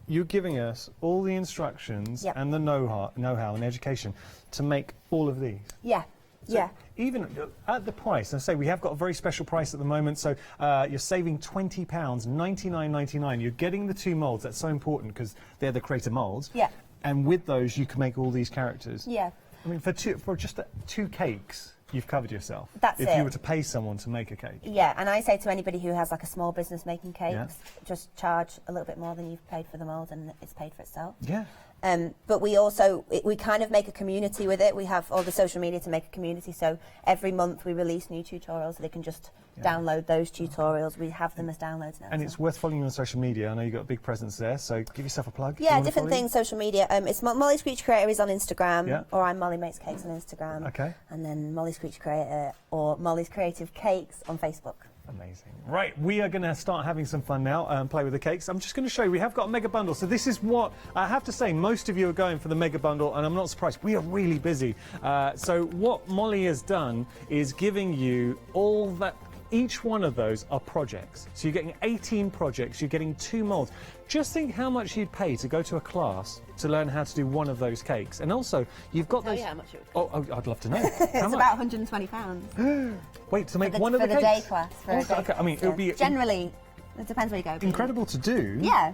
you're giving us all the instructions Yep. and the know-how and education to make all of these. Yeah, So yeah. even at the price, and I say we have got a very special price at the moment, so you're saving £20, $99.99. You're getting the 2 moulds. That's so important because they're the creator moulds. Yeah. And with those, you can make all these characters. Yeah. I mean, for just 2 cakes, you've covered yourself. That's if it. you were to pay someone to make a cake. Yeah, and I say to anybody who has like a small business making cakes, Yeah. just charge a little bit more than you've paid for the mould, and it's paid for itself. Yeah. But we also, we kind of make a community with it. We have all the social media to make a community, so every month we release new tutorials, so they can just download those tutorials. We have them as downloads now. And it's worth following you on social media. I know you've got a big presence there, so give yourself a plug. Yeah, different things, social media. It's Molly Screech Creator is on Instagram, Yeah. or I'm Molly Makes Cakes on Instagram. Okay. And then Molly Screech Creator or Molly's Creative Cakes on Facebook. Amazing. Right, we are going to start having some fun now and play with the cakes. I'm just going to show you, we have got a mega bundle. So this is what, I have to say, most of you are going for the mega bundle, and I'm not surprised. We are really busy. So what Molly has done is giving you all that, each one of those are projects. So you're getting 18 projects, you're getting 2 moulds. Just think how much you'd pay to go to a class to learn how to do one of those cakes. And also, you've got those... how much it would Oh, I'd love to know. It's How much? about £120. Wait, to make for the, one of the for cakes? day class. For a day Okay, I mean, class, it would be... Generally, it depends where you go. Incredible to do. Yeah.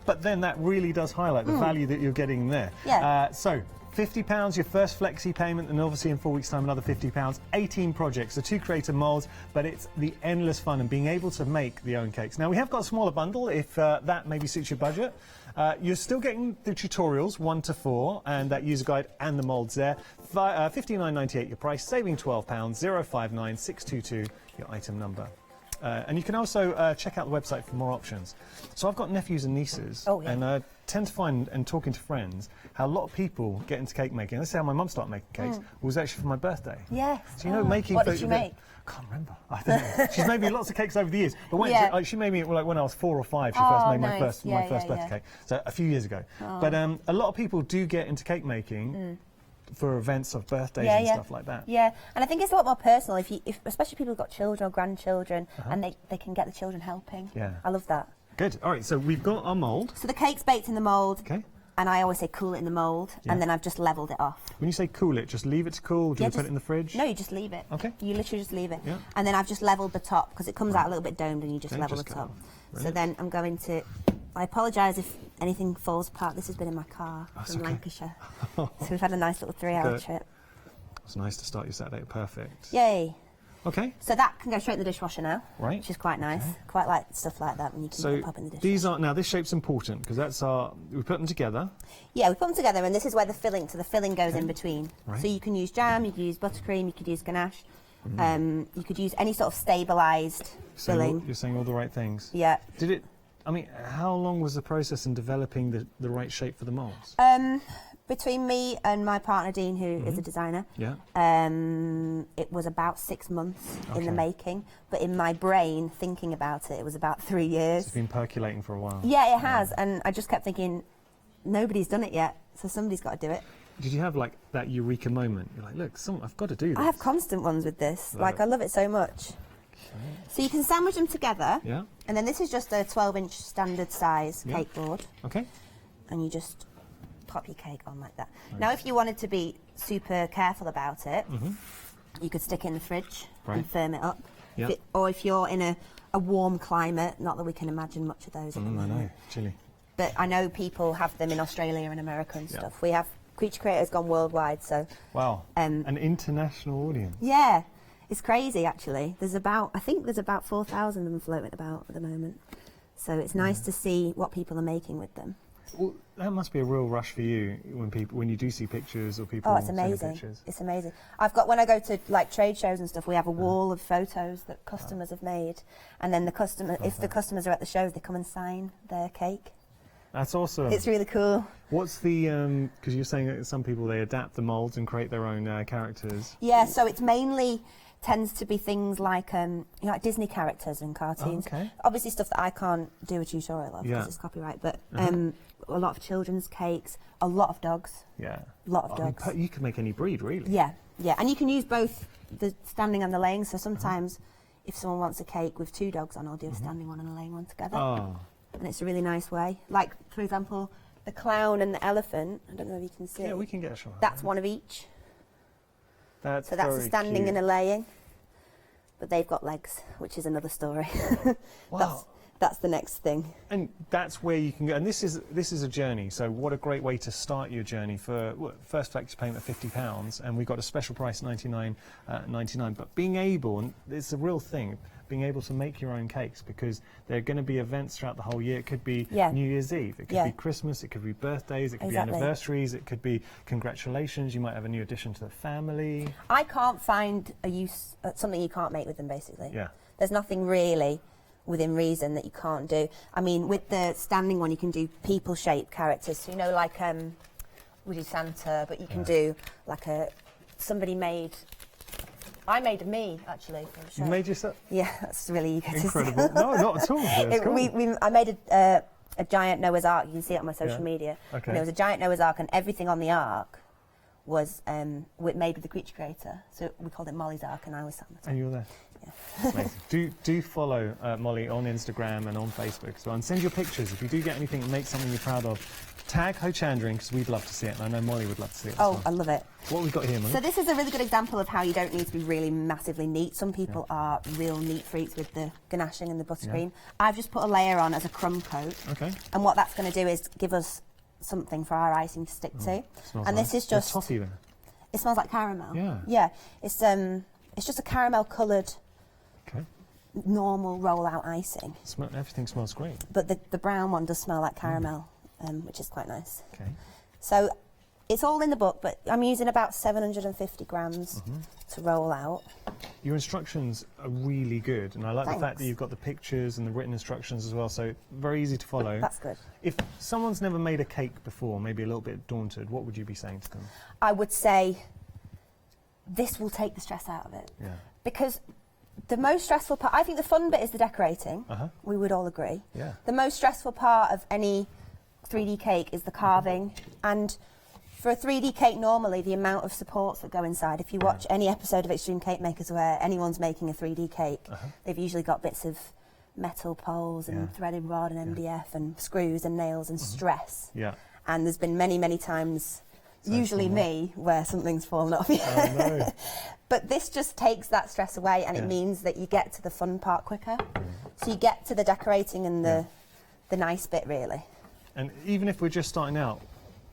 But then that really does highlight the value that you're getting there. Yeah. So, £50 your first flexi payment, and obviously in 4 weeks' time another £50. 18 projects, so 2 creator moulds, but it's the endless fun and being able to make the own cakes. Now we have got a smaller bundle if that maybe suits your budget. You're still getting the tutorials 1 to 4 and that user guide and the moulds there. £59.98 your price, saving £12. 059 622 your item number. And you can also check out the website for more options. So I've got nephews and nieces, and I tend to find, and talking to friends, how a lot of people get into cake making. Let's say how my mum started making cakes was actually for my birthday. Yes. So you know, making... What did she make? I can't remember. I don't know. She's made me lots of cakes over the years. But when she made me, like when I was 4 or 5, she first made my first birthday cake. So a few years ago. But a lot of people do get into cake making for events of birthdays and stuff like that. Yeah, and I think it's a lot more personal, if especially people who've got children or grandchildren, and they can get the children helping. Yeah. I love that. Good. All right, so we've got our mould. So the cake's baked in the mould. Okay. And I always say cool it in the mould, and then I've just levelled it off. When you say cool it, just leave it to cool? Do you put it in the fridge? No, you just leave it. Okay. You literally just leave it. Yeah. And then I've just levelled the top, because it comes out a little bit domed, and you just level the top. So then I'm going to... I apologise if anything falls apart. This has been in my car from Lancashire. So we've had a nice little 3-hour trip. It's nice to start your Saturday perfect. Yay. Okay. So that can go straight in the dishwasher now. Right. Which is quite nice. Quite like stuff like that when you can pop in the dishwasher. These are, now this shape's important because that's our, we put them together. Yeah, we put them together, and this is where the filling, so the filling goes in between. Right. So you can use jam, you can use buttercream, you could use ganache, you could use any sort of stabilised filling. You're saying all the right things. Yeah. Did it, I mean, how long was the process in developing the right shape for the moulds? Between me and my partner Dean, who is a designer, it was about 6 months in the making. But in my brain, thinking about it, it was about 3 years. It's been percolating for a while. Yeah, it has. And I just kept thinking, nobody's done it yet, so somebody's got to do it. Did you have like that eureka moment? You're like, look, I've got to do this. I have constant ones with this. Like, I love it so much. So you can sandwich them together. Yeah. And then this is just a 12-inch standard size cake board. Okay. And you just pop your cake on like that. Right. Now, if you wanted to be super careful about it, you could stick it in the fridge and firm it up. Yeah. Or if you're in a warm climate, not that we can imagine much of those. I know, chilly. But I know people have them in Australia and America and stuff. We have Creature Creators gone worldwide, so... Wow, an international audience. Yeah, it's crazy, actually. I think there's about 4,000 of them floating about at the moment. So it's nice to see what people are making with them. Well, that must be a real rush for you when you do see pictures or people. Oh, it's amazing! Pictures. It's amazing. When I go to like trade shows and stuff, we have a wall of photos that customers have made, and then if the customers are at the shows, they come and sign their cake. That's awesome. It's really cool. What's the because you're saying that some people they adapt the molds and create their own characters. Yeah, so it's mainly tends to be things like like Disney characters and cartoons. Oh, okay. Obviously stuff that I can't do a tutorial of because it's copyright, but a lot of children's cakes, a lot of dogs. Yeah. A lot of dogs. You can make any breed, really. Yeah, yeah, and you can use both the standing and the laying. So sometimes, if someone wants a cake with 2 dogs on, I'll do a standing one and a laying one together. Oh. And it's a really nice way. Like, for example, the clown and the elephant. I don't know if you can see. Yeah, we can get a shot. That's one of each. That's so that's a standing cute. and a laying. But they've got legs, which is another story. Wow. that's the next thing. And that's where you can go. And this is a journey. So what a great way to start your journey. For first flexi payment of £50, and we've got a special price $99.99. But being able, and it's a real thing, being able to make your own cakes, because there are going to be events throughout the whole year. It could be New Year's Eve, it could be Christmas, it could be birthdays, it could be anniversaries, it could be congratulations. You might have a new addition to the family. I can't find a use, something you can't make with them, basically. Yeah. There's nothing really within reason that you can't do. I mean, with the standing one, you can do people-shaped characters. So, you know, like we do Santa, but you can do like I made a me, actually. For a show. You made yourself? Yeah, that's really incredible. No, not at all. Cool. I made a giant Noah's Ark. You can see it on my social media. Okay. And it was a giant Noah's Ark, and everything on the Ark was made with the creature creator. So we called it Molly's Ark, and I was Santa. And you were there. Amazing. Do follow Molly on Instagram and on Facebook as well, and send your pictures if you do get anything and make something you're proud of. Tag Hochanda because we'd love to see it, and I know Molly would love to see it as well. I love it. What have we got here, Molly? So this is a really good example of how you don't need to be really massively neat. Some people are real neat freaks with the ganaching and the buttercream. I've just put a layer on as a crumb coat. Okay. And what that's going to do is give us something for our icing to stick to. And nice. this is just toffee there. It smells like caramel. Yeah. Yeah. It's just a caramel coloured normal roll-out icing. Everything smells great. But the brown one does smell like caramel, which is quite nice. Okay. So it's all in the book, but I'm using about 750 grams to roll out. Your instructions are really good, and I like the fact that you've got the pictures and the written instructions as well, so very easy to follow. That's good. If someone's never made a cake before, maybe a little bit daunted, what would you be saying to them? I would say this will take the stress out of it. Yeah. Because the most stressful part, I think the fun bit is the decorating. We would all agree. Yeah. The most stressful part of any 3D cake is the carving. And for a 3D cake, normally, the amount of supports that go inside, if you watch any episode of Extreme Cake Makers where anyone's making a 3D cake, they've usually got bits of metal poles and threaded rod and MDF and screws and nails and stress. Yeah. And there's been many, many times, usually me, where something's fallen off. Oh, no. But this just takes that stress away, and it means that you get to the fun part quicker. So you get to the decorating and the nice bit, really. And even if we're just starting out,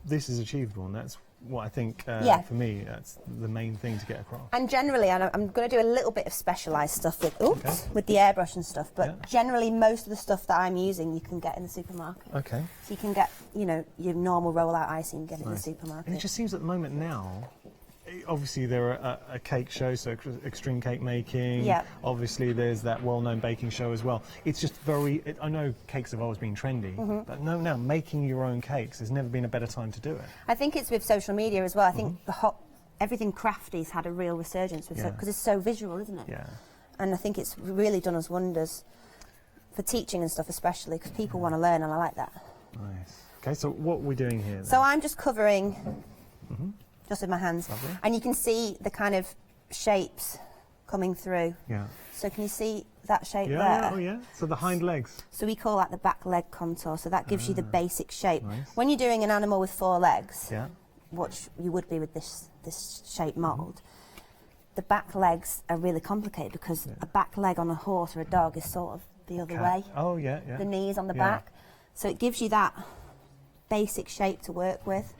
this is achievable, and that's what I think, for me, that's the main thing to get across. And generally, I'm going to do a little bit of specialised stuff with the airbrush and stuff, but generally most of the stuff that I'm using you can get in the supermarket. Okay. So you can get, you know, your normal roll-out icing, you can get it in the supermarket. And it just seems at the moment now, obviously there are a cake show, so Extreme Cake Making. Yeah. Obviously there's that well-known baking show as well. It's just I know cakes have always been trendy, but now making your own cakes, there's never been a better time to do it. I think it's with social media as well. I think everything Crafty's had a real resurgence with because it's so visual, isn't it? Yeah. And I think it's really done us wonders for teaching and stuff, especially because people want to learn, and I like that. Nice. Okay, so what are we doing here then? So I'm just covering just with my hands. Lovely. And you can see the kind of shapes coming through. Yeah. So can you see that shape there? Yeah, oh yeah. So the hind legs. So we call that the back leg contour. So that gives you the basic shape. Nice. When you're doing an animal with 4 legs, yeah, which you would be with this shape mould, the back legs are really complicated because a back leg on a horse or a dog is sort of the other way. Oh yeah, yeah. The knees on the back. So it gives you that basic shape to work with.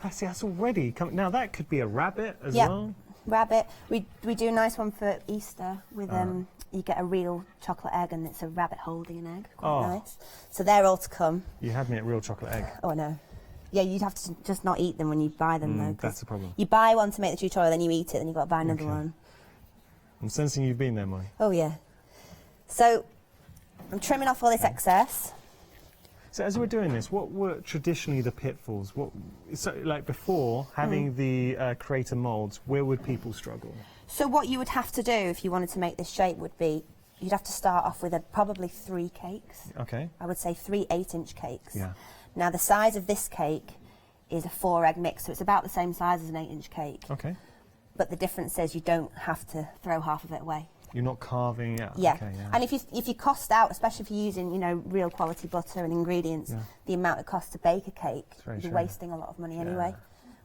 I see, that's already coming. Now that could be a rabbit as well. Rabbit. We do a nice one for Easter with you get a real chocolate egg and it's a rabbit holding an egg. Quite nice. So they're all to come. You had me at real chocolate egg. Oh no. Yeah, you'd have to just not eat them when you buy them though. That's the problem. You buy one to make the tutorial, then you eat it, then you've got to buy another one. I'm sensing you've been there, Molly. Oh yeah. So I'm trimming off all this excess. So as we're doing this, what were traditionally the pitfalls? So like before having the creator moulds, where would people struggle? So what you would have to do if you wanted to make this shape would be, you'd have to start off with probably 3 cakes. Okay. I would say 3 8-inch cakes. Yeah. Now the size of this cake is a 4-egg mix, so it's about the same size as an 8-inch cake. Okay. But the difference is you don't have to throw half of it away. You're not carving out. Yeah. Okay, yeah. And if you cost out, especially if you're using, you know, real quality butter and ingredients, the amount it costs to bake a cake, you're wasting a lot of money anyway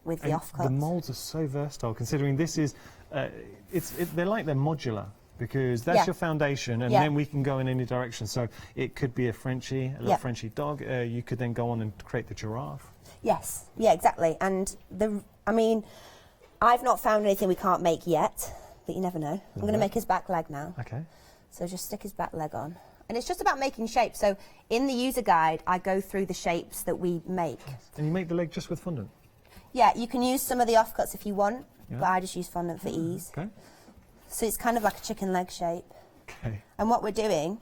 with the offcuts. The moulds are so versatile, considering this is, they're modular. because that's Yeah. your foundation, and Yeah. then we can go in any direction. So it could be a Frenchie, a little Yeah. Frenchie dog. You could then go on and create the giraffe. Yes, yeah, exactly. And I mean, I've not found anything we can't make yet, but you never know. I'm going to make his back leg now. Okay. So just stick his back leg on. And it's just about making shapes. So in the user guide, I go through the shapes that we make. And you make the leg just with fondant? Yeah, you can use some of the offcuts if you want, Yeah. but I just use fondant for ease. Okay. So it's kind of like a chicken leg shape. Okay. And what we're doing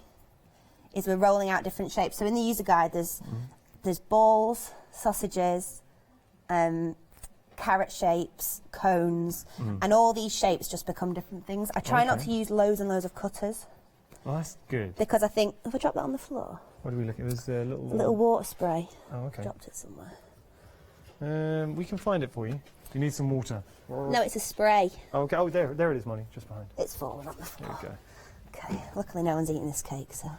is we're rolling out different shapes. So in the user guide, there's balls, sausages, carrot shapes, cones, and all these shapes just become different things. I try not to use loads and loads of cutters. Well, that's good. Because I think, if I drop that on the floor? What are we looking at? There's a Little water spray. Oh, okay. Dropped it somewhere. We can find it for you. You need some water. No, it's a spray. Oh, okay. Oh, there it is, Molly, just behind. It's fallen on the floor. There you go. Okay, luckily no one's eating this cake, so.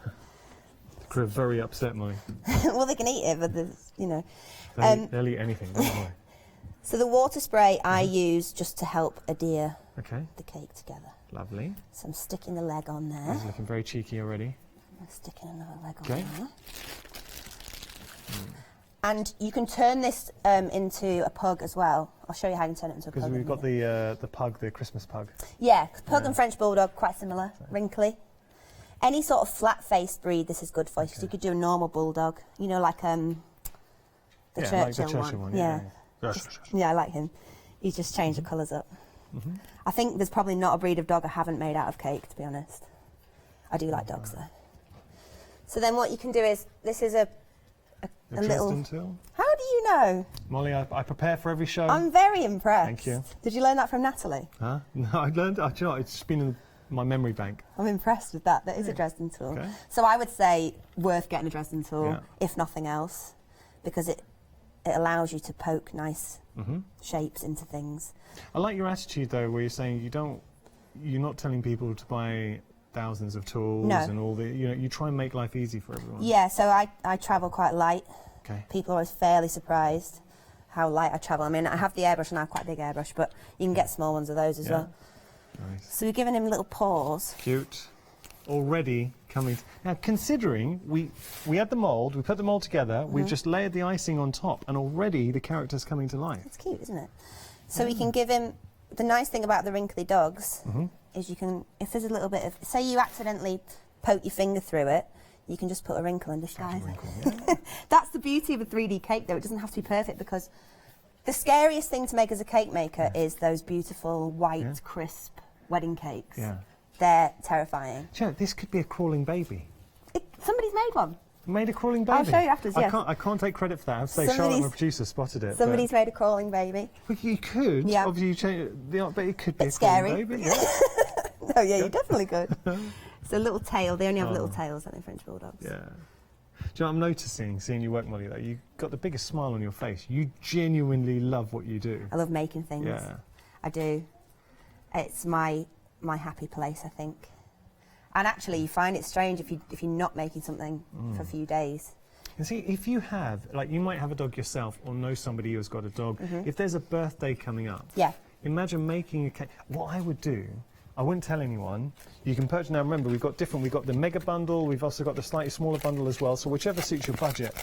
We're very upset, Molly. Well, they can eat it, but there's, you know. They'll eat anything, don't worry. So the water spray I use just to help adhere Okay. the cake together. Lovely. So I'm sticking the leg on there. It's looking very cheeky already. I'm sticking another leg Okay. on there. And you can turn this into a pug as well. I'll show you how you can turn it into a pug. Because in we've a got minute. the pug, the Christmas pug. Yeah, pug and French bulldog, quite similar, wrinkly. Any sort of flat-faced breed, this is good for, because you could do a normal bulldog. You know, like the Churchill one. Yeah. Yeah, I like him. He's just changed the colours up. I think there's probably not a breed of dog I haven't made out of cake, to be honest. I do like dogs, though. So then what you can do is, this is a little... Dresden tool? How do you know? Molly, I prepare for every show. I'm very impressed. Thank you. Did you learn that from Natalie? Huh? No, I learned, do you know what, it's been in my memory bank. I'm impressed with that. That is a Dresden tool. Okay. So I would say worth getting a Dresden tool, Yeah. if nothing else, because it allows you to poke nice shapes into things. I like your attitude, though, where you're saying you're not telling people to buy thousands of tools and all the, you try and make life easy for everyone. Yeah, so I travel quite light. Okay. People are always fairly surprised how light I travel. I mean, I have the airbrush and I have quite a big airbrush, but you can get small ones of those as well. Nice. So we're giving him little paws. Cute. Already coming. Now, considering we had the mould, we put the mould together, we've just layered the icing on top, and already the character's coming to life. It's cute, isn't it? So we can give him, the nice thing about the wrinkly dogs is you can, if there's a little bit of, say you accidentally poke your finger through it, you can just put a wrinkle in disguise. That's the beauty of a 3D cake, though. It doesn't have to be perfect, because the scariest thing to make as a cake maker is those beautiful, white, crisp wedding cakes. Yeah. They're terrifying. Do you know, this could be a crawling baby. Somebody's made one. Made a crawling baby. I'll show you afterwards, yes. I can't take credit for that. I have to say Charlotte, my producer, spotted it. Somebody's made a crawling baby. Well, you could. Yeah. Obviously, you change it, but it could be a scary. crawling baby. Yeah. No, yeah, you definitely could. It's a little tail. They only have little tails, don't they, French bulldogs? Yeah. Do you know what I'm noticing, seeing you work, Molly, though? You've got the biggest smile on your face. You genuinely love what you do. I love making things. Yeah. I do. It's my happy place, I think. And actually, you find it strange if you're not making something for a few days. You see, if you have, like, you might have a dog yourself or know somebody who's got a dog. If there's a birthday coming up, imagine making a cake. What I would do, I wouldn't tell anyone. You can purchase, now remember, we've got the mega bundle, we've also got the slightly smaller bundle as well, so whichever suits your budget.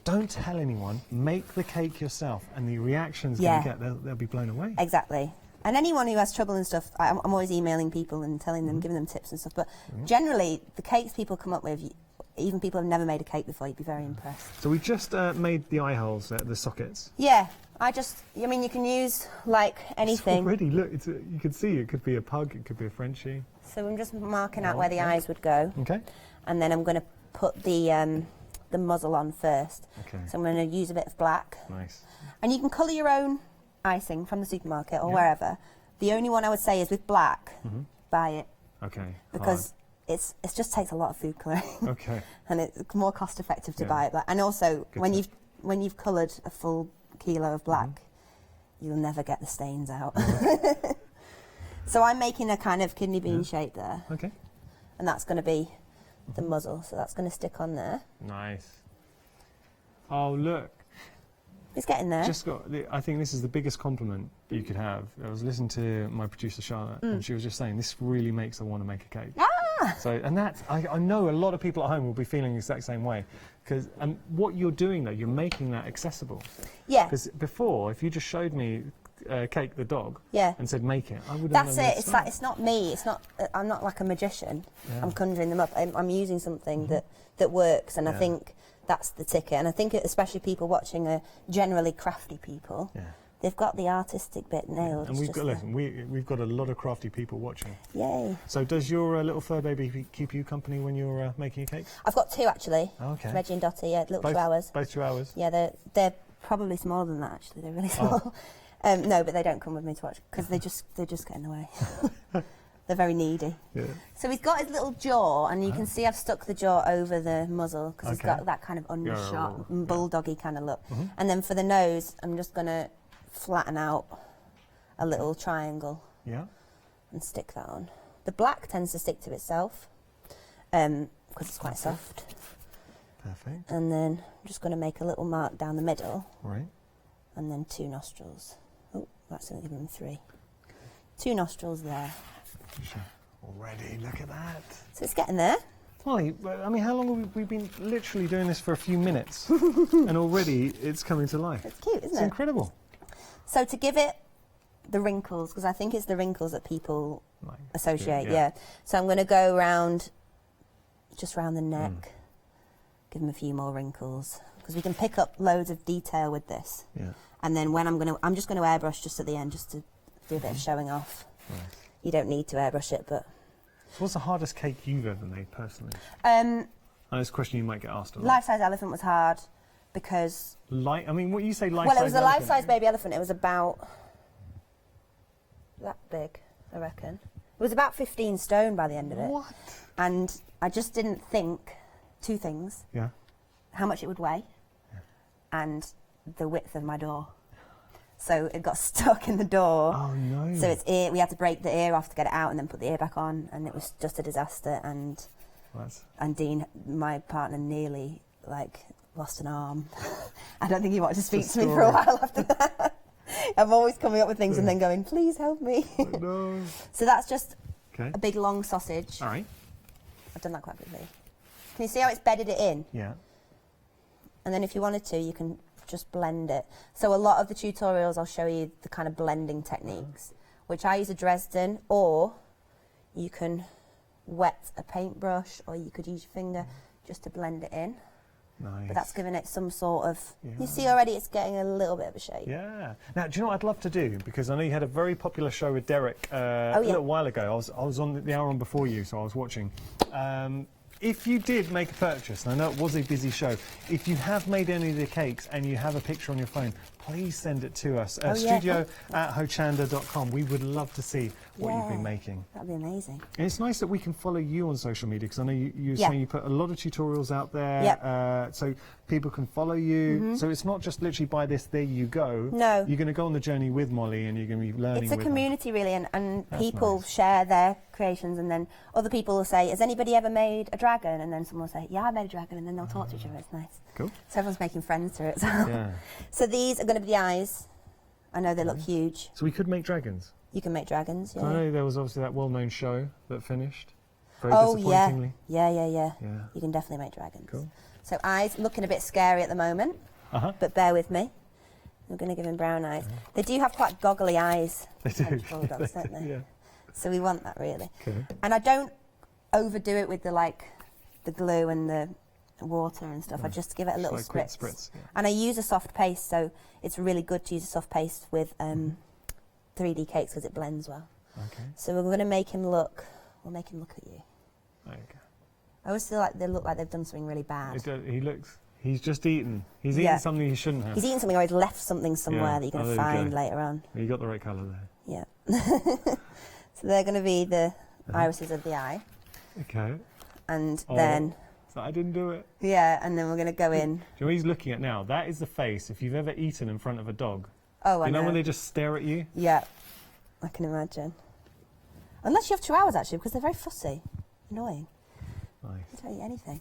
Don't tell anyone, make the cake yourself, and the reactions you get, they'll be blown away. Exactly. And anyone who has trouble and stuff, I'm always emailing people and telling them, giving them tips and stuff, but generally, the cakes people come up with, even people who've never made a cake before, you'd be very impressed. So we just made the eye holes, the sockets. Yeah, I mean, you can use, like, anything. It's already, look, you can see it could be a pug, it could be a Frenchie. So I'm just marking out where the eyes would go. Okay. And then I'm going to put the muzzle on first. Okay. So I'm going to use a bit of black. Nice. And you can colour your own icing from the supermarket or wherever. The only one I would say is with black, buy it. Okay. Because it just takes a lot of food colouring. Okay. And it's more cost effective to buy it black. And also, when you've coloured a full kilo of black, you'll never get the stains out. So I'm making a kind of kidney bean shape there. Okay. And that's going to be the muzzle, so that's going to stick on there. Nice. Oh, look. It's getting there. I think this is the biggest compliment you could have. I was listening to my producer Charlotte, and she was just saying this really makes her want to make a cake. So, and that's I know a lot of people at home will be feeling the exact same way, because what you're doing though, you're making that accessible. Yeah. Because before, if you just showed me Cake the dog, and said make it, I would. That's it. It's like it's not me. It's not. I'm not like a magician. Yeah. I'm conjuring them up. I'm using something that works, and I think that's the ticket. And I think especially people watching are generally crafty people. Yeah. They've got the artistic bit nailed. And we've got a lot of crafty people watching. Yay. So does your little fur baby keep you company when you're making a cake? I've got 2 actually. Okay. Reggie and Dottie, little both, chihuahuas. Both chihuahuas? Yeah, they're probably smaller than that actually. They're really small. No, but they don't come with me to watch because they just get in the way. They're very needy. Yeah. So he's got his little jaw, and you can see I've stuck the jaw over the muzzle because he's got that kind of undershot, bulldoggy kind of look. And then for the nose, I'm just going to flatten out a little triangle and stick that on. The black tends to stick to itself because it's quite soft. Perfect. And then I'm just going to make a little mark down the middle. Right. And then 2 nostrils. Oh, that's only given 3. 2 nostrils there. Already, look at that. So it's getting there. Molly, I mean, how long have we been literally doing this for a few minutes? And already it's coming to life. It's cute, isn't it? It's incredible. So to give it the wrinkles, because I think it's the wrinkles that people associate, yeah. So I'm going to go around, just around the neck, give them a few more wrinkles, because we can pick up loads of detail with this. Yeah. And then when I'm just going to airbrush just at the end, just to do a bit of showing off. Right. You don't need to airbrush it, but... So what's the hardest cake you've ever made, personally? I know it's a question you might get asked a lot. Life-size elephant was hard, because... I mean, what you say life-size elephant? Well, it was a life-size baby elephant. It was about... that big, I reckon. It was about 15 stone by the end of it. What? And I just didn't think 2 things. Yeah. How much it would weigh, and the width of my door. So it got stuck in the door. Oh no! So its ear, we had to break the ear off to get it out, and then put the ear back on, and it was just a disaster. And Dean, my partner, nearly lost an arm. I don't think he wanted to speak to me for a while after that. I'm always coming up with things and then going, please help me. Oh, no. So that's just a big long sausage. All right. I've done that quite quickly. Can you see how it's bedded it in? Yeah. And then if you wanted to, you can just blend it. So a lot of the tutorials, I'll show you the kind of blending techniques, which I use a Dresden, or you can wet a paintbrush, or you could use your finger just to blend it in. Nice. But that's giving it some sort of... You see already it's getting a little bit of a shape. Yeah. Now, do you know what I'd love to do? Because I know you had a very popular show with Derek a little while ago. I was on the hour on before you, so I was watching. If you did make a purchase, and I know it was a busy show, if you have made any of the cakes and you have a picture on your phone, please send it to us. Studio@hochanda.com. We would love to see what you've been making. That'd be amazing. And it's nice that we can follow you on social media, because I know you were saying you put a lot of tutorials out there, so people can follow you. So it's not just literally buy this, there you go. No. You're going to go on the journey with Molly, and you're going to be learning It's a with community, really, and people share their creations, and then other people will say, has anybody ever made a dragon? And then someone will say, yeah, I made a dragon, and then they'll talk to each other. It's nice. Cool. So everyone's making friends through it. So these are going to be the eyes. I know they look huge. So we could make dragons? You can make dragons, yeah. I know there was obviously that well-known show that finished very yeah. disappointingly. Yeah. You can definitely make dragons. Cool. So eyes, looking a bit scary at the moment, but bear with me. We're going to give him brown eyes. They do have quite goggly eyes. They do. Bulldogs, don't they? Yeah. So we want that, really. Okay. And I don't overdo it with the glue and the water and stuff. I just give it a little spritz. And I use a soft paste, so it's really good to use a soft paste with 3D cakes because it blends well. Okay. So we're going to make him look. We'll make him look at you. Okay. I always feel like they look like they've done something really bad. He's just eaten. He's eaten something he shouldn't have. He's eaten something, or he's left something somewhere that you're going to find later on. You got the right colour there. Yeah. So they're going to be the irises of the eye. Okay. And then... So I didn't do it. Yeah, and then we're going to go in. Do you know what he's looking at now? That is the face, if you've ever eaten in front of a dog. Oh, I know. You know when they just stare at you? Yeah, I can imagine. Unless you have chihuahuas, actually, because they're very fussy. Annoying. Nice. They don't eat anything.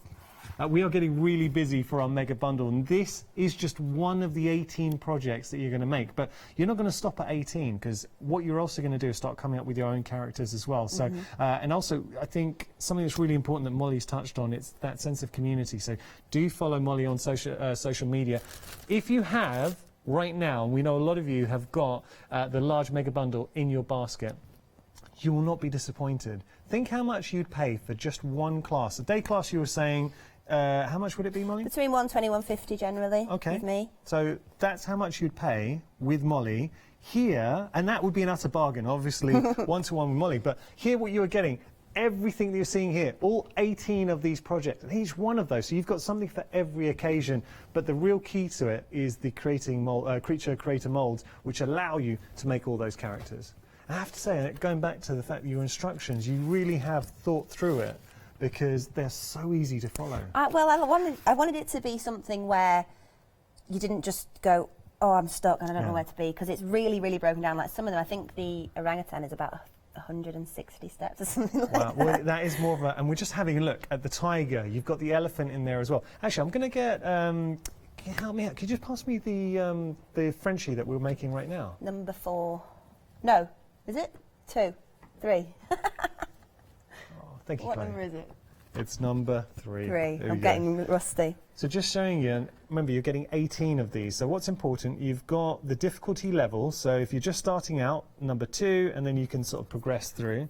We are getting really busy for our mega bundle, and this is just one of the 18 projects that you're going to make. But you're not going to stop at 18, because what you're also going to do is start coming up with your own characters as well. So, and also, I think something that's really important that Molly's touched on, it's that sense of community. So do follow Molly on social media. If you have right now, we know a lot of you have got the large mega bundle in your basket, you will not be disappointed. Think how much you'd pay for just one class. A day class, you were saying, how much would it be, Molly? Between 120 150 generally. Okay. With me. So that's how much you'd pay with Molly here, and that would be an utter bargain, obviously, one-to-one with Molly. But here, what you are getting, everything that you're seeing here, all 18 of these projects, and each one of those. So you've got something for every occasion. But the real key to it is the creature creator molds, which allow you to make all those characters. I have to say, going back to the fact that your instructions, you really have thought through it, because they're so easy to follow. Well, I wanted it to be something where you didn't just go, oh, I'm stuck and I don't know where to be, because it's really, really broken down. Like some of them, I think the orangutan is about 160 steps or something like that. Well, that is more of a... And we're just having a look at the tiger. You've got the elephant in there as well. Actually, I'm going to get... can you help me out? Could you just pass me the Frenchie that we're making right now? Number 4. No. Is it? 2, 3. Thank you, What Chloe. number is it? It's number 3. 3. There I'm we getting go. rusty. So just showing you, and remember, you're getting 18 of these. So what's important, you've got the difficulty level. So if you're just starting out, number 2, and then you can sort of progress through.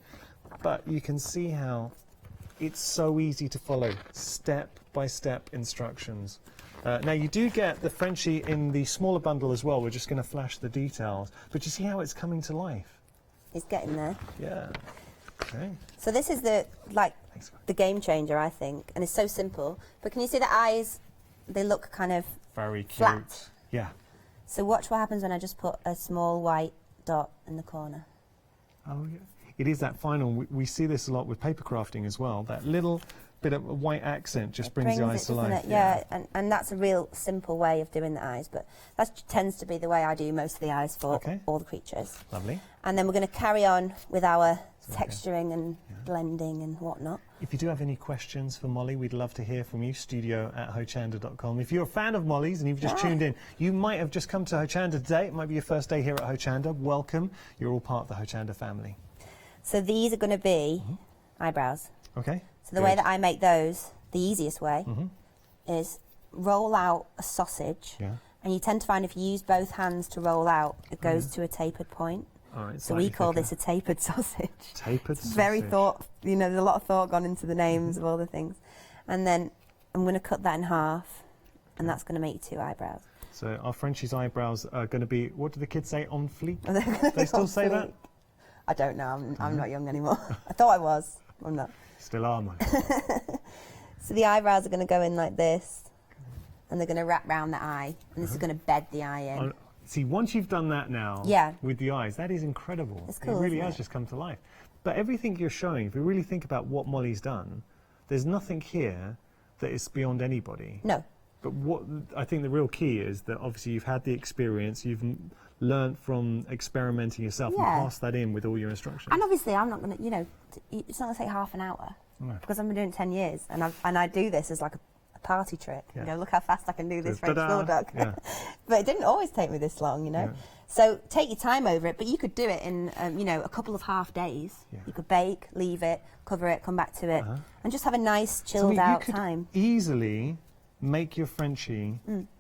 But you can see how it's so easy to follow, step-by-step instructions. Now, you do get the Frenchie in the smaller bundle as well. We're just going to flash the details. But you see how it's coming to life? It's getting there. Yeah. Okay. So this is the game changer, I think, and it's so simple. But can you see the eyes? They look kind of very cute. Flat. Yeah. So watch what happens when I just put a small white dot in the corner. Oh, yeah. It is that final. We see this a lot with paper crafting as well. That little bit of a white accent just brings the eyes to life. Yeah, and that's a real simple way of doing the eyes, but that tends to be the way I do most of the eyes for all the creatures. Lovely. And then we're going to carry on with our texturing and blending and whatnot. If you do have any questions for Molly, we'd love to hear from you, studio@hochanda.com. If you're a fan of Molly's and you've just tuned in, you might have just come to Hochanda today. It might be your first day here at Hochanda. Welcome. You're all part of the Hochanda family. So these are going to be eyebrows. Okay. So the way that I make those, the easiest way, is roll out a sausage. Yeah. And you tend to find if you use both hands to roll out, it goes to a tapered point. All right, so we call this a tapered sausage. Tapered sausage. Very thought, there's a lot of thought gone into the names of all the things. And then I'm going to cut that in half, and that's going to make 2 eyebrows. So our Frenchie's eyebrows are going to be, what do the kids say, on fleek? They still say that? I don't know, I'm not young anymore. I thought I was, I'm not. Still are, man. So the eyebrows are going to go in like this, and they're going to wrap round the eye, and this is going to bed the eye in. See, once you've done that now with the eyes, that is incredible. It's cool, it really isn't has it? just come to life. But everything you're showing, if you really think about what Molly's done, there's nothing here that is beyond anybody. No. But what I think the real key is that obviously you've had the experience, you've learned from experimenting yourself and passed that in with all your instructions. And obviously I'm not going to, it's not going to take half an hour, because I've been doing it 10 years, and I do this as like a party trick. Look how fast I can do this French bulldog. But it didn't always take me this long, So take your time over it, but you could do it in, a couple of half days. You could bake, leave it, cover it, come back to it, and just have a nice chilled out time. You could easily make your Frenchie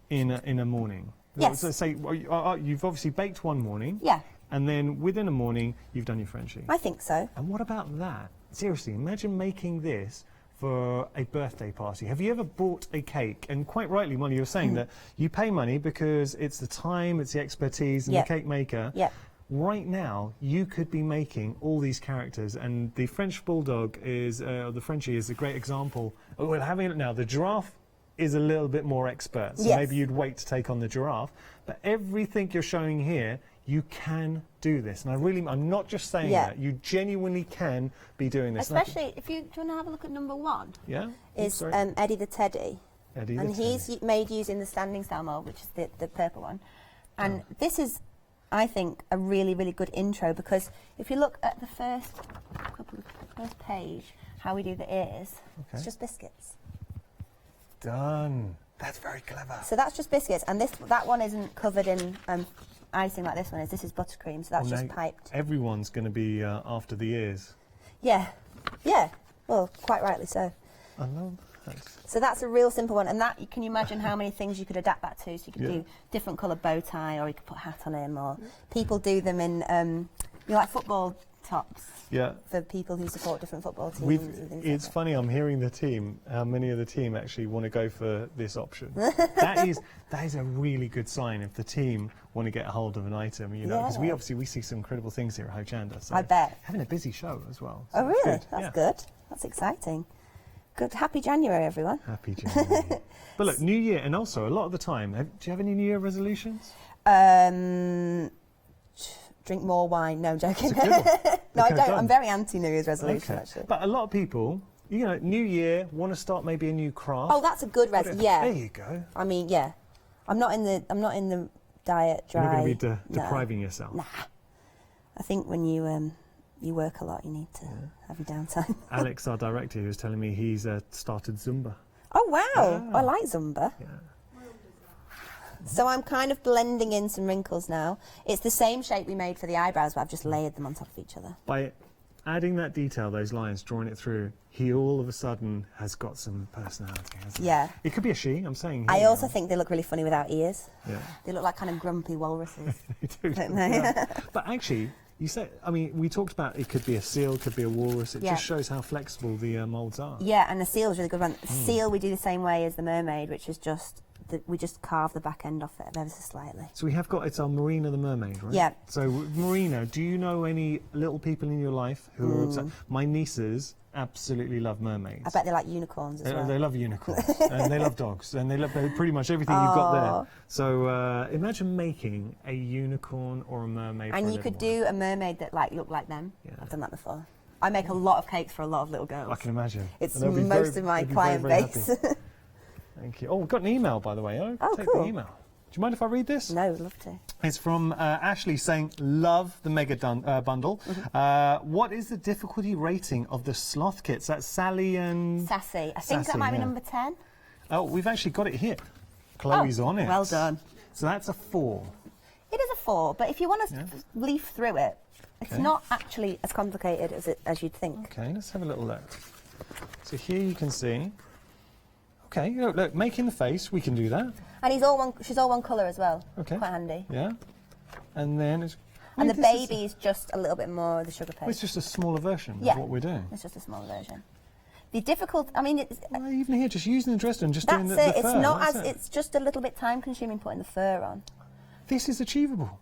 in a morning. Yes. So say you've obviously baked one morning. Yeah. And then within a morning you've done your Frenchie. I think so. And what about that? Seriously, imagine making this for a birthday party. Have you ever bought a cake? And quite rightly, Molly, you were saying that you pay money because it's the time, it's the expertise, and the cake maker. Yeah. Right now, you could be making all these characters, and the French bulldog is, the Frenchie is a great example. Well, having it now, the giraffe is a little bit more expert, so maybe you'd wait to take on the giraffe. But everything you're showing here, you can do this. And I'm not just saying that. You genuinely can be doing this. Especially if do you want to have a look at number 1? Yeah. Is Eddie the Teddy. Eddie the and Teddy. He's made using the standing style mold, which is the purple one. And this is, I think, a really, really good intro, because if you look at the first page, how we do the ears, it's just biscuits. done. That's very clever. So that's just biscuits, and that one isn't covered in icing like this one is. This is buttercream, so that's just piped. Everyone's going to be after the ears. Yeah. Well, quite rightly so. I love that. So that's a real simple one, and that can you imagine how many things you could adapt that to? So you could do different colour bow tie, or you could put a hat on him, or people do them in like football tops. Yeah. For people who support different football teams. It's funny. I'm hearing the team. How many of the team actually want to go for this option? that is a really good sign if the team want to get a hold of an item. You know, because we see some incredible things here at Hochanda. So I bet. Having a busy show as well. So really? That's good. That's exciting. Good. Happy January, everyone. Happy January. But look, New Year, and also a lot of the time, do you have any New Year resolutions? Drink more wine. No, I'm joking. No, I don't. I'm very anti New Year's resolution, actually. But a lot of people, you know, New Year, want to start maybe a new craft. Oh, that's a good resolution. Yeah. There you go. I mean, yeah. I'm not in the diet dry. You're not going to be depriving yourself. Nah. I think when you work a lot, you need to have your downtime. Alex, our director, was telling me he's started Zumba. Oh wow! I like Zumba. Yeah. So I'm kind of blending in some wrinkles now. It's the same shape we made for the eyebrows, but I've just layered them on top of each other. By adding that detail, those lines, drawing it through, he all of a sudden has got some personality, hasn't he? Yeah. It could be a she, I'm saying. I also think they look really funny without ears. Yeah. They look like kind of grumpy walruses. They do. Don't they? Yeah. But actually, you said, I mean, we talked about it could be a seal, could be a walrus. It just shows how flexible the moulds are. Yeah, and the seal is a really good one. Seal we do the same way as the mermaid, which is just we just carve the back end off it ever so slightly. So we have got, it's our Marina the mermaid, right? Yeah. So Marina, do you know any little people in your life who are obsessed? My nieces absolutely love mermaids. I bet they like unicorns as well. They love unicorns, and they love dogs, and they love pretty much everything you've got there. So imagine making a unicorn or a mermaid. And you could do a mermaid that looked like them. Yeah. I've done that before. I make a lot of cakes for a lot of little girls. I can imagine. It's most of my client base. Thank you. Oh, we've got an email, by the way. Oh, take cool. the email. Do you mind if I read this? No, I'd love to. It's from Ashley saying, love the mega bundle. What is the difficulty rating of the sloth kits? That's Sally and... Sassy. I think that might be number 10. Oh, we've actually got it here. Chloe's on it. Well done. So that's a 4. It is a 4, but if you want to leaf through it, it's not actually as complicated as you'd think. Okay, let's have a little look. So here you can see... Okay, look, making the face, we can do that. And she's all one colour as well. Okay. Quite handy. Yeah. And then it's... And the baby is just a little bit more of the sugar paste. Well, it's just a smaller version of what we're doing. It's just a smaller version. The difficult, I mean... Well, even here, just using the Dresden and just doing the That's it. fur. It's not it's just a little bit time consuming putting the fur on. This is achievable.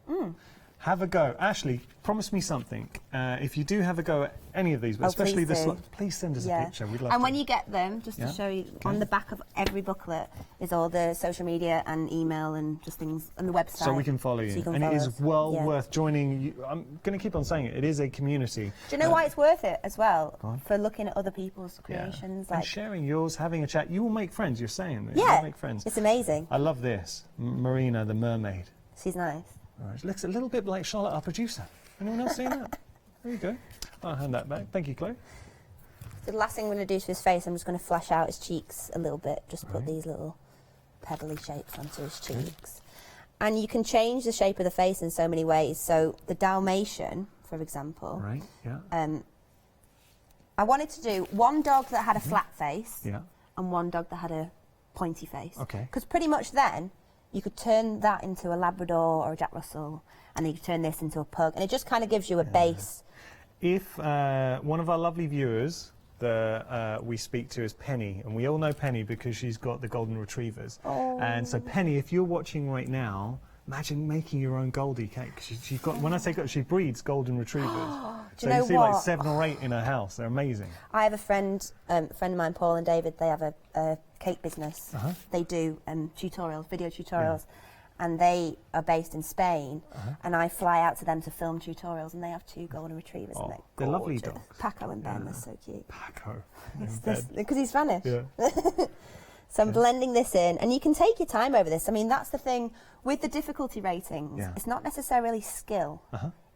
Have a go. Ashley, promise me something. If you do have a go at any of these, but especially this one, please send us a picture. We'd love to. And when you get them, just to show you, on the back of every booklet is all the social media and email and just things, and the website. So we can follow you. And it is well worth joining. You. I'm going to keep on saying it. It is a community. Do you know why it's worth it as well? For looking at other people's creations. And sharing yours, having a chat. You will make friends, you're saying. Yeah, you'll make friends. It's amazing. I love this. Marina the mermaid. She's nice. All right, it looks a little bit like Charlotte, our producer. Anyone else seen that? There you go. I'll hand that back. Thank you, Chloe. So the last thing I'm going to do to his face, I'm just going to flash out his cheeks a little bit. Just put these little pebbly shapes onto his cheeks. And you can change the shape of the face in so many ways. So the Dalmatian, for example. Right, yeah. I wanted to do one dog that had a flat face and one dog that had a pointy face. Okay. Because pretty much then, you could turn that into a Labrador or a Jack Russell, and then you could turn this into a pug, and it just kind of gives you a base. If one of our lovely viewers that we speak to is Penny, and we all know Penny because she's got the golden retrievers. And so Penny, if you're watching right now, imagine making your own Goldie cake. She's got, when I say she breeds golden retrievers. Do so you you see what? like 7 or 8 in her house. They're amazing. I have a friend of mine, Paul and David. They have a cake business. They do tutorials, video tutorials, and they are based in Spain. And I fly out to them to film tutorials, and they have 2 golden retrievers. And they're lovely dogs. Paco and Ben, they're so cute. Paco. Because he's Spanish. Yeah. So I'm blending this in, and you can take your time over this. I mean, that's the thing with the difficulty ratings. It's not necessarily skill;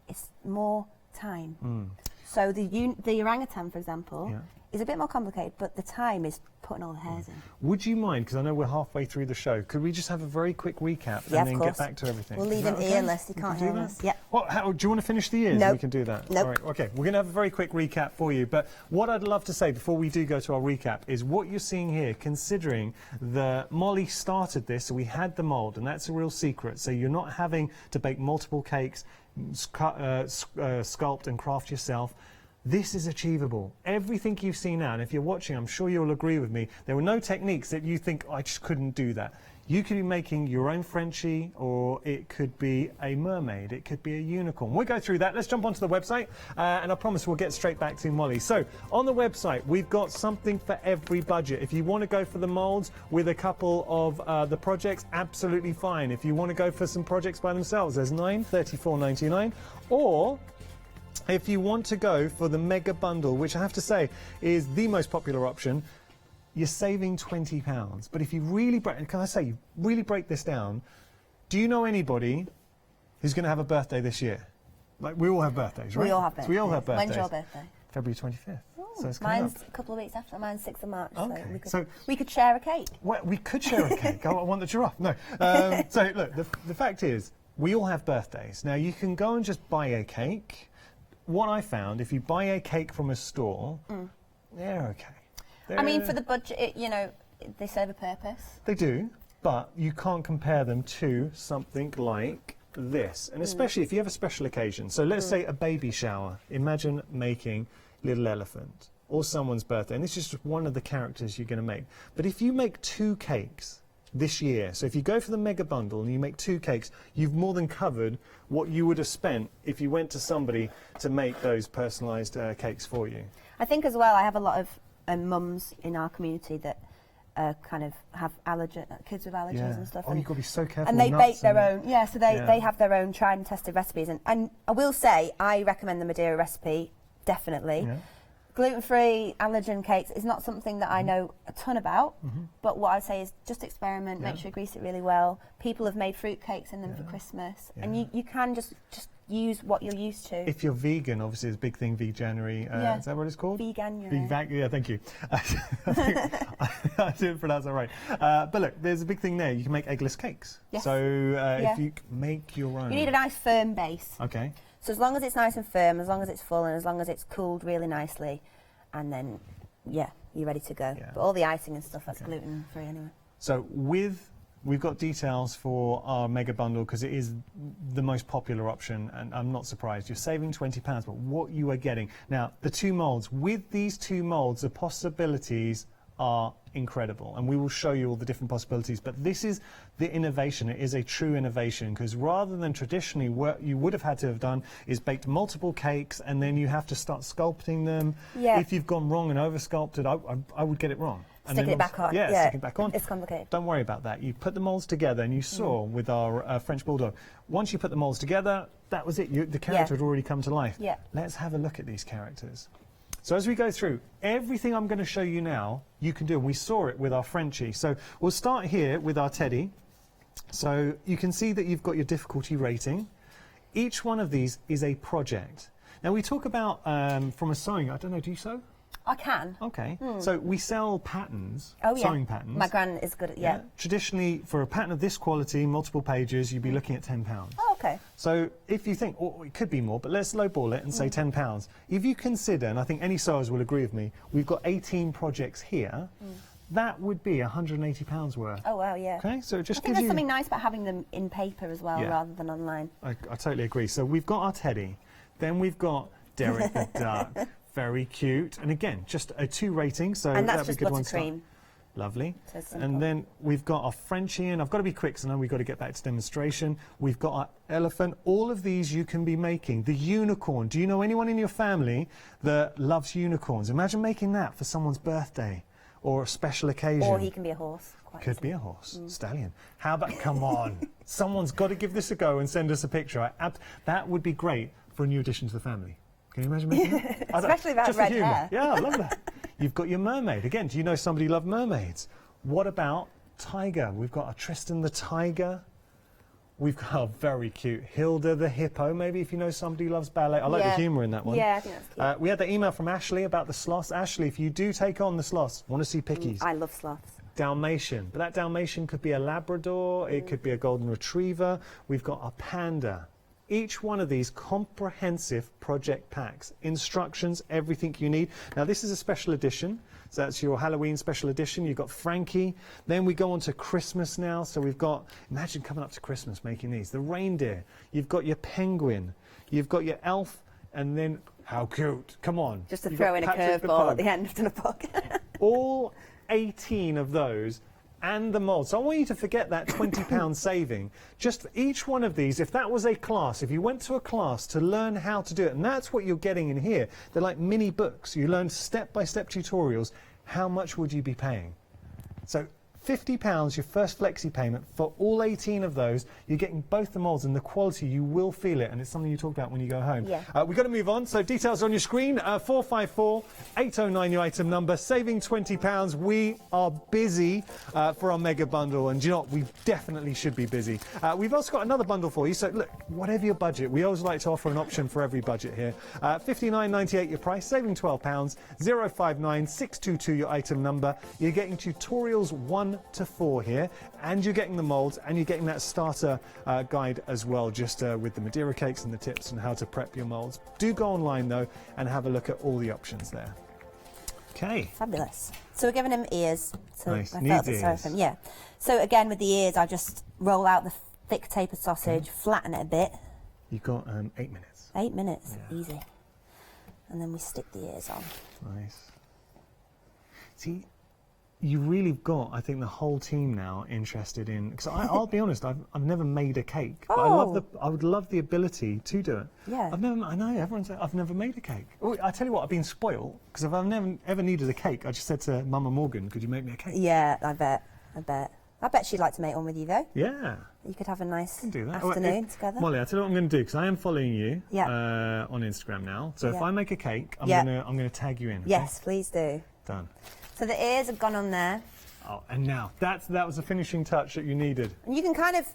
it's more time. So the orangutan, for example, is a bit more complicated, but the time is putting all the hairs in. Would you mind, because I know we're halfway through the show, could we just have a very quick recap Yeah, and then of get course. back to everything? We'll leave him earless, he can't hear us. Yeah. Well, do you want to finish the ears? Nope. We can do that. Nope. All right, okay, we're going to have a very quick recap for you. But what I'd love to say before we do go to our recap is what you're seeing here, considering Molly started this, so we had the mould, and that's a real secret. So you're not having to bake multiple cakes, sculpt and craft yourself. This is achievable. Everything you've seen now, and if you're watching, I'm sure you'll agree with me, there were no techniques that you think, I just couldn't do that. You could be making your own Frenchie, or it could be a mermaid, it could be a unicorn. We'll go through that. Let's jump onto the website, and I promise we'll get straight back to Molly. So, on the website, we've got something for every budget. If you want to go for the moulds with a couple of the projects, absolutely fine. If you want to go for some projects by themselves, there's 9, $34.99, or if you want to go for the mega bundle, which I have to say is the most popular option, you're saving £20. But if you really really break this down, do you know anybody who's going to have a birthday this year? Like, we all have birthdays, right? We all have birthdays. So we all have birthdays. When's your birthday? February 25th. Oh, So it's coming mine's up. a couple of weeks after. Mine's 6th of March. Okay, So we could share a cake. Well, we could share a cake. I want the giraffe. No. So look, the fact is, we all have birthdays. Now, you can go and just buy a cake. What I found, if you buy a cake from a store, they're okay. I mean, for the budget, you know, they serve a purpose. They do, but you can't compare them to something like this. And especially if you have a special occasion. So let's say a baby shower. Imagine making Little Elephant or someone's birthday. And this is just one of the characters you're going to make. But if you make 2 cakes this year, so if you go for the mega bundle and you make 2 cakes, you've more than covered what you would have spent if you went to somebody to make those personalised cakes for you. I think as well, I have a lot of mums in our community that kind of have kids with allergies and stuff. Oh, you've got to be so careful. And they bake their own, so they Yeah. have their own tried and tested recipes. And I will say, I recommend the Madeira recipe, definitely. Yeah. Gluten-free allergen cakes is not something that I know a ton about, but what I'd say is just experiment, make sure you grease it really well. People have made fruit cakes in them for Christmas, and you can just use what you're used to. If you're vegan, obviously it's a big thing, Veganuary. Is that what it's called? Veganuary. Yeah, thank you. I didn't pronounce that right. But look, there's a big thing there. You can make eggless cakes. Yes. So if you make your own. You need a nice firm base. Okay. So as long as it's nice and firm, as long as it's full, and as long as it's cooled really nicely, and then, you're ready to go. Yeah. But all the icing and stuff, that's gluten-free anyway. So we've got details for our mega bundle because it is the most popular option, and I'm not surprised. You're saving £20, but what you are getting. Now, the 2 moulds. With these 2 moulds, the possibilities are incredible, and we will show you all the different possibilities. But this is the innovation. It is a true innovation, because rather than traditionally what you would have had to have done is baked multiple cakes and then you have to start sculpting them. Yeah. If you've gone wrong and over sculpted, I would get it wrong. Sticking it back on. Yeah, sticking it back on. It's complicated. Don't worry about that. You put the moulds together, and you saw with our French Bulldog, once you put the moulds together, that was it. The character had already come to life. Yeah. Let's have a look at these characters. So as we go through, everything I'm going to show you now, you can do. We saw it with our Frenchie. So we'll start here with our teddy. So you can see that you've got your difficulty rating. Each one of these is a project. Now we talk about, from a sewing, I don't know, do you sew? I can. Okay. So we sell patterns, Oh, yeah. sewing patterns. My gran is good at, Traditionally, for a pattern of this quality, multiple pages, you'd be looking at £10. Oh, okay. So if you think, oh, it could be more, but let's lowball it and say £10. If you consider, and I think any sewers will agree with me, we've got 18 projects here, that would be £180 worth. Oh, wow, yeah. Okay, so it just I think gives there's you... something nice about having them in paper as well, Yeah. rather than online. I totally agree. So we've got our teddy, then we've got Derek the duck. Very cute, and again, just a 2 rating, so And that's that'd be a just good one to start. buttercream. Lovely. So simple. And then we've got our Frenchie, and I've got to be quick, so now we've got to get back to demonstration. We've got our elephant. All of these you can be making. The unicorn. Do you know anyone in your family that loves unicorns? Imagine making that for someone's birthday or a special occasion. Or he can be a horse. Could be a horse, stallion. How about, come on, someone's got to give this a go and send us a picture. That would be great for a new addition to the family. Can you imagine making that? Especially that Just red for humour. hair. Yeah, I love that. You've got your mermaid. Again, do you know somebody who loves mermaids? What about tiger? We've got a Tristan the tiger. We've got a very cute Hilda the hippo, maybe if you know somebody who loves ballet. I like the humour in that one. Yeah, I think that's cute. We had the email from Ashley about the sloths. Ashley, if you do take on the sloths, want to see pickies. I love sloths. Dalmatian, but that Dalmatian could be a Labrador, it could be a Golden Retriever. We've got a panda. Each one of these comprehensive project packs, instructions, everything you need. Now this is a special edition, so that's your Halloween special edition. You've got Frankie. Then we go on to Christmas now, so we've got, imagine coming up to Christmas making these. The reindeer, you've got your penguin, you've got your elf, and then, how cute, come on. Just to You've throw got in a Patrick the curveball Pug. at the end of the book. All 18 of those and the mould. So I want you to forget that £20 saving. Just each one of these, if that was a class, if you went to a class to learn how to do it, and that's what you're getting in here, they're like mini books. You learn step-by-step tutorials. How much would you be paying? So £50, your first flexi payment for all 18 of those. You're getting both the moulds, and the quality, you will feel it, and it's something you talk about when you go home. Yeah. We've got to move on, so details on your screen. 454-809 your item number, saving £20. We are busy for our mega bundle, and do you know what? We definitely should be busy. We've also got another bundle for you, so look, whatever your budget, we always like to offer an option for every budget here. $59.98 your price, saving £12. 059622 your item number. You're getting tutorials 1 to 4 here, and you're getting the moulds, and you're getting that starter guide as well, just with the Madeira cakes and the tips and how to prep your moulds. Do go online though and have a look at all the options there. Okay. Fabulous. So we're giving him ears. So Nice. I Needs felt the sorry ears. for him. Yeah. So again with the ears, I just roll out the thick tapered sausage, flatten it a bit. You've got 8 minutes. 8 minutes, easy. And then we stick the ears on. Nice. See, you really got, I think, the whole team now interested in. Because I'll be honest, I've never made a cake, but I would love the ability to do it. Yeah. I know everyone says I've never made a cake. Oh, I tell you what, I've been spoiled because if I've never ever needed a cake, I just said to Mama Morgan, "Could you make me a cake?" Yeah, I bet. I bet she'd like to make one with you though. Yeah. You could have a nice Do that. afternoon together. Molly, I'll tell you what I'm going to do because I am following you Yeah. on Instagram now. So if Yeah. I make a cake, I'm Yeah. gonna tag you in. Okay? Yes, please do. Done. So the ears have gone on there. Oh, and now that was the finishing touch that you needed. And you can kind of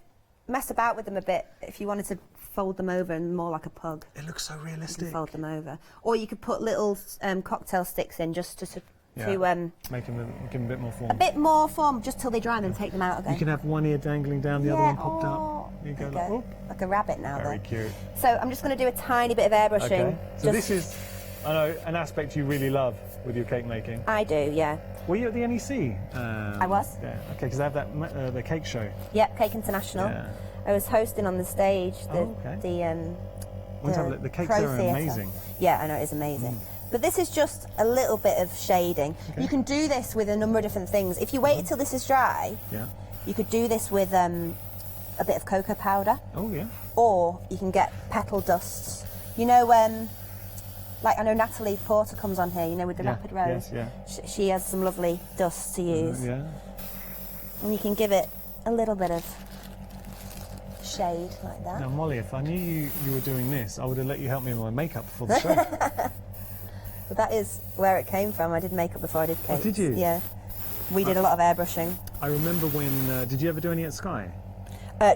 mess about with them a bit if you wanted to fold them over and more like a pug. It looks so You realistic. can fold them over. Or you could put little cocktail sticks in just to Make them give them a bit more form. a bit more form just till they dry and then take them out again. You can have one ear dangling down, the other one popped up. You go like, oh, like a rabbit now. very then. cute. So I'm just going to do a tiny bit of airbrushing. Okay. So this is, I know, an aspect you really love with your cake making. I do, yeah. Were you at the NEC? I was. Yeah. Okay, because they have that the cake show. Yep, Cake International. Yeah. I was hosting on the stage Oh, okay. The cakes Pro are Theatre. amazing. Yeah, I know, it's amazing. But this is just a little bit of shading. Okay. You can do this with a number of different things. If you wait until this is dry, Yeah. you could do this with a bit of cocoa powder. Oh, yeah. Or you can get petal dusts. You know, like I know Natalie Porter comes on here, you know, with the Yeah, Rapid Rose. yes, She has some lovely dusts to use. Yeah. And you can give it a little bit of shade like that. Now, Molly, if I knew you were doing this, I would have let you help me with my makeup before the show. But that is where it came from. I did makeup before I did cakes. Oh, did you? Yeah. We did a lot of airbrushing. I remember when, did you ever do any at Sky?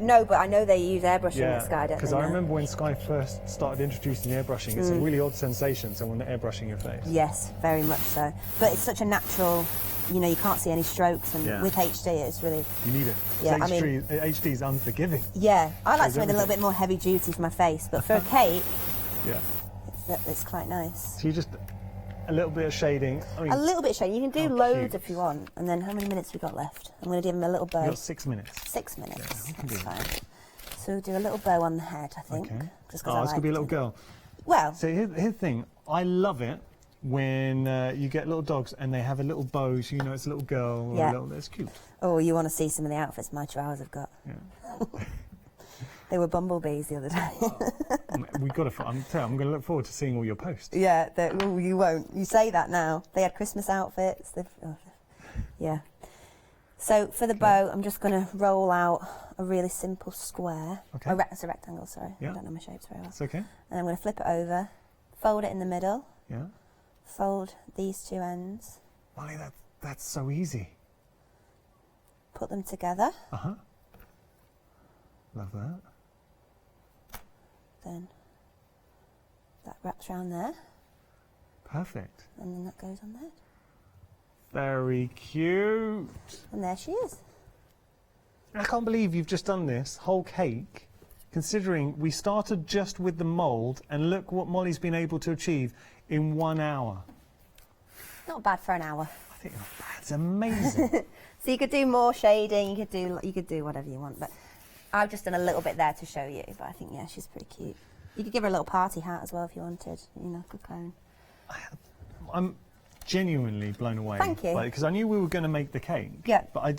No, but I know they use airbrushing at Sky, don't they? because I remember when Sky first started introducing airbrushing, it's a really odd sensation, someone airbrushing your face. Yes, very much so. But it's such a natural, you know, you can't see any strokes, and Yeah. with HD it's really... You need it. Yeah, I HD is unforgiving. Yeah, I like Shows something a little bit more heavy duty for my face, but for a cake, Yeah. it's quite nice. So you just, a little bit of shading. I mean, A little bit of shading. You can do how loads cute. if you want. And then how many minutes we got left? I'm going to give him a little bow. You've got 6 minutes. 6 minutes. we can That's do that. fine. So we'll do a little bow on the head, I think. Okay. Just 'cause Oh, I it's going to like be a little it. girl. Well... So here's the thing. I love it when you get little dogs and they have a little bow, so you know it's a little girl. Or Yeah. a little, it's cute. Oh, you want to see some of the outfits my chihuahuas have got? Yeah. They were bumblebees the other day. We've got to. I'm going to look forward to seeing all your posts. Yeah, you won't. You say that now. They had Christmas outfits. Yeah. So for the bow, I'm just going to roll out a really simple square. Okay. It's a rectangle, sorry. Yeah. I don't know my shapes very well. It's okay. And I'm going to flip it over, fold it in the middle, Yeah. fold these two ends, Molly, that's so easy. put them together, Uh huh. Love that. Then that wraps around there. Perfect. And then that goes on there. Very cute. And there she is. I can't believe you've just done this whole cake, considering we started just with the mould, and look what Molly's been able to achieve in 1 hour. Not bad for an hour. I think that's amazing. So you could do more shading, you could do whatever you want, but I've just done a little bit there to show you, but I think, yeah, she's pretty cute. You could give her a little party hat as well if you wanted, you know, good cone. I'm genuinely blown away. Thank you. Because I knew we were going to make the cake, yeah. But I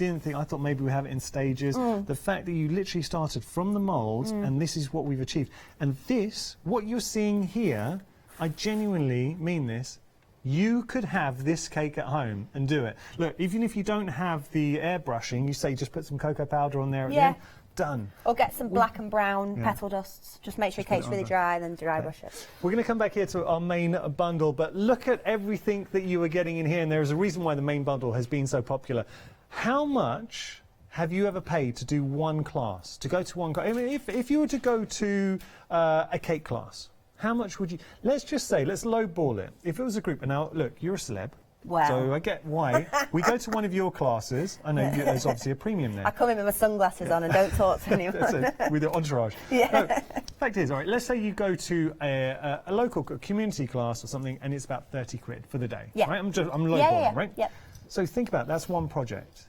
thought maybe we have it in stages. The fact that you literally started from the mould and this is what we've achieved. And this, what you're seeing here, I genuinely mean this, you could have this cake at home and do it. Look, even if you don't have the airbrushing, you say just put some cocoa powder on there at the end, done. Or get some black and brown petal dusts. Just make sure your cake's really dry, then dry brush it. We're going to come back here to our main bundle, but look at everything that you are getting in here, and there is a reason why the main bundle has been so popular. How much have you ever paid to do one class, to go to one class? I mean, if you were to go to a cake class, how much would you, let's just say, let's lowball it. If it was a group, and now, look, you're a celeb. Wow. So I get why. We go to one of your classes. I know there's obviously a premium there. I come in with my sunglasses on and don't talk to anyone. That's it, with your entourage. Yeah. No, fact is, all right, let's say you go to a local community class or something and it's about 30 quid for the day. Yeah. Right? I'm lowballing, right? Yeah. So think about it, that's one project.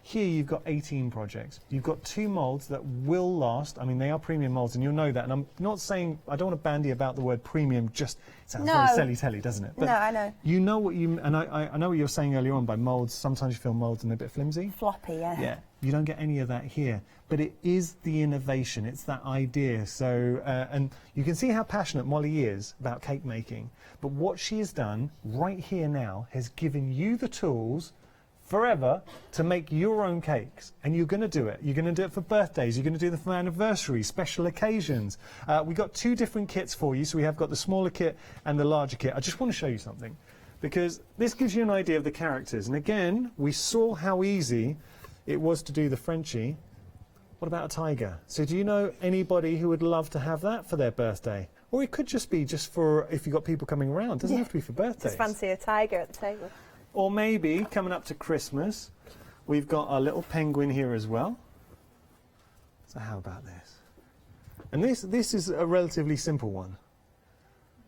Here you've got 18 projects. You've got 2 moulds that will last. I mean, they are premium moulds, and you'll know that. And I'm not saying, I don't want to bandy about the word premium, just it sounds very selly-telly, doesn't it? But no, I know. You know what you, and I know what you're saying earlier on by moulds. Sometimes you feel moulds and they're a bit flimsy. Floppy, yeah. Yeah, you don't get any of that here. But it is the innovation, it's that idea. So, and you can see how passionate Molly is about cake making. But what she has done right here now has given you the tools forever to make your own cakes, and you're going to do it. You're going to do it for birthdays, you're going to do them for anniversaries, special occasions. We've got 2 different kits for you, so we have got the smaller kit and the larger kit. I just want to show you something, because this gives you an idea of the characters. And again, we saw how easy it was to do the Frenchie. What about a tiger? So do you know anybody who would love to have that for their birthday? Or it could just be just for if you've got people coming around. It doesn't have to be for birthdays. Just fancy a tiger at the table. Or maybe, coming up to Christmas, we've got our little penguin here as well. So how about this? And this is a relatively simple one.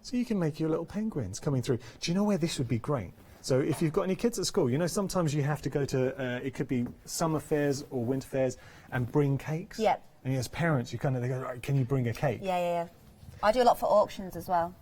So you can make your little penguins coming through. Do you know where this would be great? So if you've got any kids at school, you know sometimes you have to go to, it could be summer fairs or winter fairs, and bring cakes. Yep. And as parents, they go, right, can you bring a cake? Yeah. I do a lot for auctions as well.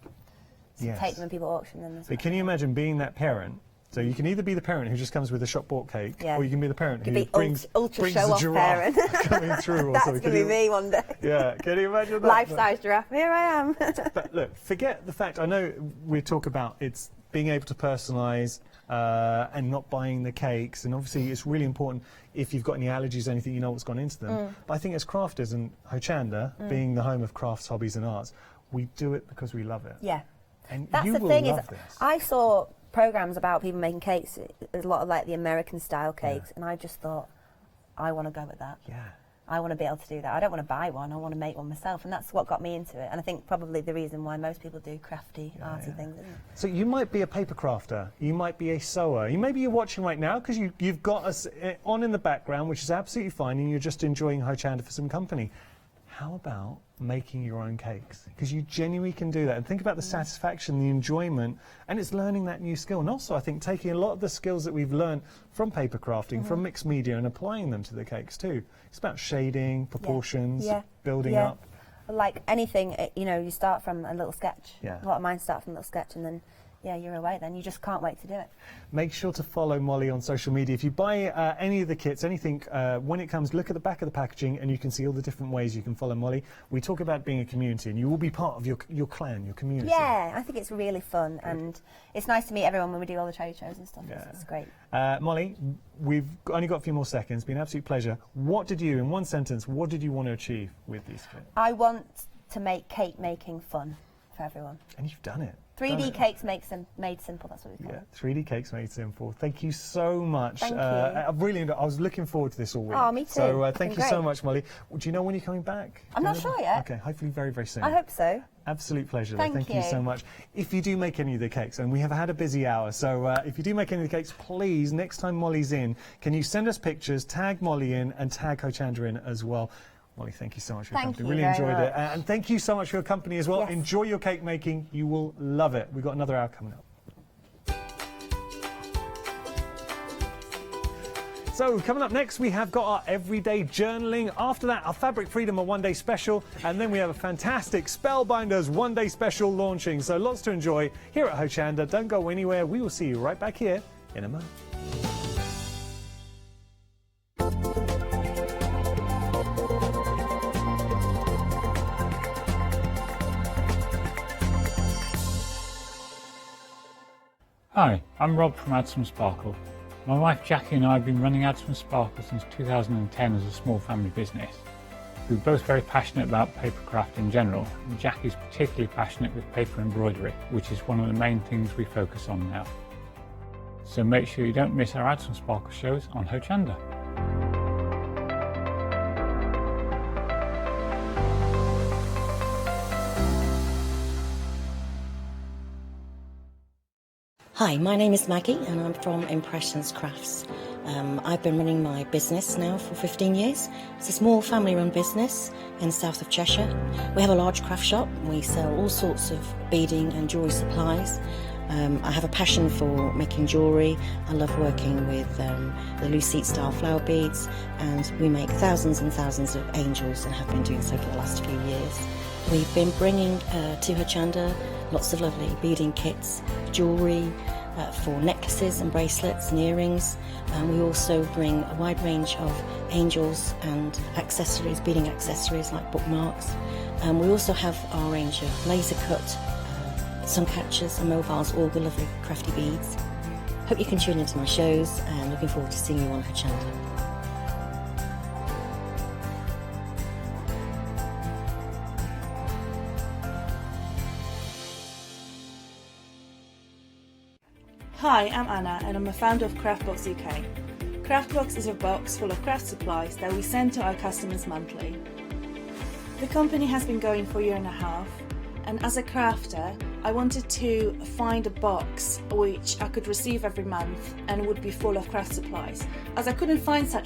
So Yes. take them when people auction them as well. But can you imagine being that parent? So you can either be the parent who just comes with a shop bought cake, or you can be the parent who brings ultra show the off giraffe parent. coming through. Or That's something. going to be me one day. Yeah, can you imagine that? Life-size giraffe, here I am. But look, forget the fact, I know we talk about it's being able to personalise and not buying the cakes, and obviously it's really important if you've got any allergies or anything, you know what's gone into them. But I think as crafters, and Hochanda, being the home of crafts, hobbies and arts, we do it because we love it. Yeah. And That's you the will thing love is, this. I saw programs about people making cakes, a lot of like the American style cakes, and I just thought, I want to go with that. Yeah. I want to be able to do that. I don't want to buy one, I want to make one myself, and that's what got me into it. And I think probably the reason why most people do crafty, arty things, isn't it? So you might be a paper crafter, you might be a sewer, maybe you're watching right now because you've got us on in the background, which is absolutely fine, and you're just enjoying Hochanda for some company. How about making your own cakes? Because you genuinely can do that. And think about the satisfaction, the enjoyment, and it's learning that new skill. And also, I think, taking a lot of the skills that we've learned from paper crafting, from mixed media, and applying them to the cakes too. It's about shading, proportions, building up. Like anything, you know, you start from a little sketch. Yeah. A lot of mine start from a little sketch, and then, yeah, you're away then. You just can't wait to do it. Make sure to follow Molly on social media. If you buy any of the kits, anything, when it comes, look at the back of the packaging and you can see all the different ways you can follow Molly. We talk about being a community, and you will be part of your clan, your community. Yeah, I think it's really fun, and it's nice to meet everyone when we do all the trade shows and stuff. Yeah. It's great. Molly, we've only got a few more seconds. It's been an absolute pleasure. What did you, in one sentence, what did you want to achieve with these kits? I want to make cake making fun for everyone. And you've done it. 3D cakes made simple, that's what we call Yeah, it. 3D cakes made simple. Thank you so much. Thank you. I was looking forward to this all week. Oh, me too. So It's thank been you so great. much, Molly. Do you know when you're coming back? I'm not sure yet. Okay, hopefully very, very soon. I hope so. Absolute pleasure. Thank you you. so much. If you do make any of the cakes, and we have had a busy hour, so if you do make any of the cakes, please, next time Molly's in, can you send us pictures, tag Molly in, and tag Hochanda in as well. Molly, thank you so much for your Thank company. you Really very enjoyed it. much. And thank you so much for your company as well. Yes. Enjoy your cake making. You will love it. We've got another hour coming up. So coming up next, we have got our everyday journaling. After that, our Fabric Freedom, a one-day special. And then we have a fantastic Spellbinders one-day special launching. So lots to enjoy here at Hochanda. Don't go anywhere. We will see you right back here in a moment. Hi, I'm Rob from Add Some Sparkle. My wife Jackie and I have been running Add Some Sparkle since 2010 as a small family business. We're both very passionate about papercraft in general, and Jackie's particularly passionate with paper embroidery, which is one of the main things we focus on now. So make sure you don't miss our Add Some Sparkle shows on Hochanda. Hi, my name is Maggie and I'm from Impressions Crafts. I've been running my business now for 15 years. It's a small family-run business in the south of Cheshire. We have a large craft shop. We sell all sorts of beading and jewellery supplies. I have a passion for making jewellery. I love working with the Lucite style flower beads, and we make thousands and thousands of angels and have been doing so for the last few years. We've been bringing to Hochanda lots of lovely beading kits, jewellery for necklaces and bracelets and earrings. We also bring a wide range of angels and accessories, beading accessories like bookmarks. We also have our range of laser cut sun catchers and mobiles, all the lovely crafty beads. Hope you can tune into my shows and looking forward to seeing you on Hochanda. Hi, I'm Anna and I'm a founder of Craftbox UK. Craftbox is a box full of craft supplies that we send to our customers monthly. The company has been going for a year and a half, and as a crafter, I wanted to find a box which I could receive every month and would be full of craft supplies. As I couldn't find such